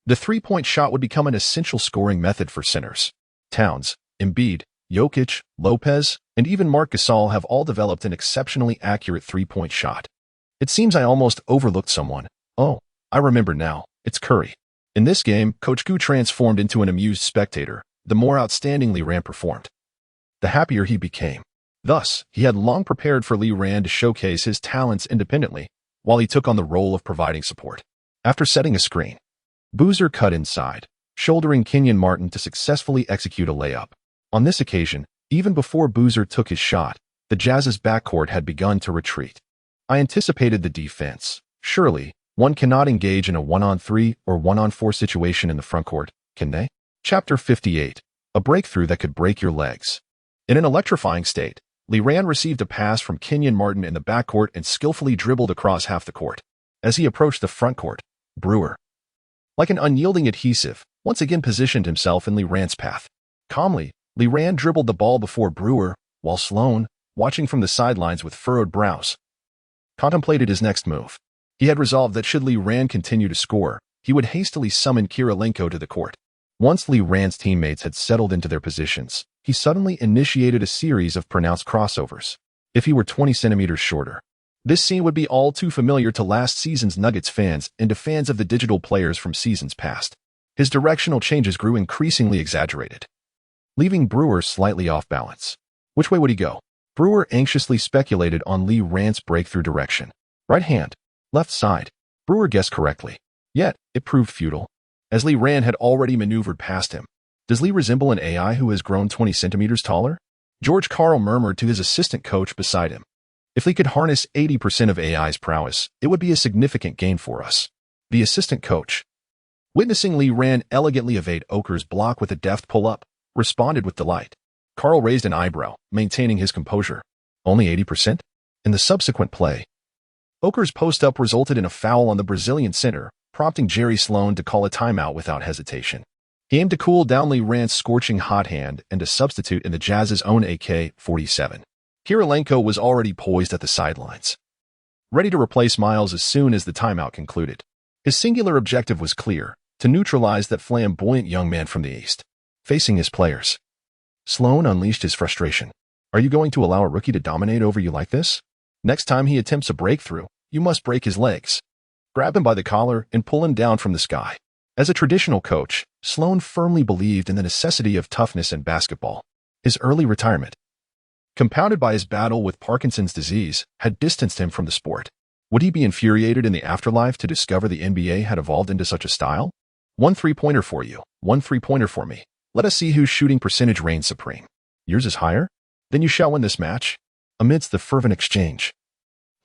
the three-point shot would become an essential scoring method for centers. Towns, Embiid, Jokic, Lopez, and even Marc Gasol have all developed an exceptionally accurate three-point shot. It seems I almost overlooked someone. Oh, I remember now. It's Curry. In this game, Coach Gu transformed into an amused spectator, the more outstandingly Rand performed, the happier he became. Thus, he had long prepared for Lee Rand to showcase his talents independently, while he took on the role of providing support. After setting a screen, Boozer cut inside, shouldering Kenyon Martin to successfully execute a layup. On this occasion, even before Boozer took his shot, the Jazz's backcourt had begun to retreat. I anticipated the defense. Surely, one cannot engage in a 1-on-3 or 1-on-4 situation in the frontcourt, can they? Chapter 58. A breakthrough that could break your legs. In an electrifying state, Lee Rand received a pass from Kenyon Martin in the backcourt and skillfully dribbled across half the court. As he approached the frontcourt, Brewer, like an unyielding adhesive, once again positioned himself in Lee Rand's path. Calmly, Lee Rand dribbled the ball before Brewer, while Sloan, watching from the sidelines with furrowed brows, contemplated his next move. He had resolved that should Lee Rand continue to score, he would hastily summon Kirilenko to the court. Once Lee Rand's teammates had settled into their positions, he suddenly initiated a series of pronounced crossovers. If he were 20 centimeters shorter, this scene would be all too familiar to last season's Nuggets fans and to fans of the digital players from seasons past. His directional changes grew increasingly exaggerated, leaving Brewer slightly off balance. Which way would he go? Brewer anxiously speculated on Lee Rand's breakthrough direction. Right hand, left side. Brewer guessed correctly. Yet, it proved futile, as Lee Rand had already maneuvered past him. Does Lee resemble an AI who has grown 20 centimeters taller? George Karl murmured to his assistant coach beside him. If Lee could harness 80% of AI's prowess, it would be a significant gain for us. The assistant coach, witnessing Lee Rand elegantly evade Oker's block with a deft pull-up, responded with delight. Karl raised an eyebrow, maintaining his composure. Only 80%? In the subsequent play, Oker's post-up resulted in a foul on the Brazilian center, prompting Jerry Sloan to call a timeout without hesitation. He aimed to cool down Lee Rand's scorching hot hand and to substitute in the Jazz's own AK-47. Kirilenko was already poised at the sidelines, ready to replace Miles as soon as the timeout concluded. His singular objective was clear, to neutralize that flamboyant young man from the East. Facing his players, Sloan unleashed his frustration. Are you going to allow a rookie to dominate over you like this? Next time he attempts a breakthrough, you must break his legs. Grab him by the collar and pull him down from the sky. As a traditional coach, Sloan firmly believed in the necessity of toughness in basketball. His early retirement, compounded by his battle with Parkinson's disease, had distanced him from the sport. Would he be infuriated in the afterlife to discover the NBA had evolved into such a style? One three-pointer for you, one three-pointer for me. Let us see whose shooting percentage reigns supreme. Yours is higher? Then you shall win this match. Amidst the fervent exchange,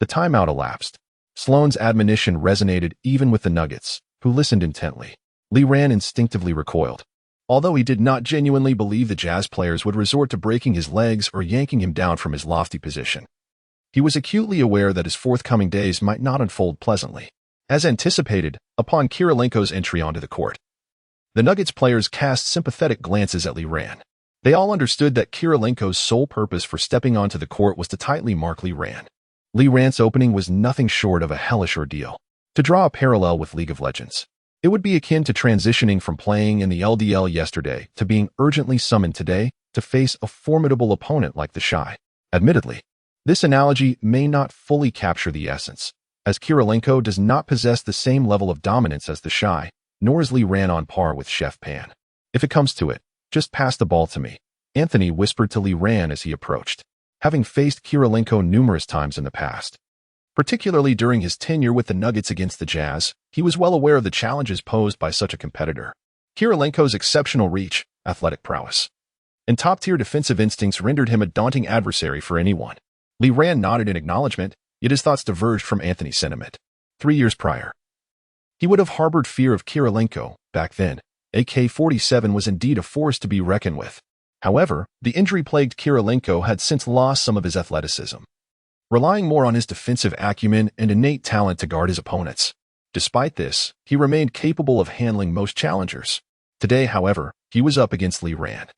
the timeout elapsed. Sloan's admonition resonated even with the Nuggets, who listened intently. Lee Rand instinctively recoiled. Although he did not genuinely believe the Jazz players would resort to breaking his legs or yanking him down from his lofty position, He was acutely aware that his forthcoming days might not unfold pleasantly. As anticipated, upon Kirilenko's entry onto the court, the Nuggets players cast sympathetic glances at Liran. They all understood that Kirilenko's sole purpose for stepping onto the court was to tightly mark Liran. Liran's opening was nothing short of a hellish ordeal. To draw a parallel with League of Legends, it would be akin to transitioning from playing in the LDL yesterday to being urgently summoned today to face a formidable opponent like the Shy. Admittedly, this analogy may not fully capture the essence, as Kirilenko does not possess the same level of dominance as the Shy, nor is Liran on par with Chef Pan. If it comes to it, just pass the ball to me, Anthony whispered to Liran as he approached, having faced Kirilenko numerous times in the past. Particularly during his tenure with the Nuggets against the Jazz, he was well aware of the challenges posed by such a competitor. Kirilenko's exceptional reach, athletic prowess, and top-tier defensive instincts rendered him a daunting adversary for anyone. Liran nodded in acknowledgement, yet his thoughts diverged from Anthony's sentiment. 3 years prior, he would have harbored fear of Kirilenko. Back then, AK-47 was indeed a force to be reckoned with. However, the injury-plagued Kirilenko had since lost some of his athleticism, relying more on his defensive acumen and innate talent to guard his opponents. Despite this, he remained capable of handling most challengers. Today, however, he was up against Liran,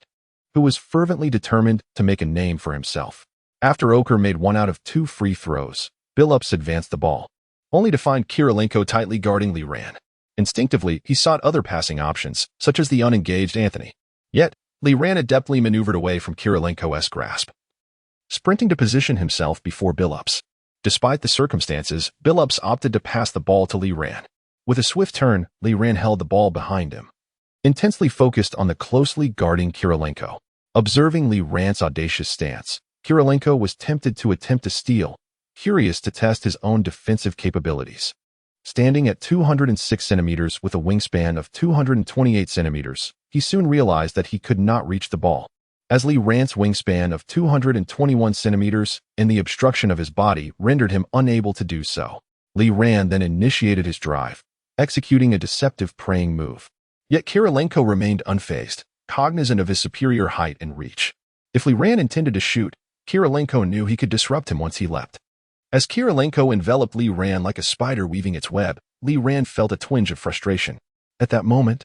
who was fervently determined to make a name for himself. After Oker made 1 out of 2 free throws, Billups advanced the ball, only to find Kirilenko tightly guarding Liran. Instinctively, he sought other passing options, such as the unengaged Anthony. Yet, Liran adeptly maneuvered away from Kirilenko's grasp, sprinting to position himself before Billups. Despite the circumstances, Billups opted to pass the ball to Liran. With a swift turn, Liran held the ball behind him, intensely focused on the closely guarding Kirilenko. Observing Liran's audacious stance, Kirilenko was tempted to attempt a steal, curious to test his own defensive capabilities. Standing at 206 centimeters with a wingspan of 228 centimeters, he soon realized that he could not reach the ball, as Liran's wingspan of 221 centimeters and the obstruction of his body rendered him unable to do so. Liran then initiated his drive, executing a deceptive praying move. Yet Kirilenko remained unfazed, cognizant of his superior height and reach. If Liran intended to shoot, Kirilenko knew he could disrupt him once he leapt. As Kirilenko enveloped Liran like a spider weaving its web, Liran felt a twinge of frustration. At that moment,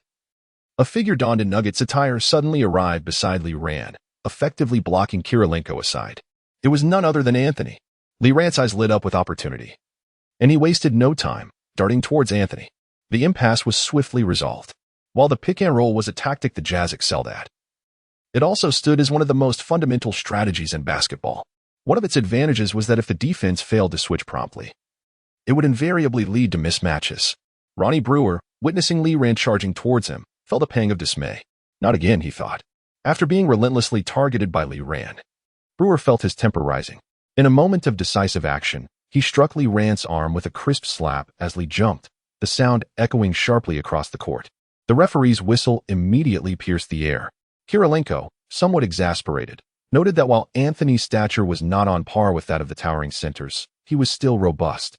a figure donned in Nuggets attire suddenly arrived beside Liran, effectively blocking Kirilenko aside. It was none other than Anthony. Liran's eyes lit up with opportunity, and he wasted no time, darting towards Anthony. The impasse was swiftly resolved. While the pick-and-roll was a tactic the Jazz excelled at, it also stood as one of the most fundamental strategies in basketball. One of its advantages was that if the defense failed to switch promptly, it would invariably lead to mismatches. Ronnie Brewer, witnessing Liran charging towards him, felt a pang of dismay. Not again, he thought. After being relentlessly targeted by Liran, Brewer felt his temper rising. In a moment of decisive action, he struck Liran's arm with a crisp slap as Lee jumped, the sound echoing sharply across the court. The referee's whistle immediately pierced the air. Kirilenko, somewhat exasperated, noted that while Anthony's stature was not on par with that of the towering centers, he was still robust,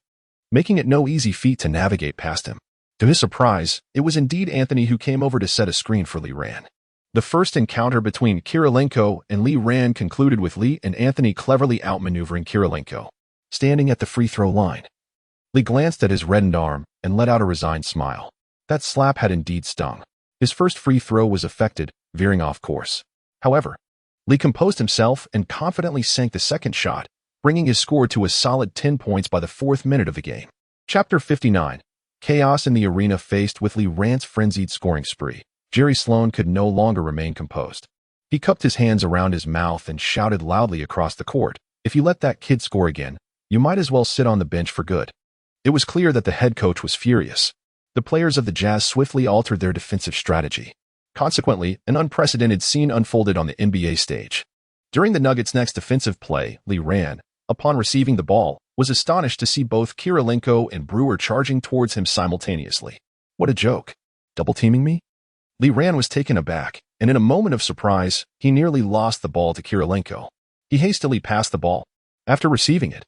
making it no easy feat to navigate past him. To his surprise, it was indeed Anthony who came over to set a screen for Liran. The first encounter between Kirilenko and Liran concluded with Lee and Anthony cleverly outmaneuvering Kirilenko. Standing at the free throw line, Lee glanced at his reddened arm and let out a resigned smile. That slap had indeed stung. His first free throw was affected, veering off course. However, Lee composed himself and confidently sank the second shot, bringing his score to a solid 10 points by the 4th minute of the game. Chapter 59. Chaos in the arena. Faced with Liran's frenzied scoring spree, Jerry Sloan could no longer remain composed. He cupped his hands around his mouth and shouted loudly across the court, "If you let that kid score again, you might as well sit on the bench for good." It was clear that the head coach was furious. The players of the Jazz swiftly altered their defensive strategy. Consequently, an unprecedented scene unfolded on the NBA stage. During the Nuggets' next defensive play, Liran, upon receiving the ball, was astonished to see both Kirilenko and Brewer charging towards him simultaneously. What a joke. Double-teaming me? Liran was taken aback, and in a moment of surprise, he nearly lost the ball to Kirilenko. He hastily passed the ball. After receiving it,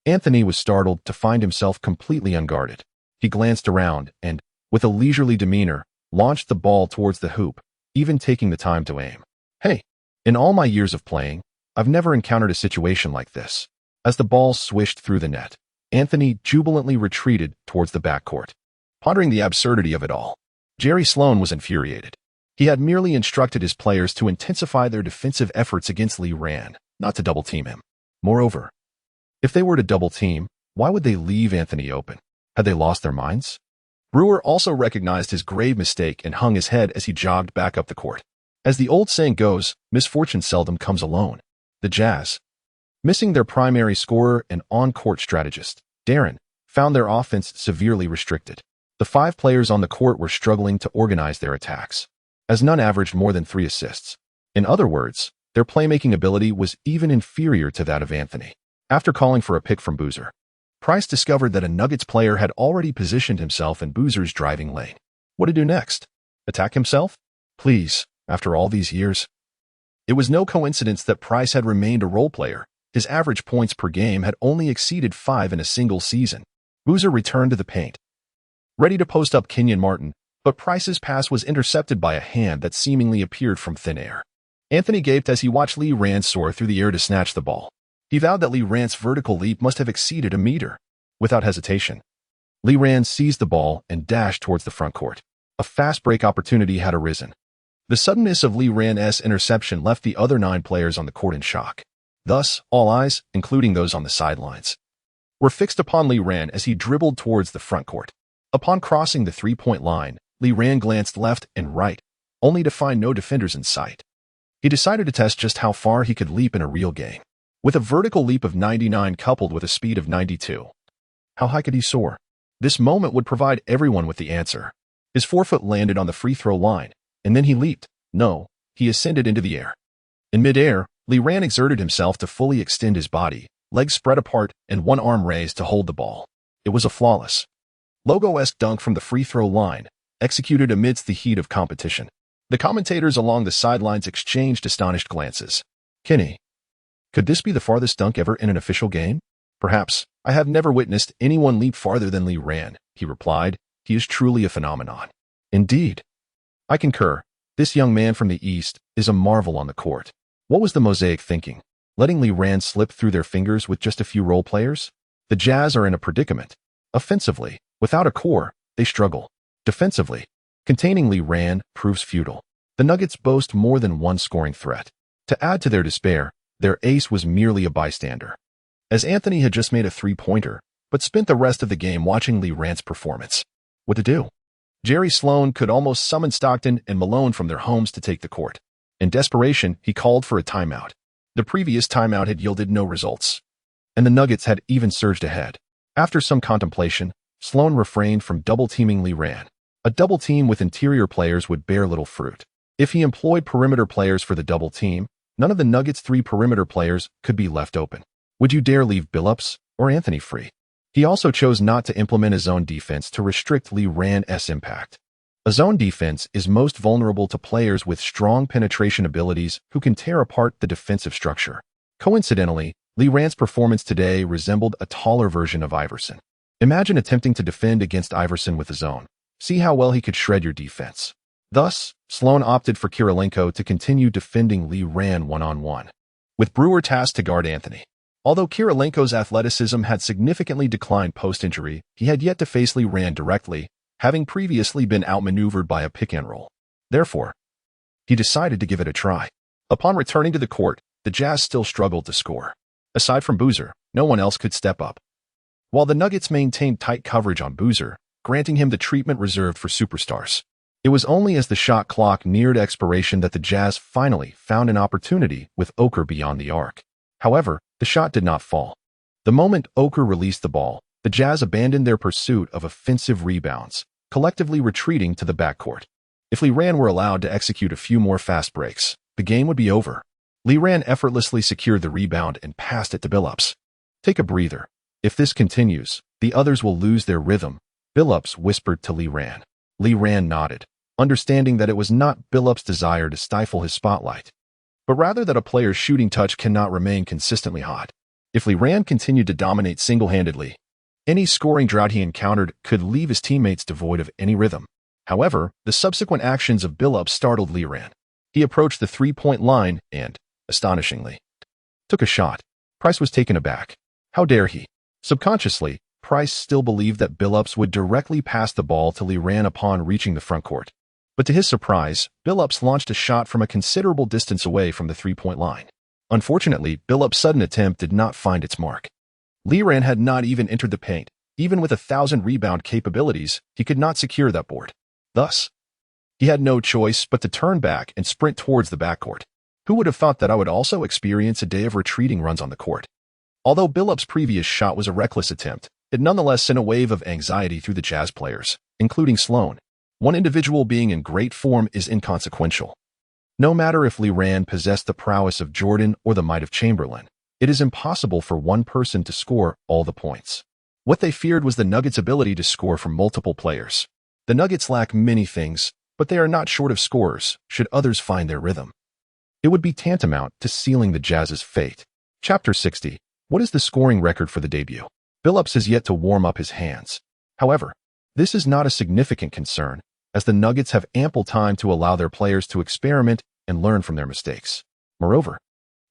Anthony was startled to find himself completely unguarded. He glanced around and, with a leisurely demeanor, launched the ball towards the hoop, even taking the time to aim. "Hey, in all my years of playing, I've never encountered a situation like this." As the ball swished through the net, Anthony jubilantly retreated towards the backcourt. Pondering the absurdity of it all, Jerry Sloan was infuriated. He had merely instructed his players to intensify their defensive efforts against Lee Ran, not to double-team him. Moreover, if they were to double-team, why would they leave Anthony open? Had they lost their minds? Brewer also recognized his grave mistake and hung his head as he jogged back up the court. As the old saying goes, misfortune seldom comes alone. The Jazz, missing their primary scorer and on-court strategist, Darren, found their offense severely restricted. The 5 players on the court were struggling to organize their attacks, as none averaged more than 3 assists. In other words, their playmaking ability was even inferior to that of Anthony. After calling for a pick from Boozer, Price discovered that a Nuggets player had already positioned himself in Boozer's driving lane. What to do next? Attack himself? Please, after all these years. It was no coincidence that Price had remained a role player. His average points per game had only exceeded 5 in a single season. Boozer returned to the paint, ready to post up Kenyon Martin, but Price's pass was intercepted by a hand that seemingly appeared from thin air. Anthony gaped as he watched Lee Ran soar through the air to snatch the ball. He vowed that Lee Ran's vertical leap must have exceeded a meter. Without hesitation, Lee Ran seized the ball and dashed towards the front court. A fast break opportunity had arisen. The suddenness of Lee Ran's interception left the other 9 players on the court in shock. Thus, all eyes, including those on the sidelines, were fixed upon Lee Ran as he dribbled towards the front court. Upon crossing the 3-point line, Lee Ran glanced left and right, only to find no defenders in sight. He decided to test just how far he could leap in a real game. With a vertical leap of 99 coupled with a speed of 92, how high could he soar? This moment would provide everyone with the answer. His forefoot landed on the free throw line, and then he leaped. No, he ascended into the air. In midair, Lee Ran exerted himself to fully extend his body, legs spread apart and one arm raised to hold the ball. It was a flawless, logo-esque dunk from the free throw line, executed amidst the heat of competition. The commentators along the sidelines exchanged astonished glances. Kenny, could this be the farthest dunk ever in an official game? Perhaps. I have never witnessed anyone leap farther than Lee Ran, he replied. He is truly a phenomenon. Indeed. I concur. This young man from the East is a marvel on the court. What was the Mosaic thinking? Letting Lee Ran slip through their fingers with just a few role players? The Jazz are in a predicament. Offensively, without a core, they struggle. Defensively, containing Lee Ran proves futile. The Nuggets boast more than one scoring threat. To add to their despair, their ace was merely a bystander, as Anthony had just made a 3-pointer, but spent the rest of the game watching Lee Ran's performance. What to do? Jerry Sloan could almost summon Stockton and Malone from their homes to take the court. In desperation, he called for a timeout. The previous timeout had yielded no results, and the Nuggets had even surged ahead. After some contemplation, Sloan refrained from double-teaming Lee Ran. A double team with interior players would bear little fruit. If he employed perimeter players for the double team, none of the Nuggets' 3 perimeter players could be left open. Would you dare leave Billups or Anthony free? He also chose not to implement a zone defense to restrict Lee Ran's impact. A zone defense is most vulnerable to players with strong penetration abilities who can tear apart the defensive structure. Coincidentally, Lee Ran's performance today resembled a taller version of Iverson. Imagine attempting to defend against Iverson with a zone. See how well he could shred your defense. Thus, Sloan opted for Kirilenko to continue defending Lee Ran one-on-one, with Brewer tasked to guard Anthony. Although Kirilenko's athleticism had significantly declined post-injury, he had yet to face Lee Ran directly, having previously been outmaneuvered by a pick-and-roll. Therefore, he decided to give it a try. Upon returning to the court, the Jazz still struggled to score. Aside from Boozer, no one else could step up, while the Nuggets maintained tight coverage on Boozer, granting him the treatment reserved for superstars. It was only as the shot clock neared expiration that the Jazz finally found an opportunity with Oker beyond the arc. However, the shot did not fall. The moment Oker released the ball, the Jazz abandoned their pursuit of offensive rebounds, collectively retreating to the backcourt. If Lee Ran were allowed to execute a few more fast breaks, the game would be over. Lee Ran effortlessly secured the rebound and passed it to Billups. Take a breather. If this continues, the others will lose their rhythm, Billups whispered to Lee Ran. Lee Ran nodded, understanding that it was not Billups' desire to stifle his spotlight, but rather that a player's shooting touch cannot remain consistently hot. If Lee Ran continued to dominate single-handedly, any scoring drought he encountered could leave his teammates devoid of any rhythm. However, the subsequent actions of Billups startled Lee Ran. He approached the 3-point line and, astonishingly, took a shot. Price was taken aback. How dare he? Subconsciously, Price still believed that Billups would directly pass the ball to Lee Ran upon reaching the front court. But to his surprise, Billups launched a shot from a considerable distance away from the three-point line. Unfortunately, Billups' sudden attempt did not find its mark. Lee Ran had not even entered the paint. Even with 1,000 rebound capabilities, he could not secure that board. Thus, he had no choice but to turn back and sprint towards the backcourt. Who would have thought that I would also experience a day of retreating runs on the court? Although Billups' previous shot was a reckless attempt, it nonetheless sent a wave of anxiety through the Jazz players, including Sloan. One individual being in great form is inconsequential. No matter if Lee Ran possessed the prowess of Jordan or the might of Chamberlain, it is impossible for one person to score all the points. What they feared was the Nuggets' ability to score from multiple players. The Nuggets lack many things, but they are not short of scorers should others find their rhythm. It would be tantamount to sealing the Jazz's fate. Chapter 60. What is the scoring record for the debut? Billups has yet to warm up his hands. However, this is not a significant concern, as the Nuggets have ample time to allow their players to experiment and learn from their mistakes. Moreover,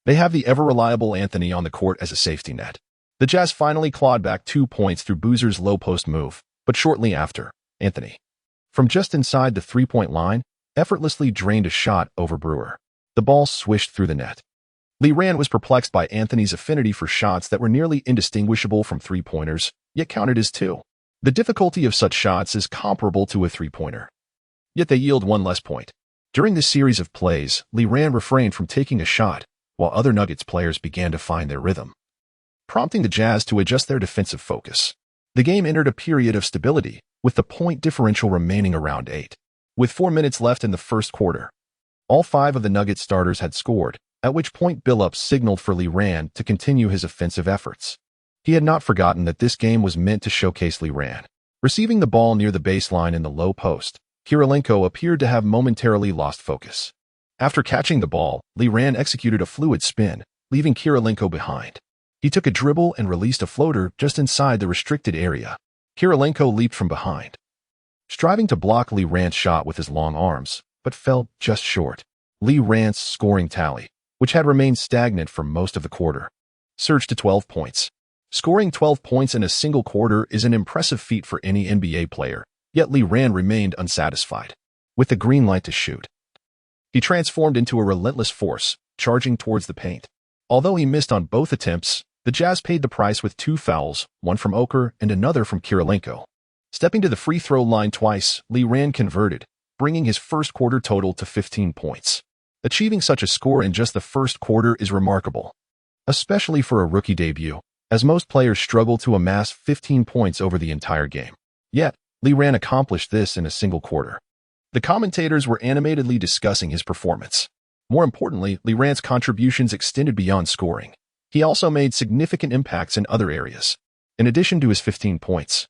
they have the ever-reliable Anthony on the court as a safety net. The Jazz finally clawed back 2 points through Boozer's low-post move, but shortly after, Anthony, from just inside the three-point line, effortlessly drained a shot over Brewer. The ball swished through the net. Lee Ran was perplexed by Anthony's affinity for shots that were nearly indistinguishable from three-pointers, yet counted as two. The difficulty of such shots is comparable to a three-pointer. Yet they yield one less point. During this series of plays, Lee Ran refrained from taking a shot, while other Nuggets players began to find their rhythm, prompting the Jazz to adjust their defensive focus. The game entered a period of stability, with the point differential remaining around 8. With 4 minutes left in the first quarter, all 5 of the Nuggets starters had scored, at which point Billups signaled for Lee Ran to continue his offensive efforts. He had not forgotten that this game was meant to showcase Lee Ran. Receiving the ball near the baseline in the low post, Kirilenko appeared to have momentarily lost focus. After catching the ball, Lee Ran executed a fluid spin, leaving Kirilenko behind. He took a dribble and released a floater just inside the restricted area. Kirilenko leaped from behind, striving to block Lee Ran's shot with his long arms, but fell just short. Lee Ran's scoring tally, which had remained stagnant for most of the quarter, surged to 12 points. Scoring 12 points in a single quarter is an impressive feat for any NBA player, yet Lee Ran remained unsatisfied. With the green light to shoot, he transformed into a relentless force, charging towards the paint. Although he missed on both attempts, the Jazz paid the price with 2 fouls, one from Oker and another from Kirilenko. Stepping to the free throw line twice, Lee Ran converted, bringing his first quarter total to 15 points. Achieving such a score in just the first quarter is remarkable, especially for a rookie debut, as most players struggle to amass 15 points over the entire game. Yet, Lee Ran accomplished this in a single quarter. The commentators were animatedly discussing his performance. More importantly, Lee Ran's contributions extended beyond scoring. He also made significant impacts in other areas. In addition to his 15 points,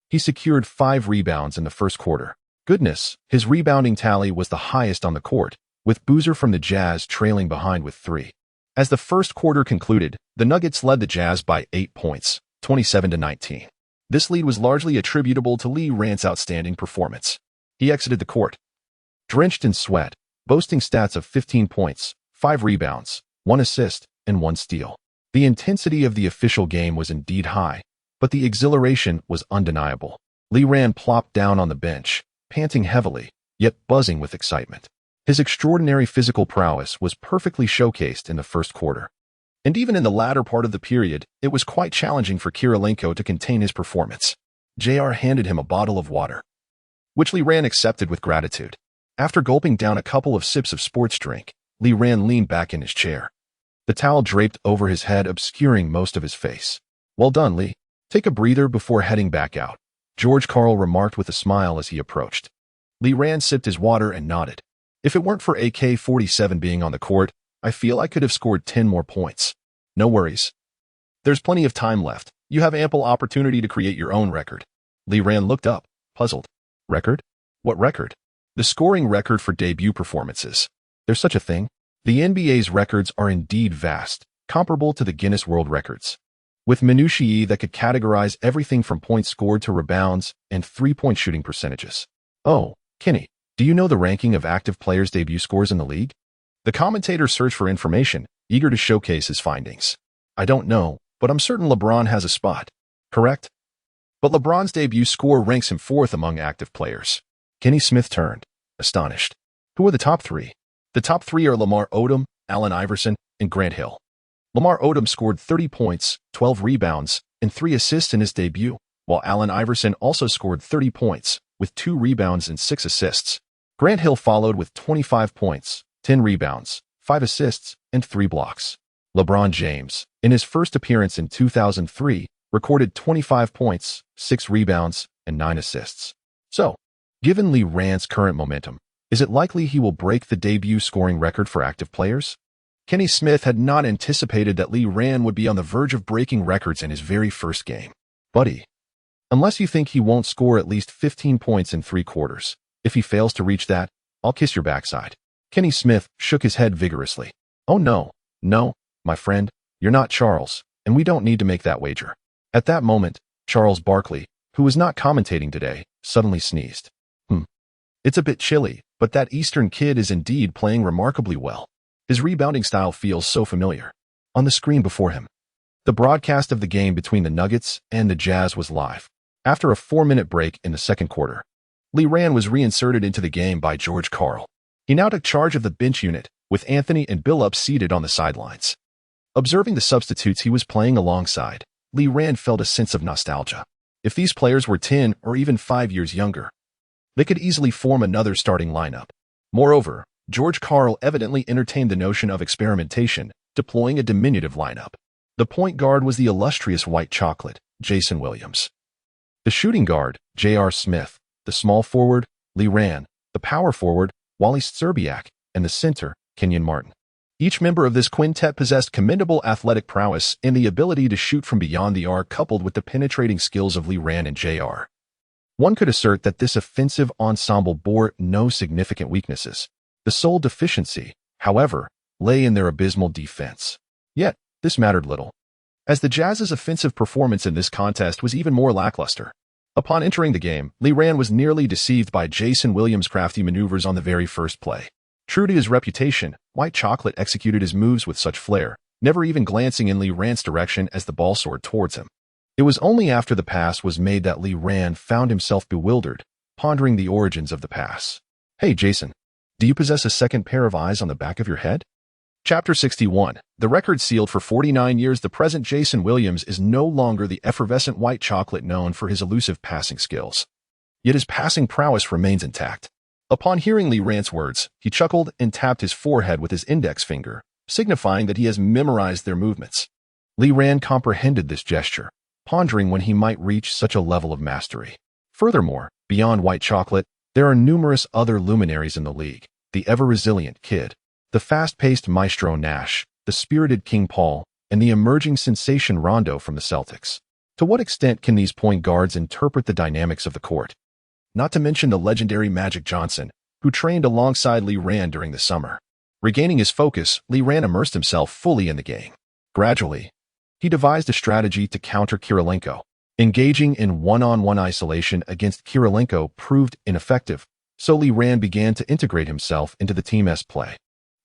he secured 5 rebounds in the first quarter. Goodness, his rebounding tally was the highest on the court, with Boozer from the Jazz trailing behind with 3. As the first quarter concluded, the Nuggets led the Jazz by 8 points, 27-19. This lead was largely attributable to Lee Ran's outstanding performance. He exited the court, drenched in sweat, boasting stats of 15 points, 5 rebounds, 1 assist, and 1 steal. The intensity of the official game was indeed high, but the exhilaration was undeniable. Lee Ran plopped down on the bench, panting heavily, yet buzzing with excitement. His extraordinary physical prowess was perfectly showcased in the first quarter. And even in the latter part of the period, it was quite challenging for Kirilenko to contain his performance. JR handed him a bottle of water, which Lee Ran accepted with gratitude. After gulping down a couple of sips of sports drink, Lee Ran leaned back in his chair, the towel draped over his head obscuring most of his face. "Well done, Lee. Take a breather before heading back out," George Karl remarked with a smile as he approached. Lee Ran sipped his water and nodded. "If it weren't for AK-47 being on the court, I feel I could have scored 10 more points. No worries. There's plenty of time left. You have ample opportunity to create your own record." Lee Ran looked up, puzzled. "Record? What record?" "The scoring record for debut performances. There's such a thing?" The NBA's records are indeed vast, comparable to the Guinness World Records, with minutiae that could categorize everything from points scored to rebounds and three-point shooting percentages. "Oh, Kenny, do you know the ranking of active players' debut scores in the league?" The commentator searched for information, eager to showcase his findings. "I don't know, but I'm certain LeBron has a spot. Correct? But LeBron's debut score ranks him fourth among active players. Kenny Smith turned, astonished. Who are the top three? The top three are Lamar Odom, Allen Iverson, and Grant Hill. Lamar Odom scored 30 points, 12 rebounds, and 3 assists in his debut, while Allen Iverson also scored 30 points, with 2 rebounds and 6 assists. Grant Hill followed with 25 points, 10 rebounds, 5 assists, and 3 blocks. LeBron James, in his first appearance in 2003, recorded 25 points, 6 rebounds, and 9 assists. So, given Lee Rand's current momentum, is it likely he will break the debut scoring record for active players? Kenny Smith had not anticipated that Lee Rand would be on the verge of breaking records in his very first game. Buddy, unless you think he won't score at least 15 points in 3 quarters, if he fails to reach that, I'll kiss your backside. Kenny Smith shook his head vigorously. Oh no, my friend, you're not Charles, and we don't need to make that wager. At that moment, Charles Barkley, who was not commentating today, suddenly sneezed. It's a bit chilly, but that Eastern kid is indeed playing remarkably well. His rebounding style feels so familiar. On the screen before him, the broadcast of the game between the Nuggets and the Jazz was live. After a 4-minute break in the second quarter, Lee Rand was reinserted into the game by George Karl. He now took charge of the bench unit, with Anthony and Billups seated on the sidelines. Observing the substitutes he was playing alongside, Lee Rand felt a sense of nostalgia. If these players were 10 or even 5 years younger, they could easily form another starting lineup. Moreover, George Karl evidently entertained the notion of experimentation, deploying a diminutive lineup. The point guard was the illustrious white chocolate, Jason Williams. The shooting guard, J.R. Smith. The small forward, Lee Rand. The power forward, Wally Szczerbiak. And the center, Kenyon Martin. Each member of this quintet possessed commendable athletic prowess and the ability to shoot from beyond the arc, coupled with the penetrating skills of Lee Rand and J.R. One could assert that this offensive ensemble bore no significant weaknesses. The sole deficiency, however, lay in their abysmal defense. Yet, this mattered little, as the Jazz's offensive performance in this contest was even more lackluster. Upon entering the game, Lee Rand was nearly deceived by Jason Williams' crafty maneuvers on the very first play. True to his reputation, White Chocolate executed his moves with such flair, never even glancing in Lee Rand's direction as the ball soared towards him. It was only after the pass was made that Lee Rand found himself bewildered, pondering the origins of the pass. Hey Jason, do you possess a second pair of eyes on the back of your head? Chapter 61. The record sealed for 49 years. The present Jason Williams is no longer the effervescent White Chocolate known for his elusive passing skills. Yet his passing prowess remains intact. Upon hearing Lee Rand's words, he chuckled and tapped his forehead with his index finger, signifying that he has memorized their movements. Lee Rand comprehended this gesture, pondering when he might reach such a level of mastery. Furthermore, beyond White Chocolate, there are numerous other luminaries in the league: the ever-resilient Kid, the fast-paced Maestro Nash, the spirited King Paul, and the emerging sensation Rondo from the Celtics. To what extent can these point guards interpret the dynamics of the court? Not to mention the legendary Magic Johnson, who trained alongside Lee Rand during the summer. Regaining his focus, Lee Rand immersed himself fully in the game. Gradually, he devised a strategy to counter Kirilenko. Engaging in one-on-one isolation against Kirilenko proved ineffective, so Lee Rand began to integrate himself into the team's play.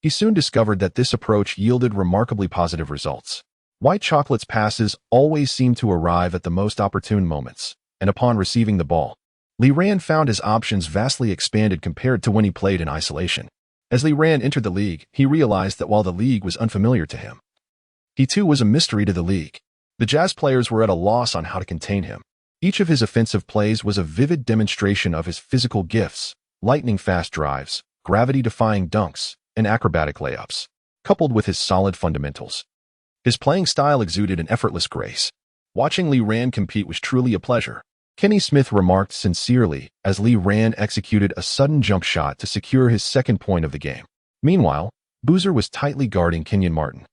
He soon discovered that this approach yielded remarkably positive results. White Chocolate's passes always seemed to arrive at the most opportune moments, and upon receiving the ball, Lee Rand found his options vastly expanded compared to when he played in isolation. As Lee Rand entered the league, he realized that while the league was unfamiliar to him, he too was a mystery to the league. The Jazz players were at a loss on how to contain him. Each of his offensive plays was a vivid demonstration of his physical gifts: lightning-fast drives, gravity-defying dunks, and acrobatic layups, coupled with his solid fundamentals. His playing style exuded an effortless grace. Watching Lee Rand compete was truly a pleasure. Kenny Smith remarked sincerely as Lee Rand executed a sudden jump shot to secure his second point of the game. Meanwhile, Boozer was tightly guarding Kenyon Martin,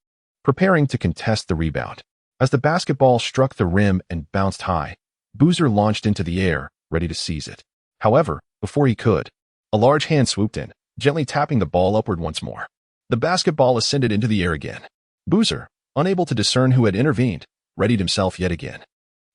preparing to contest the rebound. As the basketball struck the rim and bounced high, Boozer launched into the air, ready to seize it. However, before he could, a large hand swooped in, gently tapping the ball upward once more. The basketball ascended into the air again. Boozer, unable to discern who had intervened, readied himself yet again.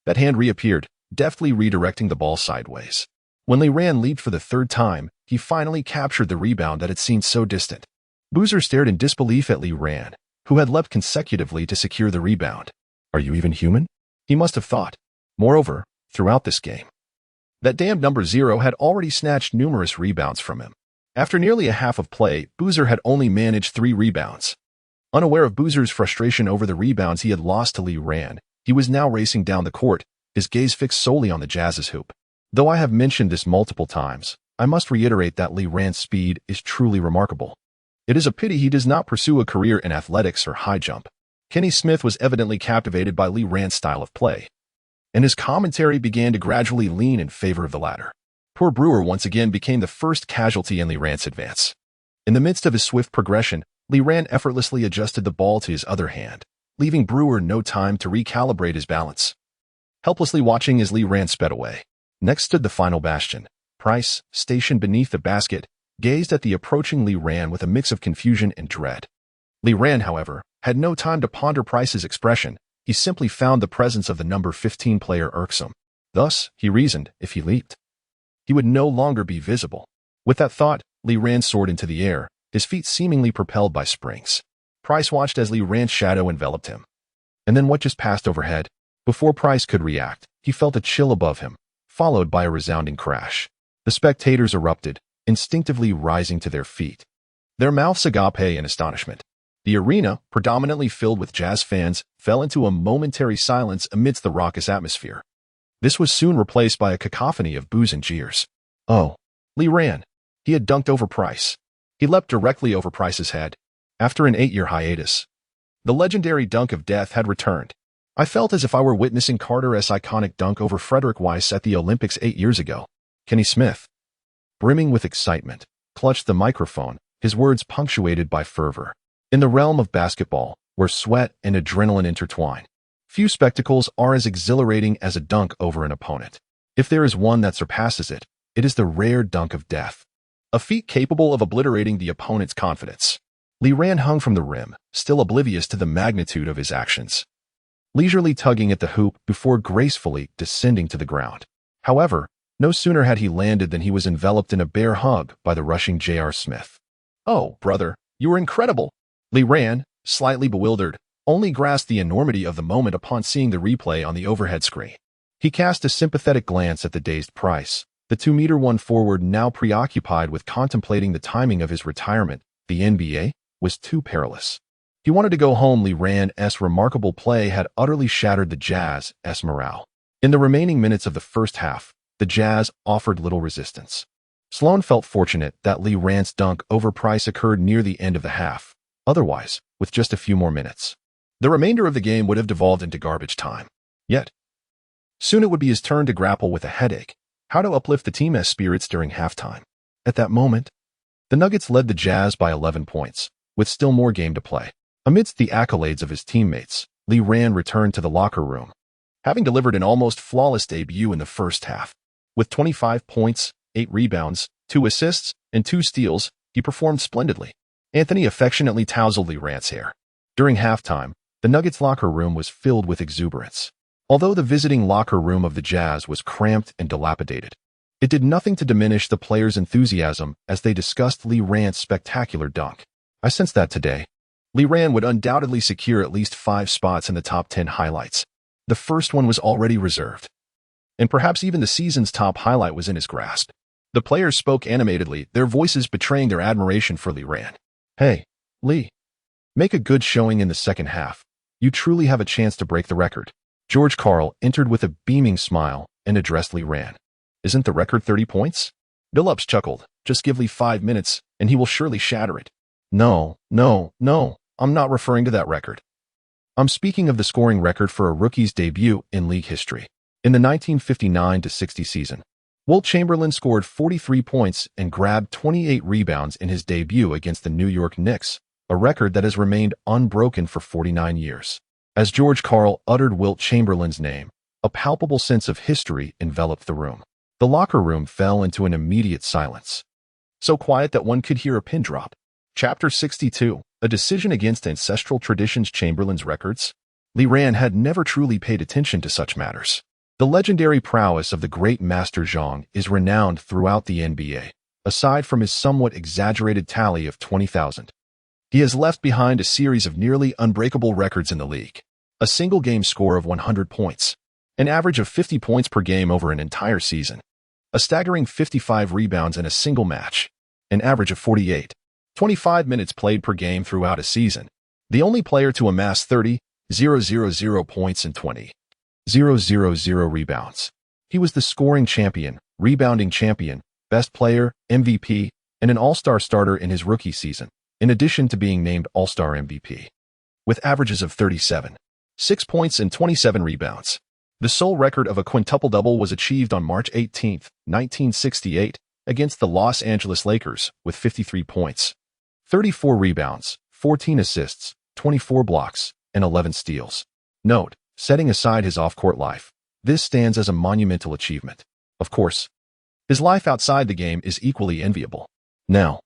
That hand reappeared, deftly redirecting the ball sideways. When Lee Rand leaped for the third time, he finally captured the rebound that had seemed so distant. Boozer stared in disbelief at Lee Rand, who had leapt consecutively to secure the rebound. Are you even human? He must have thought. Moreover, throughout this game, that damned number 0 had already snatched numerous rebounds from him. After nearly a half of play, Boozer had only managed 3 rebounds. Unaware of Boozer's frustration over the rebounds he had lost to Lee Rand, he was now racing down the court, his gaze fixed solely on the Jazz's hoop. Though I have mentioned this multiple times, I must reiterate that Lee Rand's speed is truly remarkable. It is a pity he does not pursue a career in athletics or high jump. Kenny Smith was evidently captivated by Lee Rand's style of play, and his commentary began to gradually lean in favor of the latter. Poor Brewer once again became the first casualty in Lee Rand's advance. In the midst of his swift progression, Lee Rand effortlessly adjusted the ball to his other hand, leaving Brewer no time to recalibrate his balance. Helplessly watching as Lee Rand sped away. Next stood the final bastion. Price, stationed beneath the basket, gazed at the approaching Lee Rand with a mix of confusion and dread. Lee Rand, however, had no time to ponder Price's expression. He simply found the presence of the number 15 player irksome. Thus, he reasoned, if he leaped, he would no longer be visible. With that thought, Lee Rand soared into the air, his feet seemingly propelled by springs. Price watched as Lee Rand's shadow enveloped him. And then what just passed overhead? Before Price could react, he felt a chill above him, followed by a resounding crash. The spectators erupted, instinctively rising to their feet, their mouths agape in astonishment. The arena, predominantly filled with Jazz fans, fell into a momentary silence amidst the raucous atmosphere. This was soon replaced by a cacophony of boos and jeers. Oh, Lee Rand. He had dunked over Price. He leapt directly over Price's head. After an 8-year hiatus, the legendary dunk of death had returned. I felt as if I were witnessing Carter's iconic dunk over Frederick Weiss at the Olympics 8 years ago. Kenny Smith, brimming with excitement, clutched the microphone, his words punctuated by fervor. In the realm of basketball, where sweat and adrenaline intertwine, few spectacles are as exhilarating as a dunk over an opponent. If there is one that surpasses it, it is the rare dunk of death, a feat capable of obliterating the opponent's confidence. Lee Rand hung from the rim, still oblivious to the magnitude of his actions, leisurely tugging at the hoop before gracefully descending to the ground. However, no sooner had he landed than he was enveloped in a bear hug by the rushing J.R. Smith. "Oh, brother, you were incredible!" Lee Rand, slightly bewildered, only grasped the enormity of the moment upon seeing the replay on the overhead screen. He cast a sympathetic glance at the dazed Price, the 2'1" forward now preoccupied with contemplating the timing of his retirement. The NBA was too perilous. He wanted to go home. Lee Rand's remarkable play had utterly shattered the Jazz's morale. In the remaining minutes of the first half, the Jazz offered little resistance. Sloan felt fortunate that Lee Rand's dunk over Price occurred near the end of the half. Otherwise, with just a few more minutes, the remainder of the game would have devolved into garbage time. Yet, soon it would be his turn to grapple with a headache, how to uplift the team's spirits during halftime. At that moment, the Nuggets led the Jazz by 11 points, with still more game to play. Amidst the accolades of his teammates, Lee Rand returned to the locker room, having delivered an almost flawless debut in the first half. With 25 points, 8 rebounds, 2 assists, and 2 steals, he performed splendidly. Anthony affectionately tousled Lee Rand's hair. During halftime, the Nuggets' locker room was filled with exuberance. Although the visiting locker room of the Jazz was cramped and dilapidated, it did nothing to diminish the players' enthusiasm as they discussed Lee Rand's spectacular dunk. I sensed that today, Lee Rand would undoubtedly secure at least 5 spots in the top 10 highlights. The first one was already reserved, and perhaps even the season's top highlight was in his grasp. The players spoke animatedly, their voices betraying their admiration for Lee Rand. "Hey, Lee, make a good showing in the second half. You truly have a chance to break the record." George Karl entered with a beaming smile and addressed Lee Rand. "Isn't the record 30 points? Billups chuckled. "Just give Lee 5 minutes, and he will surely shatter it." No, I'm not referring to that record. I'm speaking of the scoring record for a rookie's debut in league history. In the 1959-60 season, Wilt Chamberlain scored 43 points and grabbed 28 rebounds in his debut against the New York Knicks, a record that has remained unbroken for 49 years. As George Karl uttered Wilt Chamberlain's name, a palpable sense of history enveloped the room. The locker room fell into an immediate silence, so quiet that one could hear a pin drop. Chapter 62, A Decision Against Ancestral Traditions. Chamberlain's records. Lee Rand had never truly paid attention to such matters. The legendary prowess of the great Master Zhang is renowned throughout the NBA. Aside from his somewhat exaggerated tally of 20,000, he has left behind a series of nearly unbreakable records in the league. a single-game score of 100 points, an average of 50 points per game over an entire season, a staggering 55 rebounds in a single match, an average of 25 minutes played per game throughout a season, the only player to amass 30,000 points and 20,000 rebounds. He was the scoring champion, rebounding champion, best player, MVP, and an all-star starter in his rookie season, in addition to being named all-star MVP. With averages of 37.6 points and 27 rebounds. The sole record of a quintuple-double was achieved on March 18, 1968, against the Los Angeles Lakers with 53 points, 34 rebounds, 14 assists, 24 blocks, and 11 steals. Note, setting aside his off-court life, this stands as a monumental achievement. Of course, his life outside the game is equally enviable. Now,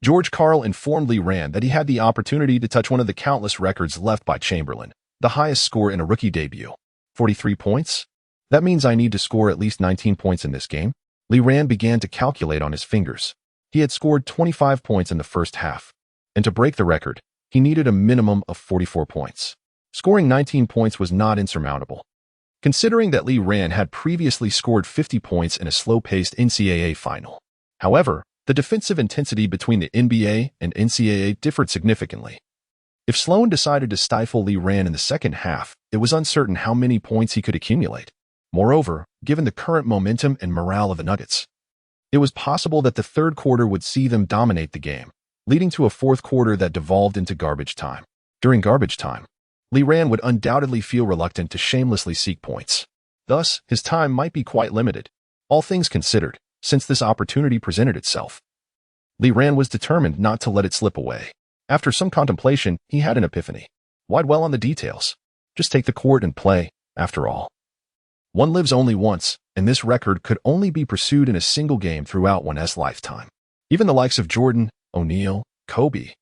George Karl informed Lee Rand that he had the opportunity to touch one of the countless records left by Chamberlain, the highest score in a rookie debut. 43 points? That means I need to score at least 19 points in this game? Lee Rand began to calculate on his fingers. He had scored 25 points in the first half, and to break the record, he needed a minimum of 44 points. Scoring 19 points was not insurmountable, considering that Lee Rand had previously scored 50 points in a slow-paced NCAA final. However, the defensive intensity between the NBA and NCAA differed significantly. If Sloan decided to stifle Lee Rand in the second half, it was uncertain how many points he could accumulate. Moreover, given the current momentum and morale of the Nuggets, it was possible that the third quarter would see them dominate the game, leading to a fourth quarter that devolved into garbage time. During garbage time, Lee Rand would undoubtedly feel reluctant to shamelessly seek points. Thus, his time might be quite limited, all things considered, since this opportunity presented itself. Lee Rand was determined not to let it slip away. After some contemplation, he had an epiphany. Why dwell on the details? Just take the court and play, after all. One lives only once, and this record could only be pursued in a single game throughout one's lifetime. Even the likes of Jordan, O'Neal, Kobe,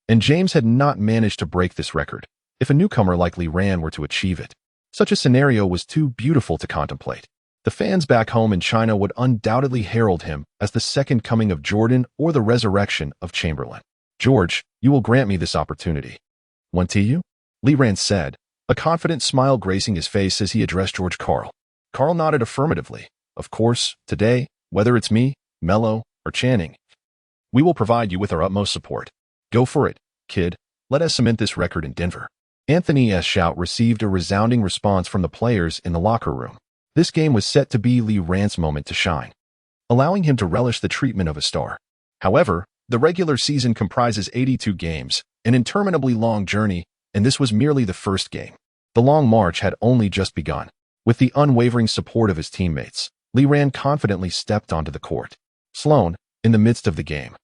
and James had not managed to break this record. If a newcomer like Lee Rand were to achieve it, such a scenario was too beautiful to contemplate. The fans back home in China would undoubtedly herald him as the second coming of Jordan or the resurrection of Chamberlain. George, you will grant me this opportunity. Want to you? Lee Rand said, a confident smile gracing his face as he addressed George Karl. Karl nodded affirmatively. Of course, today, whether it's me, Melo, or Channing, we will provide you with our utmost support. Go for it, kid. Let us cement this record in Denver. Anthony's shout received a resounding response from the players in the locker room. This game was set to be Lee Rand's moment to shine, allowing him to relish the treatment of a star. However, the regular season comprises 82 games, an interminably long journey, and this was merely the first game. The long march had only just begun. With the unwavering support of his teammates, Lee Rand confidently stepped onto the court. Sloan, in the midst of the game,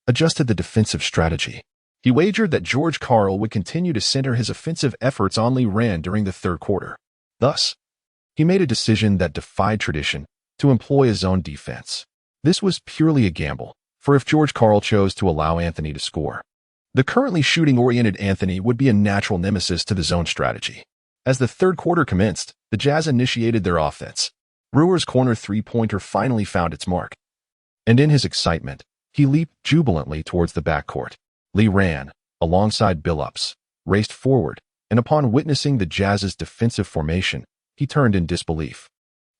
adjusted the defensive strategy. He wagered that George Karl would continue to center his offensive efforts on Lee Rand during the third quarter. Thus, he made a decision that defied tradition to employ a zone defense. This was purely a gamble, for if George Karl chose to allow Anthony to score, the currently shooting-oriented Anthony would be a natural nemesis to the zone strategy. As the third quarter commenced, the Jazz initiated their offense. Brewer's corner three-pointer finally found its mark, and in his excitement, he leaped jubilantly towards the backcourt. Lee Rand, alongside Billups, raced forward, and upon witnessing the Jazz's defensive formation, he turned in disbelief,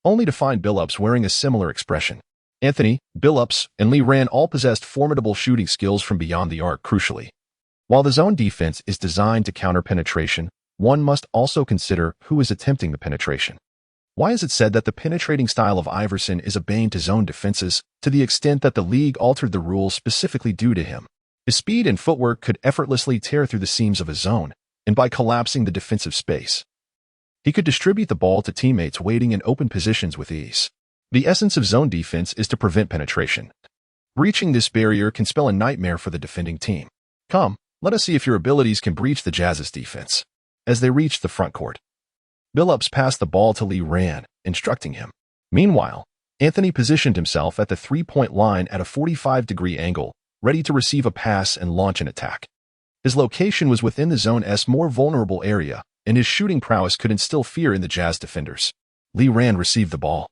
only to find Billups wearing a similar expression. Anthony, Billups, and Lee Rand all possessed formidable shooting skills from beyond the arc. Crucially, while the zone defense is designed to counter penetration, one must also consider who is attempting the penetration. Why is it said that the penetrating style of Iverson is a bane to zone defenses, to the extent that the league altered the rules specifically due to him? His speed and footwork could effortlessly tear through the seams of a zone, and by collapsing the defensive space, he could distribute the ball to teammates waiting in open positions with ease. The essence of zone defense is to prevent penetration. Breaching this barrier can spell a nightmare for the defending team. Come, let us see if your abilities can breach the Jazz's defense. As they reached the front court, Billups passed the ball to Lee Rand, instructing him. Meanwhile, Anthony positioned himself at the three-point line at a 45-degree angle, ready to receive a pass and launch an attack. His location was within the zone's more vulnerable area, and his shooting prowess could instill fear in the Jazz defenders. Lee Rand received the ball,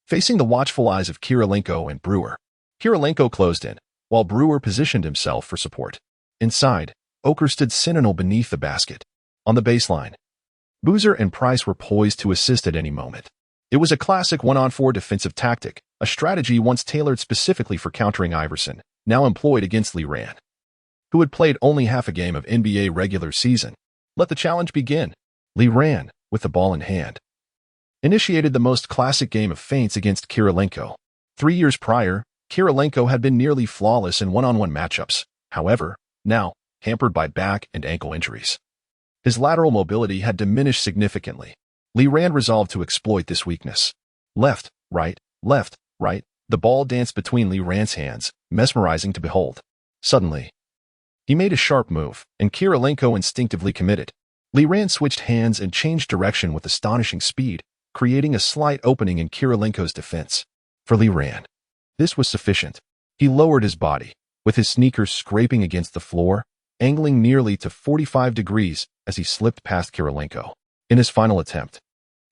facing the watchful eyes of Kirilenko and Brewer. Kirilenko closed in, while Brewer positioned himself for support. Inside, Oker stood sentinel beneath the basket. On the baseline, Boozer and Price were poised to assist at any moment. It was a classic 1-on-4 defensive tactic, a strategy once tailored specifically for countering Iverson, now employed against Lee Rand, who had played only half a game of NBA regular season. Let the challenge begin. Lee Rand, with the ball in hand, initiated the most classic game of feints against Kirilenko. 3 years prior, Kirilenko had been nearly flawless in one-on-one matchups. However, now, hampered by back and ankle injuries, his lateral mobility had diminished significantly. Lee Rand resolved to exploit this weakness. Left, right, the ball danced between Lee Rand's hands, mesmerizing to behold. Suddenly, he made a sharp move, and Kirilenko instinctively committed. Lee Rand switched hands and changed direction with astonishing speed, creating a slight opening in Kirilenko's defense. For Lee Rand, this was sufficient. He lowered his body, with his sneakers scraping against the floor, angling nearly to 45 degrees as he slipped past Kirilenko. In his final attempt,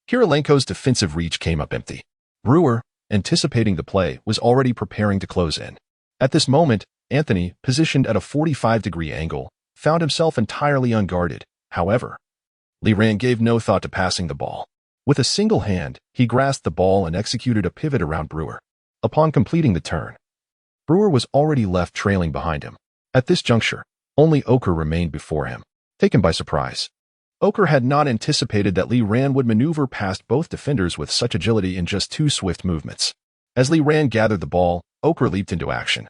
Kirilenko's defensive reach came up empty. Brewer, anticipating the play, was already preparing to close in. At this moment, Anthony, positioned at a 45-degree angle, found himself entirely unguarded. However, Lee Rand gave no thought to passing the ball. With a single hand, he grasped the ball and executed a pivot around Brewer. Upon completing the turn, Brewer was already left trailing behind him. At this juncture, only Oker remained before him. Taken by surprise, Oker had not anticipated that Lee Rand would maneuver past both defenders with such agility in just 2 swift movements. As Lee Rand gathered the ball, Oker leaped into action,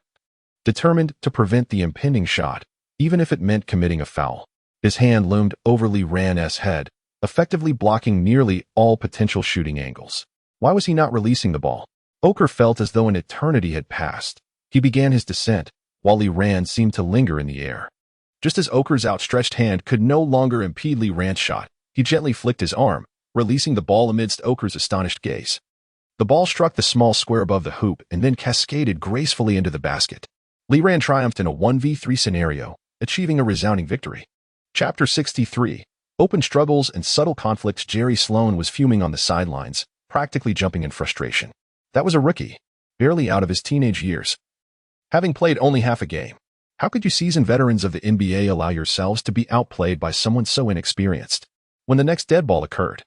determined to prevent the impending shot, even if it meant committing a foul. His hand loomed over Lee Rand's head, effectively blocking nearly all potential shooting angles. Why was he not releasing the ball? Oker felt as though an eternity had passed. He began his descent, while Lee Rand seemed to linger in the air. Just as Oker's outstretched hand could no longer impede Lee Rand's shot, he gently flicked his arm, releasing the ball amidst Oker's astonished gaze. The ball struck the small square above the hoop and then cascaded gracefully into the basket. Lee Rand triumphed in a 1v3 scenario, achieving a resounding victory. Chapter 63. Open struggles and subtle conflicts. Jerry Sloan was fuming on the sidelines, practically jumping in frustration. That was a rookie, barely out of his teenage years, having played only half a game. How could you seasoned veterans of the NBA allow yourselves to be outplayed by someone so inexperienced? When the next dead ball occurred,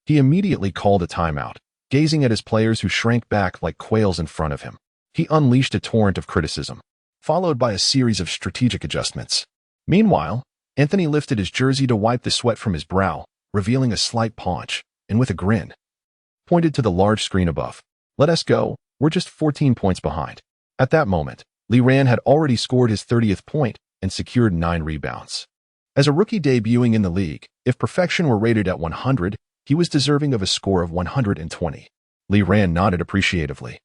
he immediately called a timeout, gazing at his players who shrank back like quails in front of him. He unleashed a torrent of criticism, followed by a series of strategic adjustments. Meanwhile, Anthony lifted his jersey to wipe the sweat from his brow, revealing a slight paunch, and with a grin, pointed to the large screen above. Let us go, we're just 14 points behind. At that moment, Lee Rand had already scored his 30th point and secured 9 rebounds. As a rookie debuting in the league, if perfection were rated at 100, he was deserving of a score of 120. Lee Rand nodded appreciatively.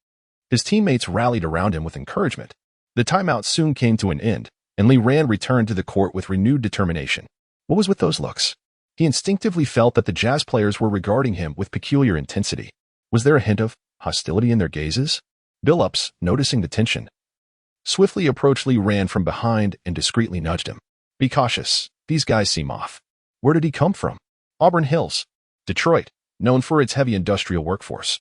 His teammates rallied around him with encouragement. The timeout soon came to an end, and Lee Rand returned to the court with renewed determination. What was with those looks? He instinctively felt that the Jazz players were regarding him with peculiar intensity. Was there a hint of hostility in their gazes? Billups, noticing the tension, swiftly approached Lee Rand from behind and discreetly nudged him. Be cautious. These guys seem off. Where did he come from? Auburn Hills, Detroit, known for its heavy industrial workforce,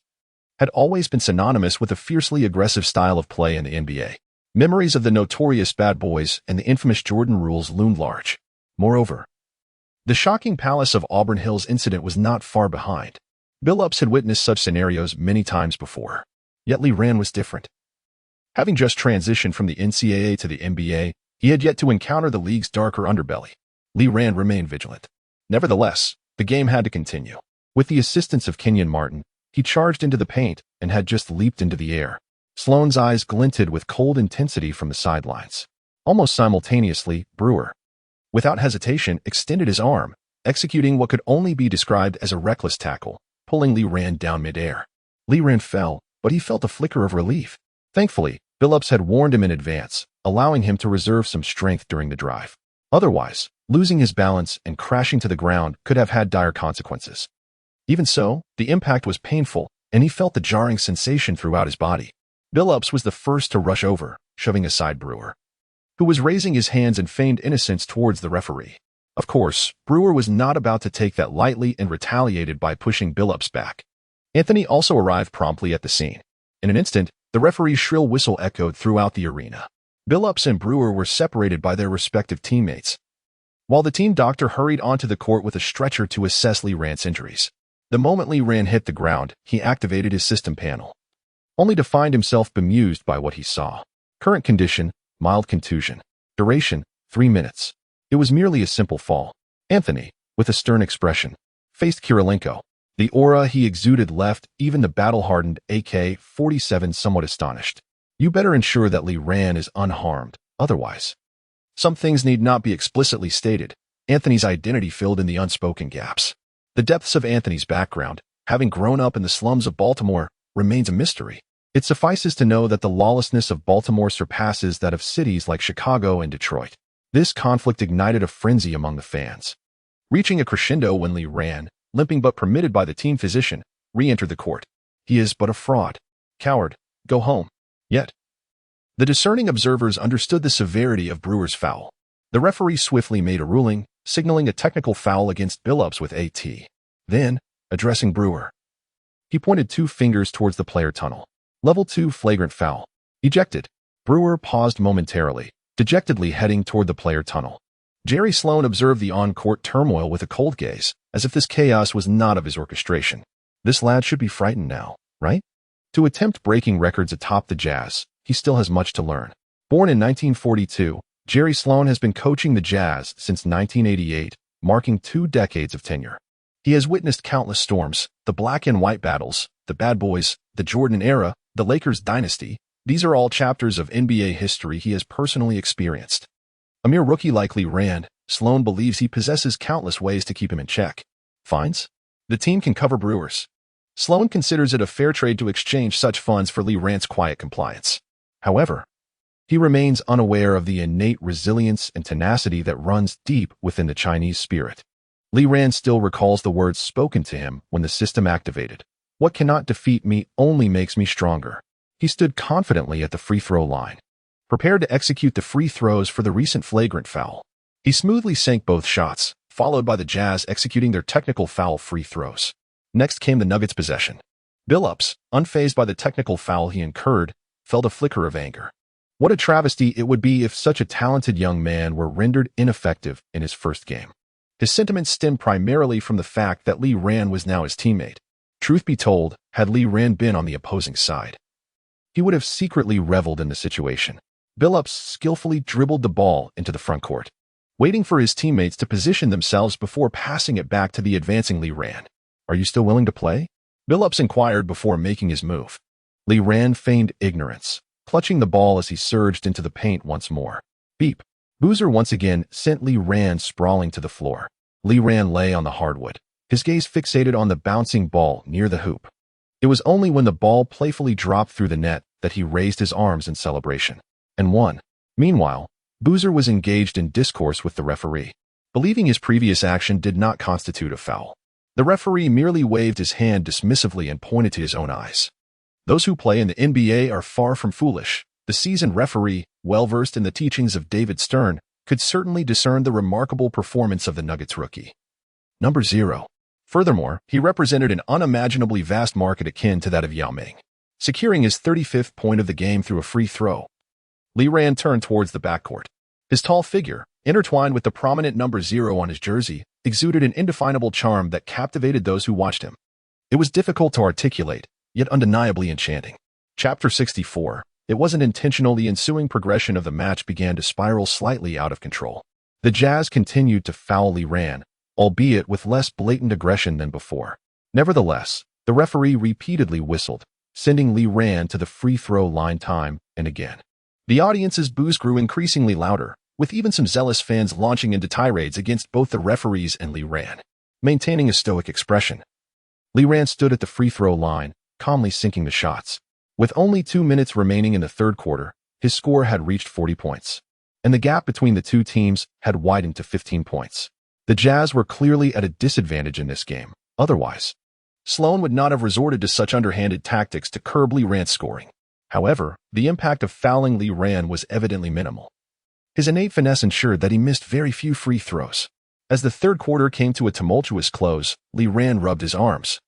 had always been synonymous with a fiercely aggressive style of play in the NBA. Memories of the notorious Bad Boys and the infamous Jordan rules loomed large. Moreover, the shocking Palace of Auburn Hills incident was not far behind. Billups had witnessed such scenarios many times before. Yet Lee Rand was different. Having just transitioned from the NCAA to the NBA, he had yet to encounter the league's darker underbelly. Lee Rand remained vigilant. Nevertheless, the game had to continue. With the assistance of Kenyon Martin, he charged into the paint and had just leaped into the air. Sloan's eyes glinted with cold intensity from the sidelines. Almost simultaneously, Brewer, without hesitation, extended his arm, executing what could only be described as a reckless tackle, pulling Lee Rand down midair. Lee Rand fell, but he felt a flicker of relief. Thankfully, Billups had warned him in advance, allowing him to reserve some strength during the drive. Otherwise, losing his balance and crashing to the ground could have had dire consequences. Even so, the impact was painful, and he felt the jarring sensation throughout his body. Billups was the first to rush over, shoving aside Brewer, who was raising his hands in feigned innocence towards the referee. Of course, Brewer was not about to take that lightly and retaliated by pushing Billups back. Anthony also arrived promptly at the scene. In an instant, the referee's shrill whistle echoed throughout the arena. Billups and Brewer were separated by their respective teammates. while the team doctor hurried onto the court with a stretcher to assess Li Ran's injuries. The moment Li Ran hit the ground, he activated his system panel, only to find himself bemused by what he saw. Current condition, mild contusion. Duration, 3 minutes. It was merely a simple fall. Anthony, with a stern expression, faced Kirilenko. The aura he exuded left even the battle-hardened AK-47 somewhat astonished. You better ensure that Li Ran is unharmed, otherwise. Some things need not be explicitly stated. Anthony's identity filled in the unspoken gaps. The depths of Anthony's background, having grown up in the slums of Baltimore, remains a mystery. It suffices to know that the lawlessness of Baltimore surpasses that of cities like Chicago and Detroit. This conflict ignited a frenzy among the fans, reaching a crescendo when Li Ran, limping but permitted by the team physician, re-entered the court. He is but a fraud. Coward. Go home. Yet, the discerning observers understood the severity of Brewer's foul. The referee swiftly made a ruling, signaling a technical foul against Billups with AT. Then, addressing Brewer, he pointed 2 fingers towards the player tunnel. Level 2 flagrant foul. Ejected. Brewer paused momentarily, dejectedly heading toward the player tunnel. Jerry Sloan observed the on-court turmoil with a cold gaze, as if this chaos was not of his orchestration. This lad should be frightened now, right? To attempt breaking records atop the Jazz, he still has much to learn. Born in 1942, Jerry Sloan has been coaching the Jazz since 1988, marking 2 decades of tenure. He has witnessed countless storms, the black and white battles, the bad boys, the Jordan era, the Lakers dynasty. These are all chapters of NBA history he has personally experienced. A mere rookie like Li Ran, Sloan believes he possesses countless ways to keep him in check. Fines? The team can cover Brewers. Sloan considers it a fair trade to exchange such funds for Li Ran's quiet compliance. However, he remains unaware of the innate resilience and tenacity that runs deep within the Chinese spirit. Li Ran still recalls the words spoken to him when the system activated. What cannot defeat me only makes me stronger. He stood confidently at the free throw line, prepared to execute the free throws for the recent flagrant foul. He smoothly sank both shots, followed by the Jazz executing their technical foul free throws. Next came the Nuggets' possession. Billups, unfazed by the technical foul he incurred, felt a flicker of anger. What a travesty it would be if such a talented young man were rendered ineffective in his first game. His sentiments stemmed primarily from the fact that Li Ran was now his teammate. Truth be told, had Li Ran been on the opposing side, he would have secretly reveled in the situation. Billups skillfully dribbled the ball into the front court, waiting for his teammates to position themselves before passing it back to the advancing Li Ran. Are you still willing to play? Billups inquired before making his move. Li Ran feigned ignorance, clutching the ball as he surged into the paint once more. Beep. Boozer once again sent Li Ran sprawling to the floor. Li Ran lay on the hardwood, his gaze fixated on the bouncing ball near the hoop. It was only when the ball playfully dropped through the net that he raised his arms in celebration and won. Meanwhile, Boozer was engaged in discourse with the referee, believing his previous action did not constitute a foul. The referee merely waved his hand dismissively and pointed to his own eyes. Those who play in the NBA are far from foolish. The seasoned referee, well-versed in the teachings of David Stern, could certainly discern the remarkable performance of the Nuggets rookie. Number 0. Furthermore, he represented an unimaginably vast market akin to that of Yao Ming, securing his 35th point of the game through a free throw. Li Ran turned towards the backcourt. His tall figure, intertwined with the prominent number 0 on his jersey, exuded an indefinable charm that captivated those who watched him. It was difficult to articulate, yet undeniably enchanting. Chapter 64. It wasn't intentional. The ensuing progression of the match began to spiral slightly out of control. The Jazz continued to foul Li Ran, albeit with less blatant aggression than before. Nevertheless, the referee repeatedly whistled, sending Li Ran to the free throw line time and again. The audience's boos grew increasingly louder, with even some zealous fans launching into tirades against both the referees and Li Ran. Maintaining a stoic expression, Li Ran stood at the free throw line, calmly sinking the shots. With only 2 minutes remaining in the third quarter, his score had reached 40 points, and the gap between the two teams had widened to 15 points. The Jazz were clearly at a disadvantage in this game. Otherwise, Sloan would not have resorted to such underhanded tactics to curb Li Ran's scoring. However, the impact of fouling Li Ran was evidently minimal. His innate finesse ensured that he missed very few free throws. As the third quarter came to a tumultuous close, Li Ran rubbed his arms,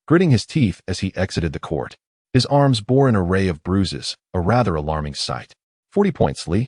gritting his teeth as he exited the court. His arms bore an array of bruises, a rather alarming sight. 40 points, Li.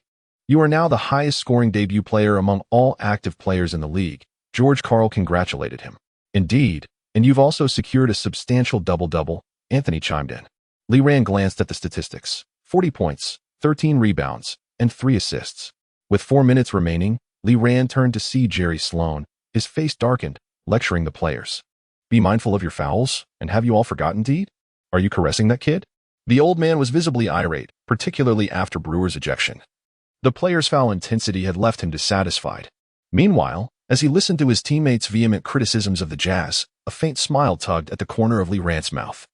You are now the highest-scoring debut player among all active players in the league. George Karl congratulated him. Indeed, and you've also secured a substantial double-double, Anthony chimed in. Lee Ran glanced at the statistics. 40 points, 13 rebounds, and 3 assists. With 4 minutes remaining, Lee Ran turned to see Jerry Sloan. His face darkened, lecturing the players. Be mindful of your fouls, and have you all forgotten, Deed? Are you caressing that kid? The old man was visibly irate, particularly after Brewer's ejection. The player's foul intensity had left him dissatisfied. Meanwhile, as he listened to his teammates' vehement criticisms of the Jazz, a faint smile tugged at the corner of Lee Ran's mouth,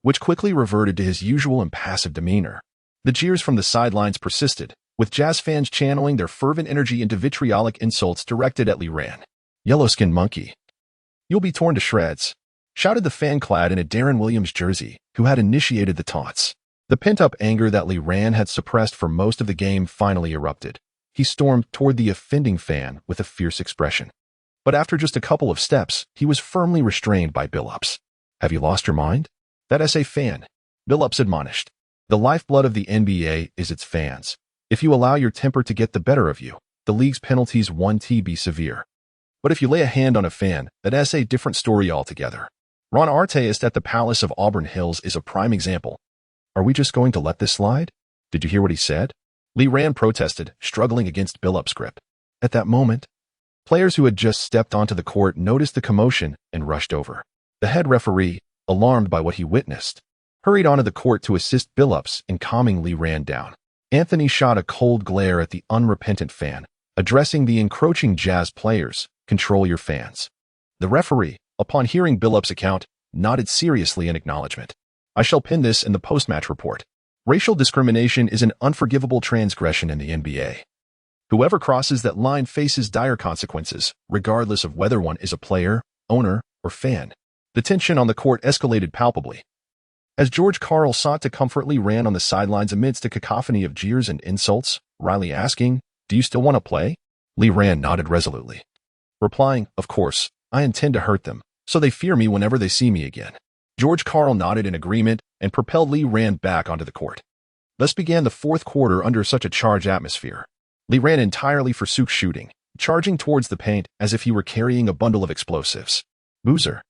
which quickly reverted to his usual impassive demeanor. The jeers from the sidelines persisted, with Jazz fans channeling their fervent energy into vitriolic insults directed at Lee Ran. Yellow-skinned monkey. You'll be torn to shreds, shouted the fan clad in a Darren Williams jersey, who had initiated the taunts. The pent-up anger that Lee Ran had suppressed for most of the game finally erupted. He stormed toward the offending fan with a fierce expression. But after just a couple of steps, he was firmly restrained by Billups. Have you lost your mind? That SA fan, Billups admonished. The lifeblood of the NBA is its fans. If you allow your temper to get the better of you, the league's penalties won't be severe. But if you lay a hand on a fan, that's a different story altogether. Ron Artest at the Palace of Auburn Hills is a prime example. Are we just going to let this slide? Did you hear what he said? Lee Ran protested, struggling against Billups' grip. At that moment, players who had just stepped onto the court noticed the commotion and rushed over. The head referee, alarmed by what he witnessed, hurried onto the court to assist Billups in calming Lee Ran down. Anthony shot a cold glare at the unrepentant fan, addressing the encroaching Jazz players. Control your fans. The referee, upon hearing Billups' account, nodded seriously in acknowledgement. I shall pin this in the post-match report. Racial discrimination is an unforgivable transgression in the NBA. Whoever crosses that line faces dire consequences, regardless of whether one is a player, owner, or fan. The tension on the court escalated palpably. As George Karl sought to comfort Lee Ran on the sidelines amidst a cacophony of jeers and insults, Riley asking, "Do you still want to play?" Lee Ran nodded resolutely, replying, "Of course, I intend to hurt them, so they fear me whenever they see me again." George Karl nodded in agreement and propelled Lee Ran back onto the court. Thus began the fourth quarter under such a charged atmosphere. Lee Ran entirely forsook shooting, charging towards the paint as if he were carrying a bundle of explosives. Boozer,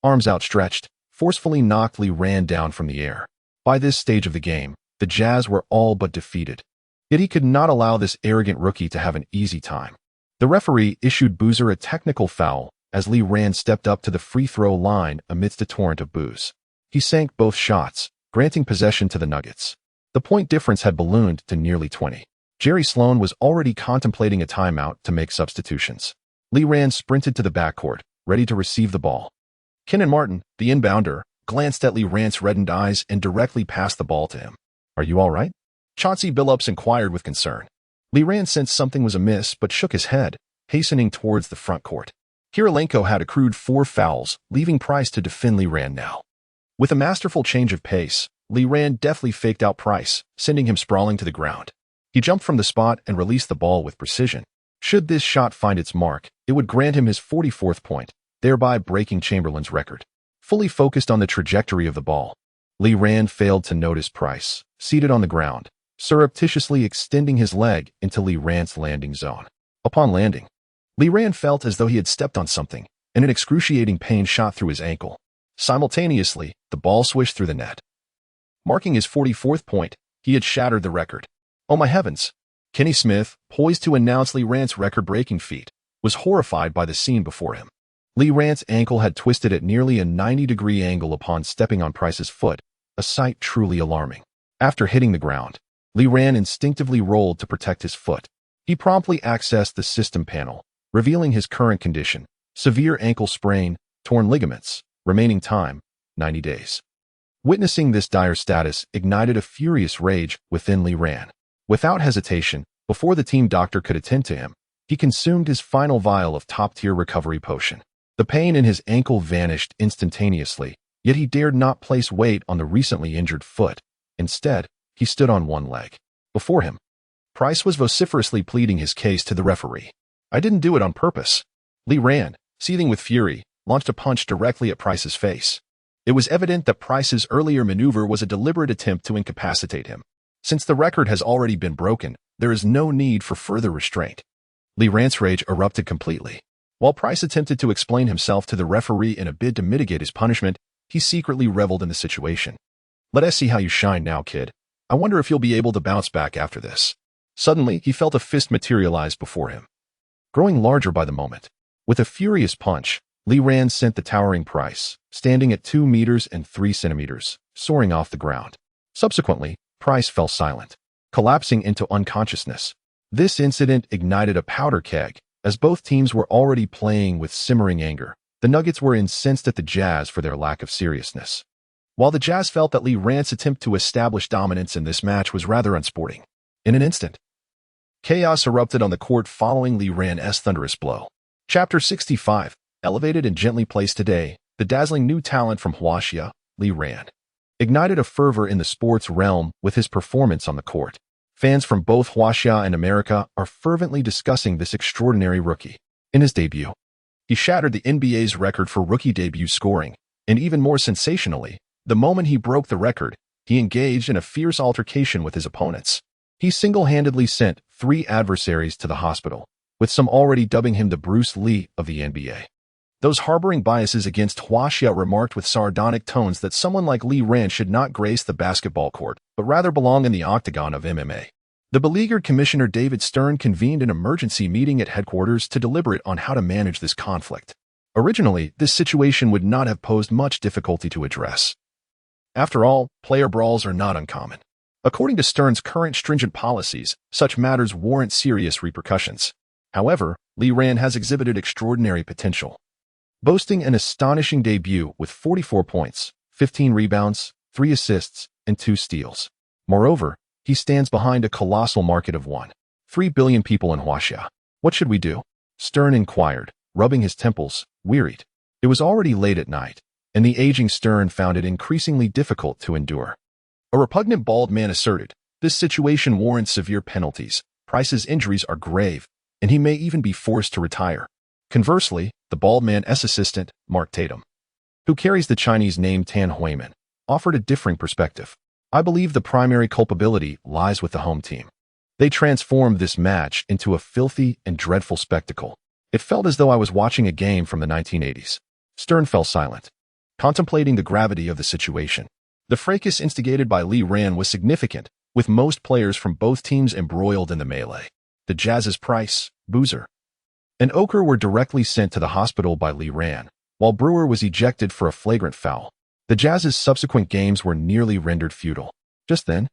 arms outstretched, forcefully knocked Lee Ran down from the air. By this stage of the game, the Jazz were all but defeated. Yet he could not allow this arrogant rookie to have an easy time. The referee issued Boozer a technical foul as Lee Ran stepped up to the free throw line amidst a torrent of boos. He sank both shots, granting possession to the Nuggets. The point difference had ballooned to nearly 20. Jerry Sloan was already contemplating a timeout to make substitutions. Lee Ran sprinted to the backcourt, ready to receive the ball. Kenan Martin, the inbounder, glanced at Lee Ran's reddened eyes and directly passed the ball to him. "Are you all right?" Chauncey Billups inquired with concern. Lee Ran sensed something was amiss but shook his head, hastening towards the front court. Kirilenko had accrued 4 fouls, leaving Price to defend Lee Ran now. With a masterful change of pace, Lee Ran deftly faked out Price, sending him sprawling to the ground. He jumped from the spot and released the ball with precision. Should this shot find its mark, it would grant him his 44th point, thereby breaking Chamberlain's record. Fully focused on the trajectory of the ball, Lee Ran failed to notice Price, seated on the ground, surreptitiously extending his leg into Lee Ran's landing zone. Upon landing, Lee Ran felt as though he had stepped on something, and an excruciating pain shot through his ankle. Simultaneously, the ball swished through the net. Marking his 44th point, he had shattered the record. Oh my heavens! Kenny Smith, poised to announce Lee Ran's record-breaking feat, was horrified by the scene before him. Lee Ran's ankle had twisted at nearly a 90-degree angle upon stepping on Price's foot, a sight truly alarming. After hitting the ground, Lee Ran instinctively rolled to protect his foot. He promptly accessed the system panel, revealing his current condition: severe ankle sprain, torn ligaments, remaining time, 90 days. Witnessing this dire status ignited a furious rage within Lee Ran. Without hesitation, before the team doctor could attend to him, he consumed his final vial of top-tier recovery potion. The pain in his ankle vanished instantaneously, yet he dared not place weight on the recently injured foot. Instead, he stood on one leg. Before him, Price was vociferously pleading his case to the referee. "I didn't do it on purpose." Lee Ran, seething with fury, launched a punch directly at Price's face. It was evident that Price's earlier maneuver was a deliberate attempt to incapacitate him. Since the record has already been broken, There is no need for further restraint. Lee Rand's rage erupted completely. While Price attempted to explain himself to the referee in a bid to mitigate his punishment, he secretly reveled in the situation. "Let us see how you shine now, kid. I wonder if you'll be able to bounce back after this." Suddenly, he felt a fist materialize before him, growing larger by the moment. With a furious punch, Lee Rand sent the towering Price, standing at 2 meters and 3 centimeters, soaring off the ground. Subsequently, Price fell silent, collapsing into unconsciousness. This incident ignited a powder keg, as both teams were already playing with simmering anger. The Nuggets were incensed at the Jazz for their lack of seriousness, while the Jazz felt that Lee Rand's attempt to establish dominance in this match was rather unsporting. In an instant, chaos erupted on the court following Lee Rand's thunderous blow. Chapter 65, elevated and gently placed today, the dazzling new talent from Huaxia, Lee Rand, ignited a fervor in the sports realm with his performance on the court. Fans from both Huaxia and America are fervently discussing this extraordinary rookie. In his debut, he shattered the NBA's record for rookie debut scoring, and even more sensationally, the moment he broke the record, he engaged in a fierce altercation with his opponents. He single-handedly sent 3 adversaries to the hospital, with some already dubbing him the Bruce Lee of the NBA. Those harboring biases against Huaxia remarked with sardonic tones that someone like Lee Rand should not grace the basketball court, but rather belong in the octagon of MMA. The beleaguered Commissioner David Stern convened an emergency meeting at headquarters to deliberate on how to manage this conflict. Originally, this situation would not have posed much difficulty to address. After all, player brawls are not uncommon. According to Stern's current stringent policies, such matters warrant serious repercussions. However, Lee Rand has exhibited extraordinary potential, boasting an astonishing debut with 44 points, 15 rebounds, 3 assists, and 2 steals. Moreover, he stands behind a colossal market of 1.3 billion people in Huaxia. "What should we do?" Stern inquired, rubbing his temples, wearied. It was already late at night, and the aging Stern found it increasingly difficult to endure. A repugnant bald man asserted, "This situation warrants severe penalties. Price's injuries are grave, and he may even be forced to retire." Conversely, the bald man's assistant, Mark Tatum, who carries the Chinese name Tan Huimin, offered a differing perspective. "I believe the primary culpability lies with the home team. They transformed this match into a filthy and dreadful spectacle. It felt as though I was watching a game from the 1980s. Stern fell silent, contemplating the gravity of the situation. The fracas instigated by Lee Rand was significant, with most players from both teams embroiled in the melee. The Jazz's Price, Boozer, and Oker were directly sent to the hospital by Lee Rand, while Brewer was ejected for a flagrant foul. The Jazz's subsequent games were nearly rendered futile. Just then,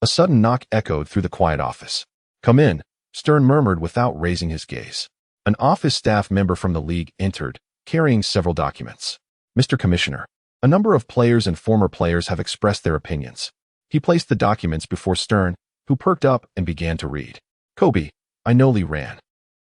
a sudden knock echoed through the quiet office. "Come in," Stern murmured without raising his gaze. An office staff member from the league entered, carrying several documents. "Mr. Commissioner, a number of players and former players have expressed their opinions." He placed the documents before Stern, who perked up and began to read. "Kobe, I know Lee Rand.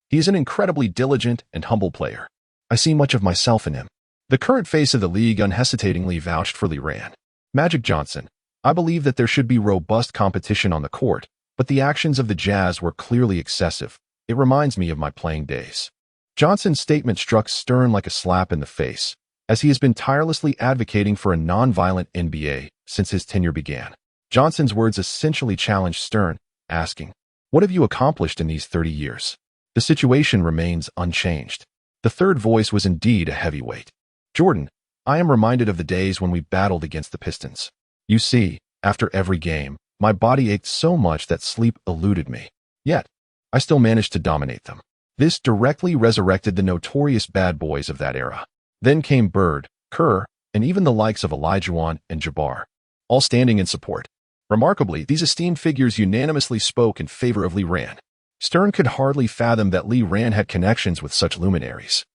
He is an incredibly diligent and humble player. I see much of myself in him." The current face of the league unhesitatingly vouched for Lee Rand. "Magic Johnson, I believe that there should be robust competition on the court, but the actions of the Jazz were clearly excessive. It reminds me of my playing days." Johnson's statement struck Stern like a slap in the face, as he has been tirelessly advocating for a non-violent NBA since his tenure began. Johnson's words essentially challenged Stern, asking, "What have you accomplished in these 30 years?" The situation remains unchanged. The third voice was indeed a heavyweight. "Jordan, I am reminded of the days when we battled against the Pistons. You see, after every game, my body ached so much that sleep eluded me. Yet, I still managed to dominate them." This directly resurrected the notorious bad boys of that era. Then came Bird, Kerr, and even the likes of Olajuwon and Jabbar, all standing in support. Remarkably, these esteemed figures unanimously spoke in favor of Lee Rand. Stern could hardly fathom that Lee Rand had connections with such luminaries.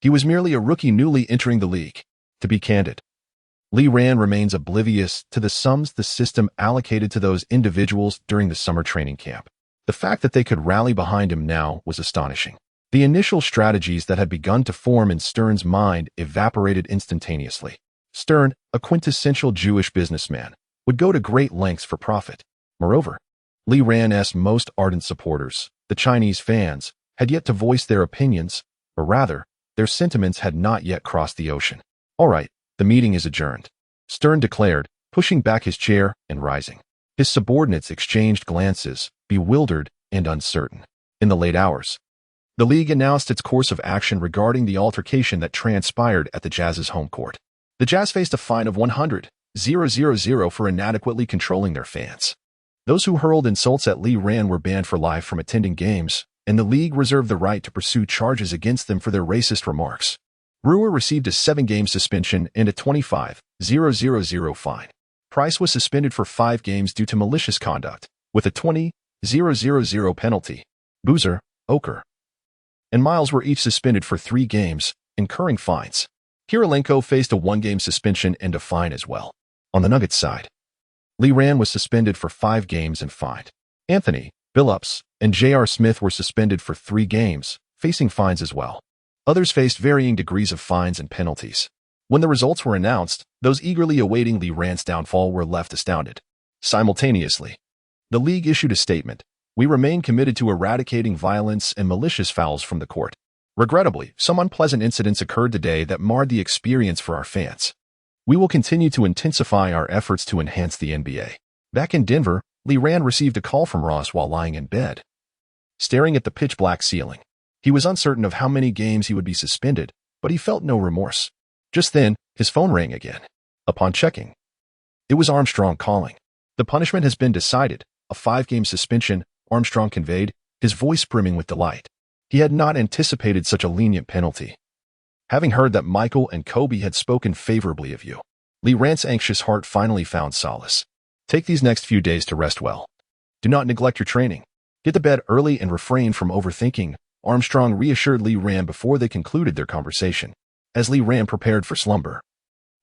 He was merely a rookie newly entering the league. To be candid, Lee Rand remains oblivious to the sums the system allocated to those individuals during the summer training camp. The fact that they could rally behind him now was astonishing. The initial strategies that had begun to form in Stern's mind evaporated instantaneously. Stern, a quintessential Jewish businessman, would go to great lengths for profit. Moreover, Lee Rand's most ardent supporters, the Chinese fans, had yet to voice their opinions, or rather, their sentiments had not yet crossed the ocean. "All right, the meeting is adjourned," Stern declared, pushing back his chair and rising. His subordinates exchanged glances, bewildered and uncertain. In the late hours, the league announced its course of action regarding the altercation that transpired at the Jazz's home court. The Jazz faced a fine of $100,000 for inadequately controlling their fans. Those who hurled insults at Lee Rand were banned for life from attending games, and the league reserved the right to pursue charges against them for their racist remarks. Brewer received a 7-game suspension and a $25,000 fine. Price was suspended for 5 games due to malicious conduct, with a $20,000 penalty. Boozer, Oker, and Miles were each suspended for 3 games, incurring fines. Kirilenko faced a 1-game suspension and a fine as well. On the Nuggets side, Lee Rand was suspended for 5 games and fined. Anthony, Billups, and J.R. Smith were suspended for 3 games, facing fines as well. Others faced varying degrees of fines and penalties. When the results were announced, those eagerly awaiting Lee Rand's downfall were left astounded. Simultaneously, the league issued a statement: "We remain committed to eradicating violence and malicious fouls from the court. Regrettably, some unpleasant incidents occurred today that marred the experience for our fans. We will continue to intensify our efforts to enhance the NBA." Back in Denver, Lee Rand received a call from Ross while lying in bed, staring at the pitch-black ceiling. He was uncertain of how many games he would be suspended, but he felt no remorse. Just then, his phone rang again. Upon checking, it was Armstrong calling. "The punishment has been decided, a 5-game suspension," Armstrong conveyed, his voice brimming with delight. He had not anticipated such a lenient penalty. Having heard that Michael and Kobe had spoken favorably of you, Lee Rand's anxious heart finally found solace. "Take these next few days to rest well. Do not neglect your training. Get to bed early and refrain from overthinking," Armstrong reassured Lee Rand before they concluded their conversation. As Lee Rand prepared for slumber,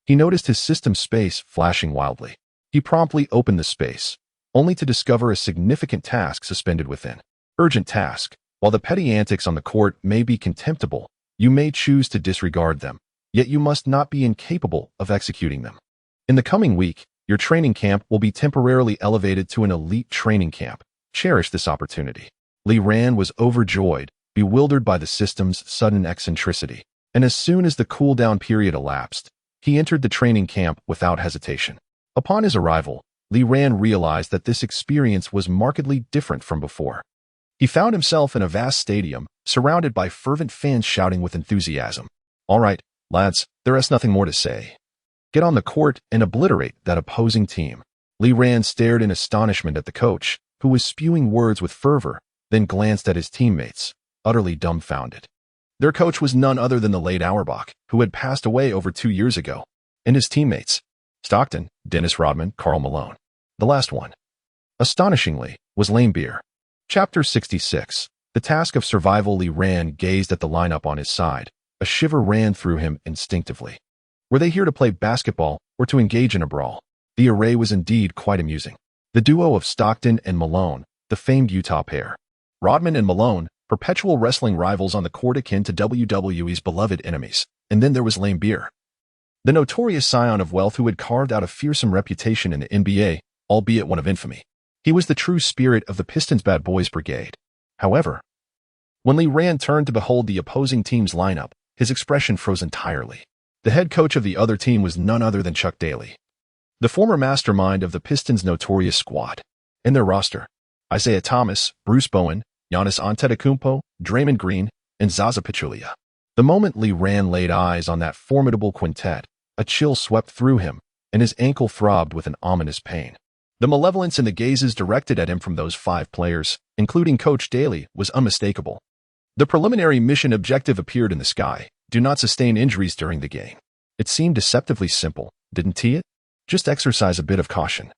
he noticed his system space flashing wildly. He promptly opened the space, only to discover a significant task suspended within. Urgent task. While the petty antics on the court may be contemptible, you may choose to disregard them, yet you must not be incapable of executing them. In the coming week, your training camp will be temporarily elevated to an elite training camp. Cherish this opportunity. Lee Rand was overjoyed, bewildered by the system's sudden eccentricity, and as soon as the cool-down period elapsed, he entered the training camp without hesitation. Upon his arrival, Lee Rand realized that this experience was markedly different from before. He found himself in a vast stadium, surrounded by fervent fans shouting with enthusiasm. "All right, lads, there is nothing more to say. Get on the court and obliterate that opposing team." Lee Rand stared in astonishment at the coach, who was spewing words with fervor, then glanced at his teammates, utterly dumbfounded. Their coach was none other than the late Auerbach, who had passed away over 2 years ago, and his teammates: Stockton, Dennis Rodman, Karl Malone. The last one, astonishingly, was Laimbeer. Chapter 66. The task of survival. Lee Rand gazed at the lineup on his side. A shiver ran through him instinctively. Were they here to play basketball or to engage in a brawl? The array was indeed quite amusing. The duo of Stockton and Malone, the famed Utah pair. Rodman and Malone, perpetual wrestling rivals on the court akin to WWE's beloved enemies. And then there was Laimbeer, the notorious scion of wealth who had carved out a fearsome reputation in the NBA, albeit one of infamy. He was the true spirit of the Pistons' Bad Boys Brigade. However, when Lee Rand turned to behold the opposing team's lineup, his expression froze entirely. The head coach of the other team was none other than Chuck Daly, the former mastermind of the Pistons' notorious squad. In their roster, Isaiah Thomas, Bruce Bowen, Giannis Antetokounmpo, Draymond Green, and Zaza Pachulia. The moment Lee Rand laid eyes on that formidable quintet, a chill swept through him, and his ankle throbbed with an ominous pain. The malevolence in the gazes directed at him from those 5 players, including Coach Daly, was unmistakable. The preliminary mission objective appeared in the sky: do not sustain injuries during the game. It seemed deceptively simple, didn't it? Just exercise a bit of caution,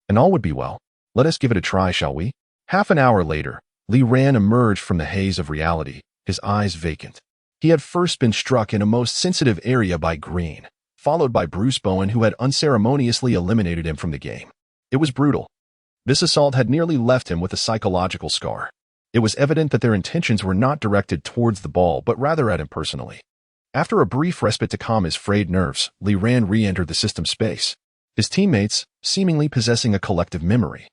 and all would be well. Let us give it a try, shall we? Half an hour later, Lee Rand emerged from the haze of reality, his eyes vacant. He had first been struck in a most sensitive area by Green, followed by Bruce Bowen, who had unceremoniously eliminated him from the game. It was brutal. This assault had nearly left him with a psychological scar. It was evident that their intentions were not directed towards the ball, but rather at him personally. After a brief respite to calm his frayed nerves, Lee Rand re-entered the system space. His teammates, seemingly possessing a collective memory,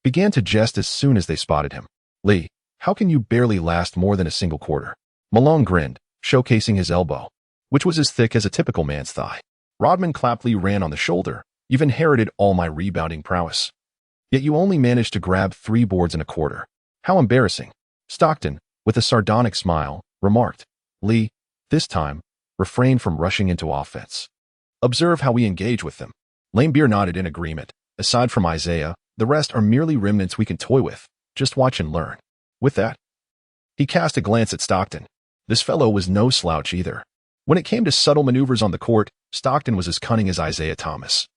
began to jest as soon as they spotted him. "Lee, how can you barely last more than a single quarter?" Malone grinned, showcasing his elbow, which was as thick as a typical man's thigh. Rodman clapped Lee Rand on the shoulder. "You've inherited all my rebounding prowess. Yet you only managed to grab 3 boards in a quarter. How embarrassing. Stockton, with a sardonic smile, remarked. Lee, this time, refrain from rushing into offense. Observe how we engage with them. Laimbeer nodded in agreement. Aside from Isaiah, the rest are merely remnants we can toy with. Just watch and learn. With that, he cast a glance at Stockton. This fellow was no slouch either. When it came to subtle maneuvers on the court, Stockton was as cunning as Isaiah Thomas,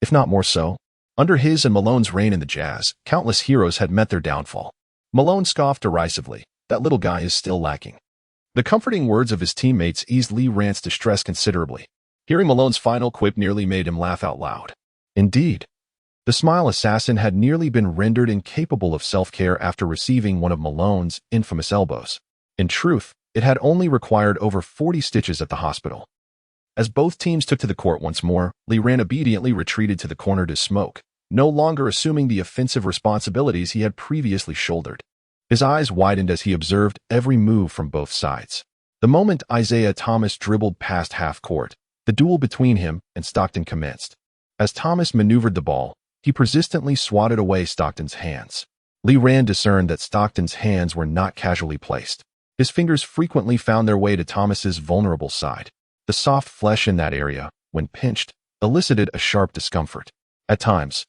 if not more so. Under his and Malone's reign in the Jazz, countless heroes had met their downfall. Malone scoffed derisively. That little guy is still lacking. The comforting words of his teammates eased Lee Rand's distress considerably. Hearing Malone's final quip nearly made him laugh out loud. Indeed, the smile assassin had nearly been rendered incapable of self-care after receiving one of Malone's infamous elbows. In truth, it had only required over 40 stitches at the hospital. As both teams took to the court once more, Lee Rand obediently retreated to the corner to smoke, no longer assuming the offensive responsibilities he had previously shouldered. His eyes widened as he observed every move from both sides. The moment Isaiah Thomas dribbled past half-court, the duel between him and Stockton commenced. As Thomas maneuvered the ball, he persistently swatted away Stockton's hands. Lee Rand discerned that Stockton's hands were not casually placed. His fingers frequently found their way to Thomas's vulnerable side. The soft flesh in that area, when pinched, elicited a sharp discomfort. At times,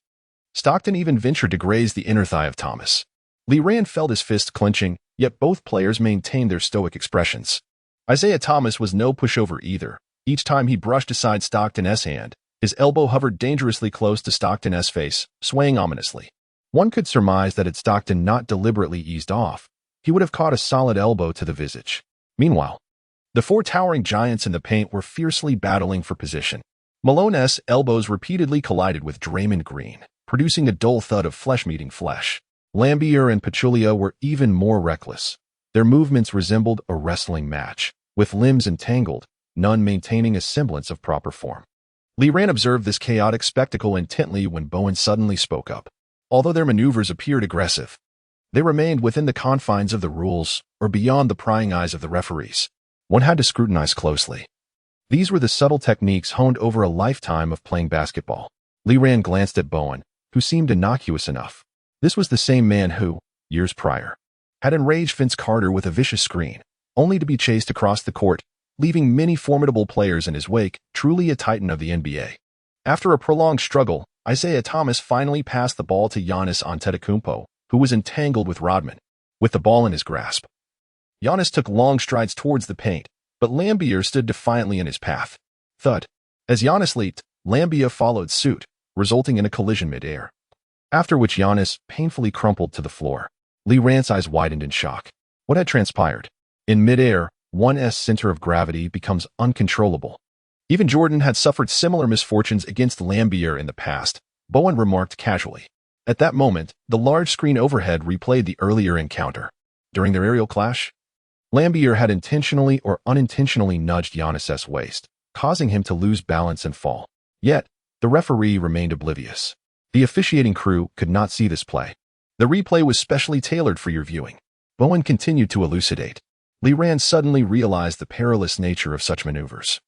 Stockton even ventured to graze the inner thigh of Thomas. Lee Rand felt his fists clenching, yet both players maintained their stoic expressions. Isaiah Thomas was no pushover either. Each time he brushed aside Stockton's hand, his elbow hovered dangerously close to Stockton's face, swaying ominously. One could surmise that had Stockton not deliberately eased off, he would have caught a solid elbow to the visage. Meanwhile, the four towering giants in the paint were fiercely battling for position. Malone's elbows repeatedly collided with Draymond Green, producing a dull thud of flesh meeting flesh. Laimbeer and Pachulia were even more reckless. Their movements resembled a wrestling match, with limbs entangled, none maintaining a semblance of proper form. Lee Rand observed this chaotic spectacle intently when Bowen suddenly spoke up. Although their maneuvers appeared aggressive, they remained within the confines of the rules or beyond the prying eyes of the referees. One had to scrutinize closely. These were the subtle techniques honed over a lifetime of playing basketball. Lee Rand glanced at Bowen, who seemed innocuous enough. This was the same man who, years prior, had enraged Vince Carter with a vicious screen, only to be chased across the court, leaving many formidable players in his wake, truly a titan of the NBA. After a prolonged struggle, Isaiah Thomas finally passed the ball to Giannis Antetokounmpo, who was entangled with Rodman. With the ball in his grasp, Giannis took long strides towards the paint, but Laimbeer stood defiantly in his path. Thud. As Giannis leaped, Laimbeer followed suit, resulting in a collision mid-air. After which Giannis painfully crumpled to the floor. Lee Rand's eyes widened in shock. What had transpired? In mid-air, one's center of gravity becomes uncontrollable. Even Jordan had suffered similar misfortunes against Laimbeer in the past, Bowen remarked casually. At that moment, the large screen overhead replayed the earlier encounter. During their aerial clash, Laimbeer had intentionally or unintentionally nudged Giannis's waist, causing him to lose balance and fall. Yet, the referee remained oblivious. The officiating crew could not see this play. The replay was specially tailored for your viewing. Bowen continued to elucidate. Lee Rand suddenly realized the perilous nature of such maneuvers.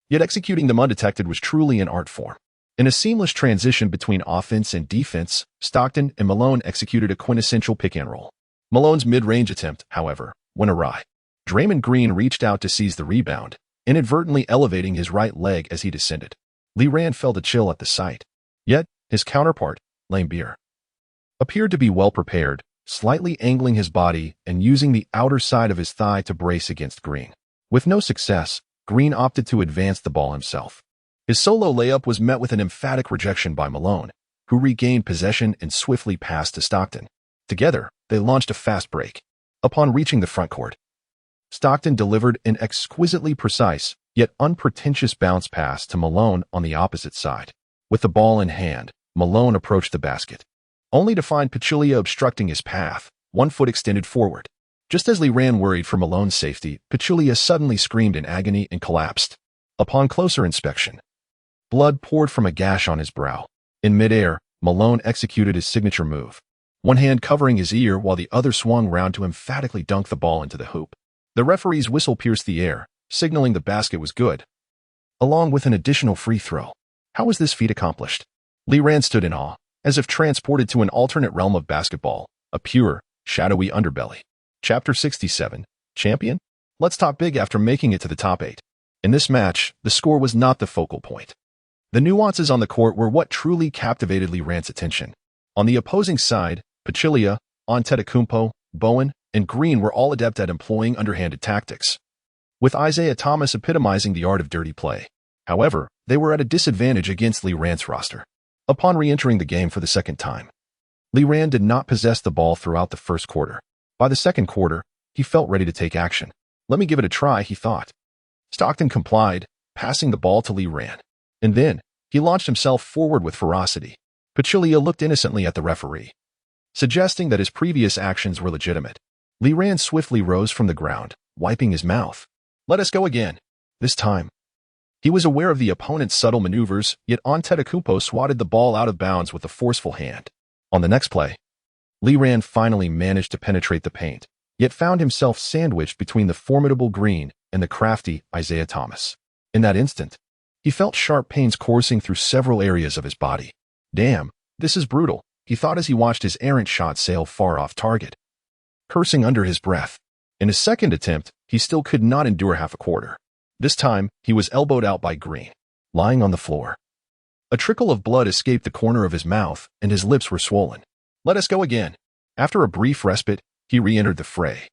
Yet executing them undetected was truly an art form. In a seamless transition between offense and defense, Stockton and Malone executed a quintessential pick-and-roll. Malone's mid-range attempt, however, went awry. Draymond Green reached out to seize the rebound, inadvertently elevating his right leg as he descended. Lee Rand felt a chill at the sight. Yet, his counterpart, Laimbeer, appeared to be well prepared, slightly angling his body and using the outer side of his thigh to brace against Green. With no success, Green opted to advance the ball himself. His solo layup was met with an emphatic rejection by Malone, who regained possession and swiftly passed to Stockton. Together, they launched a fast break. Upon reaching the front court, Stockton delivered an exquisitely precise, yet unpretentious bounce pass to Malone on the opposite side. With the ball in hand, Malone approached the basket, only to find Pachulia obstructing his path, one foot extended forward. Just as Lee Rand worried for Malone's safety, Pachulia suddenly screamed in agony and collapsed. Upon closer inspection, blood poured from a gash on his brow. In midair, Malone executed his signature move, one hand covering his ear while the other swung round to emphatically dunk the ball into the hoop. The referee's whistle pierced the air, signaling the basket was good, along with an additional free throw. How was this feat accomplished? Lee Rand stood in awe, as if transported to an alternate realm of basketball, a pure, Shadowy Underbelly. Chapter 67. Champion? Let's talk big after making it to the top 8. In this match, the score was not the focal point. The nuances on the court were what truly captivated Lee Rand's attention. On the opposing side, Pachulia, Antetokounmpo, Bowen, and Green were all adept at employing underhanded tactics, with Isaiah Thomas epitomizing the art of dirty play. However, they were at a disadvantage against Lee Rand's roster. Upon re-entering the game for the second time, Lee Rand did not possess the ball throughout the first quarter. By the second quarter, he felt ready to take action. Let me give it a try, he thought. Stockton complied, passing the ball to Lee Rand. And then, he launched himself forward with ferocity. Pachulia looked innocently at the referee, suggesting that his previous actions were legitimate. Lee Rand swiftly rose from the ground, wiping his mouth. Let us go again. This time, he was aware of the opponent's subtle maneuvers, yet Antetokounmpo swatted the ball out of bounds with a forceful hand. On the next play, Lee Rand finally managed to penetrate the paint, yet found himself sandwiched between the formidable Green and the crafty Isaiah Thomas. In that instant, he felt sharp pains coursing through several areas of his body. Damn, this is brutal, he thought as he watched his errant shot sail far off target. Cursing under his breath, in his second attempt, he still could not endure half a quarter. This time, he was elbowed out by Green, lying on the floor. A trickle of blood escaped the corner of his mouth, and his lips were swollen. Let us go again. After a brief respite, he re-entered the fray.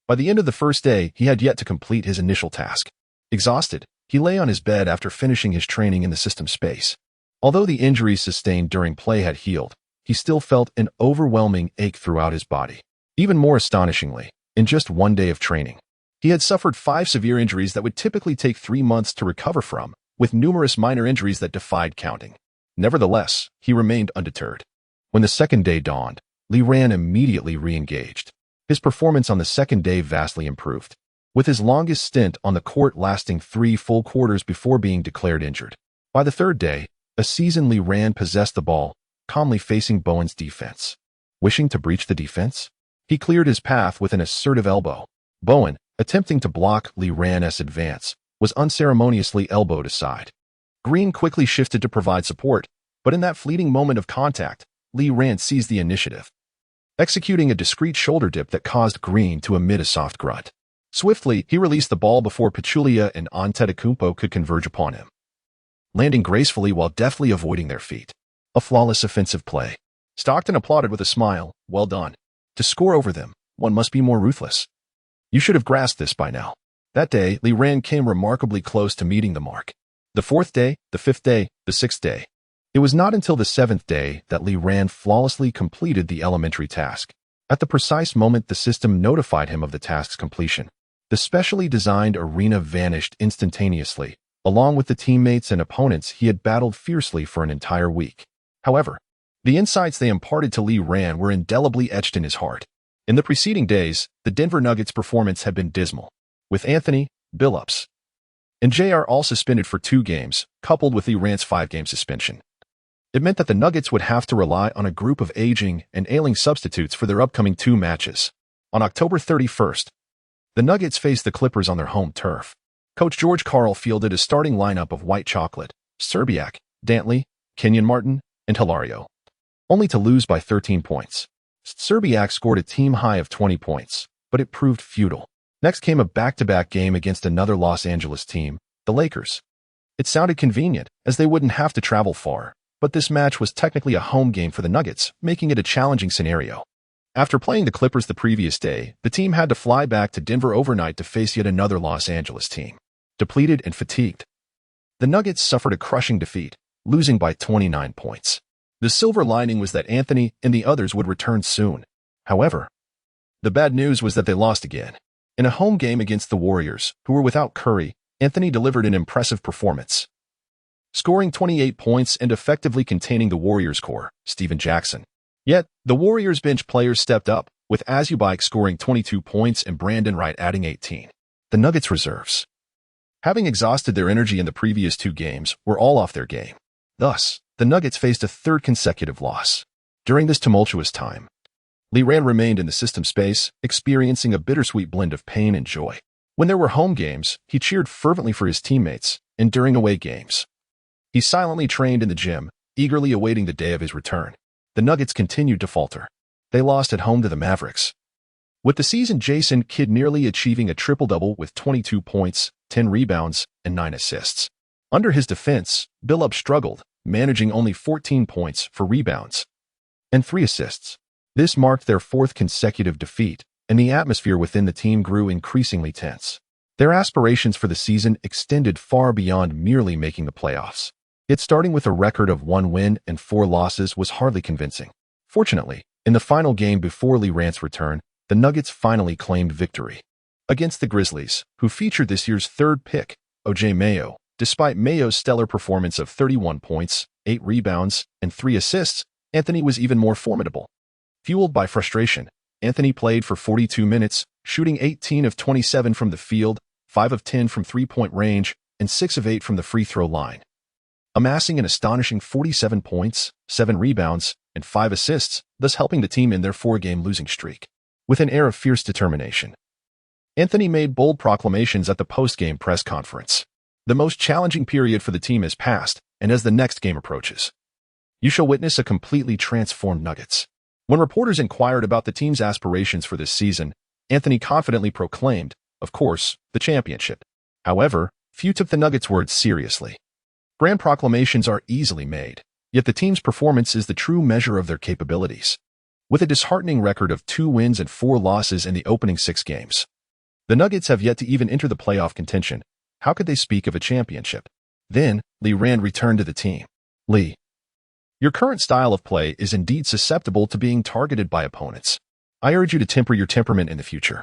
By the end of the first day, he had yet to complete his initial task. Exhausted, he lay on his bed after finishing his training in the system space. Although the injuries sustained during play had healed, he still felt an overwhelming ache throughout his body. Even more astonishingly, in just one day of training, he had suffered 5 severe injuries that would typically take 3 months to recover from, with numerous minor injuries that defied counting. Nevertheless, he remained undeterred. When the second day dawned, Lee Rand immediately re-engaged. His performance on the second day vastly improved, with his longest stint on the court lasting 3 full quarters before being declared injured. By the third day, a seasoned Lee Rand possessed the ball, calmly facing Bowen's defense. Wishing to breach the defense, he cleared his path with an assertive elbow. Bowen, attempting to block Lee Rand's advance, was unceremoniously elbowed aside. Green quickly shifted to provide support, but in that fleeting moment of contact, Lee Rand seized the initiative, executing a discreet shoulder dip that caused Green to emit a soft grunt. Swiftly, he released the ball before Pachulia and Antetokounmpo could converge upon him, landing gracefully while deftly avoiding their feet. A flawless offensive play. Stockton applauded with a smile. Well done. To score over them, one must be more ruthless. You should have grasped this by now. That day, Lee Rand came remarkably close to meeting the mark. The 4th day, the 5th day, the 6th day. It was not until the 7th day that Lee Rand flawlessly completed the elementary task. At the precise moment the system notified him of the task's completion, the specially designed arena vanished instantaneously, along with the teammates and opponents he had battled fiercely for an entire week. However, the insights they imparted to Lee Rand were indelibly etched in his heart. In the preceding days, the Denver Nuggets' performance had been dismal, with Anthony, Billups, and JR all suspended for 2 games, coupled with Lee Rand's 5-game suspension. It meant that the Nuggets would have to rely on a group of aging and ailing substitutes for their upcoming 2 matches. On October 31st, the Nuggets faced the Clippers on their home turf. Coach George Karl fielded a starting lineup of White Chocolate, Szczerbiak, Dantley, Kenyon Martin, and Hilario, only to lose by 13 points. Szczerbiak scored a team high of 20 points, but it proved futile. Next came a back-to-back game against another Los Angeles team, the Lakers. It sounded convenient, as they wouldn't have to travel far, but this match was technically a home game for the Nuggets, making it a challenging scenario. After playing the Clippers the previous day, the team had to fly back to Denver overnight to face yet another Los Angeles team. Depleted and fatigued, the Nuggets suffered a crushing defeat, losing by 29 points. The silver lining was that Anthony and the others would return soon. However, the bad news was that they lost again. In a home game against the Warriors, who were without Curry, Anthony delivered an impressive performance, scoring 28 points and effectively containing the Warriors' core, Stephen Jackson. Yet, the Warriors' bench players stepped up, with Azubaik scoring 22 points and Brandon Wright adding 18. The Nuggets' reserves, having exhausted their energy in the previous 2 games, were all off their game. Thus, the Nuggets faced a 3rd consecutive loss. During this tumultuous time, Lee Rand remained in the system space, experiencing a bittersweet blend of pain and joy. When there were home games, he cheered fervently for his teammates, and during away games, he silently trained in the gym, eagerly awaiting the day of his return. The Nuggets continued to falter. They lost at home to the Mavericks, With the season, Jason Kidd nearly achieving a triple-double with 22 points, 10 rebounds, and 9 assists. Under his defense, Billups struggled, managing only 14 points for rebounds and 3 assists. This marked their 4th consecutive defeat, and the atmosphere within the team grew increasingly tense. Their aspirations for the season extended far beyond merely making the playoffs. Yet starting with a record of 1 win and 4 losses was hardly convincing. Fortunately, in the final game before Lee Rant's return, the Nuggets finally claimed victory. Against the Grizzlies, who featured this year's 3rd pick, O.J. Mayo, despite Mayo's stellar performance of 31 points, 8 rebounds, and 3 assists, Anthony was even more formidable. Fueled by frustration, Anthony played for 42 minutes, shooting 18 of 27 from the field, 5 of 10 from three-point range, and 6 of 8 from the free throw line, amassing an astonishing 47 points, 7 rebounds, and 5 assists, thus helping the team in their 4-game losing streak. With an air of fierce determination, Anthony made bold proclamations at the post-game press conference. The most challenging period for the team has passed, and as the next game approaches, you shall witness a completely transformed Nuggets. When reporters inquired about the team's aspirations for this season, Anthony confidently proclaimed, of course, the championship. However, few took the Nuggets' words seriously. Grand proclamations are easily made, yet the team's performance is the true measure of their capabilities. With a disheartening record of 2 wins and 4 losses in the opening 6 games, the Nuggets have yet to even enter the playoff contention. How could they speak of a championship? Then, Lee Rand returned to the team. Lee, your current style of play is indeed susceptible to being targeted by opponents. I urge you to temper your temperament in the future.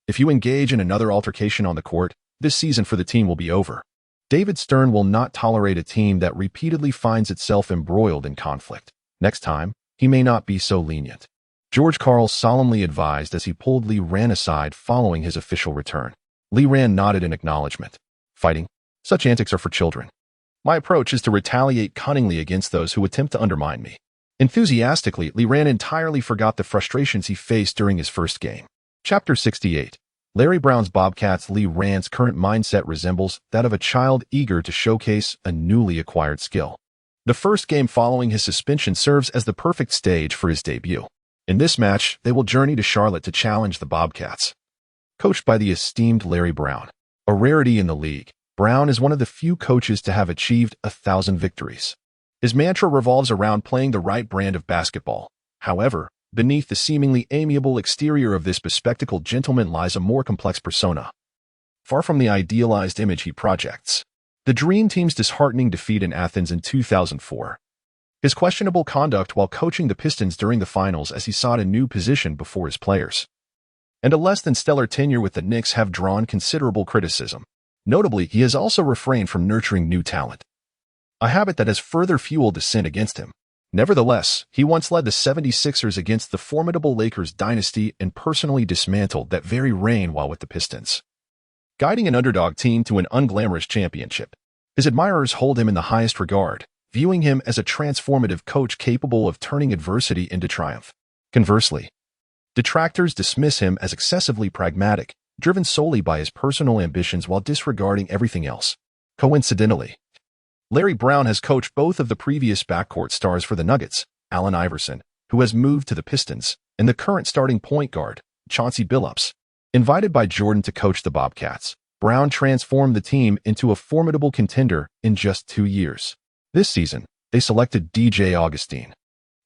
If you engage in another altercation on the court, this season for the team will be over. David Stern will not tolerate a team that repeatedly finds itself embroiled in conflict. Next time, he may not be so lenient. George Karl solemnly advised as he pulled Lee Rand aside following his official return. Lee Rand nodded in acknowledgement. Fighting? Such antics are for children. My approach is to retaliate cunningly against those who attempt to undermine me. Enthusiastically, Lee Rand entirely forgot the frustrations he faced during his first game. Chapter 68. Larry Brown's Bobcats. Lee Rand's current mindset resembles that of a child eager to showcase a newly acquired skill. The first game following his suspension serves as the perfect stage for his debut. In this match, they will journey to Charlotte to challenge the Bobcats. Coached by the esteemed Larry Brown, a rarity in the league, Brown is one of the few coaches to have achieved 1,000 victories. His mantra revolves around playing the right brand of basketball. However, beneath the seemingly amiable exterior of this bespectacled gentleman lies a more complex persona. Far from the idealized image he projects, the Dream Team's disheartening defeat in Athens in 2004, his questionable conduct while coaching the Pistons during the finals as he sought a new position before his players, and a less than stellar tenure with the Knicks have drawn considerable criticism. Notably, he has also refrained from nurturing new talent, a habit that has further fueled dissent against him. Nevertheless, he once led the 76ers against the formidable Lakers dynasty and personally dismantled that very reign while with the Pistons, guiding an underdog team to an unglamorous championship. His admirers hold him in the highest regard, viewing him as a transformative coach capable of turning adversity into triumph. Conversely, detractors dismiss him as excessively pragmatic, driven solely by his personal ambitions while disregarding everything else. Coincidentally, Larry Brown has coached both of the previous backcourt stars for the Nuggets, Allen Iverson, who has moved to the Pistons, and the current starting point guard, Chauncey Billups. Invited by Jordan to coach the Bobcats, Brown transformed the team into a formidable contender in just 2 years. This season, they selected DJ Augustine,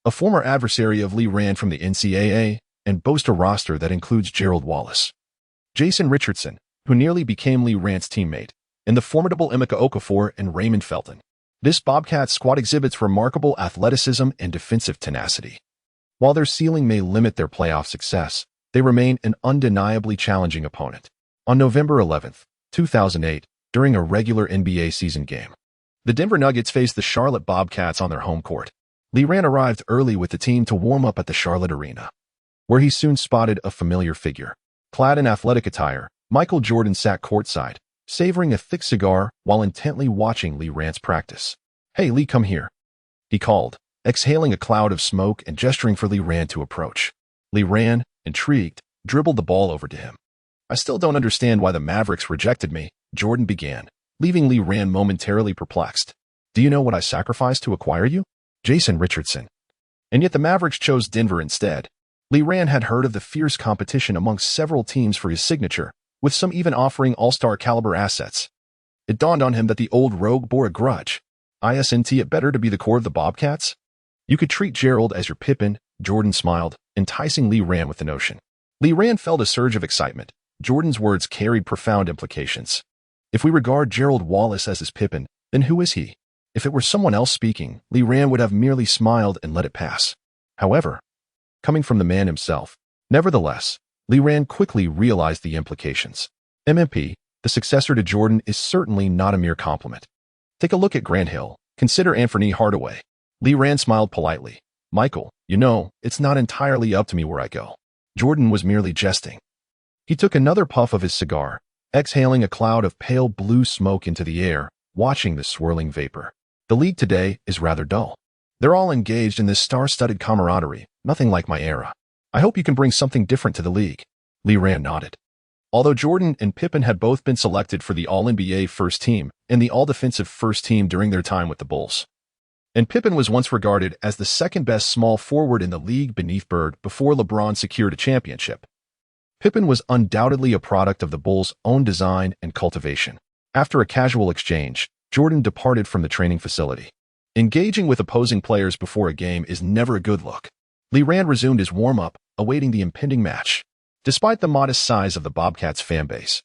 a former adversary of Lee Rand from the NCAA, and boast a roster that includes Gerald Wallace, Jason Richardson, who nearly became Lee Rand's teammate, and the formidable Emeka Okafor and Raymond Felton. This Bobcats squad exhibits remarkable athleticism and defensive tenacity. While their ceiling may limit their playoff success, they remain an undeniably challenging opponent. On November 11, 2008, during a regular NBA season game, the Denver Nuggets faced the Charlotte Bobcats on their home court. Lee Rand arrived early with the team to warm up at the Charlotte Arena, where he soon spotted a familiar figure. Clad in athletic attire, Michael Jordan sat courtside, savoring a thick cigar while intently watching Lee Rand's practice. "Hey, Lee, come here," he called, exhaling a cloud of smoke and gesturing for Lee Rand to approach. Lee Rand, intrigued, dribbled the ball over to him. "I still don't understand why the Mavericks rejected me," Jordan began, leaving Lee Rand momentarily perplexed. "Do you know what I sacrificed to acquire you?" Jason Richardson. "And yet the Mavericks chose Denver instead." Lee Ran had heard of the fierce competition amongst several teams for his signature, with some even offering all-star caliber assets. It dawned on him that the old rogue bore a grudge. Isn't it better to be the core of the Bobcats? You could treat Gerald as your Pippen, Jordan smiled, enticing Lee Ran with the notion. Lee Ran felt a surge of excitement. Jordan's words carried profound implications. If we regard Gerald Wallace as his Pippen, then who is he? If it were someone else speaking, Lee Ran would have merely smiled and let it pass. However, coming from the man himself, nevertheless, Lee Ran quickly realized the implications. MMP, the successor to Jordan, is certainly not a mere compliment. Take a look at Grant Hill. Consider Anthony Hardaway. Lee Ran smiled politely. Michael, you know, it's not entirely up to me where I go. Jordan was merely jesting. He took another puff of his cigar, exhaling a cloud of pale blue smoke into the air, watching the swirling vapor. The league today is rather dull. They're all engaged in this star-studded camaraderie, nothing like my era. I hope you can bring something different to the league. Lee Ran nodded. Although Jordan and Pippen had both been selected for the All-NBA first team and the All-Defensive first team during their time with the Bulls, and Pippen was once regarded as the second-best small forward in the league beneath Bird before LeBron secured a championship, Pippen was undoubtedly a product of the Bulls' own design and cultivation. After a casual exchange, Jordan departed from the training facility. Engaging with opposing players before a game is never a good look. Lee Ran resumed his warm-up, awaiting the impending match. Despite the modest size of the Bobcats' fanbase,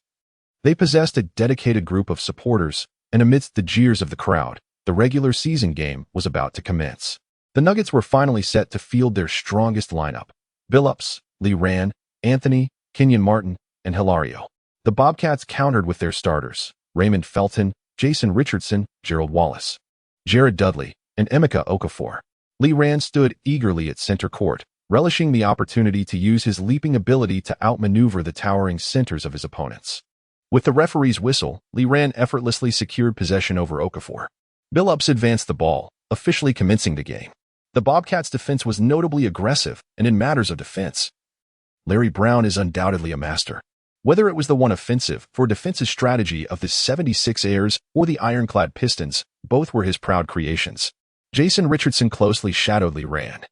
they possessed a dedicated group of supporters, and amidst the jeers of the crowd, the regular season game was about to commence. The Nuggets were finally set to field their strongest lineup: Billups, Lee Ran, Anthony, Kenyon Martin, and Hilario. The Bobcats countered with their starters: Raymond Felton, Jason Richardson, Gerald Wallace, Jared Dudley, and Emeka Okafor. Lee Ran stood eagerly at center court, relishing the opportunity to use his leaping ability to outmaneuver the towering centers of his opponents. With the referee's whistle, Lee Ran effortlessly secured possession over Okafor. Billups advanced the ball, officially commencing the game. The Bobcats' defense was notably aggressive, and in matters of defense, Larry Brown is undoubtedly a master. Whether it was the one offensive or defensive strategy of the 76ers or the ironclad Pistons, both were his proud creations. Jason Richardson closely shadowed Lee Ran,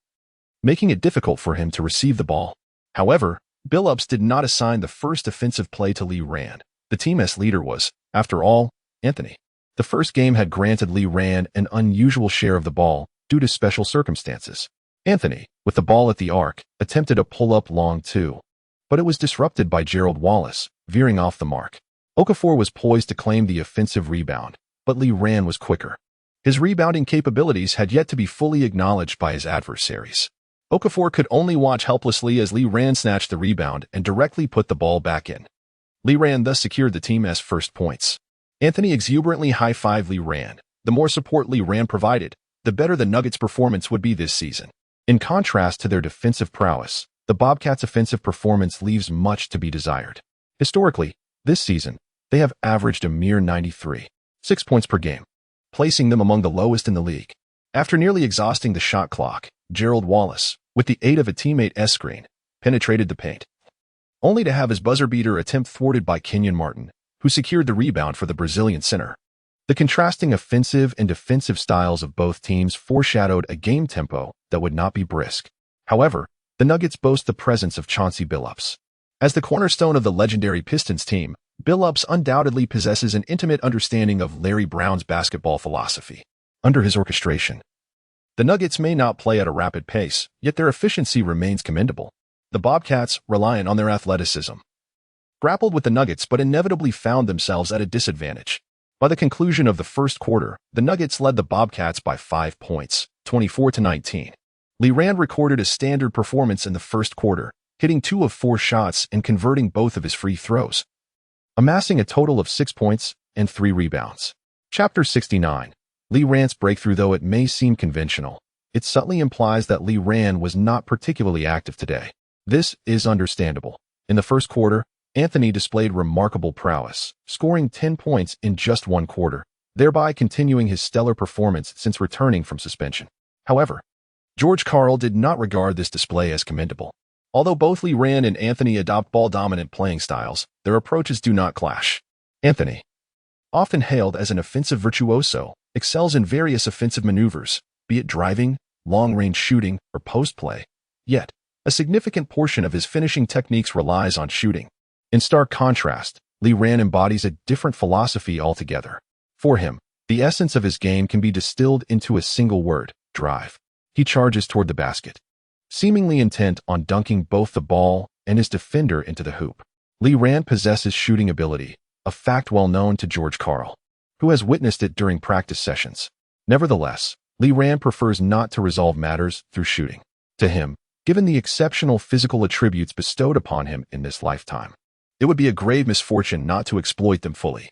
making it difficult for him to receive the ball. However, Billups did not assign the first offensive play to Lee Ran. The team's leader was, after all, Anthony. The first game had granted Lee Ran an unusual share of the ball due to special circumstances. Anthony, with the ball at the arc, attempted a pull-up long two, but it was disrupted by Gerald Wallace, veering off the mark. Okafor was poised to claim the offensive rebound, but Lee Ran was quicker. His rebounding capabilities had yet to be fully acknowledged by his adversaries. Okafor could only watch helplessly as Lee Ran snatched the rebound and directly put the ball back in. Lee Ran thus secured the team's first points. Anthony exuberantly high-fived Lee Ran. The more support Lee Ran provided, the better the Nuggets' performance would be this season. In contrast to their defensive prowess, the Bobcats' offensive performance leaves much to be desired. Historically, this season, they have averaged a mere 93.6 points per game, placing them among the lowest in the league. After nearly exhausting the shot clock, Gerald Wallace, with the aid of a teammate's screen, penetrated the paint, only to have his buzzer-beater attempt thwarted by Kenyon Martin, who secured the rebound for the Brazilian center. The contrasting offensive and defensive styles of both teams foreshadowed a game tempo that would not be brisk. However, the Nuggets boast the presence of Chauncey Billups. As the cornerstone of the legendary Pistons team, Billups undoubtedly possesses an intimate understanding of Larry Brown's basketball philosophy. Under his orchestration, the Nuggets may not play at a rapid pace, yet their efficiency remains commendable. The Bobcats, reliant on their athleticism, grappled with the Nuggets but inevitably found themselves at a disadvantage. By the conclusion of the first quarter, the Nuggets led the Bobcats by 5 points, 24-19. Lee Ran recorded a standard performance in the first quarter, hitting 2 of 4 shots and converting both of his free throws, amassing a total of 6 points and 3 rebounds. Chapter 69. Lee Ran's breakthrough. Though it may seem conventional, it subtly implies that Lee Ran was not particularly active today. This is understandable. In the first quarter, Anthony displayed remarkable prowess, scoring 10 points in just 1 quarter, thereby continuing his stellar performance since returning from suspension. However, George Karl did not regard this display as commendable. Although both Lee Ran and Anthony adopt ball-dominant playing styles, their approaches do not clash. Anthony, often hailed as an offensive virtuoso, excels in various offensive maneuvers, be it driving, long-range shooting, or post play. Yet, A significant portion of his finishing techniques relies on shooting. In stark contrast, Li Ran embodies a different philosophy altogether. For him, the essence of his game can be distilled into a single word: drive. He charges toward the basket, seemingly intent on dunking both the ball and his defender into the hoop. Li Ran possesses shooting ability, a fact well known to George Karl, who has witnessed it during practice sessions. Nevertheless, Li Ran prefers not to resolve matters through shooting. To him, given the exceptional physical attributes bestowed upon him in this lifetime, it would be a grave misfortune not to exploit them fully.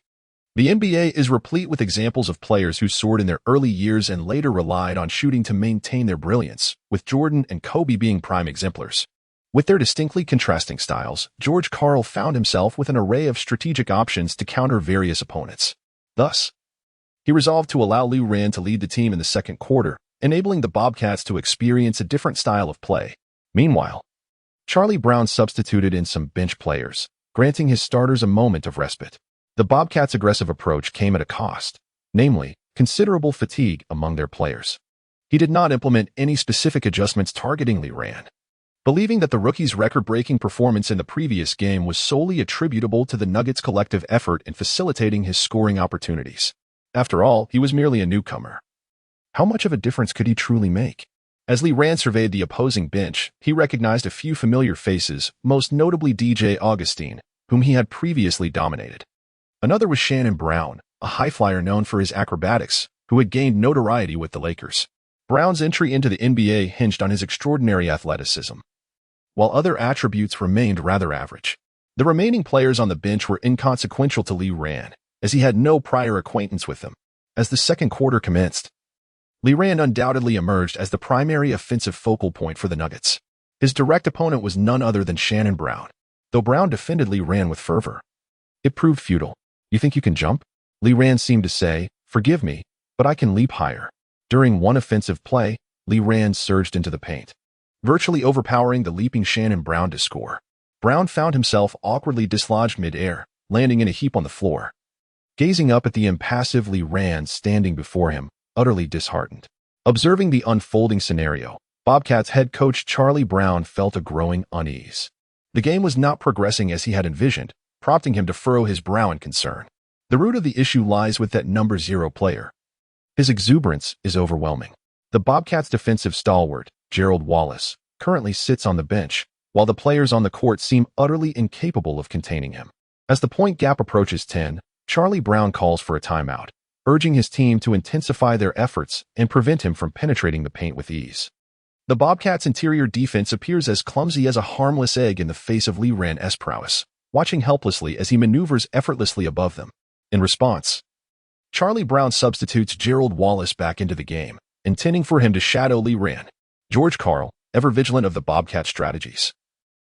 The NBA is replete with examples of players who soared in their early years and later relied on shooting to maintain their brilliance, with Jordan and Kobe being prime exemplars. With their distinctly contrasting styles, George Karl found himself with an array of strategic options to counter various opponents. Thus, he resolved to allow Li Ran to lead the team in the second quarter, enabling the Bobcats to experience a different style of play. Meanwhile, Charlie Brown substituted in some bench players, granting his starters a moment of respite. The Bobcats' aggressive approach came at a cost, namely, considerable fatigue among their players. He did not implement any specific adjustments targeting Li Ran, believing that the rookie's record-breaking performance in the previous game was solely attributable to the Nuggets' collective effort in facilitating his scoring opportunities. After all, he was merely a newcomer. How much of a difference could he truly make? As Li Ran surveyed the opposing bench, he recognized a few familiar faces, most notably DJ Augustin, whom he had previously dominated. Another was Shannon Brown, a high-flyer known for his acrobatics, who had gained notoriety with the Lakers. Brown's entry into the NBA hinged on his extraordinary athleticism, while other attributes remained rather average. The remaining players on the bench were inconsequential to Li Ran, as he had no prior acquaintance with them. As the second quarter commenced, Li Ran undoubtedly emerged as the primary offensive focal point for the Nuggets. His direct opponent was none other than Shannon Brown, though Brown defended Li Ran with fervor. It proved futile. "You think you can jump?" Li Ran seemed to say. "Forgive me, but I can leap higher." During one offensive play, Li Ran surged into the paint, virtually overpowering the leaping Shannon Brown to score. Brown found himself awkwardly dislodged mid-air, landing in a heap on the floor. Gazing up at the impassive Li Ran standing before him, utterly disheartened. Observing the unfolding scenario, Bobcats head coach Charlie Brown felt a growing unease. The game was not progressing as he had envisioned, prompting him to furrow his brow in concern. The root of the issue lies with that number 0 player. His exuberance is overwhelming. The Bobcats' defensive stalwart, Gerald Wallace, currently sits on the bench, while the players on the court seem utterly incapable of containing him. As the point gap approaches 10, Charlie Brown calls for a timeout, urging his team to intensify their efforts and prevent him from penetrating the paint with ease. The Bobcats' interior defense appears as clumsy as a harmless egg in the face of Li Ran's prowess, watching helplessly as he maneuvers effortlessly above them. In response, Charlie Brown substitutes Gerald Wallace back into the game, intending for him to shadow Li Ran. George Karl, ever vigilant of the Bobcat strategies,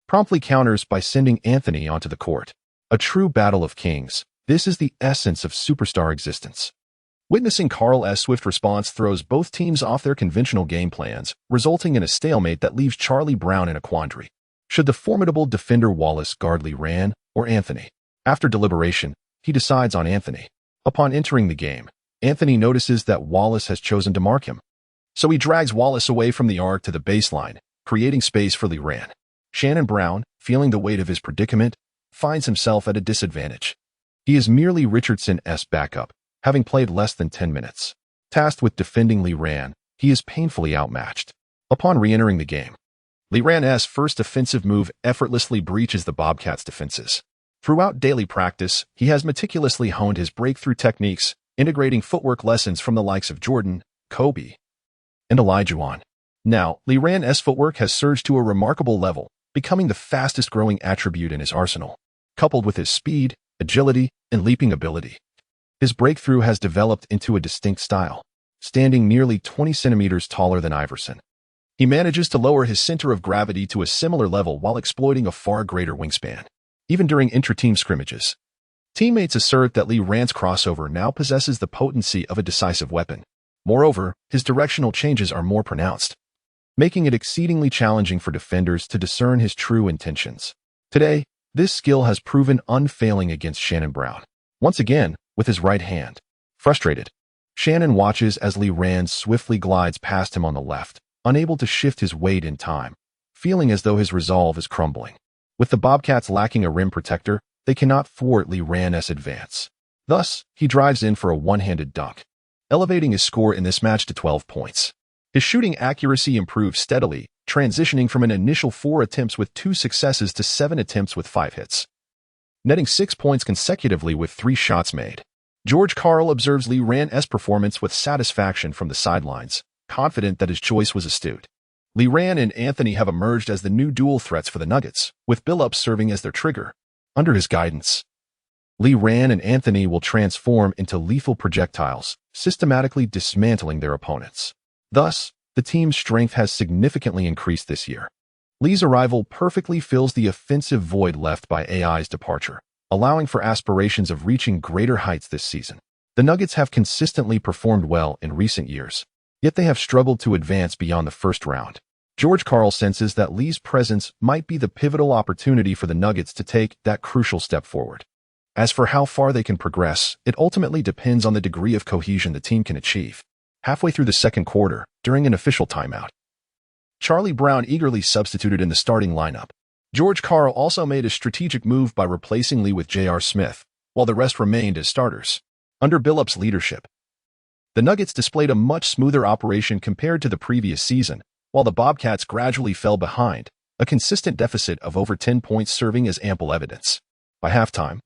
promptly counters by sending Anthony onto the court. A true battle of kings, this is the essence of superstar existence. Witnessing Karl's swift response throws both teams off their conventional game plans, resulting in a stalemate that leaves Charlie Brown in a quandary. Should the formidable defender Wallace guard Li Ran or Anthony? After deliberation, he decides on Anthony. Upon entering the game, Anthony notices that Wallace has chosen to mark him. So he drags Wallace away from the arc to the baseline, creating space for Li Ran. Shannon Brown, feeling the weight of his predicament, finds himself at a disadvantage. He is merely Richardson's backup, having played less than 10 minutes. Tasked with defending Li Ran, he is painfully outmatched. Upon re-entering the game, Li Ran's first offensive move effortlessly breaches the Bobcats' defenses. Throughout daily practice, he has meticulously honed his breakthrough techniques, integrating footwork lessons from the likes of Jordan, Kobe, and Olajuwon. Now, Li Ran's footwork has surged to a remarkable level, becoming the fastest-growing attribute in his arsenal. Coupled with his speed, agility, and leaping ability, his breakthrough has developed into a distinct style. Standing nearly 20 centimeters taller than Iverson, he manages to lower his center of gravity to a similar level while exploiting a far greater wingspan. Even during inter-team scrimmages, teammates assert that Li Ran's crossover now possesses the potency of a decisive weapon. Moreover, his directional changes are more pronounced, making it exceedingly challenging for defenders to discern his true intentions. Today, this skill has proven unfailing against Shannon Brown. Once again, with his right hand. Frustrated, Shannon watches as Li Ran swiftly glides past him on the left, unable to shift his weight in time. feeling as though his resolve is crumbling. With the Bobcats lacking a rim protector, they cannot thwart Lee Ran's advance. Thus, he drives in for a one-handed dunk, elevating his score in this match to 12 points. His shooting accuracy improved steadily, transitioning from an initial 4 attempts with 2 successes to 7 attempts with 5 hits, netting 6 points consecutively with 3 shots made. George Karl observes Lee Ran's performance with satisfaction from the sidelines, confident that his choice was astute. Lee Ran and Anthony have emerged as the new dual threats for the Nuggets, with Billups serving as their trigger. Under his guidance, Lee Ran and Anthony will transform into lethal projectiles, systematically dismantling their opponents. Thus, the team's strength has significantly increased this year. Lee's arrival perfectly fills the offensive void left by AI's departure, allowing for aspirations of reaching greater heights this season. The Nuggets have consistently performed well in recent years, yet they have struggled to advance beyond the first round. George Karl senses that Lee's presence might be the pivotal opportunity for the Nuggets to take that crucial step forward. As for how far they can progress, it ultimately depends on the degree of cohesion the team can achieve. Halfway through the second quarter, during an official timeout, Charlie Brown eagerly substituted in the starting lineup. George Karl also made a strategic move by replacing Lee with J.R. Smith, while the rest remained as starters. Under Billups' leadership, the Nuggets displayed a much smoother operation compared to the previous season, while the Bobcats gradually fell behind, a consistent deficit of over 10 points serving as ample evidence. By halftime,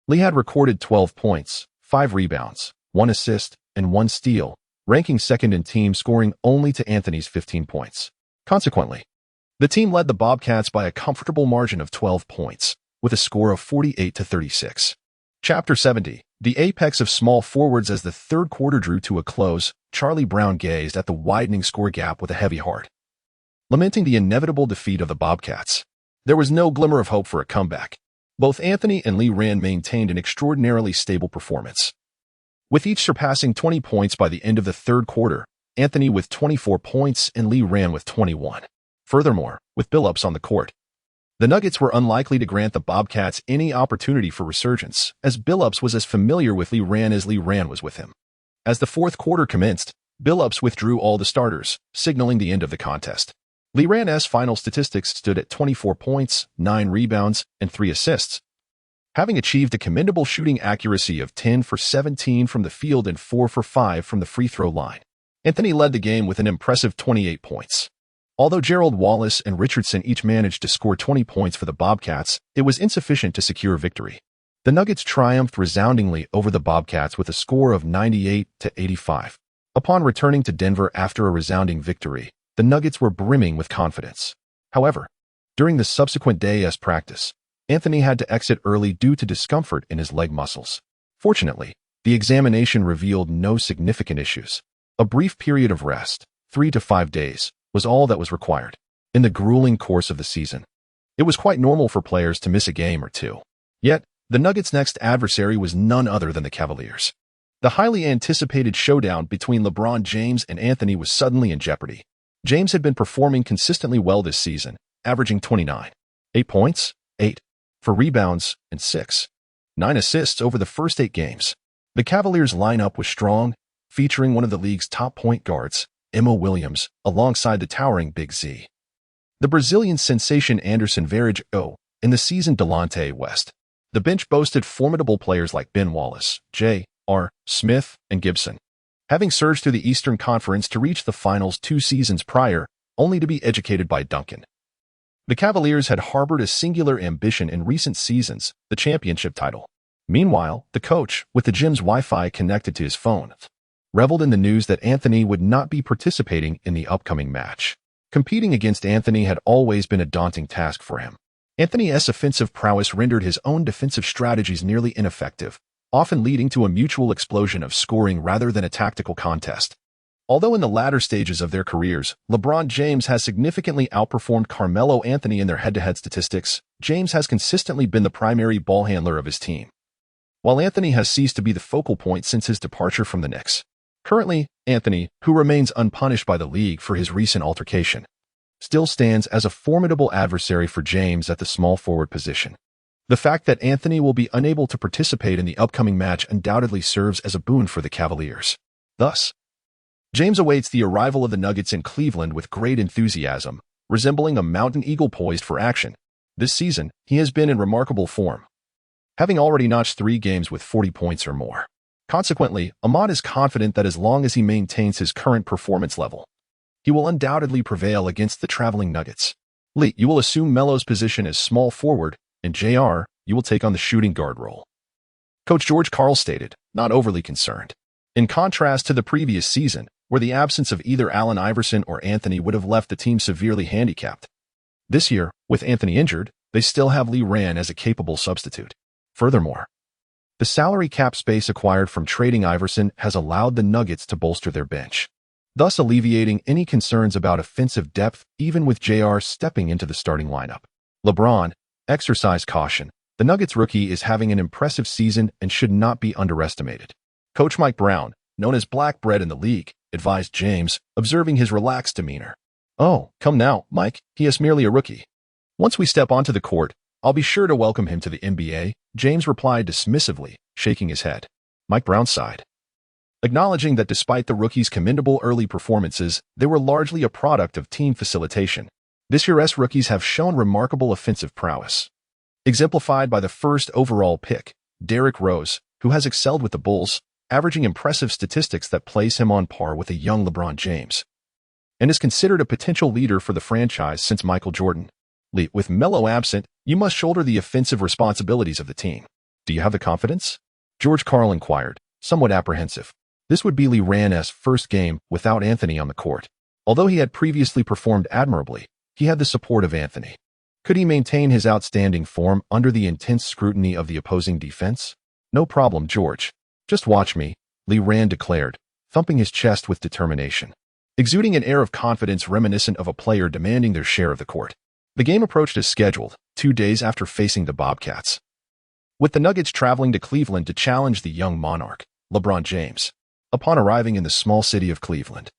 Lee had recorded 12 points, 5 rebounds, 1 assist, and 1 steal, ranking second in team scoring only to Anthony's 15 points. Consequently, the team led the Bobcats by a comfortable margin of 12 points, with a score of 48-36. Chapter 70, the apex of small forwards. As the third quarter drew to a close, Charlie Brown gazed at the widening score gap with a heavy heart, lamenting the inevitable defeat of the Bobcats. There was no glimmer of hope for a comeback. Both Anthony and Lee Ran maintained an extraordinarily stable performance, with each surpassing 20 points by the end of the third quarter, Anthony with 24 points and Lee Ran with 21. Furthermore, with Billups on the court, the Nuggets were unlikely to grant the Bobcats any opportunity for resurgence, as Billups was as familiar with Lee Ran as Lee Ran was with him. As the fourth quarter commenced, Billups withdrew all the starters, signaling the end of the contest. Lee Ran's final statistics stood at 24 points, 9 rebounds, and 3 assists, having achieved a commendable shooting accuracy of 10 for 17 from the field and 4 for 5 from the free throw line. Anthony led the game with an impressive 28 points. Although Gerald Wallace and Richardson each managed to score 20 points for the Bobcats, it was insufficient to secure victory. The Nuggets triumphed resoundingly over the Bobcats with a score of 98-85. Upon returning to Denver after a resounding victory, the Nuggets were brimming with confidence. However, during the subsequent day's practice, Anthony had to exit early due to discomfort in his leg muscles. Fortunately, the examination revealed no significant issues. A brief period of rest, 3 to 5 days, was all that was required. In the grueling course of the season, it was quite normal for players to miss a game or two. Yet, the Nuggets' next adversary was none other than the Cavaliers. The highly anticipated showdown between LeBron James and Anthony was suddenly in jeopardy. James had been performing consistently well this season, averaging 29, 8 points, 8 for rebounds, and 9 assists over the first 8 games. The Cavaliers' lineup was strong, featuring one of the league's top point guards, Mo Williams, alongside the towering Big Z. The Brazilian sensation Anderson Varejão, and the seasoned Delonte West. The bench boasted formidable players like Ben Wallace, J.R. Smith, and Gibson, having surged through the Eastern Conference to reach the finals 2 seasons prior, only to be educated by Duncan. The Cavaliers had harbored a singular ambition in recent seasons, the championship title. Meanwhile, the coach, with the gym's Wi-Fi connected to his phone, reveled in the news that Anthony would not be participating in the upcoming match. Competing against Anthony had always been a daunting task for him. Anthony's offensive prowess rendered his own defensive strategies nearly ineffective, often leading to a mutual explosion of scoring rather than a tactical contest. Although in the latter stages of their careers, LeBron James has significantly outperformed Carmelo Anthony in their head-to-head statistics, James has consistently been the primary ball handler of his team, while Anthony has ceased to be the focal point since his departure from the Knicks. Currently, Anthony, who remains unpunished by the league for his recent altercation, still stands as a formidable adversary for James at the small forward position. The fact that Anthony will be unable to participate in the upcoming match undoubtedly serves as a boon for the Cavaliers. Thus, James awaits the arrival of the Nuggets in Cleveland with great enthusiasm, resembling a mountain eagle poised for action. This season, he has been in remarkable form, having already notched 3 games with 40 points or more. Consequently, Ahmad is confident that as long as he maintains his current performance level, he will undoubtedly prevail against the traveling Nuggets. Lee, you will assume Melo's position as small forward, and JR, you will take on the shooting guard role. Coach George Karl stated, not overly concerned. In contrast to the previous season, where the absence of either Allen Iverson or Anthony would have left the team severely handicapped. This year, with Anthony injured, they still have Lee Ran as a capable substitute. Furthermore, the salary cap space acquired from trading Iverson has allowed the Nuggets to bolster their bench, thus alleviating any concerns about offensive depth even with JR stepping into the starting lineup. LeBron, exercise caution. The Nuggets rookie is having an impressive season and should not be underestimated. Coach Mike Brown, known as Black Bread in the league, advised James, observing his relaxed demeanor. "Oh, come now, Mike, he is merely a rookie. Once we step onto the court, I'll be sure to welcome him to the NBA," James replied dismissively, shaking his head. Mike Brown sighed, acknowledging that despite the rookie's commendable early performances, they were largely a product of team facilitation. This year's rookies have shown remarkable offensive prowess, exemplified by the first overall pick, Derrick Rose, who has excelled with the Bulls, averaging impressive statistics that place him on par with a young LeBron James, and is considered a potential leader for the franchise since Michael Jordan. Lee, with Melo absent, you must shoulder the offensive responsibilities of the team. Do you have the confidence? George Karl inquired, somewhat apprehensive. This would be Lee Ran's first game without Anthony on the court. Although he had previously performed admirably, he had the support of Anthony. Could he maintain his outstanding form under the intense scrutiny of the opposing defense? No problem, George. Just watch me, Lee Ran declared, thumping his chest with determination, exuding an air of confidence reminiscent of a player demanding their share of the court. The game approached as scheduled, 2 days after facing the Bobcats, with the Nuggets traveling to Cleveland to challenge the young monarch, LeBron James. Upon arriving in the small city of Cleveland,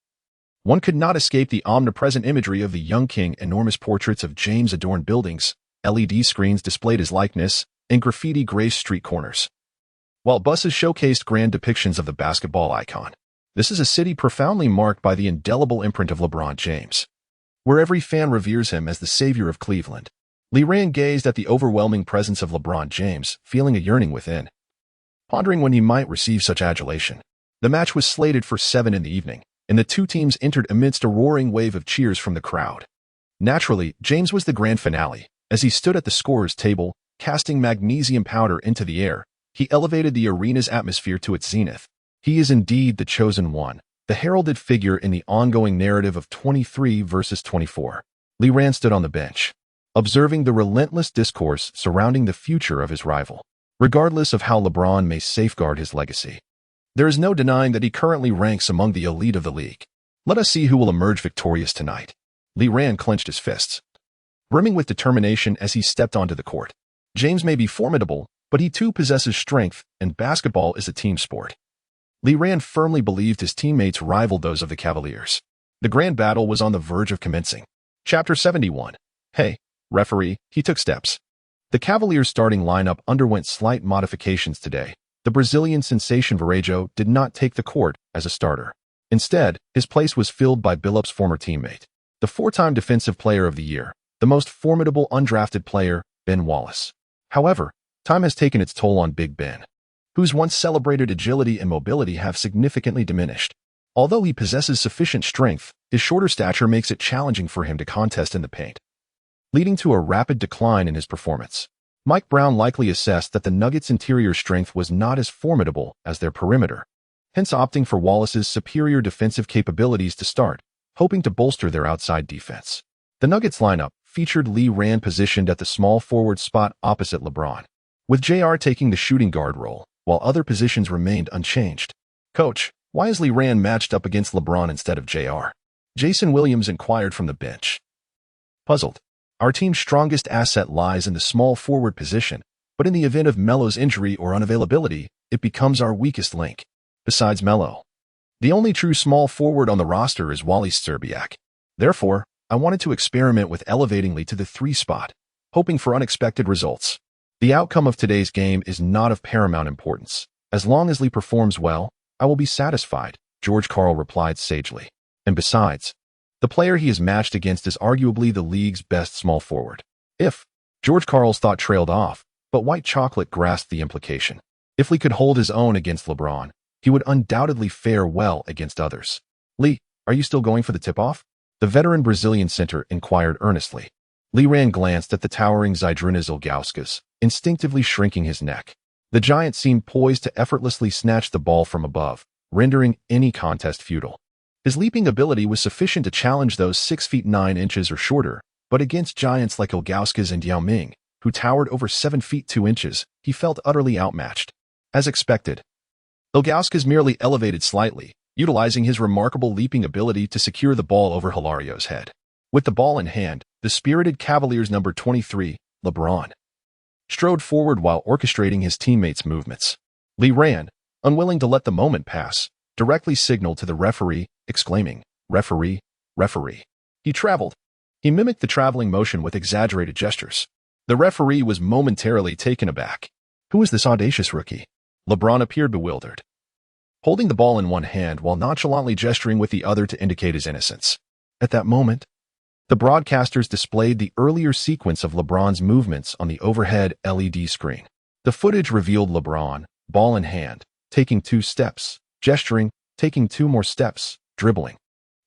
one could not escape the omnipresent imagery of the young king. Enormous portraits of James adorned buildings, LED screens displayed his likeness, and graffiti graced street corners, while buses showcased grand depictions of the basketball icon. This is a city profoundly marked by the indelible imprint of LeBron James, where every fan reveres him as the savior of Cleveland. Lee Ran gazed at the overwhelming presence of LeBron James, feeling a yearning within, pondering when he might receive such adulation. The match was slated for 7 in the evening, and the two teams entered amidst a roaring wave of cheers from the crowd. Naturally, James was the grand finale. As he stood at the scorer's table, casting magnesium powder into the air, he elevated the arena's atmosphere to its zenith. He is indeed the chosen one, the heralded figure in the ongoing narrative of 23 versus 24. Lee Ran stood on the bench, observing the relentless discourse surrounding the future of his rival. Regardless of how LeBron may safeguard his legacy, there is no denying that he currently ranks among the elite of the league. Let us see who will emerge victorious tonight. Lee Ran clenched his fists, brimming with determination as he stepped onto the court. James may be formidable, but he too possesses strength, and basketball is a team sport. Lee Ran firmly believed his teammates rivaled those of the Cavaliers. The grand battle was on the verge of commencing. Chapter 71. Hey, referee, he took steps. The Cavaliers' starting lineup underwent slight modifications today. The Brazilian sensation Varejao did not take the court as a starter. Instead, his place was filled by Billup's former teammate, the 4-time Defensive Player of the Year, the most formidable undrafted player, Ben Wallace. However, time has taken its toll on Big Ben, whose once celebrated agility and mobility have significantly diminished. Although he possesses sufficient strength, his shorter stature makes it challenging for him to contest in the paint, leading to a rapid decline in his performance. Mike Brown likely assessed that the Nuggets' interior strength was not as formidable as their perimeter, hence opting for Wallace's superior defensive capabilities to start, hoping to bolster their outside defense. The Nuggets lineup featured Lee Ran positioned at the small forward spot opposite LeBron, with JR taking the shooting guard role, while other positions remained unchanged. Coach, why is Lee Ran matched up against LeBron instead of JR? Jason Williams inquired from the bench, puzzled. Our team's strongest asset lies in the small forward position, but in the event of Melo's injury or unavailability, it becomes our weakest link. Besides Melo, the only true small forward on the roster is Wally Szczerbiak. Therefore, I wanted to experiment with elevating Lee to the 3 spot, hoping for unexpected results. The outcome of today's game is not of paramount importance. As long as Lee performs well, I will be satisfied, George Karl replied sagely. And besides, The player he is matched against is arguably the league's best small forward. If George Karl's thought trailed off, but White Chocolate grasped the implication. If Lee could hold his own against LeBron, he would undoubtedly fare well against others. Lee, are you still going for the tip-off? The veteran Brazilian center inquired earnestly. Lee Ran glanced at the towering Zydrunas Ilgauskas, instinctively shrinking his neck. The giant seemed poised to effortlessly snatch the ball from above, rendering any contest futile. His leaping ability was sufficient to challenge those 6 feet 9 inches or shorter, but against giants like Ilgauskas and Yao Ming, who towered over 7 feet 2 inches, he felt utterly outmatched. As expected, Ilgauskas merely elevated slightly, utilizing his remarkable leaping ability to secure the ball over Hilario's head. With the ball in hand, the spirited Cavaliers number 23, LeBron, strode forward while orchestrating his teammates' movements. Lee Ran, unwilling to let the moment pass, directly signaled to the referee, exclaiming, "Referee, referee." He traveled. He mimicked the traveling motion with exaggerated gestures. The referee was momentarily taken aback. Who is this audacious rookie? LeBron appeared bewildered, holding the ball in one hand while nonchalantly gesturing with the other to indicate his innocence. At that moment, the broadcasters displayed the earlier sequence of LeBron's movements on the overhead LED screen. The footage revealed LeBron, ball in hand, taking 2 steps, gesturing, taking 2 more steps, dribbling,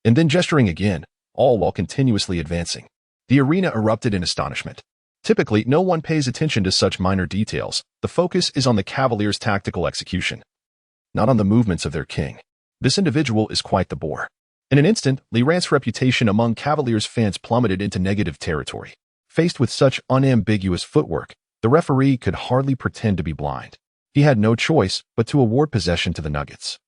and then gesturing again, all while continuously advancing. The arena erupted in astonishment. Typically, no one pays attention to such minor details. The focus is on the Cavaliers' tactical execution, not on the movements of their king. This individual is quite the bore. In an instant, Lee Ran's reputation among Cavaliers fans plummeted into negative territory. Faced with such unambiguous footwork, the referee could hardly pretend to be blind. He had no choice but to award possession to the Nuggets.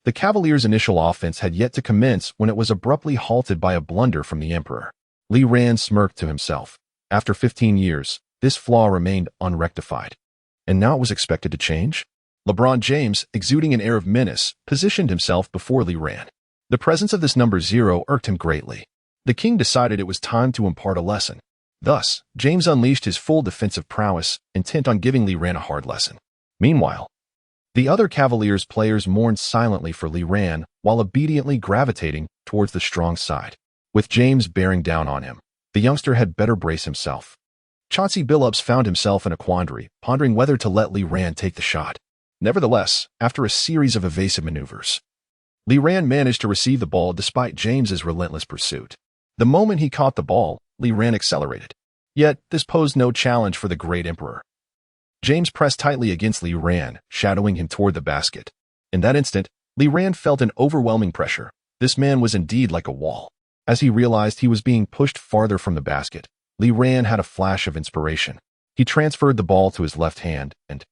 The Cavaliers' initial offense had yet to commence when it was abruptly halted by a blunder from the Emperor. Lee Ran smirked to himself. After 15 years, this flaw remained unrectified. And now it was expected to change? LeBron James, exuding an air of menace, positioned himself before Lee Ran. The presence of this number 0 irked him greatly. The king decided it was time to impart a lesson. Thus, James unleashed his full defensive prowess, intent on giving Lee Ran a hard lesson. Meanwhile, the other Cavaliers players mourned silently for Lee Ran while obediently gravitating towards the strong side. With James bearing down on him, the youngster had better brace himself. Chauncey Billups found himself in a quandary, pondering whether to let Lee Ran take the shot. Nevertheless, after a series of evasive maneuvers, Lee Ran managed to receive the ball despite James's relentless pursuit. The moment he caught the ball, Lee Ran accelerated. Yet, this posed no challenge for the great Emperor. James pressed tightly against Lee Ran, shadowing him toward the basket. In that instant, Lee Ran felt an overwhelming pressure. This man was indeed like a wall. As he realized he was being pushed farther from the basket, Lee Ran had a flash of inspiration. He transferred the ball to his left hand and,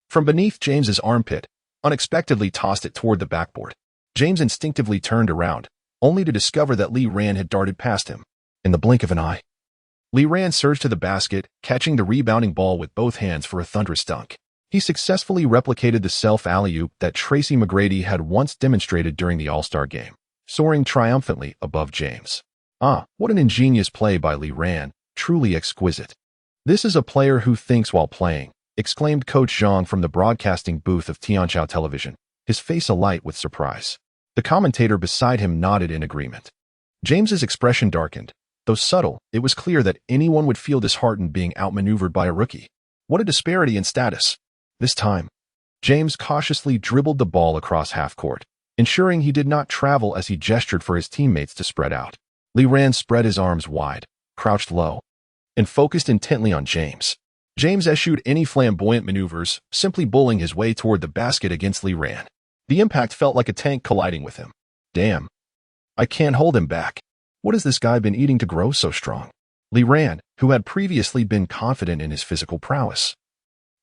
from beneath James's armpit, unexpectedly tossed it toward the backboard. James instinctively turned around, only to discover that Lee Ran had darted past him. In the blink of an eye, Lee Ran surged to the basket, catching the rebounding ball with both hands for a thunderous dunk. He successfully replicated the self-alley-oop that Tracy McGrady had once demonstrated during the All-Star game, soaring triumphantly above James. Ah, what an ingenious play by Lee Ran, truly exquisite. This is a player who thinks while playing, exclaimed Coach Zhang from the broadcasting booth of Tianchao Television, his face alight with surprise. The commentator beside him nodded in agreement. James's expression darkened. Though subtle, it was clear that anyone would feel disheartened being outmaneuvered by a rookie. What a disparity in status. This time, James cautiously dribbled the ball across half-court, ensuring he did not travel as he gestured for his teammates to spread out. Lee Ran spread his arms wide, crouched low, and focused intently on James. James eschewed any flamboyant maneuvers, simply bullying his way toward the basket against Lee Ran. The impact felt like a tank colliding with him. Damn. I can't hold him back. What has this guy been eating to grow so strong? Lee Ran, who had previously been confident in his physical prowess,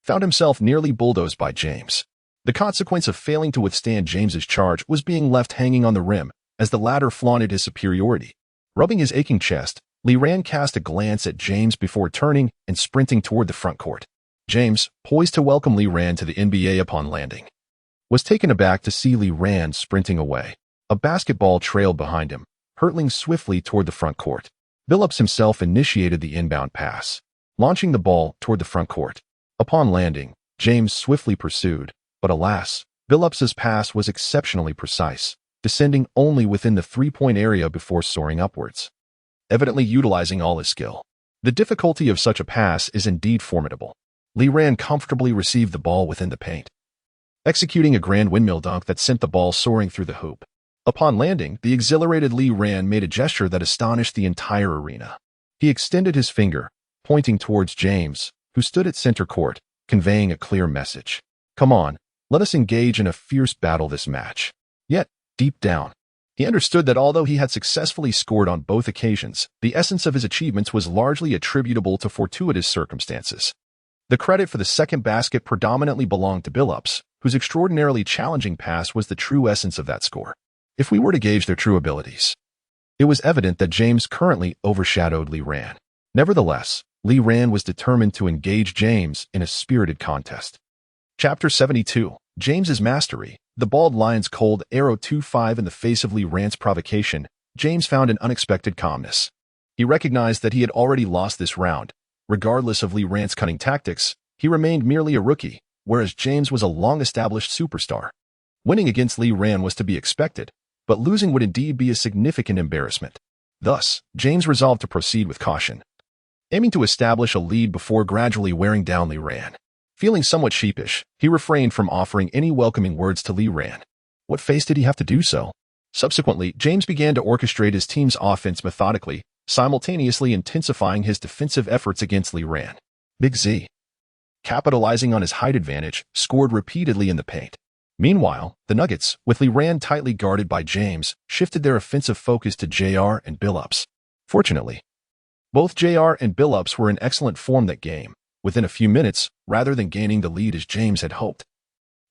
found himself nearly bulldozed by James. The consequence of failing to withstand James's charge was being left hanging on the rim as the latter flaunted his superiority. Rubbing his aching chest, Lee Ran cast a glance at James before turning and sprinting toward the front court. James, poised to welcome Lee Ran to the NBA upon landing, was taken aback to see Lee Ran sprinting away. A basketball trailed behind him, hurtling swiftly toward the front court. Billups himself initiated the inbound pass, launching the ball toward the front court. Upon landing, James swiftly pursued, but alas, Billups's pass was exceptionally precise. descending only within the three-point area before soaring upwards, evidently utilizing all his skill. The difficulty of such a pass is indeed formidable. Li Ran comfortably received the ball within the paint, executing a grand windmill dunk that sent the ball soaring through the hoop. Upon landing, the exhilarated Li Ran made a gesture that astonished the entire arena. He extended his finger, pointing towards James, who stood at center court, conveying a clear message. Come on, let us engage in a fierce battle this match. Yet, deep down, he understood that although he had successfully scored on both occasions, the essence of his achievements was largely attributable to fortuitous circumstances. The credit for the second basket predominantly belonged to Billups, whose extraordinarily challenging pass was the true essence of that score. If we were to gauge their true abilities, it was evident that James currently overshadowed Li Ran. Nevertheless, Li Ran was determined to engage James in a spirited contest. Chapter 72. James's Mastery. The bald lion's cold arrow 2-5 in the face of Li Ran's provocation, James found an unexpected calmness. He recognized that he had already lost this round. Regardless of Li Ran's cunning tactics, he remained merely a rookie, whereas James was a long-established superstar. Winning against Li Ran was to be expected, but losing would indeed be a significant embarrassment. Thus, James resolved to proceed with caution, aiming to establish a lead before gradually wearing down Li Ran. Feeling somewhat sheepish, he refrained from offering any welcoming words to Li Ran. What face did he have to do so? Subsequently, James began to orchestrate his team's offense methodically, simultaneously intensifying his defensive efforts against Li Ran. Big Z, capitalizing on his height advantage, scored repeatedly in the paint. Meanwhile, the Nuggets, with Li Ran tightly guarded by James, shifted their offensive focus to JR and Billups. Fortunately, both JR and Billups were in excellent form that game, within a few minutes, rather than gaining the lead as James had hoped.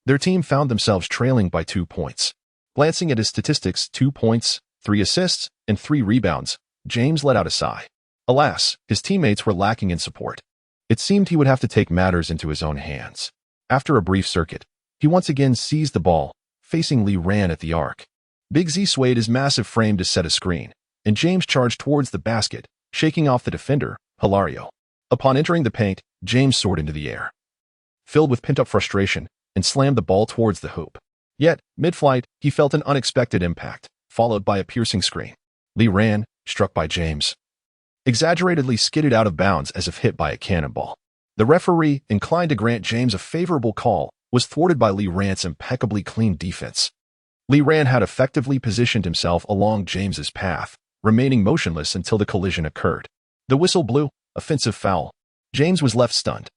Their team found themselves trailing by 2 points. Glancing at his statistics, 2 points, 3 assists, and 3 rebounds, James let out a sigh. Alas, his teammates were lacking in support. It seemed he would have to take matters into his own hands. After a brief circuit, he once again seized the ball, facing Li Ran at the arc. Big Z swayed his massive frame to set a screen, and James charged towards the basket, shaking off the defender, Hilario. Upon entering the paint, James soared into the air, filled with pent-up frustration, and slammed the ball towards the hoop. Yet, mid-flight, he felt an unexpected impact, followed by a piercing screen. Li Ran, struck by James, exaggeratedly skidded out of bounds as if hit by a cannonball. The referee, inclined to grant James a favorable call, was thwarted by Li Ran's impeccably clean defense. Li Ran had effectively positioned himself along James's path, remaining motionless until the collision occurred. The whistle blew, offensive foul. James was left stunned.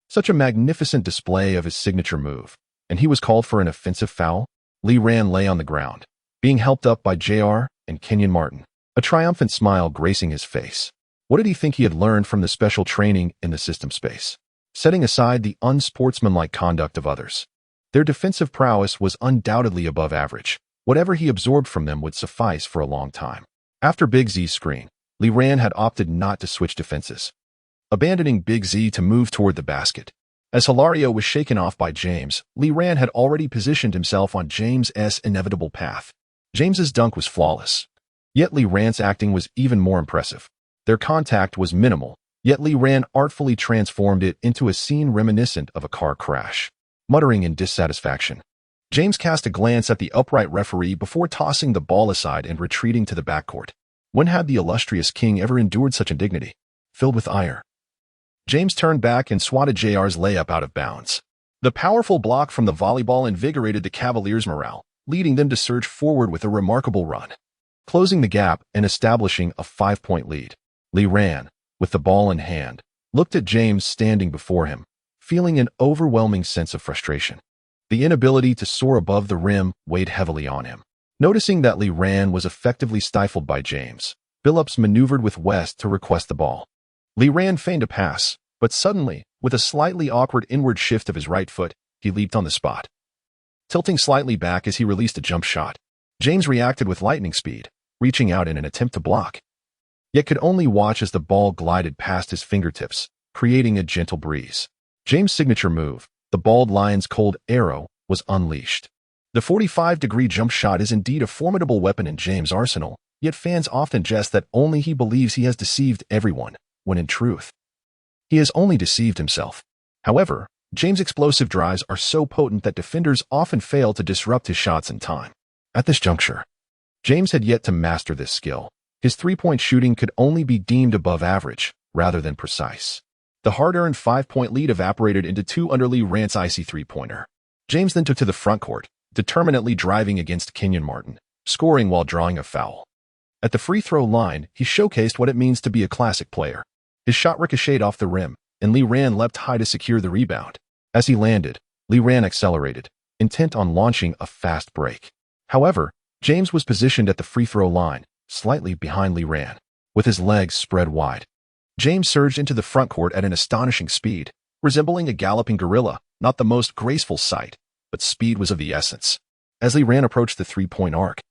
Such a magnificent display of his signature move, and he was called for an offensive foul? Li Ran lay on the ground, being helped up by JR and Kenyon Martin, a triumphant smile gracing his face. What did he think he had learned from the special training in the system space? Setting aside the unsportsmanlike conduct of others, their defensive prowess was undoubtedly above average. Whatever he absorbed from them would suffice for a long time. After Big Z's screen, Li Ran had opted not to switch defenses, abandoning Big Z to move toward the basket. As Hilario was shaken off by James, Li Ran had already positioned himself on James's inevitable path. James's dunk was flawless, yet Li Ran's acting was even more impressive. Their contact was minimal, yet Li Ran artfully transformed it into a scene reminiscent of a car crash. Muttering in dissatisfaction, James cast a glance at the upright referee before tossing the ball aside and retreating to the backcourt. When had the illustrious king ever endured such indignity? Filled with ire, James turned back and swatted JR's layup out of bounds. The powerful block from the volleyball invigorated the Cavaliers' morale, leading them to surge forward with a remarkable run, closing the gap and establishing a 5-point lead. Li Ran, with the ball in hand, looked at James standing before him, feeling an overwhelming sense of frustration. The inability to soar above the rim weighed heavily on him. Noticing that Li Ran was effectively stifled by James, Billups maneuvered with West to request the ball. Li Ran feigned a pass, but suddenly, with a slightly awkward inward shift of his right foot, he leaped on the spot, tilting slightly back as he released a jump shot. James reacted with lightning speed, reaching out in an attempt to block, yet could only watch as the ball glided past his fingertips, creating a gentle breeze. James' signature move, the bald lion's cold arrow, was unleashed. The 45-degree jump shot is indeed a formidable weapon in James' arsenal, yet fans often jest that only he believes he has deceived everyone, when in truth, he has only deceived himself. However, James' explosive drives are so potent that defenders often fail to disrupt his shots in time. At this juncture, James had yet to master this skill. His three-point shooting could only be deemed above average, rather than precise. The hard-earned 5-point lead evaporated into 2 under Lee Rand's icy three-pointer. James then took to the front court, determinedly driving against Kenyon Martin, scoring while drawing a foul. At the free throw line, he showcased what it means to be a classic player. His shot ricocheted off the rim, and Lee Rand leapt high to secure the rebound. As he landed, Lee Rand accelerated, intent on launching a fast break. However, James was positioned at the free throw line, slightly behind Lee Rand, with his legs spread wide. James surged into the front court at an astonishing speed, resembling a galloping gorilla, not the most graceful sight, but speed was of the essence. As Lee Rand approached the three-point arc,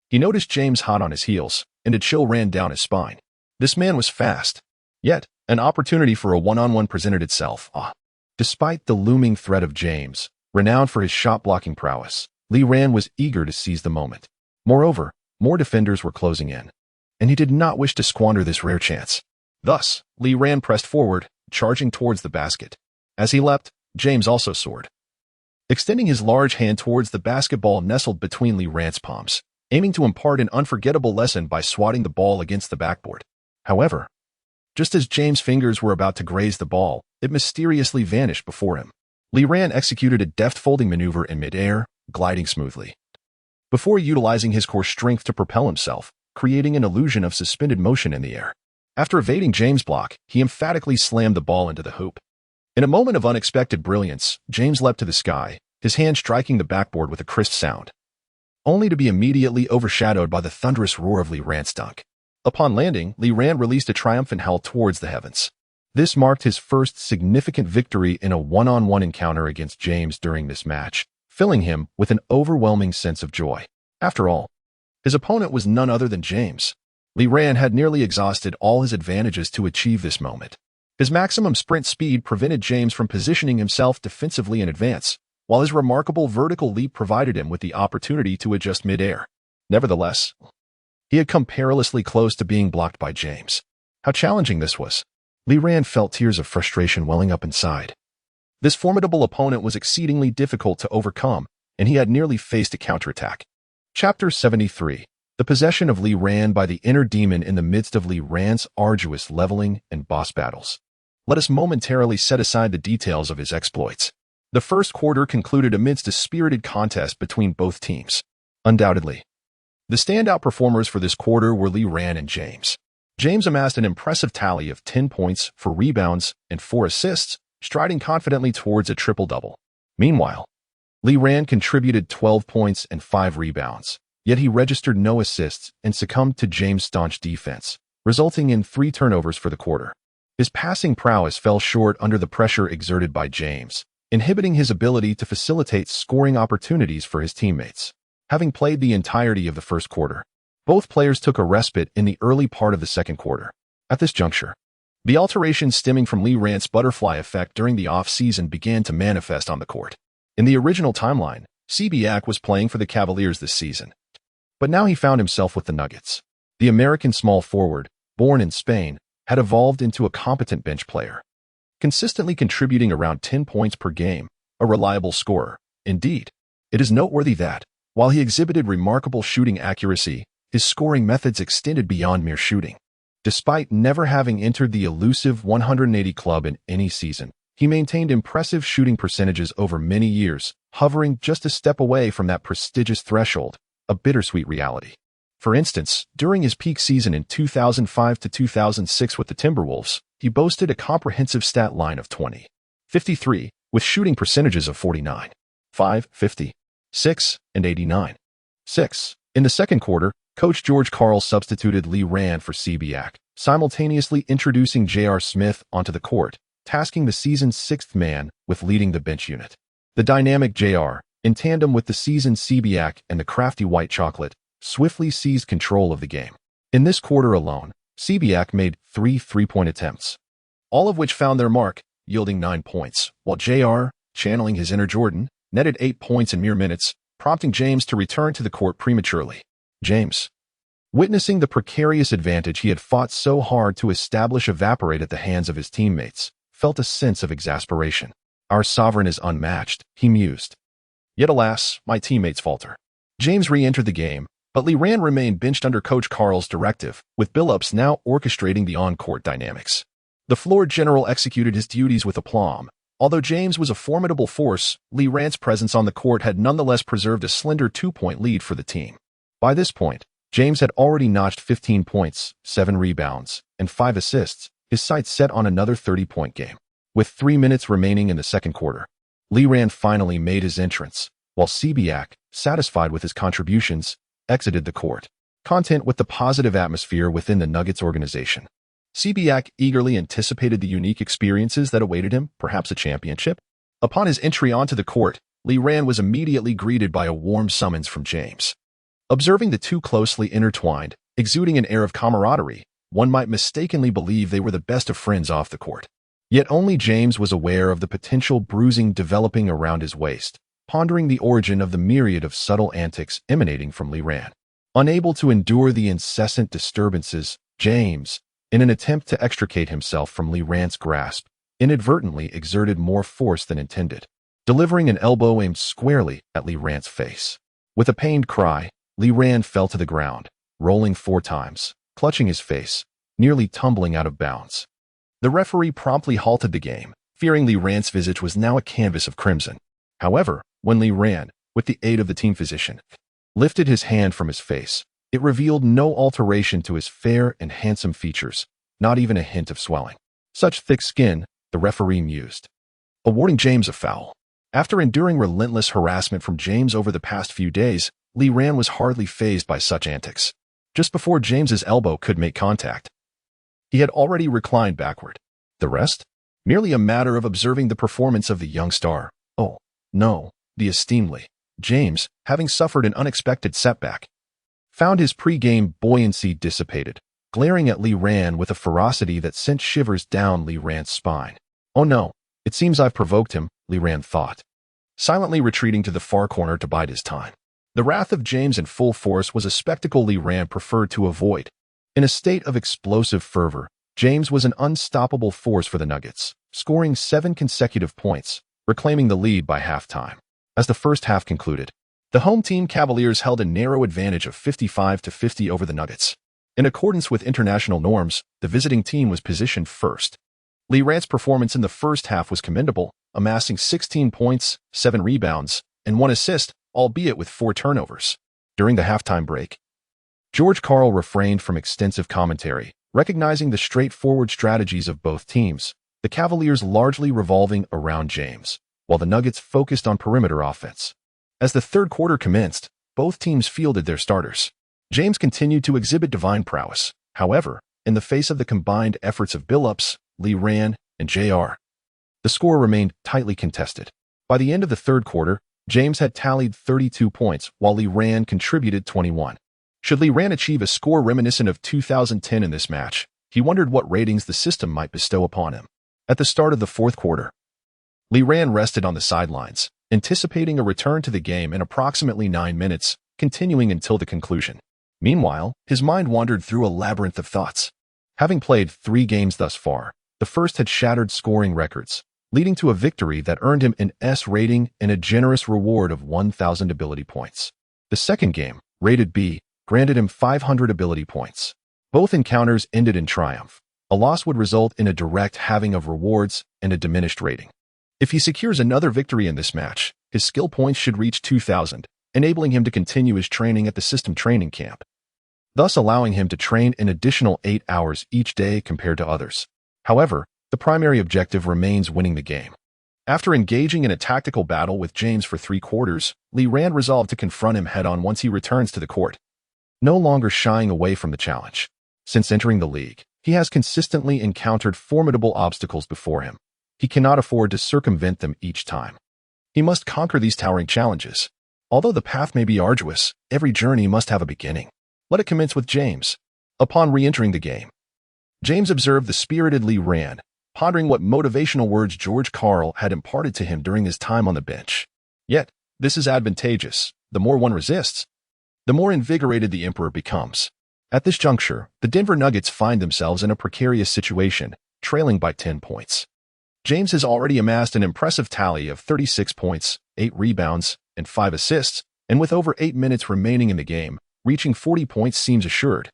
he noticed James hot on his heels, and a chill ran down his spine. This man was fast. Yet, an opportunity for a one-on-one presented itself. Despite the looming threat of James, renowned for his shot-blocking prowess, Lee Rand was eager to seize the moment. Moreover, more defenders were closing in, and he did not wish to squander this rare chance. Thus, Lee Rand pressed forward, charging towards the basket. As he leapt, James also soared. Extending his large hand towards the basketball nestled between Lee Rand's palms, aiming to impart an unforgettable lesson by swatting the ball against the backboard. However, just as James' fingers were about to graze the ball, it mysteriously vanished before him. Lee Rand executed a deft folding maneuver in midair, gliding smoothly, before utilizing his core strength to propel himself, creating an illusion of suspended motion in the air. After evading James' block, he emphatically slammed the ball into the hoop. In a moment of unexpected brilliance, James leapt to the sky, his hand striking the backboard with a crisp sound, only to be immediately overshadowed by the thunderous roar of Lee Rand's dunk. Upon landing, Lee Rand released a triumphant howl towards the heavens. This marked his first significant victory in a one-on-one encounter against James during this match, filling him with an overwhelming sense of joy. After all, his opponent was none other than James. Lee Rand had nearly exhausted all his advantages to achieve this moment. His maximum sprint speed prevented James from positioning himself defensively in advance, while his remarkable vertical leap provided him with the opportunity to adjust midair. Nevertheless, he had come perilously close to being blocked by James. How challenging this was. Lee Rand felt tears of frustration welling up inside. This formidable opponent was exceedingly difficult to overcome, and he had nearly faced a counterattack. Chapter 73. The possession of Lee Rand by the inner demon in the midst of Lee Rand's arduous leveling and boss battles. Let us momentarily set aside the details of his exploits. The first quarter concluded amidst a spirited contest between both teams. Undoubtedly, the standout performers for this quarter were Lee Rand and James. James amassed an impressive tally of 10 points, 4 rebounds, and 4 assists, striding confidently towards a triple-double. Meanwhile, Lee Rand contributed 12 points and 5 rebounds, yet he registered no assists and succumbed to James' staunch defense, resulting in 3 turnovers for the quarter. His passing prowess fell short under the pressure exerted by James, inhibiting his ability to facilitate scoring opportunities for his teammates. Having played the entirety of the first quarter, both players took a respite in the early part of the second quarter. At this juncture, the alterations stemming from Lee Rand's butterfly effect during the off-season began to manifest on the court. In the original timeline, Kubiak was playing for the Cavaliers this season, but now he found himself with the Nuggets. The American small forward, born in Spain, had evolved into a competent bench player, consistently contributing around 10 points per game, a reliable scorer. Indeed, it is noteworthy that, while he exhibited remarkable shooting accuracy, his scoring methods extended beyond mere shooting. Despite never having entered the elusive 180 club in any season, he maintained impressive shooting percentages over many years, hovering just a step away from that prestigious threshold, a bittersweet reality. For instance, during his peak season in 2005 to 2006 with the Timberwolves, he boasted a comprehensive stat line of 20, 53, with shooting percentages of 49, 5, 50, 6, and 89. 6. In the second quarter, Coach George Karl substituted Lee Rand for Kubiak, simultaneously introducing J.R. Smith onto the court, tasking the season's 6th man with leading the bench unit. The dynamic J.R., in tandem with the seasoned Kubiak and the crafty White Chocolate, swiftly seized control of the game. In this quarter alone, Kubiak made 3 three-point attempts, all of which found their mark, yielding 9 points, while J.R., channeling his inner Jordan, netted 8 points in mere minutes, prompting James to return to the court prematurely. James, witnessing the precarious advantage he had fought so hard to establish evaporate at the hands of his teammates, felt a sense of exasperation. Our sovereign is unmatched, he mused. Yet alas, my teammates falter. James re-entered the game, but Lee Ran remained benched under Coach Carl's directive, with Billups now orchestrating the on-court dynamics. The floor general executed his duties with aplomb. Although James was a formidable force, Lee Ran's presence on the court had nonetheless preserved a slender 2-point lead for the team. By this point, James had already notched 15 points, 7 rebounds, and 5 assists, his sights set on another 30-point game. With 3 minutes remaining in the second quarter, Lee Ran finally made his entrance, while Kubiak, satisfied with his contributions, exited the court, content with the positive atmosphere within the Nuggets organization. Kubiak eagerly anticipated the unique experiences that awaited him, perhaps a championship. Upon his entry onto the court, Lee Ran was immediately greeted by a warm summons from James. Observing the two closely intertwined, exuding an air of camaraderie, one might mistakenly believe they were the best of friends off the court. Yet only James was aware of the potential bruising developing around his waist, pondering the origin of the myriad of subtle antics emanating from Lee Ran. Unable to endure the incessant disturbances, James, in an attempt to extricate himself from Lee Ran's grasp, inadvertently exerted more force than intended, delivering an elbow aimed squarely at Lee Ran's face. With a pained cry, Lee Ran fell to the ground, rolling 4 times, clutching his face, nearly tumbling out of bounds. The referee promptly halted the game, fearing Lee Ran's visage was now a canvas of crimson. However, when Lee Ran, with the aid of the team physician, lifted his hand from his face, it revealed no alteration to his fair and handsome features, not even a hint of swelling. Such thick skin, the referee mused, awarding James a foul. After enduring relentless harassment from James over the past few days, Lee Ran was hardly fazed by such antics. Just before James's elbow could make contact, he had already reclined backward. The rest? Merely a matter of observing the performance of the young star. Oh, no, the esteemed Lee. James, having suffered an unexpected setback, found his pre-game buoyancy dissipated, glaring at Lee Ran with a ferocity that sent shivers down Lee Ran's spine. Oh no, it seems I've provoked him, Lee Ran thought, silently retreating to the far corner to bide his time. The wrath of James in full force was a spectacle Lee Ran preferred to avoid. In a state of explosive fervor, James was an unstoppable force for the Nuggets, scoring 7 consecutive points, reclaiming the lead by halftime. As the first half concluded, the home team Cavaliers held a narrow advantage of 55-50 over the Nuggets. In accordance with international norms, the visiting team was positioned first. Lee Ran's performance in the first half was commendable, amassing 16 points, 7 rebounds, and 1 assist, albeit with 4 turnovers. During the halftime break, George Karl refrained from extensive commentary, recognizing the straightforward strategies of both teams, the Cavaliers largely revolving around James, while the Nuggets focused on perimeter offense. As the third quarter commenced, both teams fielded their starters. James continued to exhibit divine prowess. However, in the face of the combined efforts of Billups, Lee Ran, and Jr., the score remained tightly contested. By the end of the third quarter, James had tallied 32 points, while Lee Ran contributed 21. Should Lee Ran achieve a score reminiscent of 2010 in this match, he wondered what ratings the system might bestow upon him. At the start of the fourth quarter, Lee Ran rested on the sidelines, anticipating a return to the game in approximately 9 minutes, continuing until the conclusion. Meanwhile, his mind wandered through a labyrinth of thoughts. Having played 3 games thus far, the first had shattered scoring records, leading to a victory that earned him an S rating and a generous reward of 1,000 ability points. The second game, rated B, granted him 500 ability points. Both encounters ended in triumph. A loss would result in a direct halving of rewards and a diminished rating. If he secures another victory in this match, his skill points should reach 2,000, enabling him to continue his training at the system training camp, thus allowing him to train an additional 8 hours each day compared to others. However, the primary objective remains winning the game. After engaging in a tactical battle with James for 3 quarters, Lee Ran resolved to confront him head-on once he returns to the court, no longer shying away from the challenge. Since entering the league, he has consistently encountered formidable obstacles before him. He cannot afford to circumvent them each time. He must conquer these towering challenges. Although the path may be arduous, every journey must have a beginning. Let it commence with James. Upon re-entering the game, James observed the spirited Lee Ran, pondering what motivational words George Karl had imparted to him during his time on the bench. Yet, this is advantageous. The more one resists, the more invigorated the Emperor becomes. At this juncture, the Denver Nuggets find themselves in a precarious situation, trailing by 10 points. James has already amassed an impressive tally of 36 points, 8 rebounds, and 5 assists, And with over 8 minutes remaining in the game, reaching 40 points seems assured,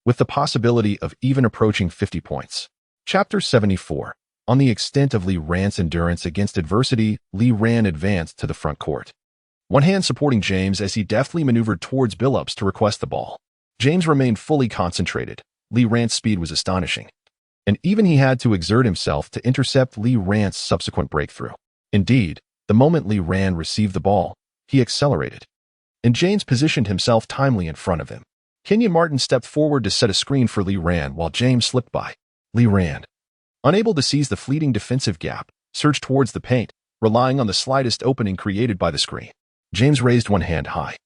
with the possibility of even approaching 50 points. Chapter 74. On the extent of Li Ran's endurance against adversity, Li Ran advanced to the front court, one hand supporting James as he deftly maneuvered towards Billups to request the ball. James remained fully concentrated. Li Ran's speed was astonishing, and even he had to exert himself to intercept Li Ran's subsequent breakthrough. Indeed, the moment Li Ran received the ball, he accelerated, and James positioned himself timely in front of him. Kenyon Martin stepped forward to set a screen for Li Ran while James slipped by. Li Ran, unable to seize the fleeting defensive gap, surged towards the paint, relying on the slightest opening created by the screen. James raised one hand high.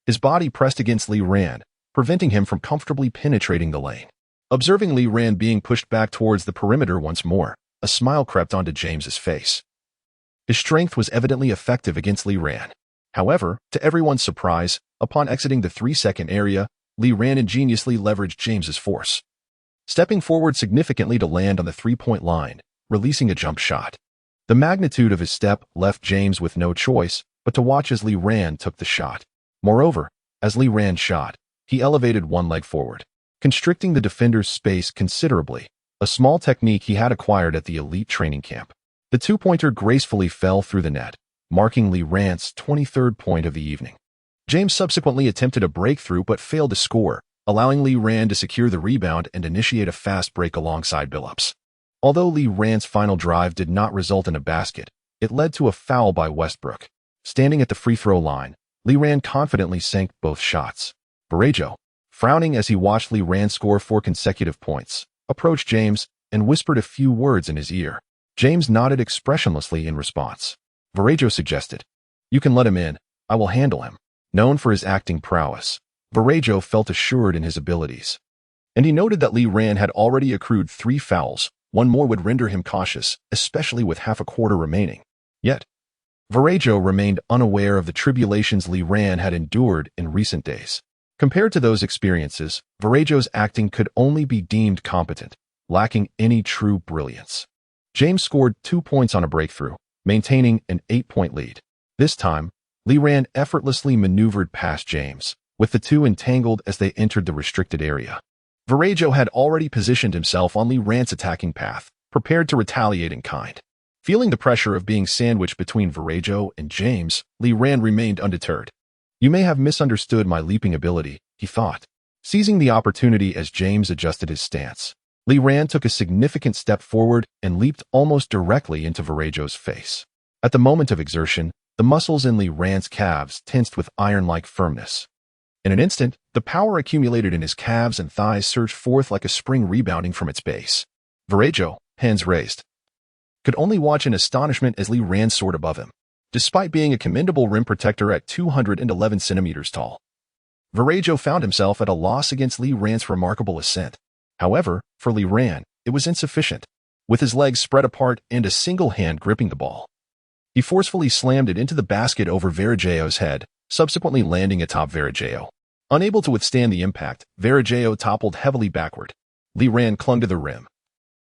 His body pressed against Li Ran, preventing him from comfortably penetrating the lane. Observing Li Ran being pushed back towards the perimeter once more, a smile crept onto James's face. His strength was evidently effective against Li Ran. However, to everyone's surprise, upon exiting the 3-second area, Li Ran ingeniously leveraged James's force, stepping forward significantly to land on the three-point line, releasing a jump shot. The magnitude of his step left James with no choice but to watch as Li Ran took the shot. Moreover, as Li Ran shot, he elevated one leg forward, constricting the defender's space considerably, a small technique he had acquired at the elite training camp. The two-pointer gracefully fell through the net, marking Li Ran's 23rd point of the evening. James subsequently attempted a breakthrough but failed to score, allowing Li Ran to secure the rebound and initiate a fast break alongside Billups. Although Li Ran's final drive did not result in a basket, it led to a foul by Westbrook. Standing at the free throw line, Li Ran confidently sank both shots. Varejao, frowning as he watched Li Ran score 4 consecutive points, approached James and whispered a few words in his ear. James nodded expressionlessly in response. Varejao suggested, "You can let him in. I will handle him." Known for his acting prowess, Varejao felt assured in his abilities, and he noted that Li Ran had already accrued 3 fouls. One more would render him cautious, especially with half a quarter remaining. Yet, Varejao remained unaware of the tribulations Li Ran had endured in recent days. Compared to those experiences, Varejao's acting could only be deemed competent, lacking any true brilliance. James scored 2 points on a breakthrough, maintaining an 8-point lead. This time, Li Ran effortlessly maneuvered past James, with the two entangled as they entered the restricted area. Varejao had already positioned himself on Li Ran's attacking path, prepared to retaliate in kind. Feeling the pressure of being sandwiched between Varejao and James, Li Ran remained undeterred. "You may have misunderstood my leaping ability," he thought. Seizing the opportunity as James adjusted his stance, Li Ran took a significant step forward and leaped almost directly into Varejao's face. At the moment of exertion, the muscles in Li Ran's calves tensed with iron-like firmness. In an instant, the power accumulated in his calves and thighs surged forth like a spring rebounding from its base. Varejao, hands raised, could only watch in astonishment as Li Ran soared above him. Despite being a commendable rim protector at 211 centimeters tall, Varejao found himself at a loss against Li Ran's remarkable ascent. However, for Li Ran, it was insufficient. With his legs spread apart and a single hand gripping the ball, he forcefully slammed it into the basket over Varejao's head, subsequently landing atop Varejao. Unable to withstand the impact, Varejao toppled heavily backward. Li Ran clung to the rim,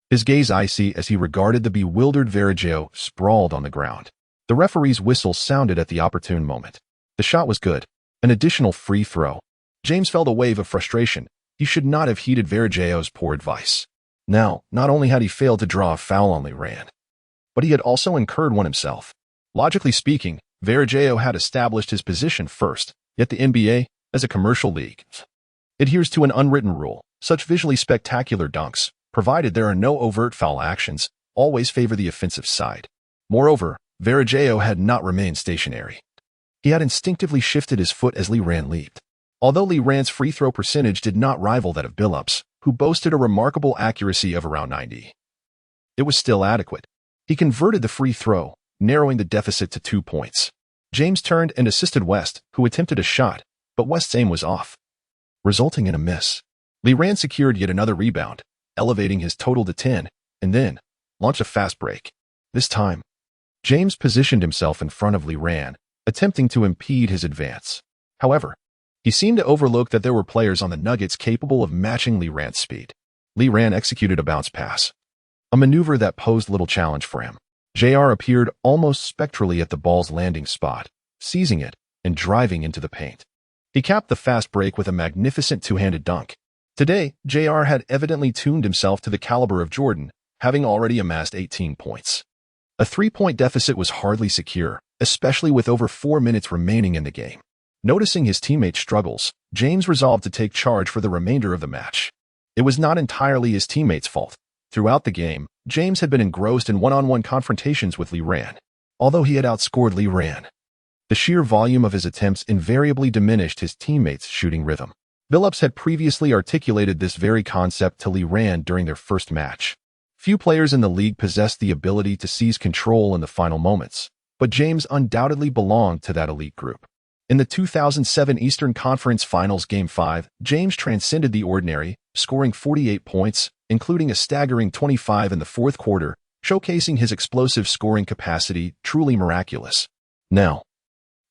his gaze icy as he regarded the bewildered Varejao sprawled on the ground. The referee's whistle sounded at the opportune moment. The shot was good. An additional free throw. James felt a wave of frustration. He should not have heeded Varejao's poor advice. Now, not only had he failed to draw a foul on Li Ran, but he had also incurred one himself. Logically speaking, Varejao had established his position first, yet the NBA, as a commercial league, adheres to an unwritten rule. Such visually spectacular dunks, provided there are no overt foul actions, always favor the offensive side. Moreover, Varejao had not remained stationary. He had instinctively shifted his foot as Li Ran leaped. Although Li Ran's free throw percentage did not rival that of Billups, who boasted a remarkable accuracy of around 90, it was still adequate. He converted the free throw, narrowing the deficit to 2 points. James turned and assisted West, who attempted a shot, but West's aim was off, resulting in a miss. Li Ran secured yet another rebound, elevating his total to 10, and then launched a fast break. This time, James positioned himself in front of Li Ran, attempting to impede his advance. However, he seemed to overlook that there were players on the Nuggets capable of matching Li Ran's speed. Li Ran executed a bounce pass, a maneuver that posed little challenge for him. JR appeared almost spectrally at the ball's landing spot, seizing it, and driving into the paint. He capped the fast break with a magnificent two-handed dunk. Today, JR had evidently tuned himself to the caliber of Jordan, having already amassed 18 points. A three-point deficit was hardly secure, especially with over 4 minutes remaining in the game. Noticing his teammates' struggles, James resolved to take charge for the remainder of the match. It was not entirely his teammates' fault. Throughout the game, James had been engrossed in one-on-one confrontations with Lee Ran. Although he had outscored Lee Ran, the sheer volume of his attempts invariably diminished his teammates' shooting rhythm. Billups had previously articulated this very concept to Lee Ran during their first match. Few players in the league possessed the ability to seize control in the final moments, but James undoubtedly belonged to that elite group. In the 2007 Eastern Conference Finals Game 5, James transcended the ordinary, scoring 48 points, including a staggering 25 in the fourth quarter, showcasing his explosive scoring capacity, truly miraculous. Now,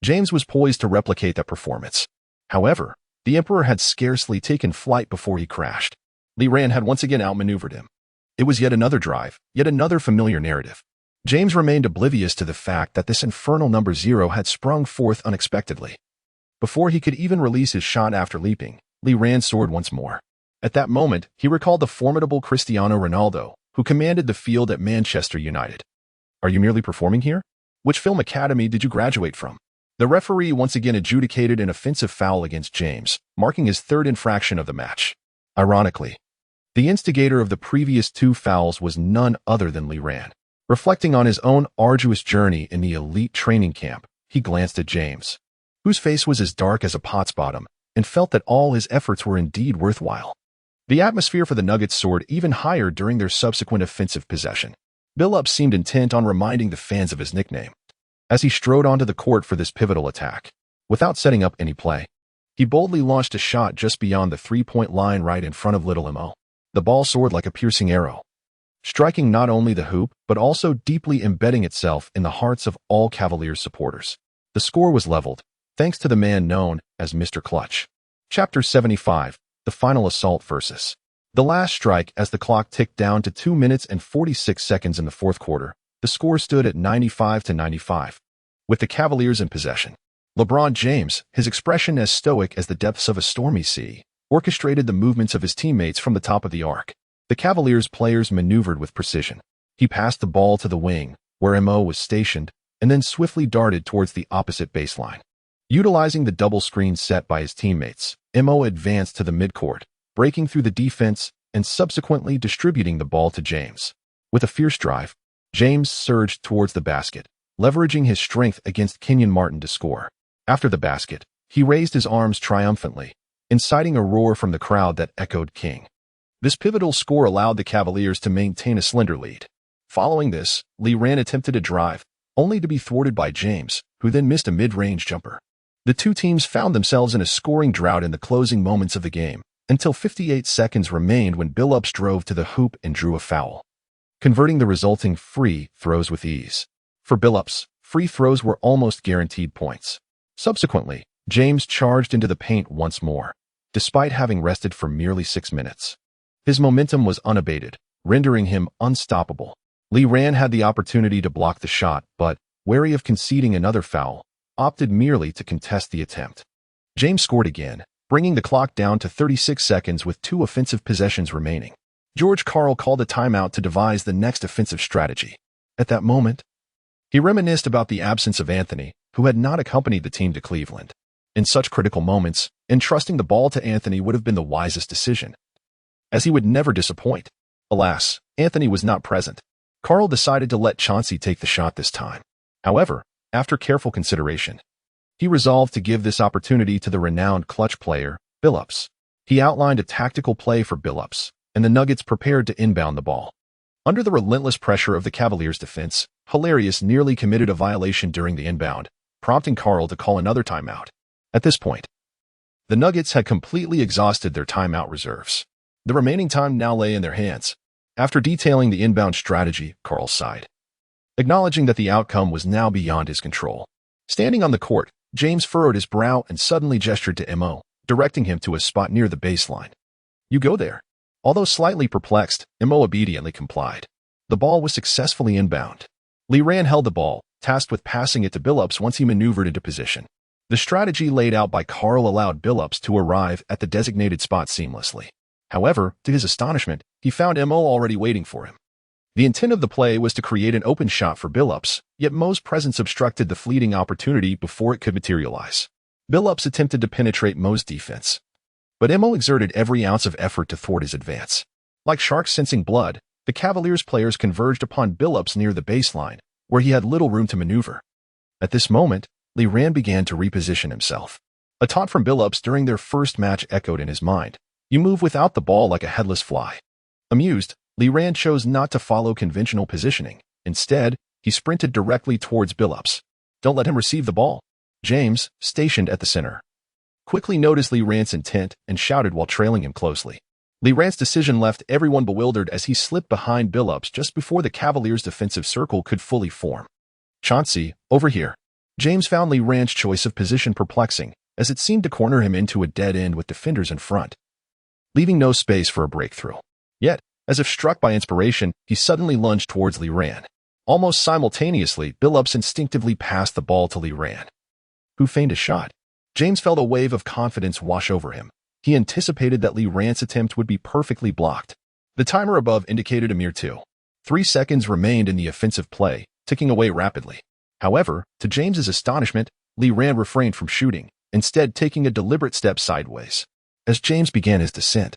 James was poised to replicate that performance. However, the Emperor had scarcely taken flight before he crashed. Lee Ran had once again outmaneuvered him. It was yet another drive, yet another familiar narrative. James remained oblivious to the fact that this infernal number 0 had sprung forth unexpectedly. Before he could even release his shot after leaping, Lee Ran soared once more. At that moment, he recalled the formidable Cristiano Ronaldo, who commanded the field at Manchester United. "Are you merely performing here? Which film academy did you graduate from?" The referee once again adjudicated an offensive foul against James, marking his third infraction of the match. Ironically, the instigator of the previous 2 fouls was none other than Lee Ran. Reflecting on his own arduous journey in the elite training camp, he glanced at James, whose face was as dark as a pot's bottom, and felt that all his efforts were indeed worthwhile. The atmosphere for the Nuggets soared even higher during their subsequent offensive possession. Billups seemed intent on reminding the fans of his nickname. As he strode onto the court for this pivotal attack, without setting up any play, he boldly launched a shot just beyond the three-point line right in front of Little Mo. The ball soared like a piercing arrow, striking not only the hoop, but also deeply embedding itself in the hearts of all Cavaliers supporters. The score was leveled, thanks to the man known as Mr. Clutch. Chapter 75, The Final Assault versus the last strike. As the clock ticked down to 2 minutes and 46 seconds in the fourth quarter, the score stood at 95-95. With the Cavaliers in possession, LeBron James, his expression as stoic as the depths of a stormy sea, orchestrated the movements of his teammates from the top of the arc. The Cavaliers players maneuvered with precision. He passed the ball to the wing, where Mo was stationed, and then swiftly darted towards the opposite baseline. Utilizing the double screen set by his teammates, Mo advanced to the midcourt, breaking through the defense and subsequently distributing the ball to James. With a fierce drive, James surged towards the basket, leveraging his strength against Kenyon Martin to score. After the basket, he raised his arms triumphantly, inciting a roar from the crowd that echoed King. This pivotal score allowed the Cavaliers to maintain a slender lead. Following this, Lee Ran attempted a drive, only to be thwarted by James, who then missed a mid-range jumper. The two teams found themselves in a scoring drought in the closing moments of the game, until 58 seconds remained when Billups drove to the hoop and drew a foul, converting the resulting free throws with ease. For Billups, free throws were almost guaranteed points. Subsequently, James charged into the paint once more, despite having rested for merely 6 minutes. His momentum was unabated, rendering him unstoppable. Lee Ran had the opportunity to block the shot, but, wary of conceding another foul, opted merely to contest the attempt. James scored again, bringing the clock down to 36 seconds with 2 offensive possessions remaining. George Karl called a timeout to devise the next offensive strategy. At that moment, he reminisced about the absence of Anthony, who had not accompanied the team to Cleveland. In such critical moments, entrusting the ball to Anthony would have been the wisest decision, as he would never disappoint. Alas, Anthony was not present. Karl decided to let Chauncey take the shot this time. However, after careful consideration, he resolved to give this opportunity to the renowned clutch player, Billups. He outlined a tactical play for Billups, and the Nuggets prepared to inbound the ball. Under the relentless pressure of the Cavaliers' defense, Hilarious nearly committed a violation during the inbound, prompting Karl to call another timeout. At this point, the Nuggets had completely exhausted their timeout reserves. The remaining time now lay in their hands. After detailing the inbound strategy, Karl sighed, acknowledging that the outcome was now beyond his control. Standing on the court, James furrowed his brow and suddenly gestured to Mo, directing him to a spot near the baseline. "You go there." Although slightly perplexed, Mo obediently complied. The ball was successfully inbound. Lee Ran held the ball, tasked with passing it to Billups once he maneuvered into position. The strategy laid out by Carl allowed Billups to arrive at the designated spot seamlessly. However, to his astonishment, he found Mo already waiting for him. The intent of the play was to create an open shot for Billups, yet Mo's presence obstructed the fleeting opportunity before it could materialize. Billups attempted to penetrate Mo's defense, but Mo exerted every ounce of effort to thwart his advance. Like sharks sensing blood, the Cavaliers players converged upon Billups near the baseline, where he had little room to maneuver. At this moment, Lee Rand began to reposition himself. A taunt from Billups during their first match echoed in his mind. You move without the ball like a headless fly. Amused, Lee Rand chose not to follow conventional positioning. Instead, he sprinted directly towards Billups. Don't let him receive the ball. James, stationed at the center, quickly noticed Lee Rand's intent and shouted while trailing him closely. Lee Rand's decision left everyone bewildered as he slipped behind Billups just before the Cavaliers' defensive circle could fully form. Chauncey, over here. James found Lee Rand's choice of position perplexing, as it seemed to corner him into a dead end with defenders in front, leaving no space for a breakthrough. Yet, as if struck by inspiration, he suddenly lunged towards Lee Rand. Almost simultaneously, Billups instinctively passed the ball to Lee Rand, who feigned a shot. James felt a wave of confidence wash over him. He anticipated that Lee Rand's attempt would be perfectly blocked. The timer above indicated a mere 3 seconds remained in the offensive play, ticking away rapidly. However, to James's astonishment, Lee Rand refrained from shooting, instead taking a deliberate step sideways. As James began his descent,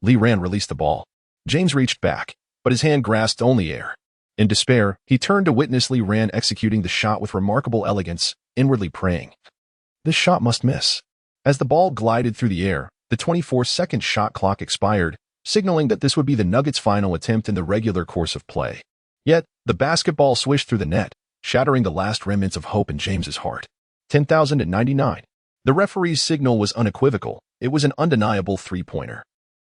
Lee Rand released the ball. James reached back, but his hand grasped only air. In despair, he turned to witness Lee Rand executing the shot with remarkable elegance, inwardly praying, "This shot must miss." As the ball glided through the air, the 24-second shot clock expired, signaling that this would be the Nuggets' final attempt in the regular course of play. Yet, the basketball swished through the net, shattering the last remnants of hope in James's heart. 10,099. The referee's signal was unequivocal. It was an undeniable three-pointer.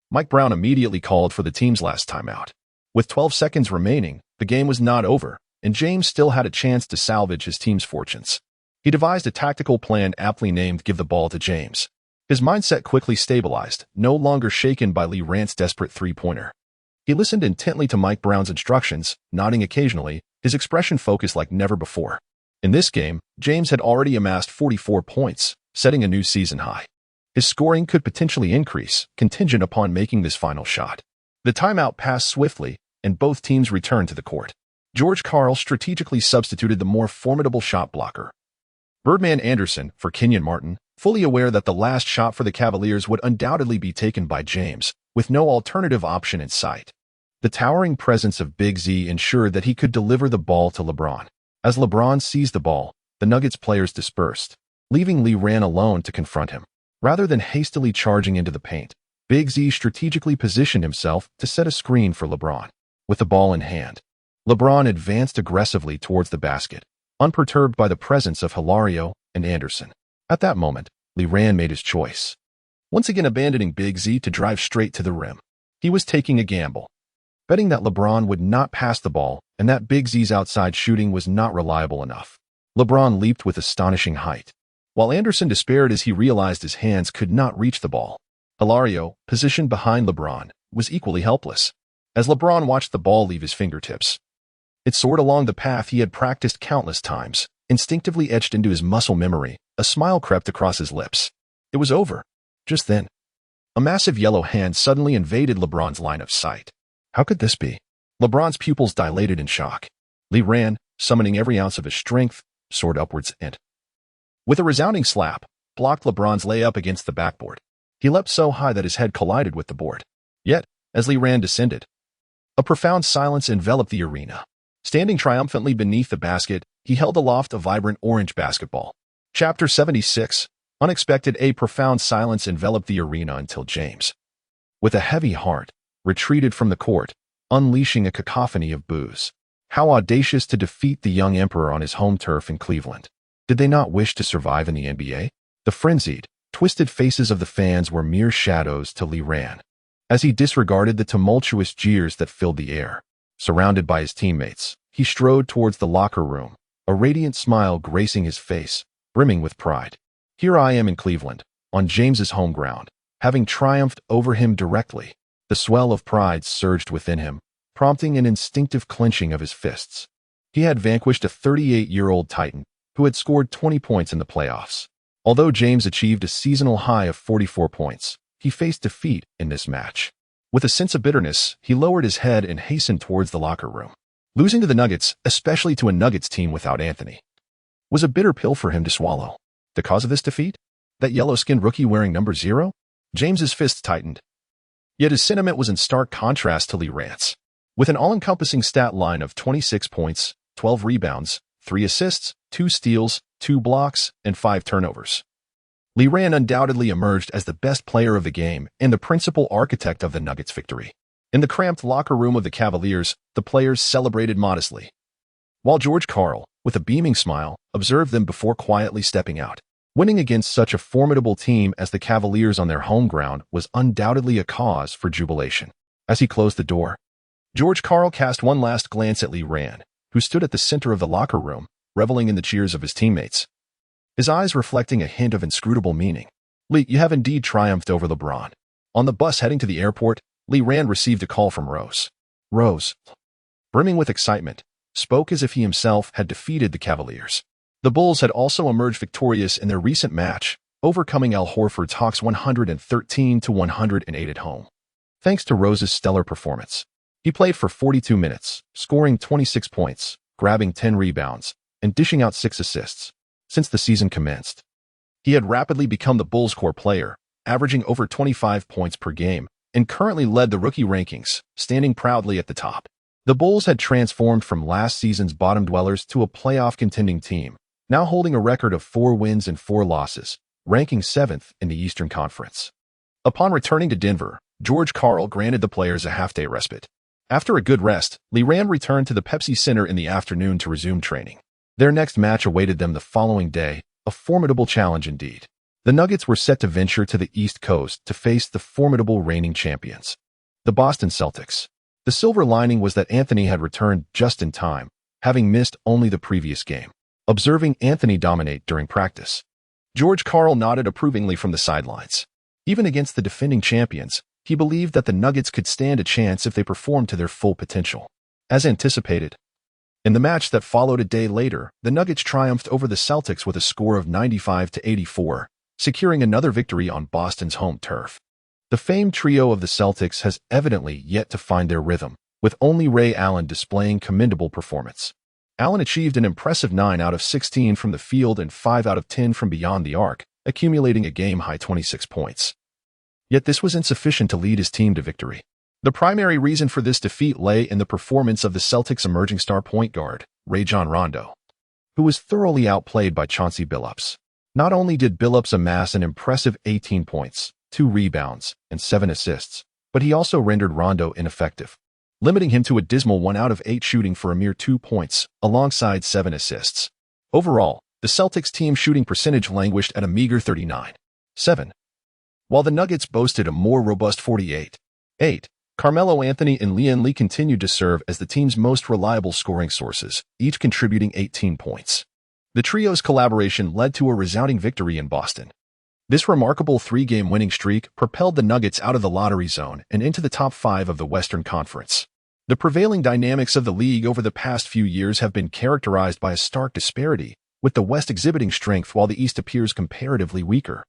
Mike Brown immediately called for the team's last timeout. With 12 seconds remaining, the game was not over, and James still had a chance to salvage his team's fortunes. He devised a tactical plan aptly named Give the Ball to James. His mindset quickly stabilized, no longer shaken by Lee Rand's desperate three-pointer. He listened intently to Mike Brown's instructions, nodding occasionally, his expression focused like never before. In this game, James had already amassed 44 points, setting a new season high. His scoring could potentially increase, contingent upon making this final shot. The timeout passed swiftly, and both teams returned to the court. George Karl strategically substituted the more formidable shot blocker, Birdman Anderson, for Kenyon Martin, fully aware that the last shot for the Cavaliers would undoubtedly be taken by James, with no alternative option in sight. The towering presence of Big Z ensured that he could deliver the ball to LeBron. As LeBron seized the ball, the Nuggets players dispersed, leaving Lee Rand alone to confront him. Rather than hastily charging into the paint, Big Z strategically positioned himself to set a screen for LeBron. With the ball in hand, LeBron advanced aggressively towards the basket, unperturbed by the presence of Hilario and Anderson. At that moment, Lee Rand made his choice, once again abandoning Big Z to drive straight to the rim. He was taking a gamble, betting that LeBron would not pass the ball and that Big Z's outside shooting was not reliable enough. LeBron leaped with astonishing height, while Anderson despaired as he realized his hands could not reach the ball. Hilario, positioned behind LeBron, was equally helpless. As LeBron watched the ball leave his fingertips, it soared along the path he had practiced countless times, instinctively etched into his muscle memory. A smile crept across his lips. It was over. Just then, a massive yellow hand suddenly invaded LeBron's line of sight. How could this be? LeBron's pupils dilated in shock. Lee Rand, summoning every ounce of his strength, soared upwards and, with a resounding slap, blocked LeBron's layup against the backboard. He leapt so high that his head collided with the board. Yet, as Lee Rand descended, a profound silence enveloped the arena. Standing triumphantly beneath the basket, he held aloft a vibrant orange basketball. Chapter 76. Unexpected. A profound silence enveloped the arena until James, with a heavy heart, retreated from the court, unleashing a cacophony of boos. How audacious to defeat the young emperor on his home turf in Cleveland. Did they not wish to survive in the NBA? The frenzied, twisted faces of the fans were mere shadows to Lee Rand, as he disregarded the tumultuous jeers that filled the air. Surrounded by his teammates, he strode towards the locker room, a radiant smile gracing his face, brimming with pride. Here I am in Cleveland, on James's home ground, having triumphed over him directly. The swell of pride surged within him, prompting an instinctive clenching of his fists. He had vanquished a 38-year-old Titan who had scored 20 points in the playoffs. Although James achieved a seasonal high of 44 points, he faced defeat in this match. With a sense of bitterness, he lowered his head and hastened towards the locker room. Losing to the Nuggets, especially to a Nuggets team without Anthony, was a bitter pill for him to swallow. The cause of this defeat? That yellow-skinned rookie wearing number 0? James's fists tightened. Yet his sentiment was in stark contrast to Lee Rand's. With an all-encompassing stat line of 26 points, 12 rebounds, 3 assists, 2 steals, 2 blocks, and 5 turnovers, Lee Rand undoubtedly emerged as the best player of the game and the principal architect of the Nuggets' victory. In the cramped locker room of the Cavaliers, the players celebrated modestly, while George Karl, with a beaming smile, observed them before quietly stepping out. Winning against such a formidable team as the Cavaliers on their home ground was undoubtedly a cause for jubilation. As he closed the door, George Karl cast one last glance at Lee Rand, who stood at the center of the locker room, reveling in the cheers of his teammates, his eyes reflecting a hint of inscrutable meaning. Lee, you have indeed triumphed over LeBron. On the bus heading to the airport, Lee Rand received a call from Rose. Rose, brimming with excitement, spoke as if he himself had defeated the Cavaliers. The Bulls had also emerged victorious in their recent match, overcoming Al Horford's Hawks 113-108 at home. Thanks to Rose's stellar performance, he played for 42 minutes, scoring 26 points, grabbing 10 rebounds, and dishing out 6 assists. Since the season commenced, he had rapidly become the Bulls' core player, averaging over 25 points per game, and currently led the rookie rankings, standing proudly at the top. The Bulls had transformed from last season's bottom dwellers to a playoff contending team, now holding a record of 4 wins and 4 losses, ranking 7th in the Eastern Conference. Upon returning to Denver, George Karl granted the players a half-day respite. After a good rest, Lee Rand returned to the Pepsi Center in the afternoon to resume training. Their next match awaited them the following day, a formidable challenge indeed. The Nuggets were set to venture to the East Coast to face the formidable reigning champions, the Boston Celtics. The silver lining was that Anthony had returned just in time, having missed only the previous game. Observing Anthony dominate during practice, George Karl nodded approvingly from the sidelines. Even against the defending champions, he believed that the Nuggets could stand a chance if they performed to their full potential. As anticipated, in the match that followed a day later, the Nuggets triumphed over the Celtics with a score of 95-84, securing another victory on Boston's home turf. The famed trio of the Celtics has evidently yet to find their rhythm, with only Ray Allen displaying commendable performance. Allen achieved an impressive 9 out of 16 from the field and 5 out of 10 from beyond the arc, accumulating a game-high 26 points. Yet this was insufficient to lead his team to victory. The primary reason for this defeat lay in the performance of the Celtics' emerging star point guard, Rajon Rondo, who was thoroughly outplayed by Chauncey Billups. Not only did Billups amass an impressive 18 points, 2 rebounds, and 7 assists, but he also rendered Rondo ineffective, limiting him to a dismal 1 out of 8 shooting for a mere 2 points, alongside 7 assists. Overall, the Celtics' team shooting percentage languished at a meager 39.7, while the Nuggets boasted a more robust 48.8. Carmelo Anthony and Lian Li continued to serve as the team's most reliable scoring sources, each contributing 18 points. The trio's collaboration led to a resounding victory in Boston. This remarkable 3-game winning streak propelled the Nuggets out of the lottery zone and into the top 5 of the Western Conference. The prevailing dynamics of the league over the past few years have been characterized by a stark disparity, with the West exhibiting strength while the East appears comparatively weaker.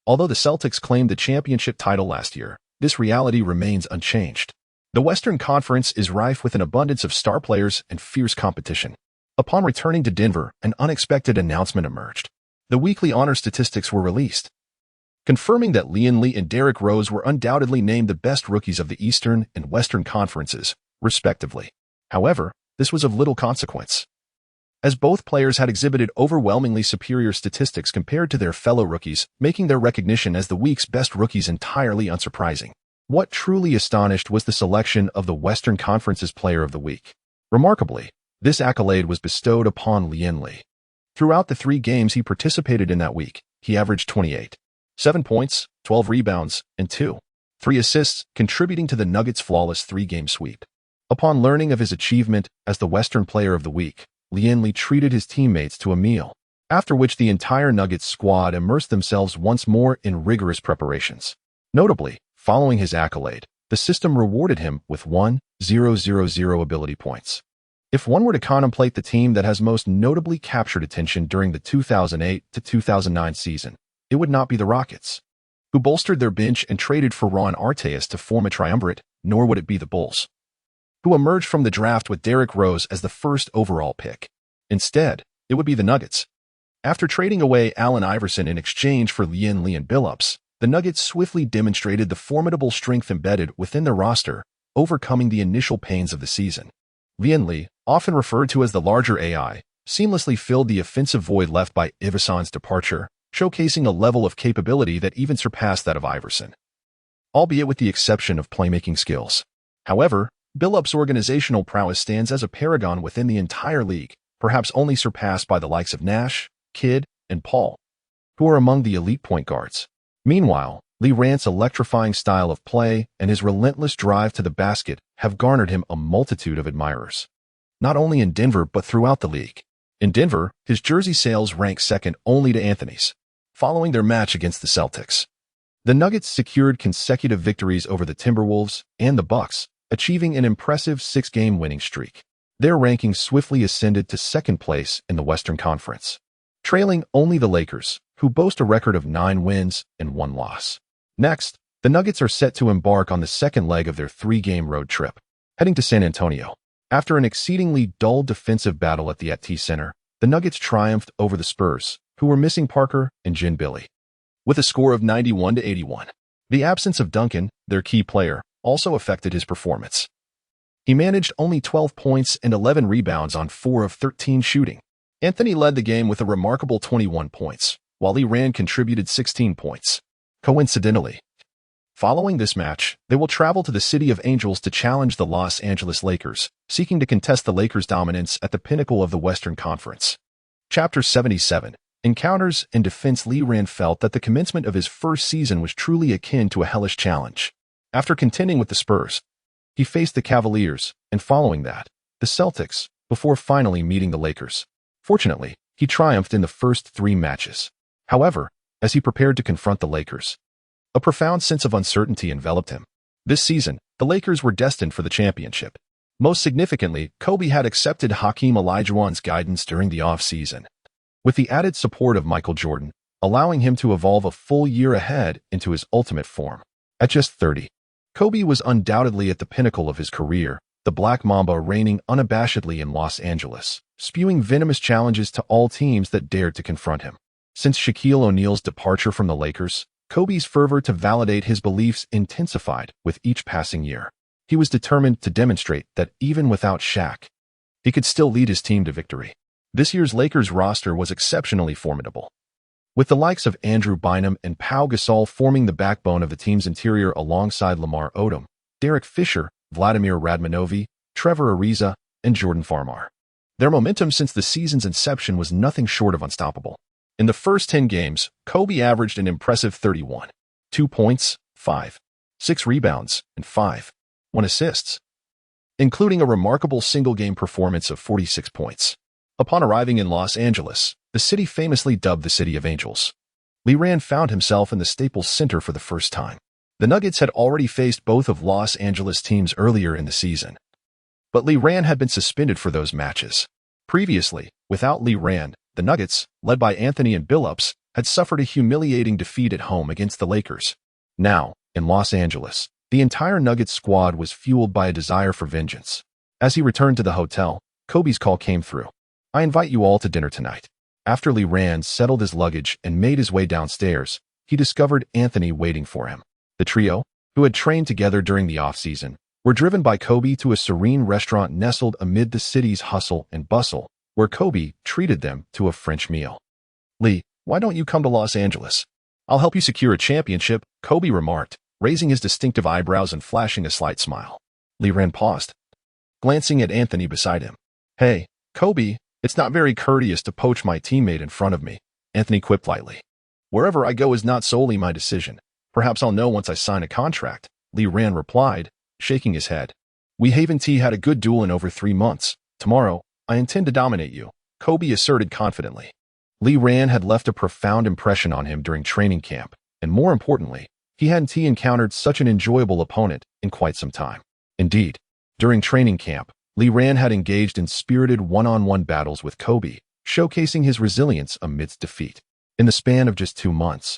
Although the Celtics claimed the championship title last year, this reality remains unchanged. The Western Conference is rife with an abundance of star players and fierce competition. Upon returning to Denver, an unexpected announcement emerged. The weekly honor statistics were released, confirming that Lian Li and Derrick Rose were undoubtedly named the best rookies of the Eastern and Western Conferences, respectively. However, this was of little consequence, as both players had exhibited overwhelmingly superior statistics compared to their fellow rookies, making their recognition as the week's best rookies entirely unsurprising. What truly astonished was the selection of the Western Conference's Player of the Week. Remarkably, this accolade was bestowed upon Lian Li. Throughout the 3 games he participated in that week, he averaged 28.7 points, 12 rebounds, and 2.3 assists, contributing to the Nuggets' flawless 3-game sweep. Upon learning of his achievement as the Western Player of the Week, Lian Li treated his teammates to a meal, after which the entire Nuggets squad immersed themselves once more in rigorous preparations. Notably, following his accolade, the system rewarded him with 1,000 ability points. If one were to contemplate the team that has most notably captured attention during the 2008 to 2009 season, it would not be the Rockets, who bolstered their bench and traded for Ron Artest to form a triumvirate, nor would it be the Bulls, who emerged from the draft with Derrick Rose as the first overall pick. Instead, it would be the Nuggets. After trading away Allen Iverson in exchange for Lian Lee and Billups, the Nuggets swiftly demonstrated the formidable strength embedded within their roster, overcoming the initial pains of the season. Lian Lee, often referred to as the larger AI, seamlessly filled the offensive void left by Iverson's departure, showcasing a level of capability that even surpassed that of Iverson, albeit with the exception of playmaking skills. However, Billups' organizational prowess stands as a paragon within the entire league, perhaps only surpassed by the likes of Nash, Kidd, and Paul, who are among the elite point guards. Meanwhile, Lee Rand's electrifying style of play and his relentless drive to the basket have garnered him a multitude of admirers, not only in Denver but throughout the league. In Denver, his jersey sales rank second only to Anthony's, following their match against the Celtics. The Nuggets secured consecutive victories over the Timberwolves and the Bucks, achieving an impressive 6-game winning streak. Their ranking swiftly ascended to second place in the Western Conference, trailing only the Lakers, who boast a record of 9 wins and 1 loss. Next, the Nuggets are set to embark on the second leg of their 3-game road trip, heading to San Antonio. After an exceedingly dull defensive battle at the AT&T Center, the Nuggets triumphed over the Spurs, who were missing Parker and Gin Billy, with a score of 91-81. The absence of Duncan, their key player, also affected his performance. He managed only 12 points and 11 rebounds on 4 of 13 shooting. Anthony led the game with a remarkable 21 points, while Lee Rand contributed 16 points. Coincidentally, following this match, they will travel to the City of Angels to challenge the Los Angeles Lakers, seeking to contest the Lakers' dominance at the pinnacle of the Western Conference. Chapter 77. Encounters and Defense. Lee Rand felt that the commencement of his first season was truly akin to a hellish challenge. After contending with the Spurs, he faced the Cavaliers, and following that, the Celtics, before finally meeting the Lakers. Fortunately, he triumphed in the first 3 matches. However, as he prepared to confront the Lakers, a profound sense of uncertainty enveloped him. This season, the Lakers were destined for the championship. Most significantly, Kobe had accepted Hakeem Olajuwon's guidance during the off-season, with the added support of Michael Jordan, allowing him to evolve a full year ahead into his ultimate form. At just 30, Kobe was undoubtedly at the pinnacle of his career, the Black Mamba reigning unabashedly in Los Angeles, spewing venomous challenges to all teams that dared to confront him. Since Shaquille O'Neal's departure from the Lakers, Kobe's fervor to validate his beliefs intensified with each passing year. He was determined to demonstrate that even without Shaq, he could still lead his team to victory. This year's Lakers roster was exceptionally formidable, with the likes of Andrew Bynum and Pau Gasol forming the backbone of the team's interior alongside Lamar Odom, Derek Fisher, Vladimir Radmanovi, Trevor Ariza, and Jordan Farmar. Their momentum since the season's inception was nothing short of unstoppable. In the first 10 games, Kobe averaged an impressive 31, 2 points, 5, 6 rebounds, and 5, 1 assists, including a remarkable single-game performance of 46 points. Upon arriving in Los Angeles, the city famously dubbed the City of Angels, Lee Rand found himself in the Staples Center for the first time. The Nuggets had already faced both of Los Angeles teams earlier in the season, but Lee Rand had been suspended for those matches. Previously, without Lee Rand, the Nuggets, led by Anthony and Billups, had suffered a humiliating defeat at home against the Lakers. Now, in Los Angeles, the entire Nuggets squad was fueled by a desire for vengeance. As he returned to the hotel, Kobe's call came through. "I invite you all to dinner tonight." After Lee Rand settled his luggage and made his way downstairs, he discovered Anthony waiting for him. The trio, who had trained together during the off-season, were driven by Kobe to a serene restaurant nestled amid the city's hustle and bustle, where Kobe treated them to a French meal. "Lee, why don't you come to Los Angeles? I'll help you secure a championship," Kobe remarked, raising his distinctive eyebrows and flashing a slight smile. Lee Rand paused, glancing at Anthony beside him. "Hey, Kobe, it's not very courteous to poach my teammate in front of me," Anthony quipped lightly. "Wherever I go is not solely my decision. Perhaps I'll know once I sign a contract," Lee Rand replied, shaking his head. "We haven't had a good duel in over 3 months. Tomorrow, I intend to dominate you," Kobe asserted confidently. Lee Rand had left a profound impression on him during training camp, and more importantly, he hadn't encountered such an enjoyable opponent in quite some time. Indeed, during training camp, Li Ran had engaged in spirited one-on-one battles with Kobe, showcasing his resilience amidst defeat. In the span of just 2 months,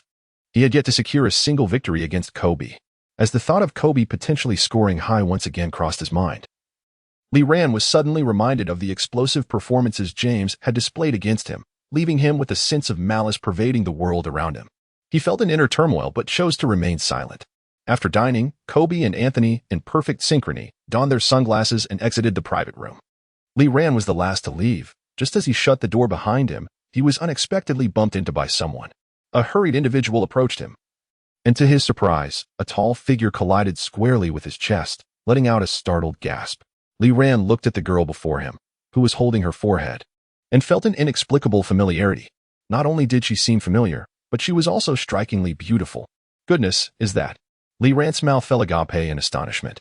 he had yet to secure a single victory against Kobe. As the thought of Kobe potentially scoring high once again crossed his mind, Li Ran was suddenly reminded of the explosive performances James had displayed against him, leaving him with a sense of malice pervading the world around him. He felt an inner turmoil but chose to remain silent. After dining, Kobe and Anthony, in perfect synchrony, donned their sunglasses and exited the private room. Li Ran was the last to leave. Just as he shut the door behind him, he was unexpectedly bumped into by someone. A hurried individual approached him, and to his surprise, a tall figure collided squarely with his chest, letting out a startled gasp. Li Ran looked at the girl before him, who was holding her forehead, and felt an inexplicable familiarity. Not only did she seem familiar, but she was also strikingly beautiful. Goodness, is that? Li Ran's mouth fell agape in astonishment.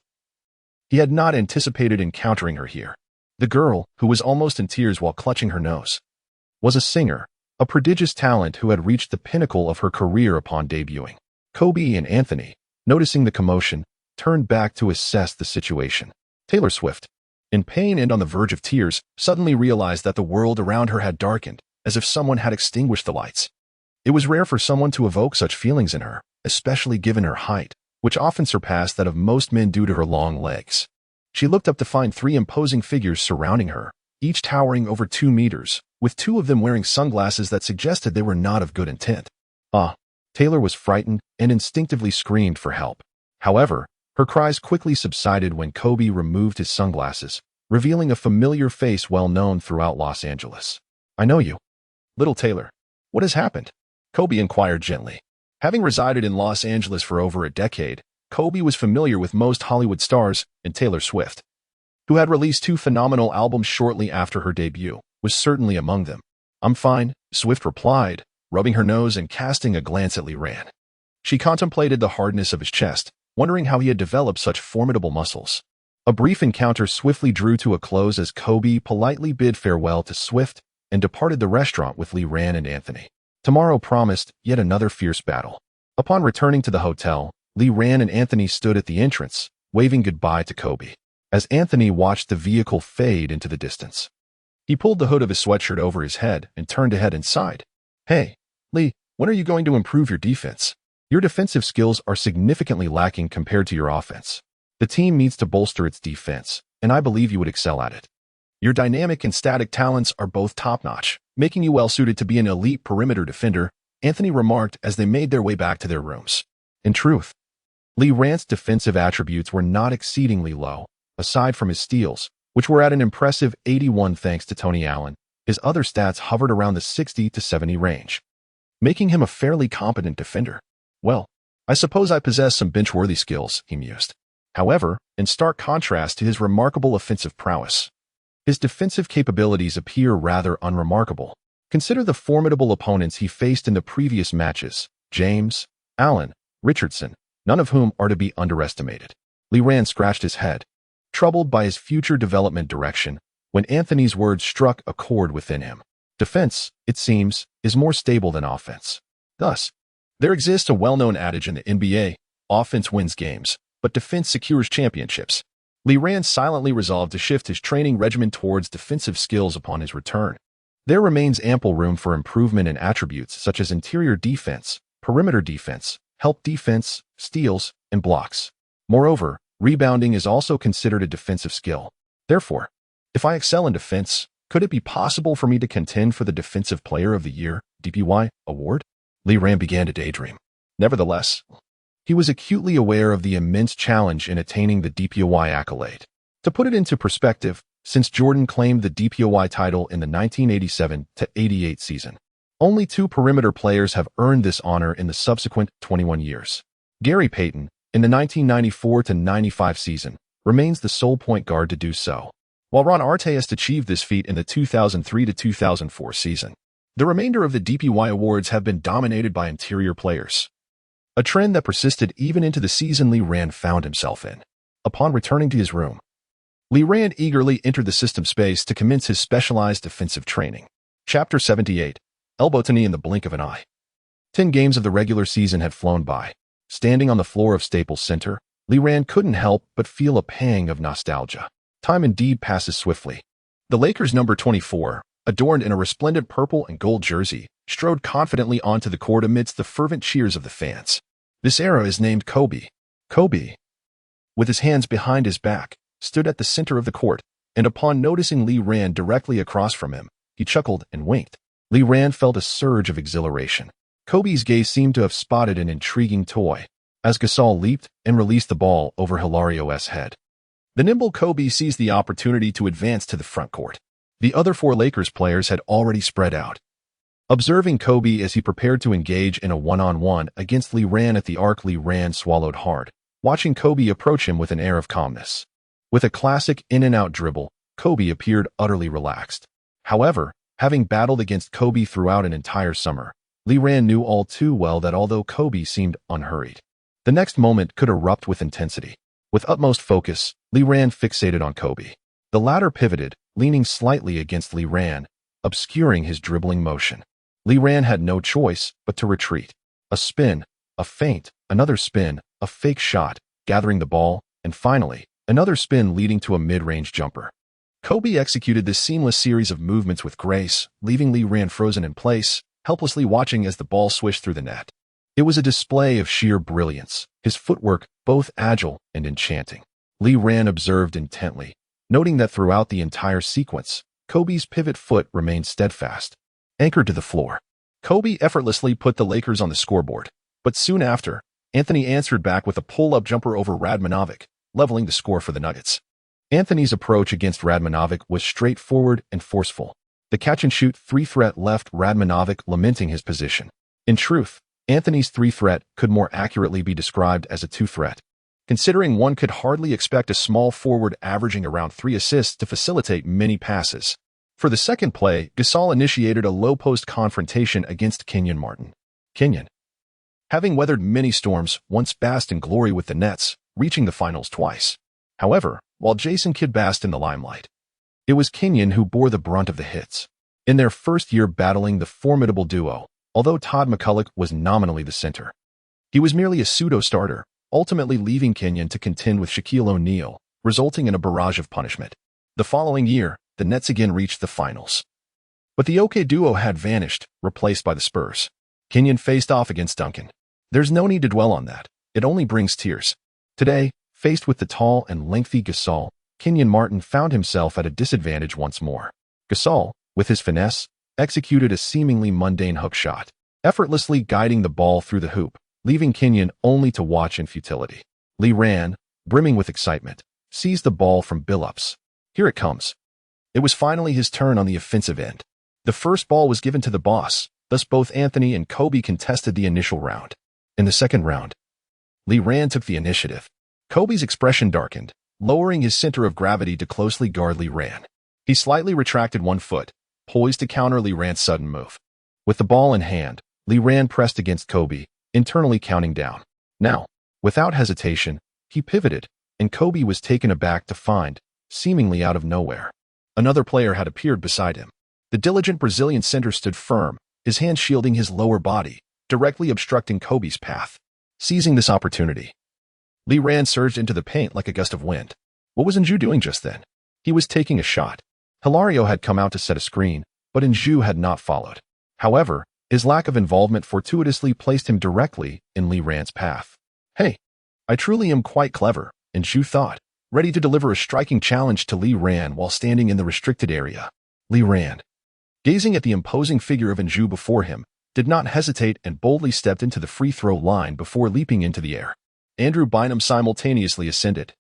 He had not anticipated encountering her here. The girl, who was almost in tears while clutching her nose, was a singer, a prodigious talent who had reached the pinnacle of her career upon debuting. Kobe and Anthony, noticing the commotion, turned back to assess the situation. Taylor Swift, in pain and on the verge of tears, suddenly realized that the world around her had darkened, as if someone had extinguished the lights. It was rare for someone to evoke such feelings in her, especially given her height, which often surpassed that of most men due to her long legs. She looked up to find 3 imposing figures surrounding her, each towering over 2 meters, with 2 of them wearing sunglasses that suggested they were not of good intent. Taylor was frightened and instinctively screamed for help. However, her cries quickly subsided when Kobe removed his sunglasses, revealing a familiar face well known throughout Los Angeles. "I know you. Little Taylor. What has happened?" Kobe inquired gently. Having resided in Los Angeles for over a decade, Kobe was familiar with most Hollywood stars, and Taylor Swift, who had released 2 phenomenal albums shortly after her debut, was certainly among them. "I'm fine," Swift replied, rubbing her nose and casting a glance at Li Ran. She contemplated the hardness of his chest, wondering how he had developed such formidable muscles. A brief encounter swiftly drew to a close as Kobe politely bid farewell to Swift and departed the restaurant with Li Ran and Anthony. Tomorrow promised yet another fierce battle. Upon returning to the hotel, Li Ran and Anthony stood at the entrance, waving goodbye to Kobe. As Anthony watched the vehicle fade into the distance, he pulled the hood of his sweatshirt over his head and turned to head inside. "Hey, Li, when are you going to improve your defense? Your defensive skills are significantly lacking compared to your offense. The team needs to bolster its defense, and I believe you would excel at it. Your dynamic and static talents are both top-notch, making you well-suited to be an elite perimeter defender," Anthony remarked as they made their way back to their rooms. In truth, Li Ran's defensive attributes were not exceedingly low. Aside from his steals, which were at an impressive 81 thanks to Tony Allen, his other stats hovered around the 60 to 70 range, making him a fairly competent defender. "Well, I suppose I possess some bench-worthy skills," he mused. However, in stark contrast to his remarkable offensive prowess, his defensive capabilities appear rather unremarkable. Consider the formidable opponents he faced in the previous matches: James, Allen, Richardson, none of whom are to be underestimated. Li Ran scratched his head, troubled by his future development direction, when Anthony's words struck a chord within him. Defense, it seems, is more stable than offense. Thus, there exists a well-known adage in the NBA: offense wins games, but defense secures championships. Li Ran silently resolved to shift his training regimen towards defensive skills upon his return. There remains ample room for improvement in attributes such as interior defense, perimeter defense, help defense, steals, and blocks. Moreover, rebounding is also considered a defensive skill. Therefore, if I excel in defense, could it be possible for me to contend for the Defensive Player of the Year (DPY) award? Li Ran began to daydream. Nevertheless, he was acutely aware of the immense challenge in attaining the DPOY accolade. To put it into perspective, since Jordan claimed the DPOY title in the 1987-88 season, only 2 perimeter players have earned this honor in the subsequent 21 years. Gary Payton, in the 1994-95 season, remains the sole point guard to do so, while Ron Artest achieved this feat in the 2003-2004 season. The remainder of the DPOY awards have been dominated by interior players, a trend that persisted even into the season Li Ran found himself in. Upon returning to his room, Li Ran eagerly entered the system space to commence his specialized defensive training. Chapter 78, Elbotany in the blink of an eye. 10 games of the regular season had flown by. Standing on the floor of Staples Center, Li Ran couldn't help but feel a pang of nostalgia. Time indeed passes swiftly. The Lakers' number 24, adorned in a resplendent purple and gold jersey, strode confidently onto the court amidst the fervent cheers of the fans. This era is named Kobe. Kobe, with his hands behind his back, stood at the center of the court, and upon noticing Lee Rand directly across from him, he chuckled and winked. Lee Rand felt a surge of exhilaration. Kobe's gaze seemed to have spotted an intriguing toy, as Gasol leaped and released the ball over Hilario's head. The nimble Kobe seized the opportunity to advance to the front court. The other 4 Lakers players had already spread out. Observing Kobe as he prepared to engage in a one-on-one against Lee Rand at the arc, Lee Rand swallowed hard, watching Kobe approach him with an air of calmness. With a classic in-and-out dribble, Kobe appeared utterly relaxed. However, having battled against Kobe throughout an entire summer, Lee Rand knew all too well that although Kobe seemed unhurried, the next moment could erupt with intensity. With utmost focus, Lee Rand fixated on Kobe. The latter pivoted, leaning slightly against Lee Rand, obscuring his dribbling motion. Lee Rand had no choice but to retreat. A spin, a feint, another spin, a fake shot, gathering the ball, and finally, another spin leading to a mid-range jumper. Kobe executed this seamless series of movements with grace, leaving Lee Rand frozen in place, helplessly watching as the ball swished through the net. It was a display of sheer brilliance, his footwork both agile and enchanting. Lee Rand observed intently, noting that throughout the entire sequence, Kobe's pivot foot remained steadfast, anchored to the floor. Kobe effortlessly put the Lakers on the scoreboard, but soon after, Anthony answered back with a pull-up jumper over Radmanovic, leveling the score for the Nuggets. Anthony's approach against Radmanovic was straightforward and forceful. The catch-and-shoot 3-threat left Radmanovic lamenting his position. In truth, Anthony's 3-threat could more accurately be described as a 2-threat, considering one could hardly expect a small forward averaging around 3 assists to facilitate many passes. For the second play, Gasol initiated a low-post confrontation against Kenyon Martin. Kenyon, having weathered many storms, once basked in glory with the Nets, reaching the finals twice. However, while Jason Kidd basked in the limelight, it was Kenyon who bore the brunt of the hits. In their first year battling the formidable duo, although Todd McCulloch was nominally the center, he was merely a pseudo-starter, ultimately leaving Kenyon to contend with Shaquille O'Neal, resulting in a barrage of punishment. The following year, the Nets again reached the finals. But the OK duo had vanished, replaced by the Spurs. Kenyon faced off against Duncan. There's no need to dwell on that. It only brings tears. Today, faced with the tall and lengthy Gasol, Kenyon Martin found himself at a disadvantage once more. Gasol, with his finesse, executed a seemingly mundane hook shot, effortlessly guiding the ball through the hoop, leaving Kenyon only to watch in futility. Lee Rand, brimming with excitement, seized the ball from Billups. Here it comes. It was finally his turn on the offensive end. The first ball was given to the boss, thus both Anthony and Kobe contested the initial round. In the second round, Lee Rand took the initiative. Kobe's expression darkened, lowering his center of gravity to closely guard Lee Rand. He slightly retracted one foot, poised to counter Lee Rand's sudden move. With the ball in hand, Lee Rand pressed against Kobe, internally counting down. Now, without hesitation, he pivoted, and Kobe was taken aback to find, seemingly out of nowhere, another player had appeared beside him. The diligent Brazilian center stood firm, his hand shielding his lower body, directly obstructing Kobe's path. Seizing this opportunity, Lee Rand surged into the paint like a gust of wind. What was N'Jou doing just then? He was taking a shot. Hilario had come out to set a screen, but N'Jou had not followed. However, his lack of involvement fortuitously placed him directly in Lee Rand's path. Hey, I truly am quite clever, N'Jou thought, ready to deliver a striking challenge to Lee Rand while standing in the restricted area. Lee Rand, gazing at the imposing figure of N'Jou before him, did not hesitate and boldly stepped into the free throw line before leaping into the air. Andrew Bynum simultaneously ascended,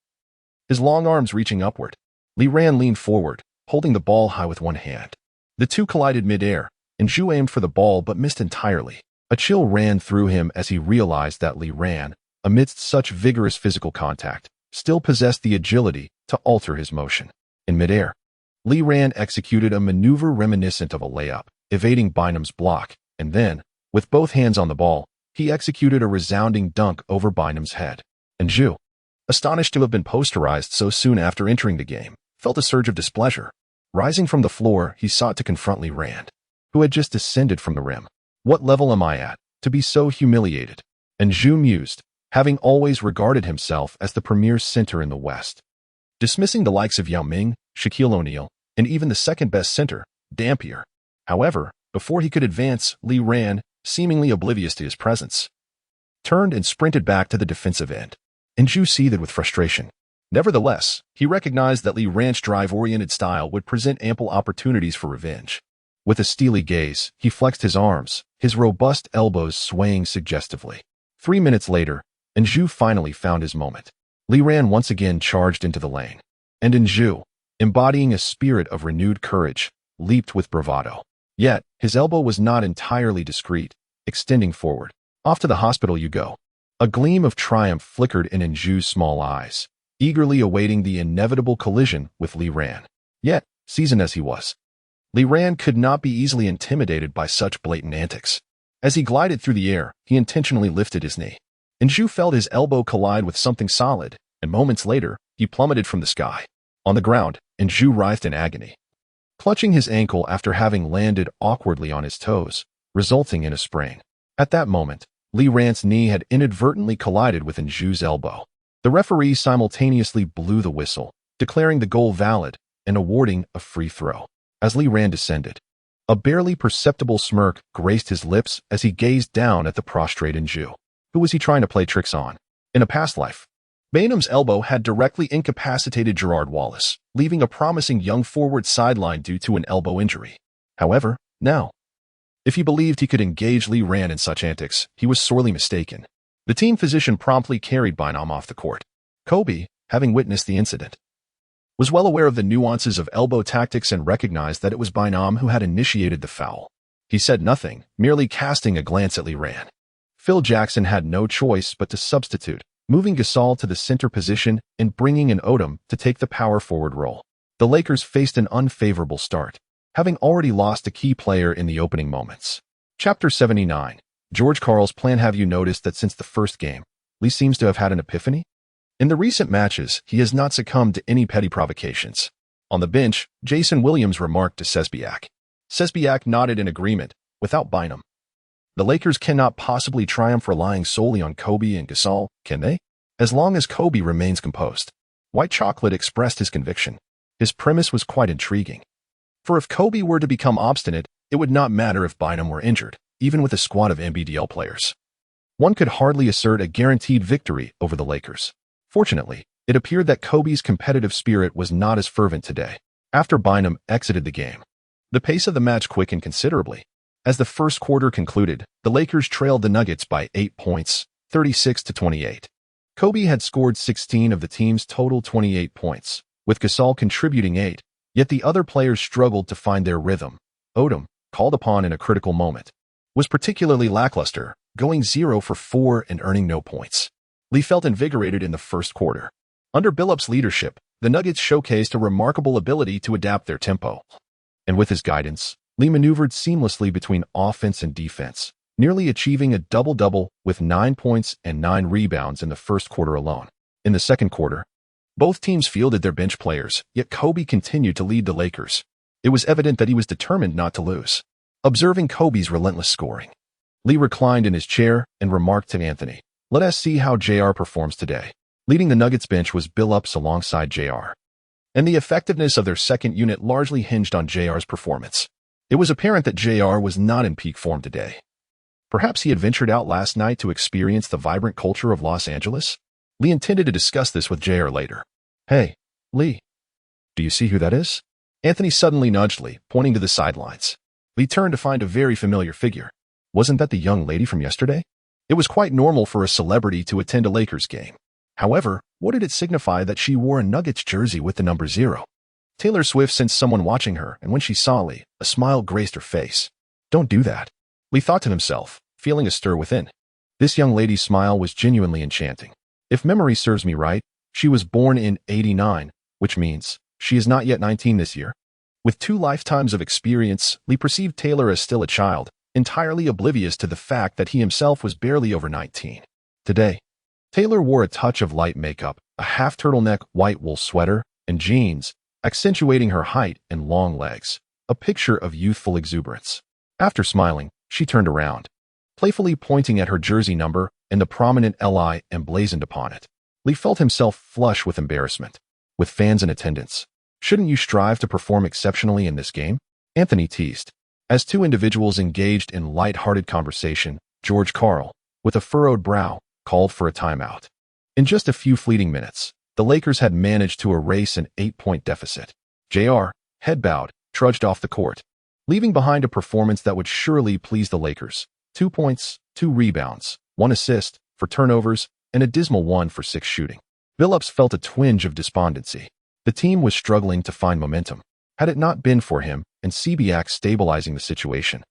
his long arms reaching upward. Lee Rand leaned forward, holding the ball high with one hand. The two collided mid-air, and N'Jou aimed for the ball but missed entirely. A chill ran through him as he realized that Lee Rand, amidst such vigorous physical contact, still possessed the agility to alter his motion. In mid-air, Lee Rand executed a maneuver reminiscent of a layup, evading Bynum's block, and then, with both hands on the ball, he executed a resounding dunk over Bynum's head. N'Jou, astonished to have been posterized so soon after entering the game, felt a surge of displeasure. Rising from the floor, he sought to confront Lee Rand, who had just descended from the rim. What level am I at, to be so humiliated? N'Jou mused, having always regarded himself as the premier center in the West. dismissing the likes of Yao Ming, Shaquille O'Neal, and even the second-best center, Dampier. However, before he could advance, Li Ran, seemingly oblivious to his presence, turned and sprinted back to the defensive end. And Zhu seethed with frustration. Nevertheless, he recognized that Li Ran's drive-oriented style would present ample opportunities for revenge. With a steely gaze, he flexed his arms, his robust elbows swaying suggestively. 3 minutes later, Zhu finally found his moment. Li Ran once again charged into the lane. And Zhu, embodying a spirit of renewed courage, leaped with bravado. Yet, his elbow was not entirely discreet, extending forward. Off to the hospital you go. A gleam of triumph flickered in Zhu's small eyes, eagerly awaiting the inevitable collision with Li Ran. Yet, seasoned as he was, Li Ran could not be easily intimidated by such blatant antics. As he glided through the air, he intentionally lifted his knee. Zhu felt his elbow collide with something solid, and moments later, he plummeted from the sky. On the ground, Zhu writhed in agony, clutching his ankle after having landed awkwardly on his toes, resulting in a sprain. At that moment, Li Ran's knee had inadvertently collided with Zhu's elbow. The referee simultaneously blew the whistle, declaring the goal valid and awarding a free throw. As Li Ran descended, a barely perceptible smirk graced his lips as he gazed down at the prostrate Zhu. Who was he trying to play tricks on? In a past life, Bainham's elbow had directly incapacitated Gerard Wallace, leaving a promising young forward sidelined due to an elbow injury. However, now, if he believed he could engage Li Ran in such antics, he was sorely mistaken. The team physician promptly carried Bainham off the court. Kobe, having witnessed the incident, was well aware of the nuances of elbow tactics and recognized that it was Bainham who had initiated the foul. He said nothing, merely casting a glance at Li Ran. Phil Jackson had no choice but to substitute, moving Gasol to the center position and bringing in Odom to take the power forward role. The Lakers faced an unfavorable start, having already lost a key player in the opening moments. Chapter 79. George Karl's plan. Have you noticed that since the first game, Lee seems to have had an epiphany? In the recent matches, he has not succumbed to any petty provocations. On the bench, Jason Williams remarked to Szczepiak. Szczepiak nodded in agreement, without Bynum. The Lakers cannot possibly triumph relying solely on Kobe and Gasol, can they? As long as Kobe remains composed. White Chocolate expressed his conviction. His premise was quite intriguing. For if Kobe were to become obstinate, it would not matter if Bynum were injured, even with a squad of NBDL players. One could hardly assert a guaranteed victory over the Lakers. Fortunately, it appeared that Kobe's competitive spirit was not as fervent today. After Bynum exited the game, the pace of the match quickened considerably. As the first quarter concluded, the Lakers trailed the Nuggets by 8 points, 36-28. Kobe had scored 16 of the team's total 28 points, with Gasol contributing 8, yet the other players struggled to find their rhythm. Odom, called upon in a critical moment, was particularly lackluster, going 0 for 4 and earning no points. Lee felt invigorated in the first quarter. Under Billup's leadership, the Nuggets showcased a remarkable ability to adapt their tempo. And with his guidance, Lee maneuvered seamlessly between offense and defense, nearly achieving a double-double with 9 points and 9 rebounds in the first quarter alone. In the second quarter, both teams fielded their bench players, yet Kobe continued to lead the Lakers. It was evident that he was determined not to lose. Observing Kobe's relentless scoring, Lee reclined in his chair and remarked to Anthony, "Let us see how JR performs today." Leading the Nuggets bench was Billups alongside JR. And the effectiveness of their second unit largely hinged on JR's performance. It was apparent that JR was not in peak form today. Perhaps he had ventured out last night to experience the vibrant culture of Los Angeles? Lee intended to discuss this with JR later. "Hey, Lee, do you see who that is?" Anthony suddenly nudged Lee, pointing to the sidelines. Lee turned to find a very familiar figure. Wasn't that the young lady from yesterday? It was quite normal for a celebrity to attend a Lakers game. However, what did it signify that she wore a Nuggets jersey with the number 0? Taylor Swift sensed someone watching her, and when she saw Lee, a smile graced her face. "Don't do that," Lee thought to himself, feeling a stir within. This young lady's smile was genuinely enchanting. If memory serves me right, she was born in '89, which means she is not yet 19 this year. With 2 lifetimes of experience, Lee perceived Taylor as still a child, entirely oblivious to the fact that he himself was barely over 19. Today, Taylor wore a touch of light makeup, a half-turtleneck white wool sweater, and jeans, accentuating her height and long legs, a picture of youthful exuberance. After smiling, she turned around, playfully pointing at her jersey number and the prominent LI emblazoned upon it. Lee felt himself flush with embarrassment. with fans in attendance. Shouldn't you strive to perform exceptionally in this game? Anthony teased. As two individuals engaged in light-hearted conversation, George Karl, with a furrowed brow, called for a timeout. In just a few fleeting minutes, the Lakers had managed to erase an 8-point deficit. JR, head bowed, trudged off the court, leaving behind a performance that would surely please the Lakers. 2 points, 2 rebounds, 1 assist, for turnovers, and a dismal 1 for 6 shooting. Billups felt a twinge of despondency. The team was struggling to find momentum. Had it not been for him and Kubiak stabilizing the situation,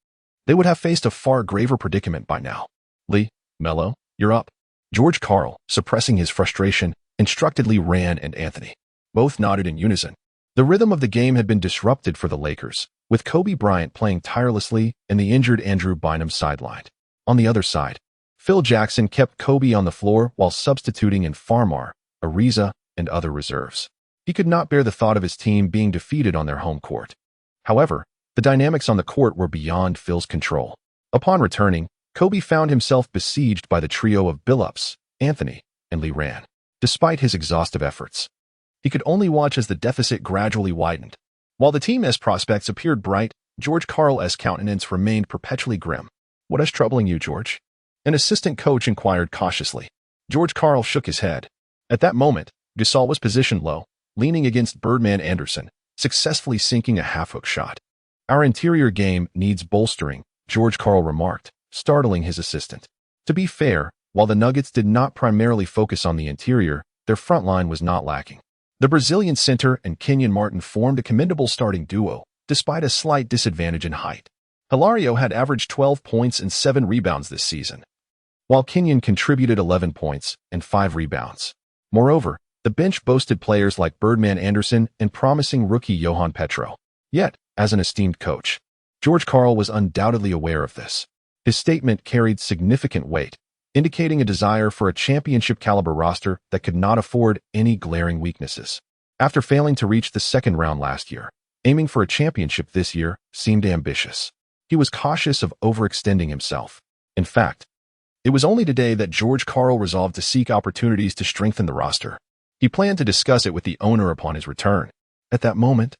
they would have faced a far graver predicament by now. Lee, Melo, you're up. George Karl, suppressing his frustration, instructed Lee Ran and Anthony. Both nodded in unison. The rhythm of the game had been disrupted for the Lakers, with Kobe Bryant playing tirelessly and the injured Andrew Bynum sidelined. On the other side, Phil Jackson kept Kobe on the floor while substituting in Farmar, Ariza, and other reserves. He could not bear the thought of his team being defeated on their home court. However, the dynamics on the court were beyond Phil's control. Upon returning, Kobe found himself besieged by the trio of Billups, Anthony, and Lee Ran. Despite his exhaustive efforts, he could only watch as the deficit gradually widened. While the team's prospects appeared bright, George Karl's countenance remained perpetually grim. "What is troubling you, George?" An assistant coach inquired cautiously. George Karl shook his head. At that moment, Gasol was positioned low, leaning against Birdman Anderson, successfully sinking a half-hook shot. "Our interior game needs bolstering," George Karl remarked, startling his assistant. To be fair, while the Nuggets did not primarily focus on the interior, their front line was not lacking. The Brazilian center and Kenyon Martin formed a commendable starting duo, despite a slight disadvantage in height. Hilario had averaged 12 points and 7 rebounds this season, while Kenyon contributed 11 points and 5 rebounds. Moreover, the bench boasted players like Birdman Anderson and promising rookie Johan Petro. Yet, as an esteemed coach, George Karl was undoubtedly aware of this. His statement carried significant weight, indicating a desire for a championship-caliber roster that could not afford any glaring weaknesses. After failing to reach the second round last year, aiming for a championship this year seemed ambitious. He was cautious of overextending himself. In fact, it was only today that George Karl resolved to seek opportunities to strengthen the roster. He planned to discuss it with the owner upon his return. At that moment,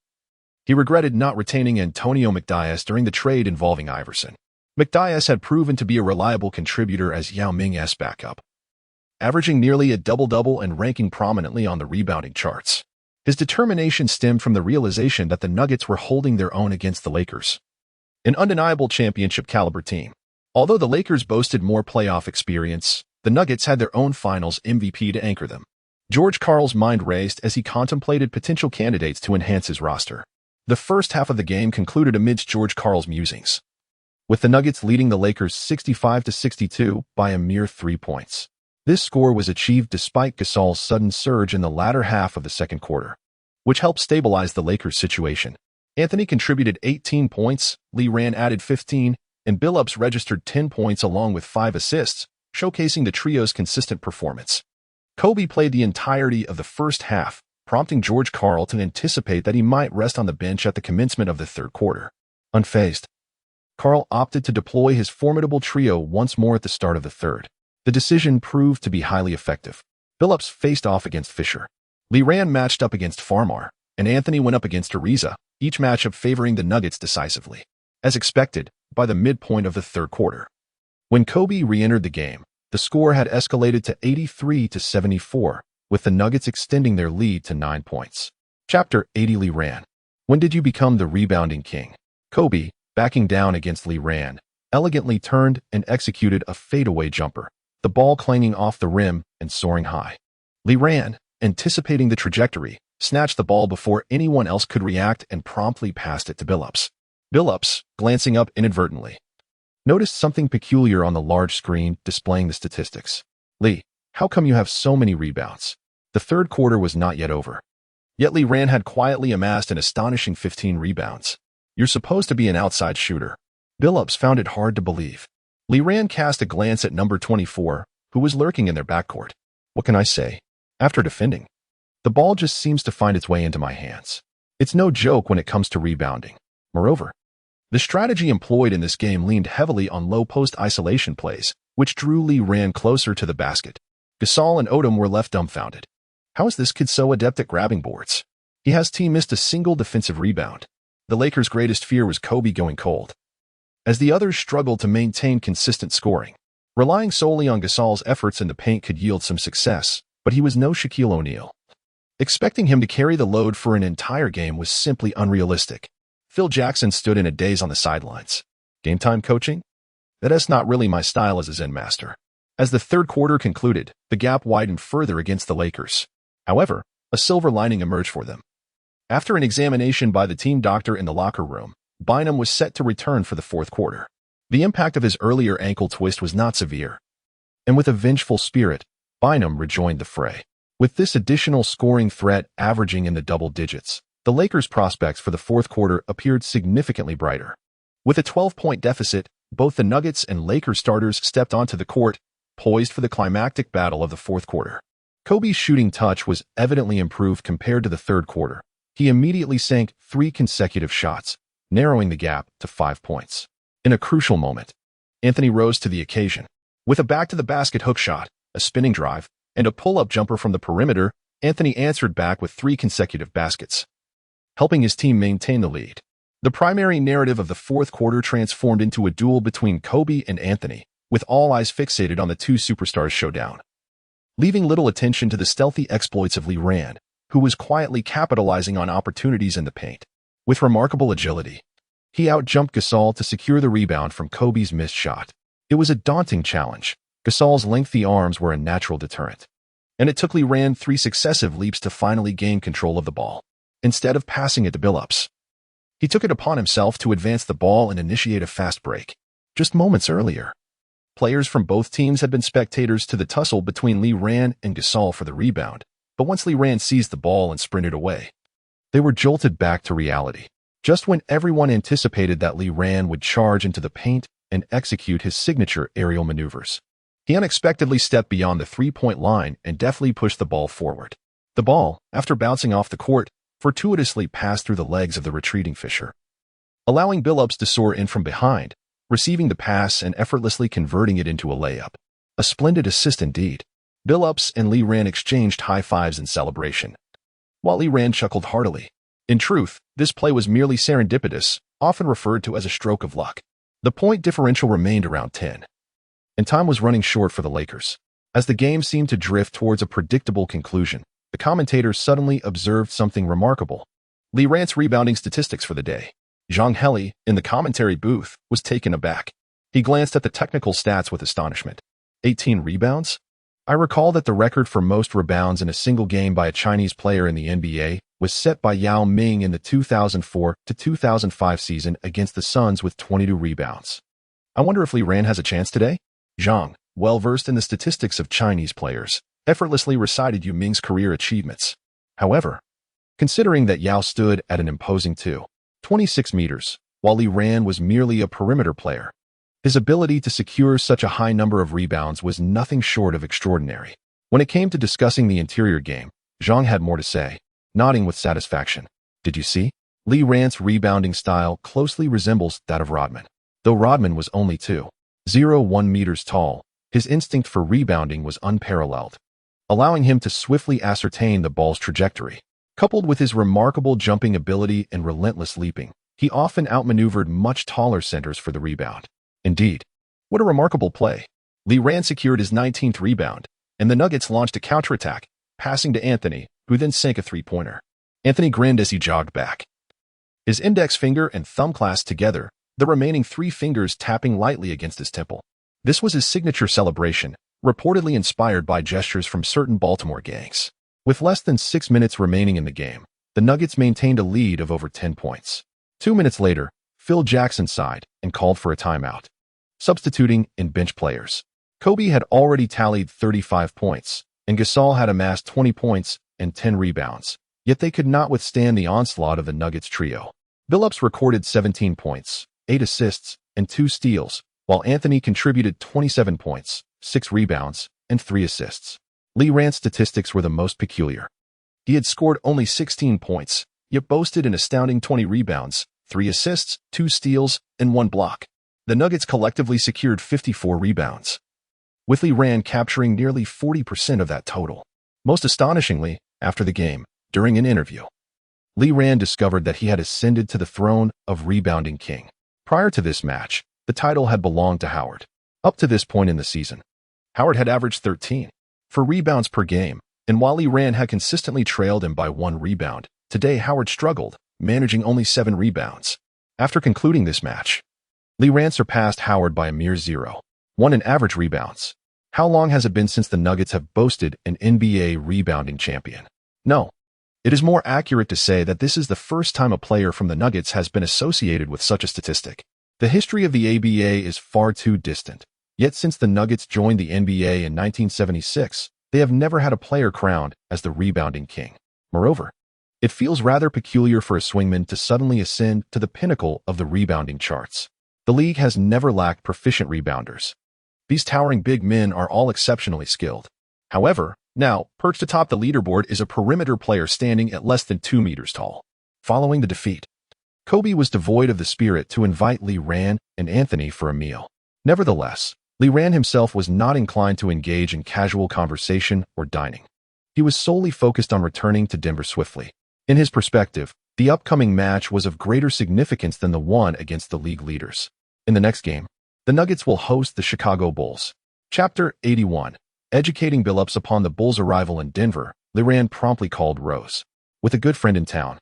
he regretted not retaining Antonio McDyess during the trade involving Iverson. McDyess had proven to be a reliable contributor as Yao Ming's backup, averaging nearly a double-double and ranking prominently on the rebounding charts. His determination stemmed from the realization that the Nuggets were holding their own against the Lakers, an undeniable championship-caliber team. Although the Lakers boasted more playoff experience, the Nuggets had their own finals MVP to anchor them. George Karl's mind raced as he contemplated potential candidates to enhance his roster. The first half of the game concluded amidst George Karl's musings, with the Nuggets leading the Lakers 65-62 by a mere 3 points. This score was achieved despite Gasol's sudden surge in the latter half of the second quarter, which helped stabilize the Lakers' situation. Anthony contributed 18 points, Lee Ran added 15, and Billups registered 10 points along with 5 assists, showcasing the trio's consistent performance. Kobe played the entirety of the first half, prompting George Karl to anticipate that he might rest on the bench at the commencement of the third quarter. Unfazed, Karl opted to deploy his formidable trio once more at the start of the third. The decision proved to be highly effective. Billups faced off against Fisher. Lee Ran matched up against Farmar, and Anthony went up against Ariza, each matchup favoring the Nuggets decisively. As expected, by the midpoint of the third quarter, when Kobe re-entered the game, the score had escalated to 83-74, with the Nuggets extending their lead to 9 points. Chapter 80. Lee Ran. When did you become the rebounding king? Kobe, backing down against Lee Ran, elegantly turned and executed a fadeaway jumper, the ball clanging off the rim and soaring high. Lee Ran, anticipating the trajectory, snatched the ball before anyone else could react and promptly passed it to Billups. Billups, glancing up inadvertently, noticed something peculiar on the large screen displaying the statistics. "Lee, how come you have so many rebounds?" The third quarter was not yet over, yet Lee Ran had quietly amassed an astonishing 15 rebounds. "You're supposed to be an outside shooter." Billups found it hard to believe. Lee Ran cast a glance at number 24, who was lurking in their backcourt. "What can I say? After defending, the ball just seems to find its way into my hands. It's no joke when it comes to rebounding. Moreover, the strategy employed in this game leaned heavily on low-post isolation plays, which drew Lee Ran closer to the basket. Gasol and Odom were left dumbfounded. How is this kid so adept at grabbing boards? He has team missed a single defensive rebound. The Lakers' greatest fear was Kobe going cold, as the others struggled to maintain consistent scoring. Relying solely on Gasol's efforts in the paint could yield some success, but he was no Shaquille O'Neal. Expecting him to carry the load for an entire game was simply unrealistic. Phil Jackson stood in a daze on the sidelines. Game time coaching? That's not really my style as a Zen master. As the third quarter concluded, the gap widened further against the Lakers. However, a silver lining emerged for them. After an examination by the team doctor in the locker room, Bynum was set to return for the fourth quarter. The impact of his earlier ankle twist was not severe, and with a vengeful spirit, Bynum rejoined the fray. With this additional scoring threat averaging in the double digits, the Lakers' prospects for the fourth quarter appeared significantly brighter. With a 12-point deficit, both the Nuggets and Lakers starters stepped onto the court, poised for the climactic battle of the fourth quarter. Kobe's shooting touch was evidently improved compared to the third quarter. He immediately sank 3 consecutive shots, narrowing the gap to 5 points. In a crucial moment, Anthony rose to the occasion. With a back-to-the-basket hook shot, a spinning drive, and a pull-up jumper from the perimeter, Anthony answered back with 3 consecutive baskets, helping his team maintain the lead. The primary narrative of the fourth quarter transformed into a duel between Kobe and Anthony, with all eyes fixated on the two superstars' showdown, leaving little attention to the stealthy exploits of Lee Rand, who was quietly capitalizing on opportunities in the paint. With remarkable agility, he outjumped Gasol to secure the rebound from Kobe's missed shot. It was a daunting challenge. Gasol's lengthy arms were a natural deterrent, and it took Lee Rand 3 successive leaps to finally gain control of the ball. Instead of passing it to Billups, he took it upon himself to advance the ball and initiate a fast break. Just moments earlier, players from both teams had been spectators to the tussle between Lee Rand and Gasol for the rebound, but once Lee Rand seized the ball and sprinted away, they were jolted back to reality. Just when everyone anticipated that Lee Rand would charge into the paint and execute his signature aerial maneuvers, he unexpectedly stepped beyond the 3-point line and deftly pushed the ball forward. The ball, after bouncing off the court, fortuitously passed through the legs of the retreating Fisher, allowing Billups to soar in from behind, receiving the pass and effortlessly converting it into a layup. A splendid assist indeed. Billups and Lee Rand exchanged high fives in celebration, while Lee Rand chuckled heartily. In truth, this play was merely serendipitous, often referred to as a stroke of luck. The point differential remained around 10, and time was running short for the Lakers. As the game seemed to drift towards a predictable conclusion, the commentators suddenly observed something remarkable. Lee Rand's rebounding statistics for the day. Zhang Heli, in the commentary booth, was taken aback. He glanced at the technical stats with astonishment. 18 rebounds? I recall that the record for most rebounds in a single game by a Chinese player in the NBA was set by Yao Ming in the 2004 to 2005 season against the Suns with 22 rebounds. I wonder if Lee Rand has a chance today? Zhang, well-versed in the statistics of Chinese players, effortlessly recited Yao Ming's career achievements. However, considering that Yao stood at an imposing 2.26 meters, while Lee Rand was merely a perimeter player, his ability to secure such a high number of rebounds was nothing short of extraordinary. When it came to discussing the interior game, Zhang had more to say, nodding with satisfaction. Did you see? Lee Rand's rebounding style closely resembles that of Rodman. Though Rodman was only 2.01 meters tall, his instinct for rebounding was unparalleled, allowing him to swiftly ascertain the ball's trajectory. Coupled with his remarkable jumping ability and relentless leaping, he often outmaneuvered much taller centers for the rebound. Indeed, what a remarkable play. Lee Rand secured his 19th rebound, and the Nuggets launched a counterattack, passing to Anthony, who then sank a 3-pointer. Anthony grinned as he jogged back, his index finger and thumb clasped together, the remaining 3 fingers tapping lightly against his temple. This was his signature celebration, reportedly inspired by gestures from certain Baltimore gangs. With less than 6 minutes remaining in the game, the Nuggets maintained a lead of over 10 points. 2 minutes later, Phil Jackson sighed and called for a timeout, substituting in bench players. Kobe had already tallied 35 points, and Gasol had amassed 20 points and 10 rebounds, yet they could not withstand the onslaught of the Nuggets trio. Billups recorded 17 points, 8 assists, and 2 steals, while Anthony contributed 27 points, 6 rebounds, and 3 assists. Lee Rand's statistics were the most peculiar. He had scored only 16 points, yet boasted an astounding 20 rebounds, 3 assists, 2 steals, and 1 block. The Nuggets collectively secured 54 rebounds, with Lee Rand capturing nearly 40% of that total. Most astonishingly, After the game, during an interview, Lee Rand discovered that he had ascended to the throne of Rebounding King. Prior to this match, the title had belonged to Howard. Up to this point in the season, Howard had averaged 13 for rebounds per game, and while Lee Rand had consistently trailed him by 1 rebound, today Howard struggled, managing only 7 rebounds. After concluding this match, Lee Rand surpassed Howard by a mere 0.1 in average rebounds. How long has it been since the Nuggets have boasted an NBA rebounding champion? No. It is more accurate to say that this is the first time a player from the Nuggets has been associated with such a statistic. The history of the ABA is far too distant. Yet since the Nuggets joined the NBA in 1976, they have never had a player crowned as the rebounding king. Moreover, it feels rather peculiar for a swingman to suddenly ascend to the pinnacle of the rebounding charts. The league has never lacked proficient rebounders. These towering big men are all exceptionally skilled. However, now, perched atop the leaderboard is a perimeter player standing at less than 2 meters tall. Following the defeat, Kobe was devoid of the spirit to invite Lee Rand and Anthony for a meal. Nevertheless, Lee Rand himself was not inclined to engage in casual conversation or dining. He was solely focused on returning to Denver swiftly. In his perspective, the upcoming match was of greater significance than the one against the league leaders. In the next game, the Nuggets will host the Chicago Bulls. Chapter 81. Educating Billups upon the Bulls' arrival in Denver, Lee Rand promptly called Rose. With a good friend in town,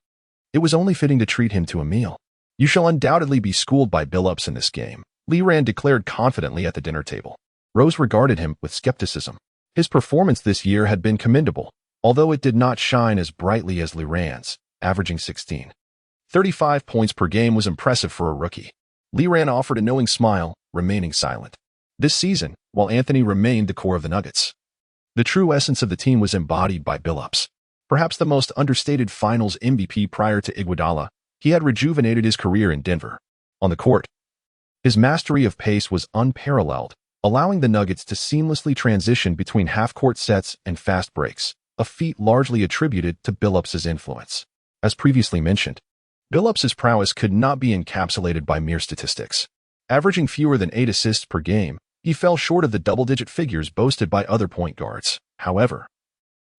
it was only fitting to treat him to a meal. You shall undoubtedly be schooled by Billups in this game, Lee Rand declared confidently at the dinner table. Rose regarded him with skepticism. His performance this year had been commendable, although it did not shine as brightly as Lee Rand's, averaging 16.35 points per game was impressive for a rookie. Lee Rand offered a knowing smile, remaining silent. This season, while Anthony remained the core of the Nuggets, the true essence of the team was embodied by Billups. Perhaps the most understated finals MVP prior to Iguodala, he had rejuvenated his career in Denver. On the court, his mastery of pace was unparalleled, allowing the Nuggets to seamlessly transition between half-court sets and fast breaks, a feat largely attributed to Billups' influence. As previously mentioned, Billups' prowess could not be encapsulated by mere statistics. Averaging fewer than 8 assists per game, he fell short of the double-digit figures boasted by other point guards. However,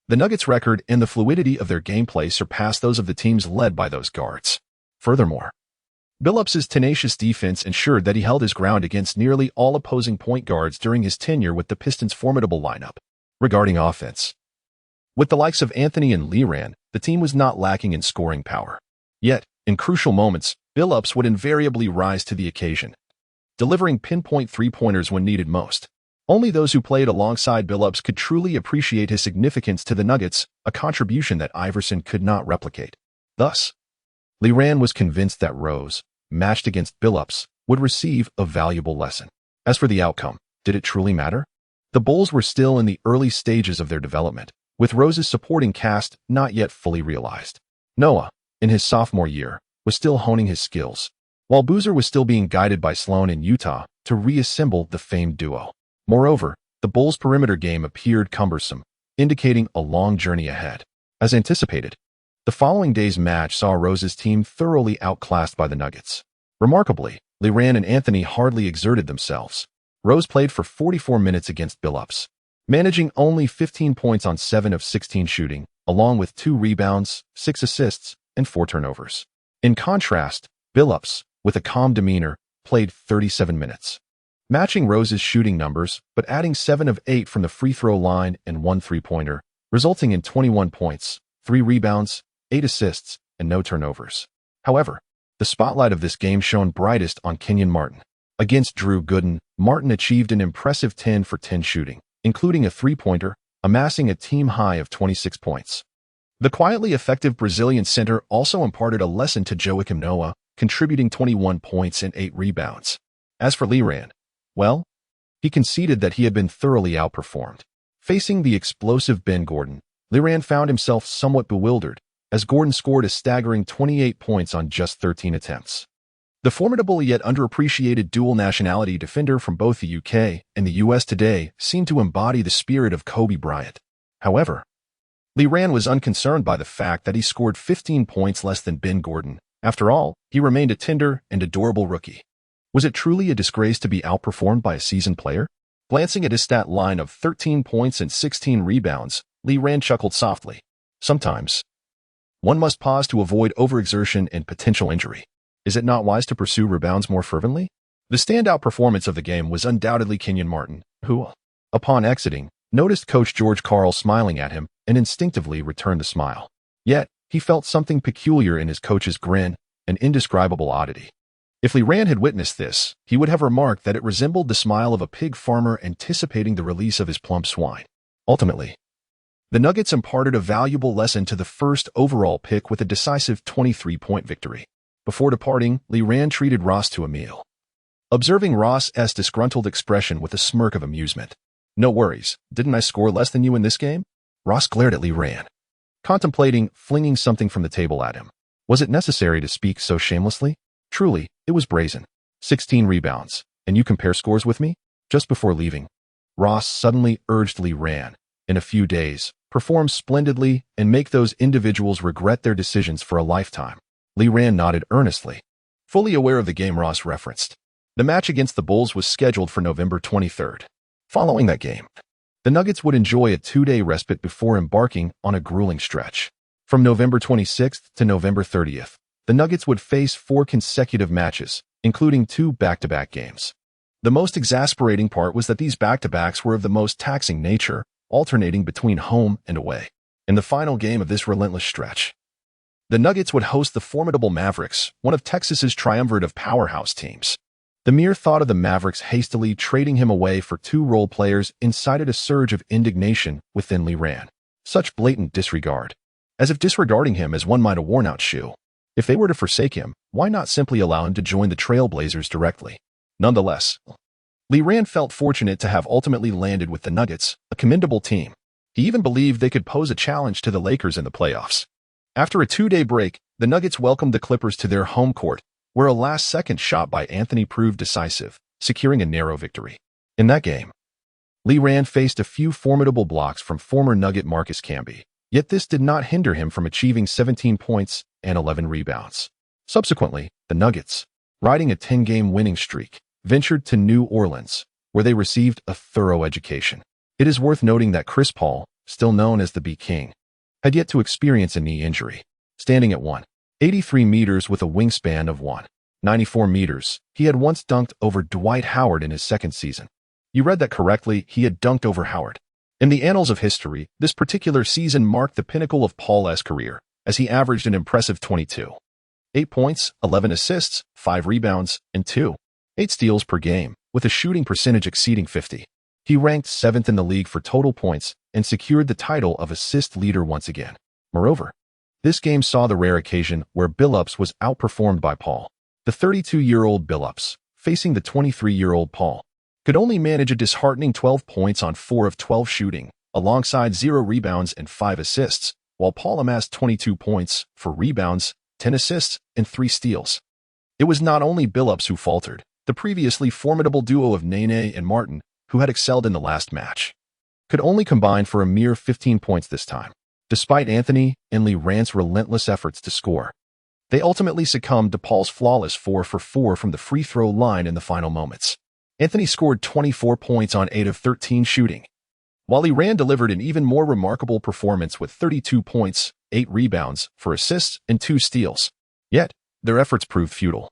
the Nuggets' record and the fluidity of their gameplay surpassed those of the teams led by those guards. Furthermore, Billups' tenacious defense ensured that he held his ground against nearly all opposing point guards during his tenure with the Pistons' formidable lineup. Regarding offense, with the likes of Anthony and Lee Rand, the team was not lacking in scoring power. Yet, in crucial moments, Billups would invariably rise to the occasion, delivering pinpoint three-pointers when needed most. Only those who played alongside Billups could truly appreciate his significance to the Nuggets, a contribution that Iverson could not replicate. Thus, Lee Rand was convinced that Rose, matched against Billups, would receive a valuable lesson. As for the outcome, did it truly matter? The Bulls were still in the early stages of their development, with Rose's supporting cast not yet fully realized. Noah, in his sophomore year, was still honing his skills, while Boozer was still being guided by Sloan in Utah to reassemble the famed duo. Moreover, the Bulls' perimeter game appeared cumbersome, indicating a long journey ahead. As anticipated, the following day's match saw Rose's team thoroughly outclassed by the Nuggets. Remarkably, Lee Rand and Anthony hardly exerted themselves. Rose played for 44 minutes against Billups, managing only 15 points on 7 of 16 shooting, along with 2 rebounds, 6 assists, and 4 turnovers. In contrast, Billups, with a calm demeanor, played 37 minutes, matching Rose's shooting numbers, but adding 7 of 8 from the free throw line and 1 three-pointer, resulting in 21 points, 3 rebounds, 8 assists, and no turnovers. However, the spotlight of this game shone brightest on Kenyon Martin. Against Drew Gooden, Martin achieved an impressive 10 for 10 shooting, including a three-pointer, amassing a team high of 26 points. The quietly effective Brazilian center also imparted a lesson to Joakim Noah, contributing 21 points and 8 rebounds. As for Lee Rand, well, he conceded that he had been thoroughly outperformed. Facing the explosive Ben Gordon, Lee Rand found himself somewhat bewildered, as Gordon scored a staggering 28 points on just 13 attempts. The formidable yet underappreciated dual nationality defender from both the UK and the US today seemed to embody the spirit of Kobe Bryant. However, Lee Rand was unconcerned by the fact that he scored 15 points less than Ben Gordon. After all, he remained a tender and adorable rookie. Was it truly a disgrace to be outperformed by a seasoned player? Glancing at his stat line of 13 points and 16 rebounds, Lee Rand chuckled softly. Sometimes, one must pause to avoid overexertion and potential injury. Is it not wise to pursue rebounds more fervently? The standout performance of the game was undoubtedly Kenyon Martin, who, upon exiting, noticed Coach George Karl smiling at him and instinctively returned the smile. Yet, he felt something peculiar in his coach's grin, an indescribable oddity. If Lee Rand had witnessed this, he would have remarked that it resembled the smile of a pig farmer anticipating the release of his plump swine. Ultimately, the Nuggets imparted a valuable lesson to the first overall pick with a decisive 23-point victory. Before departing, Lee Rand treated Ross to a meal, observing Ross's disgruntled expression with a smirk of amusement. "No worries, didn't I score less than you in this game?" Ross glared at Lee Rand, contemplating flinging something from the table at him. Was it necessary to speak so shamelessly? Truly, it was brazen. 16 rebounds, and you compare scores with me? Just before leaving, Ross suddenly urged Lee Rand, in a few days, perform splendidly and make those individuals regret their decisions for a lifetime. Lee Rand nodded earnestly, fully aware of the game Ross referenced. The match against the Bulls was scheduled for November 23rd. Following that game, the Nuggets would enjoy a 2-day respite before embarking on a grueling stretch. From November 26th to November 30th, the Nuggets would face 4 consecutive matches, including 2 back-to-back games. The most exasperating part was that these back-to-backs were of the most taxing nature, alternating between home and away. In the final game of this relentless stretch, the Nuggets would host the formidable Mavericks, one of Texas's triumvirate of powerhouse teams. The mere thought of the Mavericks hastily trading him away for 2 role players incited a surge of indignation within Lee Rand. Such blatant disregard. As if disregarding him as one might a worn-out shoe. If they were to forsake him, why not simply allow him to join the Trailblazers directly? Nonetheless, Lee Rand felt fortunate to have ultimately landed with the Nuggets, a commendable team. He even believed they could pose a challenge to the Lakers in the playoffs. After a 2-day break, the Nuggets welcomed the Clippers to their home court, where a last-second shot by Anthony proved decisive, securing a narrow victory. In that game, Lee Rand faced a few formidable blocks from former Nugget Marcus Camby, yet this did not hinder him from achieving 17 points and 11 rebounds. Subsequently, the Nuggets, riding a 10-game winning streak, ventured to New Orleans, where they received a thorough education. It is worth noting that Chris Paul, still known as the B-King, had yet to experience a knee injury. Standing at 183 meters with a wingspan of 194 meters, he had once dunked over Dwight Howard in his second season. You read that correctly, he had dunked over Howard. In the annals of history, this particular season marked the pinnacle of Paul's career, as he averaged an impressive 8 points, 11 assists, 5 rebounds, and 8 steals per game, with a shooting percentage exceeding 50. He ranked 7th in the league for total points and secured the title of assist leader once again. Moreover, this game saw the rare occasion where Billups was outperformed by Paul. The 32-year-old Billups, facing the 23-year-old Paul, could only manage a disheartening 12 points on 4 of 12 shooting, alongside 0 rebounds and 5 assists, while Paul amassed 22 points, 4 rebounds, 10 assists, and 3 steals. It was not only Billups who faltered. The previously formidable duo of Nene and Martin, who had excelled in the last match, could only combine for a mere 15 points this time. Despite Anthony and Lee Rand's relentless efforts to score, they ultimately succumbed to Paul's flawless 4 for 4 from the free throw line in the final moments. Anthony scored 24 points on 8 of 13 shooting, while Lee Rand delivered an even more remarkable performance with 32 points, 8 rebounds, 4 assists, and 2 steals. Yet, their efforts proved futile,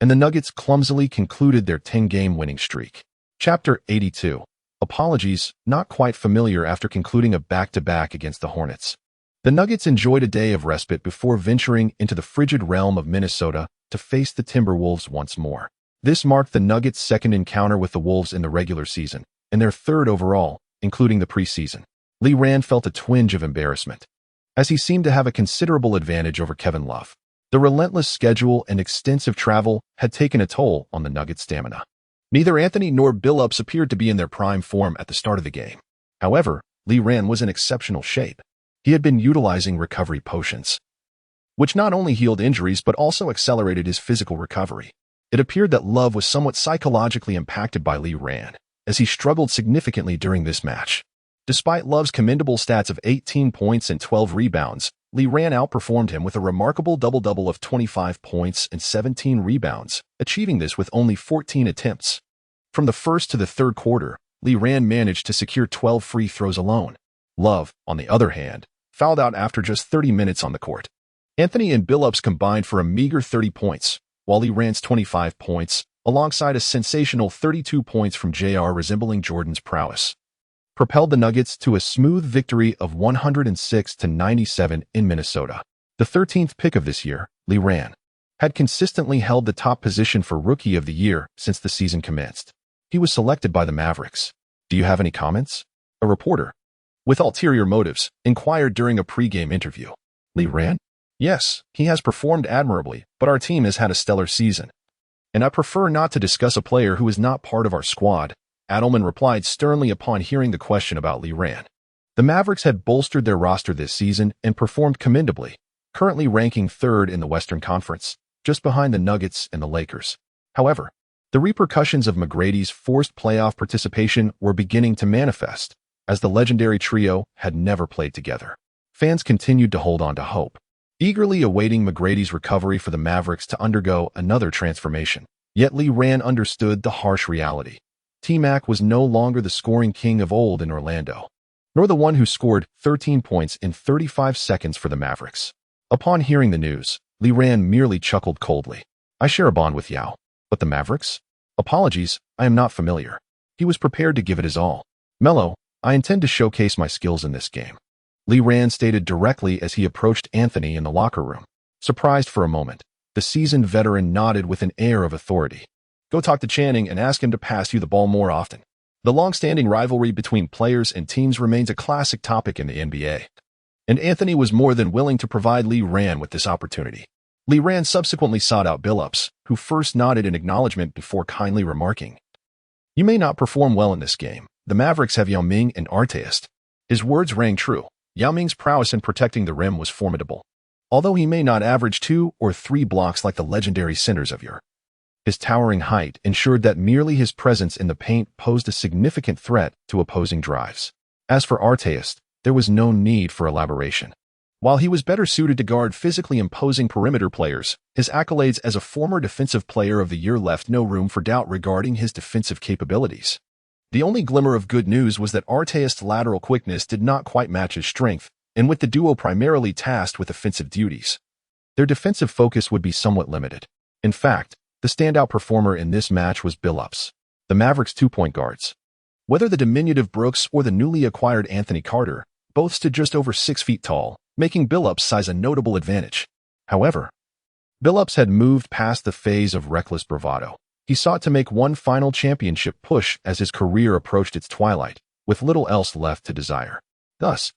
and the Nuggets clumsily concluded their 10-game winning streak. Chapter 82. Apologies, not quite familiar after concluding a back-to-back against the Hornets. The Nuggets enjoyed a day of respite before venturing into the frigid realm of Minnesota to face the Timberwolves once more. This marked the Nuggets' second encounter with the Wolves in the regular season, and their third overall, including the preseason. Lee Rand felt a twinge of embarrassment, as he seemed to have a considerable advantage over Kevin Love. The relentless schedule and extensive travel had taken a toll on the Nuggets' stamina. Neither Anthony nor Billups appeared to be in their prime form at the start of the game. However, Lee Rand was in exceptional shape. He had been utilizing recovery potions, which not only healed injuries but also accelerated his physical recovery. It appeared that Love was somewhat psychologically impacted by Lee Rand, as he struggled significantly during this match. Despite Love's commendable stats of 18 points and 12 rebounds, Lee Rand outperformed him with a remarkable double-double of 25 points and 17 rebounds, achieving this with only 14 attempts. From the first to the third quarter, Lee Rand managed to secure 12 free throws alone. Love, on the other hand, fouled out after just 30 minutes on the court. Anthony and Billups combined for a meager 30 points, while Lee Rand's 25 points, alongside a sensational 32 points from JR resembling Jordan's prowess, propelled the Nuggets to a smooth victory of 106-97 in Minnesota. The 13th pick of this year, Lee Rand, had consistently held the top position for Rookie of the Year since the season commenced. He was selected by the Mavericks. Do you have any comments? A reporter, with ulterior motives, inquired during a pregame interview. Lee Rand? Yes, he has performed admirably, but our team has had a stellar season. And I prefer not to discuss a player who is not part of our squad, Adelman replied sternly upon hearing the question about Lee Rand. The Mavericks had bolstered their roster this season and performed commendably, currently ranking third in the Western Conference, just behind the Nuggets and the Lakers. However, the repercussions of McGrady's forced playoff participation were beginning to manifest, as the legendary trio had never played together. Fans continued to hold on to hope, eagerly awaiting McGrady's recovery for the Mavericks to undergo another transformation. Yet Lee Rand understood the harsh reality. T-Mac was no longer the scoring king of old in Orlando, nor the one who scored 13 points in 35 seconds for the Mavericks. Upon hearing the news, Lee Rand merely chuckled coldly. I share a bond with Yao, but the Mavericks? Apologies, I am not familiar. He was prepared to give it his all. Melo, I intend to showcase my skills in this game, Lee Rand stated directly as he approached Anthony in the locker room. Surprised for a moment, the seasoned veteran nodded with an air of authority. Go talk to Channing and ask him to pass you the ball more often. The long-standing rivalry between players and teams remains a classic topic in the NBA, and Anthony was more than willing to provide Lee Rand with this opportunity. Lee Rand subsequently sought out Billups, who first nodded in acknowledgement before kindly remarking, "You may not perform well in this game. The Mavericks have Yao Ming and Artest." His words rang true. Yao Ming's prowess in protecting the rim was formidable, although he may not average 2 or 3 blocks like the legendary centers of yore. His towering height ensured that merely his presence in the paint posed a significant threat to opposing drives. As for Artest, there was no need for elaboration. While he was better suited to guard physically imposing perimeter players, his accolades as a former Defensive Player of the Year left no room for doubt regarding his defensive capabilities. The only glimmer of good news was that Artest's lateral quickness did not quite match his strength, and with the duo primarily tasked with offensive duties, their defensive focus would be somewhat limited. In fact, the standout performer in this match was Billups, the Mavericks' 2-point guards. Whether the diminutive Brooks or the newly acquired Anthony Carter, both stood just over 6 feet tall, making Billups' size a notable advantage. However, Billups had moved past the phase of reckless bravado. He sought to make one final championship push as his career approached its twilight, with little else left to desire. Thus,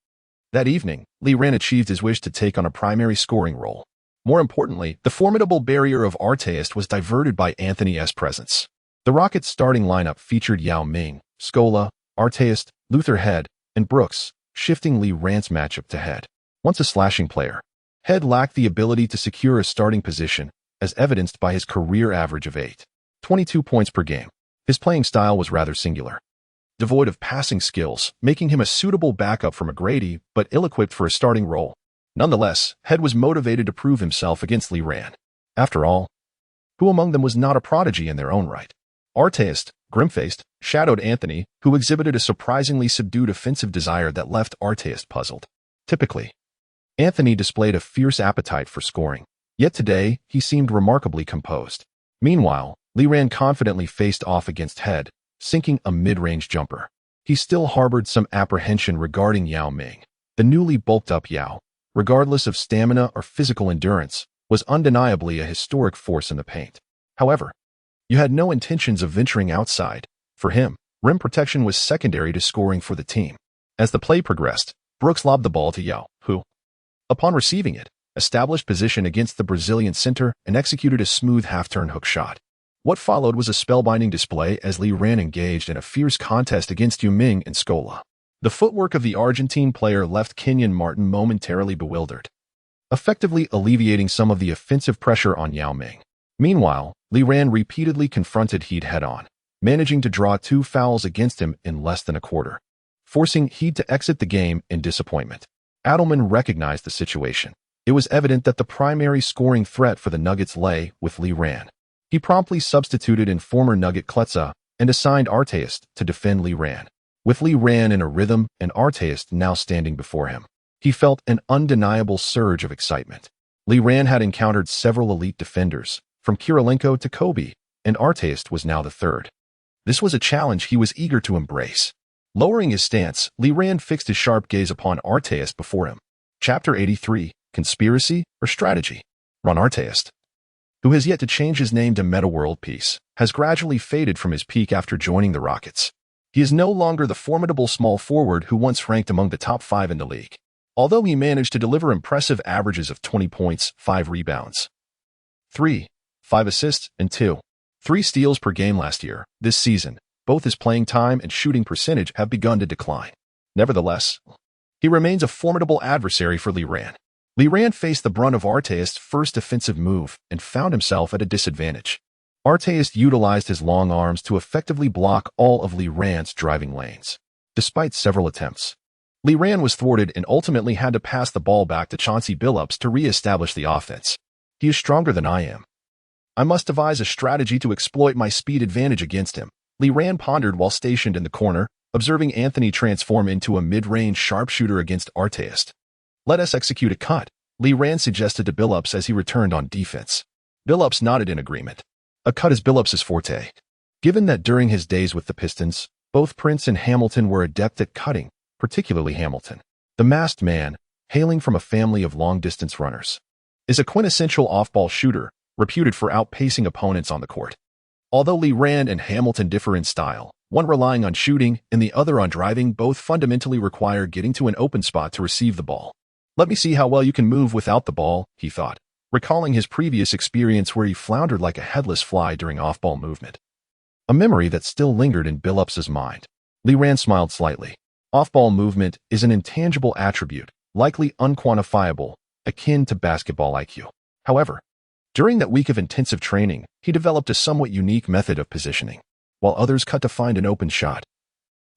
that evening, Lee Rand achieved his wish to take on a primary scoring role. More importantly, the formidable barrier of Artest was diverted by Anthony's presence. The Rockets' starting lineup featured Yao Ming, Scola, Artest, Luther Head, and Brooks, shifting Lee Rand's matchup to Head. Once a slashing player, Head lacked the ability to secure a starting position, as evidenced by his career average of 8.22 points per game. His playing style was rather singular, devoid of passing skills, making him a suitable backup for McGrady, but ill-equipped for a starting role. Nonetheless, Head was motivated to prove himself against Lee Rand. After all, who among them was not a prodigy in their own right? Artest, grim-faced, shadowed Anthony, who exhibited a surprisingly subdued offensive desire that left Artest puzzled. Typically, Anthony displayed a fierce appetite for scoring, yet today he seemed remarkably composed. Meanwhile, Lee Rand confidently faced off against Head, sinking a mid-range jumper. He still harbored some apprehension regarding Yao Ming. The newly bulked-up Yao, regardless of stamina or physical endurance, was undeniably a historic force in the paint. However, you had no intentions of venturing outside. For him, rim protection was secondary to scoring for the team. As the play progressed, Brooks lobbed the ball to Yao, who, upon receiving it, established position against the Brazilian center and executed a smooth half-turn hook shot. What followed was a spellbinding display as Lee Rand engaged in a fierce contest against Yao Ming and Scola. The footwork of the Argentine player left Kenyon Martin momentarily bewildered, effectively alleviating some of the offensive pressure on Yao Ming. Meanwhile, Lee Rand repeatedly confronted Heat head-on, managing to draw 2 fouls against him in less than a quarter, forcing Heat to exit the game in disappointment. Adelman recognized the situation. It was evident that the primary scoring threat for the Nuggets lay with Lee Rand. He promptly substituted in former Nugget Klutza and assigned Artest to defend Lee Rand. With Lee Rand in a rhythm and Artest now standing before him, He felt an undeniable surge of excitement. Li Ran had encountered several elite defenders, from Kirilenko to Kobe, and Artest was now the third. This was a challenge he was eager to embrace. Lowering his stance, Li Ran fixed his sharp gaze upon Artest before him. Chapter 83, Conspiracy or Strategy? Ron Artest, who has yet to change his name to Metta World Peace, has gradually faded from his peak after joining the Rockets. He is no longer the formidable small forward who once ranked among the top 5 in the league. Although he managed to deliver impressive averages of 20 points, 5 rebounds, 5 assists, and 3 steals per game last year, this season, both his playing time and shooting percentage have begun to decline. Nevertheless, he remains a formidable adversary for Li Ran. Li Ran faced the brunt of Artest's first offensive move and found himself at a disadvantage. Artest utilized his long arms to effectively block all of Li Ran's driving lanes. Despite several attempts, Li Ran was thwarted and ultimately had to pass the ball back to Chauncey Billups to re-establish the offense. He is stronger than I am. I must devise a strategy to exploit my speed advantage against him, Li Ran pondered while stationed in the corner, observing Anthony transform into a mid-range sharpshooter against Artest. Let us execute a cut, Li Ran suggested to Billups as he returned on defense. Billups nodded in agreement. A cut is Billups' forte. Given that during his days with the Pistons, both Prince and Hamilton were adept at cutting, particularly Hamilton, the masked man, hailing from a family of long-distance runners, is a quintessential off-ball shooter, reputed for outpacing opponents on the court. Although Li Ran and Hamilton differ in style, one relying on shooting and the other on driving, both fundamentally require getting to an open spot to receive the ball. Let me see how well you can move without the ball, he thought, recalling his previous experience where he floundered like a headless fly during off-ball movement. A memory that still lingered in Billups' mind. Li Ran smiled slightly. Off-ball movement is an intangible attribute, likely unquantifiable, akin to basketball IQ. However, during that week of intensive training, he developed a somewhat unique method of positioning. While others cut to find an open shot,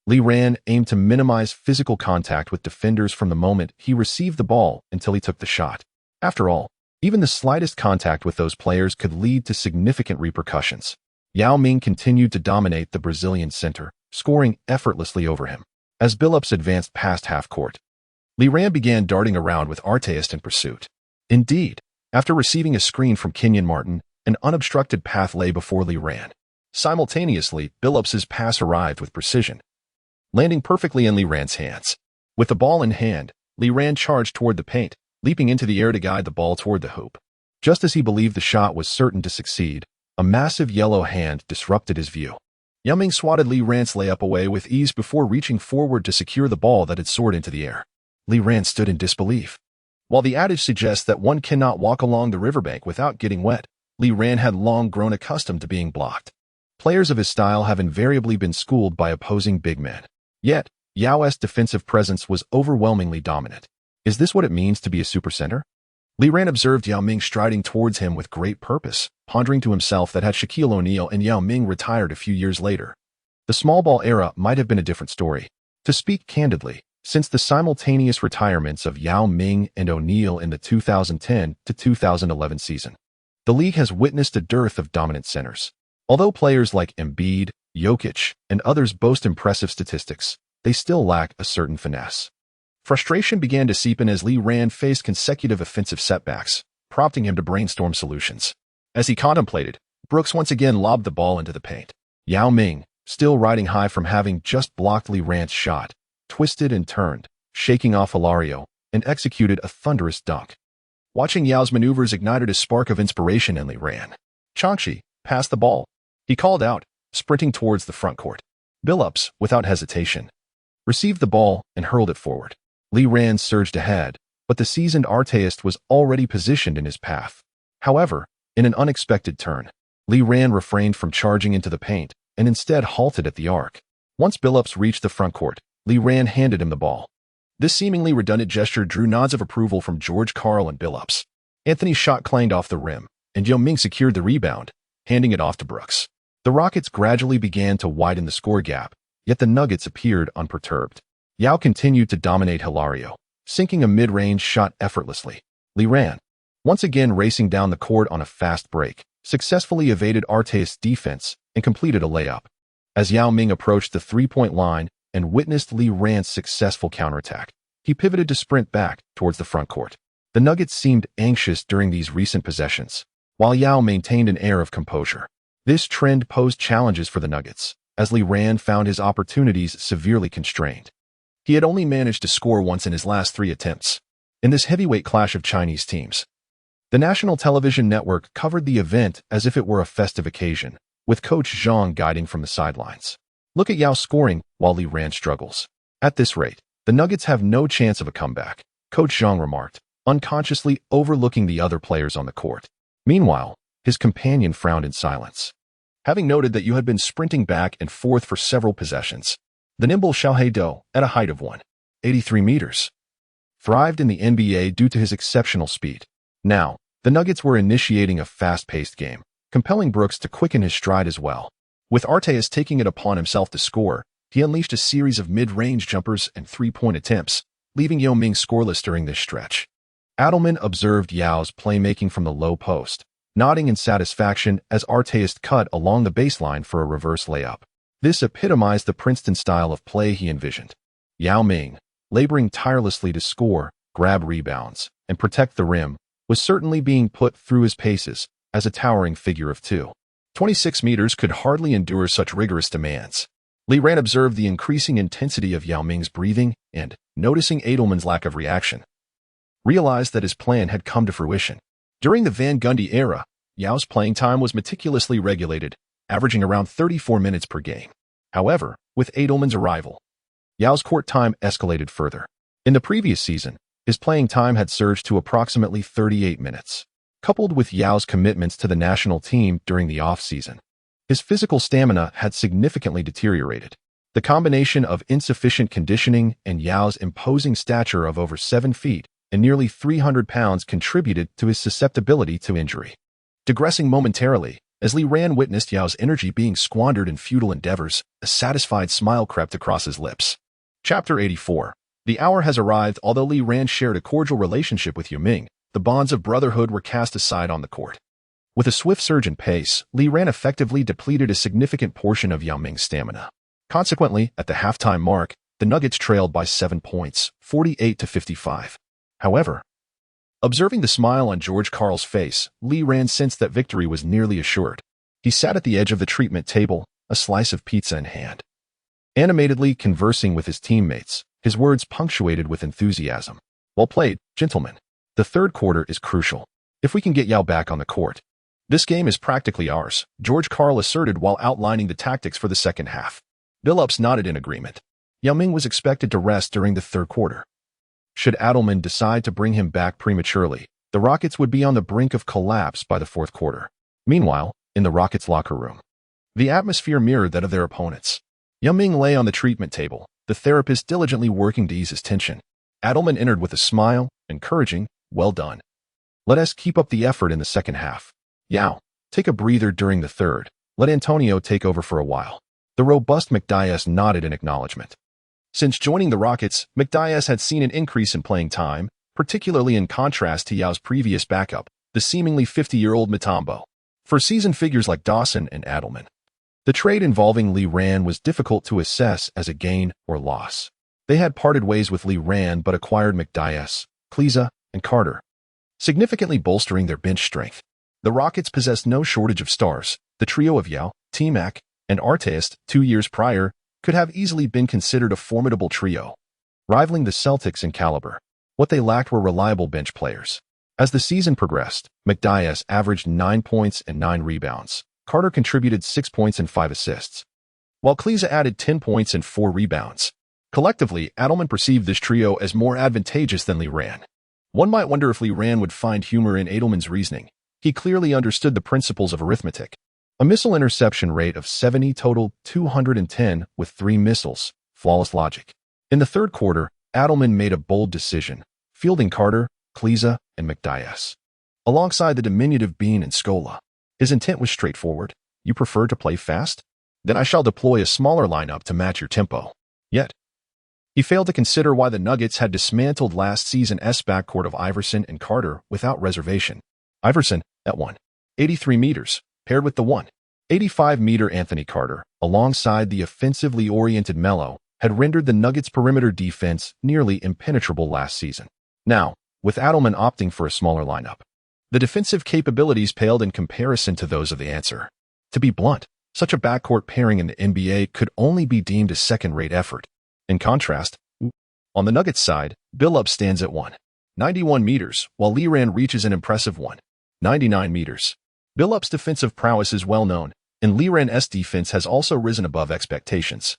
Li Ran aimed to minimize physical contact with defenders from the moment he received the ball until he took the shot. After all, even the slightest contact with those players could lead to significant repercussions. Yao Ming continued to dominate the Brazilian center, scoring effortlessly over him. As Billups advanced past half-court, Li Ran began darting around with Artest in pursuit. Indeed, after receiving a screen from Kenyon Martin, an unobstructed path lay before Li Ran. Simultaneously, Billups' pass arrived with precision, landing perfectly in Li Ran's hands. With the ball in hand, Li Ran charged toward the paint, leaping into the air to guide the ball toward the hoop. Just as he believed the shot was certain to succeed, a massive yellow hand disrupted his view. Yao Ming swatted Li Ran's layup away with ease before reaching forward to secure the ball that had soared into the air. Li Ran stood in disbelief. While the adage suggests that one cannot walk along the riverbank without getting wet, Li Ran had long grown accustomed to being blocked. Players of his style have invariably been schooled by opposing big men. Yet, Yao's defensive presence was overwhelmingly dominant. Is this what it means to be a supercenter? Li Ran observed Yao Ming striding towards him with great purpose, pondering to himself that had Shaquille O'Neal and Yao Ming retired a few years later, the small ball era might have been a different story. To speak candidly, since the simultaneous retirements of Yao Ming and O'Neal in the 2010 to 2011 season, the league has witnessed a dearth of dominant centers. Although players like Embiid, Jokic, and others boast impressive statistics, they still lack a certain finesse. Frustration began to seep in as Li Ran faced consecutive offensive setbacks, prompting him to brainstorm solutions. As he contemplated, Brooks once again lobbed the ball into the paint. Yao Ming, still riding high from having just blocked Li Ran's shot, twisted and turned, shaking off Hilario, and executed a thunderous dunk. Watching Yao's maneuvers ignited a spark of inspiration in Li Ran. "Chauncey, pass the ball," he called out, sprinting towards the front court. Billups, without hesitation, received the ball and hurled it forward. Li Ran surged ahead, but the seasoned Artest was already positioned in his path. However, in an unexpected turn, Li Ran refrained from charging into the paint and instead halted at the arc. Once Billups reached the front court, Li Ran handed him the ball. This seemingly redundant gesture drew nods of approval from George Karl and Billups. Anthony's shot clanged off the rim, and Yao Ming secured the rebound, handing it off to Brooks. The Rockets gradually began to widen the score gap, yet the Nuggets appeared unperturbed. Yao continued to dominate Hilario, sinking a mid-range shot effortlessly. Li Ran, once again racing down the court on a fast break, successfully evaded Artest's defense and completed a layup. As Yao Ming approached the three-point line and witnessed Li Ran's successful counterattack, he pivoted to sprint back towards the front court. The Nuggets seemed anxious during these recent possessions, while Yao maintained an air of composure. This trend posed challenges for the Nuggets, as Lee Ran found his opportunities severely constrained. He had only managed to score once in his last 3 attempts. In this heavyweight clash of Chinese teams, the national television network covered the event as if it were a festive occasion, with Coach Zhang guiding from the sidelines. Look at Yao scoring while Lee Ran struggles. At this rate, the Nuggets have no chance of a comeback, Coach Zhang remarked, unconsciously overlooking the other players on the court. Meanwhile, his companion frowned in silence. Having noted that you had been sprinting back and forth for several possessions, the nimble Xiao Do, at a height of 183 meters, thrived in the NBA due to his exceptional speed. Now, the Nuggets were initiating a fast-paced game, compelling Brooks to quicken his stride as well. With Arteas taking it upon himself to score, he unleashed a series of mid-range jumpers and three-point attempts, leaving Yao Ming scoreless during this stretch. Adelman observed Yao's playmaking from the low post, nodding in satisfaction as Arteas cut along the baseline for a reverse layup. This epitomized the Princeton style of play he envisioned. Yao Ming, laboring tirelessly to score, grab rebounds, and protect the rim, was certainly being put through his paces as a towering figure of 226 meters could hardly endure such rigorous demands. Lee Ran observed the increasing intensity of Yao Ming's breathing and, noticing Adelman's lack of reaction, realized that his plan had come to fruition. During the Van Gundy era, Yao's playing time was meticulously regulated, averaging around 34 minutes per game. However, with Adelman's arrival, Yao's court time escalated further. In the previous season, his playing time had surged to approximately 38 minutes. Coupled with Yao's commitments to the national team during the off-season, his physical stamina had significantly deteriorated. The combination of insufficient conditioning and Yao's imposing stature of over 7 feet and nearly 300 pounds contributed to his susceptibility to injury. Digressing momentarily, as Lee Ran witnessed Yao's energy being squandered in futile endeavors, a satisfied smile crept across his lips. Chapter 84. The hour has arrived. Although Lee Ran shared a cordial relationship with Yao Ming, the bonds of brotherhood were cast aside on the court. With a swift surge in pace, Lee Ran effectively depleted a significant portion of Yao Ming's stamina. Consequently, at the halftime mark, the Nuggets trailed by 7 points, 48-55. However, observing the smile on George Karl's face, Lee Ran sensed that victory was nearly assured. He sat at the edge of the treatment table, a slice of pizza in hand, animatedly conversing with his teammates, his words punctuated with enthusiasm. Well played, gentlemen. The third quarter is crucial. If we can get Yao back on the court, this game is practically ours, George Karl asserted while outlining the tactics for the second half. Billups nodded in agreement. Yao Ming was expected to rest during the third quarter. Should Adelman decide to bring him back prematurely, the Rockets would be on the brink of collapse by the fourth quarter. Meanwhile, in the Rockets' locker room, the atmosphere mirrored that of their opponents. Yao Ming lay on the treatment table, the therapist diligently working to ease his tension. Adelman entered with a smile, encouraging, "Well done. Let us keep up the effort in the second half. Yao, take a breather during the third. Let Antonio take over for a while." The robust McDyess nodded in acknowledgement. Since joining the Rockets, McDyess had seen an increase in playing time, particularly in contrast to Yao's previous backup, the seemingly 50-year-old Mutombo. For seasoned figures like Dawson and Adelman, the trade involving Lee Ran was difficult to assess as a gain or loss. They had parted ways with Lee Ran but acquired McDyess, Kliza, and Carter, significantly bolstering their bench strength. The Rockets possessed no shortage of stars. The trio of Yao, T-Mac, and Arteas, 2 years prior, could have easily been considered a formidable trio, rivaling the Celtics in caliber. What they lacked were reliable bench players. As the season progressed, McDyess averaged 9 points and 9 rebounds. Carter contributed 6 points and 5 assists, while Kliza added 10 points and 4 rebounds. Collectively, Adelman perceived this trio as more advantageous than Lee Ran. One might wonder if Lee Ran would find humor in Adelman's reasoning. He clearly understood the principles of arithmetic. A missile interception rate of 70 totaled 210 with 3 missiles, flawless logic. In the third quarter, Adelman made a bold decision, fielding Carter, Kliza, and McDyess, alongside the diminutive Bean and Scola. His intent was straightforward. You prefer to play fast? Then I shall deploy a smaller lineup to match your tempo. Yet, he failed to consider why the Nuggets had dismantled last season's backcourt of Iverson and Carter without reservation. Iverson, at 183 meters, paired with the 185-meter Anthony Carter, alongside the offensively oriented Melo, had rendered the Nuggets' perimeter defense nearly impenetrable last season. Now, with Adelman opting for a smaller lineup, the defensive capabilities paled in comparison to those of the answer. To be blunt, such a backcourt pairing in the NBA could only be deemed a second-rate effort. In contrast, on the Nuggets side, Billups stands at 191 meters, while Leran reaches an impressive 199 meters. Billups' defensive prowess is well known, and Leran's defense has also risen above expectations.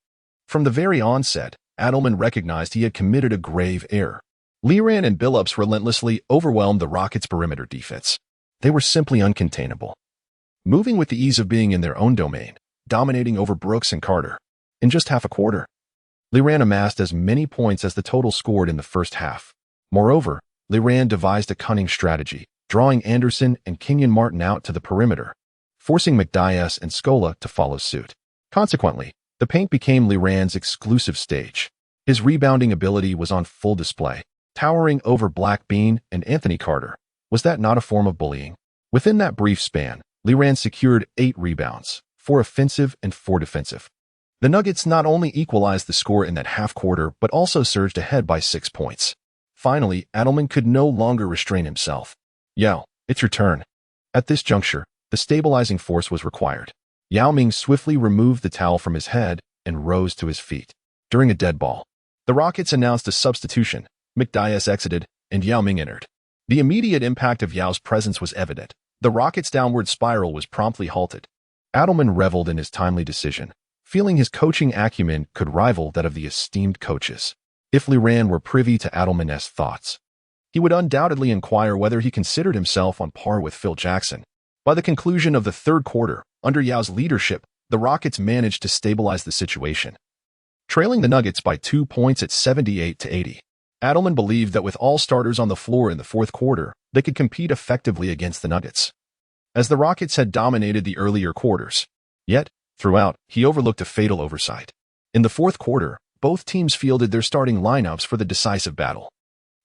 From the very onset, Adelman recognized he had committed a grave error. Leran and Billups relentlessly overwhelmed the Rockets' perimeter defense. They were simply uncontainable, moving with the ease of being in their own domain, dominating over Brooks and Carter. In just half a quarter, Leran amassed as many points as the total scored in the first half. Moreover, Leran devised a cunning strategy, drawing Anderson and Kenyon Martin out to the perimeter, forcing McDyess and Scola to follow suit. Consequently, the paint became Leran's exclusive stage. His rebounding ability was on full display, towering over Black Bean and Anthony Carter. Was that not a form of bullying? Within that brief span, Leran secured 8 rebounds, 4 offensive and 4 defensive. The Nuggets not only equalized the score in that half quarter, but also surged ahead by 6 points. Finally, Adelman could no longer restrain himself. Yao, it's your turn. At this juncture, the stabilizing force was required. Yao Ming swiftly removed the towel from his head and rose to his feet. During a dead ball, the Rockets announced a substitution. McDyess exited, and Yao Ming entered. The immediate impact of Yao's presence was evident. The Rockets' downward spiral was promptly halted. Adelman reveled in his timely decision, feeling his coaching acumen could rival that of the esteemed coaches. If Leran were privy to Adelman's thoughts, he would undoubtedly inquire whether he considered himself on par with Phil Jackson. By the conclusion of the third quarter, under Yao's leadership, the Rockets managed to stabilize the situation, trailing the Nuggets by 2 points at 78-80. Adelman believed that with all starters on the floor in the fourth quarter, they could compete effectively against the Nuggets, as the Rockets had dominated the earlier quarters. Yet, throughout, he overlooked a fatal oversight. In the fourth quarter, both teams fielded their starting lineups for the decisive battle.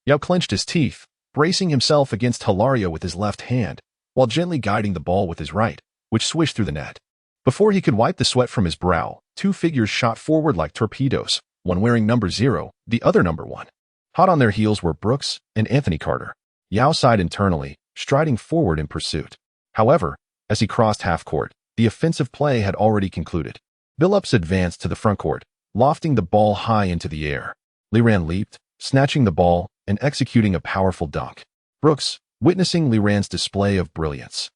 Yao clenched his teeth, bracing himself against Hilario with his left hand, while gently guiding the ball with his right, which swished through the net. Before he could wipe the sweat from his brow, 2 figures shot forward like torpedoes, one wearing number 0, the other number 1. Hot on their heels were Brooks and Anthony Carter. Yao sighed internally, striding forward in pursuit. However, as he crossed half-court, the offensive play had already concluded. Billups advanced to the frontcourt, lofting the ball high into the air. Leran leaped, snatching the ball and executing a powerful dunk. Brooks, witnessing Leran's display of brilliance,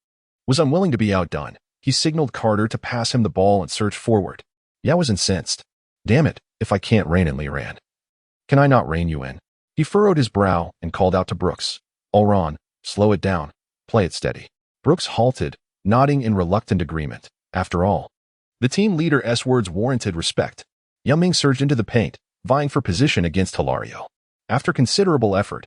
was unwilling to be outdone. He signaled Carter to pass him the ball and surge forward. Yao was incensed. Damn it, if I can't rein in Leran, can I not rein you in? He furrowed his brow and called out to Brooks. Olron, slow it down. Play it steady. Brooks halted, nodding in reluctant agreement. After all, the team leader's words warranted respect. Yao Ming surged into the paint, vying for position against Hilario. After considerable effort,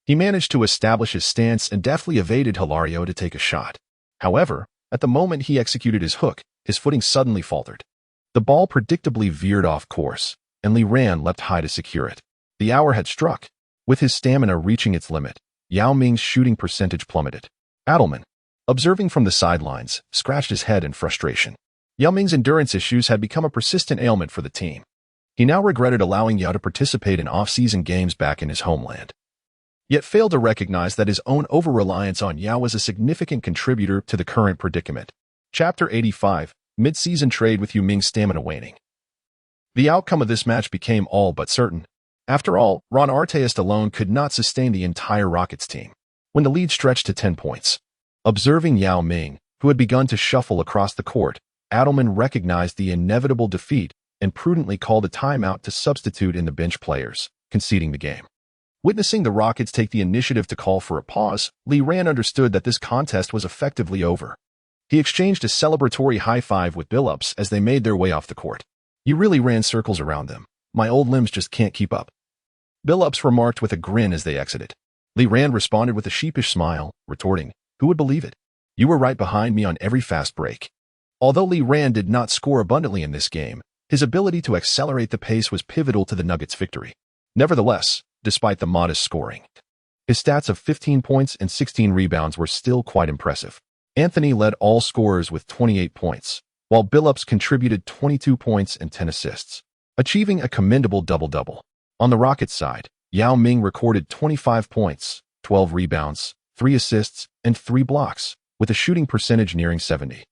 he managed to establish his stance and deftly evaded Hilario to take a shot. However, at the moment he executed his hook, his footing suddenly faltered. The ball predictably veered off course, and Leran leapt high to secure it. The hour had struck. With his stamina reaching its limit, Yao Ming's shooting percentage plummeted. Adelman, observing from the sidelines, scratched his head in frustration. Yao Ming's endurance issues had become a persistent ailment for the team. He now regretted allowing Yao to participate in off-season games back in his homeland, yet failed to recognize that his own over-reliance on Yao was a significant contributor to the current predicament. Chapter 85, Mid-Season Trade with Yao Ming's Stamina Waning. The outcome of this match became all but certain. After all, Ron Artest alone could not sustain the entire Rockets team. When the lead stretched to 10 points, observing Yao Ming, who had begun to shuffle across the court, Adelman recognized the inevitable defeat and prudently called a timeout to substitute in the bench players, conceding the game. Witnessing the Rockets take the initiative to call for a pause, Leran understood that this contest was effectively over. He exchanged a celebratory high-five with Billups as they made their way off the court. You really ran circles around them. My old limbs just can't keep up, Billups remarked with a grin as they exited. Leran responded with a sheepish smile, retorting, who would believe it? You were right behind me on every fast break. Although Leran did not score abundantly in this game, his ability to accelerate the pace was pivotal to the Nuggets' victory. Nevertheless, despite the modest scoring, his stats of 15 points and 16 rebounds were still quite impressive. Anthony led all scorers with 28 points, while Billups contributed 22 points and 10 assists. achieving a commendable double-double. On the Rockets side, Yao Ming recorded 25 points, 12 rebounds, 3 assists, and 3 blocks, with a shooting percentage nearing 70.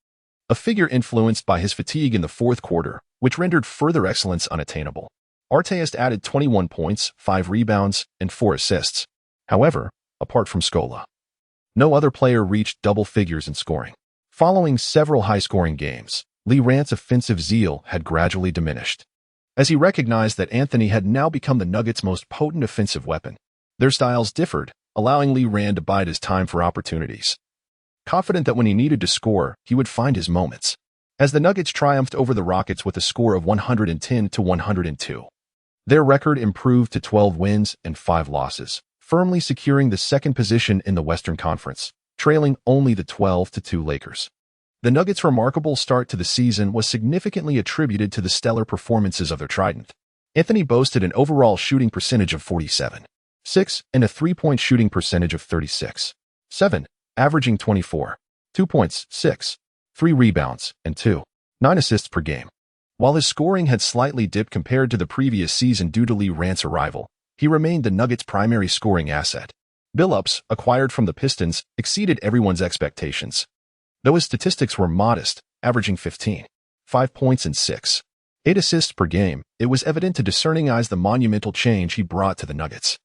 A figure influenced by his fatigue in the fourth quarter, which rendered further excellence unattainable. Artest added 21 points, 5 rebounds, and 4 assists. However, apart from Scola, no other player reached double figures in scoring. Following several high-scoring games, Lee Rant's offensive zeal had gradually diminished, as he recognized that Anthony had now become the Nuggets' most potent offensive weapon. Their styles differed, allowing Lee Rand to bide his time for opportunities. Confident that when he needed to score, he would find his moments. As the Nuggets triumphed over the Rockets with a score of 110-102, their record improved to 12 wins and 5 losses, firmly securing the second position in the Western Conference, trailing only the 12-2 Lakers. The Nuggets' remarkable start to the season was significantly attributed to the stellar performances of their trident. Anthony boasted an overall shooting percentage of 47.6 and a three-point shooting percentage of 36.7, averaging 24, 2 points, 6, 3 rebounds, and 2.9 assists per game. While his scoring had slightly dipped compared to the previous season due to Lee Rant's arrival, he remained the Nuggets' primary scoring asset. Billups, acquired from the Pistons, exceeded everyone's expectations. Though his statistics were modest, averaging 15, 5 points and 6.8 assists per game, it was evident to discerning eyes the monumental change he brought to the Nuggets.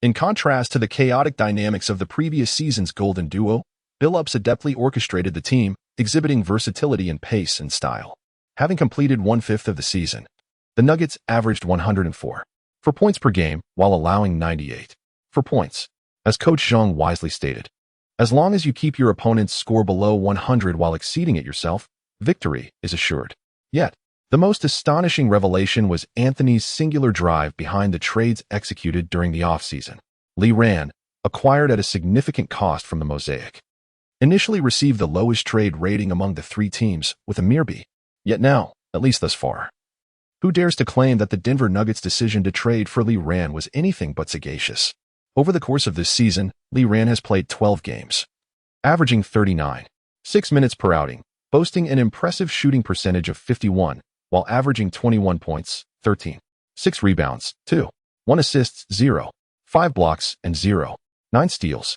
In contrast to the chaotic dynamics of the previous season's Golden Duo, Billups adeptly orchestrated the team, exhibiting versatility in pace and style. Having completed 1/5 of the season, the Nuggets averaged 104 for points per game while allowing 98 for points. As Coach Zhang wisely stated, as long as you keep your opponent's score below 100 while exceeding it yourself, victory is assured. Yet, the most astonishing revelation was Anthony's singular drive behind the trades executed during the offseason. Lee Rand, acquired at a significant cost from the Mosaic, initially received the lowest trade rating among the 3 teams with a mere B. Yet now, at least thus far, who dares to claim that the Denver Nuggets' decision to trade for Lee Rand was anything but sagacious? Over the course of this season, Lee Rand has played 12 games, averaging 39.6 minutes per outing, boasting an impressive shooting percentage of 51, while averaging 21 points, 13.6 rebounds, 2.1 assists, 0.5 blocks, and 0.9 steals.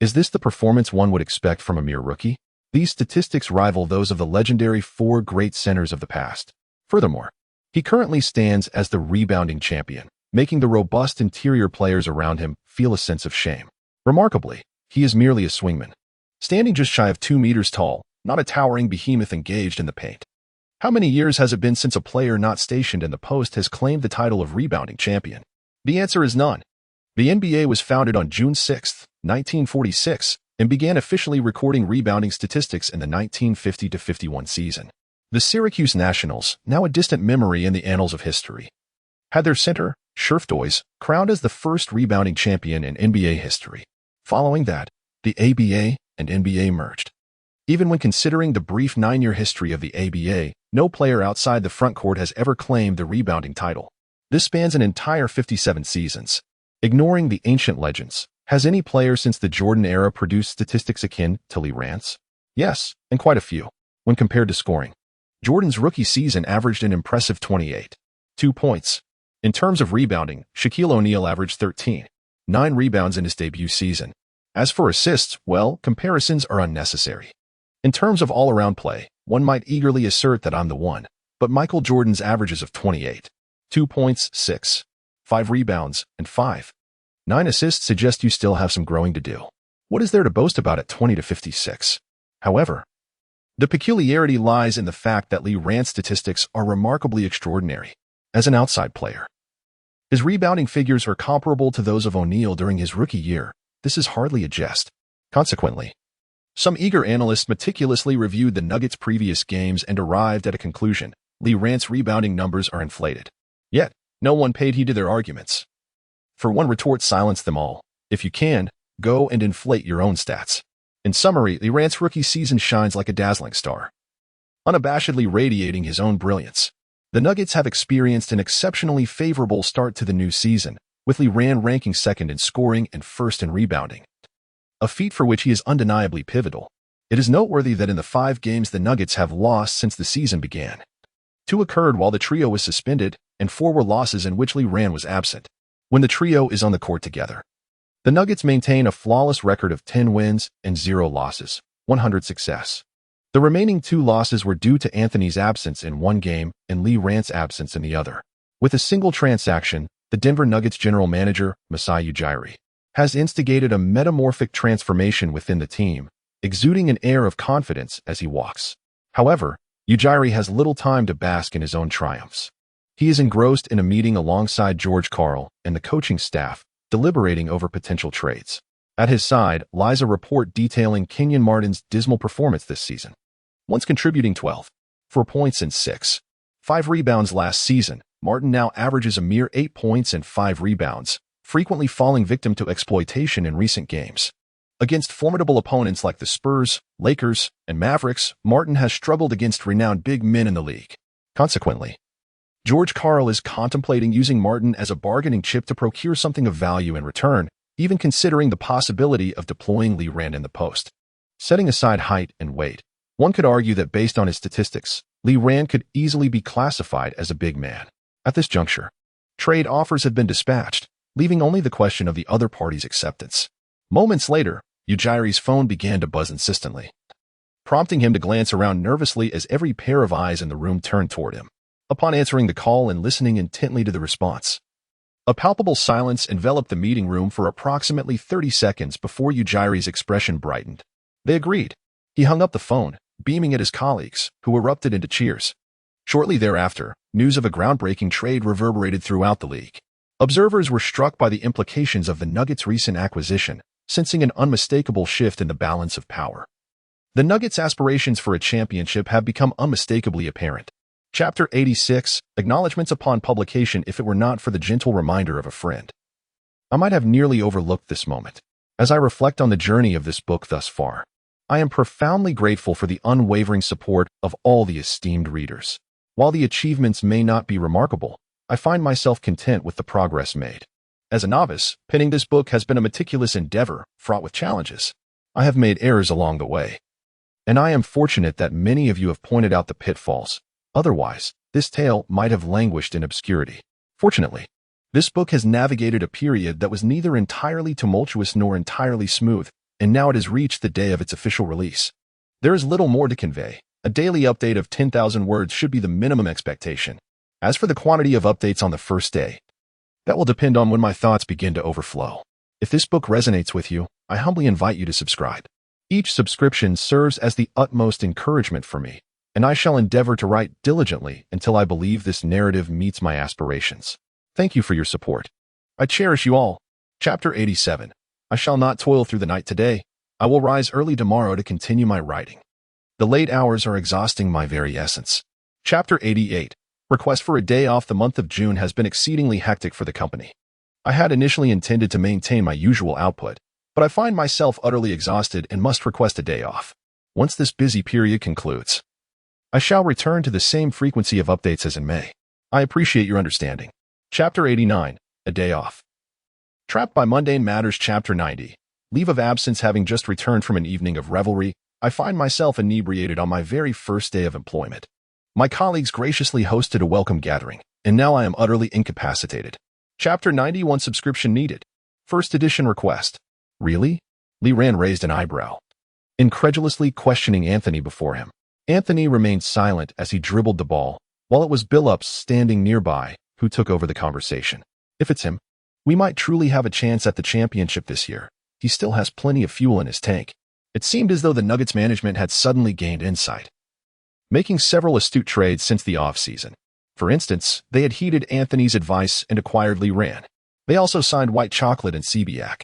Is this the performance one would expect from a mere rookie? These statistics rival those of the legendary 4 great centers of the past. Furthermore, he currently stands as the rebounding champion, making the robust interior players around him feel a sense of shame. Remarkably, he is merely a swingman, standing just shy of 2 meters tall, not a towering behemoth engaged in the paint. How many years has it been since a player not stationed in the post has claimed the title of rebounding champion? The answer is none. The NBA was founded on June 6, 1946, and began officially recording rebounding statistics in the 1950-51 season. The Syracuse Nationals, now a distant memory in the annals of history, had their center, Shurf Doyes, crowned as the first rebounding champion in NBA history. Following that, the ABA and NBA merged. Even when considering the brief 9-year history of the ABA, no player outside the front court has ever claimed the rebounding title. This spans an entire 57 seasons. Ignoring the ancient legends, has any player since the Jordan era produced statistics akin to Lee Rant's? Yes, and quite a few. When compared to scoring, Jordan's rookie season averaged an impressive 28.2 points. In terms of rebounding, Shaquille O'Neal averaged 13.9 rebounds in his debut season. As for assists, well, comparisons are unnecessary. In terms of all-around play, one might eagerly assert that I'm the one, but Michael Jordan's averages of 28.2 points, 6.5 rebounds, and 5.9 assists suggest you still have some growing to do. What is there to boast about at 20-56? However, the peculiarity lies in the fact that Lee Rant's statistics are remarkably extraordinary. As an outside player, his rebounding figures are comparable to those of O'Neal during his rookie year. This is hardly a jest. Consequently, some eager analysts meticulously reviewed the Nuggets' previous games and arrived at a conclusion: Lee Rant's rebounding numbers are inflated. Yet, no one paid heed to their arguments. For one retort silenced them all. If you can, go and inflate your own stats. In summary, Lee Rant's rookie season shines like a dazzling star, unabashedly radiating his own brilliance. The Nuggets have experienced an exceptionally favorable start to the new season, with Lee Rand ranking second in scoring and first in rebounding, a feat for which he is undeniably pivotal. It is noteworthy that in the 5 games the Nuggets have lost since the season began, 2 occurred while the trio was suspended, and 4 were losses in which Lee Rand was absent. When the trio is on the court together, the Nuggets maintain a flawless record of 10 wins and 0 losses, 100 success. The remaining 2 losses were due to Anthony's absence in one game and Lee Rand's absence in the other. With a single transaction, the Denver Nuggets general manager, Masai Ujiri, has instigated a metamorphic transformation within the team, exuding an air of confidence as he walks. However, Ujiri has little time to bask in his own triumphs. He is engrossed in a meeting alongside George Karl and the coaching staff, deliberating over potential trades. At his side lies a report detailing Kenyon Martin's dismal performance this season. Once contributing 12.4 points and 6.5 rebounds last season, Martin now averages a mere 8 points and 5 rebounds, frequently falling victim to exploitation in recent games. Against formidable opponents like the Spurs, Lakers, and Mavericks, Martin has struggled against renowned big men in the league. Consequently, George Karl is contemplating using Martin as a bargaining chip to procure something of value in return, even considering the possibility of deploying Lee Rand in the post. Setting aside height and weight, one could argue that based on his statistics, Lee Rand could easily be classified as a big man. At this juncture, trade offers have been dispatched, leaving only the question of the other party's acceptance. Moments later, Ujiri's phone began to buzz insistently, prompting him to glance around nervously as every pair of eyes in the room turned toward him. Upon answering the call and listening intently to the response, a palpable silence enveloped the meeting room for approximately 30 seconds before Ujiri's expression brightened. They agreed. He hung up the phone, beaming at his colleagues, who erupted into cheers. Shortly thereafter, news of a groundbreaking trade reverberated throughout the league. Observers were struck by the implications of the Nuggets' recent acquisition, sensing an unmistakable shift in the balance of power. The Nuggets' aspirations for a championship have become unmistakably apparent. Chapter 86, Acknowledgments upon publication if it were not for the gentle reminder of a friend. I might have nearly overlooked this moment. As I reflect on the journey of this book thus far, I am profoundly grateful for the unwavering support of all the esteemed readers. While the achievements may not be remarkable, I find myself content with the progress made. As a novice, penning this book has been a meticulous endeavor, fraught with challenges. I have made errors along the way, and I am fortunate that many of you have pointed out the pitfalls. Otherwise, this tale might have languished in obscurity. Fortunately, this book has navigated a period that was neither entirely tumultuous nor entirely smooth, and now it has reached the day of its official release. There is little more to convey. A daily update of 10,000 words should be the minimum expectation. As for the quantity of updates on the first day, that will depend on when my thoughts begin to overflow. If this book resonates with you, I humbly invite you to subscribe. Each subscription serves as the utmost encouragement for me, and I shall endeavor to write diligently until I believe this narrative meets my aspirations. Thank you for your support. I cherish you all. Chapter 87. I shall not toil through the night today. I will rise early tomorrow to continue my writing. The late hours are exhausting my very essence. Chapter 88. Request for a day off. The month of June has been exceedingly hectic for the company. I had initially intended to maintain my usual output, but I find myself utterly exhausted and must request a day off. Once this busy period concludes, I shall return to the same frequency of updates as in May. I appreciate your understanding. Chapter 89. A Day Off. Trapped by mundane matters. Chapter 90. Leave of absence. Having just returned from an evening of revelry, I find myself inebriated on my very first day of employment. My colleagues graciously hosted a welcome gathering, and now I am utterly incapacitated. Chapter 91. Subscription needed. First edition request. Really? Lee Rand raised an eyebrow, incredulously questioning Anthony before him. Anthony remained silent as he dribbled the ball, while it was Billups standing nearby who took over the conversation. If it's him, we might truly have a chance at the championship this year. He still has plenty of fuel in his tank. It seemed as though the Nuggets management had suddenly gained insight, making several astute trades since the offseason. For instance, they had heeded Anthony's advice and acquired Lee Rand. They also signed White Chocolate and Kubiak,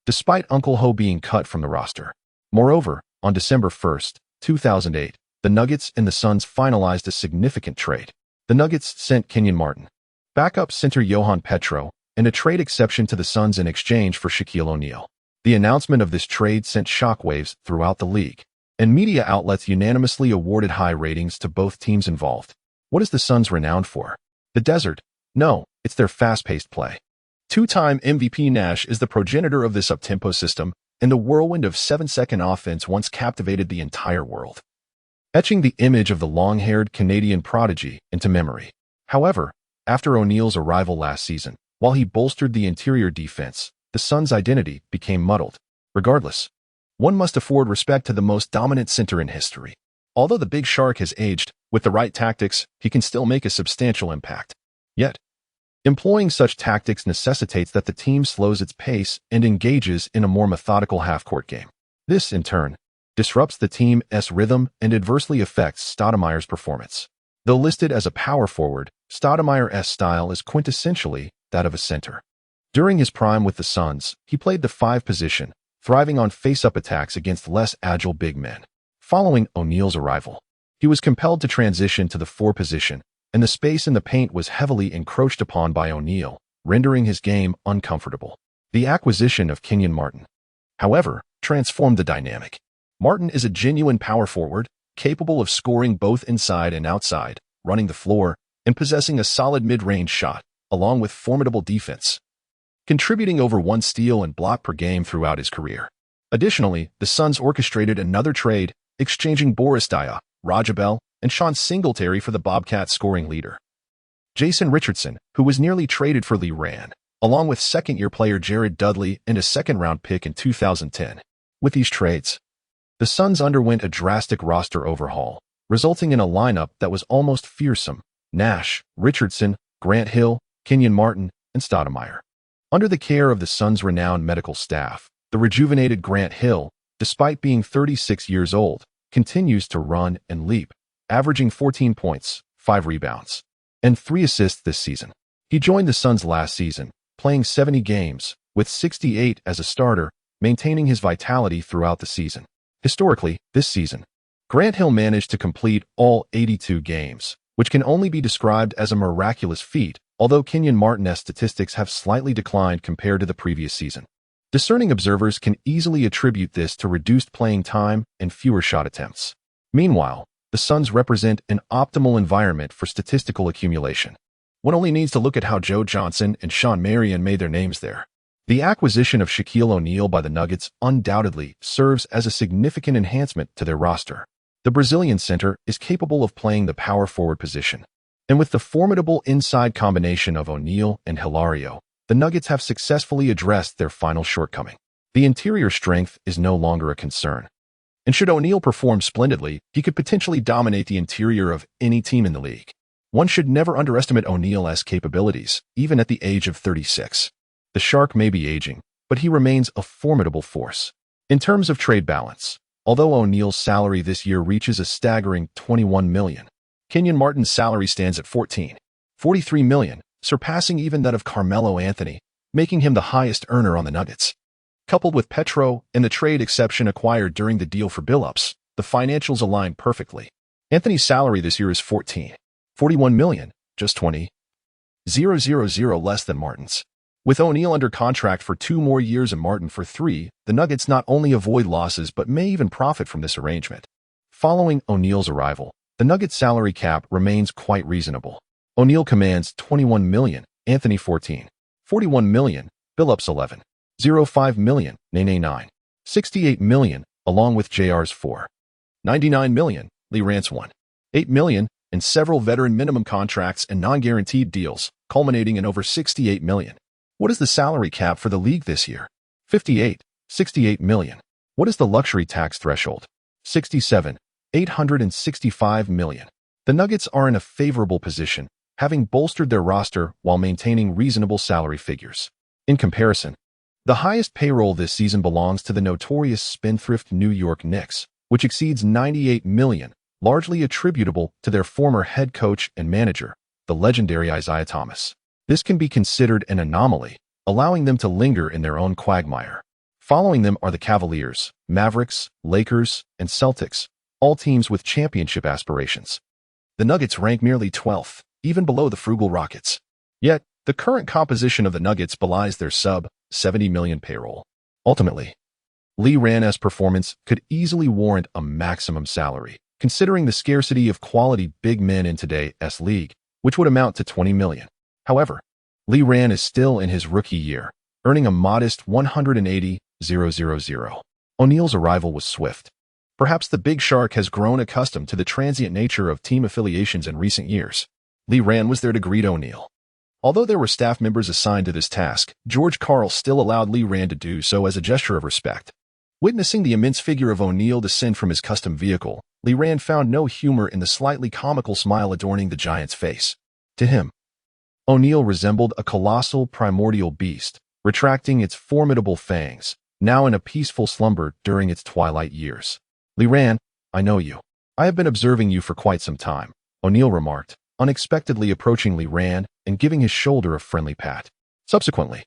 despite Uncle Ho being cut from the roster. Moreover, on December 1st, 2008, the Nuggets and the Suns finalized a significant trade. The Nuggets sent Kenyon Martin, backup center Johan Petro, and a trade exception to the Suns in exchange for Shaquille O'Neal. The announcement of this trade sent shockwaves throughout the league, and media outlets unanimously awarded high ratings to both teams involved. What is the Suns renowned for? The desert? No, it's their fast-paced play. Two-time MVP Nash is the progenitor of this up-tempo system, and the whirlwind of 7-second offense once captivated the entire world, etching the image of the long-haired Canadian prodigy into memory. However, After O'Neal's arrival last season, while he bolstered the interior defense, the Suns' identity became muddled. Regardless, one must afford respect to the most dominant center in history. Although the Big Shark has aged, with the right tactics, he can still make a substantial impact. Yet, employing such tactics necessitates that the team slows its pace and engages in a more methodical half-court game. This, in turn, disrupts the team's rhythm and adversely affects Stoudemire's performance. Though listed as a power forward, Stoudemire's style is quintessentially that of a center. During his prime with the Suns, he played the 5 position, thriving on face-up attacks against less agile big men. Following O'Neal's arrival, he was compelled to transition to the 4 position, and the space in the paint was heavily encroached upon by O'Neal, rendering his game uncomfortable. The acquisition of Kenyon Martin, however, transformed the dynamic. Martin is a genuine power forward, capable of scoring both inside and outside, running the floor, and possessing a solid mid-range shot, along with formidable defense, contributing over 1 steal and block per game throughout his career. Additionally, the Suns orchestrated another trade, exchanging Boris Diaw, Raja Bell, and Sean Singletary for the Bobcats scoring leader, Jason Richardson, who was nearly traded for Lee Rand, along with second-year player Jared Dudley and a second-round pick in 2010. With these trades, the Suns underwent a drastic roster overhaul, resulting in a lineup that was almost fearsome: Nash, Richardson, Grant Hill, Kenyon Martin, and Stoudemire. Under the care of the Suns' renowned medical staff, the rejuvenated Grant Hill, despite being 36 years old, continues to run and leap, averaging 14 points, 5 rebounds, and 3 assists this season. He joined the Suns last season, playing 70 games, with 68 as a starter, maintaining his vitality throughout the season. Historically, this season, Grant Hill managed to complete all 82 games, which can only be described as a miraculous feat, although Kenyon Martin's statistics have slightly declined compared to the previous season. Discerning observers can easily attribute this to reduced playing time and fewer shot attempts. Meanwhile, the Suns represent an optimal environment for statistical accumulation. One only needs to look at how Joe Johnson and Shawn Marion made their names there. The acquisition of Shaquille O'Neal by the Nuggets undoubtedly serves as a significant enhancement to their roster. The Brazilian center is capable of playing the power forward position, and with the formidable inside combination of O'Neal and Hilario, the Nuggets have successfully addressed their final shortcoming. The interior strength is no longer a concern, and should O'Neal perform splendidly, he could potentially dominate the interior of any team in the league. One should never underestimate O'Neal's capabilities, even at the age of 36. The Shark may be aging, but he remains a formidable force. In terms of trade balance, although O'Neal's salary this year reaches a staggering $21 million, Kenyon Martin's salary stands at $43 million, surpassing even that of Carmelo Anthony, making him the highest earner on the Nuggets. Coupled with Petro and the trade exception acquired during the deal for Billups, the financials align perfectly. Anthony's salary this year is $41 million, just $20,000 less than Martin's. With O'Neal under contract for 2 more years and Martin for 3, the Nuggets not only avoid losses but may even profit from this arrangement. Following O'Neal's arrival, the Nuggets' salary cap remains quite reasonable. O'Neal commands $21 million, Anthony $14, $41 million, Billups $11.05 million, Nene $9, $68 million, along with JR's $4.99 million, Lee Rand's $1.8 million, and several veteran minimum contracts and non-guaranteed deals, culminating in over $68 million. What is the salary cap for the league this year? $68 million. What is the luxury tax threshold? $865 million. The Nuggets are in a favorable position, having bolstered their roster while maintaining reasonable salary figures. In comparison, the highest payroll this season belongs to the notorious spendthrift New York Knicks, which exceeds $98 million, largely attributable to their former head coach and manager, the legendary Isaiah Thomas. This can be considered an anomaly, allowing them to linger in their own quagmire. Following them are the Cavaliers, Mavericks, Lakers, and Celtics, all teams with championship aspirations. The Nuggets rank merely 12th, even below the frugal Rockets. Yet, the current composition of the Nuggets belies their sub-$70 million payroll. Ultimately, Lee Rand's performance could easily warrant a maximum salary, considering the scarcity of quality big men in today's league, which would amount to $20 million. However, Lee Rand is still in his rookie year, earning a modest $180,000. O'Neal's arrival was swift. Perhaps the Big Shark has grown accustomed to the transient nature of team affiliations in recent years. Lee Rand was there to greet O'Neal, Although there were staff members assigned to this task, George Karl still allowed Lee Rand to do so as a gesture of respect. Witnessing the immense figure of O'Neill descend from his custom vehicle, Lee Rand found no humor in the slightly comical smile adorning the giant's face. To him, O'Neill resembled a colossal primordial beast, retracting its formidable fangs, now in a peaceful slumber during its twilight years. Lee Rand, I know you. I have been observing you for quite some time, O'Neill remarked, unexpectedly approaching Lee Rand and giving his shoulder a friendly pat. Subsequently,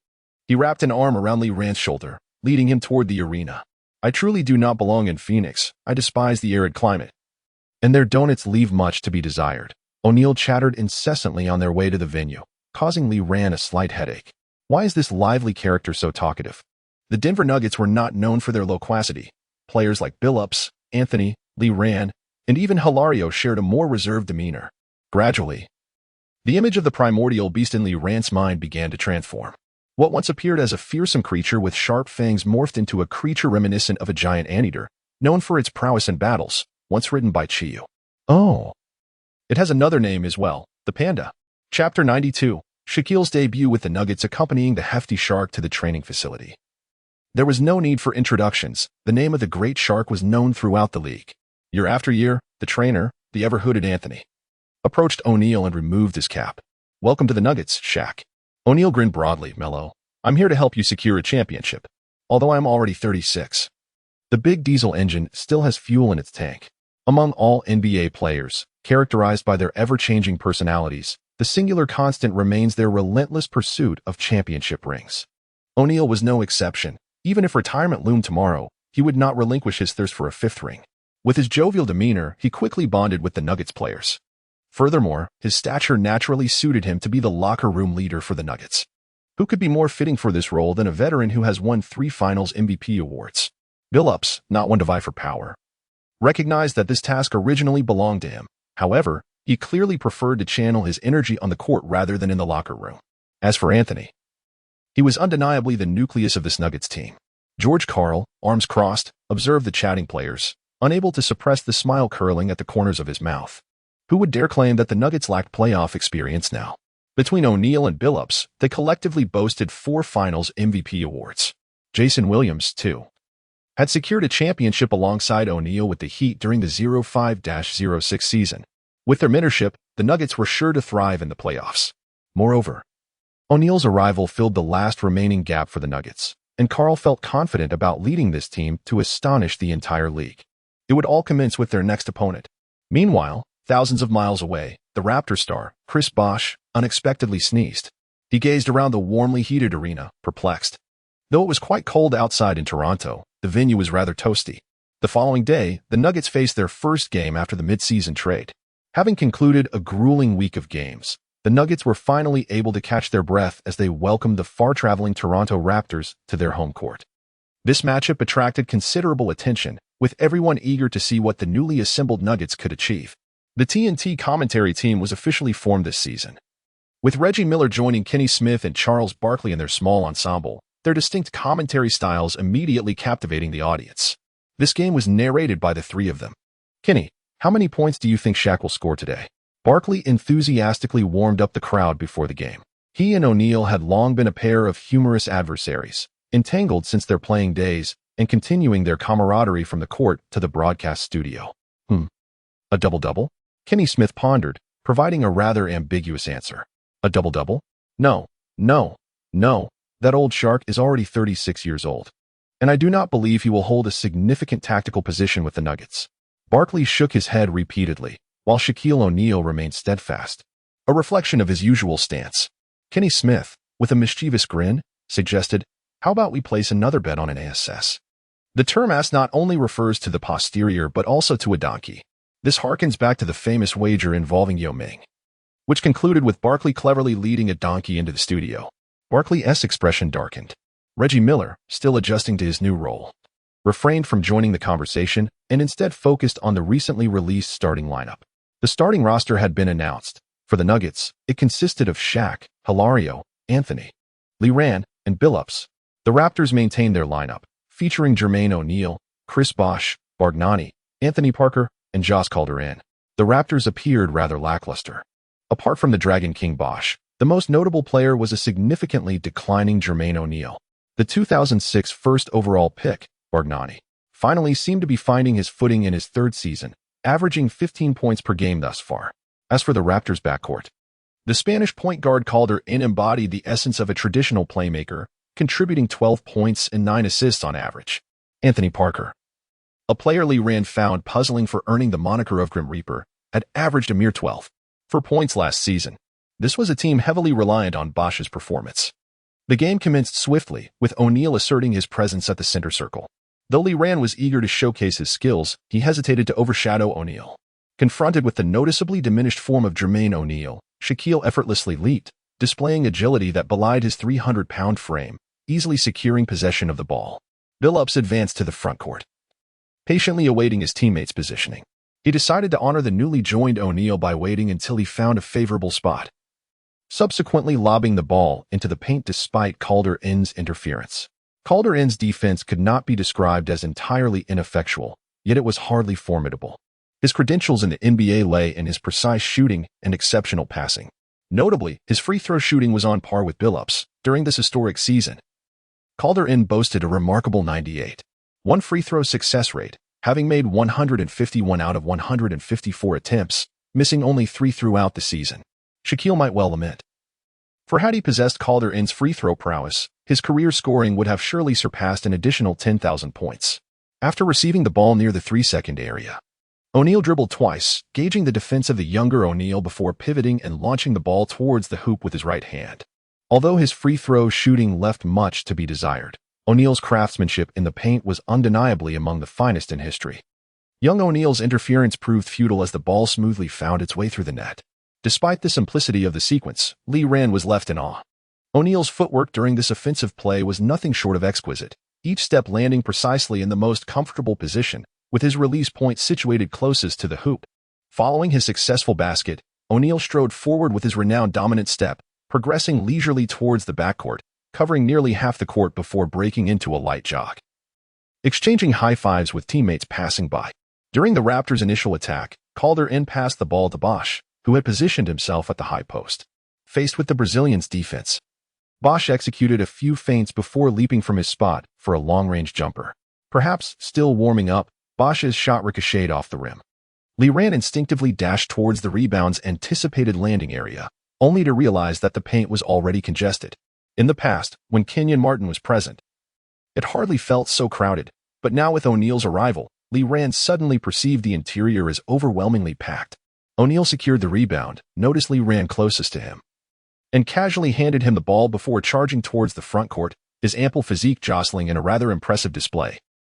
he wrapped an arm around Lee Rand's shoulder, leading him toward the arena. I truly do not belong in Phoenix. I despise the arid climate. And their donuts leave much to be desired. O'Neill chattered incessantly on their way to the venue, causing Lee Rand a slight headache. Why is this lively character so talkative? The Denver Nuggets were not known for their loquacity. Players like Billups, Anthony, Lee Rand, and even Hilario shared a more reserved demeanor. Gradually, the image of the primordial beast in Lee Rand's mind began to transform. What once appeared as a fearsome creature with sharp fangs morphed into a creature reminiscent of a giant anteater, known for its prowess in battles, once ridden by Chiyu. Oh. It has another name as well, the Panda. Chapter 92, Shaquille's debut with the Nuggets accompanying the hefty shark to the training facility. There was no need for introductions. The name of the great shark was known throughout the league. Year after year, the trainer, the ever-hooded Anthony, approached O'Neill and removed his cap. Welcome to the Nuggets, Shaq. O'Neill grinned broadly, Mello. I'm here to help you secure a championship, although I'm already 36. The big diesel engine still has fuel in its tank. Among all NBA players, characterized by their ever-changing personalities, the singular constant remains their relentless pursuit of championship rings. O'Neill was no exception. Even if retirement loomed tomorrow, he would not relinquish his thirst for a fifth ring. With his jovial demeanor, he quickly bonded with the Nuggets players. Furthermore, his stature naturally suited him to be the locker room leader for the Nuggets. Who could be more fitting for this role than a veteran who has won 3 Finals MVP awards? Billups, not one to vie for power, recognized that this task originally belonged to him. However, he clearly preferred to channel his energy on the court rather than in the locker room. As for Anthony, he was undeniably the nucleus of this Nuggets team. George Karl, arms crossed, observed the chatting players, unable to suppress the smile curling at the corners of his mouth. Who would dare claim that the Nuggets lacked playoff experience now? Between O'Neill and Billups, they collectively boasted 4 Finals MVP awards. Jason Williams, too, had secured a championship alongside O'Neill with the Heat during the 05-06 season. With their mentorship, the Nuggets were sure to thrive in the playoffs. Moreover, O'Neill's arrival filled the last remaining gap for the Nuggets, and Karl felt confident about leading this team to astonish the entire league. It would all commence with their next opponent. Meanwhile, thousands of miles away, the Raptor star, Chris Bosh, unexpectedly sneezed. He gazed around the warmly heated arena, perplexed. Though it was quite cold outside in Toronto, the venue was rather toasty. The following day, the Nuggets faced their first game after the mid-season trade. Having concluded a grueling week of games, the Nuggets were finally able to catch their breath as they welcomed the far-traveling Toronto Raptors to their home court. This matchup attracted considerable attention, with everyone eager to see what the newly assembled Nuggets could achieve. The TNT commentary team was officially formed this season. With Reggie Miller joining Kenny Smith and Charles Barkley in their small ensemble, their distinct commentary styles immediately captivating the audience. This game was narrated by the 3 of them. Kenny, how many points do you think Shaq will score today? Barkley enthusiastically warmed up the crowd before the game. He and O'Neill had long been a pair of humorous adversaries, entangled since their playing days and continuing their camaraderie from the court to the broadcast studio. A double-double? Kenny Smith pondered, providing a rather ambiguous answer. A double-double? No. That old shark is already 36 years old. And I do not believe he will hold a significant tactical position with the Nuggets. Barkley shook his head repeatedly, while Shaquille O'Neal remained steadfast, a reflection of his usual stance. Kenny Smith, with a mischievous grin, suggested, how about we place another bet on an ASS? The term ass not only refers to the posterior but also to a donkey. This harkens back to the famous wager involving Yao Ming, which concluded with Barkley cleverly leading a donkey into the studio. Barkley's expression darkened. Reggie Miller, still adjusting to his new role, refrained from joining the conversation and instead focused on the recently released starting lineup. The starting roster had been announced. For the Nuggets, it consisted of Shaq, Hilario, Anthony, Lee Rand, and Billups. The Raptors maintained their lineup, featuring Jermaine O'Neal, Chris Bosh, Bargnani, Anthony Parker, and Josh Calderon. The Raptors appeared rather lackluster. Apart from the Dragon King Bosh, The most notable player was a significantly declining Jermaine O'Neal. The 2006 first overall pick, Bargnani, finally seemed to be finding his footing in his third season, averaging 15 points per game thus far. As for the Raptors' backcourt, the Spanish point guard Calder embodied the essence of a traditional playmaker, contributing 12 points and 9 assists on average. Anthony Parker, a player Lee Rand found puzzling for earning the moniker of Grim Reaper, had averaged a mere 12 points last season. This was a team heavily reliant on Bosch's performance. The game commenced swiftly, with O'Neal asserting his presence at the center circle. Though Lee Rand was eager to showcase his skills, he hesitated to overshadow O'Neal. Confronted with the noticeably diminished form of Jermaine O'Neal, Shaquille effortlessly leaped, displaying agility that belied his 300-pound frame, easily securing possession of the ball. Billups advanced to the frontcourt, patiently awaiting his teammates' positioning. He decided to honor the newly joined O'Neal by waiting until he found a favorable spot, subsequently lobbing the ball into the paint despite Calder-N's interference. Calder-N's defense could not be described as entirely ineffectual, yet it was hardly formidable. His credentials in the NBA lay in his precise shooting and exceptional passing. Notably, his free throw shooting was on par with Billups during this historic season. Calder-N boasted a remarkable 98.1 free throw success rate, having made 151 out of 154 attempts, missing only 3 throughout the season. Shaquille might well lament, for had he possessed Calder-N's free throw prowess, his career scoring would have surely surpassed an additional 10,000 points. After receiving the ball near the 3-second area, O'Neal dribbled twice, gauging the defense of the younger O'Neal before pivoting and launching the ball towards the hoop with his right hand. Although his free throw shooting left much to be desired, O'Neal's craftsmanship in the paint was undeniably among the finest in history. Young O'Neal's interference proved futile as the ball smoothly found its way through the net. Despite the simplicity of the sequence, Lee Rand was left in awe. O'Neal's footwork during this offensive play was nothing short of exquisite, each step landing precisely in the most comfortable position, with his release point situated closest to the hoop. Following his successful basket, O'Neal strode forward with his renowned dominant step, progressing leisurely towards the backcourt, covering nearly half the court before breaking into a light jog, exchanging high fives with teammates passing by. During the Raptors' initial attack, Calder-N passed the ball to Bosch, who had positioned himself at the high post. Faced with the Brazilians' defense, Bosch executed a few feints before leaping from his spot for a long-range jumper. Perhaps still warming up, Bosch's shot ricocheted off the rim. Lee Rand instinctively dashed towards the rebound's anticipated landing area, only to realize that the paint was already congested. In the past, when Kenyon Martin was present, it hardly felt so crowded, but now with O'Neal's arrival, Lee Rand suddenly perceived the interior as overwhelmingly packed. O'Neal secured the rebound, noticed Lee Rand closest to him, and casually handed him the ball before charging towards the front court, his ample physique jostling in a rather impressive display.